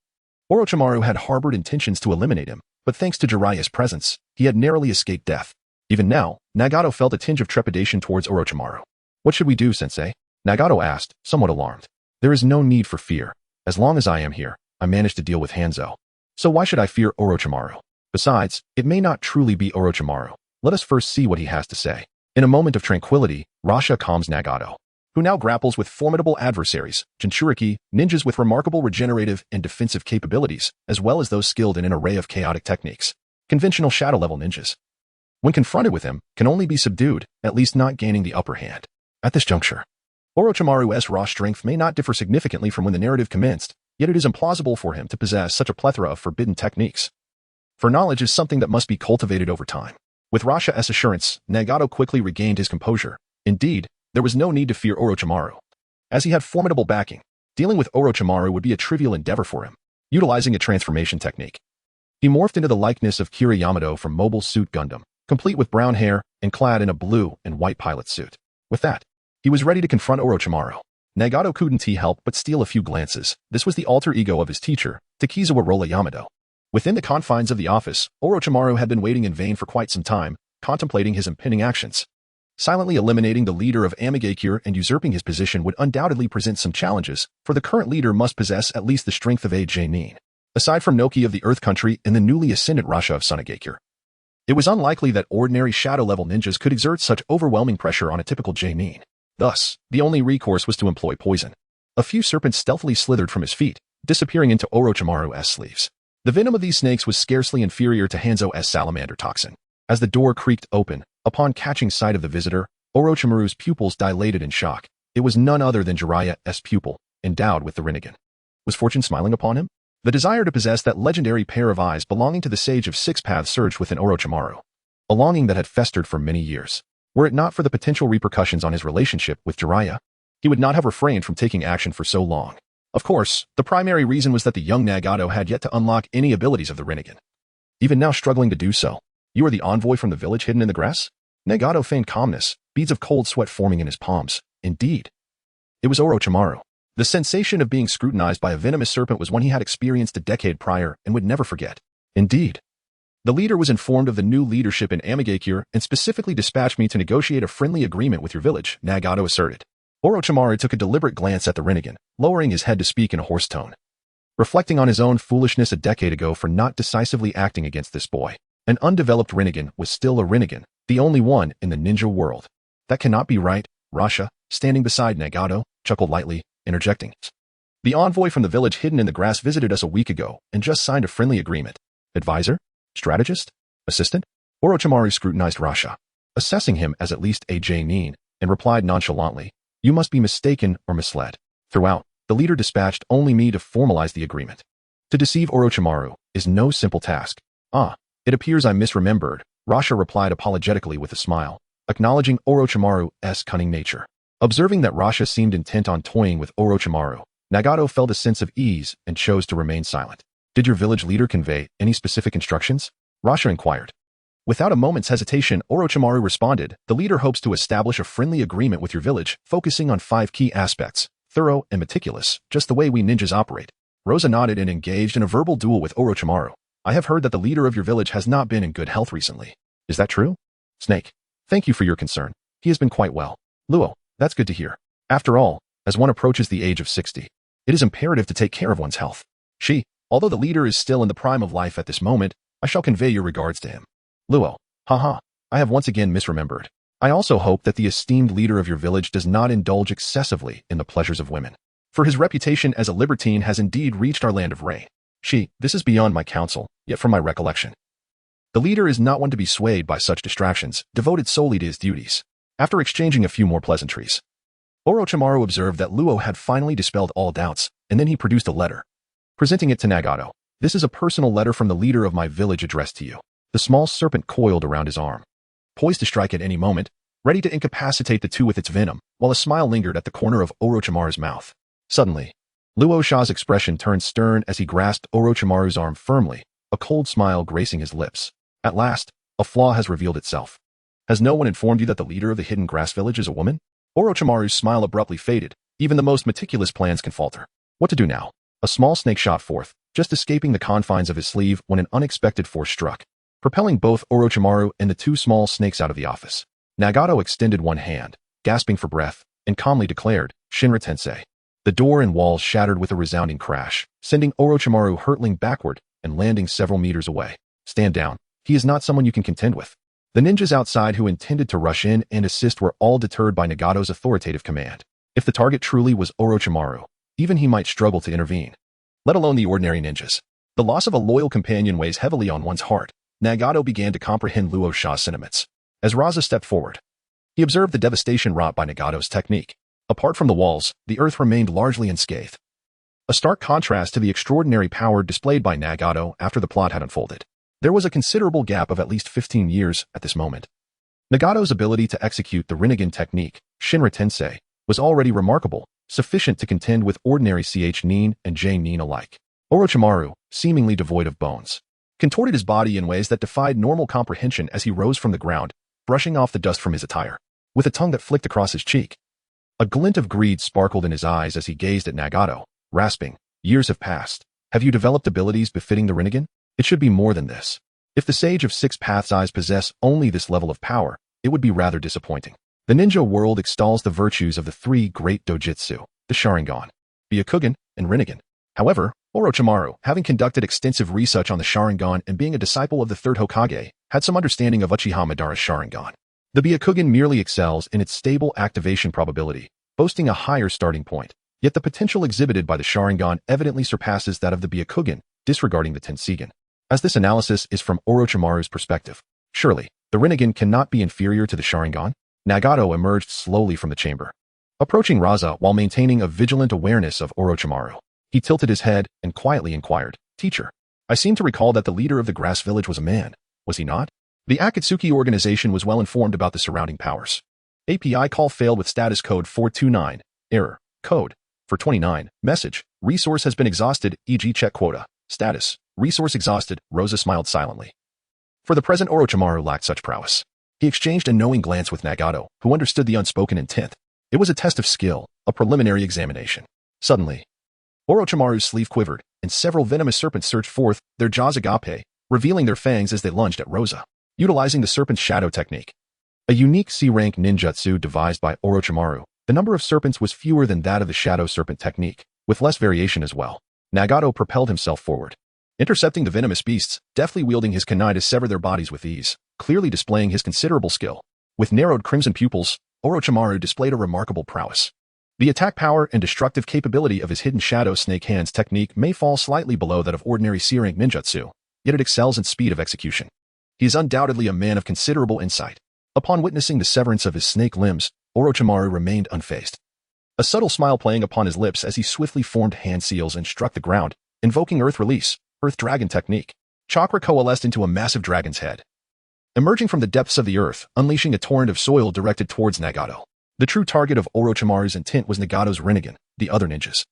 Orochimaru had harbored intentions to eliminate him, but thanks to Jiraiya's presence, he had narrowly escaped death. Even now, Nagato felt a tinge of trepidation towards Orochimaru. What should we do, sensei? Nagato asked, somewhat alarmed. There is no need for fear. As long as I am here, I managed to deal with Hanzo. So why should I fear Orochimaru? Besides, it may not truly be Orochimaru. Let us first see what he has to say. In a moment of tranquility, Rasha calms Nagato, who now grapples with formidable adversaries, Jinchuriki, ninjas with remarkable regenerative and defensive capabilities, as well as those skilled in an array of chaotic techniques. Conventional shadow-level ninjas, when confronted with him, can only be subdued, at least not gaining the upper hand. At this juncture, Orochimaru's raw strength may not differ significantly from when the narrative commenced, yet it is implausible for him to possess such a plethora of forbidden techniques. For knowledge is something that must be cultivated over time. With Rasha's assurance, Nagato quickly regained his composure. Indeed, there was no need to fear Orochimaru, as he had formidable backing. Dealing with Orochimaru would be a trivial endeavor for him. Utilizing a transformation technique, he morphed into the likeness of Kira Yamato from Mobile Suit Gundam, complete with brown hair and clad in a blue and white pilot suit. With that, he was ready to confront Orochimaru. Nagato couldn't help but steal a few glances. This was the alter ego of his teacher, Takizawa Rolla Yamato. Within the confines of the office, Orochimaru had been waiting in vain for quite some time, contemplating his impending actions. Silently eliminating the leader of Amidst and usurping his position would undoubtedly present some challenges, for the current leader must possess at least the strength of a J-nin. Aside from Noki of the Earth Country and the newly ascendant Rasha of Sunagakure, it was unlikely that ordinary shadow-level ninjas could exert such overwhelming pressure on a typical J-nin. Thus, the only recourse was to employ poison. A few serpents stealthily slithered from his feet, disappearing into Orochimaru's sleeves. The venom of these snakes was scarcely inferior to Hanzo's salamander toxin. As the door creaked open, upon catching sight of the visitor, Orochimaru's pupils dilated in shock. It was none other than Jiraiya's pupil, endowed with the Rinnegan. Was fortune smiling upon him? The desire to possess that legendary pair of eyes belonging to the Sage of Six Paths surged within Orochimaru, a longing that had festered for many years. Were it not for the potential repercussions on his relationship with Jiraiya, he would not have refrained from taking action for so long. Of course, the primary reason was that the young Nagato had yet to unlock any abilities of the Rinnegan. Even now struggling to do so. You are the envoy from the village hidden in the grass? Nagato feigned calmness, beads of cold sweat forming in his palms. Indeed. It was Orochimaru. The sensation of being scrutinized by a venomous serpent was one he had experienced a decade prior and would never forget. Indeed. The leader was informed of the new leadership in Amidst and specifically dispatched me to negotiate a friendly agreement with your village, Nagato asserted. Orochimaru took a deliberate glance at the Rinnegan, lowering his head to speak in a hoarse tone. Reflecting on his own foolishness a decade ago for not decisively acting against this boy. An undeveloped Rinnegan was still a Rinnegan, the only one in the ninja world. That cannot be right, Rasha, standing beside Nagato, chuckled lightly, interjecting. The envoy from the village hidden in the grass visited us a week ago and just signed a friendly agreement. Advisor? Strategist? Assistant? Orochimaru scrutinized Rasha, assessing him as at least a J-nin, and replied nonchalantly, You must be mistaken or misled. Throughout, the leader dispatched only me to formalize the agreement. To deceive Orochimaru is no simple task. It appears I misremembered, Rasha replied apologetically with a smile, acknowledging Orochimaru's cunning nature. Observing that Rasha seemed intent on toying with Orochimaru, Nagato felt a sense of ease and chose to remain silent. Did your village leader convey any specific instructions? Rasha inquired. Without a moment's hesitation, Orochimaru responded, The leader hopes to establish a friendly agreement with your village, focusing on 5 key aspects, thorough and meticulous, just the way we ninjas operate. Rosa nodded and engaged in a verbal duel with Orochimaru. I have heard that the leader of your village has not been in good health recently. Is that true? Snake. Thank you for your concern. He has been quite well. Luo, that's good to hear. After all, as one approaches the age of 60, it is imperative to take care of one's health. Although the leader is still in the prime of life at this moment, I shall convey your regards to him. Luo, I have once again misremembered. I also hope that the esteemed leader of your village does not indulge excessively in the pleasures of women. For his reputation as a libertine has indeed reached our land of Ray. This is beyond my counsel, yet from my recollection. The leader is not one to be swayed by such distractions, devoted solely to his duties. After exchanging a few more pleasantries, Orochimaru observed that Luo had finally dispelled all doubts, and then he produced a letter. Presenting it to Nagato, This is a personal letter from the leader of my village addressed to you. The small serpent coiled around his arm, poised to strike at any moment, ready to incapacitate the two with its venom, while a smile lingered at the corner of Orochimaru's mouth. Suddenly, Luo Sha's expression turned stern as he grasped Orochimaru's arm firmly, a cold smile gracing his lips. At last, a flaw has revealed itself. Has no one informed you that the leader of the hidden grass village is a woman? Orochimaru's smile abruptly faded. Even the most meticulous plans can falter. What to do now? A small snake shot forth, just escaping the confines of his sleeve when an unexpected force struck, propelling both Orochimaru and the 2 small snakes out of the office. Nagato extended one hand, gasping for breath, and calmly declared, Shinra Tensei. The door and walls shattered with a resounding crash, sending Orochimaru hurtling backward and landing several meters away. Stand down. He is not someone you can contend with. The ninjas outside who intended to rush in and assist were all deterred by Nagato's authoritative command. If the target truly was Orochimaru, even he might struggle to intervene, let alone the ordinary ninjas. The loss of a loyal companion weighs heavily on one's heart. Nagato began to comprehend Luo Sha's sentiments. As Raza stepped forward, he observed the devastation wrought by Nagato's technique. Apart from the walls, the earth remained largely unscathed. A stark contrast to the extraordinary power displayed by Nagato after the plot had unfolded. There was a considerable gap of at least 15 years at this moment. Nagato's ability to execute the Rinnegan technique, Shinra Tensei, was already remarkable, sufficient to contend with ordinary Ch-nin and J-nin alike. Orochimaru, seemingly devoid of bones, contorted his body in ways that defied normal comprehension as he rose from the ground, brushing off the dust from his attire, with a tongue that flicked across his cheek. A glint of greed sparkled in his eyes as he gazed at Nagato, rasping, Years have passed. Have you developed abilities befitting the Rinnegan? It should be more than this. If the Sage of Six Paths eyes possess only this level of power, it would be rather disappointing. The ninja world extols the virtues of the 3 great dojutsu, the Sharingan, Byakugan, and Rinnegan. However, Orochimaru, having conducted extensive research on the Sharingan and being a disciple of the Third Hokage, had some understanding of Uchiha Madara's Sharingan. The Byakugan merely excels in its stable activation probability, boasting a higher starting point, yet the potential exhibited by the Sharingan evidently surpasses that of the Byakugan, disregarding the Tensigan. As this analysis is from Orochimaru's perspective, surely, the Rinnegan cannot be inferior to the Sharingan? Nagato emerged slowly from the chamber, approaching Raza while maintaining a vigilant awareness of Orochimaru. He tilted his head and quietly inquired, "Teacher, I seem to recall that the leader of the grass village was a man, was he not?" The Akatsuki organization was well informed about the surrounding powers. API call failed with status code 429, error, code, 429, message, resource has been exhausted, e.g. check quota, status, resource exhausted. Rosa smiled silently. For the present, Orochimaru lacked such prowess. He exchanged a knowing glance with Nagato, who understood the unspoken intent. It was a test of skill, a preliminary examination. Suddenly, Orochimaru's sleeve quivered, and several venomous serpents surged forth, their jaws agape, revealing their fangs as they lunged at Rosa. Utilizing the serpent's shadow technique, a unique C-rank ninjutsu devised by Orochimaru, the number of serpents was fewer than that of the shadow serpent technique, with less variation as well. Nagato propelled himself forward, intercepting the venomous beasts, deftly wielding his kunai to sever their bodies with ease, clearly displaying his considerable skill. With narrowed crimson pupils, Orochimaru displayed a remarkable prowess. The attack power and destructive capability of his hidden shadow snake hands technique may fall slightly below that of ordinary C-rank ninjutsu, yet it excels in speed of execution. He is undoubtedly a man of considerable insight. Upon witnessing the severance of his snake limbs, Orochimaru remained unfazed. A subtle smile playing upon his lips as he swiftly formed hand seals and struck the ground, invoking Earth Release, Earth Dragon technique. Chakra coalesced into a massive dragon's head, emerging from the depths of the earth, unleashing a torrent of soil directed towards Nagato. The true target of Orochimaru's intent was Nagato's Rinnegan. The other ninjas,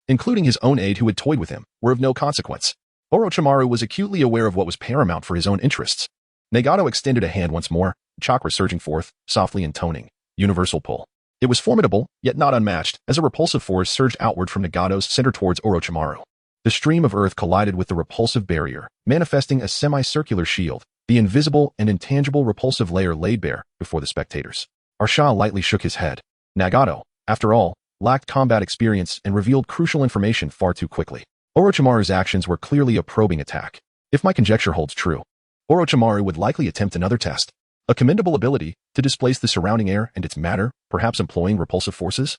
including his own aide who had toyed with him, were of no consequence. Orochimaru was acutely aware of what was paramount for his own interests. Nagato extended a hand once more, chakra surging forth, softly intoning, universal pull. It was formidable, yet not unmatched, as a repulsive force surged outward from Nagato's center towards Orochimaru. The stream of earth collided with the repulsive barrier, manifesting a semicircular shield, the invisible and intangible repulsive layer laid bare before the spectators. Arsha lightly shook his head. Nagato, after all, lacked combat experience and revealed crucial information far too quickly. Orochimaru's actions were clearly a probing attack. If my conjecture holds true, Orochimaru would likely attempt another test. A commendable ability to displace the surrounding air and its matter, perhaps employing repulsive forces?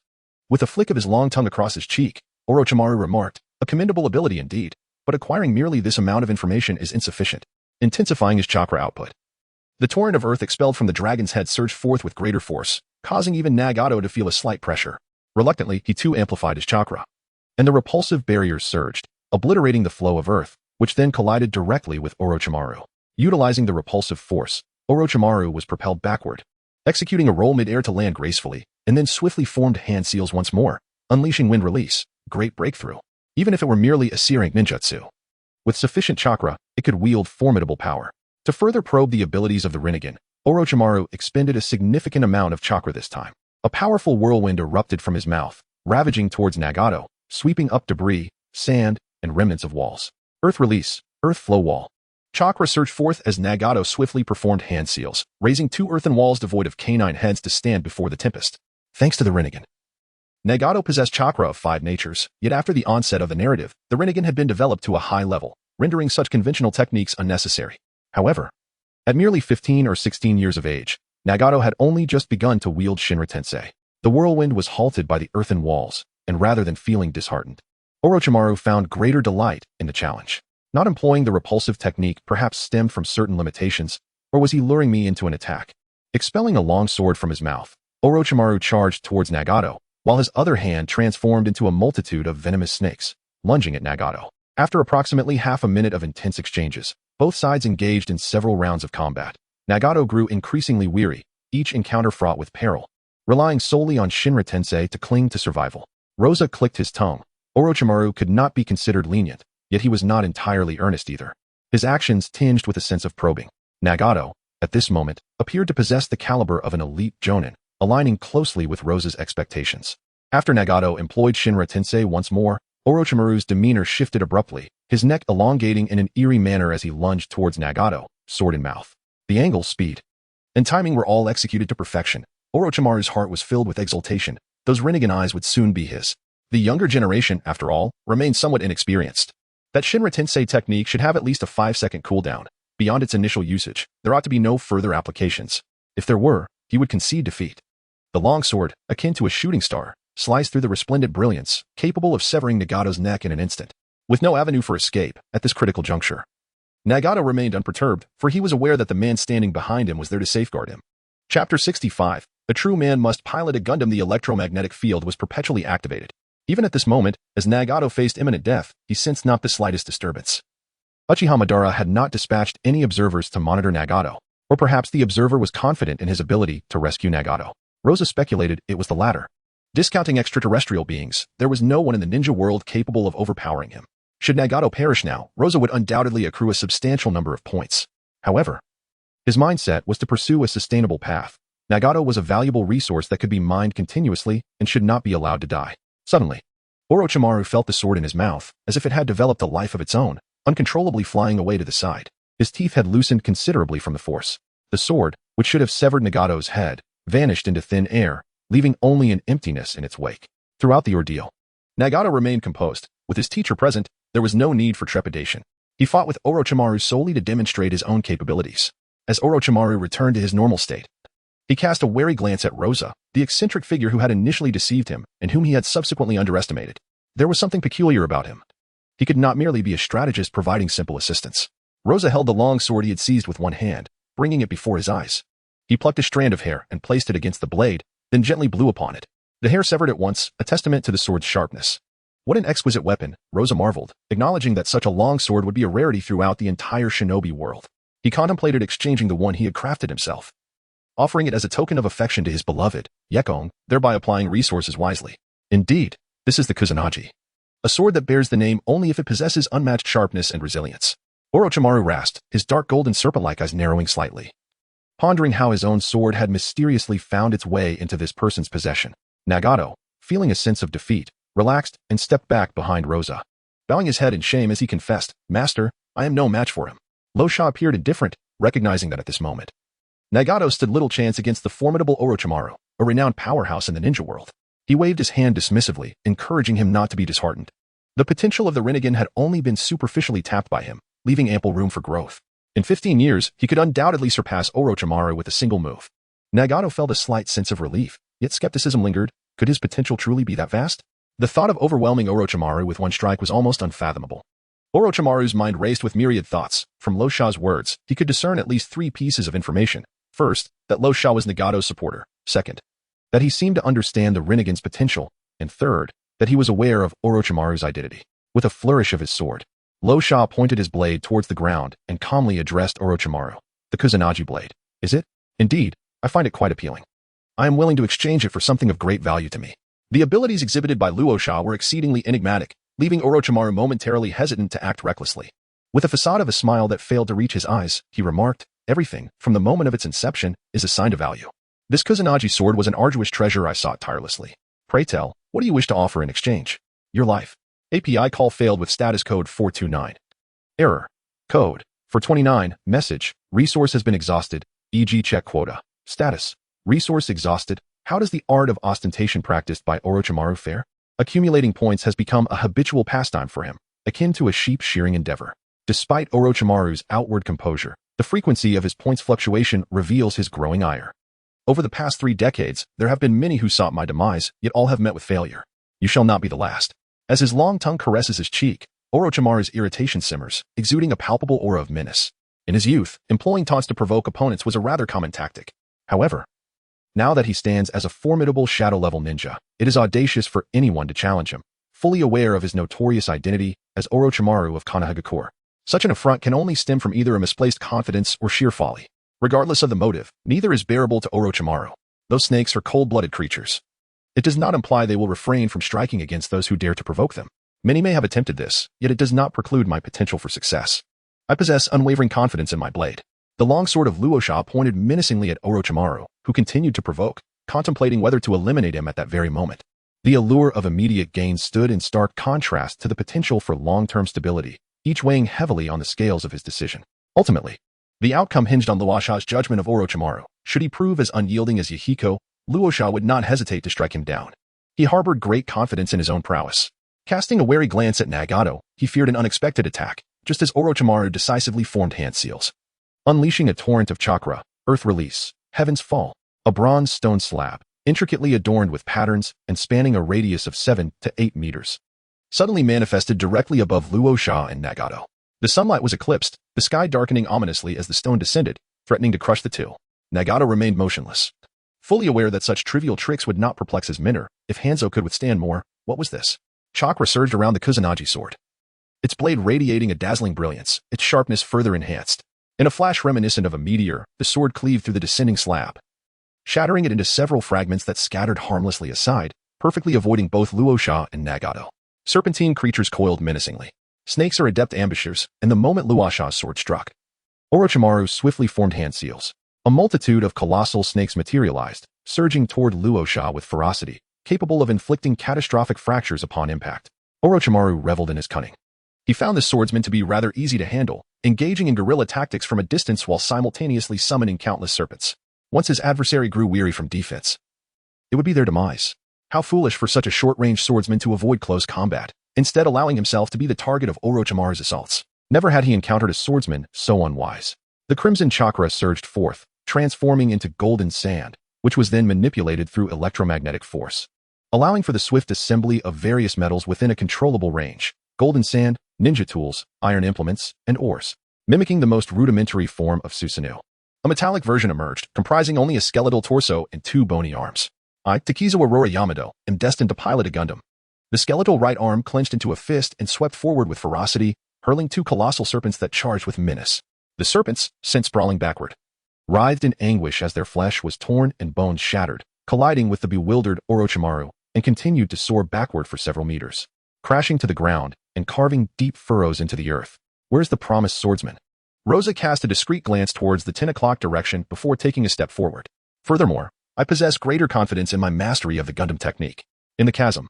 With a flick of his long tongue across his cheek, Orochimaru remarked, "A commendable ability indeed, but acquiring merely this amount of information is insufficient." Intensifying his chakra output, the torrent of earth expelled from the dragon's head surged forth with greater force, causing even Nagato to feel a slight pressure. Reluctantly, he too amplified his chakra, and the repulsive barriers surged, obliterating the flow of earth, which then collided directly with Orochimaru. Utilizing the repulsive force, Orochimaru was propelled backward, executing a roll mid-air to land gracefully, and then swiftly formed hand seals once more, unleashing wind release. Great breakthrough. Even if it were merely a C-rank ninjutsu, with sufficient chakra, it could wield formidable power. To further probe the abilities of the Rinnegan, Orochimaru expended a significant amount of chakra this time. A powerful whirlwind erupted from his mouth, ravaging towards Nagato, sweeping up debris, sand, and remnants of walls. Earth Release, Earth Flow Wall. Chakra surged forth as Nagato swiftly performed hand seals, raising two earthen walls devoid of canine heads to stand before the tempest. Thanks to the Rinnegan, Nagato possessed chakra of 5 natures, yet after the onset of the narrative, the Rinnegan had been developed to a high level, rendering such conventional techniques unnecessary. However, at merely 15 or 16 years of age, Nagato had only just begun to wield Shinra Tensei. The whirlwind was halted by the earthen walls, and rather than feeling disheartened, Orochimaru found greater delight in the challenge. Not employing the repulsive technique perhaps stemmed from certain limitations, or was he luring me into an attack? Expelling a long sword from his mouth, Orochimaru charged towards Nagato, while his other hand transformed into a multitude of venomous snakes, lunging at Nagato. After approximately half a minute of intense exchanges, both sides engaged in several rounds of combat. Nagato grew increasingly weary, each encounter fraught with peril, relying solely on Shinra Tensei to cling to survival. Rosa clicked his tongue. Orochimaru could not be considered lenient, yet he was not entirely earnest either. His actions tinged with a sense of probing. Nagato, at this moment, appeared to possess the caliber of an elite jonin, aligning closely with Rosa's expectations. After Nagato employed Shinra Tensei once more, Orochimaru's demeanor shifted abruptly, his neck elongating in an eerie manner as he lunged towards Nagato, sword in mouth. The angle, speed, and timing were all executed to perfection. Orochimaru's heart was filled with exultation. Those Rinnegan eyes would soon be his. The younger generation, after all, remained somewhat inexperienced. That Shinra Tensei technique should have at least a 5-second cooldown. Beyond its initial usage, there ought to be no further applications. If there were, he would concede defeat. The longsword, akin to a shooting star, sliced through the resplendent brilliance, capable of severing Nagato's neck in an instant. With no avenue for escape at this critical juncture, Nagato remained unperturbed, for he was aware that the man standing behind him was there to safeguard him. Chapter 65, A true man must pilot a Gundam. The electromagnetic field was perpetually activated. Even at this moment, as Nagato faced imminent death, he sensed not the slightest disturbance. Uchiha Madara had not dispatched any observers to monitor Nagato, or perhaps the observer was confident in his ability to rescue Nagato. Rosa speculated it was the latter. Discounting extraterrestrial beings, there was no one in the ninja world capable of overpowering him. Should Nagato perish now, Rosa would undoubtedly accrue a substantial number of points. However, his mindset was to pursue a sustainable path. Nagato was a valuable resource that could be mined continuously and should not be allowed to die. Suddenly, Orochimaru felt the sword in his mouth, as if it had developed a life of its own, uncontrollably flying away to the side. His teeth had loosened considerably from the force. The sword, which should have severed Nagato's head, vanished into thin air, leaving only an emptiness in its wake. Throughout the ordeal, Nagato remained composed. With his teacher present, there was no need for trepidation. He fought with Orochimaru solely to demonstrate his own capabilities. As Orochimaru returned to his normal state, he cast a wary glance at Rosa, the eccentric figure who had initially deceived him and whom he had subsequently underestimated. There was something peculiar about him. He could not merely be a strategist providing simple assistance. Rosa held the long sword he had seized with one hand, bringing it before his eyes. He plucked a strand of hair and placed it against the blade, then gently blew upon it. The hair severed at once, a testament to the sword's sharpness. What an exquisite weapon, Rosa marveled, acknowledging that such a long sword would be a rarity throughout the entire shinobi world. He contemplated exchanging the one he had crafted himself, offering it as a token of affection to his beloved, Yekong, thereby applying resources wisely. Indeed, this is the Kusanagi, a sword that bears the name only if it possesses unmatched sharpness and resilience. Orochimaru rasped, his dark golden serpent-like eyes narrowing slightly, pondering how his own sword had mysteriously found its way into this person's possession. Nagato, feeling a sense of defeat, relaxed and stepped back behind Rosa, bowing his head in shame as he confessed, "Master, I am no match for him." Losha appeared indifferent, recognizing that at this moment, Nagato stood little chance against the formidable Orochimaru, a renowned powerhouse in the ninja world. He waved his hand dismissively, encouraging him not to be disheartened. The potential of the Rinnegan had only been superficially tapped by him, leaving ample room for growth. In 15 years, he could undoubtedly surpass Orochimaru with a single move. Nagato felt a slight sense of relief, yet skepticism lingered. Could his potential truly be that vast? The thought of overwhelming Orochimaru with one strike was almost unfathomable. Orochimaru's mind raced with myriad thoughts. From Losha's words, he could discern at least 3 pieces of information. First, that Losha was Nagato's supporter. Second, that he seemed to understand the Rinnegan's potential. And third, that he was aware of Orochimaru's identity. With a flourish of his sword, Losha pointed his blade towards the ground and calmly addressed Orochimaru. "The Kusanagi blade, is it? Indeed, I find it quite appealing. I am willing to exchange it for something of great value to me." The abilities exhibited by Losha were exceedingly enigmatic, leaving Orochimaru momentarily hesitant to act recklessly. With a facade of a smile that failed to reach his eyes, he remarked, "Everything, from the moment of its inception, is assigned a value. This Kusanagi sword was an arduous treasure I sought tirelessly. Pray tell, what do you wish to offer in exchange?" "Your life." API call failed with status code 429. Error. Code 429. Message. Resource has been exhausted, e.g. check quota. Status. Resource exhausted. How does the art of ostentation practiced by Orochimaru fare? Accumulating points has become a habitual pastime for him, akin to a sheep shearing endeavor. Despite Orochimaru's outward composure, the frequency of his points fluctuation reveals his growing ire. Over the past 3 decades, there have been many who sought my demise, yet all have met with failure. You shall not be the last. As his long tongue caresses his cheek, Orochimaru's irritation simmers, exuding a palpable aura of menace. In his youth, employing taunts to provoke opponents was a rather common tactic. However, now that he stands as a formidable shadow-level ninja, it is audacious for anyone to challenge him, fully aware of his notorious identity as Orochimaru of Sunagakure. Such an affront can only stem from either a misplaced confidence or sheer folly. Regardless of the motive, neither is bearable to Orochimaru. Those snakes are cold-blooded creatures. It does not imply they will refrain from striking against those who dare to provoke them. Many may have attempted this, yet it does not preclude my potential for success. I possess unwavering confidence in my blade. The longsword of Losha pointed menacingly at Orochimaru, who continued to provoke, contemplating whether to eliminate him at that very moment. The allure of immediate gain stood in stark contrast to the potential for long-term stability, each weighing heavily on the scales of his decision. Ultimately, the outcome hinged on Losha's judgment of Orochimaru. Should he prove as unyielding as Yahiko, Losha would not hesitate to strike him down. He harbored great confidence in his own prowess. Casting a wary glance at Nagato, he feared an unexpected attack, just as Orochimaru decisively formed hand seals. Unleashing a torrent of chakra, earth release, heavens fall, a bronze stone slab, intricately adorned with patterns and spanning a radius of 7 to 8 meters, suddenly manifested directly above Losha and Nagato. The sunlight was eclipsed, the sky darkening ominously as the stone descended, threatening to crush the two. Nagato remained motionless, Fully aware that such trivial tricks would not perplex his mentor, if Hanzo could withstand more, what was this? Chakra surged around the Kusanagi sword, its blade radiating a dazzling brilliance, its sharpness further enhanced. In a flash reminiscent of a meteor, the sword cleaved through the descending slab, shattering it into several fragments that scattered harmlessly aside, perfectly avoiding both Luosha and Nagato. Serpentine creatures coiled menacingly. Snakes are adept ambushers, and the moment Luosha's sword struck, Orochimaru swiftly formed hand seals. A multitude of colossal snakes materialized, surging toward Luosha with ferocity, capable of inflicting catastrophic fractures upon impact. Orochimaru reveled in his cunning. He found the swordsman to be rather easy to handle, engaging in guerrilla tactics from a distance while simultaneously summoning countless serpents. Once his adversary grew weary from defense, it would be their demise. How foolish for such a short-range swordsman to avoid close combat, instead allowing himself to be the target of Orochimaru's assaults. Never had he encountered a swordsman so unwise. The crimson chakra surged forth, transforming into golden sand, which was then manipulated through electromagnetic force, allowing for the swift assembly of various metals within a controllable range. Golden sand, ninja tools, iron implements, and ores, mimicking the most rudimentary form of Susanoo. A metallic version emerged, comprising only a skeletal torso and 2 bony arms. I, Takizawa Aurora Yamato, am destined to pilot a Gundam. The skeletal right arm clenched into a fist and swept forward with ferocity, hurling 2 colossal serpents that charged with menace. The serpents, sent sprawling backward, writhed in anguish as their flesh was torn and bones shattered, colliding with the bewildered Orochimaru, and continued to soar backward for several meters, crashing to the ground and carving deep furrows into the earth. Where's the promised swordsman? Rosa cast a discreet glance towards the 10 o'clock direction before taking a step forward. Furthermore, I possess greater confidence in my mastery of the Gundam technique. In the chasm,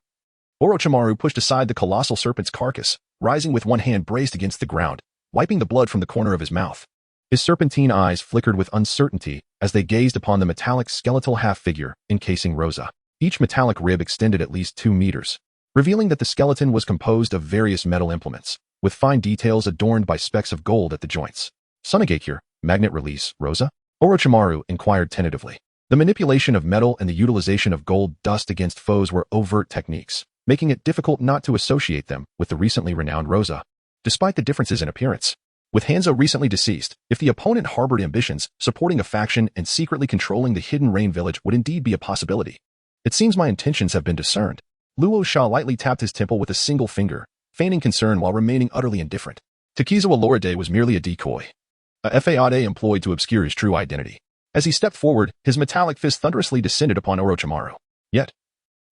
Orochimaru pushed aside the colossal serpent's carcass, rising with one hand braced against the ground, wiping the blood from the corner of his mouth. His serpentine eyes flickered with uncertainty as they gazed upon the metallic skeletal half-figure encasing Rosa. Each metallic rib extended at least 2 meters, revealing that the skeleton was composed of various metal implements, with fine details adorned by specks of gold at the joints. Sunagakure, magnet release, Rosa? Orochimaru inquired tentatively. The manipulation of metal and the utilization of gold dust against foes were overt techniques, making it difficult not to associate them with the recently renowned Rosa. Despite the differences in appearance, with Hanzo recently deceased, if the opponent harbored ambitions, supporting a faction and secretly controlling the hidden rain village would indeed be a possibility. It seems my intentions have been discerned. Luosha lightly tapped his temple with a single finger, feigning concern while remaining utterly indifferent. Takizawa Loride was merely a decoy, a fade employed to obscure his true identity. As he stepped forward, his metallic fist thunderously descended upon Orochimaru. Yet,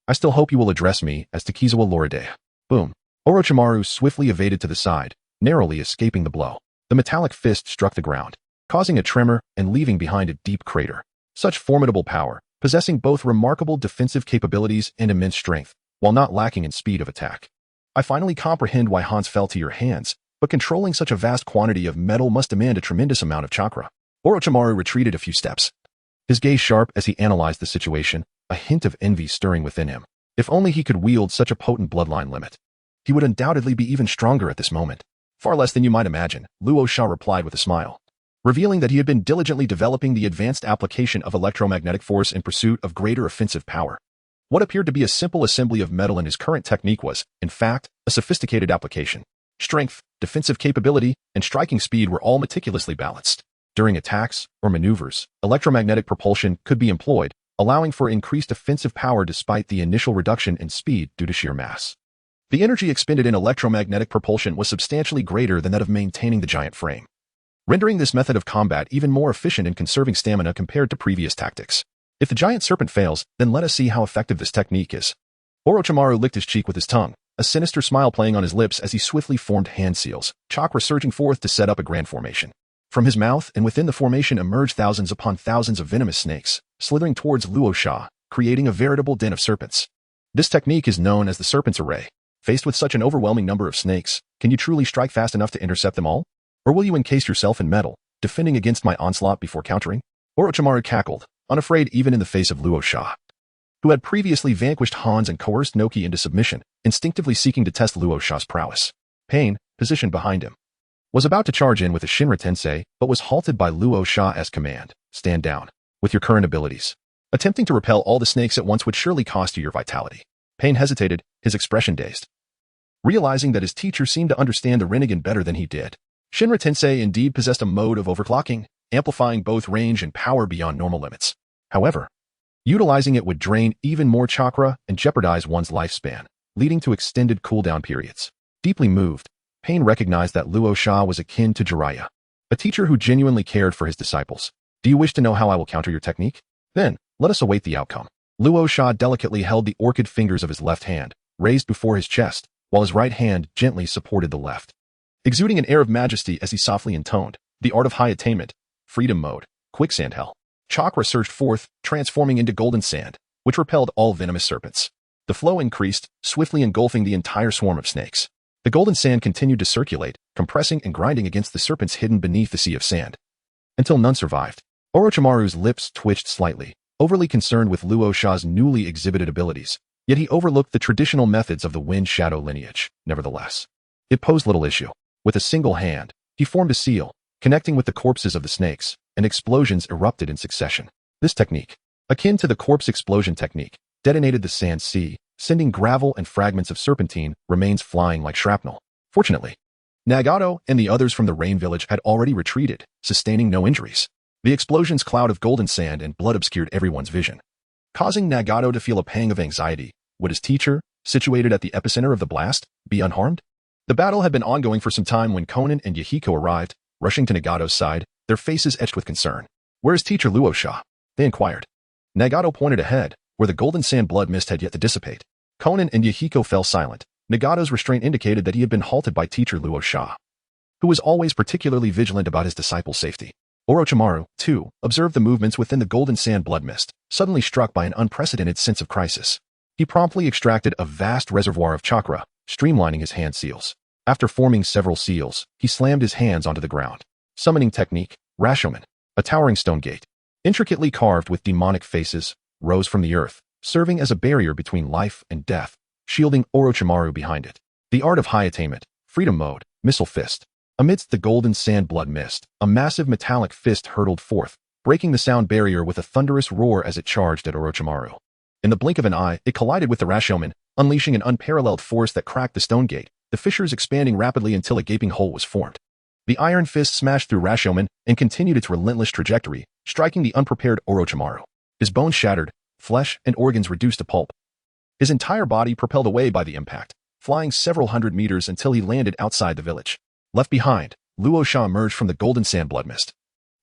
I still hope you will address me as Takizawa Loride. Boom. Orochimaru swiftly evaded to the side, narrowly escaping the blow. The metallic fist struck the ground, causing a tremor and leaving behind a deep crater. Such formidable power, possessing both remarkable defensive capabilities and immense strength, while not lacking in speed of attack. I finally comprehend why Hans fell to your hands, but controlling such a vast quantity of metal must demand a tremendous amount of chakra. Orochimaru retreated a few steps, his gaze sharp as he analyzed the situation, a hint of envy stirring within him. If only he could wield such a potent bloodline limit, he would undoubtedly be even stronger at this moment. Far less than you might imagine, Luosha replied with a smile, revealing that he had been diligently developing the advanced application of electromagnetic force in pursuit of greater offensive power. What appeared to be a simple assembly of metal in his current technique was, in fact, a sophisticated application. Strength, defensive capability, and striking speed were all meticulously balanced. During attacks or maneuvers, electromagnetic propulsion could be employed, allowing for increased offensive power despite the initial reduction in speed due to sheer mass. The energy expended in electromagnetic propulsion was substantially greater than that of maintaining the giant frame, rendering this method of combat even more efficient in conserving stamina compared to previous tactics. If the giant serpent fails, then let us see how effective this technique is. Orochimaru licked his cheek with his tongue, a sinister smile playing on his lips as he swiftly formed hand seals, chakra surging forth to set up a grand formation. From his mouth and within the formation emerged thousands upon thousands of venomous snakes, slithering towards Luosha, creating a veritable den of serpents. This technique is known as the serpent's array. Faced with such an overwhelming number of snakes, can you truly strike fast enough to intercept them all? Or will you encase yourself in metal, defending against my onslaught before countering? Orochimaru cackled, unafraid even in the face of Luosha, who had previously vanquished Hans and coerced Noki into submission, instinctively seeking to test Luosha's prowess. Pain, positioned behind him, was about to charge in with a Shinra Tensei, but was halted by Luosha's command. Stand down. With your current abilities, attempting to repel all the snakes at once would surely cost you your vitality. Pain hesitated, his expression dazed, realizing that his teacher seemed to understand the Rinnegan better than he did. Shinra Tensei indeed possessed a mode of overclocking, amplifying both range and power beyond normal limits. However, Utilizing it would drain even more chakra and jeopardize one's lifespan, leading to extended cooldown periods. Deeply moved, Pain recognized that Luo Sha was akin to Jiraiya, a teacher who genuinely cared for his disciples. Do you wish to know how I will counter your technique? Then, let us await the outcome. Luo Sha delicately held the orchid fingers of his left hand, raised before his chest, while his right hand gently supported the left. Exuding an air of majesty as he softly intoned, the art of high attainment, freedom mode, quicksand hell. Chakra surged forth, transforming into golden sand, which repelled all venomous serpents. The flow increased, swiftly engulfing the entire swarm of snakes. The golden sand continued to circulate, compressing and grinding against the serpents hidden beneath the sea of sand. Until none survived. Orochimaru's lips twitched slightly, overly concerned with Luo Sha's newly exhibited abilities, yet he overlooked the traditional methods of the Wind Shadow lineage. Nevertheless, it posed little issue. With a single hand, he formed a seal, connecting with the corpses of the snakes, and explosions erupted in succession. This technique, akin to the corpse explosion technique, detonated the sand sea, sending gravel and fragments of serpentine remains flying like shrapnel. Fortunately, Nagato and the others from the Rain Village had already retreated, sustaining no injuries. The explosion's cloud of golden sand and blood obscured everyone's vision, causing Nagato to feel a pang of anxiety. Would his teacher, situated at the epicenter of the blast, be unharmed? The battle had been ongoing for some time when Konan and Yahiko arrived, rushing to Nagato's side, their faces etched with concern. "Where is teacher Luo Sha?" they inquired. Nagato pointed ahead, where the golden sand blood mist had yet to dissipate. Konan and Yahiko fell silent. Nagato's restraint indicated that he had been halted by teacher Luo Sha, who was always particularly vigilant about his disciples' safety. Orochimaru, too, observed the movements within the golden sand blood mist, suddenly struck by an unprecedented sense of crisis. He promptly extracted a vast reservoir of chakra, streamlining his hand seals. After forming several seals, he slammed his hands onto the ground. Summoning technique, Rashomon, a towering stone gate, intricately carved with demonic faces, rose from the earth, serving as a barrier between life and death, shielding Orochimaru behind it. The art of high attainment, freedom mode, missile fist. Amidst the golden sand blood mist, a massive metallic fist hurtled forth, breaking the sound barrier with a thunderous roar as it charged at Orochimaru. In the blink of an eye, it collided with the Rashomon, unleashing an unparalleled force that cracked the stone gate, the fissures expanding rapidly until a gaping hole was formed. The iron fist smashed through Rashomon and continued its relentless trajectory, striking the unprepared Orochimaru. His bones shattered, flesh and organs reduced to pulp. His entire body propelled away by the impact, flying several hundred meters until he landed outside the village. Left behind, Luo Sha emerged from the golden sand blood mist,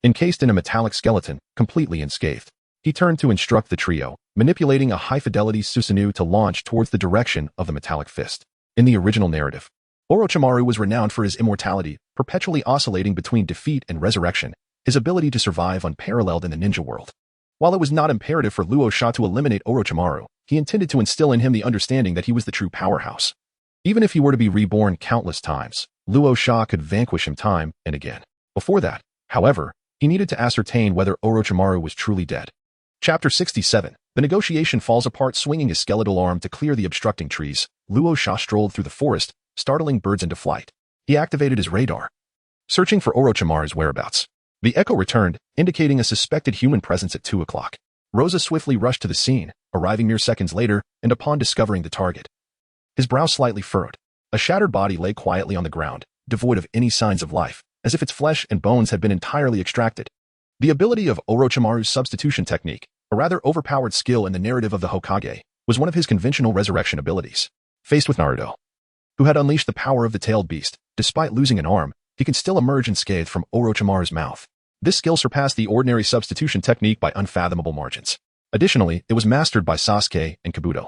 encased in a metallic skeleton, completely unscathed. He turned to instruct the trio, manipulating a high-fidelity Susanoo to launch towards the direction of the metallic fist. In the original narrative, Orochimaru was renowned for his immortality, perpetually oscillating between defeat and resurrection, his ability to survive unparalleled in the ninja world. While it was not imperative for Luo Sha to eliminate Orochimaru, he intended to instill in him the understanding that he was the true powerhouse. Even if he were to be reborn countless times, Luo Sha could vanquish him time and again. Before that, however, he needed to ascertain whether Orochimaru was truly dead. Chapter 67. The negotiation falls apart. Swinging his skeletal arm to clear the obstructing trees, Luo Sha strolled through the forest, startling birds into flight. He activated his radar, searching for Orochimaru's whereabouts. The echo returned, indicating a suspected human presence at 2 o'clock. Rosa swiftly rushed to the scene, arriving mere seconds later, and upon discovering the target, his brow slightly furrowed. A shattered body lay quietly on the ground, devoid of any signs of life, as if its flesh and bones had been entirely extracted. The ability of Orochimaru's substitution technique, a rather overpowered skill in the narrative of the Hokage, was one of his conventional resurrection abilities. Faced with Naruto, who had unleashed the power of the tailed beast, despite losing an arm, he could still emerge unscathed from Orochimaru's mouth. This skill surpassed the ordinary substitution technique by unfathomable margins. Additionally, it was mastered by Sasuke and Kabuto.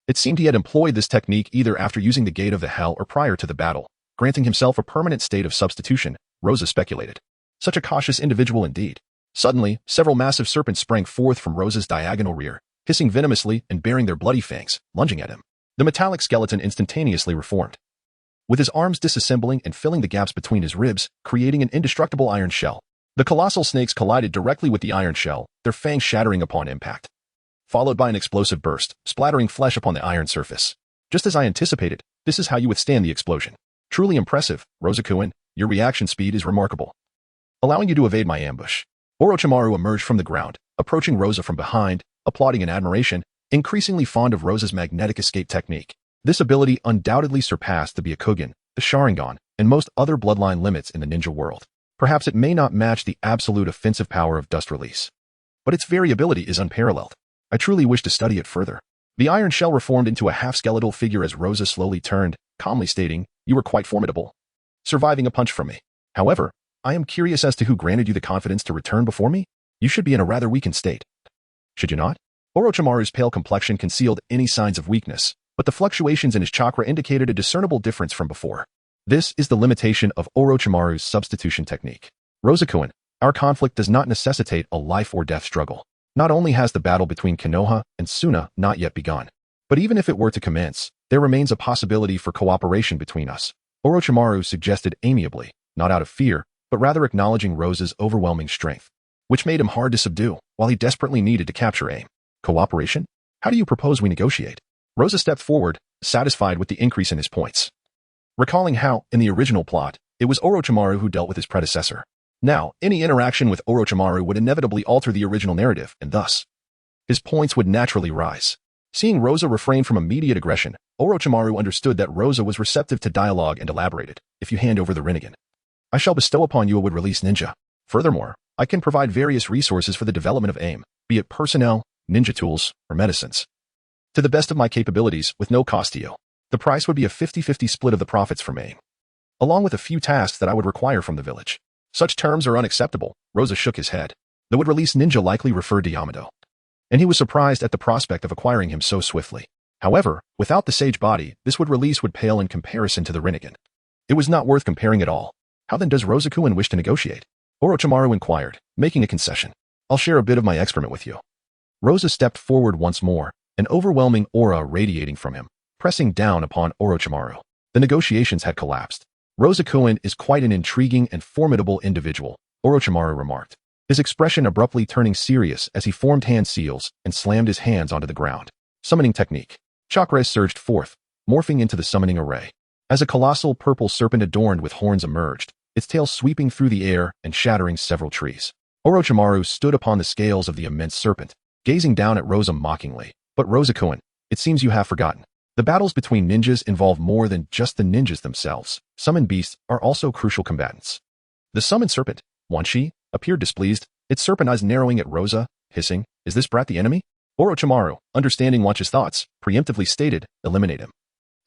It seemed he had employed this technique either after using the Gate of the Hell or prior to the battle, granting himself a permanent state of substitution, Rosa speculated. Such a cautious individual indeed. Suddenly, several massive serpents sprang forth from Rosa's diagonal rear, hissing venomously and baring their bloody fangs, lunging at him. The metallic skeleton instantaneously reformed, with his arms disassembling and filling the gaps between his ribs, creating an indestructible iron shell. The colossal snakes collided directly with the iron shell, their fangs shattering upon impact, followed by an explosive burst, splattering flesh upon the iron surface. Just as I anticipated, this is how you withstand the explosion. Truly impressive, Rosa-kun, your reaction speed is remarkable, allowing you to evade my ambush. Orochimaru emerged from the ground, approaching Rosa from behind, applauding in admiration, increasingly fond of Rosa's magnetic escape technique. This ability undoubtedly surpassed the Byakugan, the Sharingan, and most other bloodline limits in the ninja world. Perhaps it may not match the absolute offensive power of Dust Release, but its variability is unparalleled. I truly wish to study it further. The iron shell reformed into a half-skeletal figure as Rosa slowly turned, calmly stating, "You were quite formidable, surviving a punch from me. However, I am curious as to who granted you the confidence to return before me? You should be in a rather weakened state. Should you not?" Orochimaru's pale complexion concealed any signs of weakness, but the fluctuations in his chakra indicated a discernible difference from before. This is the limitation of Orochimaru's substitution technique. Rosa-kun, our conflict does not necessitate a life-or-death struggle. Not only has the battle between Konoha and Suna not yet begun, but even if it were to commence, there remains a possibility for cooperation between us. Orochimaru suggested amiably, not out of fear, but rather acknowledging Rosa's overwhelming strength, which made him hard to subdue, while he desperately needed to capture aim. Cooperation? How do you propose we negotiate? Rosa stepped forward, satisfied with the increase in his points. Recalling how, in the original plot, it was Orochimaru who dealt with his predecessor. Now, any interaction with Orochimaru would inevitably alter the original narrative, and thus, his points would naturally rise. Seeing Rosa refrain from immediate aggression, Orochimaru understood that Rosa was receptive to dialogue and elaborated, "If you hand over the Rinnegan, I shall bestow upon you a would-release ninja. Furthermore, I can provide various resources for the development of aim, be it personnel, ninja tools, or medicines, to the best of my capabilities with no cost to you. The price would be a 50-50 split of the profits from aim, along with a few tasks that I would require from the village." Such terms are unacceptable. Rosa shook his head. The would-release ninja likely referred to Yamato, and he was surprised at the prospect of acquiring him so swiftly. However, without the sage body, this would-release would pale in comparison to the Rinnegan. It was not worth comparing at all. How then does Rosa-kun wish to negotiate? Orochimaru inquired, making a concession. "I'll share a bit of my excrement with you." Rosa stepped forward once more, an overwhelming aura radiating from him, pressing down upon Orochimaru. The negotiations had collapsed. "Rosa-kun is quite an intriguing and formidable individual," Orochimaru remarked, his expression abruptly turning serious as he formed hand seals and slammed his hands onto the ground. Summoning technique. Chakra surged forth, morphing into the summoning array. As a colossal purple serpent adorned with horns emerged, its tail sweeping through the air and shattering several trees. Orochimaru stood upon the scales of the immense serpent, gazing down at Rosa mockingly. "But Rosa-kun, it seems you have forgotten. The battles between ninjas involve more than just the ninjas themselves. Summoned beasts are also crucial combatants." The summoned serpent, Wan Shi, appeared displeased, its serpent eyes narrowing at Rosa, hissing, "Is this brat the enemy?" Orochimaru, understanding Wan Shi's thoughts, preemptively stated, "Eliminate him,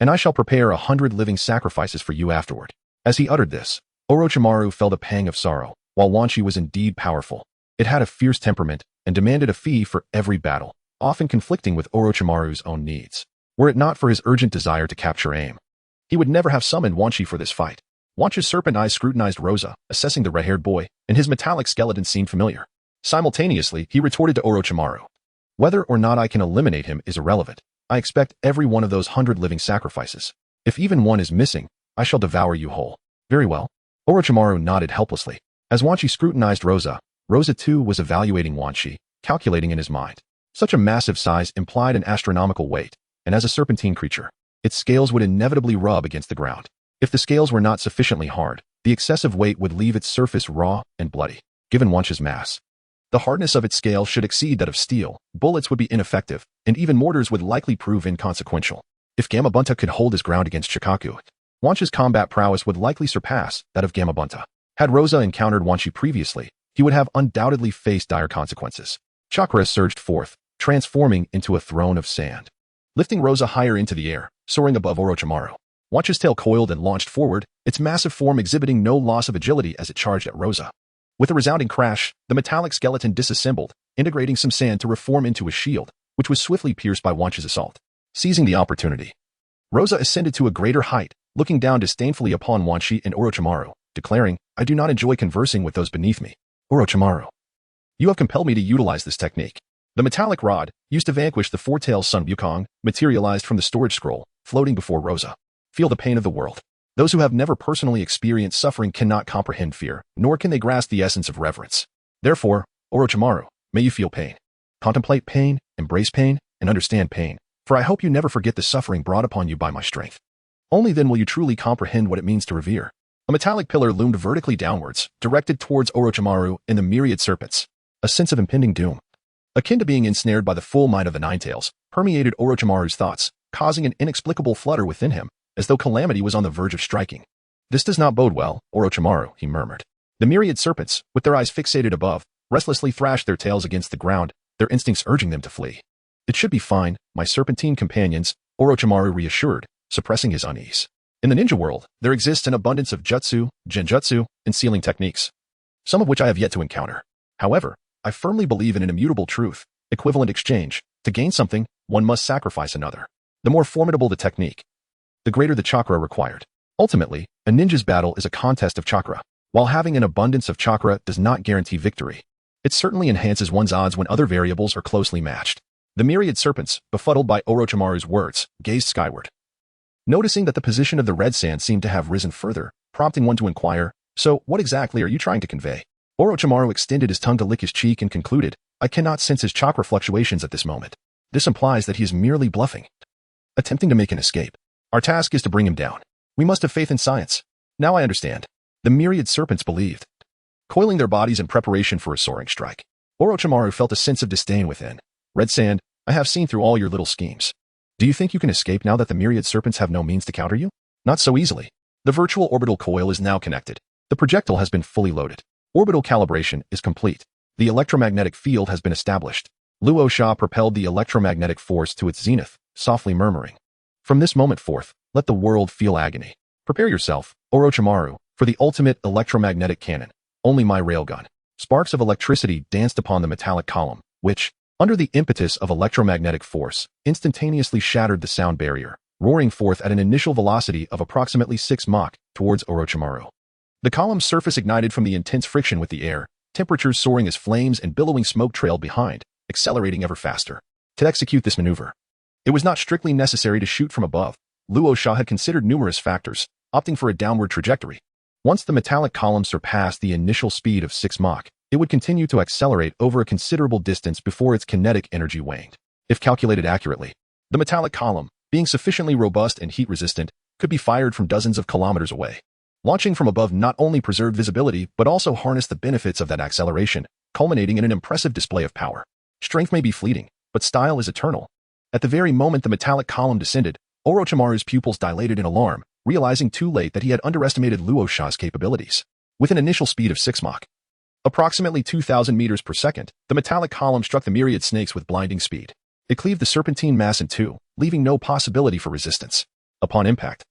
and I shall prepare 100 living sacrifices for you afterward." As he uttered this, Orochimaru felt a pang of sorrow. While Wan Shi was indeed powerful, it had a fierce temperament and demanded a fee for every battle, often conflicting with Orochimaru's own needs. Were it not for his urgent desire to capture aim, he would never have summoned Wan Shi for this fight. Wan Shi's serpent eyes scrutinized Rosa, assessing the red-haired boy, and his metallic skeleton seemed familiar. Simultaneously, he retorted to Orochimaru, "Whether or not I can eliminate him is irrelevant. I expect every one of those 100 living sacrifices. If even one is missing, I shall devour you whole." "Very well." Orochimaru nodded helplessly. As Wan Shi scrutinized Rosa, Rosa too was evaluating Wan Shi, calculating in his mind. Such a massive size implied an astronomical weight, and as a serpentine creature, its scales would inevitably rub against the ground. If the scales were not sufficiently hard, the excessive weight would leave its surface raw and bloody. Given Wan Shi's mass, the hardness of its scales should exceed that of steel, bullets would be ineffective, and even mortars would likely prove inconsequential. If Gamabunta could hold his ground against Shikaku, Wan Shi's combat prowess would likely surpass that of Gamabunta. Had Rosa encountered Wan Shi previously, he would have undoubtedly faced dire consequences. Chakra surged forth, transforming into a throne of sand, lifting Rosa higher into the air, soaring above Orochimaru. Wan Shi's tail coiled and launched forward, its massive form exhibiting no loss of agility as it charged at Rosa. With a resounding crash, the metallic skeleton disassembled, integrating some sand to reform into a shield, which was swiftly pierced by Wan Shi's assault. Seizing the opportunity, Rosa ascended to a greater height, looking down disdainfully upon Wan Shi and Orochimaru, declaring, "I do not enjoy conversing with those beneath me. Orochimaru, you have compelled me to utilize this technique." The metallic rod, used to vanquish the four-tailed Sun Wukong, materialized from the storage scroll, floating before Rosa. "Feel the pain of the world. Those who have never personally experienced suffering cannot comprehend fear, nor can they grasp the essence of reverence. Therefore, Orochimaru, may you feel pain. Contemplate pain, embrace pain, and understand pain, for I hope you never forget the suffering brought upon you by my strength. Only then will you truly comprehend what it means to revere." A metallic pillar loomed vertically downwards, directed towards Orochimaru and the myriad serpents. A sense of impending doom, akin to being ensnared by the full might of the Nine Tails, permeated Orochimaru's thoughts, causing an inexplicable flutter within him, as though calamity was on the verge of striking. "This does not bode well, Orochimaru," he murmured. The myriad serpents, with their eyes fixated above, restlessly thrashed their tails against the ground, their instincts urging them to flee. It should be fine, my serpentine companions, Orochimaru reassured, suppressing his unease. In the ninja world, there exists an abundance of jutsu, genjutsu, and sealing techniques, some of which I have yet to encounter. However, I firmly believe in an immutable truth, equivalent exchange. To gain something, one must sacrifice another. The more formidable the technique, the greater the chakra required. Ultimately, a ninja's battle is a contest of chakra. While having an abundance of chakra does not guarantee victory, it certainly enhances one's odds when other variables are closely matched. The myriad serpents, befuddled by Orochimaru's words, gazed skyward, noticing that the position of the red sand seemed to have risen further, prompting one to inquire, "So, what exactly are you trying to convey?" Orochimaru extended his tongue to lick his cheek and concluded, "I cannot sense his chakra fluctuations at this moment. This implies that he is merely bluffing, attempting to make an escape. Our task is to bring him down. We must have faith in science." Now I understand. The myriad serpents believed, coiling their bodies in preparation for a soaring strike. Orochimaru felt a sense of disdain within. "Red Sand, I have seen through all your little schemes. Do you think you can escape now that the myriad serpents have no means to counter you? Not so easily. The virtual orbital coil is now connected. The projectile has been fully loaded. Orbital calibration is complete. The electromagnetic field has been established." Luo Sha propelled the electromagnetic force to its zenith, softly murmuring, "From this moment forth, let the world feel agony. Prepare yourself, Orochimaru, for the ultimate electromagnetic cannon. Only my railgun." Sparks of electricity danced upon the metallic column, which, under the impetus of electromagnetic force, instantaneously shattered the sound barrier, roaring forth at an initial velocity of approximately 6 Mach towards Orochimaru. The column's surface ignited from the intense friction with the air, temperatures soaring as flames and billowing smoke trailed behind, accelerating ever faster. To execute this maneuver, it was not strictly necessary to shoot from above. Luo Sha had considered numerous factors, opting for a downward trajectory. Once the metallic column surpassed the initial speed of 6 Mach, it would continue to accelerate over a considerable distance before its kinetic energy waned. If calculated accurately, the metallic column, being sufficiently robust and heat-resistant, could be fired from dozens of kilometers away. Launching from above not only preserved visibility but also harnessed the benefits of that acceleration, culminating in an impressive display of power. Strength may be fleeting, but style is eternal. At the very moment the metallic column descended, Orochimaru's pupils dilated in alarm, realizing too late that he had underestimated Luo Sha's capabilities. With an initial speed of 6 Mach, approximately 2,000 meters per second, the metallic column struck the myriad snakes with blinding speed. It cleaved the serpentine mass in two, leaving no possibility for resistance. Upon impact,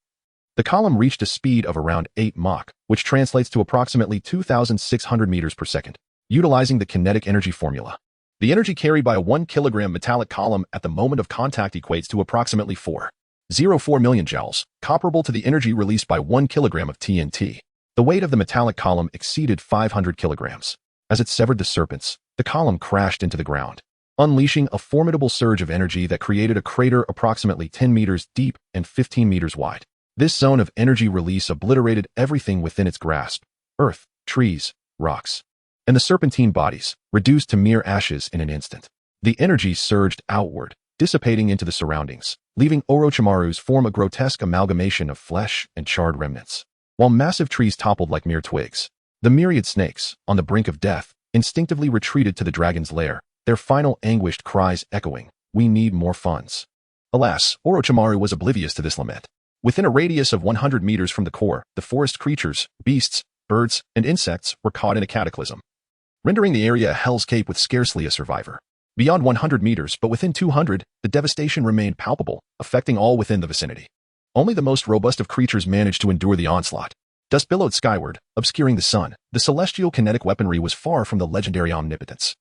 the column reached a speed of around 8 Mach, which translates to approximately 2,600 meters per second. Utilizing the kinetic energy formula, the energy carried by a 1 kilogram metallic column at the moment of contact equates to approximately 4.04 million joules, comparable to the energy released by 1 kilogram of TNT. The weight of the metallic column exceeded 500 kilograms. As it severed the serpents, the column crashed into the ground, unleashing a formidable surge of energy that created a crater approximately 10 meters deep and 15 meters wide. This zone of energy release obliterated everything within its grasp: earth, trees, rocks, and the serpentine bodies, reduced to mere ashes in an instant. The energy surged outward, dissipating into the surroundings, leaving Orochimaru's form a grotesque amalgamation of flesh and charred remnants. While massive trees toppled like mere twigs, the myriad snakes, on the brink of death, instinctively retreated to the dragon's lair, their final anguished cries echoing, "We need more funds." Alas, Orochimaru was oblivious to this lament. Within a radius of 100 meters from the core, the forest creatures, beasts, birds, and insects were caught in a cataclysm, rendering the area a hell's cape with scarcely a survivor. Beyond 100 meters, but within 200, the devastation remained palpable, affecting all within the vicinity. Only the most robust of creatures managed to endure the onslaught. Dust billowed skyward, obscuring the sun. The celestial kinetic weaponry was far from the legendary omnipotence.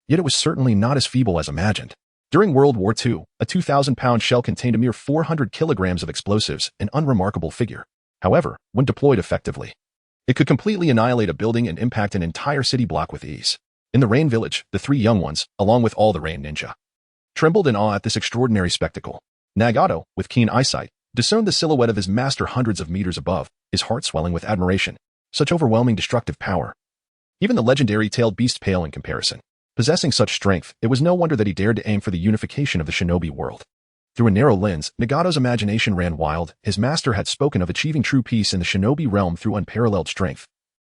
Yet it was certainly not as feeble as imagined. During World War II, a 2,000-pound shell contained a mere 400 kilograms of explosives, an unremarkable figure. However, when deployed effectively, it could completely annihilate a building and impact an entire city block with ease. In the Rain Village, the three young ones, along with all the Rain Ninja, trembled in awe at this extraordinary spectacle. Nagato, with keen eyesight, discerned the silhouette of his master hundreds of meters above, his heart swelling with admiration. Such overwhelming destructive power. Even the legendary tailed beast paled in comparison. Possessing such strength, it was no wonder that he dared to aim for the unification of the shinobi world. Through a narrow lens, Nagato's imagination ran wild. His master had spoken of achieving true peace in the shinobi realm through unparalleled strength.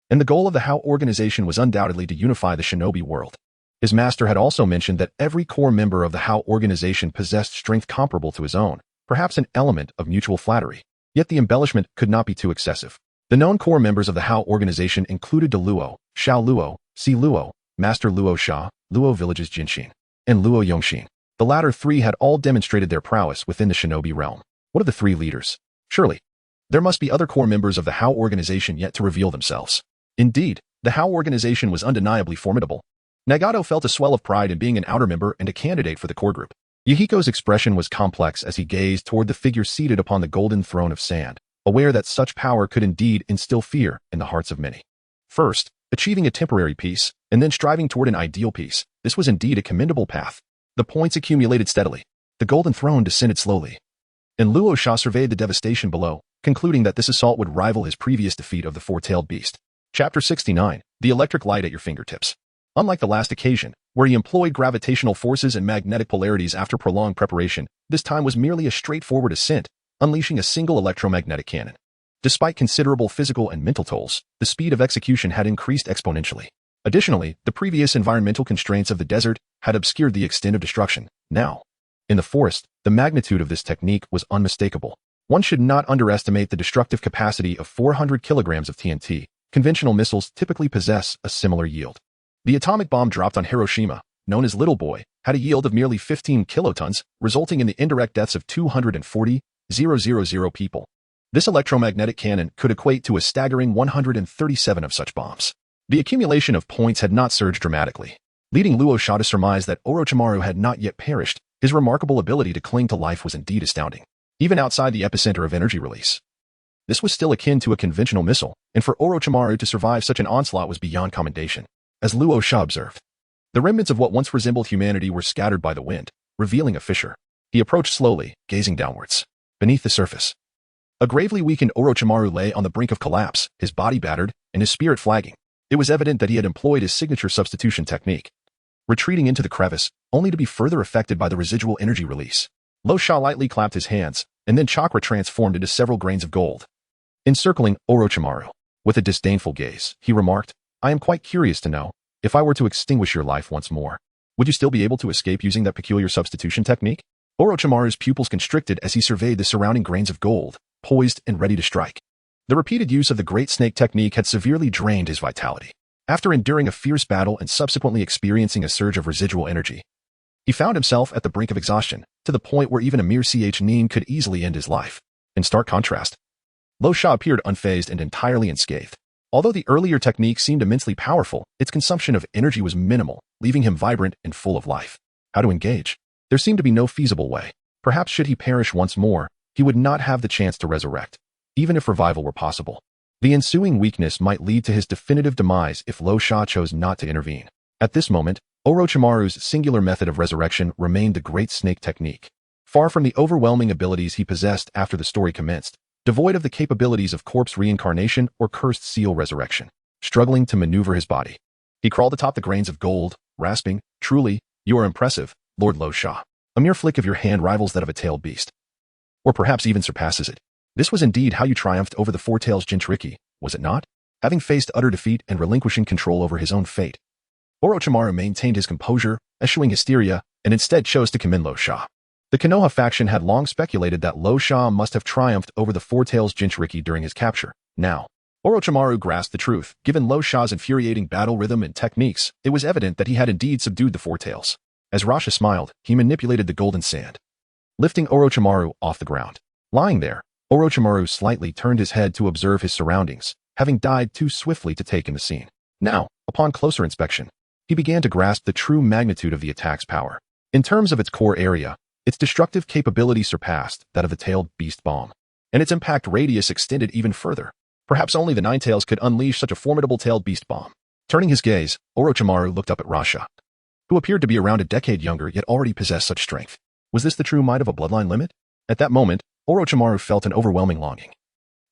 And the goal of the HAL organization was undoubtedly to unify the shinobi world. His master had also mentioned that every core member of the HAL organization possessed strength comparable to his own, perhaps an element of mutual flattery. Yet the embellishment could not be too excessive. The known core members of the HAL organization included De Luo, Xiao Luo, Si Luo, Master Luo Sha, Luo Village's Jinshin, and Luo Yongxin. The latter three had all demonstrated their prowess within the shinobi realm. What of the three leaders? Surely, there must be other core members of the How organization yet to reveal themselves. Indeed, the How organization was undeniably formidable. Nagato felt a swell of pride in being an outer member and a candidate for the core group. Yahiko's expression was complex as he gazed toward the figure seated upon the golden throne of sand, aware that such power could indeed instill fear in the hearts of many. First, achieving a temporary peace, and then striving toward an ideal peace, this was indeed a commendable path. The points accumulated steadily. The golden throne descended slowly. And Luo Sha surveyed the devastation below, concluding that this assault would rival his previous defeat of the four-tailed beast. Chapter 69, The Electric Light at Your Fingertips. Unlike the last occasion, where he employed gravitational forces and magnetic polarities after prolonged preparation, this time was merely a straightforward ascent, unleashing a single electromagnetic cannon. Despite considerable physical and mental tolls, the speed of execution had increased exponentially. Additionally, the previous environmental constraints of the desert had obscured the extent of destruction. Now, in the forest, the magnitude of this technique was unmistakable. One should not underestimate the destructive capacity of 400 kilograms of TNT. Conventional missiles typically possess a similar yield. The atomic bomb dropped on Hiroshima, known as Little Boy, had a yield of merely 15 kilotons, resulting in the indirect deaths of 240,000 people. This electromagnetic cannon could equate to a staggering 137 of such bombs. The accumulation of points had not surged dramatically, leading Luo Sha to surmise that Orochimaru had not yet perished. His remarkable ability to cling to life was indeed astounding, even outside the epicenter of energy release. This was still akin to a conventional missile, and for Orochimaru to survive such an onslaught was beyond commendation. As Luo Sha observed, the remnants of what once resembled humanity were scattered by the wind, revealing a fissure. He approached slowly, gazing downwards. Beneath the surface, a gravely weakened Orochimaru lay on the brink of collapse, his body battered, and his spirit flagging. It was evident that he had employed his signature substitution technique, retreating into the crevice, only to be further affected by the residual energy release. Luo Sha lightly clapped his hands, and then chakra transformed into several grains of gold. Encircling Orochimaru, with a disdainful gaze, he remarked, I am quite curious to know, if I were to extinguish your life once more, would you still be able to escape using that peculiar substitution technique? Orochimaru's pupils constricted as he surveyed the surrounding grains of gold, poised and ready to strike. The repeated use of the Great Snake technique had severely drained his vitality. After enduring a fierce battle and subsequently experiencing a surge of residual energy, he found himself at the brink of exhaustion, to the point where even a mere nin could easily end his life. In stark contrast, Luo Sha appeared unfazed and entirely unscathed. Although the earlier technique seemed immensely powerful, its consumption of energy was minimal, leaving him vibrant and full of life. How to engage? There seemed to be no feasible way. Perhaps should he perish once more, he would not have the chance to resurrect, even if revival were possible. The ensuing weakness might lead to his definitive demise if Luo Sha chose not to intervene. At this moment, Orochimaru's singular method of resurrection remained the Great Snake technique. Far from the overwhelming abilities he possessed after the story commenced, devoid of the capabilities of corpse reincarnation or cursed seal resurrection, struggling to maneuver his body, he crawled atop the grains of gold, rasping, Truly, you are impressive, Lord Luo Sha. A mere flick of your hand rivals that of a tailed beast. Or perhaps even surpasses it. This was indeed how you triumphed over the Four Tails Jinchuriki, was it not? Having faced utter defeat and relinquishing control over his own fate, Orochimaru maintained his composure, eschewing hysteria, and instead chose to commend Luo Sha. The Konoha faction had long speculated that Luo Sha must have triumphed over the Four Tails Jinchuriki during his capture. Now, Orochimaru grasped the truth. Given Luo Sha's infuriating battle rhythm and techniques, it was evident that he had indeed subdued the Four Tails. As Rasha smiled, he manipulated the golden sand, lifting Orochimaru off the ground. Lying there, Orochimaru slightly turned his head to observe his surroundings, having died too swiftly to take in the scene. Now, upon closer inspection, he began to grasp the true magnitude of the attack's power. In terms of its core area, its destructive capability surpassed that of the tailed beast bomb, and its impact radius extended even further. Perhaps only the Nine Tails could unleash such a formidable tailed beast bomb. Turning his gaze, Orochimaru looked up at Rasha, who appeared to be around a decade younger yet already possessed such strength. Was this the true might of a bloodline limit? At that moment, Orochimaru felt an overwhelming longing.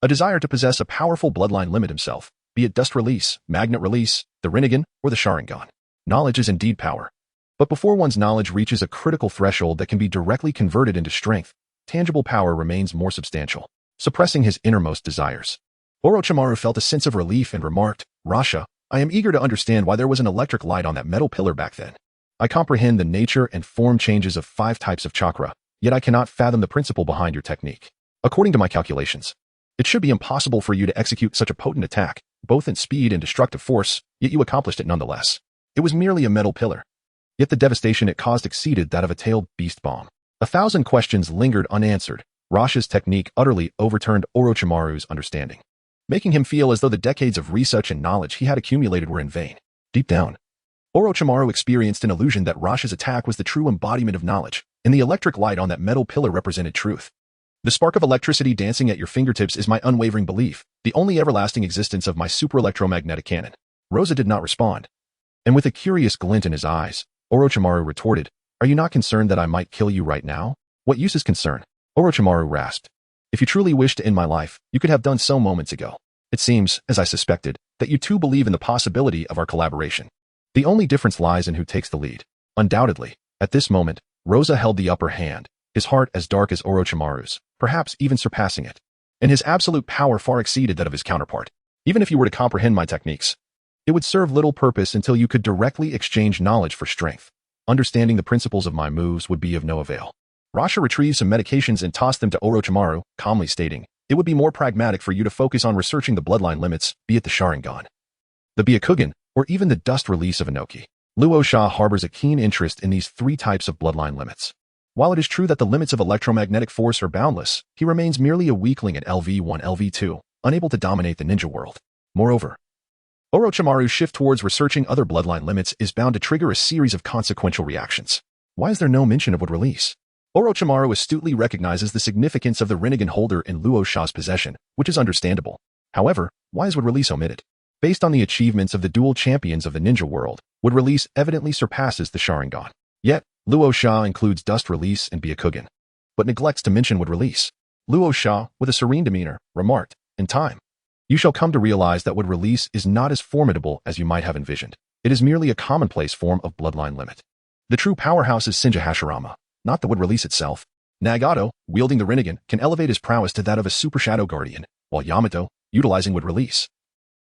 A desire to possess a powerful bloodline limit himself, be it dust release, magnet release, the Rinnegan, or the Sharingan. Knowledge is indeed power. But before one's knowledge reaches a critical threshold that can be directly converted into strength, tangible power remains more substantial, suppressing his innermost desires. Orochimaru felt a sense of relief and remarked, Rasha, I am eager to understand why there was an electric light on that metal pillar back then. I comprehend the nature and form changes of 5 types of chakra, yet I cannot fathom the principle behind your technique. According to my calculations, it should be impossible for you to execute such a potent attack, both in speed and destructive force, yet you accomplished it nonetheless. It was merely a metal pillar. Yet the devastation it caused exceeded that of a tailed beast bomb. 1,000 questions lingered unanswered. Rasha's technique utterly overturned Orochimaru's understanding, making him feel as though the decades of research and knowledge he had accumulated were in vain. Deep down, Orochimaru experienced an illusion that Rasha's attack was the true embodiment of knowledge, and the electric light on that metal pillar represented truth. The spark of electricity dancing at your fingertips is my unwavering belief, the only everlasting existence of my super-electromagnetic cannon. Rosa did not respond, and with a curious glint in his eyes, Orochimaru retorted, "Are you not concerned that I might kill you right now? What use is concern?" Orochimaru rasped, "If you truly wish to end my life, you could have done so moments ago. It seems, as I suspected, that you too believe in the possibility of our collaboration. The only difference lies in who takes the lead." Undoubtedly, at this moment, Rosa held the upper hand, his heart as dark as Orochimaru's, perhaps even surpassing it. And his absolute power far exceeded that of his counterpart. Even if you were to comprehend my techniques, it would serve little purpose until you could directly exchange knowledge for strength. Understanding the principles of my moves would be of no avail. Rasha retrieved some medications and tossed them to Orochimaru, calmly stating, "It would be more pragmatic for you to focus on researching the bloodline limits, be it the Sharingan, the Byakugan, or even the dust release of Inoki." Luo Sha harbors a keen interest in these three types of bloodline limits. While it is true that the limits of electromagnetic force are boundless, he remains merely a weakling at LV1 LV2, unable to dominate the ninja world. Moreover, Orochimaru's shift towards researching other bloodline limits is bound to trigger a series of consequential reactions. Why is there no mention of wood release? Orochimaru astutely recognizes the significance of the Rinnegan holder in Luo Sha's possession, which is understandable. However, why is wood release omitted? Based on the achievements of the dual champions of the ninja world, wood release evidently surpasses the Sharingan. Yet, Luo Sha includes dust release and Byakugan, but neglects to mention wood release. Luo Sha, with a serene demeanor, remarked, "In time, you shall come to realize that wood release is not as formidable as you might have envisioned. It is merely a commonplace form of bloodline limit. The true powerhouse is Senja Hashirama, not the wood release itself. Nagato, wielding the Rinnegan, can elevate his prowess to that of a super shadow guardian, while Yamato, utilizing wood release,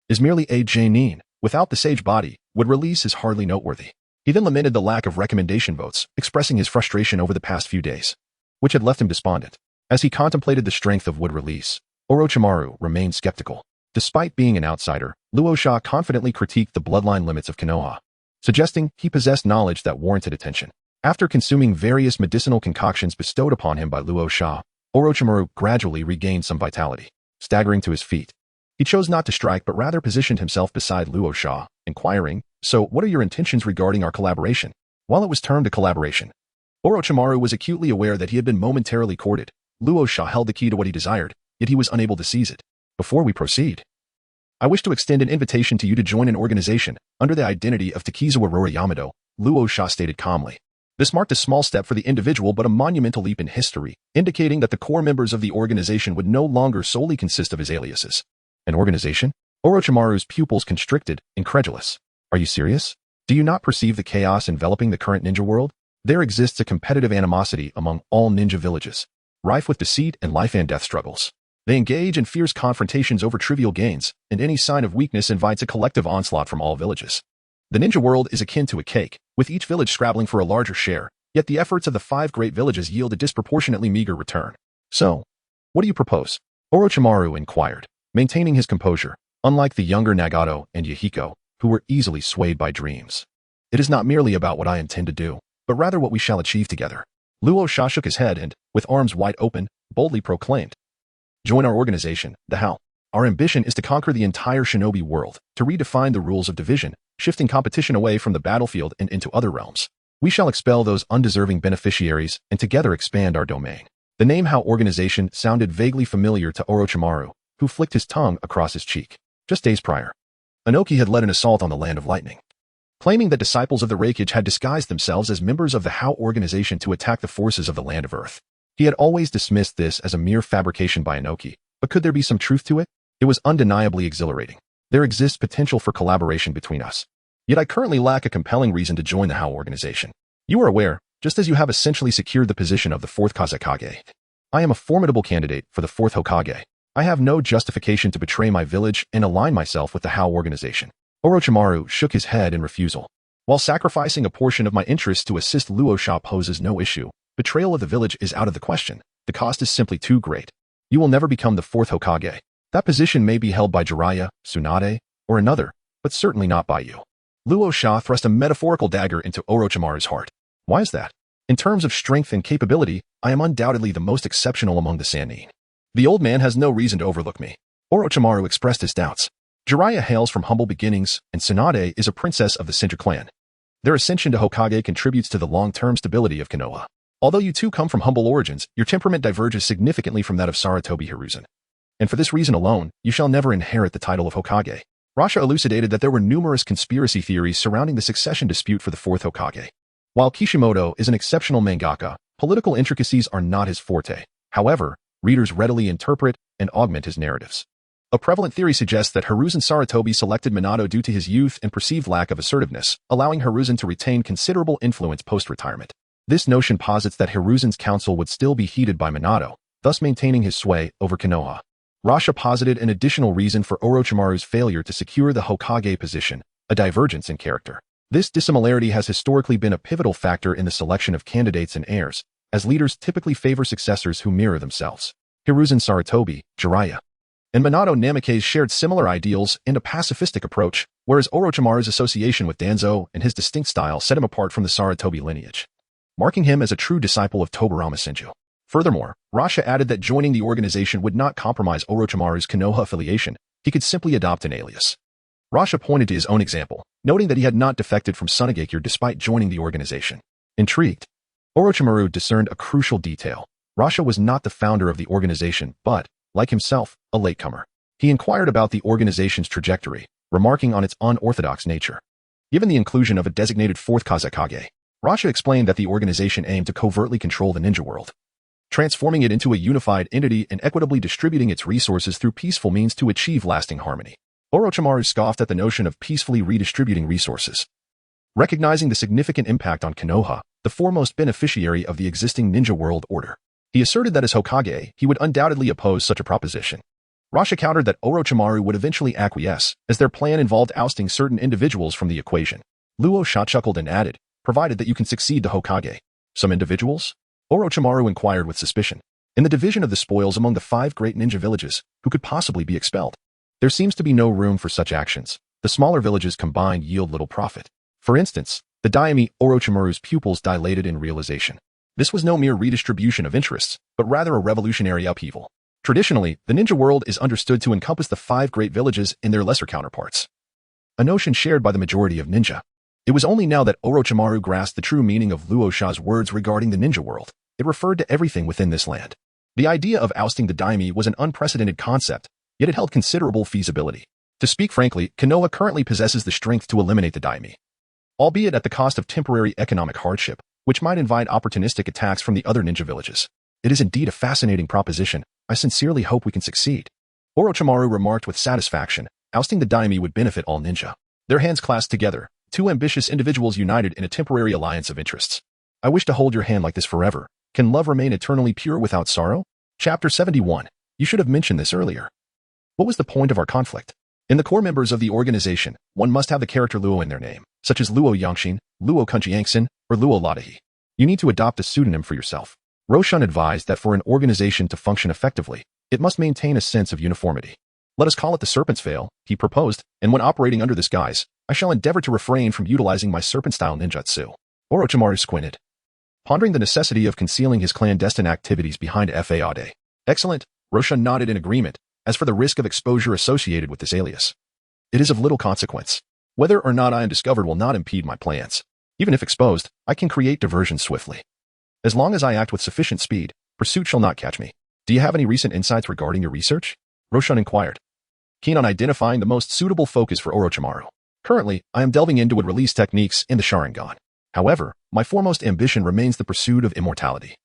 is merely a Jainin. Without the sage body, wood release is hardly noteworthy." He then lamented the lack of recommendation votes, expressing his frustration over the past few days, which had left him despondent. As he contemplated the strength of wood release, Orochimaru remained skeptical. Despite being an outsider, Luo Sha confidently critiqued the bloodline limits of Konoha, suggesting he possessed knowledge that warranted attention. After consuming various medicinal concoctions bestowed upon him by Luo Sha, Orochimaru gradually regained some vitality. Staggering to his feet, he chose not to strike but rather positioned himself beside Luo Sha, inquiring, "So, what are your intentions regarding our collaboration?" While it was termed a collaboration, Orochimaru was acutely aware that he had been momentarily courted. Luo Sha held the key to what he desired, yet he was unable to seize it. "Before we proceed, I wish to extend an invitation to you to join an organization under the identity of Takizawa Rora Yamato," Luo Sha stated calmly. This marked a small step for the individual but a monumental leap in history, indicating that the core members of the organization would no longer solely consist of his aliases. An organization? Orochimaru's pupils constricted, incredulous. "Are you serious? Do you not perceive the chaos enveloping the current ninja world? There exists a competitive animosity among all ninja villages, rife with deceit and life and death struggles. They engage in fierce confrontations over trivial gains, and any sign of weakness invites a collective onslaught from all villages. The ninja world is akin to a cake, with each village scrabbling for a larger share, yet the efforts of the 5 great villages yield a disproportionately meager return. So, what do you propose?" Orochimaru inquired, maintaining his composure, unlike the younger Nagato and Yahiko, who were easily swayed by dreams. "It is not merely about what I intend to do, but rather what we shall achieve together." Luo Sha shook his head and, with arms wide open, boldly proclaimed, "Join our organization, the HAL. Our ambition is to conquer the entire shinobi world, to redefine the rules of division, shifting competition away from the battlefield and into other realms. We shall expel those undeserving beneficiaries and together expand our domain." The name HAL organization sounded vaguely familiar to Orochimaru, who flicked his tongue across his cheek. Just days prior, Inoki had led an assault on the Land of Lightning, claiming that disciples of the Raikage had disguised themselves as members of the HAL organization to attack the forces of the Land of Earth. He had always dismissed this as a mere fabrication by Inoki, but could there be some truth to it? It was undeniably exhilarating. There exists potential for collaboration between us. Yet I currently lack a compelling reason to join the HAL organization. You are aware, just as you have essentially secured the position of the 4th Kazekage, I am a formidable candidate for the 4th Hokage. I have no justification to betray my village and align myself with the HAL organization. Orochimaru shook his head in refusal. While sacrificing a portion of my interests to assist Luo Sha poses no issue, betrayal of the village is out of the question. The cost is simply too great. You will never become the 4th Hokage. That position may be held by Jiraiya, Tsunade, or another, but certainly not by you. Luo Sha thrust a metaphorical dagger into Orochimaru's heart. Why is that? In terms of strength and capability, I am undoubtedly the most exceptional among the Sannin. The old man has no reason to overlook me. Orochimaru expressed his doubts. Jiraiya hails from humble beginnings, and Tsunade is a princess of the Sintra clan. Their ascension to Hokage contributes to the long-term stability of Konoha. Although you two come from humble origins, your temperament diverges significantly from that of Sarutobi Hiruzen. And for this reason alone, you shall never inherit the title of Hokage. Rasha elucidated that there were numerous conspiracy theories surrounding the succession dispute for the fourth Hokage. While Kishimoto is an exceptional mangaka, political intricacies are not his forte. However, readers readily interpret and augment his narratives. A prevalent theory suggests that Hiruzen Sarutobi selected Minato due to his youth and perceived lack of assertiveness, allowing Hiruzen to retain considerable influence post-retirement. This notion posits that Hiruzen's counsel would still be heeded by Minato, thus maintaining his sway over Konoha. Rasha posited an additional reason for Orochimaru's failure to secure the Hokage position, a divergence in character. This dissimilarity has historically been a pivotal factor in the selection of candidates and heirs, as leaders typically favor successors who mirror themselves. Hiruzen Sarutobi, Jiraiya, and Minato Namikaze shared similar ideals and a pacifistic approach, whereas Orochimaru's association with Danzo and his distinct style set him apart from the Sarutobi lineage, marking him as a true disciple of Tobirama Senju. Furthermore, Rasha added that joining the organization would not compromise Orochimaru's Konoha affiliation, he could simply adopt an alias. Rasha pointed to his own example, noting that he had not defected from Sunagakure despite joining the organization. Intrigued, Orochimaru discerned a crucial detail. Rasha was not the founder of the organization, but, like himself, a latecomer. He inquired about the organization's trajectory, remarking on its unorthodox nature. Given the inclusion of a designated fourth Kazekage, Rasha explained that the organization aimed to covertly control the ninja world, transforming it into a unified entity and equitably distributing its resources through peaceful means to achieve lasting harmony. Orochimaru scoffed at the notion of peacefully redistributing resources. Recognizing the significant impact on Konoha, the foremost beneficiary of the existing ninja world order, he asserted that as Hokage, he would undoubtedly oppose such a proposition. Rasha countered that Orochimaru would eventually acquiesce, as their plan involved ousting certain individuals from the equation. Luo Sha chuckled and added, provided that you can succeed the Hokage. Some individuals? Orochimaru inquired with suspicion. In the division of the spoils among the 5 great ninja villages, who could possibly be expelled? There seems to be no room for such actions. The smaller villages combined yield little profit. For instance, the daime Orochimaru's pupils dilated in realization. This was no mere redistribution of interests, but rather a revolutionary upheaval. Traditionally, the ninja world is understood to encompass the 5 great villages and their lesser counterparts, a notion shared by the majority of ninja. It was only now that Orochimaru grasped the true meaning of Luo Sha's words regarding the ninja world. It referred to everything within this land. The idea of ousting the daime was an unprecedented concept, yet it held considerable feasibility. To speak frankly, Konoha currently possesses the strength to eliminate the daime, albeit at the cost of temporary economic hardship, which might invite opportunistic attacks from the other ninja villages. It is indeed a fascinating proposition. I sincerely hope we can succeed. Orochimaru remarked with satisfaction, ousting the daime would benefit all ninja. Their hands clasped together, 2 ambitious individuals united in a temporary alliance of interests. I wish to hold your hand like this forever. Can love remain eternally pure without sorrow? Chapter 71. You should have mentioned this earlier. What was the point of our conflict? In the core members of the organization, one must have the character Luo in their name, such as Luo Yangxin, Luo Kunjiangxin, or Luo Ladahi. You need to adopt a pseudonym for yourself. Roshan advised that for an organization to function effectively, it must maintain a sense of uniformity. Let us call it the Serpent's Veil, he proposed, and when operating under this guise, I shall endeavor to refrain from utilizing my serpent-style ninjutsu. Orochimaru squinted, pondering the necessity of concealing his clandestine activities behind Fade. Excellent, Roshan nodded in agreement. As for the risk of exposure associated with this alias, it is of little consequence. Whether or not I am discovered will not impede my plans. Even if exposed, I can create diversion swiftly. As long as I act with sufficient speed, pursuit shall not catch me. Do you have any recent insights regarding your research? Roshan inquired, keen on identifying the most suitable focus for Orochimaru. Currently, I am delving into release techniques in the Sharingan. However, my foremost ambition remains the pursuit of immortality.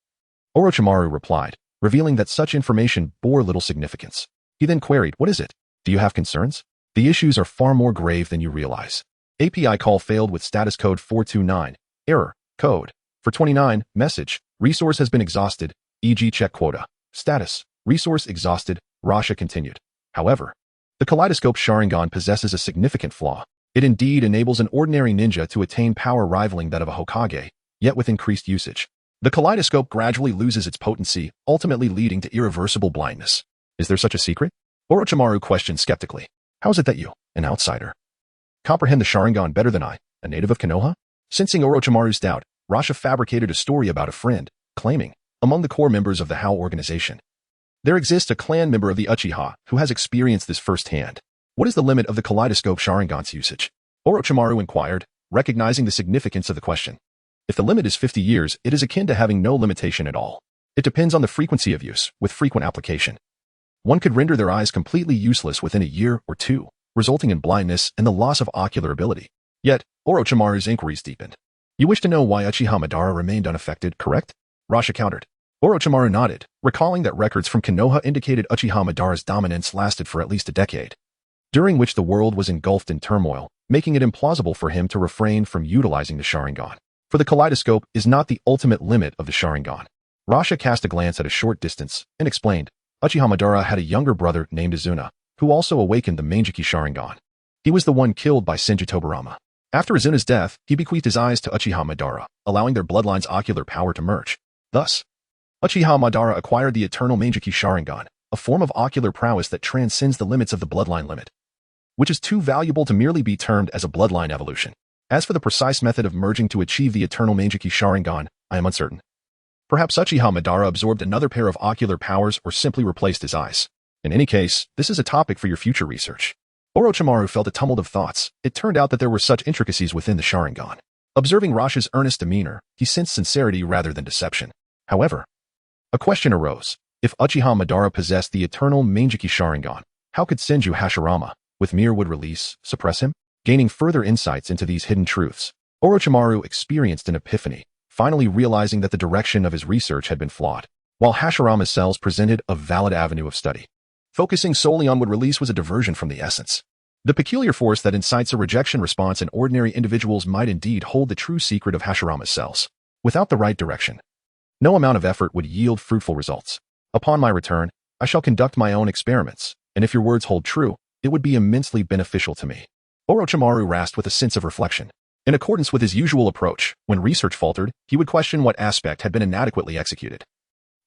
Orochimaru replied, revealing that such information bore little significance. He then queried, what is it? Do you have concerns? The issues are far more grave than you realize. API call failed with status code 429. Error. Code. For 29. Message. Resource has been exhausted. E.g. check quota. Status. Resource exhausted. Rasha continued. However, the Kaleidoscope Sharingan possesses a significant flaw. It indeed enables an ordinary ninja to attain power rivaling that of a Hokage, yet with increased usage. The Kaleidoscope gradually loses its potency, ultimately leading to irreversible blindness. Is there such a secret? Orochimaru questioned skeptically. How is it that you, an outsider, comprehend the Sharingan better than I, a native of Konoha? Sensing Orochimaru's doubt, Rasha fabricated a story about a friend, claiming, among the core members of the HOW organization, there exists a clan member of the Uchiha who has experienced this firsthand. What is the limit of the kaleidoscope Sharingan's usage? Orochimaru inquired, recognizing the significance of the question. If the limit is 50 years, it is akin to having no limitation at all. It depends on the frequency of use, with frequent application. One could render their eyes completely useless within a year or two, resulting in blindness and the loss of ocular ability. Yet, Orochimaru's inquiries deepened. You wish to know why Uchiha Madara remained unaffected, correct? Rasha countered. Orochimaru nodded, recalling that records from Konoha indicated Uchiha Madara's dominance lasted for at least a decade, during which the world was engulfed in turmoil, making it implausible for him to refrain from utilizing the Sharingan. For the kaleidoscope is not the ultimate limit of the Sharingan. Rasha cast a glance at a short distance and explained, Uchiha Madara had a younger brother named Izuna, who also awakened the Manjiki Sharingan. He was the one killed by Senju Tobirama. After Izuna's death, he bequeathed his eyes to Uchiha Madara, allowing their bloodline's ocular power to merge. Thus, Uchiha Madara acquired the eternal Manjiki Sharingan, a form of ocular prowess that transcends the limits of the bloodline limit, which is too valuable to merely be termed as a bloodline evolution. As for the precise method of merging to achieve the eternal Manjiki Sharingan, I am uncertain. Perhaps Uchiha Madara absorbed another pair of ocular powers or simply replaced his eyes. In any case, this is a topic for your future research. Orochimaru felt a tumult of thoughts. It turned out that there were such intricacies within the Sharingan. Observing Rasha's earnest demeanor, he sensed sincerity rather than deception. However, a question arose. If Uchiha Madara possessed the eternal Manjiki Sharingan, how could Senju Hashirama, with mere wood release, suppress him? Gaining further insights into these hidden truths, Orochimaru experienced an epiphany, finally realizing that the direction of his research had been flawed, while Hashirama's cells presented a valid avenue of study. Focusing solely on wood release was a diversion from the essence. The peculiar force that incites a rejection response in ordinary individuals might indeed hold the true secret of Hashirama's cells. Without the right direction, no amount of effort would yield fruitful results. Upon my return, I shall conduct my own experiments, and if your words hold true, it would be immensely beneficial to me. Orochimaru rasped with a sense of reflection. In accordance with his usual approach, when research faltered, he would question what aspect had been inadequately executed,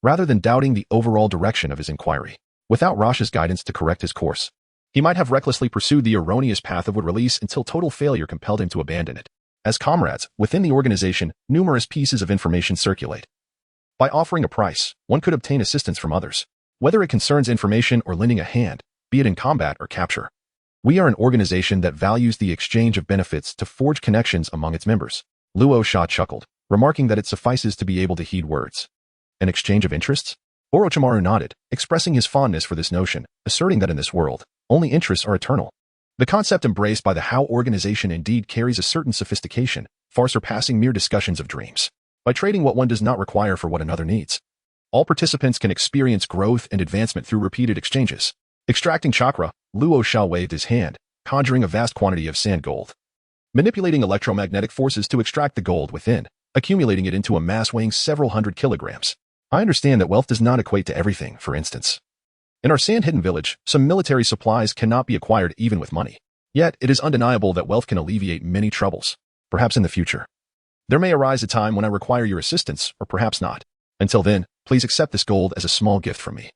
rather than doubting the overall direction of his inquiry. Without Rasha's guidance to correct his course, he might have recklessly pursued the erroneous path of wood release until total failure compelled him to abandon it. As comrades, within the organization, numerous pieces of information circulate. By offering a price, one could obtain assistance from others, whether it concerns information or lending a hand, be it in combat or capture. We are an organization that values the exchange of benefits to forge connections among its members. Luo Sha chuckled, remarking that it suffices to be able to heed words. An exchange of interests? Orochimaru nodded, expressing his fondness for this notion, asserting that in this world, only interests are eternal. The concept embraced by the HOW organization indeed carries a certain sophistication, far surpassing mere discussions of dreams. By trading what one does not require for what another needs, all participants can experience growth and advancement through repeated exchanges. Extracting chakra, Luo Sha waved his hand, conjuring a vast quantity of sand gold. Manipulating electromagnetic forces to extract the gold within, accumulating it into a mass weighing several hundred kilograms. I understand that wealth does not equate to everything, for instance. In our sand-hidden village, some military supplies cannot be acquired even with money. Yet, it is undeniable that wealth can alleviate many troubles. Perhaps in the future, there may arise a time when I require your assistance, or perhaps not. Until then, please accept this gold as a small gift from me.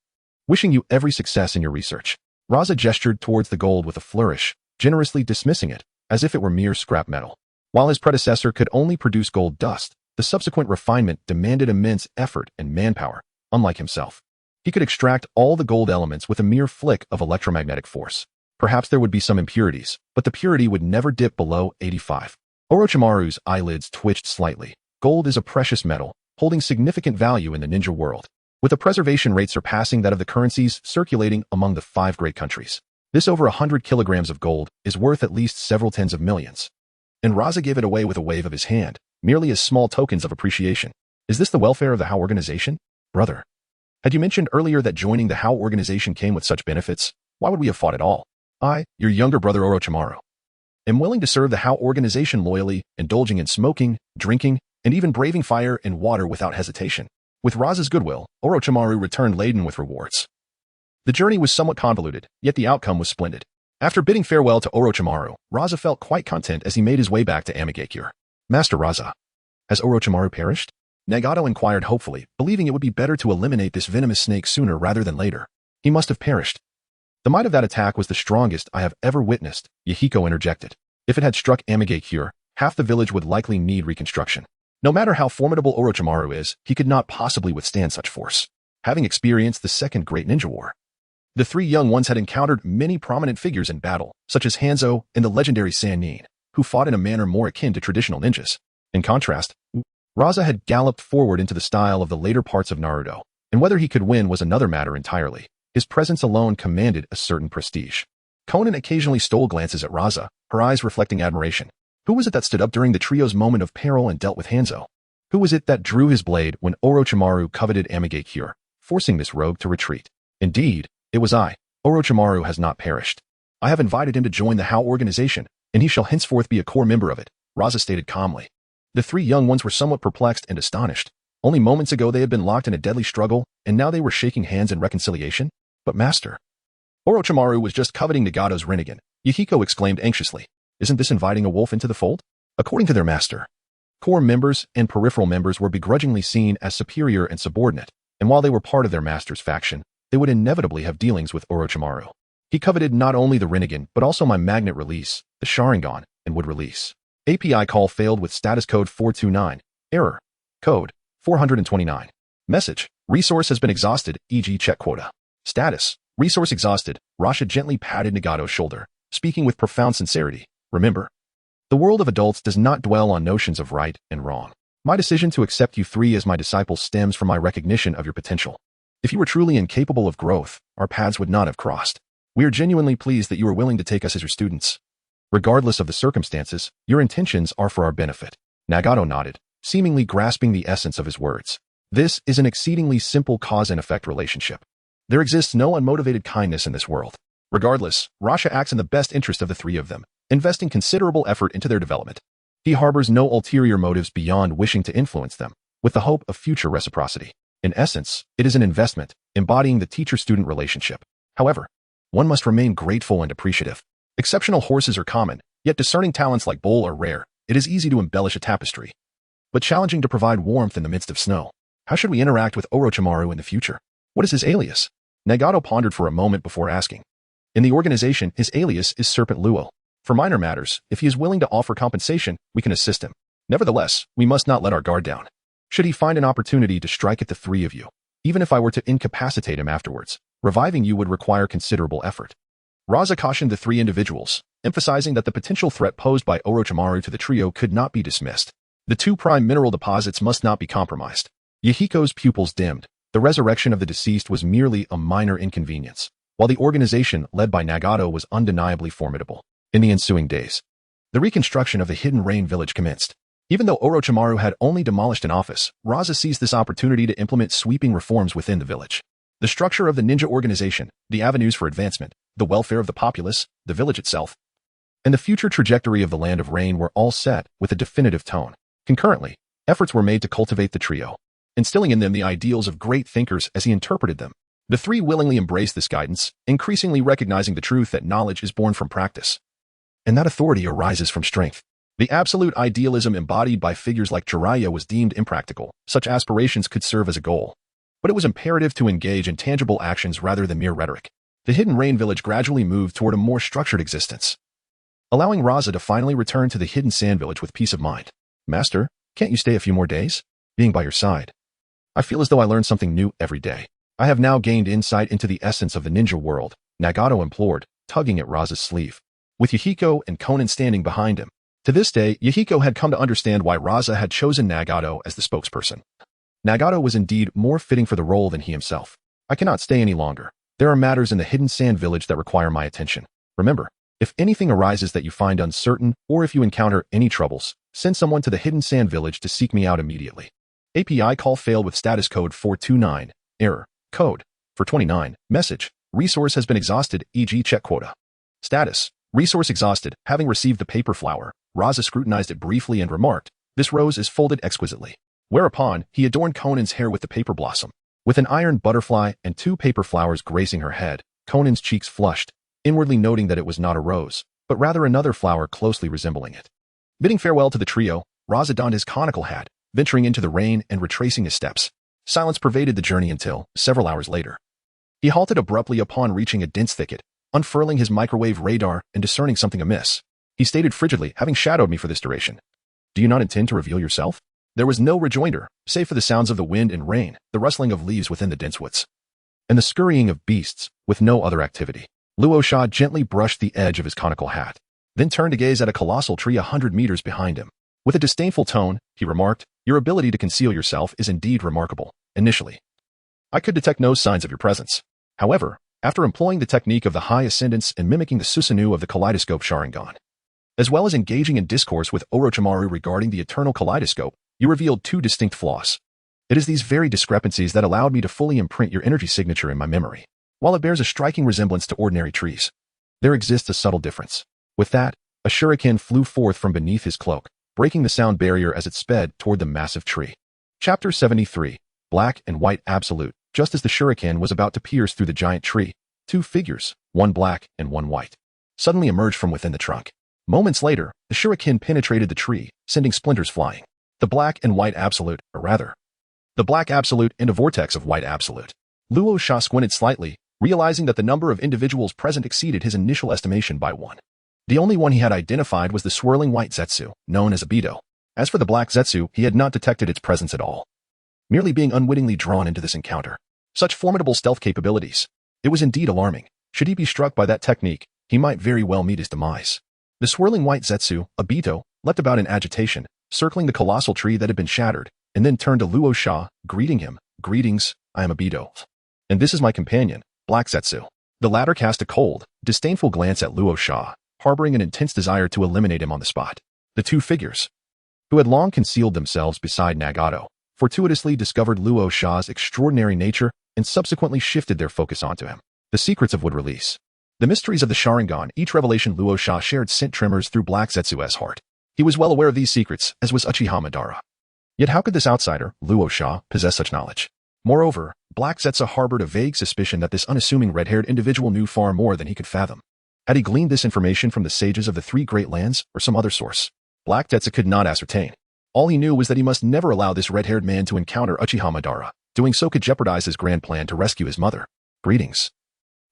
Wishing you every success in your research. Raza gestured towards the gold with a flourish, generously dismissing it, as if it were mere scrap metal. While his predecessor could only produce gold dust, the subsequent refinement demanded immense effort and manpower. Unlike himself, he could extract all the gold elements with a mere flick of electromagnetic force. Perhaps there would be some impurities, but the purity would never dip below 85. Orochimaru's eyelids twitched slightly. Gold is a precious metal, holding significant value in the ninja world, with a preservation rate surpassing that of the currencies circulating among the 5 great countries. This over 100 kilograms of gold is worth at least several tens of millions. And Raza gave it away with a wave of his hand, merely as small tokens of appreciation. Is this the welfare of the HOW organization? Brother, had you mentioned earlier that joining the HOW organization came with such benefits? Why would we have fought at all? I, your younger brother Orochimaru, am willing to serve the HOW organization loyally, indulging in smoking, drinking, and even braving fire and water without hesitation. With Raza's goodwill, Orochimaru returned laden with rewards. The journey was somewhat convoluted, yet the outcome was splendid. After bidding farewell to Orochimaru, Raza felt quite content as he made his way back to Amigakure. Master Raza, has Orochimaru perished? Nagato inquired hopefully, believing it would be better to eliminate this venomous snake sooner rather than later. He must have perished. The might of that attack was the strongest I have ever witnessed, Yahiko interjected. If it had struck Amidst, half the village would likely need reconstruction. No matter how formidable Orochimaru is, he could not possibly withstand such force, having experienced the Second Great Ninja War. The three young ones had encountered many prominent figures in battle, such as Hanzo and the legendary Sannin, who fought in a manner more akin to traditional ninjas. In contrast, Raza had galloped forward into the style of the later parts of Naruto, and whether he could win was another matter entirely. His presence alone commanded a certain prestige. Konan occasionally stole glances at Raza, her eyes reflecting admiration. Who was it that stood up during the trio's moment of peril and dealt with Hanzo? Who was it that drew his blade when Orochimaru coveted Amidst, forcing this rogue to retreat? Indeed, it was I. Orochimaru has not perished. I have invited him to join the How organization, and he shall henceforth be a core member of it, Raza stated calmly. The three young ones were somewhat perplexed and astonished. Only moments ago they had been locked in a deadly struggle, and now they were shaking hands in reconciliation? But master. Orochimaru was just coveting Nagato's Rinnegan, Yahiko exclaimed anxiously. Isn't this inviting a wolf into the fold? According to their master, core members and peripheral members were begrudgingly seen as superior and subordinate, and while they were part of their master's faction, they would inevitably have dealings with Orochimaru. He coveted not only the Rinnegan, but also my magnet release, the Sharingan, and would release. API call failed with status code 429. Error. Code 429. Message. Resource has been exhausted, e.g. check quota. Status. Resource exhausted. Rasha gently patted Nagato's shoulder, speaking with profound sincerity. Remember, the world of adults does not dwell on notions of right and wrong. My decision to accept you three as my disciples stems from my recognition of your potential. If you were truly incapable of growth, our paths would not have crossed. We are genuinely pleased that you are willing to take us as your students. Regardless of the circumstances, your intentions are for our benefit. Nagato nodded, seemingly grasping the essence of his words. This is an exceedingly simple cause and effect relationship. There exists no unmotivated kindness in this world. Regardless, Rasha acts in the best interest of the three of them, investing considerable effort into their development. He harbors no ulterior motives beyond wishing to influence them, with the hope of future reciprocity. In essence, it is an investment, embodying the teacher-student relationship. However, one must remain grateful and appreciative. Exceptional horses are common, yet discerning talents like Bull are rare. It is easy to embellish a tapestry, but challenging to provide warmth in the midst of snow. How should we interact with Orochimaru in the future? What is his alias? Nagato pondered for a moment before asking. In the organization, his alias is Serpent Luo. For minor matters, if he is willing to offer compensation, we can assist him. Nevertheless, we must not let our guard down. Should he find an opportunity to strike at the three of you, even if I were to incapacitate him afterwards, reviving you would require considerable effort. Raza cautioned the three individuals, emphasizing that the potential threat posed by Orochimaru to the trio could not be dismissed. The two prime mineral deposits must not be compromised. Yahiko's pupils dimmed. The resurrection of the deceased was merely a minor inconvenience, while the organization led by Nagato was undeniably formidable. In the ensuing days, the reconstruction of the Hidden Rain village commenced. Even though Orochimaru had only demolished an office, Raza seized this opportunity to implement sweeping reforms within the village. The structure of the ninja organization, the avenues for advancement, the welfare of the populace, the village itself, and the future trajectory of the Land of Rain were all set with a definitive tone. Concurrently, efforts were made to cultivate the trio, instilling in them the ideals of great thinkers as he interpreted them. The three willingly embraced this guidance, increasingly recognizing the truth that knowledge is born from practice, and that authority arises from strength. The absolute idealism embodied by figures like Jiraiya was deemed impractical. Such aspirations could serve as a goal, but it was imperative to engage in tangible actions rather than mere rhetoric. The Hidden Rain village gradually moved toward a more structured existence, allowing Raza to finally return to the Hidden Sand village with peace of mind. Master, can't you stay a few more days? Being by your side, I feel as though I learn something new every day. I have now gained insight into the essence of the ninja world, Nagato implored, tugging at Raza's sleeve, with Yahiko and Konan standing behind him. To this day, Yahiko had come to understand why Raza had chosen Nagato as the spokesperson. Nagato was indeed more fitting for the role than he himself. I cannot stay any longer. There are matters in the Hidden Sand village that require my attention. Remember, if anything arises that you find uncertain, or if you encounter any troubles, send someone to the Hidden Sand village to seek me out immediately. API call failed with status code 429. Error. Code 429. Message. Resource has been exhausted, e.g. check quota. Status. Resource exhausted. Having received the paper flower, Raza scrutinized it briefly and remarked, "This rose is folded exquisitely." Whereupon, he adorned Conan's hair with the paper blossom. With an iron butterfly and two paper flowers gracing her head, Conan's cheeks flushed, inwardly noting that it was not a rose, but rather another flower closely resembling it. Bidding farewell to the trio, Raza donned his conical hat, venturing into the rain and retracing his steps. Silence pervaded the journey until, several hours later, he halted abruptly upon reaching a dense thicket, unfurling his microwave radar and discerning something amiss. he stated frigidly, having shadowed me for this duration. Do you not intend to reveal yourself? There was no rejoinder, save for the sounds of the wind and rain, the rustling of leaves within the dense woods, and the scurrying of beasts, with no other activity. Luo Sha gently brushed the edge of his conical hat, then turned to gaze at a colossal tree 100 meters behind him. With a disdainful tone, he remarked, your ability to conceal yourself is indeed remarkable. Initially, I could detect no signs of your presence. However, after employing the technique of the high ascendance and mimicking the Susanoo of the kaleidoscope Sharingan, as well as engaging in discourse with Orochimaru regarding the eternal kaleidoscope, you revealed two distinct flaws. It is these very discrepancies that allowed me to fully imprint your energy signature in my memory. While it bears a striking resemblance to ordinary trees, there exists a subtle difference. With that, a shuriken flew forth from beneath his cloak, breaking the sound barrier as it sped toward the massive tree. Chapter 73, Black and White Absolute. Just as the shuriken was about to pierce through the giant tree, two figures, one black and one white, suddenly emerged from within the trunk. Moments later, the shuriken penetrated the tree, sending splinters flying. The Black and White Absolute, or rather, the Black Absolute and a vortex of White Absolute. Luo Sha squinted slightly, realizing that the number of individuals present exceeded his initial estimation by one. The only one he had identified was the swirling white Zetsu, known as Obito. As for the black Zetsu, he had not detected its presence at all, merely being unwittingly drawn into this encounter. Such formidable stealth capabilities. It was indeed alarming. Should he be struck by that technique, he might very well meet his demise. The swirling white Zetsu, Obito, leapt about in agitation, circling the colossal tree that had been shattered, and then turned to Luo Sha, greeting him. Greetings, I am Obito. And this is my companion, Black Zetsu. The latter cast a cold, disdainful glance at Luo Sha, harboring an intense desire to eliminate him on the spot. The two figures, who had long concealed themselves beside Nagato, fortuitously discovered Luo Sha's extraordinary nature and subsequently shifted their focus onto him. The secrets of wood release. The mysteries of the Sharingan. Each revelation Luo Sha shared sent tremors through Black Zetsu's heart. He was well aware of these secrets, as was Uchiha Madara. Yet how could this outsider, Luo Sha, possess such knowledge? Moreover, Black Zetsu harbored a vague suspicion that this unassuming red-haired individual knew far more than he could fathom. Had he gleaned this information from the sages of the Three Great Lands or some other source? Black Zetsu could not ascertain. All he knew was that he must never allow this red-haired man to encounter Uchiha Madara. Doing so could jeopardize his grand plan to rescue his mother. Greetings.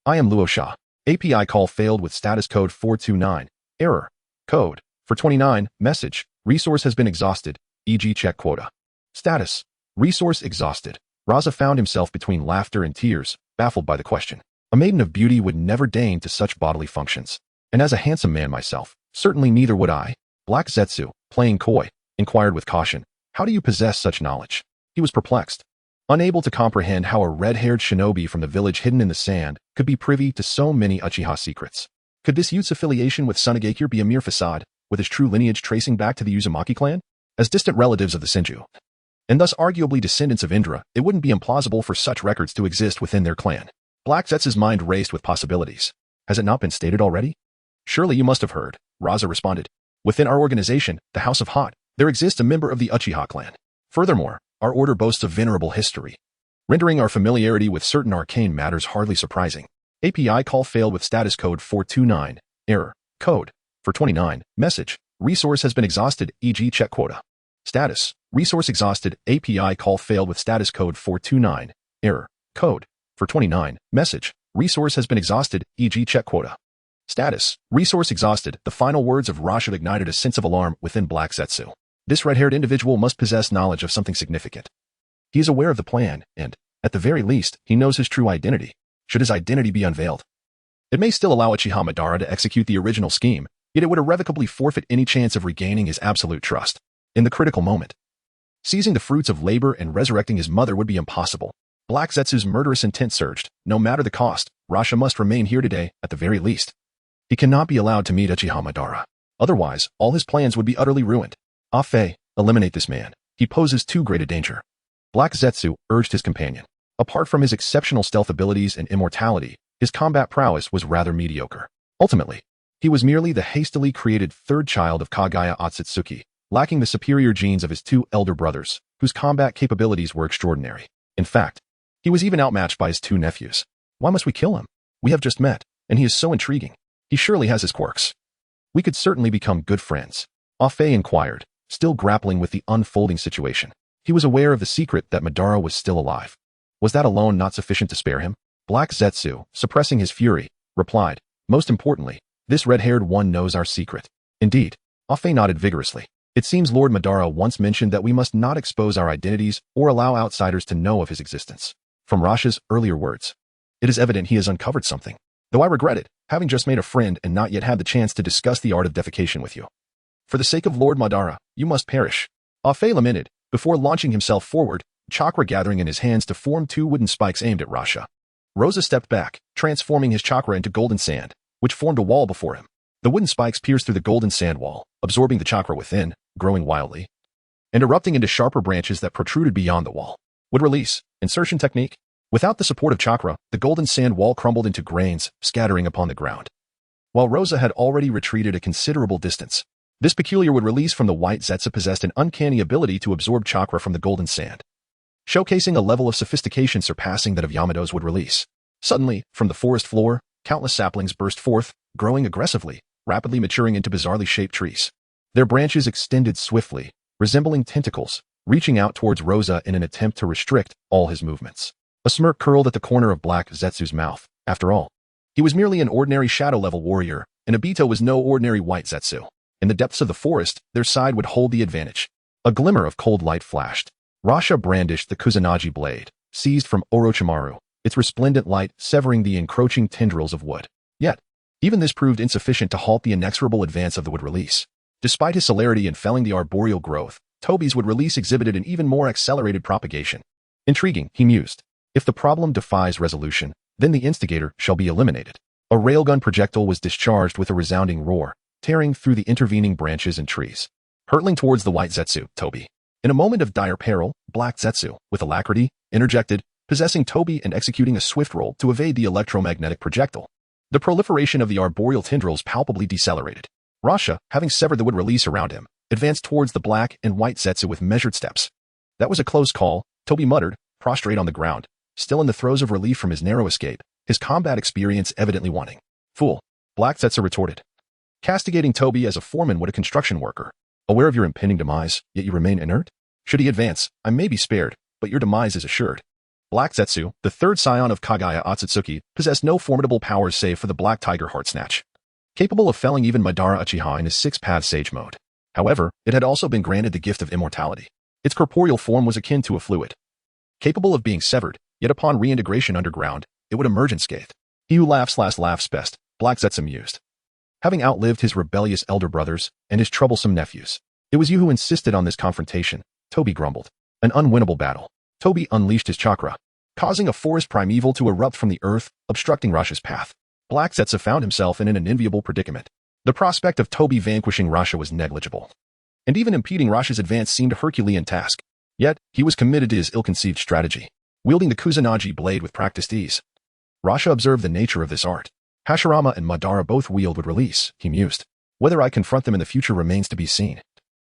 I am Luo Sha. API call failed with status code 429. Error. Code. For 29. Message. Resource has been exhausted. E.g. check quota. Status. Resource exhausted. Raza found himself between laughter and tears, baffled by the question. A maiden of beauty would never deign to such bodily functions. And as a handsome man myself, certainly neither would I. Black Zetsu, playing coy, inquired with caution, how do you possess such knowledge? He was perplexed, unable to comprehend how a red-haired shinobi from the village hidden in the sand could be privy to so many Uchiha secrets. Could this youth's affiliation with Sunagakure be a mere facade, with his true lineage tracing back to the Uzumaki clan? As distant relatives of the Senju, and thus arguably descendants of Indra, it wouldn't be implausible for such records to exist within their clan. Black Zetsu's mind raced with possibilities. Has it not been stated already? Surely you must have heard, Raza responded. Within our organization, the House of Hot, there exists a member of the Uchiha clan. Furthermore, our order boasts a venerable history, rendering our familiarity with certain arcane matters hardly surprising. API call failed with status code 429. Error. Code. For 29. Message. Resource has been exhausted, e.g. check quota. Status. Resource exhausted. API call failed with status code 429. Error. Code. For 29. Message. Resource has been exhausted, e.g. check quota. Status. Resource exhausted. The final words of Rasha ignited a sense of alarm within Black Zetsu. This red-haired individual must possess knowledge of something significant. He is aware of the plan, and, at the very least, he knows his true identity, should his identity be unveiled. It may still allow Uchiha Madara to execute the original scheme, yet it would irrevocably forfeit any chance of regaining his absolute trust. In the critical moment, seizing the fruits of labor and resurrecting his mother would be impossible. Black Zetsu's murderous intent surged. No matter the cost, Rasha must remain here today, at the very least. He cannot be allowed to meet Uchiha Madara. Otherwise, all his plans would be utterly ruined. Ah Fei, eliminate this man. He poses too great a danger. Black Zetsu urged his companion. Apart from his exceptional stealth abilities and immortality, his combat prowess was rather mediocre. Ultimately, he was merely the hastily created third child of Kagaya Otsutsuki, lacking the superior genes of his two elder brothers, whose combat capabilities were extraordinary. In fact, he was even outmatched by his two nephews. Why must we kill him? We have just met, and he is so intriguing. He surely has his quirks. We could certainly become good friends. Ah Fei inquired, still grappling with the unfolding situation. He was aware of the secret that Madara was still alive. Was that alone not sufficient to spare him? Black Zetsu, suppressing his fury, replied, most importantly, this red-haired one knows our secret. Indeed. Afe nodded vigorously. It seems Lord Madara once mentioned that we must not expose our identities or allow outsiders to know of his existence. From Rasha's earlier words, it is evident he has uncovered something. Though I regret it, having just made a friend and not yet had the chance to discuss the art of defecation with you. For the sake of Lord Madara, you must perish. Afe lamented, before launching himself forward, chakra gathering in his hands to form 2 wooden spikes aimed at Rasha. Rosa stepped back, transforming his chakra into golden sand, which formed a wall before him. The wooden spikes pierced through the golden sand wall, absorbing the chakra within, growing wildly, and erupting into sharper branches that protruded beyond the wall. Would release, insertion technique. Without the support of chakra, the golden sand wall crumbled into grains, scattering upon the ground. While Rosa had already retreated a considerable distance, this peculiar would release from the white Zetsu possessed an uncanny ability to absorb chakra from the golden sand, showcasing a level of sophistication surpassing that of Yamato's would release. Suddenly, from the forest floor, countless saplings burst forth, growing aggressively, rapidly maturing into bizarrely shaped trees. Their branches extended swiftly, resembling tentacles, reaching out towards Rosa in an attempt to restrict all his movements. A smirk curled at the corner of Black Zetsu's mouth. After all, he was merely an ordinary shadow-level warrior, and Obito was no ordinary white Zetsu. In the depths of the forest, their side would hold the advantage. A glimmer of cold light flashed. Rasha brandished the Kusanagi blade, seized from Orochimaru, its resplendent light severing the encroaching tendrils of wood. Yet, even this proved insufficient to halt the inexorable advance of the wood release. Despite his celerity in felling the arboreal growth, Toby's wood release exhibited an even more accelerated propagation. Intriguing, he mused. If the problem defies resolution, then the instigator shall be eliminated. A railgun projectile was discharged with a resounding roar, tearing through the intervening branches and trees. Hurtling towards the white Zetsu, Toby. In a moment of dire peril, Black Zetsu, with alacrity, interjected, possessing Toby and executing a swift roll to evade the electromagnetic projectile. The proliferation of the arboreal tendrils palpably decelerated. Rasha, having severed the wood release around him, advanced towards the black and white Zetsu with measured steps. That was a close call, Toby muttered, prostrate on the ground, still in the throes of relief from his narrow escape, his combat experience evidently waning. Fool, Black Zetsu retorted, castigating Toby as a foreman would a construction worker. Aware of your impending demise, yet you remain inert? Should he advance, I may be spared, but your demise is assured. Black Zetsu, the third scion of Kagaya Akatsuki, possessed no formidable powers save for the Black Tiger Heart Snatch, capable of felling even Madara Uchiha in his 6-path sage mode. However, it had also been granted the gift of immortality. Its corporeal form was akin to a fluid, capable of being severed, yet upon reintegration underground, it would emerge unscathed. He who laughs best, Black Zetsu mused. Having outlived his rebellious elder brothers and his troublesome nephews, it was you who insisted on this confrontation, Toby grumbled. An unwinnable battle. Toby unleashed his chakra, causing a forest primeval to erupt from the earth, obstructing Rasha's path. Black Zetsu found himself in an enviable predicament. The prospect of Toby vanquishing Rasha was negligible, and even impeding Rasha's advance seemed a Herculean task. Yet, he was committed to his ill-conceived strategy, wielding the Kusanagi blade with practiced ease. Rasha observed the nature of this art. Hashirama and Madara both wield would release, he mused. Whether I confront them in the future remains to be seen.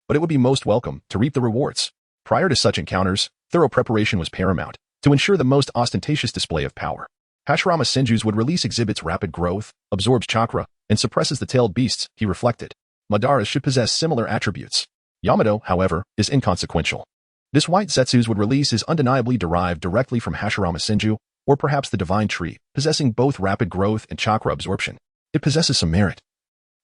But it would be most welcome to reap the rewards. Prior to such encounters, thorough preparation was paramount, to ensure the most ostentatious display of power. Hashirama Senju's would release exhibits rapid growth, absorbs chakra, and suppresses the tailed beasts, he reflected. Madara's should possess similar attributes. Yamato, however, is inconsequential. This white Zetsu's would release is undeniably derived directly from Hashirama Senju, or perhaps the divine tree, possessing both rapid growth and chakra absorption. It possesses some merit,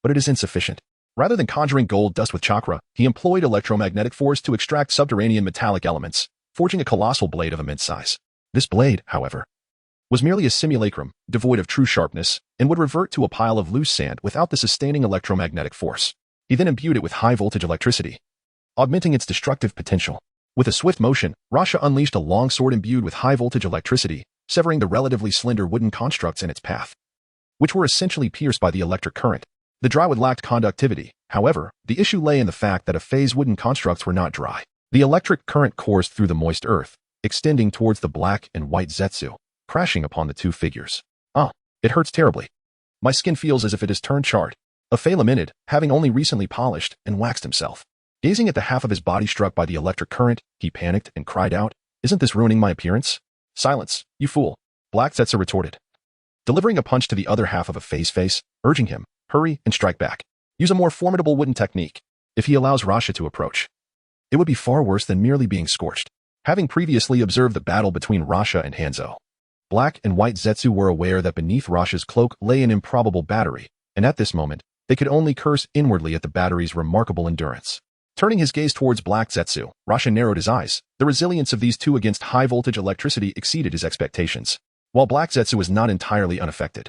but it is insufficient. Rather than conjuring gold dust with chakra, he employed electromagnetic force to extract subterranean metallic elements, forging a colossal blade of immense size. This blade, however, was merely a simulacrum, devoid of true sharpness, and would revert to a pile of loose sand without the sustaining electromagnetic force. He then imbued it with high-voltage electricity, augmenting its destructive potential. With a swift motion, Rasha unleashed a long sword imbued with high-voltage electricity, severing the relatively slender wooden constructs in its path, which were essentially pierced by the electric current. The dry wood lacked conductivity. However, the issue lay in the fact that Afei's wooden constructs were not dry. The electric current coursed through the moist earth, extending towards the black and white Zetsu, crashing upon the two figures. Ah, it hurts terribly. My skin feels as if it has turned charred. Afei lamented, having only recently polished and waxed himself. Gazing at the half of his body struck by the electric current, he panicked and cried out, "Isn't this ruining my appearance?" "Silence, you fool," Black Zetsu retorted, delivering a punch to the other half of Afei's face, urging him, "Hurry and strike back. Use a more formidable wooden technique. If he allows Rasha to approach, it would be far worse than merely being scorched." Having previously observed the battle between Rasha and Hanzo, Black and White Zetsu were aware that beneath Rasha's cloak lay an improbable battery, and at this moment, They could only curse inwardly at the battery's remarkable endurance. Turning his gaze towards Black Zetsu, Rasha narrowed his eyes. The resilience of these two against high-voltage electricity exceeded his expectations, while Black Zetsu was not entirely unaffected.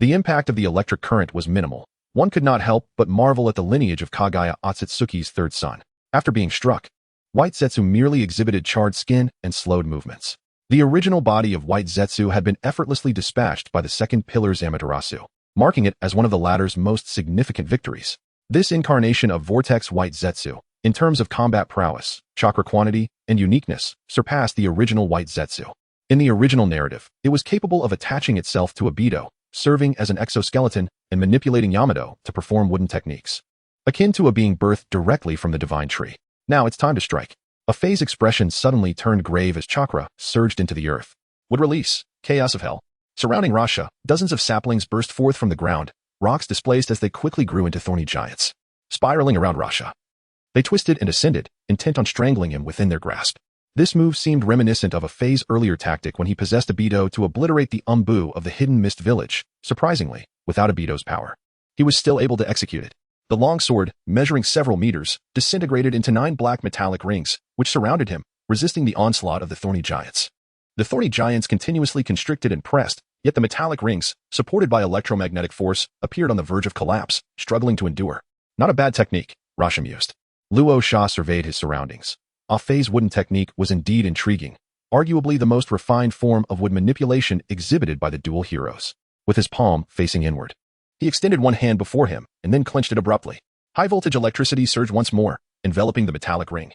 The impact of the electric current was minimal. One could not help but marvel at the lineage of Kaguya Otsutsuki's third son. After being struck, White Zetsu merely exhibited charred skin and slowed movements. The original body of White Zetsu had been effortlessly dispatched by the second pillar's Amaterasu, marking it as one of the latter's most significant victories. This incarnation of Vortex White Zetsu, in terms of combat prowess, chakra quantity, and uniqueness, surpassed the original White Zetsu. In the original narrative, it was capable of attaching itself to a Bido, serving as an exoskeleton and manipulating Yamato to perform wooden techniques, akin to a being birthed directly from the divine tree. Now it's time to strike. A phase expression suddenly turned grave as chakra surged into the earth. Would release. Chaos of hell. Surrounding Rasha, dozens of saplings burst forth from the ground, rocks displaced as they quickly grew into thorny giants. Spiraling around Rasha, they twisted and ascended, intent on strangling him within their grasp. This move seemed reminiscent of a phase earlier tactic when he possessed a Bido to obliterate the Umbu of the Hidden Mist village. Surprisingly, without a Bido's power, he was still able to execute it. The long sword, measuring several meters, disintegrated into 9 black metallic rings, which surrounded him, resisting the onslaught of the thorny giants. The thorny giants continuously constricted and pressed, yet the metallic rings, supported by electromagnetic force, appeared on the verge of collapse, struggling to endure. Not a bad technique, Rasha mused. Luo Sha surveyed his surroundings. Ah-Fei's wooden technique was indeed intriguing, arguably the most refined form of wood manipulation exhibited by the dual heroes. With his palm facing inward, he extended one hand before him and then clenched it abruptly. High-voltage electricity surged once more, enveloping the metallic ring,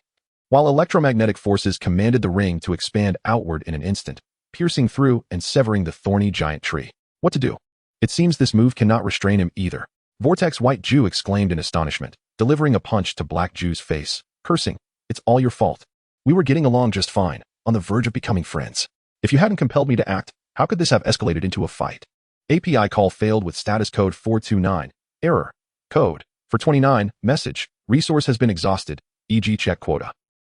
while electromagnetic forces commanded the ring to expand outward in an instant, piercing through and severing the thorny giant tree. What to do? It seems this move cannot restrain him either. Vortex White Jew exclaimed in astonishment, delivering a punch to Black Jew's face, cursing, "It's all your fault. We were getting along just fine, on the verge of becoming friends. If you hadn't compelled me to act, how could this have escalated into a fight?" API call failed with status code 429. Error. Code. For 29. Message. Resource has been exhausted, e.g. check quota.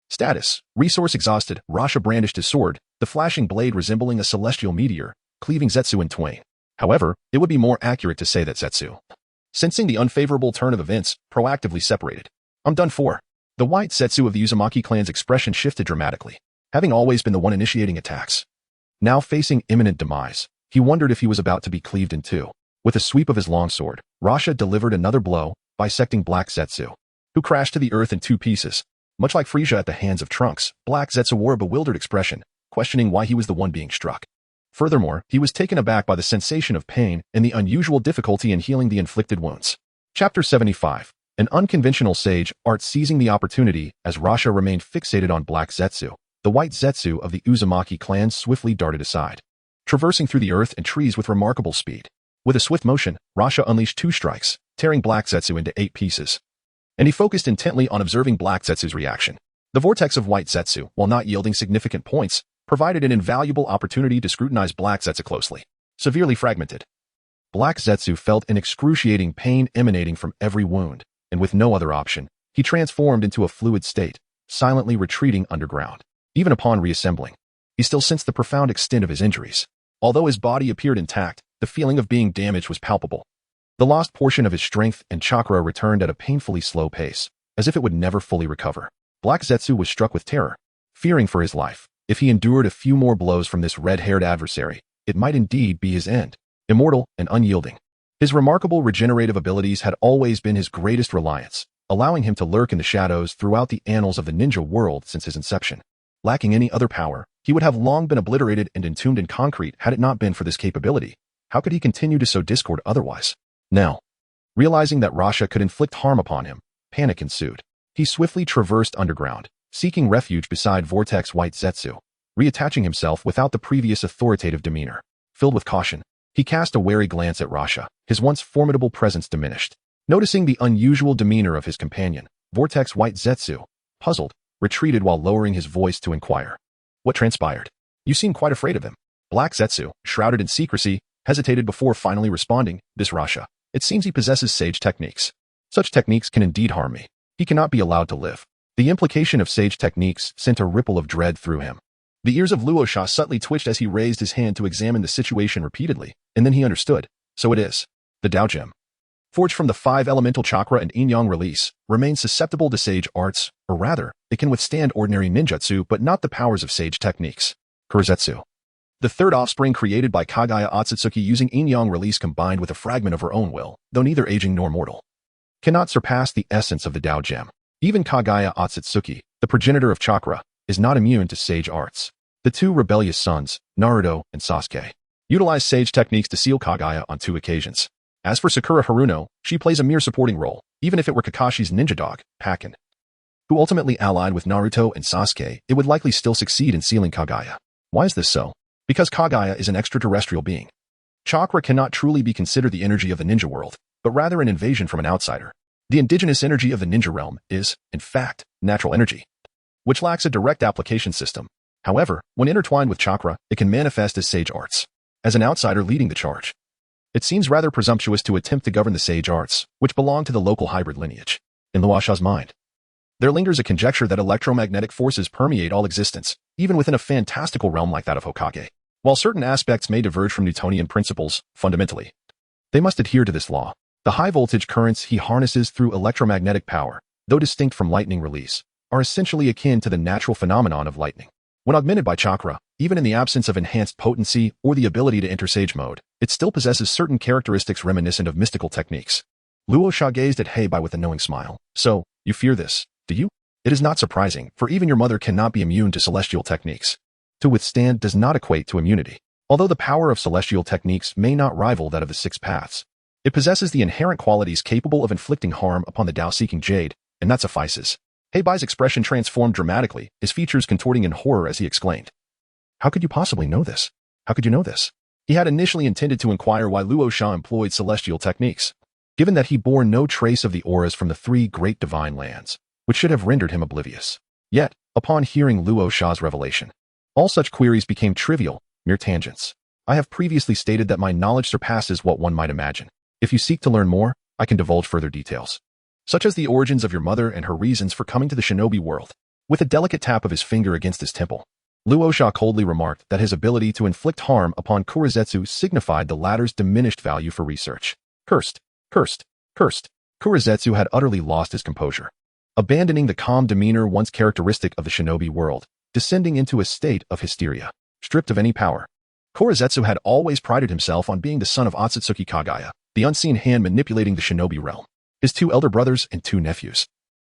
Status. Resource exhausted. Rasha brandished his sword, the flashing blade resembling a celestial meteor, cleaving Zetsu in twain. However, it would be more accurate to say that Zetsu, sensing the unfavorable turn of events, proactively separated. "I'm done for." The White Zetsu of the Uzumaki clan's expression shifted dramatically. Having always been the one initiating attacks, now facing imminent demise, he wondered if he was about to be cleaved in two. With a sweep of his longsword, Rasha delivered another blow, bisecting Black Zetsu, who crashed to the earth in 2 pieces. Much like Frisia at the hands of Trunks, Black Zetsu wore a bewildered expression, questioning why he was the one being struck. Furthermore, he was taken aback by the sensation of pain and the unusual difficulty in healing the inflicted wounds. Chapter 75. An unconventional sage art seizing the opportunity as Rasha remained fixated on Black Zetsu. The White Zetsu of the Uzumaki clan swiftly darted aside, traversing through the earth and trees with remarkable speed. With a swift motion, Rasha unleashed 2 strikes, tearing Black Zetsu into 8 pieces. And he focused intently on observing Black Zetsu's reaction. The vortex of White Zetsu, while not yielding significant points, provided an invaluable opportunity to scrutinize Black Zetsu closely. Severely fragmented, Black Zetsu felt an excruciating pain emanating from every wound, and with no other option, he transformed into a fluid state, silently retreating underground. Even upon reassembling, he still sensed the profound extent of his injuries. Although his body appeared intact, the feeling of being damaged was palpable. The lost portion of his strength and chakra returned at a painfully slow pace, as if it would never fully recover. Black Zetsu was struck with terror, fearing for his life. If he endured a few more blows from this red-haired adversary, it might indeed be his end. Immortal and unyielding, his remarkable regenerative abilities had always been his greatest reliance, allowing him to lurk in the shadows throughout the annals of the ninja world since his inception. Lacking any other power, he would have long been obliterated and entombed in concrete had it not been for this capability. How could he continue to sow discord otherwise? Now, realizing that Rasha could inflict harm upon him, panic ensued. He swiftly traversed underground, seeking refuge beside Vortex White Zetsu, reattaching himself without the previous authoritative demeanor. Filled with caution, he cast a wary glance at Rasha, his once formidable presence diminished. Noticing the unusual demeanor of his companion, Vortex White Zetsu, puzzled, retreated while lowering his voice to inquire. "What transpired? You seem quite afraid of him." Black Zetsu, shrouded in secrecy, hesitated before finally responding, "This Rasha, it seems he possesses sage techniques. Such techniques can indeed harm me. He cannot be allowed to live." The implication of sage techniques sent a ripple of dread through him. The ears of Luosha subtly twitched as he raised his hand to examine the situation repeatedly, and then he understood. So it is. The Dao Gem. forged from the 5 elemental chakra and yin-yang release, remains susceptible to sage arts, or rather, it can withstand ordinary ninjutsu but not the powers of sage techniques. Kurosetsu. The third offspring created by Kagaya Akatsuki using yin-yang release combined with a fragment of her own will, though neither aging nor mortal, cannot surpass the essence of the Tao Gem. Even Kagaya Akatsuki, the progenitor of chakra, is not immune to sage arts. The 2 rebellious sons, Naruto and Sasuke, utilized sage techniques to seal Kagaya on 2 occasions. As for Sakura Haruno, she plays a mere supporting role, even if it were Kakashi's ninja dog, Hakken, who ultimately allied with Naruto and Sasuke, it would likely still succeed in sealing Kagaya. Why is this so? Because Kagaya is an extraterrestrial being. Chakra cannot truly be considered the energy of the ninja world, but rather an invasion from an outsider. The indigenous energy of the ninja realm is, in fact, natural energy, which lacks a direct application system. However, when intertwined with chakra, it can manifest as sage arts. As an outsider leading the charge, it seems rather presumptuous to attempt to govern the sage arts, which belong to the local hybrid lineage. In Luosha's mind, there lingers a conjecture that electromagnetic forces permeate all existence, even within a fantastical realm like that of Hokage. While certain aspects may diverge from Newtonian principles, fundamentally, they must adhere to this law. The high-voltage currents he harnesses through electromagnetic power, though distinct from lightning release, are essentially akin to the natural phenomenon of lightning. When augmented by chakra, even in the absence of enhanced potency or the ability to enter sage mode, it still possesses certain characteristics reminiscent of mystical techniques. Luosha gazed at Heibai with a knowing smile. So, you fear this, do you? It is not surprising, for even your mother cannot be immune to celestial techniques. To withstand does not equate to immunity. Although the power of celestial techniques may not rival that of the 6 paths, it possesses the inherent qualities capable of inflicting harm upon the Tao-seeking jade, and that suffices. Heibai's expression transformed dramatically, his features contorting in horror as he exclaimed. How could you possibly know this? How could you know this? He had initially intended to inquire why Luosha employed celestial techniques, given that he bore no trace of the auras from the 3 great divine lands, which should have rendered him oblivious. Yet, upon hearing Luosha's revelation, all such queries became trivial, mere tangents. I have previously stated that my knowledge surpasses what one might imagine. If you seek to learn more, I can divulge further details, such as the origins of your mother and her reasons for coming to the shinobi world. With a delicate tap of his finger against his temple, Luosha coldly remarked that his ability to inflict harm upon Kurosetsu signified the latter's diminished value for research. Cursed. Kurosetsu had utterly lost his composure, abandoning the calm demeanor once characteristic of the shinobi world, descending into a state of hysteria. Stripped of any power, Kurosetsu had always prided himself on being the son of Akatsuki Kagaya, the unseen hand manipulating the shinobi realm. His 2 elder brothers and 2 nephews,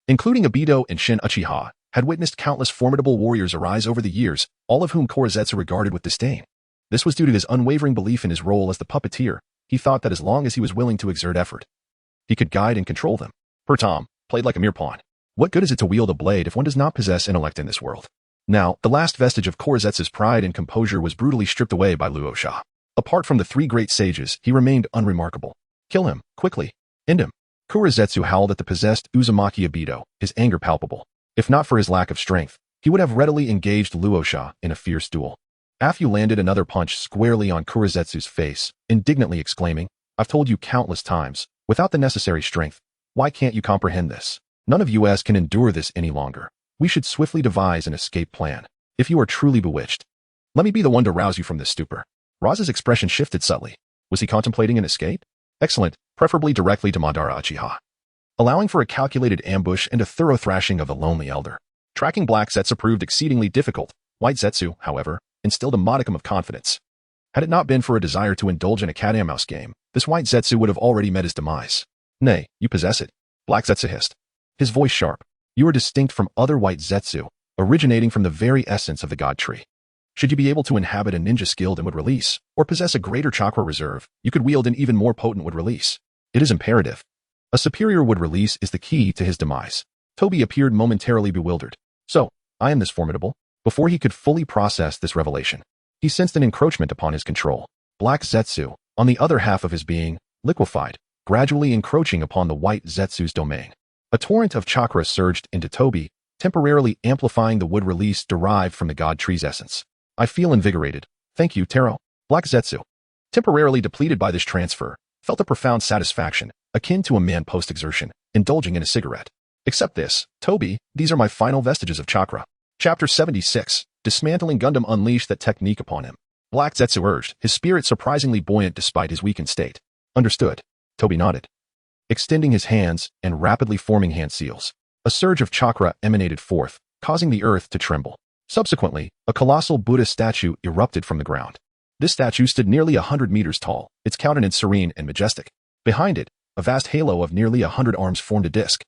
including Obito and Shin Uchiha, had witnessed countless formidable warriors arise over the years, all of whom Kurosetsu regarded with disdain. This was due to his unwavering belief in his role as the puppeteer. He thought that as long as he was willing to exert effort, he could guide and control them. Per Tom, played like a mere pawn. What good is it to wield a blade if one does not possess intellect in this world? Now, the last vestige of Kurosetsu's pride and composure was brutally stripped away by Luosha. Apart from the 3 great sages, he remained unremarkable. Kill him, quickly. End him. Kurosetsu howled at the possessed Uzumaki Obito, his anger palpable. If not for his lack of strength, he would have readily engaged Luosha in a fierce duel. Afu landed another punch squarely on Kurosetsu's face, indignantly exclaiming, I've told you countless times, without the necessary strength, why can't you comprehend this? None of us can endure this any longer. We should swiftly devise an escape plan. If you are truly bewitched, let me be the one to rouse you from this stupor. Raz's expression shifted subtly. Was he contemplating an escape? Excellent, preferably directly to Madara Uchiha, allowing for a calculated ambush and a thorough thrashing of the lonely elder. Tracking Black Zetsu proved exceedingly difficult. White Zetsu, however, instilled a modicum of confidence. Had it not been for a desire to indulge in a cat-and-mouse game, this White Zetsu would have already met his demise. Nay, you possess it. Black Zetsu hissed, his voice sharp. You are distinct from other White Zetsu, originating from the very essence of the God Tree. Should you be able to inhabit a ninja skilled and would release, or possess a greater chakra reserve, you could wield an even more potent would release. It is imperative. A superior would release is the key to his demise. Toby appeared momentarily bewildered. So, I am this formidable? Before he could fully process this revelation, he sensed an encroachment upon his control. Black Zetsu, on the other half of his being, liquefied, gradually encroaching upon the White Zetsu's domain. A torrent of chakra surged into Toby, temporarily amplifying the wood release derived from the God Tree's essence. I feel invigorated. Thank you, Taro. Black Zetsu, temporarily depleted by this transfer, felt a profound satisfaction, akin to a man post-exertion, indulging in a cigarette. Except this, Toby, these are my final vestiges of chakra. Chapter 76, Dismantling Gundam unleashed that technique upon him. Black Zetsu urged, his spirit surprisingly buoyant despite his weakened state. Understood. Toby nodded. extending his hands and rapidly forming hand seals. A surge of chakra emanated forth, causing the earth to tremble. Subsequently, a colossal Buddha statue erupted from the ground. This statue stood nearly 100 meters tall, its countenance serene and majestic. Behind it, a vast halo of nearly 100 arms formed a disc,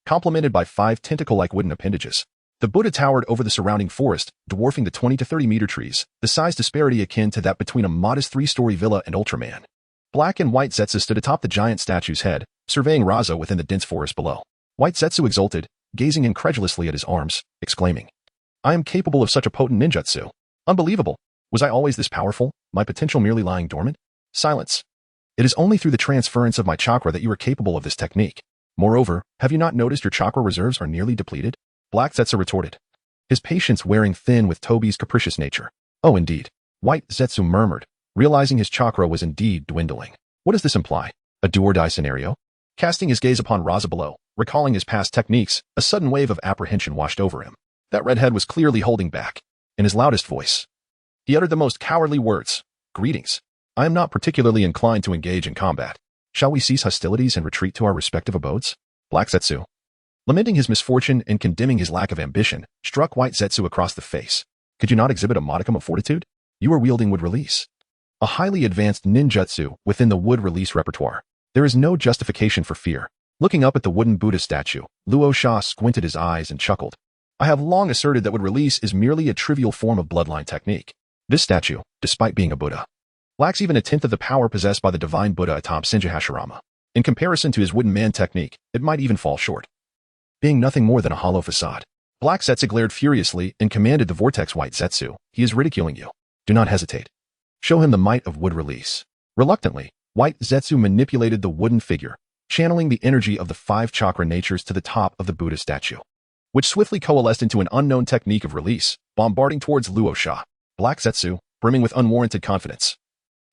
complemented by 5 tentacle-like wooden appendages. The Buddha towered over the surrounding forest, dwarfing the 20 to 30 meter trees, the size disparity akin to that between a modest 3-story villa and Ultraman. Black and White Zetsu stood atop the giant statue's head, surveying Raza within the dense forest below. White Zetsu exulted, gazing incredulously at his arms, exclaiming, "I am capable of such a potent ninjutsu. Unbelievable. Was I always this powerful, my potential merely lying dormant?" Silence. "It is only through the transference of my chakra that you are capable of this technique. Moreover, have you not noticed your chakra reserves are nearly depleted?" Black Zetsu retorted, his patience wearing thin with Tobi's capricious nature. "Oh, indeed," White Zetsu murmured, realizing his chakra was indeed dwindling. "What does this imply? A do-or-die scenario?" Casting his gaze upon Raza below, recalling his past techniques, a sudden wave of apprehension washed over him. That redhead was clearly holding back. In his loudest voice, he uttered the most cowardly words. "Greetings. I am not particularly inclined to engage in combat. Shall we cease hostilities and retreat to our respective abodes?" Black Zetsu, lamenting his misfortune and condemning his lack of ambition, struck White Zetsu across the face. "Could you not exhibit a modicum of fortitude? You are wielding wood release, a highly advanced ninjutsu within the wood release repertoire. There is no justification for fear." Looking up at the wooden Buddha statue, Luo Sha squinted his eyes and chuckled. "I have long asserted that wood release is merely a trivial form of bloodline technique. This statue, despite being a Buddha, lacks even a tenth of the power possessed by the divine Buddha atop Senju Hashirama. In comparison to his wooden man technique, it might even fall short, being nothing more than a hollow facade." Black Zetsu glared furiously and commanded the Vortex White Zetsu, "He is ridiculing you. Do not hesitate. Show him the might of wood release." Reluctantly, White Zetsu manipulated the wooden figure, channeling the energy of the 5 chakra natures to the top of the Buddha statue, which swiftly coalesced into an unknown technique of release, bombarding towards Luo Sha. Black Zetsu, brimming with unwarranted confidence,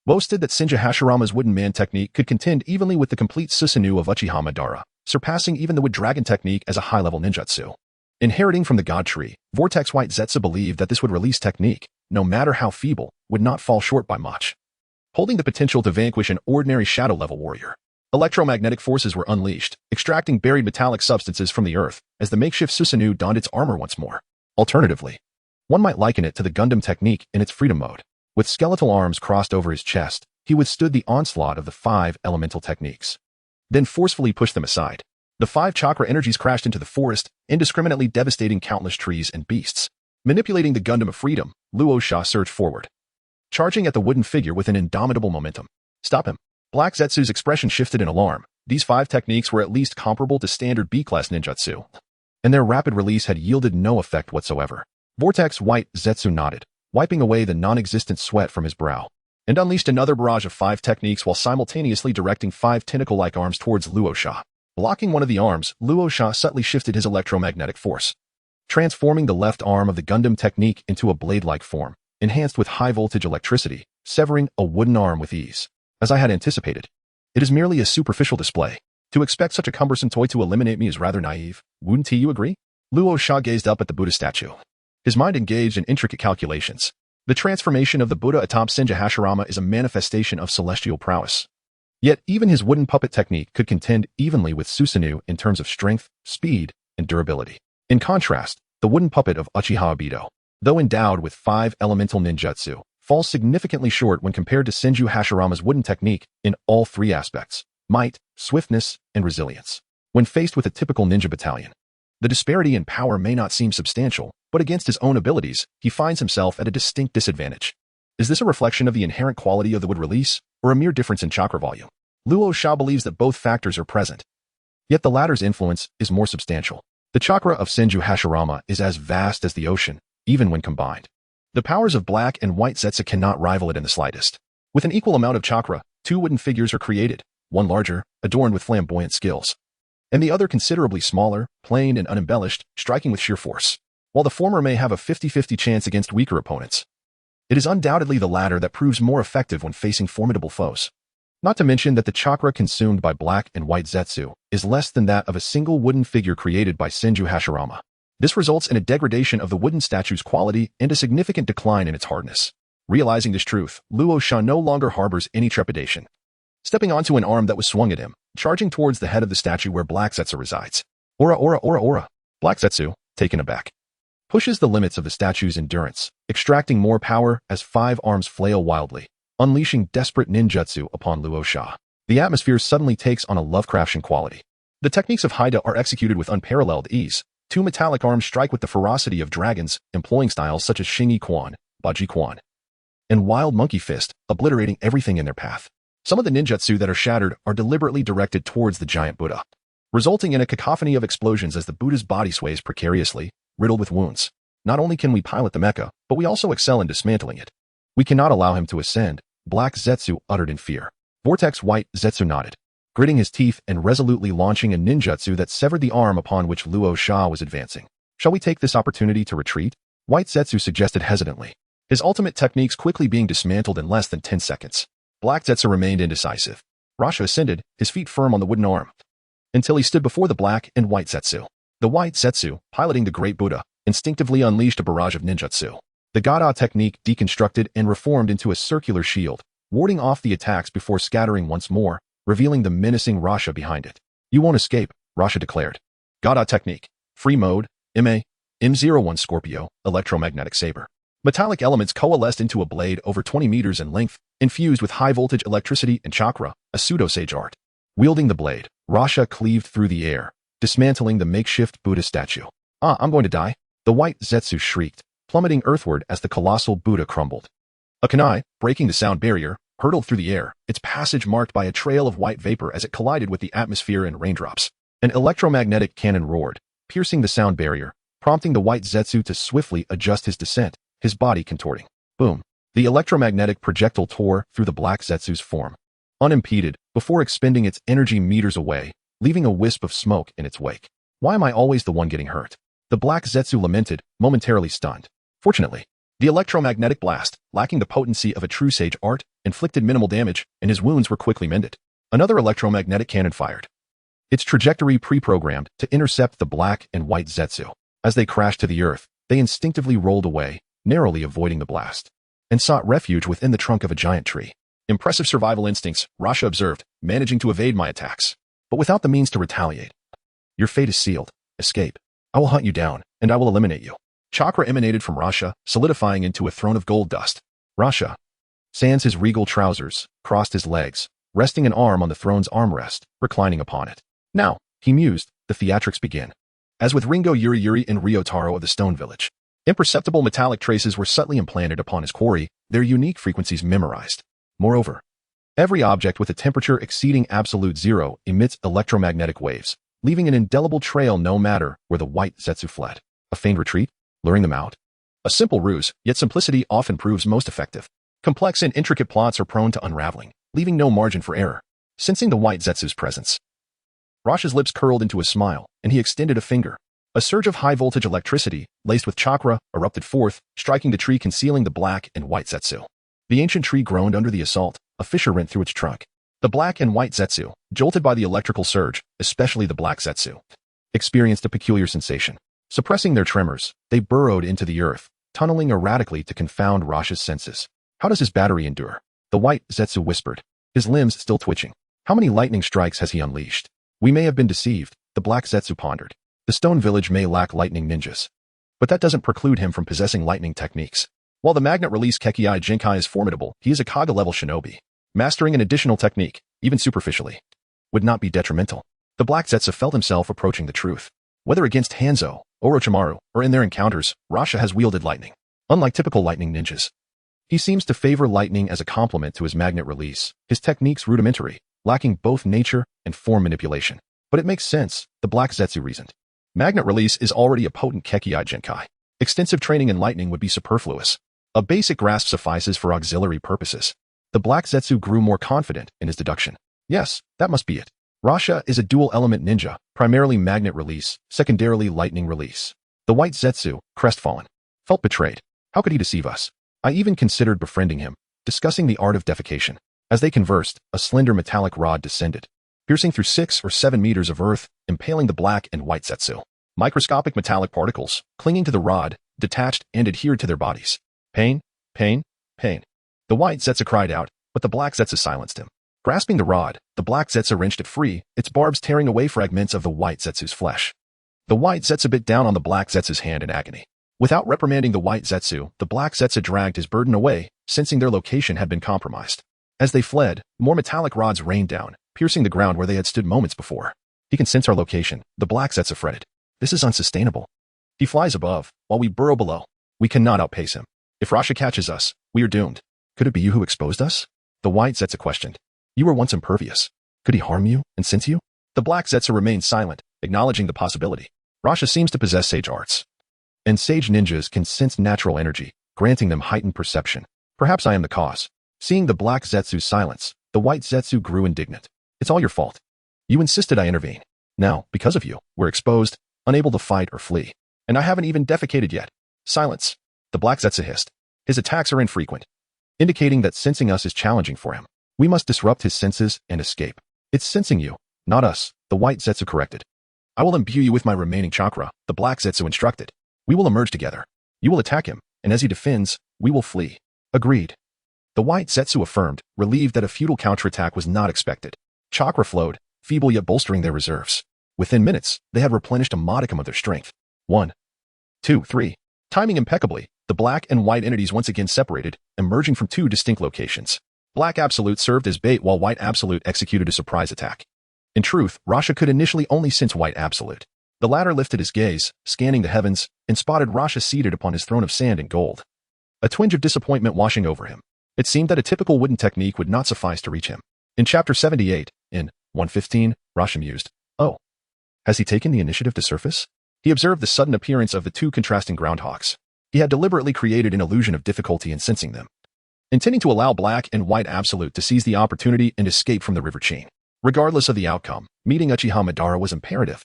boasted that Senju Hashirama's wooden man technique could contend evenly with the complete Susanoo of Uchiha Madara, surpassing even the wood dragon technique as a high-level ninjutsu. Inheriting from the god tree, Vortex White Zetsu believed that this would release technique, no matter how feeble, would not fall short by much, holding the potential to vanquish an ordinary shadow-level warrior. Electromagnetic forces were unleashed, extracting buried metallic substances from the earth as the makeshift Susanoo donned its armor once more. Alternatively, one might liken it to the Gundam technique in its freedom mode. With skeletal arms crossed over his chest, he withstood the onslaught of the 5 elemental techniques, then forcefully pushed them aside. The 5 chakra energies crashed into the forest, indiscriminately devastating countless trees and beasts. Manipulating the Gundam of freedom, Luo Sha surged forward, charging at the wooden figure with an indomitable momentum. "Stop him." Black Zetsu's expression shifted in alarm. These 5 techniques were at least comparable to standard B-class ninjutsu, and their rapid release had yielded no effect whatsoever. Vortex White Zetsu nodded, wiping away the non-existent sweat from his brow, and unleashed another barrage of 5 techniques while simultaneously directing 5 tentacle-like arms towards Luo Sha. Blocking one of the arms, Luo Sha subtly shifted his electromagnetic force, transforming the left arm of the Gundam technique into a blade-like form, enhanced with high-voltage electricity, severing a wooden arm with ease. As I had anticipated, it is merely a superficial display. To expect such a cumbersome toy to eliminate me is rather naive. Wouldn't you agree? Luo Sha gazed up at the Buddha statue, his mind engaged in intricate calculations. The transformation of the Buddha atop Senju Hashirama is a manifestation of celestial prowess. Yet even his wooden puppet technique could contend evenly with Susanoo in terms of strength, speed, and durability. In contrast, the wooden puppet of Uchiha Obito, though endowed with 5 elemental ninjutsu, falls significantly short when compared to Senju Hashirama's wooden technique in all 3 aspects: might, swiftness, and resilience. When faced with a typical ninja battalion, the disparity in power may not seem substantial, but against his own abilities, he finds himself at a distinct disadvantage. Is this a reflection of the inherent quality of the wood release, or a mere difference in chakra volume? Luo Sha believes that both factors are present, yet the latter's influence is more substantial. The chakra of Senju Hashirama is as vast as the ocean, even when combined. The powers of Black and White Zetsu cannot rival it in the slightest. With an equal amount of chakra, 2 wooden figures are created, one larger, adorned with flamboyant skills, and the other considerably smaller, plain and unembellished, striking with sheer force. While the former may have a 50-50 chance against weaker opponents, it is undoubtedly the latter that proves more effective when facing formidable foes. Not to mention that the chakra consumed by Black and White Zetsu is less than that of a single wooden figure created by Senju Hashirama. This results in a degradation of the wooden statue's quality and a significant decline in its hardness. Realizing this truth, Luo Sha no longer harbors any trepidation. Stepping onto an arm that was swung at him, charging towards the head of the statue where Black Zetsu resides. Aura, aura, aura, aura. Black Zetsu, taken aback, pushes the limits of the statue's endurance, extracting more power as 5 arms flail wildly, unleashing desperate ninjutsu upon Luo Sha. The atmosphere suddenly takes on a Lovecraftian quality. The techniques of Haida are executed with unparalleled ease. 2 metallic arms strike with the ferocity of dragons, employing styles such as Xingyi Quan, Baji Quan, and Wild Monkey Fist, obliterating everything in their path. Some of the ninjutsu that are shattered are deliberately directed towards the giant Buddha, resulting in a cacophony of explosions as the Buddha's body sways precariously, riddled with wounds. Not only can we pilot the mecha, but we also excel in dismantling it. We cannot allow him to ascend, Black Zetsu uttered in fear. Vortex White Zetsu nodded, gritting his teeth and resolutely launching a ninjutsu that severed the arm upon which Luo Sha was advancing. Shall we take this opportunity to retreat? White Zetsu suggested hesitantly, his ultimate techniques quickly being dismantled in less than 10 seconds. Black Zetsu remained indecisive. Rasha ascended, his feet firm on the wooden arm, until he stood before the Black and White Zetsu. The White Zetsu, piloting the Great Buddha, instinctively unleashed a barrage of ninjutsu. The Gada technique deconstructed and reformed into a circular shield, warding off the attacks before scattering once more, revealing the menacing Rasha behind it. You won't escape, Rasha declared. Gada technique. Free mode. M01 Scorpio, electromagnetic saber. Metallic elements coalesced into a blade over 20 meters in length, infused with high-voltage electricity and chakra, a pseudo-sage art. Wielding the blade, Rasha cleaved through the air, dismantling the makeshift Buddha statue. I'm going to die. The White Zetsu shrieked, plummeting earthward as the colossal Buddha crumbled. A kunai, breaking the sound barrier, hurtled through the air, its passage marked by a trail of white vapor as it collided with the atmosphere and raindrops. An electromagnetic cannon roared, piercing the sound barrier, prompting the White Zetsu to swiftly adjust his descent, his body contorting. Boom. The electromagnetic projectile tore through the Black Zetsu's form, unimpeded, before expending its energy meters away, leaving a wisp of smoke in its wake. Why am I always the one getting hurt? The Black Zetsu lamented, momentarily stunned. Fortunately, the electromagnetic blast, lacking the potency of a true sage art, inflicted minimal damage, and his wounds were quickly mended. Another electromagnetic cannon fired, its trajectory pre-programmed to intercept the Black and White Zetsu. As they crashed to the earth, they instinctively rolled away, narrowly avoiding the blast, and sought refuge within the trunk of a giant tree. Impressive survival instincts, Rasha observed, managing to evade my attacks, but without the means to retaliate. Your fate is sealed. Escape. I will hunt you down, and I will eliminate you. Chakra emanated from Rasha, solidifying into a throne of gold dust. Rasha, sans his regal trousers, crossed his legs, resting an arm on the throne's armrest, reclining upon it. Now, he mused, the theatrics begin. As with Ringo Yuri Yuri and Ryotaro of the Stone Village, imperceptible metallic traces were subtly implanted upon his quarry, their unique frequencies memorized. Moreover, every object with a temperature exceeding absolute zero emits electromagnetic waves, leaving an indelible trail no matter where the White Zetsu fled. A feigned retreat? Luring them out? A simple ruse, yet simplicity often proves most effective. Complex and intricate plots are prone to unraveling, leaving no margin for error. Sensing the White Zetsu's presence, Rasha's lips curled into a smile, and he extended a finger. A surge of high-voltage electricity, laced with chakra, erupted forth, striking the tree concealing the Black and White Zetsu. The ancient tree groaned under the assault, a fissure rent through its trunk. The Black and White Zetsu, jolted by the electrical surge, especially the Black Zetsu, experienced a peculiar sensation. Suppressing their tremors, they burrowed into the earth, tunneling erratically to confound Rasha's senses. How does his battery endure? The White Zetsu whispered, his limbs still twitching. How many lightning strikes has he unleashed? We may have been deceived, the Black Zetsu pondered. The Stone Village may lack lightning ninjas, but that doesn't preclude him from possessing lightning techniques. While the magnet release Kekkai Jinkai is formidable, he is a Kaga-level shinobi. Mastering an additional technique, even superficially, would not be detrimental. The Black Zetsu felt himself approaching the truth. Whether against Hanzo, Orochimaru, or in their encounters, Rasha has wielded lightning. Unlike typical lightning ninjas, he seems to favor lightning as a complement to his magnet release, his techniques rudimentary, lacking both nature and form manipulation. But it makes sense, the Black Zetsu reasoned. Magnet release is already a potent Kekkai Jinkai. Extensive training in lightning would be superfluous. A basic grasp suffices for auxiliary purposes. The Black Zetsu grew more confident in his deduction. Yes, that must be it. Rasha is a dual-element ninja, primarily magnet release, secondarily lightning release. The White Zetsu, crestfallen, felt betrayed. How could he deceive us? I even considered befriending him, discussing the art of defecation. As they conversed, a slender metallic rod descended, piercing through 6 or 7 meters of earth, impaling the Black and White Zetsu. Microscopic metallic particles, clinging to the rod, detached and adhered to their bodies. Pain, pain, pain. The White Zetsu cried out, but the Black Zetsu silenced him. Grasping the rod, the black Zetsu wrenched it free, its barbs tearing away fragments of the white Zetsu's flesh. The white Zetsu bit down on the black Zetsu's hand in agony. Without reprimanding the white Zetsu, the black Zetsu dragged his burden away, sensing their location had been compromised. As they fled, more metallic rods rained down, piercing the ground where they had stood moments before. He can sense our location, the black Zetsu fretted. This is unsustainable. He flies above, while we burrow below. We cannot outpace him. If Rasha catches us, we are doomed. Could it be you who exposed us? The white Zetsu questioned. You were once impervious. Could he harm you and sense you? The black Zetsu remained silent, acknowledging the possibility. Rasha seems to possess sage arts. And sage ninjas can sense natural energy, granting them heightened perception. Perhaps I am the cause. Seeing the black Zetsu's silence, the white Zetsu grew indignant. It's all your fault. You insisted I intervene. Now, because of you, we're exposed, unable to fight or flee. And I haven't even defecated yet. Silence. The black Zetsu hissed. His attacks are infrequent, indicating that sensing us is challenging for him. We must disrupt his senses and escape. It's sensing you, not us, the white Zetsu corrected. I will imbue you with my remaining chakra, the black Zetsu instructed. We will emerge together. You will attack him, and as he defends, we will flee. Agreed. The white Zetsu affirmed, relieved that a futile counterattack was not expected. Chakra flowed, feeble yet bolstering their reserves. Within minutes, they had replenished a modicum of their strength. 1, 2, 3. Timing impeccably, the black and white entities once again separated, emerging from two distinct locations. Black Absolute served as bait while White Absolute executed a surprise attack. In truth, Rasha could initially only sense White Absolute. The latter lifted his gaze, scanning the heavens, and spotted Rasha seated upon his throne of sand and gold. A twinge of disappointment washing over him. It seemed that a typical wooden technique would not suffice to reach him. In Chapter 78, in 115, Rasha mused, "Oh, has he taken the initiative to surface?" He observed the sudden appearance of the two contrasting groundhogs. He had deliberately created an illusion of difficulty in sensing them, intending to allow Black and White Absolute to seize the opportunity and escape from the river chain. Regardless of the outcome, meeting Uchiha Madara was imperative.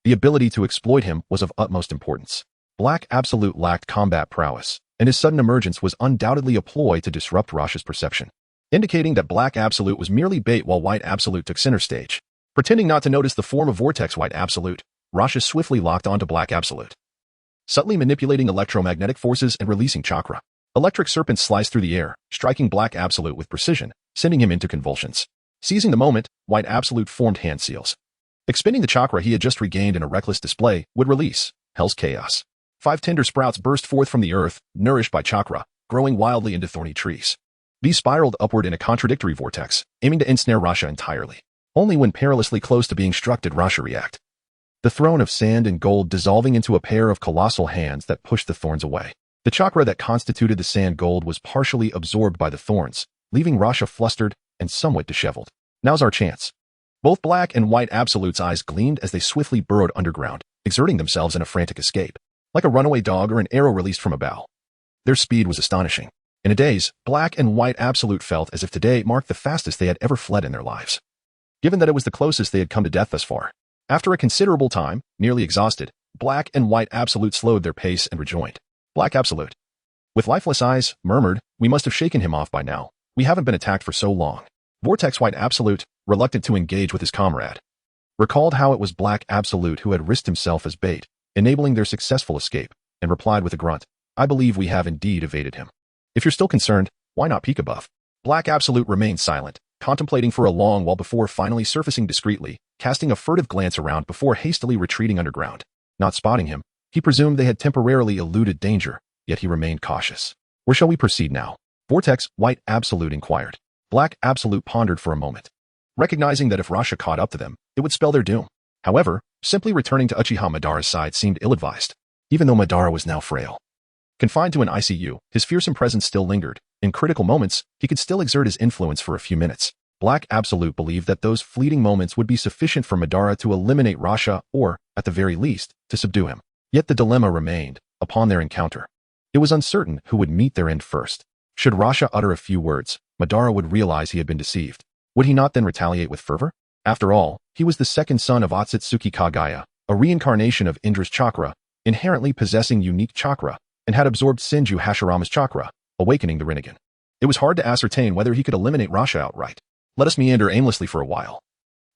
The ability to exploit him was of utmost importance. Black Absolute lacked combat prowess, and his sudden emergence was undoubtedly a ploy to disrupt Rasha's perception, indicating that Black Absolute was merely bait while White Absolute took center stage. Pretending not to notice the form of Vortex White Absolute, Rasha swiftly locked onto Black Absolute, subtly manipulating electromagnetic forces and releasing chakra. Electric serpents sliced through the air, striking Black Absolute with precision, sending him into convulsions. Seizing the moment, White Absolute formed hand seals. Expending the chakra he had just regained in a reckless display would release Hell's Chaos. 5 tender sprouts burst forth from the earth, nourished by chakra, growing wildly into thorny trees. These spiraled upward in a contradictory vortex, aiming to ensnare Rasha entirely. Only when perilously close to being struck did Rasha react. The throne of sand and gold dissolving into a pair of colossal hands that pushed the thorns away. The chakra that constituted the sand gold was partially absorbed by the thorns, leaving Rasha flustered and somewhat disheveled. Now's our chance. Both Black and White Absolute's eyes gleamed as they swiftly burrowed underground, exerting themselves in a frantic escape, like a runaway dog or an arrow released from a bow. Their speed was astonishing. In a daze, Black and White Absolute felt as if today marked the fastest they had ever fled in their lives, given that it was the closest they had come to death thus far. After a considerable time, nearly exhausted, Black and White Absolute slowed their pace and rejoined. Black Absolute, with lifeless eyes, murmured, "We must have shaken him off by now. We haven't been attacked for so long." Vortex White Absolute, reluctant to engage with his comrade, recalled how it was Black Absolute who had risked himself as bait, enabling their successful escape, and replied with a grunt, "I believe we have indeed evaded him. If you're still concerned, why not peek above?" Black Absolute remained silent, contemplating for a long while before finally surfacing discreetly, casting a furtive glance around before hastily retreating underground. Not spotting him, he presumed they had temporarily eluded danger, yet he remained cautious. "Where shall we proceed now?" Vortex White Absolute inquired. Black Absolute pondered for a moment, recognizing that if Rasha caught up to them, it would spell their doom. However, simply returning to Uchiha Madara's side seemed ill-advised, even though Madara was now frail. Confined to an ICU, his fearsome presence still lingered. In critical moments, he could still exert his influence for a few minutes. Black Absolute believed that those fleeting moments would be sufficient for Madara to eliminate Rasha or, at the very least, to subdue him. Yet the dilemma remained, upon their encounter. It was uncertain who would meet their end first. Should Rasha utter a few words, Madara would realize he had been deceived. Would he not then retaliate with fervor? After all, he was the second son of Akatsuki Kagaya, a reincarnation of Indra's chakra, inherently possessing unique chakra, and had absorbed Senju Hashirama's chakra, awakening the Rinnegan. It was hard to ascertain whether he could eliminate Rasha outright. Let us meander aimlessly for a while,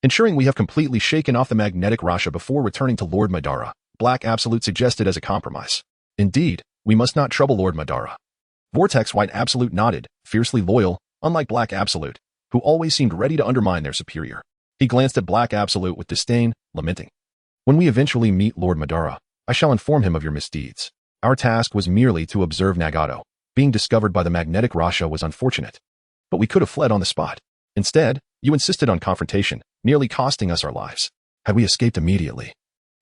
ensuring we have completely shaken off the magnetic Rasha before returning to Lord Madara, Black Absolute suggested as a compromise. Indeed, we must not trouble Lord Madara. Vortex White Absolute nodded, fiercely loyal, unlike Black Absolute. who always seemed ready to undermine their superior. He glanced at Black Absolute with disdain, lamenting, "When we eventually meet Lord Madara, I shall inform him of your misdeeds. Our task was merely to observe Nagato. Being discovered by the magnetic Rasha was unfortunate, but we could have fled on the spot. Instead, you insisted on confrontation, nearly costing us our lives. Had we escaped immediately,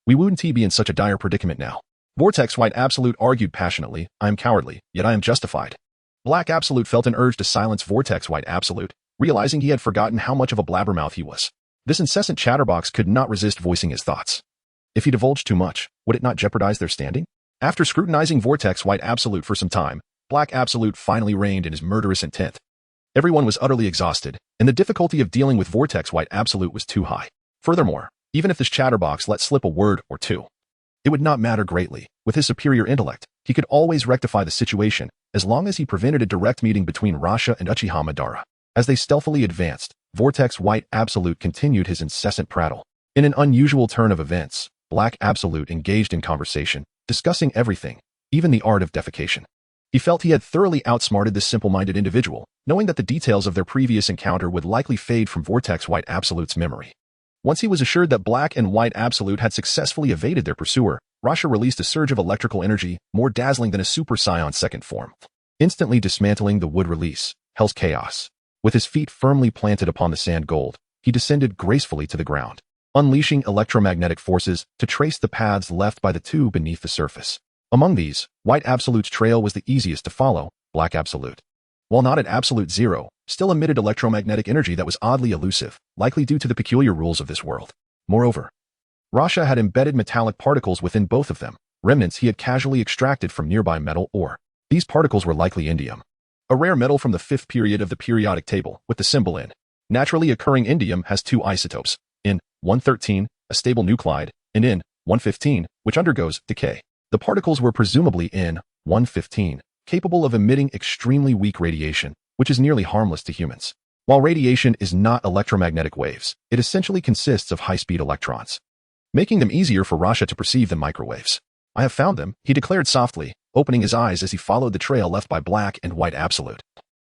we wouldn't be in such a dire predicament now." Vortex White Absolute argued passionately, "I am cowardly, yet I am justified." Black Absolute felt an urge to silence Vortex White Absolute, realizing he had forgotten how much of a blabbermouth he was. This incessant chatterbox could not resist voicing his thoughts. If he divulged too much, would it not jeopardize their standing? After scrutinizing Vortex White Absolute for some time, Black Absolute finally reined in his murderous intent. Everyone was utterly exhausted, and the difficulty of dealing with Vortex White Absolute was too high. Furthermore, even if this chatterbox let slip a word or two, it would not matter greatly. With his superior intellect, he could always rectify the situation, as long as he prevented a direct meeting between Rasha and Uchiha Madara. As they stealthily advanced, Vortex White Absolute continued his incessant prattle. In an unusual turn of events, Black Absolute engaged in conversation, discussing everything, even the art of defecation. He felt he had thoroughly outsmarted this simple-minded individual, knowing that the details of their previous encounter would likely fade from Vortex White Absolute's memory. Once he was assured that Black and White Absolute had successfully evaded their pursuer, Rasha released a surge of electrical energy, more dazzling than a Super Saiyan second form, instantly dismantling the wood release, Hell's Chaos. With his feet firmly planted upon the sand gold, he descended gracefully to the ground, unleashing electromagnetic forces to trace the paths left by the two beneath the surface. Among these, White Absolute's trail was the easiest to follow. Black Absolute, while not at absolute zero, still emitted electromagnetic energy that was oddly elusive, likely due to the peculiar rules of this world. Moreover, Rasha had embedded metallic particles within both of them, remnants he had casually extracted from nearby metal ore. These particles were likely indium, a rare metal from the fifth period of the periodic table, with the symbol In. Naturally occurring indium has two isotopes, In 113, a stable nuclide, and In 115, which undergoes decay. The particles were presumably In 115, capable of emitting extremely weak radiation, which is nearly harmless to humans. While radiation is not electromagnetic waves, it essentially consists of high-speed electrons, making them easier for Rasha to perceive than microwaves. "I have found them," he declared softly, opening his eyes as he followed the trail left by Black and White Absolute.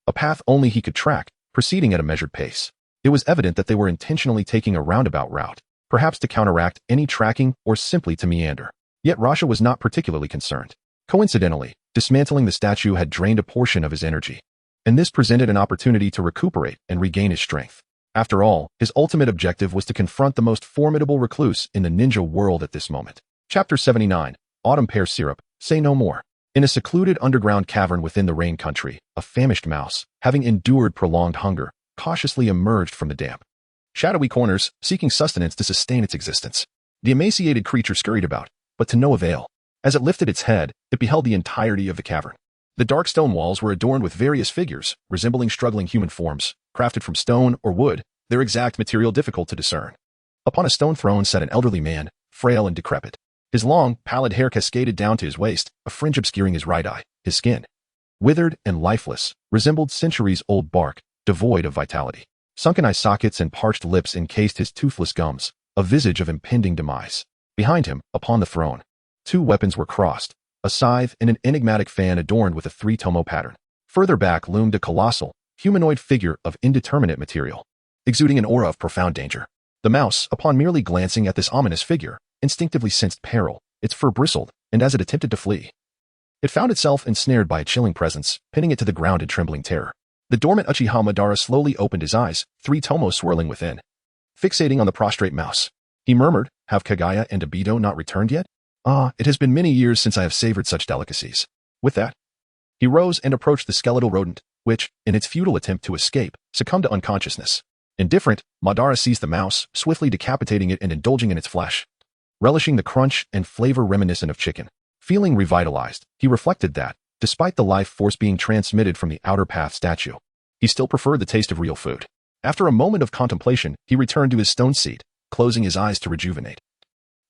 A path only he could track, proceeding at a measured pace. It was evident that they were intentionally taking a roundabout route, perhaps to counteract any tracking or simply to meander. Yet Rasha was not particularly concerned. Coincidentally, dismantling the statue had drained a portion of his energy, and this presented an opportunity to recuperate and regain his strength. After all, his ultimate objective was to confront the most formidable recluse in the ninja world at this moment. Chapter 79, Autumn Pear Syrup, Say No More. In a secluded underground cavern within the Rain Country, a famished mouse, having endured prolonged hunger, cautiously emerged from the damp, shadowy corners, seeking sustenance to sustain its existence. The emaciated creature scurried about, but to no avail. As it lifted its head, it beheld the entirety of the cavern. The dark stone walls were adorned with various figures, resembling struggling human forms, crafted from stone or wood, their exact material difficult to discern. Upon a stone throne sat an elderly man, frail and decrepit. His long, pallid hair cascaded down to his waist, a fringe obscuring his right eye. His skin, withered and lifeless, resembled centuries-old bark, devoid of vitality. Sunken eye sockets and parched lips encased his toothless gums, a visage of impending demise. Behind him, upon the throne, two weapons were crossed, a scythe and an enigmatic fan adorned with a three-tomo pattern. Further back loomed a colossal, humanoid figure of indeterminate material, exuding an aura of profound danger. The mouse, upon merely glancing at this ominous figure, instinctively sensed peril. Its fur bristled, and as it attempted to flee, it found itself ensnared by a chilling presence, pinning it to the ground in trembling terror. The dormant Uchiha Madara slowly opened his eyes, three tomo swirling within. Fixating on the prostrate mouse, he murmured, "Have Kagaya and Abido not returned yet? Ah, it has been many years since I have savored such delicacies." With that, he rose and approached the skeletal rodent, which, in its futile attempt to escape, succumbed to unconsciousness. Indifferent, Madara seized the mouse, swiftly decapitating it and indulging in its flesh, relishing the crunch and flavor reminiscent of chicken. Feeling revitalized, he reflected that, despite the life force being transmitted from the outer path statue, he still preferred the taste of real food. After a moment of contemplation, he returned to his stone seat, closing his eyes to rejuvenate.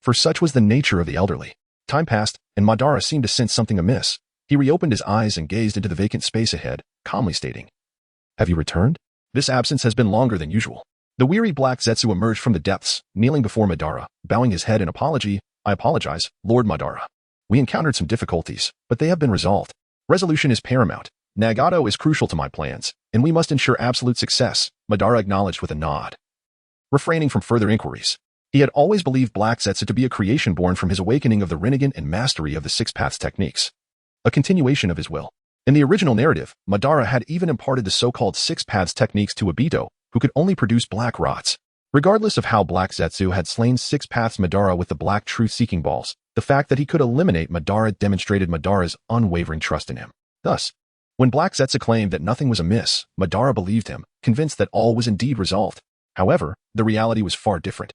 For such was the nature of the elderly. Time passed, and Madara seemed to sense something amiss. He reopened his eyes and gazed into the vacant space ahead, calmly stating, "Have you returned? This absence has been longer than usual." The weary black Zetsu emerged from the depths, kneeling before Madara, bowing his head in apology. "I apologize, Lord Madara. We encountered some difficulties, but they have been resolved. Resolution is paramount. Nagato is crucial to my plans, and we must ensure absolute success, Madara acknowledged with a nod. Refraining from further inquiries, he had always believed Black Zetsu to be a creation born from his awakening of the Rinnegan and mastery of the Six Paths techniques, a continuation of his will. In the original narrative, Madara had even imparted the so-called Six Paths techniques to Obito, who could only produce black rods. Regardless of how Black Zetsu had slain Six Paths Madara with the black truth-seeking balls, the fact that he could eliminate Madara demonstrated Madara's unwavering trust in him. Thus, when Black Zetsu claimed that nothing was amiss, Madara believed him, convinced that all was indeed resolved. However, the reality was far different.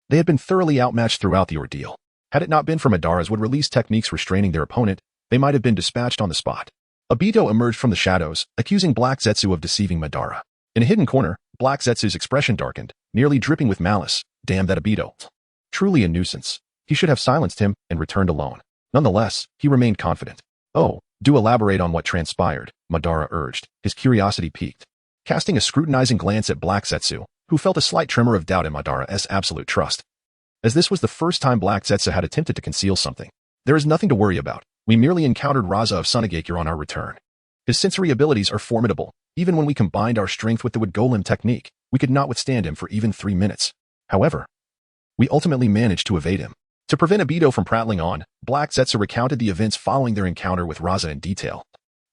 They had been thoroughly outmatched throughout the ordeal. Had it not been for Madara's would-release techniques restraining their opponent, they might have been dispatched on the spot. Obito emerged from the shadows, accusing Black Zetsu of deceiving Madara. In a hidden corner, Black Zetsu's expression darkened, nearly dripping with malice. Damn that Obito. Truly a nuisance. He should have silenced him and returned alone. Nonetheless, he remained confident. Oh, do elaborate on what transpired, Madara urged, his curiosity piqued. Casting a scrutinizing glance at Black Zetsu, who felt a slight tremor of doubt in Madara's absolute trust. As this was the first time Black Zetsu had attempted to conceal something. There is nothing to worry about. We merely encountered Raza of Sunagakure on our return. His sensory abilities are formidable. Even when we combined our strength with the Wood Golem technique, we could not withstand him for even 3 minutes. However, we ultimately managed to evade him. To prevent Obito from prattling on, Black Zetsu recounted the events following their encounter with Raza in detail,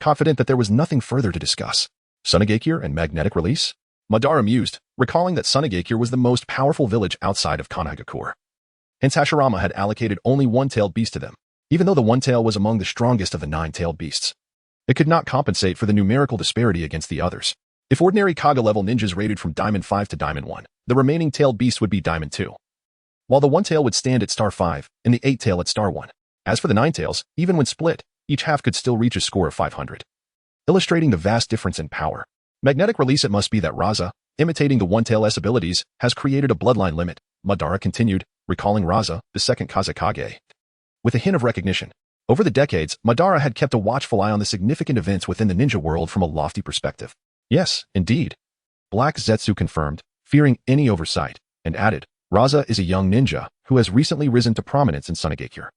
confident that there was nothing further to discuss. Sunagakure and magnetic release? Madara mused, recalling that Sunagakure was the most powerful village outside of Sunagakure. Hence Hashirama had allocated only one-tailed beast to them, even though the one-tail was among the strongest of the 9-tailed beasts. It could not compensate for the numerical disparity against the others. If ordinary Kaga-level ninjas rated from Diamond 5 to Diamond 1, the remaining tailed beast would be Diamond 2. While the one-tail would stand at Star 5, and the 8-tail at Star 1. As for the 9-tails, even when split, each half could still reach a score of 500. Illustrating the vast difference in power. Magnetic release. It must be that Raza, imitating the one-tail's abilities, has created a bloodline limit, Madara continued, recalling Raza, the second Kazekage. With a hint of recognition. Over the decades, Madara had kept a watchful eye on the significant events within the ninja world from a lofty perspective. Yes, indeed. Black Zetsu confirmed, fearing any oversight, and added, Raza is a young ninja who has recently risen to prominence in Sunagakure.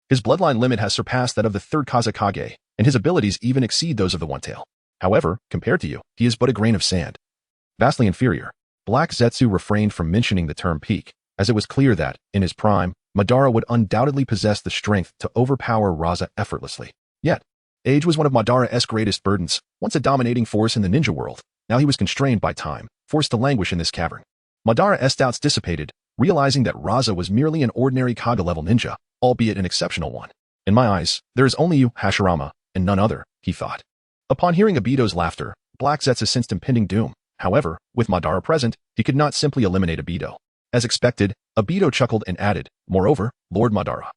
His bloodline limit has surpassed that of the Third Kazekage, and his abilities even exceed those of the One-Tail. However, compared to you, he is but a grain of sand. Vastly inferior. Black Zetsu refrained from mentioning the term peak, as it was clear that, in his prime, Madara would undoubtedly possess the strength to overpower Raza effortlessly. Yet, age was one of Madara's greatest burdens. Once a dominating force in the ninja world, now he was constrained by time, forced to languish in this cavern. Madara's doubts dissipated, realizing that Raza was merely an ordinary Kaga-level ninja, albeit an exceptional one. In my eyes, there is only you, Hashirama, and none other, he thought. Upon hearing Obito's laughter, Black Zetsu sensed impending doom. However, with Madara present, he could not simply eliminate Obito. As expected, Obito chuckled and added, moreover, Lord Madara.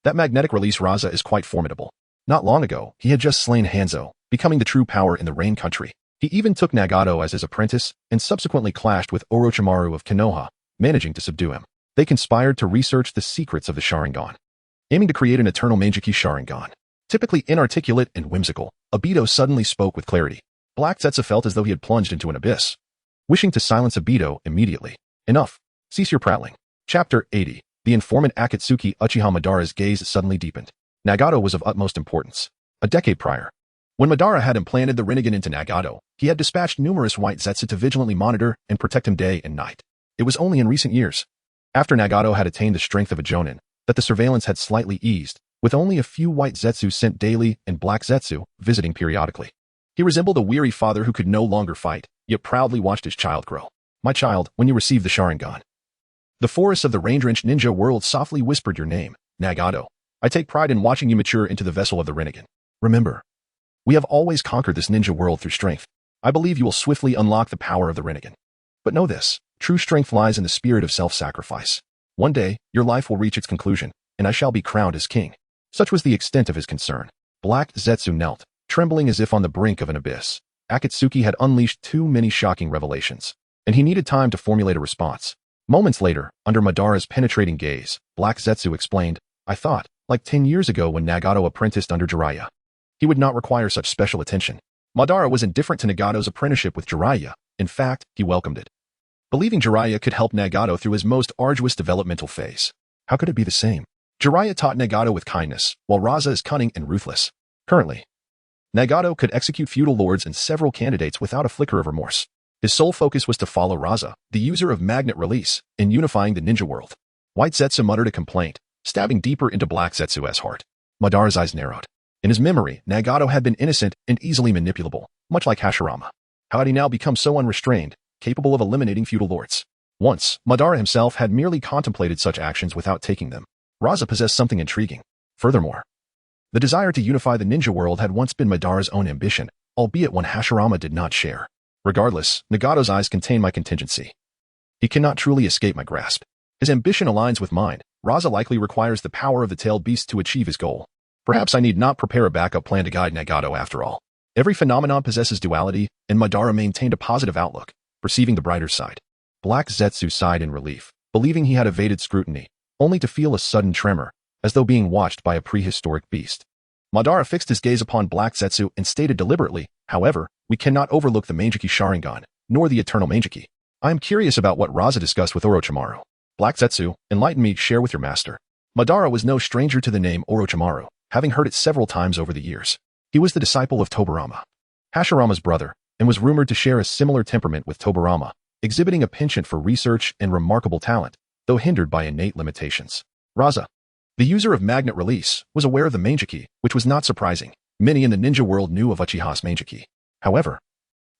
That magnetic release Raza is quite formidable. Not long ago, he had just slain Hanzo, becoming the true power in the Rain Country. He even took Nagato as his apprentice, and subsequently clashed with Orochimaru of Konoha, managing to subdue him. They conspired to research the secrets of the Sharingan, aiming to create an eternal Manjiki Sharingan. Typically inarticulate and whimsical, Obito suddenly spoke with clarity. Black Zetsu felt as though he had plunged into an abyss. Wishing to silence Obito immediately. Enough. Cease your prattling. Chapter 80. The informant Akatsuki. Uchiha Madara's gaze suddenly deepened. Nagato was of utmost importance. A decade prior, when Madara had implanted the Rinnegan into Nagato, he had dispatched numerous white Zetsu to vigilantly monitor and protect him day and night. It was only in recent years, after Nagato had attained the strength of a Jonin, that the surveillance had slightly eased, with only a few white Zetsu sent daily and black Zetsu visiting periodically. He resembled a weary father who could no longer fight, yet proudly watched his child grow. My child, when you receive the Sharingan. The forests of the rain-drenched ninja world softly whispered your name, Nagato. I take pride in watching you mature into the vessel of the Rinnegan. Remember, we have always conquered this ninja world through strength. I believe you will swiftly unlock the power of the Rinnegan. But know this, true strength lies in the spirit of self-sacrifice. One day, your life will reach its conclusion, and I shall be crowned as king. Such was the extent of his concern. Black Zetsu knelt, trembling as if on the brink of an abyss. Akatsuki had unleashed too many shocking revelations, and he needed time to formulate a response. Moments later, under Madara's penetrating gaze, Black Zetsu explained, I thought, like 10 years ago when Nagato apprenticed under Jiraiya. He would not require such special attention. Madara was indifferent to Nagato's apprenticeship with Jiraiya. In fact, he welcomed it, believing Jiraiya could help Nagato through his most arduous developmental phase. How could it be the same? Jiraiya taught Nagato with kindness, while Raza is cunning and ruthless. Currently, Nagato could execute feudal lords and several candidates without a flicker of remorse. His sole focus was to follow Raza, the user of magnet release, in unifying the ninja world. White Zetsu muttered a complaint, stabbing deeper into Black Zetsu's heart. Madara's eyes narrowed. In his memory, Nagato had been innocent and easily manipulable, much like Hashirama. How had he now become so unrestrained, capable of eliminating feudal lords? Once, Madara himself had merely contemplated such actions without taking them. Raza possessed something intriguing. Furthermore, the desire to unify the ninja world had once been Madara's own ambition, albeit one Hashirama did not share. Regardless, Nagato's eyes contain my contingency. He cannot truly escape my grasp. His ambition aligns with mine. Raza likely requires the power of the tailed beast to achieve his goal. Perhaps I need not prepare a backup plan to guide Nagato after all. Every phenomenon possesses duality, and Madara maintained a positive outlook, perceiving the brighter side. Black Zetsu sighed in relief, believing he had evaded scrutiny, only to feel a sudden tremor, as though being watched by a prehistoric beast. Madara fixed his gaze upon Black Zetsu and stated deliberately, however, we cannot overlook the Mangeki Sharingan, nor the Eternal Mangeki. I am curious about what Raza discussed with Orochimaru. Black Zetsu, enlighten me, share with your master. Madara was no stranger to the name Orochimaru, having heard it several times over the years. He was the disciple of Tobirama, Hashirama's brother, and was rumored to share a similar temperament with Tobirama, exhibiting a penchant for research and remarkable talent, though hindered by innate limitations. Raza, the user of magnet release, was aware of the Mangeki, which was not surprising. Many in the ninja world knew of Uchiha's Mangeki. However,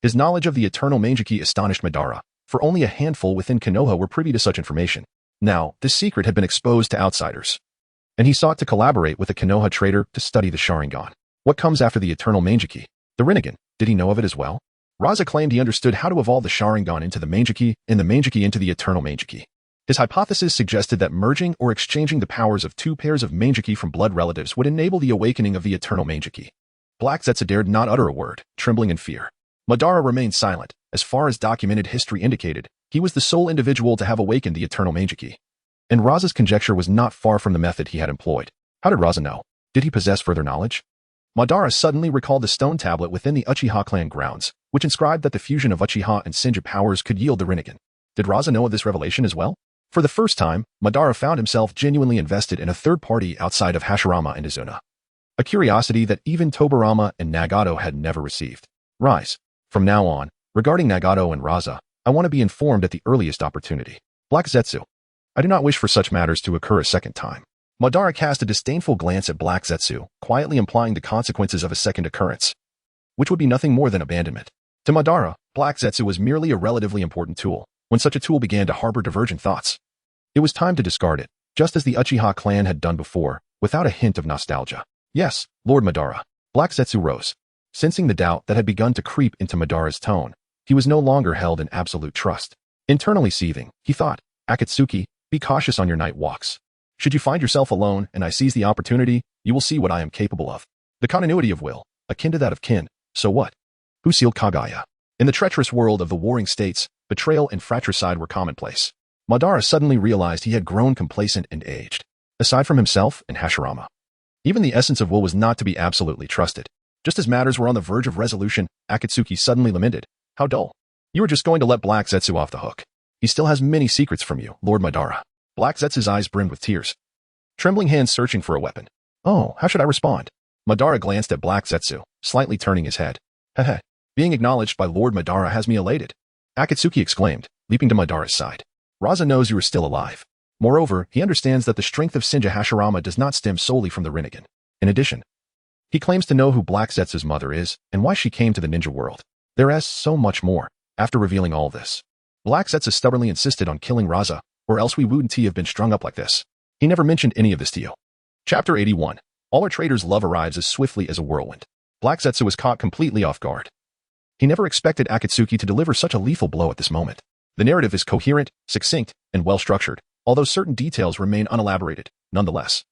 his knowledge of the Eternal Mangeki astonished Madara, for only a handful within Konoha were privy to such information. Now, this secret had been exposed to outsiders, and he sought to collaborate with a Konoha trader to study the Sharingan. What comes after the Eternal Mangeki? The Rinnegan. Did he know of it as well? Raza claimed he understood how to evolve the Sharingan into the Mangeki and the Mangeki into the Eternal Mangeki. His hypothesis suggested that merging or exchanging the powers of two pairs of Mangeki from blood relatives would enable the awakening of the Eternal Mangeki. Black Zetsu dared not utter a word, trembling in fear. Madara remained silent. As far as documented history indicated, he was the sole individual to have awakened the Eternal Mangeki. And Raza's conjecture was not far from the method he had employed. How did Raza know? Did he possess further knowledge? Madara suddenly recalled the stone tablet within the Uchiha clan grounds, which inscribed that the fusion of Uchiha and Shinja powers could yield the Rinnegan. Did Raza know of this revelation as well? For the first time, Madara found himself genuinely invested in a third party outside of Hashirama and Izuna. A curiosity that even Tobirama and Nagato had never received. Rise. From now on, regarding Nagato and Raza, I want to be informed at the earliest opportunity. Black Zetsu. I do not wish for such matters to occur a second time. Madara cast a disdainful glance at Black Zetsu, quietly implying the consequences of a second occurrence, which would be nothing more than abandonment. To Madara, Black Zetsu was merely a relatively important tool. When such a tool began to harbor divergent thoughts, it was time to discard it, just as the Uchiha clan had done before, without a hint of nostalgia. Yes, Lord Madara. Black Zetsu rose. Sensing the doubt that had begun to creep into Madara's tone, he was no longer held in absolute trust. Internally seething, he thought, Akatsuki, be cautious on your night walks. Should you find yourself alone and I seize the opportunity, you will see what I am capable of. The continuity of will, akin to that of kin. So what? Who sealed Kaguya? In the treacherous world of the warring states, betrayal and fratricide were commonplace. Madara suddenly realized he had grown complacent and aged. Aside from himself and Hashirama, even the essence of will was not to be absolutely trusted. Just as matters were on the verge of resolution, Akatsuki suddenly lamented, how dull. You were just going to let Black Zetsu off the hook. He still has many secrets from you, Lord Madara. Black Zetsu's eyes brimmed with tears, trembling hands searching for a weapon. Oh, how should I respond? Madara glanced at Black Zetsu, slightly turning his head. Heh. Being acknowledged by Lord Madara has me elated. Akatsuki exclaimed, leaping to Madara's side. Raza knows you are still alive. Moreover, he understands that the strength of Shinja Hashirama does not stem solely from the Rinnegan. In addition, he claims to know who Black Zetsu's mother is and why she came to the ninja world. There is so much more. After revealing all this, Black Zetsu stubbornly insisted on killing Raza, or else we wouldn't have been strung up like this. He never mentioned any of this to you. Chapter 81. All our traders' love arrives as swiftly as a whirlwind. Black Zetsu was caught completely off guard. He never expected Akatsuki to deliver such a lethal blow at this moment. The narrative is coherent, succinct, and well-structured, although certain details remain unelaborated, nonetheless.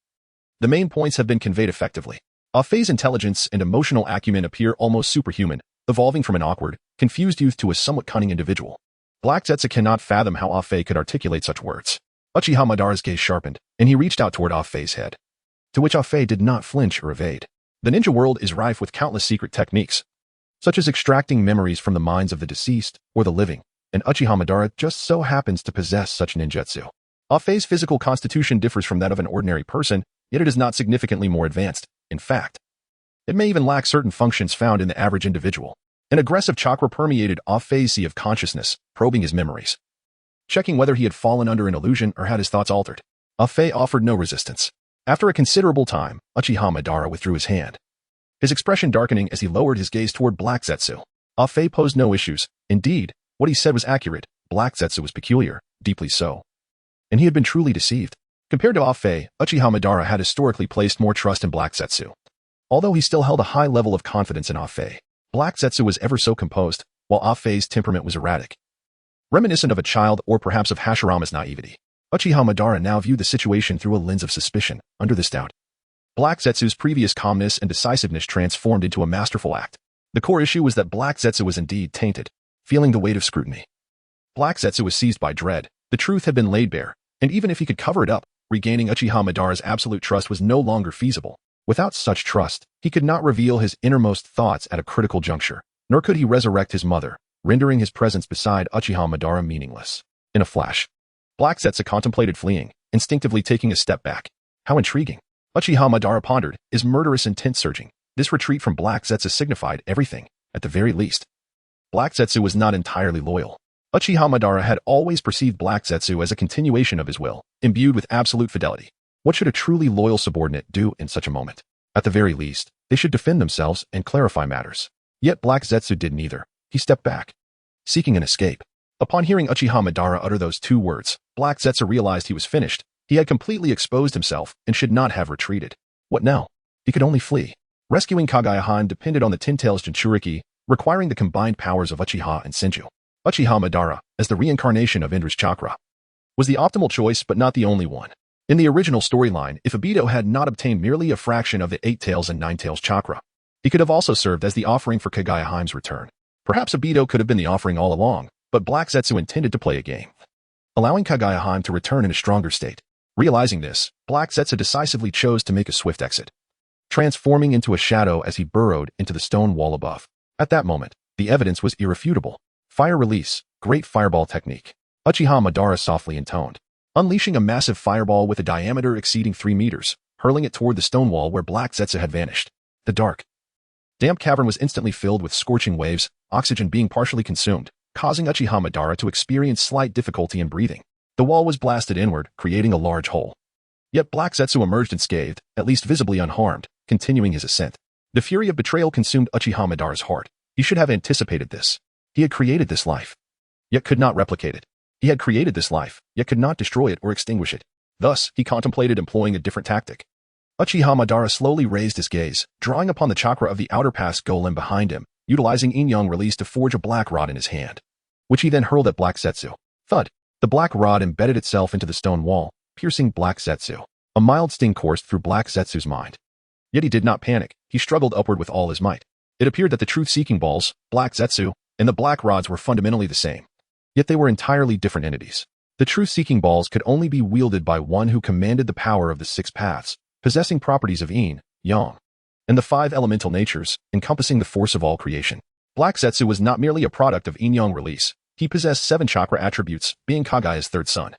The main points have been conveyed effectively. Afei's intelligence and emotional acumen appear almost superhuman, evolving from an awkward, confused youth to a somewhat cunning individual. Black Zetsu cannot fathom how Afei could articulate such words. Uchiha Madara's gaze sharpened, and he reached out toward Afei's head, to which Afei did not flinch or evade. The ninja world is rife with countless secret techniques, such as extracting memories from the minds of the deceased or the living, and Uchiha Madara just so happens to possess such ninjutsu. Afei's physical constitution differs from that of an ordinary person, yet it is not significantly more advanced. In fact, It may even lack certain functions found in the average individual. An aggressive chakra-permeated off-phase sea of consciousness, probing his memories. Checking whether he had fallen under an illusion or had his thoughts altered. Afe offered no resistance. After a considerable time, Uchiha Madara withdrew his hand. His expression darkening as he lowered his gaze toward Black Zetsu. Afe posed no issues. Indeed, what he said was accurate. Black Zetsu was peculiar, deeply so. And he had been truly deceived. Compared to Afe, Uchiha Madara had historically placed more trust in Black Zetsu. Although he still held a high level of confidence in Afe, Black Zetsu was ever so composed, while Afe's temperament was erratic. Reminiscent of a child or perhaps of Hashirama's naivety, Uchiha Madara now viewed the situation through a lens of suspicion. Under this doubt, Black Zetsu's previous calmness and decisiveness transformed into a masterful act. The core issue was that Black Zetsu was indeed tainted, feeling the weight of scrutiny. Black Zetsu was seized by dread. The truth had been laid bare, and even if he could cover it up, regaining Uchiha Madara's absolute trust was no longer feasible. Without such trust, he could not reveal his innermost thoughts at a critical juncture, nor could he resurrect his mother, rendering his presence beside Uchiha Madara meaningless. In a flash, Black Zetsu contemplated fleeing, instinctively taking a step back. How intriguing. Uchiha Madara pondered, his murderous intent surging. This retreat from Black Zetsu signified everything, at the very least. Black Zetsu was not entirely loyal. Uchiha Madara had always perceived Black Zetsu as a continuation of his will, imbued with absolute fidelity. What should a truly loyal subordinate do in such a moment? At the very least, they should defend themselves and clarify matters. Yet Black Zetsu did neither. He stepped back, seeking an escape. Upon hearing Uchiha Madara utter those two words, Black Zetsu realized he was finished. He had completely exposed himself and should not have retreated. What now? He could only flee. Rescuing Kagayahan depended on the Ten Tails Jinchuriki, requiring the combined powers of Uchiha and Senju. Uchiha Madara, as the reincarnation of Indra's chakra, was the optimal choice but not the only one. In the original storyline, if Obito had not obtained merely a fraction of the Eight Tails and Nine Tails chakra, he could have also served as the offering for Kagayahan's return. Perhaps Obito could have been the offering all along, but Black Zetsu intended to play a game, allowing Kagayahan to return in a stronger state. Realizing this, Black Zetsu decisively chose to make a swift exit, transforming into a shadow as he burrowed into the stone wall above. At that moment, the evidence was irrefutable. Fire release, great fireball technique. Uchiha Madara softly intoned, unleashing a massive fireball with a diameter exceeding 3 meters, hurling it toward the stone wall where Black Zetsu had vanished. The dark, damp cavern was instantly filled with scorching waves, oxygen being partially consumed, causing Uchiha Madara to experience slight difficulty in breathing. The wall was blasted inward, creating a large hole. Yet Black Zetsu emerged unscathed, at least visibly unharmed, continuing his ascent. The fury of betrayal consumed Uchiha Madara's heart. He should have anticipated this. He had created this life, yet could not replicate it. He had created this life, yet could not destroy it or extinguish it. Thus, he contemplated employing a different tactic. Uchiha Madara slowly raised his gaze, drawing upon the chakra of the outer pass golem behind him, utilizing yin-yang release to forge a black rod in his hand, which he then hurled at Black Zetsu. Thud! The black rod embedded itself into the stone wall, piercing Black Zetsu. A mild sting coursed through Black Zetsu's mind. Yet he did not panic. He struggled upward with all his might. It appeared that the truth-seeking balls, Black Zetsu, and the black rods were fundamentally the same. Yet they were entirely different entities. The truth-seeking balls could only be wielded by one who commanded the power of the 6 paths, possessing properties of yin, yang, and the 5 elemental natures, encompassing the force of all creation. Black Zetsu was not merely a product of yin-yang release. He possessed 7 chakra attributes, being Kagaya's third son,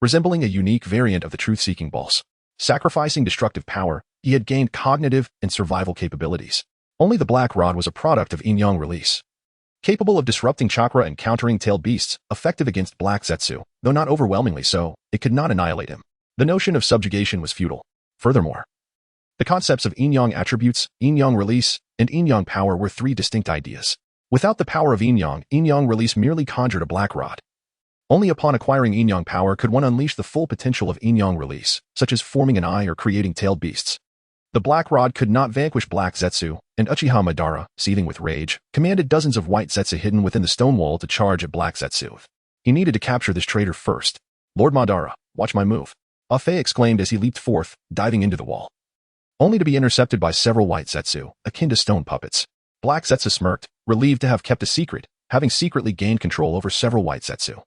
resembling a unique variant of the truth-seeking balls. Sacrificing destructive power, he had gained cognitive and survival capabilities. Only the black rod was a product of yin-yang release, capable of disrupting chakra and countering tailed beasts, effective against Black Zetsu, though not overwhelmingly so. It could not annihilate him. The notion of subjugation was futile. Furthermore, the concepts of yin-yang attributes, yin-yang release, and yin-yang power were 3 distinct ideas. Without the power of yin-yang release merely conjured a black rod. Only upon acquiring yin-yang power could one unleash the full potential of yin-yang release, such as forming an eye or creating tailed beasts. The black rod could not vanquish Black Zetsu, and Uchiha Madara, seething with rage, commanded dozens of white Zetsu hidden within the stone wall to charge at Black Zetsu. He needed to capture this traitor first. Lord Madara, watch my move. Afe exclaimed as he leaped forth, diving into the wall, only to be intercepted by several white Zetsu, akin to stone puppets. Black Zetsu smirked, relieved to have kept a secret, having secretly gained control over several white Zetsu,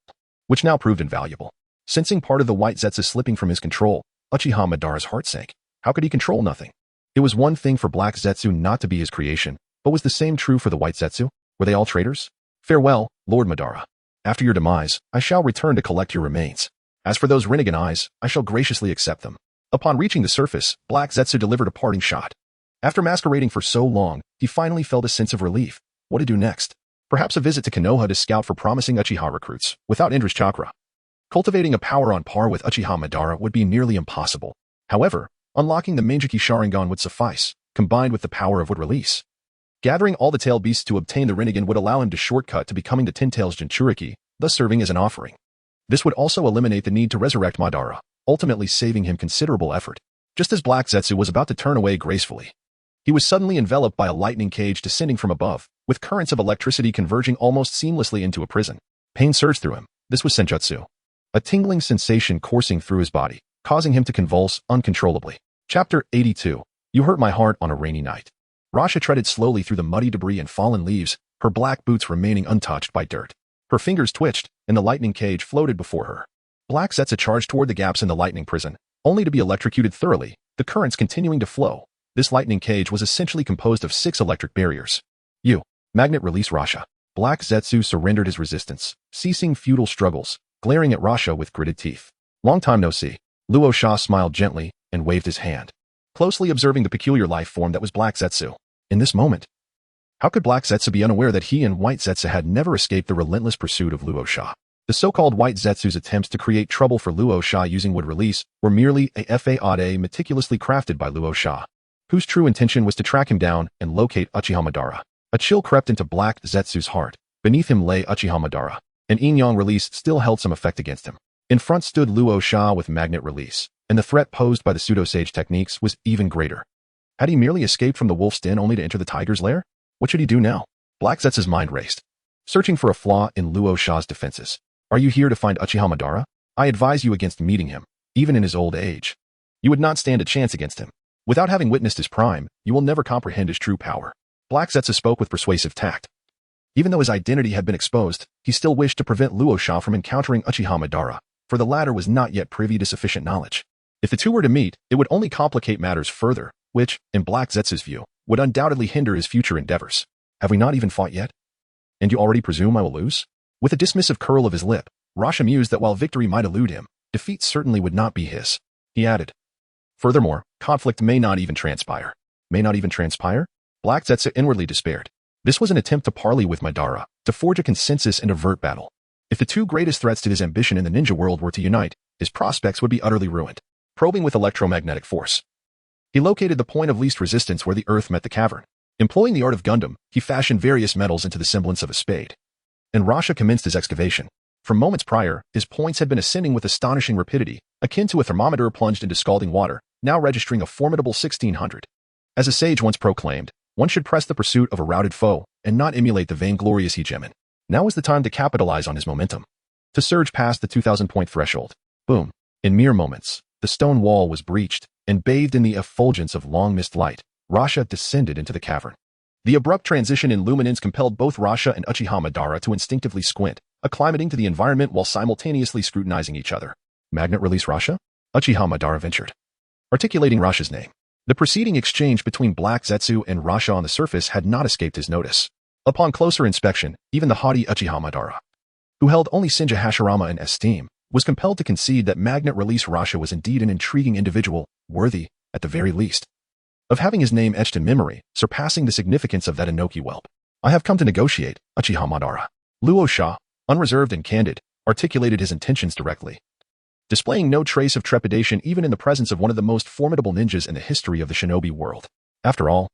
which now proved invaluable. Sensing part of the white Zetsu slipping from his control, Uchiha Madara's heart sank. How could he control nothing? It was one thing for Black Zetsu not to be his creation, but was the same true for the white Zetsu? Were they all traitors? Farewell, Lord Madara. After your demise, I shall return to collect your remains. As for those Rinnegan eyes, I shall graciously accept them. Upon reaching the surface, Black Zetsu delivered a parting shot. After masquerading for so long, he finally felt a sense of relief. What to do next? Perhaps a visit to Konoha to scout for promising Uchiha recruits, without Indra's chakra. Cultivating a power on par with Uchiha Madara would be nearly impossible. However, unlocking the Manjiki Sharingan would suffice, combined with the power of wood release. Gathering all the tail beasts to obtain the Rinnegan would allow him to shortcut to becoming the Ten-Tails Jinchuriki, thus serving as an offering. This would also eliminate the need to resurrect Madara, ultimately saving him considerable effort. Just as Black Zetsu was about to turn away gracefully, he was suddenly enveloped by a lightning cage descending from above, with currents of electricity converging almost seamlessly into a prison. Pain surged through him. This was Senjutsu. A tingling sensation coursing through his body, causing him to convulse uncontrollably. Chapter 82. You hurt my heart on a rainy night. Rasha treaded slowly through the muddy debris and fallen leaves, her black boots remaining untouched by dirt. Her fingers twitched, and the lightning cage floated before her. Black Zetsu charged toward the gaps in the lightning prison, only to be electrocuted thoroughly, the currents continuing to flow. This lightning cage was essentially composed of 6 electric barriers. Magnet release Rasha. Black Zetsu surrendered his resistance, ceasing futile struggles, glaring at Rasha with gritted teeth. Long time no see. Luo Sha smiled gently and waved his hand, closely observing the peculiar life form that was Black Zetsu. In this moment, how could Black Zetsu be unaware that he and White Zetsu had never escaped the relentless pursuit of Luo Sha? The so-called White Zetsu's attempts to create trouble for Luo Sha using wood release were merely a fade meticulously crafted by Luo Sha, whose true intention was to track him down and locate Uchiha Madara. A chill crept into Black Zetsu's heart. Beneath him lay Uchiha Madara. An yin-yang release still held some effect against him. In front stood Luo Sha with magnet release, and the threat posed by the pseudo-sage techniques was even greater. Had he merely escaped from the wolf's den only to enter the tiger's lair? What should he do now? Black Zetsu's mind raced, searching for a flaw in Luo Sha's defenses. Are you here to find Uchiha Madara? I advise you against meeting him, even in his old age. You would not stand a chance against him. Without having witnessed his prime, you will never comprehend his true power. Black Zetsu spoke with persuasive tact. Even though his identity had been exposed, he still wished to prevent Luo Sha from encountering Uchiha Madara, for the latter was not yet privy to sufficient knowledge. If the two were to meet, it would only complicate matters further, which, in Black Zetsu's view, would undoubtedly hinder his future endeavors. Have we not even fought yet? And you already presume I will lose? With a dismissive curl of his lip, Rasha mused that while victory might elude him, defeat certainly would not be his. He added, furthermore, conflict may not even transpire. May not even transpire? Black Zetsu inwardly despaired. This was an attempt to parley with Madara, to forge a consensus and avert battle. If the two greatest threats to his ambition in the ninja world were to unite, his prospects would be utterly ruined. Probing with electromagnetic force, he located the point of least resistance where the earth met the cavern. Employing the art of Gundam, he fashioned various metals into the semblance of a spade. And Rasha commenced his excavation. From moments prior, his points had been ascending with astonishing rapidity, akin to a thermometer plunged into scalding water, now registering a formidable 1600. As a sage once proclaimed, one should press the pursuit of a routed foe, and not emulate the vainglorious hegemon. Now was the time to capitalize on his momentum. To surge past the 2,000-point threshold. Boom. In mere moments, the stone wall was breached, and bathed in the effulgence of long mist light, Rasha descended into the cavern. The abrupt transition in luminance compelled both Rasha and Uchiha Madara to instinctively squint, acclimating to the environment while simultaneously scrutinizing each other. Magnet release Rasha? Uchiha Madara ventured, articulating Rasha's name. The preceding exchange between Black Zetsu and Rasha on the surface had not escaped his notice. Upon closer inspection, even the haughty Uchiha Madara, who held only Senja Hashirama in esteem, was compelled to concede that Magnet Release Rasha was indeed an intriguing individual, worthy, at the very least, of having his name etched in memory, surpassing the significance of that Inoki whelp. I have come to negotiate, Uchiha Madara. Luo Sha, unreserved and candid, articulated his intentions directly, displaying no trace of trepidation even in the presence of one of the most formidable ninjas in the history of the shinobi world. After all,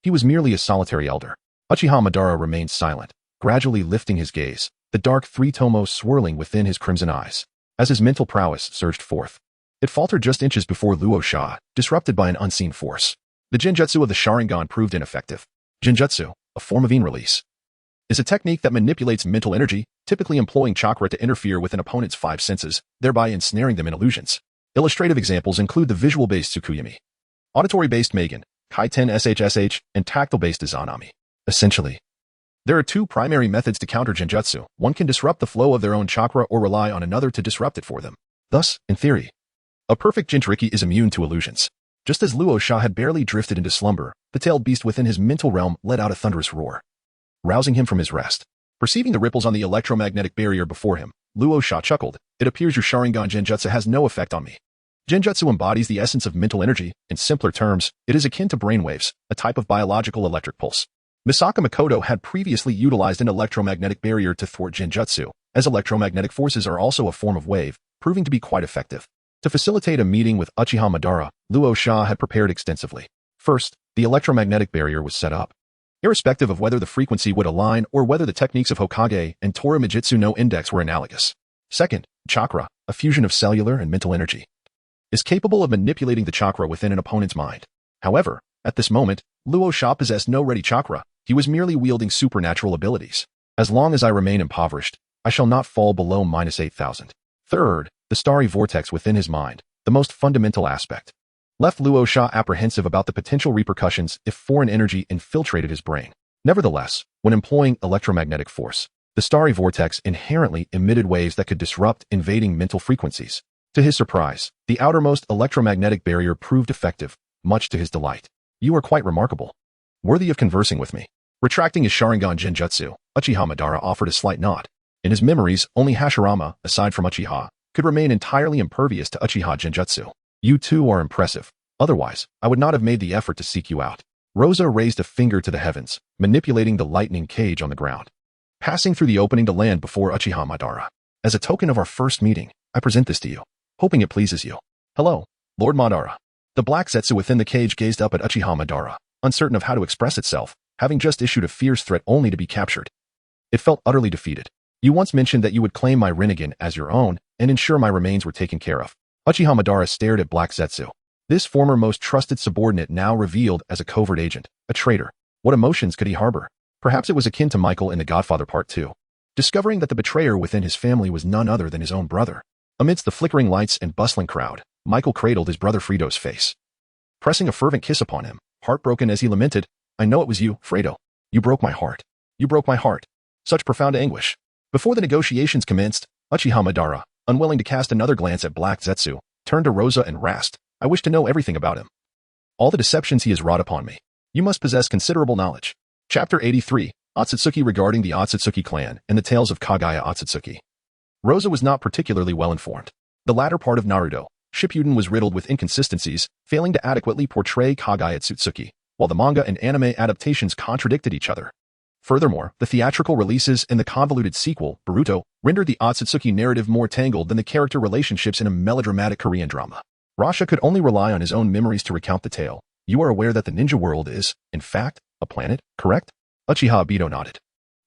he was merely a solitary elder. Uchiha Madara remained silent, gradually lifting his gaze, the dark three-tomo swirling within his crimson eyes. As his mental prowess surged forth, it faltered just inches before Luo Sha, disrupted by an unseen force. The Genjutsu of the Sharingan proved ineffective. Genjutsu, a form of in-release, is a technique that manipulates mental energy, typically employing chakra to interfere with an opponent's 5 senses, thereby ensnaring them in illusions. Illustrative examples include the visual-based Tsukuyomi, auditory-based Magen, Kaiten SHSH, and tactile-based Izanami. Essentially, there are 2 primary methods to counter Genjutsu. One can disrupt the flow of their own chakra or rely on another to disrupt it for them. Thus, in theory, a perfect Jinchuriki is immune to illusions. Just as Luo Sha had barely drifted into slumber, the tailed beast within his mental realm let out a thunderous roar, rousing him from his rest. Perceiving the ripples on the electromagnetic barrier before him, Luo Sha chuckled. It appears your Sharingan Genjutsu has no effect on me. Genjutsu embodies the essence of mental energy. In simpler terms, it is akin to brainwaves, a type of biological electric pulse. Misaka Makoto had previously utilized an electromagnetic barrier to thwart genjutsu, as electromagnetic forces are also a form of wave, proving to be quite effective. To facilitate a meeting with Uchiha Madara, Luo Sha had prepared extensively. First, the electromagnetic barrier was set up. Irrespective of whether the frequency would align or whether the techniques of Hokage and Tora Mijitsu no Index were analogous. Second, chakra, a fusion of cellular and mental energy, is capable of manipulating the chakra within an opponent's mind. However, at this moment, Luo Sha possessed no ready chakra, he was merely wielding supernatural abilities. As long as I remain impoverished, I shall not fall below -8,000. Third, the starry vortex within his mind, the most fundamental aspect, left Luo Sha apprehensive about the potential repercussions if foreign energy infiltrated his brain. Nevertheless, when employing electromagnetic force, the starry vortex inherently emitted waves that could disrupt invading mental frequencies. To his surprise, the outermost electromagnetic barrier proved effective, much to his delight. You are quite remarkable. Worthy of conversing with me. Retracting his Sharingan Genjutsu, Uchiha Madara offered a slight nod. In his memories, only Hashirama, aside from Uchiha, could remain entirely impervious to Uchiha Genjutsu. You too are impressive. Otherwise, I would not have made the effort to seek you out. Rosa raised a finger to the heavens, manipulating the lightning cage on the ground, passing through the opening to land before Uchiha Madara. As a token of our first meeting, I present this to you, hoping it pleases you. Hello, Lord Madara. The black Zetsu within the cage gazed up at Uchiha Madara, uncertain of how to express itself, having just issued a fierce threat only to be captured. It felt utterly defeated. You once mentioned that you would claim my Rinnegan as your own and ensure my remains were taken care of. Uchiha Madara stared at Black Zetsu. This former most trusted subordinate now revealed as a covert agent, a traitor. What emotions could he harbor? Perhaps it was akin to Michael in The Godfather Part 2. Discovering that the betrayer within his family was none other than his own brother. Amidst the flickering lights and bustling crowd, Michael cradled his brother Fredo's face, pressing a fervent kiss upon him, heartbroken as he lamented, I know it was you, Fredo. You broke my heart. You broke my heart. Such profound anguish. Before the negotiations commenced, Uchiha Madara, unwilling to cast another glance at Black Zetsu, turned to Rosa and rasped, I wish to know everything about him. All the deceptions he has wrought upon me. You must possess considerable knowledge. Chapter 83, Otsutsuki regarding the Otsutsuki clan and the tales of Kaguya Otsutsuki. Rosa was not particularly well informed. The latter part of Naruto, Shippuden, was riddled with inconsistencies, failing to adequately portray Kaguya Otsutsuki, while the manga and anime adaptations contradicted each other. Furthermore, the theatrical releases and the convoluted sequel, Boruto, rendered the Otsutsuki narrative more tangled than the character relationships in a melodramatic Korean drama. Rasha could only rely on his own memories to recount the tale. You are aware that the ninja world is, in fact, a planet, correct? Uchiha Obito nodded,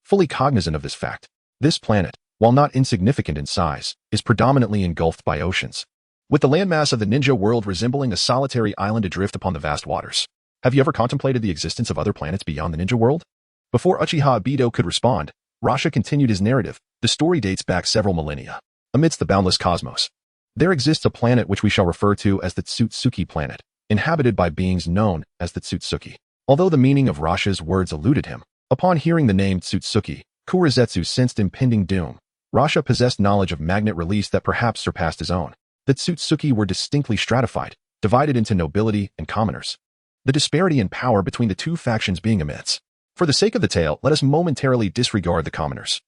fully cognizant of this fact. This planet, while not insignificant in size, is predominantly engulfed by oceans, with the landmass of the ninja world resembling a solitary island adrift upon the vast waters. Have you ever contemplated the existence of other planets beyond the ninja world? Before Uchiha Obito could respond, Rasha continued his narrative. The story dates back several millennia. Amidst the boundless cosmos, there exists a planet which we shall refer to as the Tsutsuki planet, inhabited by beings known as the Tsutsuki. Although the meaning of Rasha's words eluded him, upon hearing the name Tsutsuki, Kurizetsu sensed impending doom. Rasha possessed knowledge of magnet release that perhaps surpassed his own. The Tsutsuki were distinctly stratified, divided into nobility and commoners, the disparity in power between the two factions being immense. For the sake of the tale, let us momentarily disregard the commoners,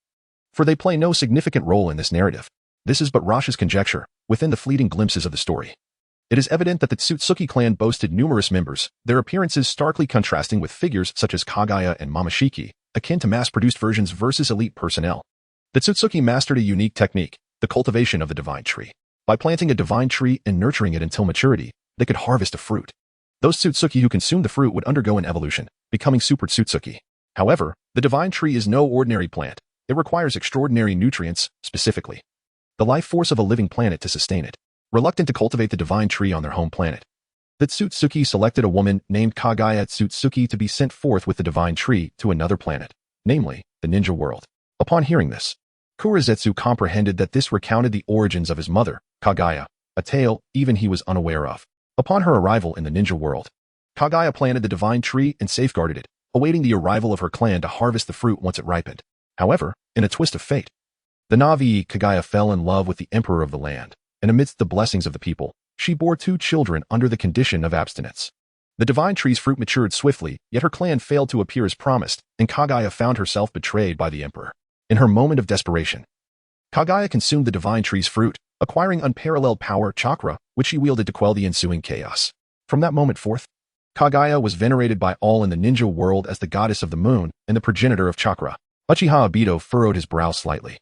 for they play no significant role in this narrative. This is but Rasha's conjecture, within the fleeting glimpses of the story. It is evident that the Tsutsuki clan boasted numerous members, their appearances starkly contrasting with figures such as Kaguya and Momoshiki, akin to mass-produced versions versus elite personnel. The Tsutsuki mastered a unique technique, the cultivation of the divine tree. By planting a divine tree and nurturing it until maturity, they could harvest a fruit. Those Tsutsuki who consumed the fruit would undergo an evolution, becoming Super Tsutsuki. However, the divine tree is no ordinary plant. It requires extraordinary nutrients, specifically the life force of a living planet to sustain it. Reluctant to cultivate the divine tree on their home planet, the Tsutsuki selected a woman named Kaguya Tsutsuki to be sent forth with the divine tree to another planet, namely, the ninja world. Upon hearing this, Kurizetsu comprehended that this recounted the origins of his mother, Kaguya, a tale even he was unaware of. Upon her arrival in the ninja world, Kaguya planted the divine tree and safeguarded it, awaiting the arrival of her clan to harvest the fruit once it ripened. However, in a twist of fate, the Navi Kaguya fell in love with the emperor of the land, and amidst the blessings of the people, she bore 2 children under the condition of abstinence. The divine tree's fruit matured swiftly, yet her clan failed to appear as promised, and Kaguya found herself betrayed by the emperor. In her moment of desperation, Kaguya consumed the divine tree's fruit, acquiring unparalleled power chakra, which she wielded to quell the ensuing chaos. From that moment forth, Kaguya was venerated by all in the ninja world as the goddess of the moon and the progenitor of chakra. Uchiha Obito furrowed his brow slightly.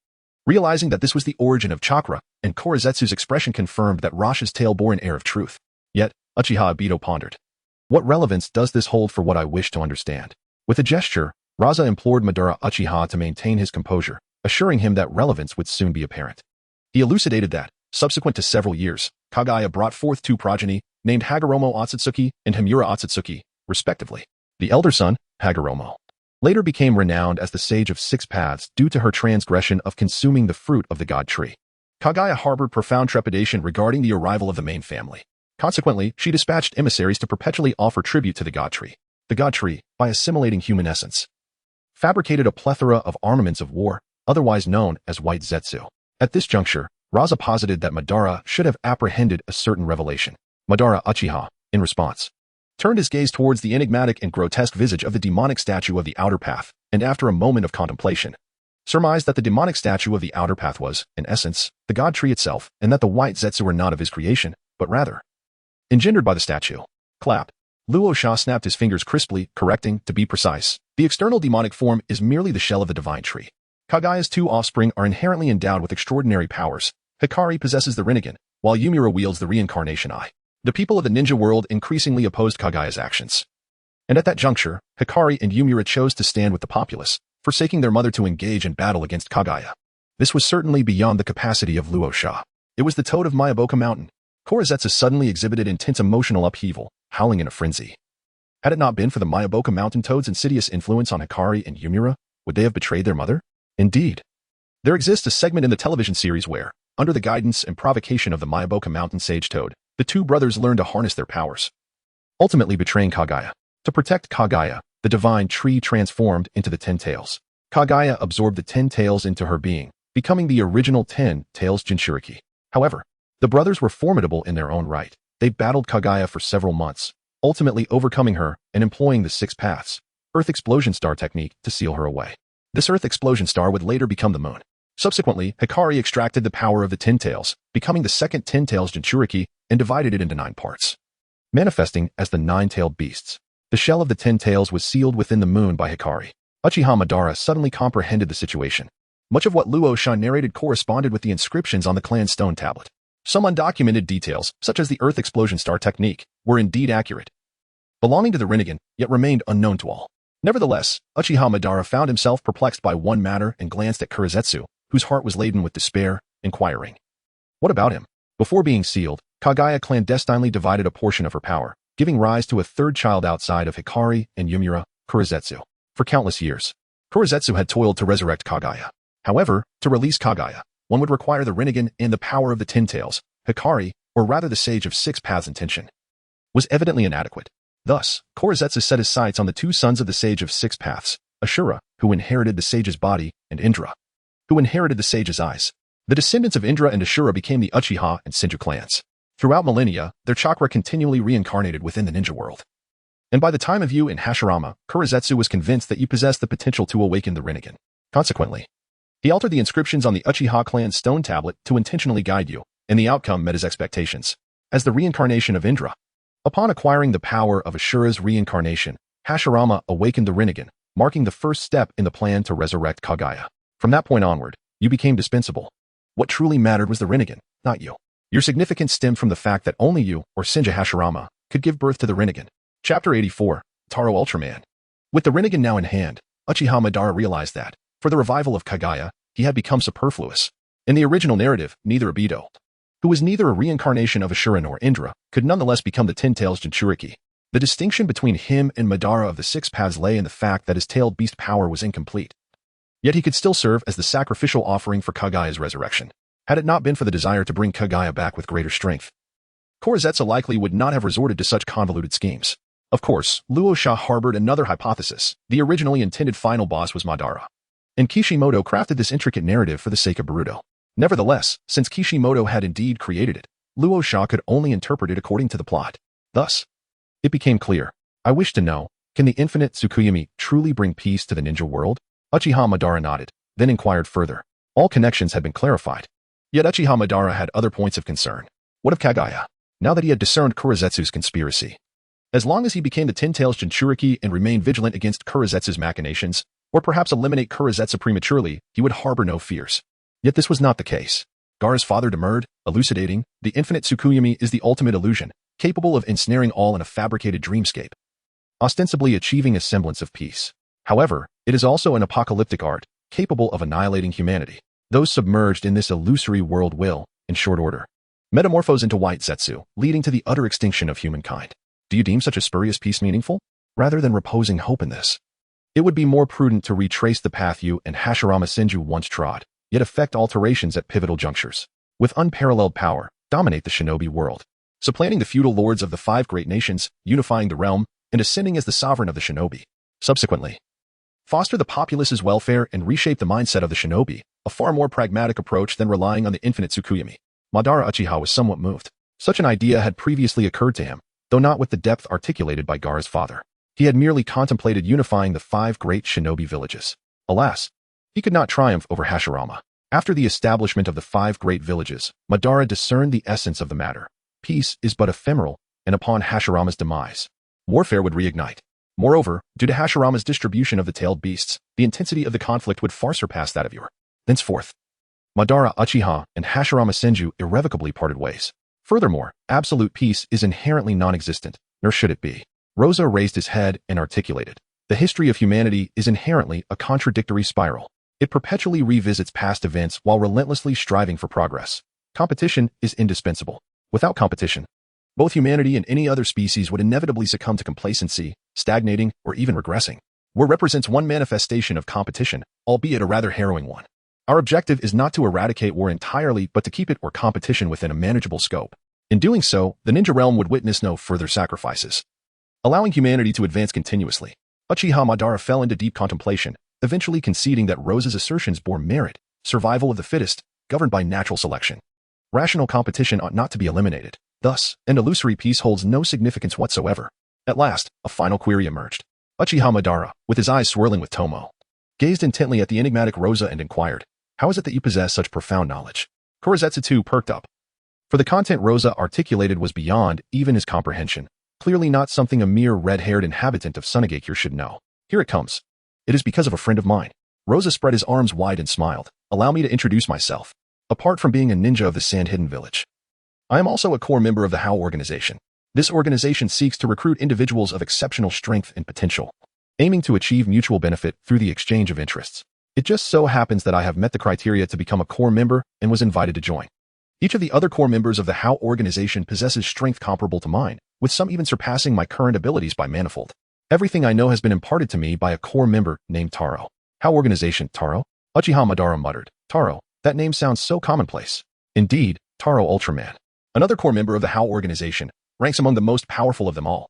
Realizing that this was the origin of chakra, and Korezetsu's expression confirmed that Rasha's tale bore an air of truth. Yet, Uchiha Obito pondered. What relevance does this hold for what I wish to understand? With a gesture, Raza implored Madara Uchiha to maintain his composure, assuring him that relevance would soon be apparent. He elucidated that, subsequent to several years, Kaguya brought forth two progeny, named Hagoromo Otsutsuki and Himura Otsutsuki, respectively. The elder son, Hagoromo, later became renowned as the Sage of Six Paths due to her transgression of consuming the fruit of the god tree. Kaguya harbored profound trepidation regarding the arrival of the main family. Consequently, she dispatched emissaries to perpetually offer tribute to the god tree. The god tree, by assimilating human essence, fabricated a plethora of armaments of war, otherwise known as white zetsu. At this juncture, Raza posited that Madara should have apprehended a certain revelation. Madara Uchiha, in response, turned his gaze towards the enigmatic and grotesque visage of the demonic statue of the Outer Path, and after a moment of contemplation, surmised that the demonic statue of the Outer Path was, in essence, the god tree itself, and that the white zetsu were not of his creation, but rather engendered by the statue. Clapped. Luo Sha snapped his fingers crisply, correcting, to be precise, the external demonic form is merely the shell of the divine tree. Kaguya's two offspring are inherently endowed with extraordinary powers. Hikari possesses the Rinnegan, while Yumura wields the reincarnation eye. The people of the ninja world increasingly opposed Kaguya's actions. And at that juncture, Hikari and Yumura chose to stand with the populace, forsaking their mother to engage in battle against Kaguya. This was certainly beyond the capacity of Luo Sha. It was the toad of Mayaboka Mountain. Korezetsu suddenly exhibited intense emotional upheaval, howling in a frenzy. Had it not been for the Mayaboka Mountain toad's insidious influence on Hikari and Yumura, would they have betrayed their mother? Indeed. There exists a segment in the television series where, under the guidance and provocation of the Mayaboka Mountain sage toad, the two brothers learn to harness their powers, ultimately betraying Kaguya. To protect Kaguya, the divine tree transformed into the Ten Tails. Kaguya absorbed the Ten Tails into her being, becoming the original Ten Tails Jinchuriki. However, the brothers were formidable in their own right. They battled Kaguya for several months, ultimately overcoming her and employing the Six Paths, Earth Explosion Star technique to seal her away. This Earth Explosion Star would later become the moon. Subsequently, Hikari extracted the power of the Ten Tails, becoming the second Ten Tails Jinchuriki, and divided it into 9 parts, manifesting as the Nine-Tailed Beasts. The shell of the Ten Tails was sealed within the moon by Hikari. Uchiha Madara suddenly comprehended the situation. Much of what Luo Sha narrated corresponded with the inscriptions on the clan's stone tablet. Some undocumented details, such as the Earth Explosion Star technique, were indeed accurate, belonging to the Rinnegan, yet remained unknown to all. Nevertheless, Uchiha Madara found himself perplexed by one matter and glanced at Korezetsu, whose heart was laden with despair, inquiring, "What about him?" Before being sealed, Kaguya clandestinely divided a portion of her power, giving rise to a third child outside of Hikari and Yumura, Korezetsu. For countless years, Korezetsu had toiled to resurrect Kaguya. However, to release Kaguya, one would require the Rinnegan and the power of the Ten Tails. Hikari, or rather the Sage of Six Paths' intention, was evidently inadequate. Thus, Korezetsu set his sights on the two sons of the Sage of Six Paths, Ashura, who inherited the Sage's body, and Indra, who inherited the Sage's eyes. The descendants of Indra and Ashura became the Uchiha and Senju clans. Throughout millennia, their chakra continually reincarnated within the ninja world. And by the time of you in Hashirama, Korezetsu was convinced that you possessed the potential to awaken the Rinnegan. Consequently, he altered the inscriptions on the Uchiha clan's stone tablet to intentionally guide you, and the outcome met his expectations. As the reincarnation of Indra, upon acquiring the power of Ashura's reincarnation, Hashirama awakened the Rinnegan, marking the first step in the plan to resurrect Kaguya. From that point onward, you became dispensable. What truly mattered was the Rinnegan, not you. Your significance stemmed from the fact that only you, or Senju Hashirama, could give birth to the Rinnegan. Chapter 84, Taro Ultraman. With the Rinnegan now in hand, Uchiha Madara realized that, for the revival of Kaguya, he had become superfluous. In the original narrative, neither Obito, who was neither a reincarnation of Ashura nor Indra, could nonetheless become the Ten Tails Jinchuriki. The distinction between him and Madara of the Six Paths lay in the fact that his tailed beast power was incomplete. Yet he could still serve as the sacrificial offering for Kaguya's resurrection. Had it not been for the desire to bring Kaguya back with greater strength, Korezetsu likely would not have resorted to such convoluted schemes. Of course, Luo Sha harbored another hypothesis. The originally intended final boss was Madara, and Kishimoto crafted this intricate narrative for the sake of Boruto. Nevertheless, since Kishimoto had indeed created it, Luo Sha could only interpret it according to the plot. Thus, it became clear. I wish to know, can the infinite Tsukuyomi truly bring peace to the ninja world? Uchiha Madara nodded, then inquired further. All connections had been clarified. Yet Uchiha Madara had other points of concern. What of Kaguya? Now that he had discerned Kurizetsu's conspiracy. As long as he became the Ten Tails Jinchuriki and remained vigilant against Kurizetsu's machinations, or perhaps eliminate Kurizetsu prematurely, he would harbor no fears. Yet this was not the case. Gaara's father demurred, elucidating, the infinite Tsukuyomi is the ultimate illusion, capable of ensnaring all in a fabricated dreamscape, ostensibly achieving a semblance of peace. However, it is also an apocalyptic art, capable of annihilating humanity. Those submerged in this illusory world will, in short order, metamorphose into white Zetsu, leading to the utter extinction of humankind. Do you deem such a spurious peace meaningful? Rather than reposing hope in this, it would be more prudent to retrace the path you and Hashirama Senju once trod, yet effect alterations at pivotal junctures. With unparalleled power, dominate the shinobi world, supplanting the feudal lords of the 5 great nations, unifying the realm, and ascending as the sovereign of the shinobi. Subsequently, foster the populace's welfare and reshape the mindset of the shinobi, a far more pragmatic approach than relying on the infinite Tsukuyomi. Madara Uchiha was somewhat moved. Such an idea had previously occurred to him, though not with the depth articulated by Gaara's father. He had merely contemplated unifying the 5 great shinobi villages. Alas, he could not triumph over Hashirama. After the establishment of the 5 great villages, Madara discerned the essence of the matter. Peace is but ephemeral, and upon Hashirama's demise, warfare would reignite. Moreover, due to Hashirama's distribution of the tailed beasts, the intensity of the conflict would far surpass that of yore. Thenceforth, Madara Uchiha and Hashirama Senju irrevocably parted ways. Furthermore, absolute peace is inherently non-existent, nor should it be. Rosa raised his head and articulated. The history of humanity is inherently a contradictory spiral. It perpetually revisits past events while relentlessly striving for progress. Competition is indispensable. Without competition, both humanity and any other species would inevitably succumb to complacency, stagnating, or even regressing. War represents one manifestation of competition, albeit a rather harrowing one. Our objective is not to eradicate war entirely, but to keep it or competition within a manageable scope. In doing so, the ninja realm would witness no further sacrifices, allowing humanity to advance continuously. Uchiha Madara fell into deep contemplation, eventually conceding that Rosa's assertions bore merit, survival of the fittest, governed by natural selection. Rational competition ought not to be eliminated. Thus, an illusory peace holds no significance whatsoever. At last, a final query emerged. Uchiha Madara, with his eyes swirling with Tomo, gazed intently at the enigmatic Rosa and inquired, "How is it that you possess such profound knowledge?" Kurizetsu too perked up. For the content Rosa articulated was beyond even his comprehension, clearly not something a mere red-haired inhabitant of Sunagakure should know. Here it comes. It is because of a friend of mine. Rosa spread his arms wide and smiled. Allow me to introduce myself. Apart from being a ninja of the Sand-Hidden Village, I am also a core member of the HOW organization. This organization seeks to recruit individuals of exceptional strength and potential, aiming to achieve mutual benefit through the exchange of interests. It just so happens that I have met the criteria to become a core member and was invited to join. Each of the other core members of the HOW organization possesses strength comparable to mine, with some even surpassing my current abilities by manifold. Everything I know has been imparted to me by a core member named Taro. HOW organization, Taro? Uchiha Madara muttered. Taro, that name sounds so commonplace. Indeed, Taro Ultraman, another core member of the HOW organization, ranks among the most powerful of them all.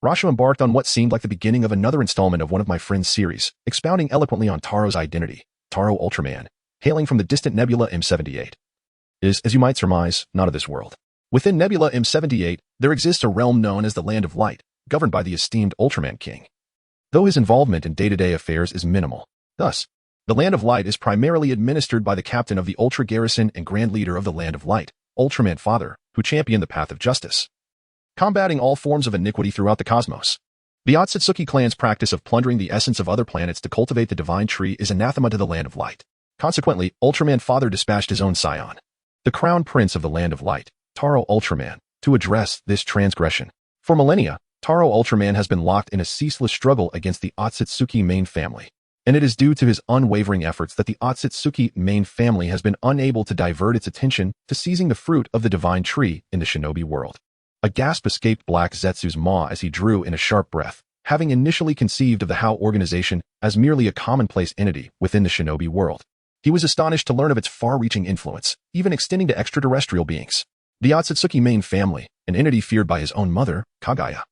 Rasho embarked on what seemed like the beginning of another installment of one of my friend's series, expounding eloquently on Taro's identity. Taro Ultraman, hailing from the distant Nebula M78, is, as you might surmise, not of this world. Within Nebula M78, there exists a realm known as the Land of Light, governed by the esteemed Ultraman King. Though his involvement in day-to-day affairs is minimal, thus, the Land of Light is primarily administered by the captain of the Ultra Garrison and Grand Leader of the Land of Light, Ultraman Father, who championed the path of justice, combating all forms of iniquity throughout the cosmos. The Akatsuki clan's practice of plundering the essence of other planets to cultivate the divine tree is anathema to the Land of Light. Consequently, Ultraman Father dispatched his own scion, the Crown Prince of the Land of Light, Taro Ultraman, to address this transgression. For millennia, Taro Ultraman has been locked in a ceaseless struggle against the Akatsuki main family, and it is due to his unwavering efforts that the Akatsuki main family has been unable to divert its attention to seizing the fruit of the divine tree in the shinobi world. A gasp escaped Black Zetsu's maw as he drew in a sharp breath, having initially conceived of the HOW organization as merely a commonplace entity within the shinobi world. He was astonished to learn of its far-reaching influence, even extending to extraterrestrial beings. The Akatsuki main family, an entity feared by his own mother, Kaguya,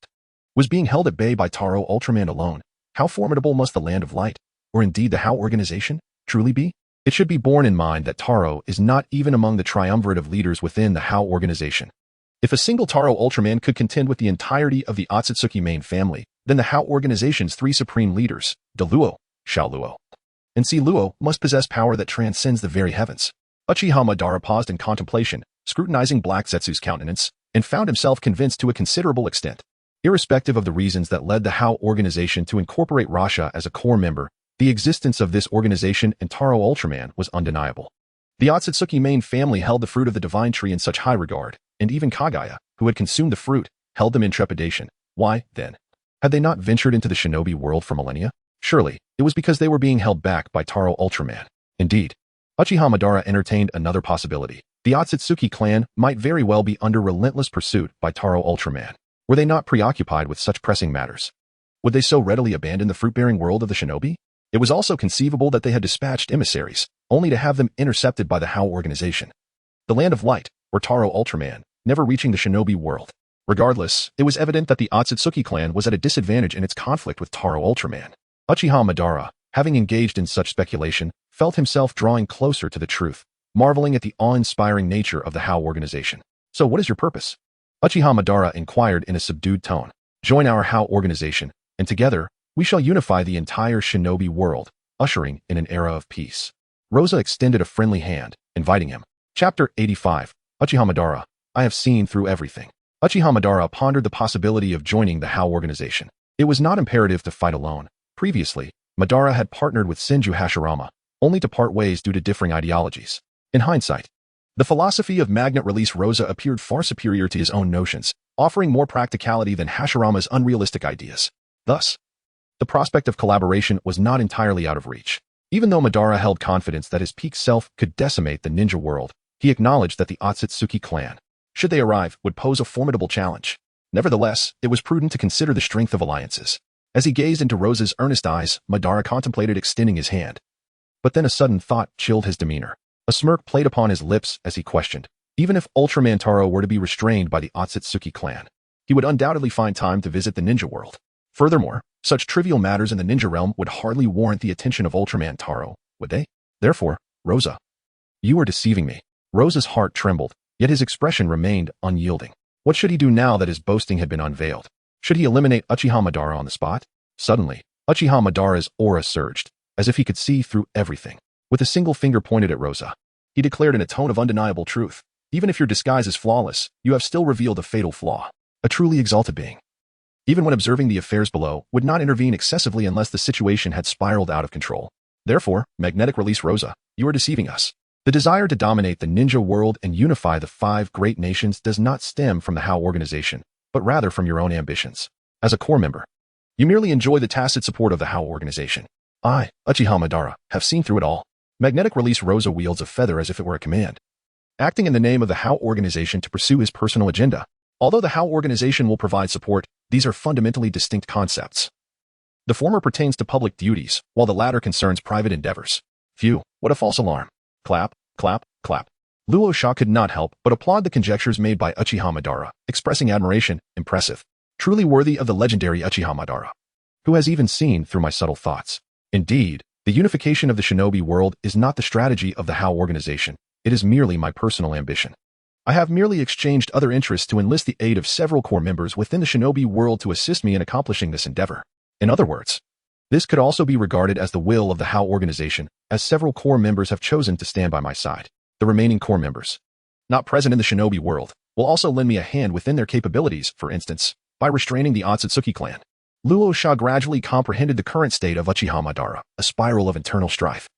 was being held at bay by Taro Ultraman alone. How formidable must the Land of Light, or indeed the HOW organization, truly be? It should be borne in mind that Taro is not even among the triumvirate of leaders within the HOW organization. If a single Taro Ultraman could contend with the entirety of the Akatsuki main family, then the HOW organization's 3 supreme leaders, Deluo, Xiaoluo, and Luo, must possess power that transcends the very heavens. Uchiha Madara paused in contemplation, scrutinizing Black Zetsu's countenance, and found himself convinced to a considerable extent. Irrespective of the reasons that led the HAL organization to incorporate Rasha as a core member, the existence of this organization and Taro Ultraman was undeniable. The Akatsuki main family held the fruit of the divine tree in such high regard, and even Kaguya, who had consumed the fruit, held them in trepidation. Why, then, had they not ventured into the shinobi world for millennia? Surely, it was because they were being held back by Taro Ultraman. Indeed, Uchiha Madara entertained another possibility. The Akatsuki clan might very well be under relentless pursuit by Taro Ultraman. Were they not preoccupied with such pressing matters? Would they so readily abandon the fruit-bearing world of the shinobi? It was also conceivable that they had dispatched emissaries, only to have them intercepted by the HAL organization. The Land of Light, or Taro Ultraman, never reaching the shinobi world. Regardless, it was evident that the Akatsuki clan was at a disadvantage in its conflict with Taro Ultraman. Uchiha Madara, having engaged in such speculation, felt himself drawing closer to the truth, marveling at the awe-inspiring nature of the HAL organization. So what is your purpose? Uchiha Madara inquired in a subdued tone. Join our HAL organization, and together, we shall unify the entire shinobi world, ushering in an era of peace. Rosa extended a friendly hand, inviting him. Chapter 85. Uchiha Madara, I have seen through everything. Uchiha Madara pondered the possibility of joining the HAL organization. It was not imperative to fight alone. Previously, Madara had partnered with Senju Hashirama, only to part ways due to differing ideologies. In hindsight, the philosophy of magnet release Rosa appeared far superior to his own notions, offering more practicality than Hashirama's unrealistic ideas. Thus, the prospect of collaboration was not entirely out of reach. Even though Madara held confidence that his peak self could decimate the ninja world, he acknowledged that the Akatsuki clan, should they arrive, would pose a formidable challenge. Nevertheless, it was prudent to consider the strength of alliances. As he gazed into Rosa's earnest eyes, Madara contemplated extending his hand. But then a sudden thought chilled his demeanor. A smirk played upon his lips as he questioned. Even if Ultraman Taro were to be restrained by the Akatsuki clan, he would undoubtedly find time to visit the ninja world. Furthermore, such trivial matters in the ninja realm would hardly warrant the attention of Ultraman Taro, would they? Therefore, Rosa, you are deceiving me. Rosa's heart trembled, yet his expression remained unyielding. What should he do now that his boasting had been unveiled? Should he eliminate Uchiha Madara on the spot? Suddenly, Uchiha Madara's aura surged, as if he could see through everything. With a single finger pointed at Rosa, he declared in a tone of undeniable truth, even if your disguise is flawless, you have still revealed a fatal flaw. A truly exalted being, even when observing the affairs below, would not intervene excessively unless the situation had spiraled out of control. Therefore, magnetic release Rosa, you are deceiving us. The desire to dominate the ninja world and unify the 5 great nations does not stem from the HAL organization, but rather from your own ambitions. As a core member, you merely enjoy the tacit support of the HAL organization. I, Uchiha Madara, have seen through it all. Magnetic release Rosa wields a feather as if it were a command, acting in the name of the HAL organization to pursue his personal agenda. Although the HAL organization will provide support, these are fundamentally distinct concepts. The former pertains to public duties, while the latter concerns private endeavors. Phew, what a false alarm. Clap, clap, clap. Luo Sha could not help but applaud the conjectures made by Uchiha Madara, expressing admiration. Impressive. Truly worthy of the legendary Uchiha Madara, who has even seen through my subtle thoughts. Indeed, the unification of the shinobi world is not the strategy of the HAL organization. It is merely my personal ambition. I have merely exchanged other interests to enlist the aid of several core members within the shinobi world to assist me in accomplishing this endeavor. In other words, this could also be regarded as the will of the HAL organization, as several core members have chosen to stand by my side. The remaining core members, not present in the shinobi world, will also lend me a hand within their capabilities, for instance, by restraining the Akatsuki clan. Luo Sha gradually comprehended the current state of Uchiha Madara, a spiral of internal strife.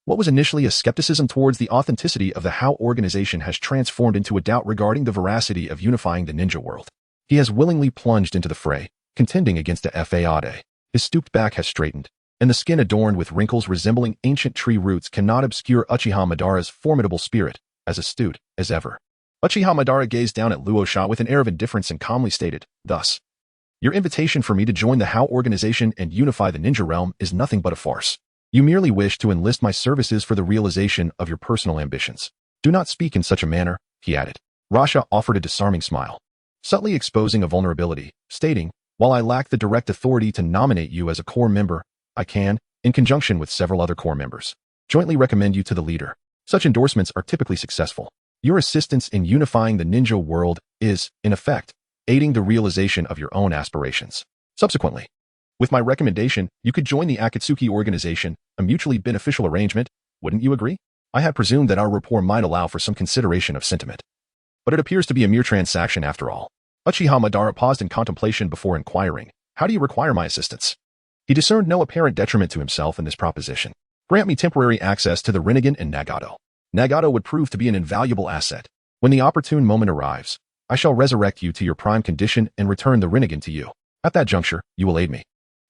What was initially a skepticism towards the authenticity of the HAL organization has transformed into a doubt regarding the veracity of unifying the ninja world. He has willingly plunged into the fray, contending against the Fade. His stooped back has straightened, and the skin adorned with wrinkles resembling ancient tree roots cannot obscure Uchiha Madara's formidable spirit, as astute as ever. Uchiha Madara gazed down at Luo Sha with an air of indifference and calmly stated, thus, your invitation for me to join the HAL organization and unify the ninja realm is nothing but a farce. You merely wish to enlist my services for the realization of your personal ambitions. Do not speak in such a manner, he added. Rasha offered a disarming smile, subtly exposing a vulnerability, stating, while I lack the direct authority to nominate you as a core member, I can, in conjunction with several other core members, jointly recommend you to the leader. Such endorsements are typically successful. Your assistance in unifying the ninja world is, in effect, aiding the realization of your own aspirations. Subsequently, with my recommendation, you could join the Akatsuki organization, a mutually beneficial arrangement, wouldn't you agree? I had presumed that our rapport might allow for some consideration of sentiment. But it appears to be a mere transaction after all. Uchiha Madara paused in contemplation before inquiring, "How do you require my assistance?" He discerned no apparent detriment to himself in this proposition. "Grant me temporary access to the Rinnegan and Nagato. Nagato would prove to be an invaluable asset. When the opportune moment arrives, I shall resurrect you to your prime condition and return the Rinnegan to you. At that juncture, you will aid me,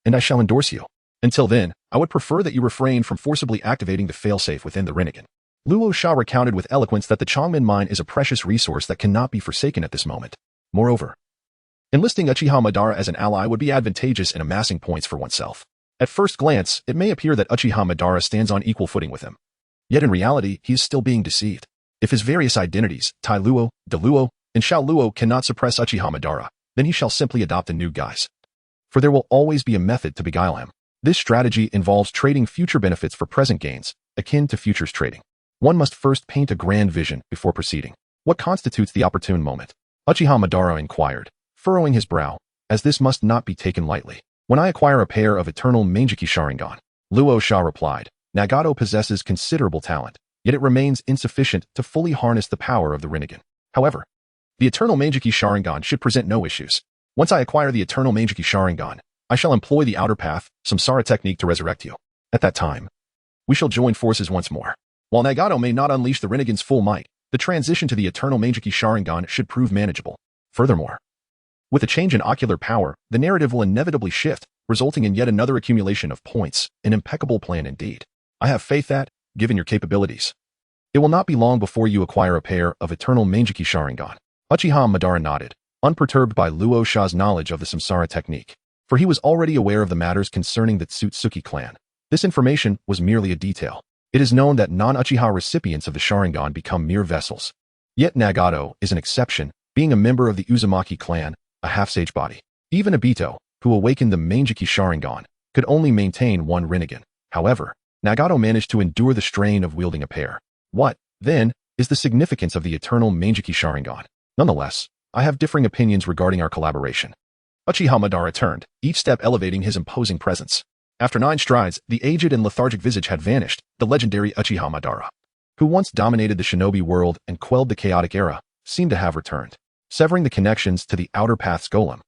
and I shall endorse you. Until then, I would prefer that you refrain from forcibly activating the failsafe within the Rinnegan." Luo Sha recounted with eloquence that the Chongmen mine is a precious resource that cannot be forsaken at this moment. Moreover, enlisting Uchiha Madara as an ally would be advantageous in amassing points for oneself. At first glance, it may appear that Uchiha Madara stands on equal footing with him. Yet in reality, he is still being deceived. If his various identities, Tai Luo, De Luo, and Xiao Luo cannot suppress Uchiha Madara, then he shall simply adopt a new guise. For there will always be a method to beguile him. This strategy involves trading future benefits for present gains, akin to futures trading. One must first paint a grand vision before proceeding. What constitutes the opportune moment? Uchiha Madara inquired, furrowing his brow, as this must not be taken lightly. When I acquire a pair of eternal Mangeki Sharingan, Luo Sha replied. Nagato possesses considerable talent, yet it remains insufficient to fully harness the power of the Rinnegan. However, the eternal Mangeki Sharingan should present no issues. Once I acquire the eternal Mangeki Sharingan, I shall employ the outer path, samsara technique to resurrect you. At that time, we shall join forces once more. While Nagato may not unleash the Rinnegan's full might, the transition to the eternal Mangeki Sharingan should prove manageable. Furthermore, with a change in ocular power, the narrative will inevitably shift, resulting in yet another accumulation of points, an impeccable plan indeed. I have faith that, given your capabilities, it will not be long before you acquire a pair of eternal Mangeki Sharingan. Uchiha Madara nodded, unperturbed by Luo Sha's knowledge of the samsara technique, for he was already aware of the matters concerning the Tsutsuki clan. This information was merely a detail. It is known that non-Uchiha recipients of the Sharingan become mere vessels. Yet Nagato is an exception, being a member of the Uzumaki clan, a half-sage body. Even Obito, who awakened the Mangeki Sharingan, could only maintain one Rinnegan. However, Nagato managed to endure the strain of wielding a pair. What, then, is the significance of the eternal Mangeki Sharingan? Nonetheless, I have differing opinions regarding our collaboration. Uchiha Madara turned, each step elevating his imposing presence. After 9 strides, the aged and lethargic visage had vanished, the legendary Uchiha Madara, who once dominated the shinobi world and quelled the chaotic era, seemed to have returned. Severing the connections to the outer path's golem,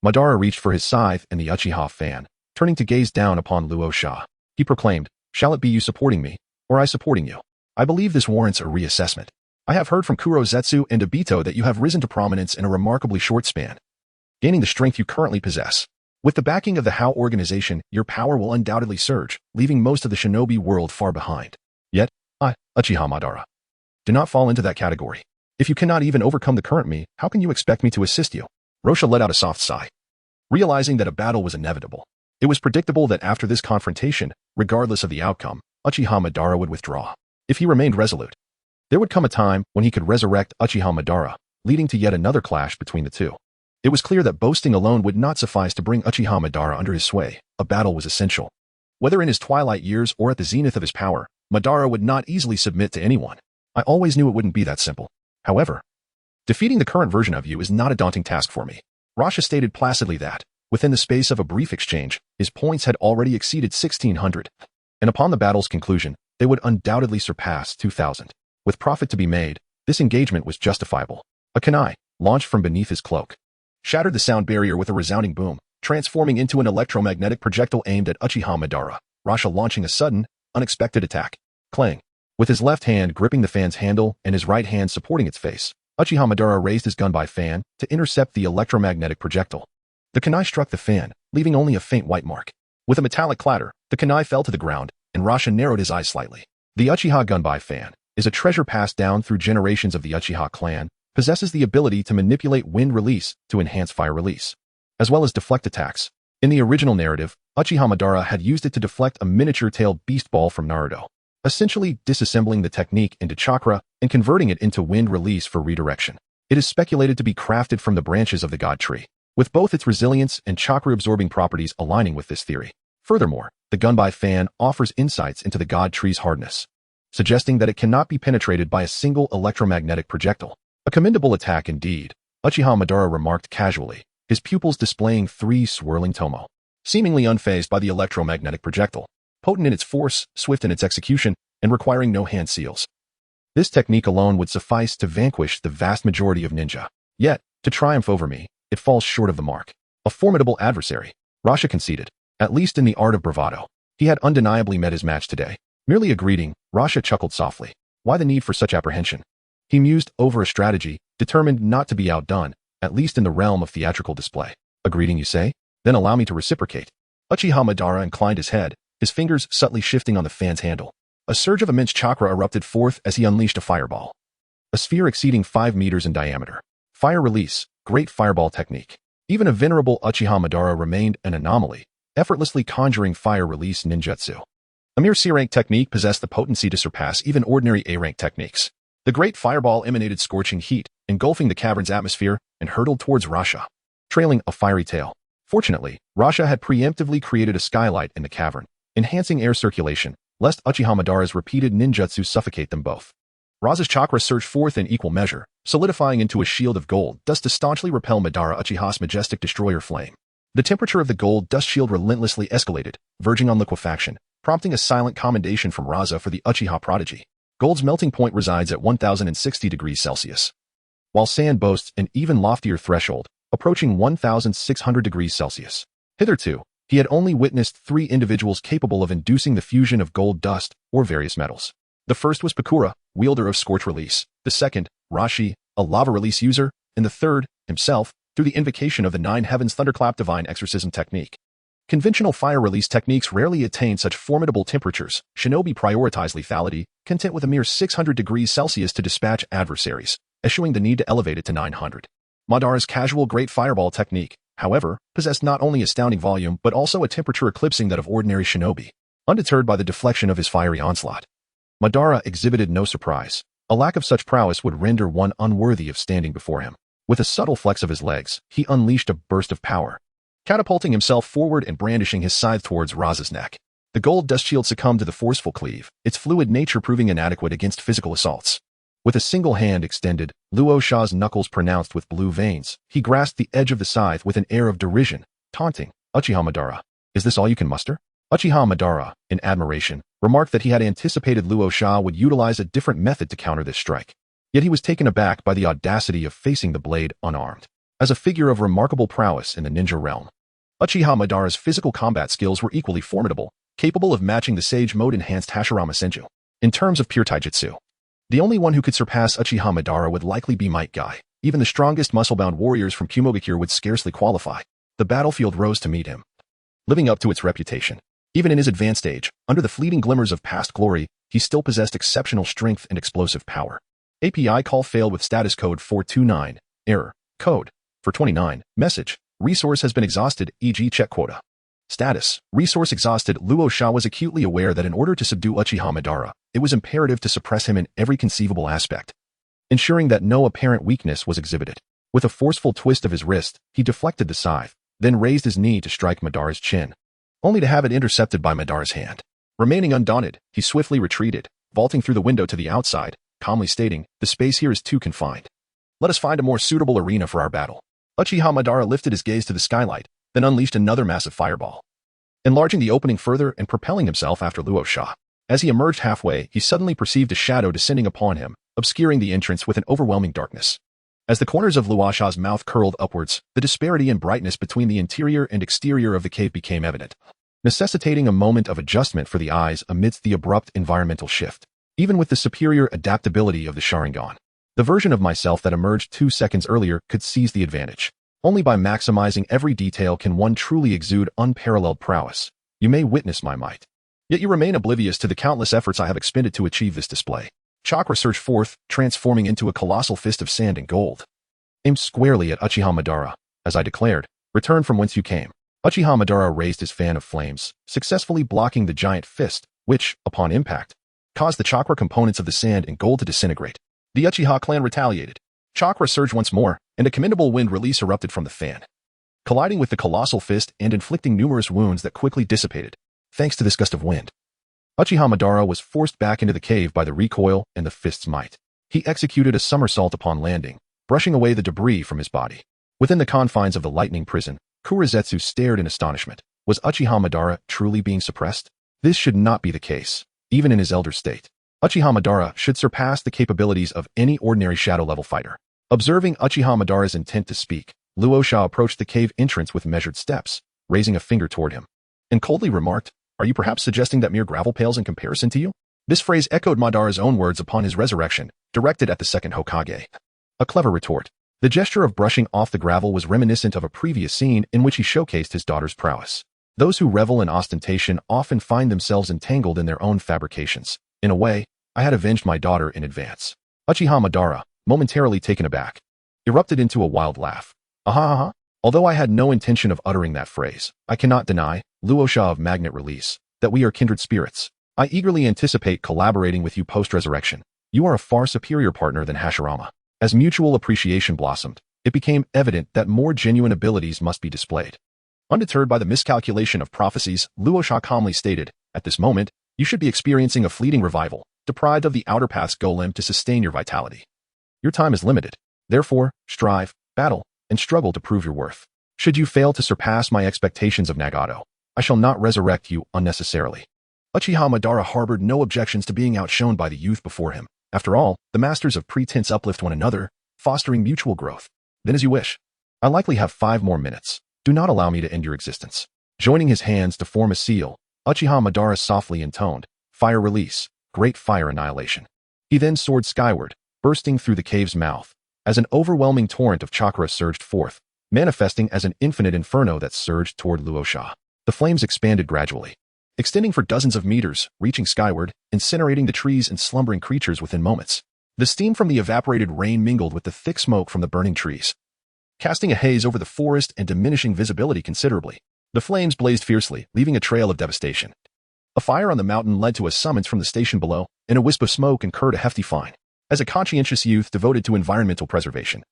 Madara reached for his scythe and the Uchiha fan, turning to gaze down upon Luo Sha. He proclaimed, "Shall it be you supporting me, or I supporting you? I believe this warrants a reassessment. I have heard from Kurozetsu and Obito that you have risen to prominence in a remarkably short span, gaining the strength you currently possess. With the backing of the Hao organization, your power will undoubtedly surge, leaving most of the shinobi world far behind. Yet, I, Uchiha Madara, do not fall into that category. If you cannot even overcome the current me, how can you expect me to assist you?" Rosha let out a soft sigh. Realizing that a battle was inevitable, it was predictable that after this confrontation, regardless of the outcome, Uchiha Madara would withdraw. If he remained resolute, there would come a time when he could resurrect Uchiha Madara, leading to yet another clash between the two. It was clear that boasting alone would not suffice to bring Uchiha Madara under his sway. A battle was essential. Whether in his twilight years or at the zenith of his power, Madara would not easily submit to anyone. I always knew it wouldn't be that simple. However, defeating the current version of you is not a daunting task for me. Rasha stated placidly that, within the space of a brief exchange, his points had already exceeded 1,600, and upon the battle's conclusion, they would undoubtedly surpass 2,000. With profit to be made, this engagement was justifiable. A kunai, launched from beneath his cloak, shattered the sound barrier with a resounding boom, transforming into an electromagnetic projectile aimed at Uchiha Madara, Rasha launching a sudden, unexpected attack. Clang. With his left hand gripping the fan's handle and his right hand supporting its face, Uchiha Madara raised his gun by fan to intercept the electromagnetic projectile. The kunai struck the fan, leaving only a faint white mark. With a metallic clatter, the kunai fell to the ground, and Rasha narrowed his eyes slightly. The Uchiha gunbai fan is a treasure passed down through generations of the Uchiha clan, possesses the ability to manipulate wind release to enhance fire release, as well as deflect attacks. In the original narrative, Uchiha Madara had used it to deflect a miniature-tailed beast ball from Naruto, essentially disassembling the technique into chakra and converting it into wind release for redirection. It is speculated to be crafted from the branches of the god tree, with both its resilience and chakra-absorbing properties aligning with this theory. Furthermore, the gunbai fan offers insights into the god tree's hardness, suggesting that it cannot be penetrated by a single electromagnetic projectile. A commendable attack indeed, Uchiha Madara remarked casually, his pupils displaying 3 swirling tomo, seemingly unfazed by the electromagnetic projectile. Potent in its force, swift in its execution, and requiring no hand seals. This technique alone would suffice to vanquish the vast majority of ninja. Yet, to triumph over me, it falls short of the mark. A formidable adversary, Rasha conceded, at least in the art of bravado. He had undeniably met his match today. Merely a greeting, Rasha chuckled softly. Why the need for such apprehension? He mused over a strategy, determined not to be outdone, at least in the realm of theatrical display. A greeting, you say? Then allow me to reciprocate. Uchiha Madara inclined his head, his fingers subtly shifting on the fan's handle. A surge of immense chakra erupted forth as he unleashed a fireball. A sphere exceeding 5 meters in diameter. Fire release, great fireball technique. Even a venerable Uchiha Madara remained an anomaly, effortlessly conjuring fire release ninjutsu. A mere C-rank technique possessed the potency to surpass even ordinary A-rank techniques. The great fireball emanated scorching heat, engulfing the cavern's atmosphere, and hurtled towards Rasha, trailing a fiery tail. Fortunately, Rasha had preemptively created a skylight in the cavern, enhancing air circulation, lest Uchiha Madara's repeated ninjutsu suffocate them both. Raza's chakra surged forth in equal measure, solidifying into a shield of gold dust to staunchly repel Madara Uchiha's majestic destroyer flame. The temperature of the gold dust shield relentlessly escalated, verging on liquefaction, prompting a silent commendation from Raza for the Uchiha prodigy. Gold's melting point resides at 1060 degrees Celsius, while sand boasts an even loftier threshold, approaching 1600 degrees Celsius. Hitherto, he had only witnessed 3 individuals capable of inducing the fusion of gold dust or various metals. The first was Pakura, wielder of Scorch Release, the second, Rashi, a lava release user, and the third, himself, through the invocation of the 9 Heavens Thunderclap Divine Exorcism technique. Conventional fire release techniques rarely attain such formidable temperatures. Shinobi prioritize lethality, content with a mere 600 degrees Celsius to dispatch adversaries, eschewing the need to elevate it to 900. Madara's casual great fireball technique, however, possessed not only astounding volume but also a temperature eclipsing that of ordinary shinobi. Undeterred by the deflection of his fiery onslaught, Madara exhibited no surprise. A lack of such prowess would render one unworthy of standing before him. With a subtle flex of his legs, he unleashed a burst of power, catapulting himself forward and brandishing his scythe towards Raza's neck. The gold dust shield succumbed to the forceful cleave, its fluid nature proving inadequate against physical assaults. With a single hand extended, Luo Sha's knuckles pronounced with blue veins, he grasped the edge of the scythe with an air of derision, taunting, Uchiha Madara, is this all you can muster? Uchiha Madara, in admiration, remarked that he had anticipated Luo Sha would utilize a different method to counter this strike. Yet he was taken aback by the audacity of facing the blade unarmed. As a figure of remarkable prowess in the ninja realm, Uchiha Madara's physical combat skills were equally formidable, capable of matching the Sage Mode-enhanced Hashirama Senju. In terms of pure taijutsu, the only one who could surpass Uchiha Madara would likely be Might Guy. Even the strongest muscle-bound warriors from Kumogakure would scarcely qualify. The battlefield rose to meet him, living up to its reputation. Even in his advanced age, under the fleeting glimmers of past glory, he still possessed exceptional strength and explosive power. API call failed with status code 429, error, code, 429, message, resource has been exhausted, e.g. check quota. Status, resource exhausted. Luo Sha was acutely aware that in order to subdue Uchiha Madara, it was imperative to suppress him in every conceivable aspect, ensuring that no apparent weakness was exhibited. With a forceful twist of his wrist, he deflected the scythe, then raised his knee to strike Madara's chin, only to have it intercepted by Madara's hand. Remaining undaunted, he swiftly retreated, vaulting through the window to the outside, calmly stating, the space here is too confined. Let us find a more suitable arena for our battle. Uchiha Madara lifted his gaze to the skylight, then unleashed another massive fireball, enlarging the opening further and propelling himself after Luo Sha. As he emerged halfway, he suddenly perceived a shadow descending upon him, obscuring the entrance with an overwhelming darkness. As the corners of Luo Sha's mouth curled upwards, the disparity in brightness between the interior and exterior of the cave became evident, necessitating a moment of adjustment for the eyes amidst the abrupt environmental shift. Even with the superior adaptability of the Sharingan, the version of myself that emerged 2 seconds earlier could seize the advantage. Only by maximizing every detail can one truly exude unparalleled prowess. You may witness my might, yet you remain oblivious to the countless efforts I have expended to achieve this display. Chakra surged forth, transforming into a colossal fist of sand and gold, aimed squarely at Uchiha Madara. As I declared, return from whence you came. Uchiha Madara raised his fan of flames, successfully blocking the giant fist, which, upon impact, caused the chakra components of the sand and gold to disintegrate. The Uchiha clan retaliated. Chakra surged once more, and a commendable wind release erupted from the fan, colliding with the colossal fist and inflicting numerous wounds that quickly dissipated, thanks to this gust of wind. Uchiha Madara was forced back into the cave by the recoil and the fist's might. He executed a somersault upon landing, brushing away the debris from his body. Within the confines of the lightning prison, Kurizetsu stared in astonishment. Was Uchiha Madara truly being suppressed? This should not be the case. even in his elder state. Uchiha Madara should surpass the capabilities of any ordinary shadow-level fighter. Observing Uchiha Madara's intent to speak, Luosha approached the cave entrance with measured steps, raising a finger toward him, and coldly remarked, "Are you perhaps suggesting that mere gravel pales in comparison to you?" This phrase echoed Madara's own words upon his resurrection, directed at the second Hokage. A clever retort. The gesture of brushing off the gravel was reminiscent of a previous scene in which he showcased his daughter's prowess. Those who revel in ostentation often find themselves entangled in their own fabrications. In a way, I had avenged my daughter in advance. Uchiha Madara, momentarily taken aback, erupted into a wild laugh. Ahaha. Although I had no intention of uttering that phrase, I cannot deny, Luosha of Magnet Release, that we are kindred spirits. I eagerly anticipate collaborating with you post-resurrection. You are a far superior partner than Hashirama. As mutual appreciation blossomed, it became evident that more genuine abilities must be displayed. Undeterred by the miscalculation of prophecies, Luosha calmly stated, "At this moment, you should be experiencing a fleeting revival, deprived of the outer path's golem to sustain your vitality. Your time is limited. Therefore, strive, battle, and struggle to prove your worth. Should you fail to surpass my expectations of Nagato, I shall not resurrect you unnecessarily." Uchiha Madara harbored no objections to being outshone by the youth before him. After all, the masters of pretense uplift one another, fostering mutual growth. Then as you wish. I likely have 5 more minutes. Do not allow me to end your existence. Joining his hands to form a seal, Uchiha Madara softly intoned, "Fire release, great fire annihilation." He then soared skyward, bursting through the cave's mouth, as an overwhelming torrent of chakra surged forth, manifesting as an infinite inferno that surged toward Luosha. The flames expanded gradually, extending for dozens of meters, reaching skyward, incinerating the trees and slumbering creatures within moments. The steam from the evaporated rain mingled with the thick smoke from the burning trees, casting a haze over the forest and diminishing visibility considerably. The flames blazed fiercely, leaving a trail of devastation. A fire on the mountain led to a summons from the station below, and a wisp of smoke incurred a hefty fine. As a conscientious youth devoted to environmental preservation,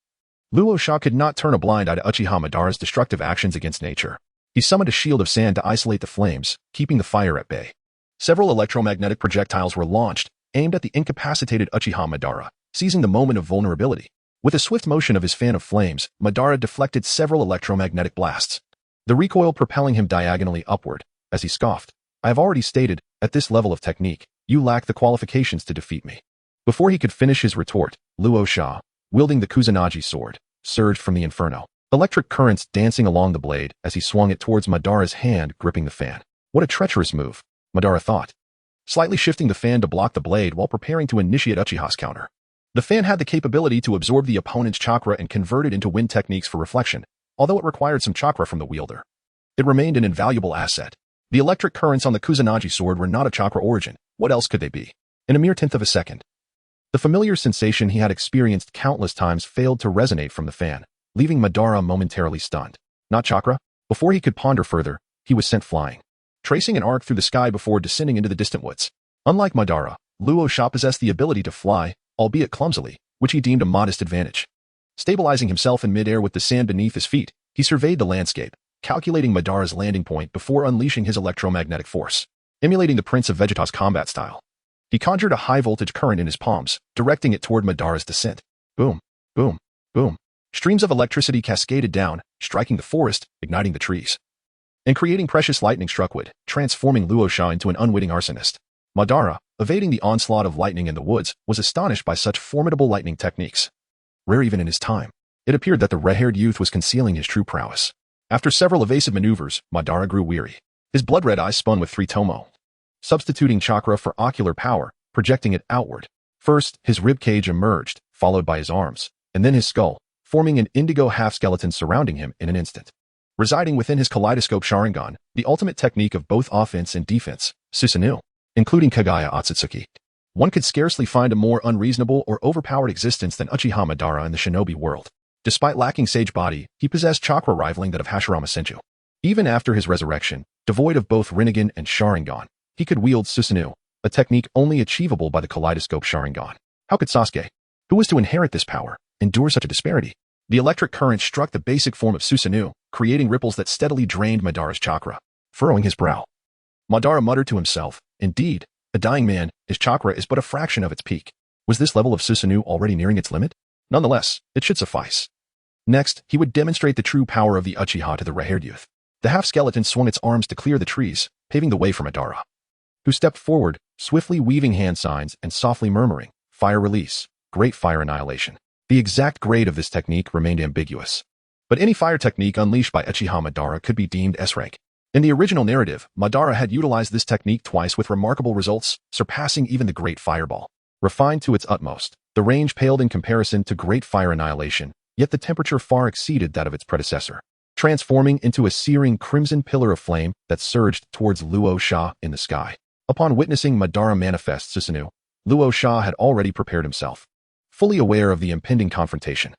Luosha could not turn a blind eye to Uchiha Madara's destructive actions against nature. He summoned a shield of sand to isolate the flames, keeping the fire at bay. Several electromagnetic projectiles were launched, aimed at the incapacitated Uchiha Madara, seizing the moment of vulnerability. With a swift motion of his fan of flames, Madara deflected several electromagnetic blasts, the recoil propelling him diagonally upward. As he scoffed, "I have already stated, at this level of technique, you lack the qualifications to defeat me." Before he could finish his retort, Luosha, wielding the Kusanagi sword, surged from the inferno, electric currents dancing along the blade as he swung it towards Madara's hand gripping the fan. What a treacherous move, Madara thought, slightly shifting the fan to block the blade while preparing to initiate Uchiha's counter. The fan had the capability to absorb the opponent's chakra and convert it into wind techniques for reflection, although it required some chakra from the wielder. It remained an invaluable asset. The electric currents on the Kusanagi sword were not of chakra origin. What else could they be? In a mere tenth of a second, the familiar sensation he had experienced countless times failed to resonate from the fan, leaving Madara momentarily stunned. Not chakra? Before he could ponder further, he was sent flying, tracing an arc through the sky before descending into the distant woods. Unlike Madara, Luosha possessed the ability to fly, albeit clumsily, which he deemed a modest advantage. Stabilizing himself in midair with the sand beneath his feet, he surveyed the landscape, calculating Madara's landing point before unleashing his electromagnetic force. Emulating the Prince of Vegeta's combat style, he conjured a high-voltage current in his palms, directing it toward Madara's descent. Boom, boom, boom. Streams of electricity cascaded down, striking the forest, igniting the trees, and creating precious lightning struck wood, transforming Luosha into an unwitting arsonist. Madara, evading the onslaught of lightning in the woods, was astonished by such formidable lightning techniques. Rare even in his time, it appeared that the red-haired youth was concealing his true prowess. After several evasive maneuvers, Madara grew weary. His blood-red eyes spun with 3 tomo, substituting chakra for ocular power, projecting it outward. First, his ribcage emerged, followed by his arms, and then his skull, forming an indigo half-skeleton surrounding him in an instant. Residing within his kaleidoscope Sharingan, the ultimate technique of both offense and defense, Susanoo, including Kagaya Akatsuki. One could scarcely find a more unreasonable or overpowered existence than Uchiha Madara in the shinobi world. Despite lacking sage body, he possessed chakra rivaling that of Hashirama Senju. Even after his resurrection, devoid of both Rinnegan and Sharingan, he could wield Susanoo, a technique only achievable by the kaleidoscope Sharingan. How could Sasuke, who was to inherit this power, endure such a disparity? The electric current struck the basic form of Susanoo, creating ripples that steadily drained Madara's chakra. Furrowing his brow, Madara muttered to himself, "Indeed, a dying man, his chakra is but a fraction of its peak." Was this level of Susanoo already nearing its limit? Nonetheless, it should suffice. Next, he would demonstrate the true power of the Uchiha to the red-haired youth. The half-skeleton swung its arms to clear the trees, paving the way for Madara, who stepped forward, swiftly weaving hand signs and softly murmuring, "Fire release, great fire annihilation." The exact grade of this technique remained ambiguous. But any fire technique unleashed by Uchiha Madara could be deemed S-rank. In the original narrative, Madara had utilized this technique twice with remarkable results, surpassing even the Great Fireball. Refined to its utmost, the range paled in comparison to Great Fire Annihilation, yet the temperature far exceeded that of its predecessor, transforming into a searing crimson pillar of flame that surged towards Luo Sha in the sky. Upon witnessing Madara manifest Susanoo, Luo Sha had already prepared himself. Fully aware of the impending confrontation,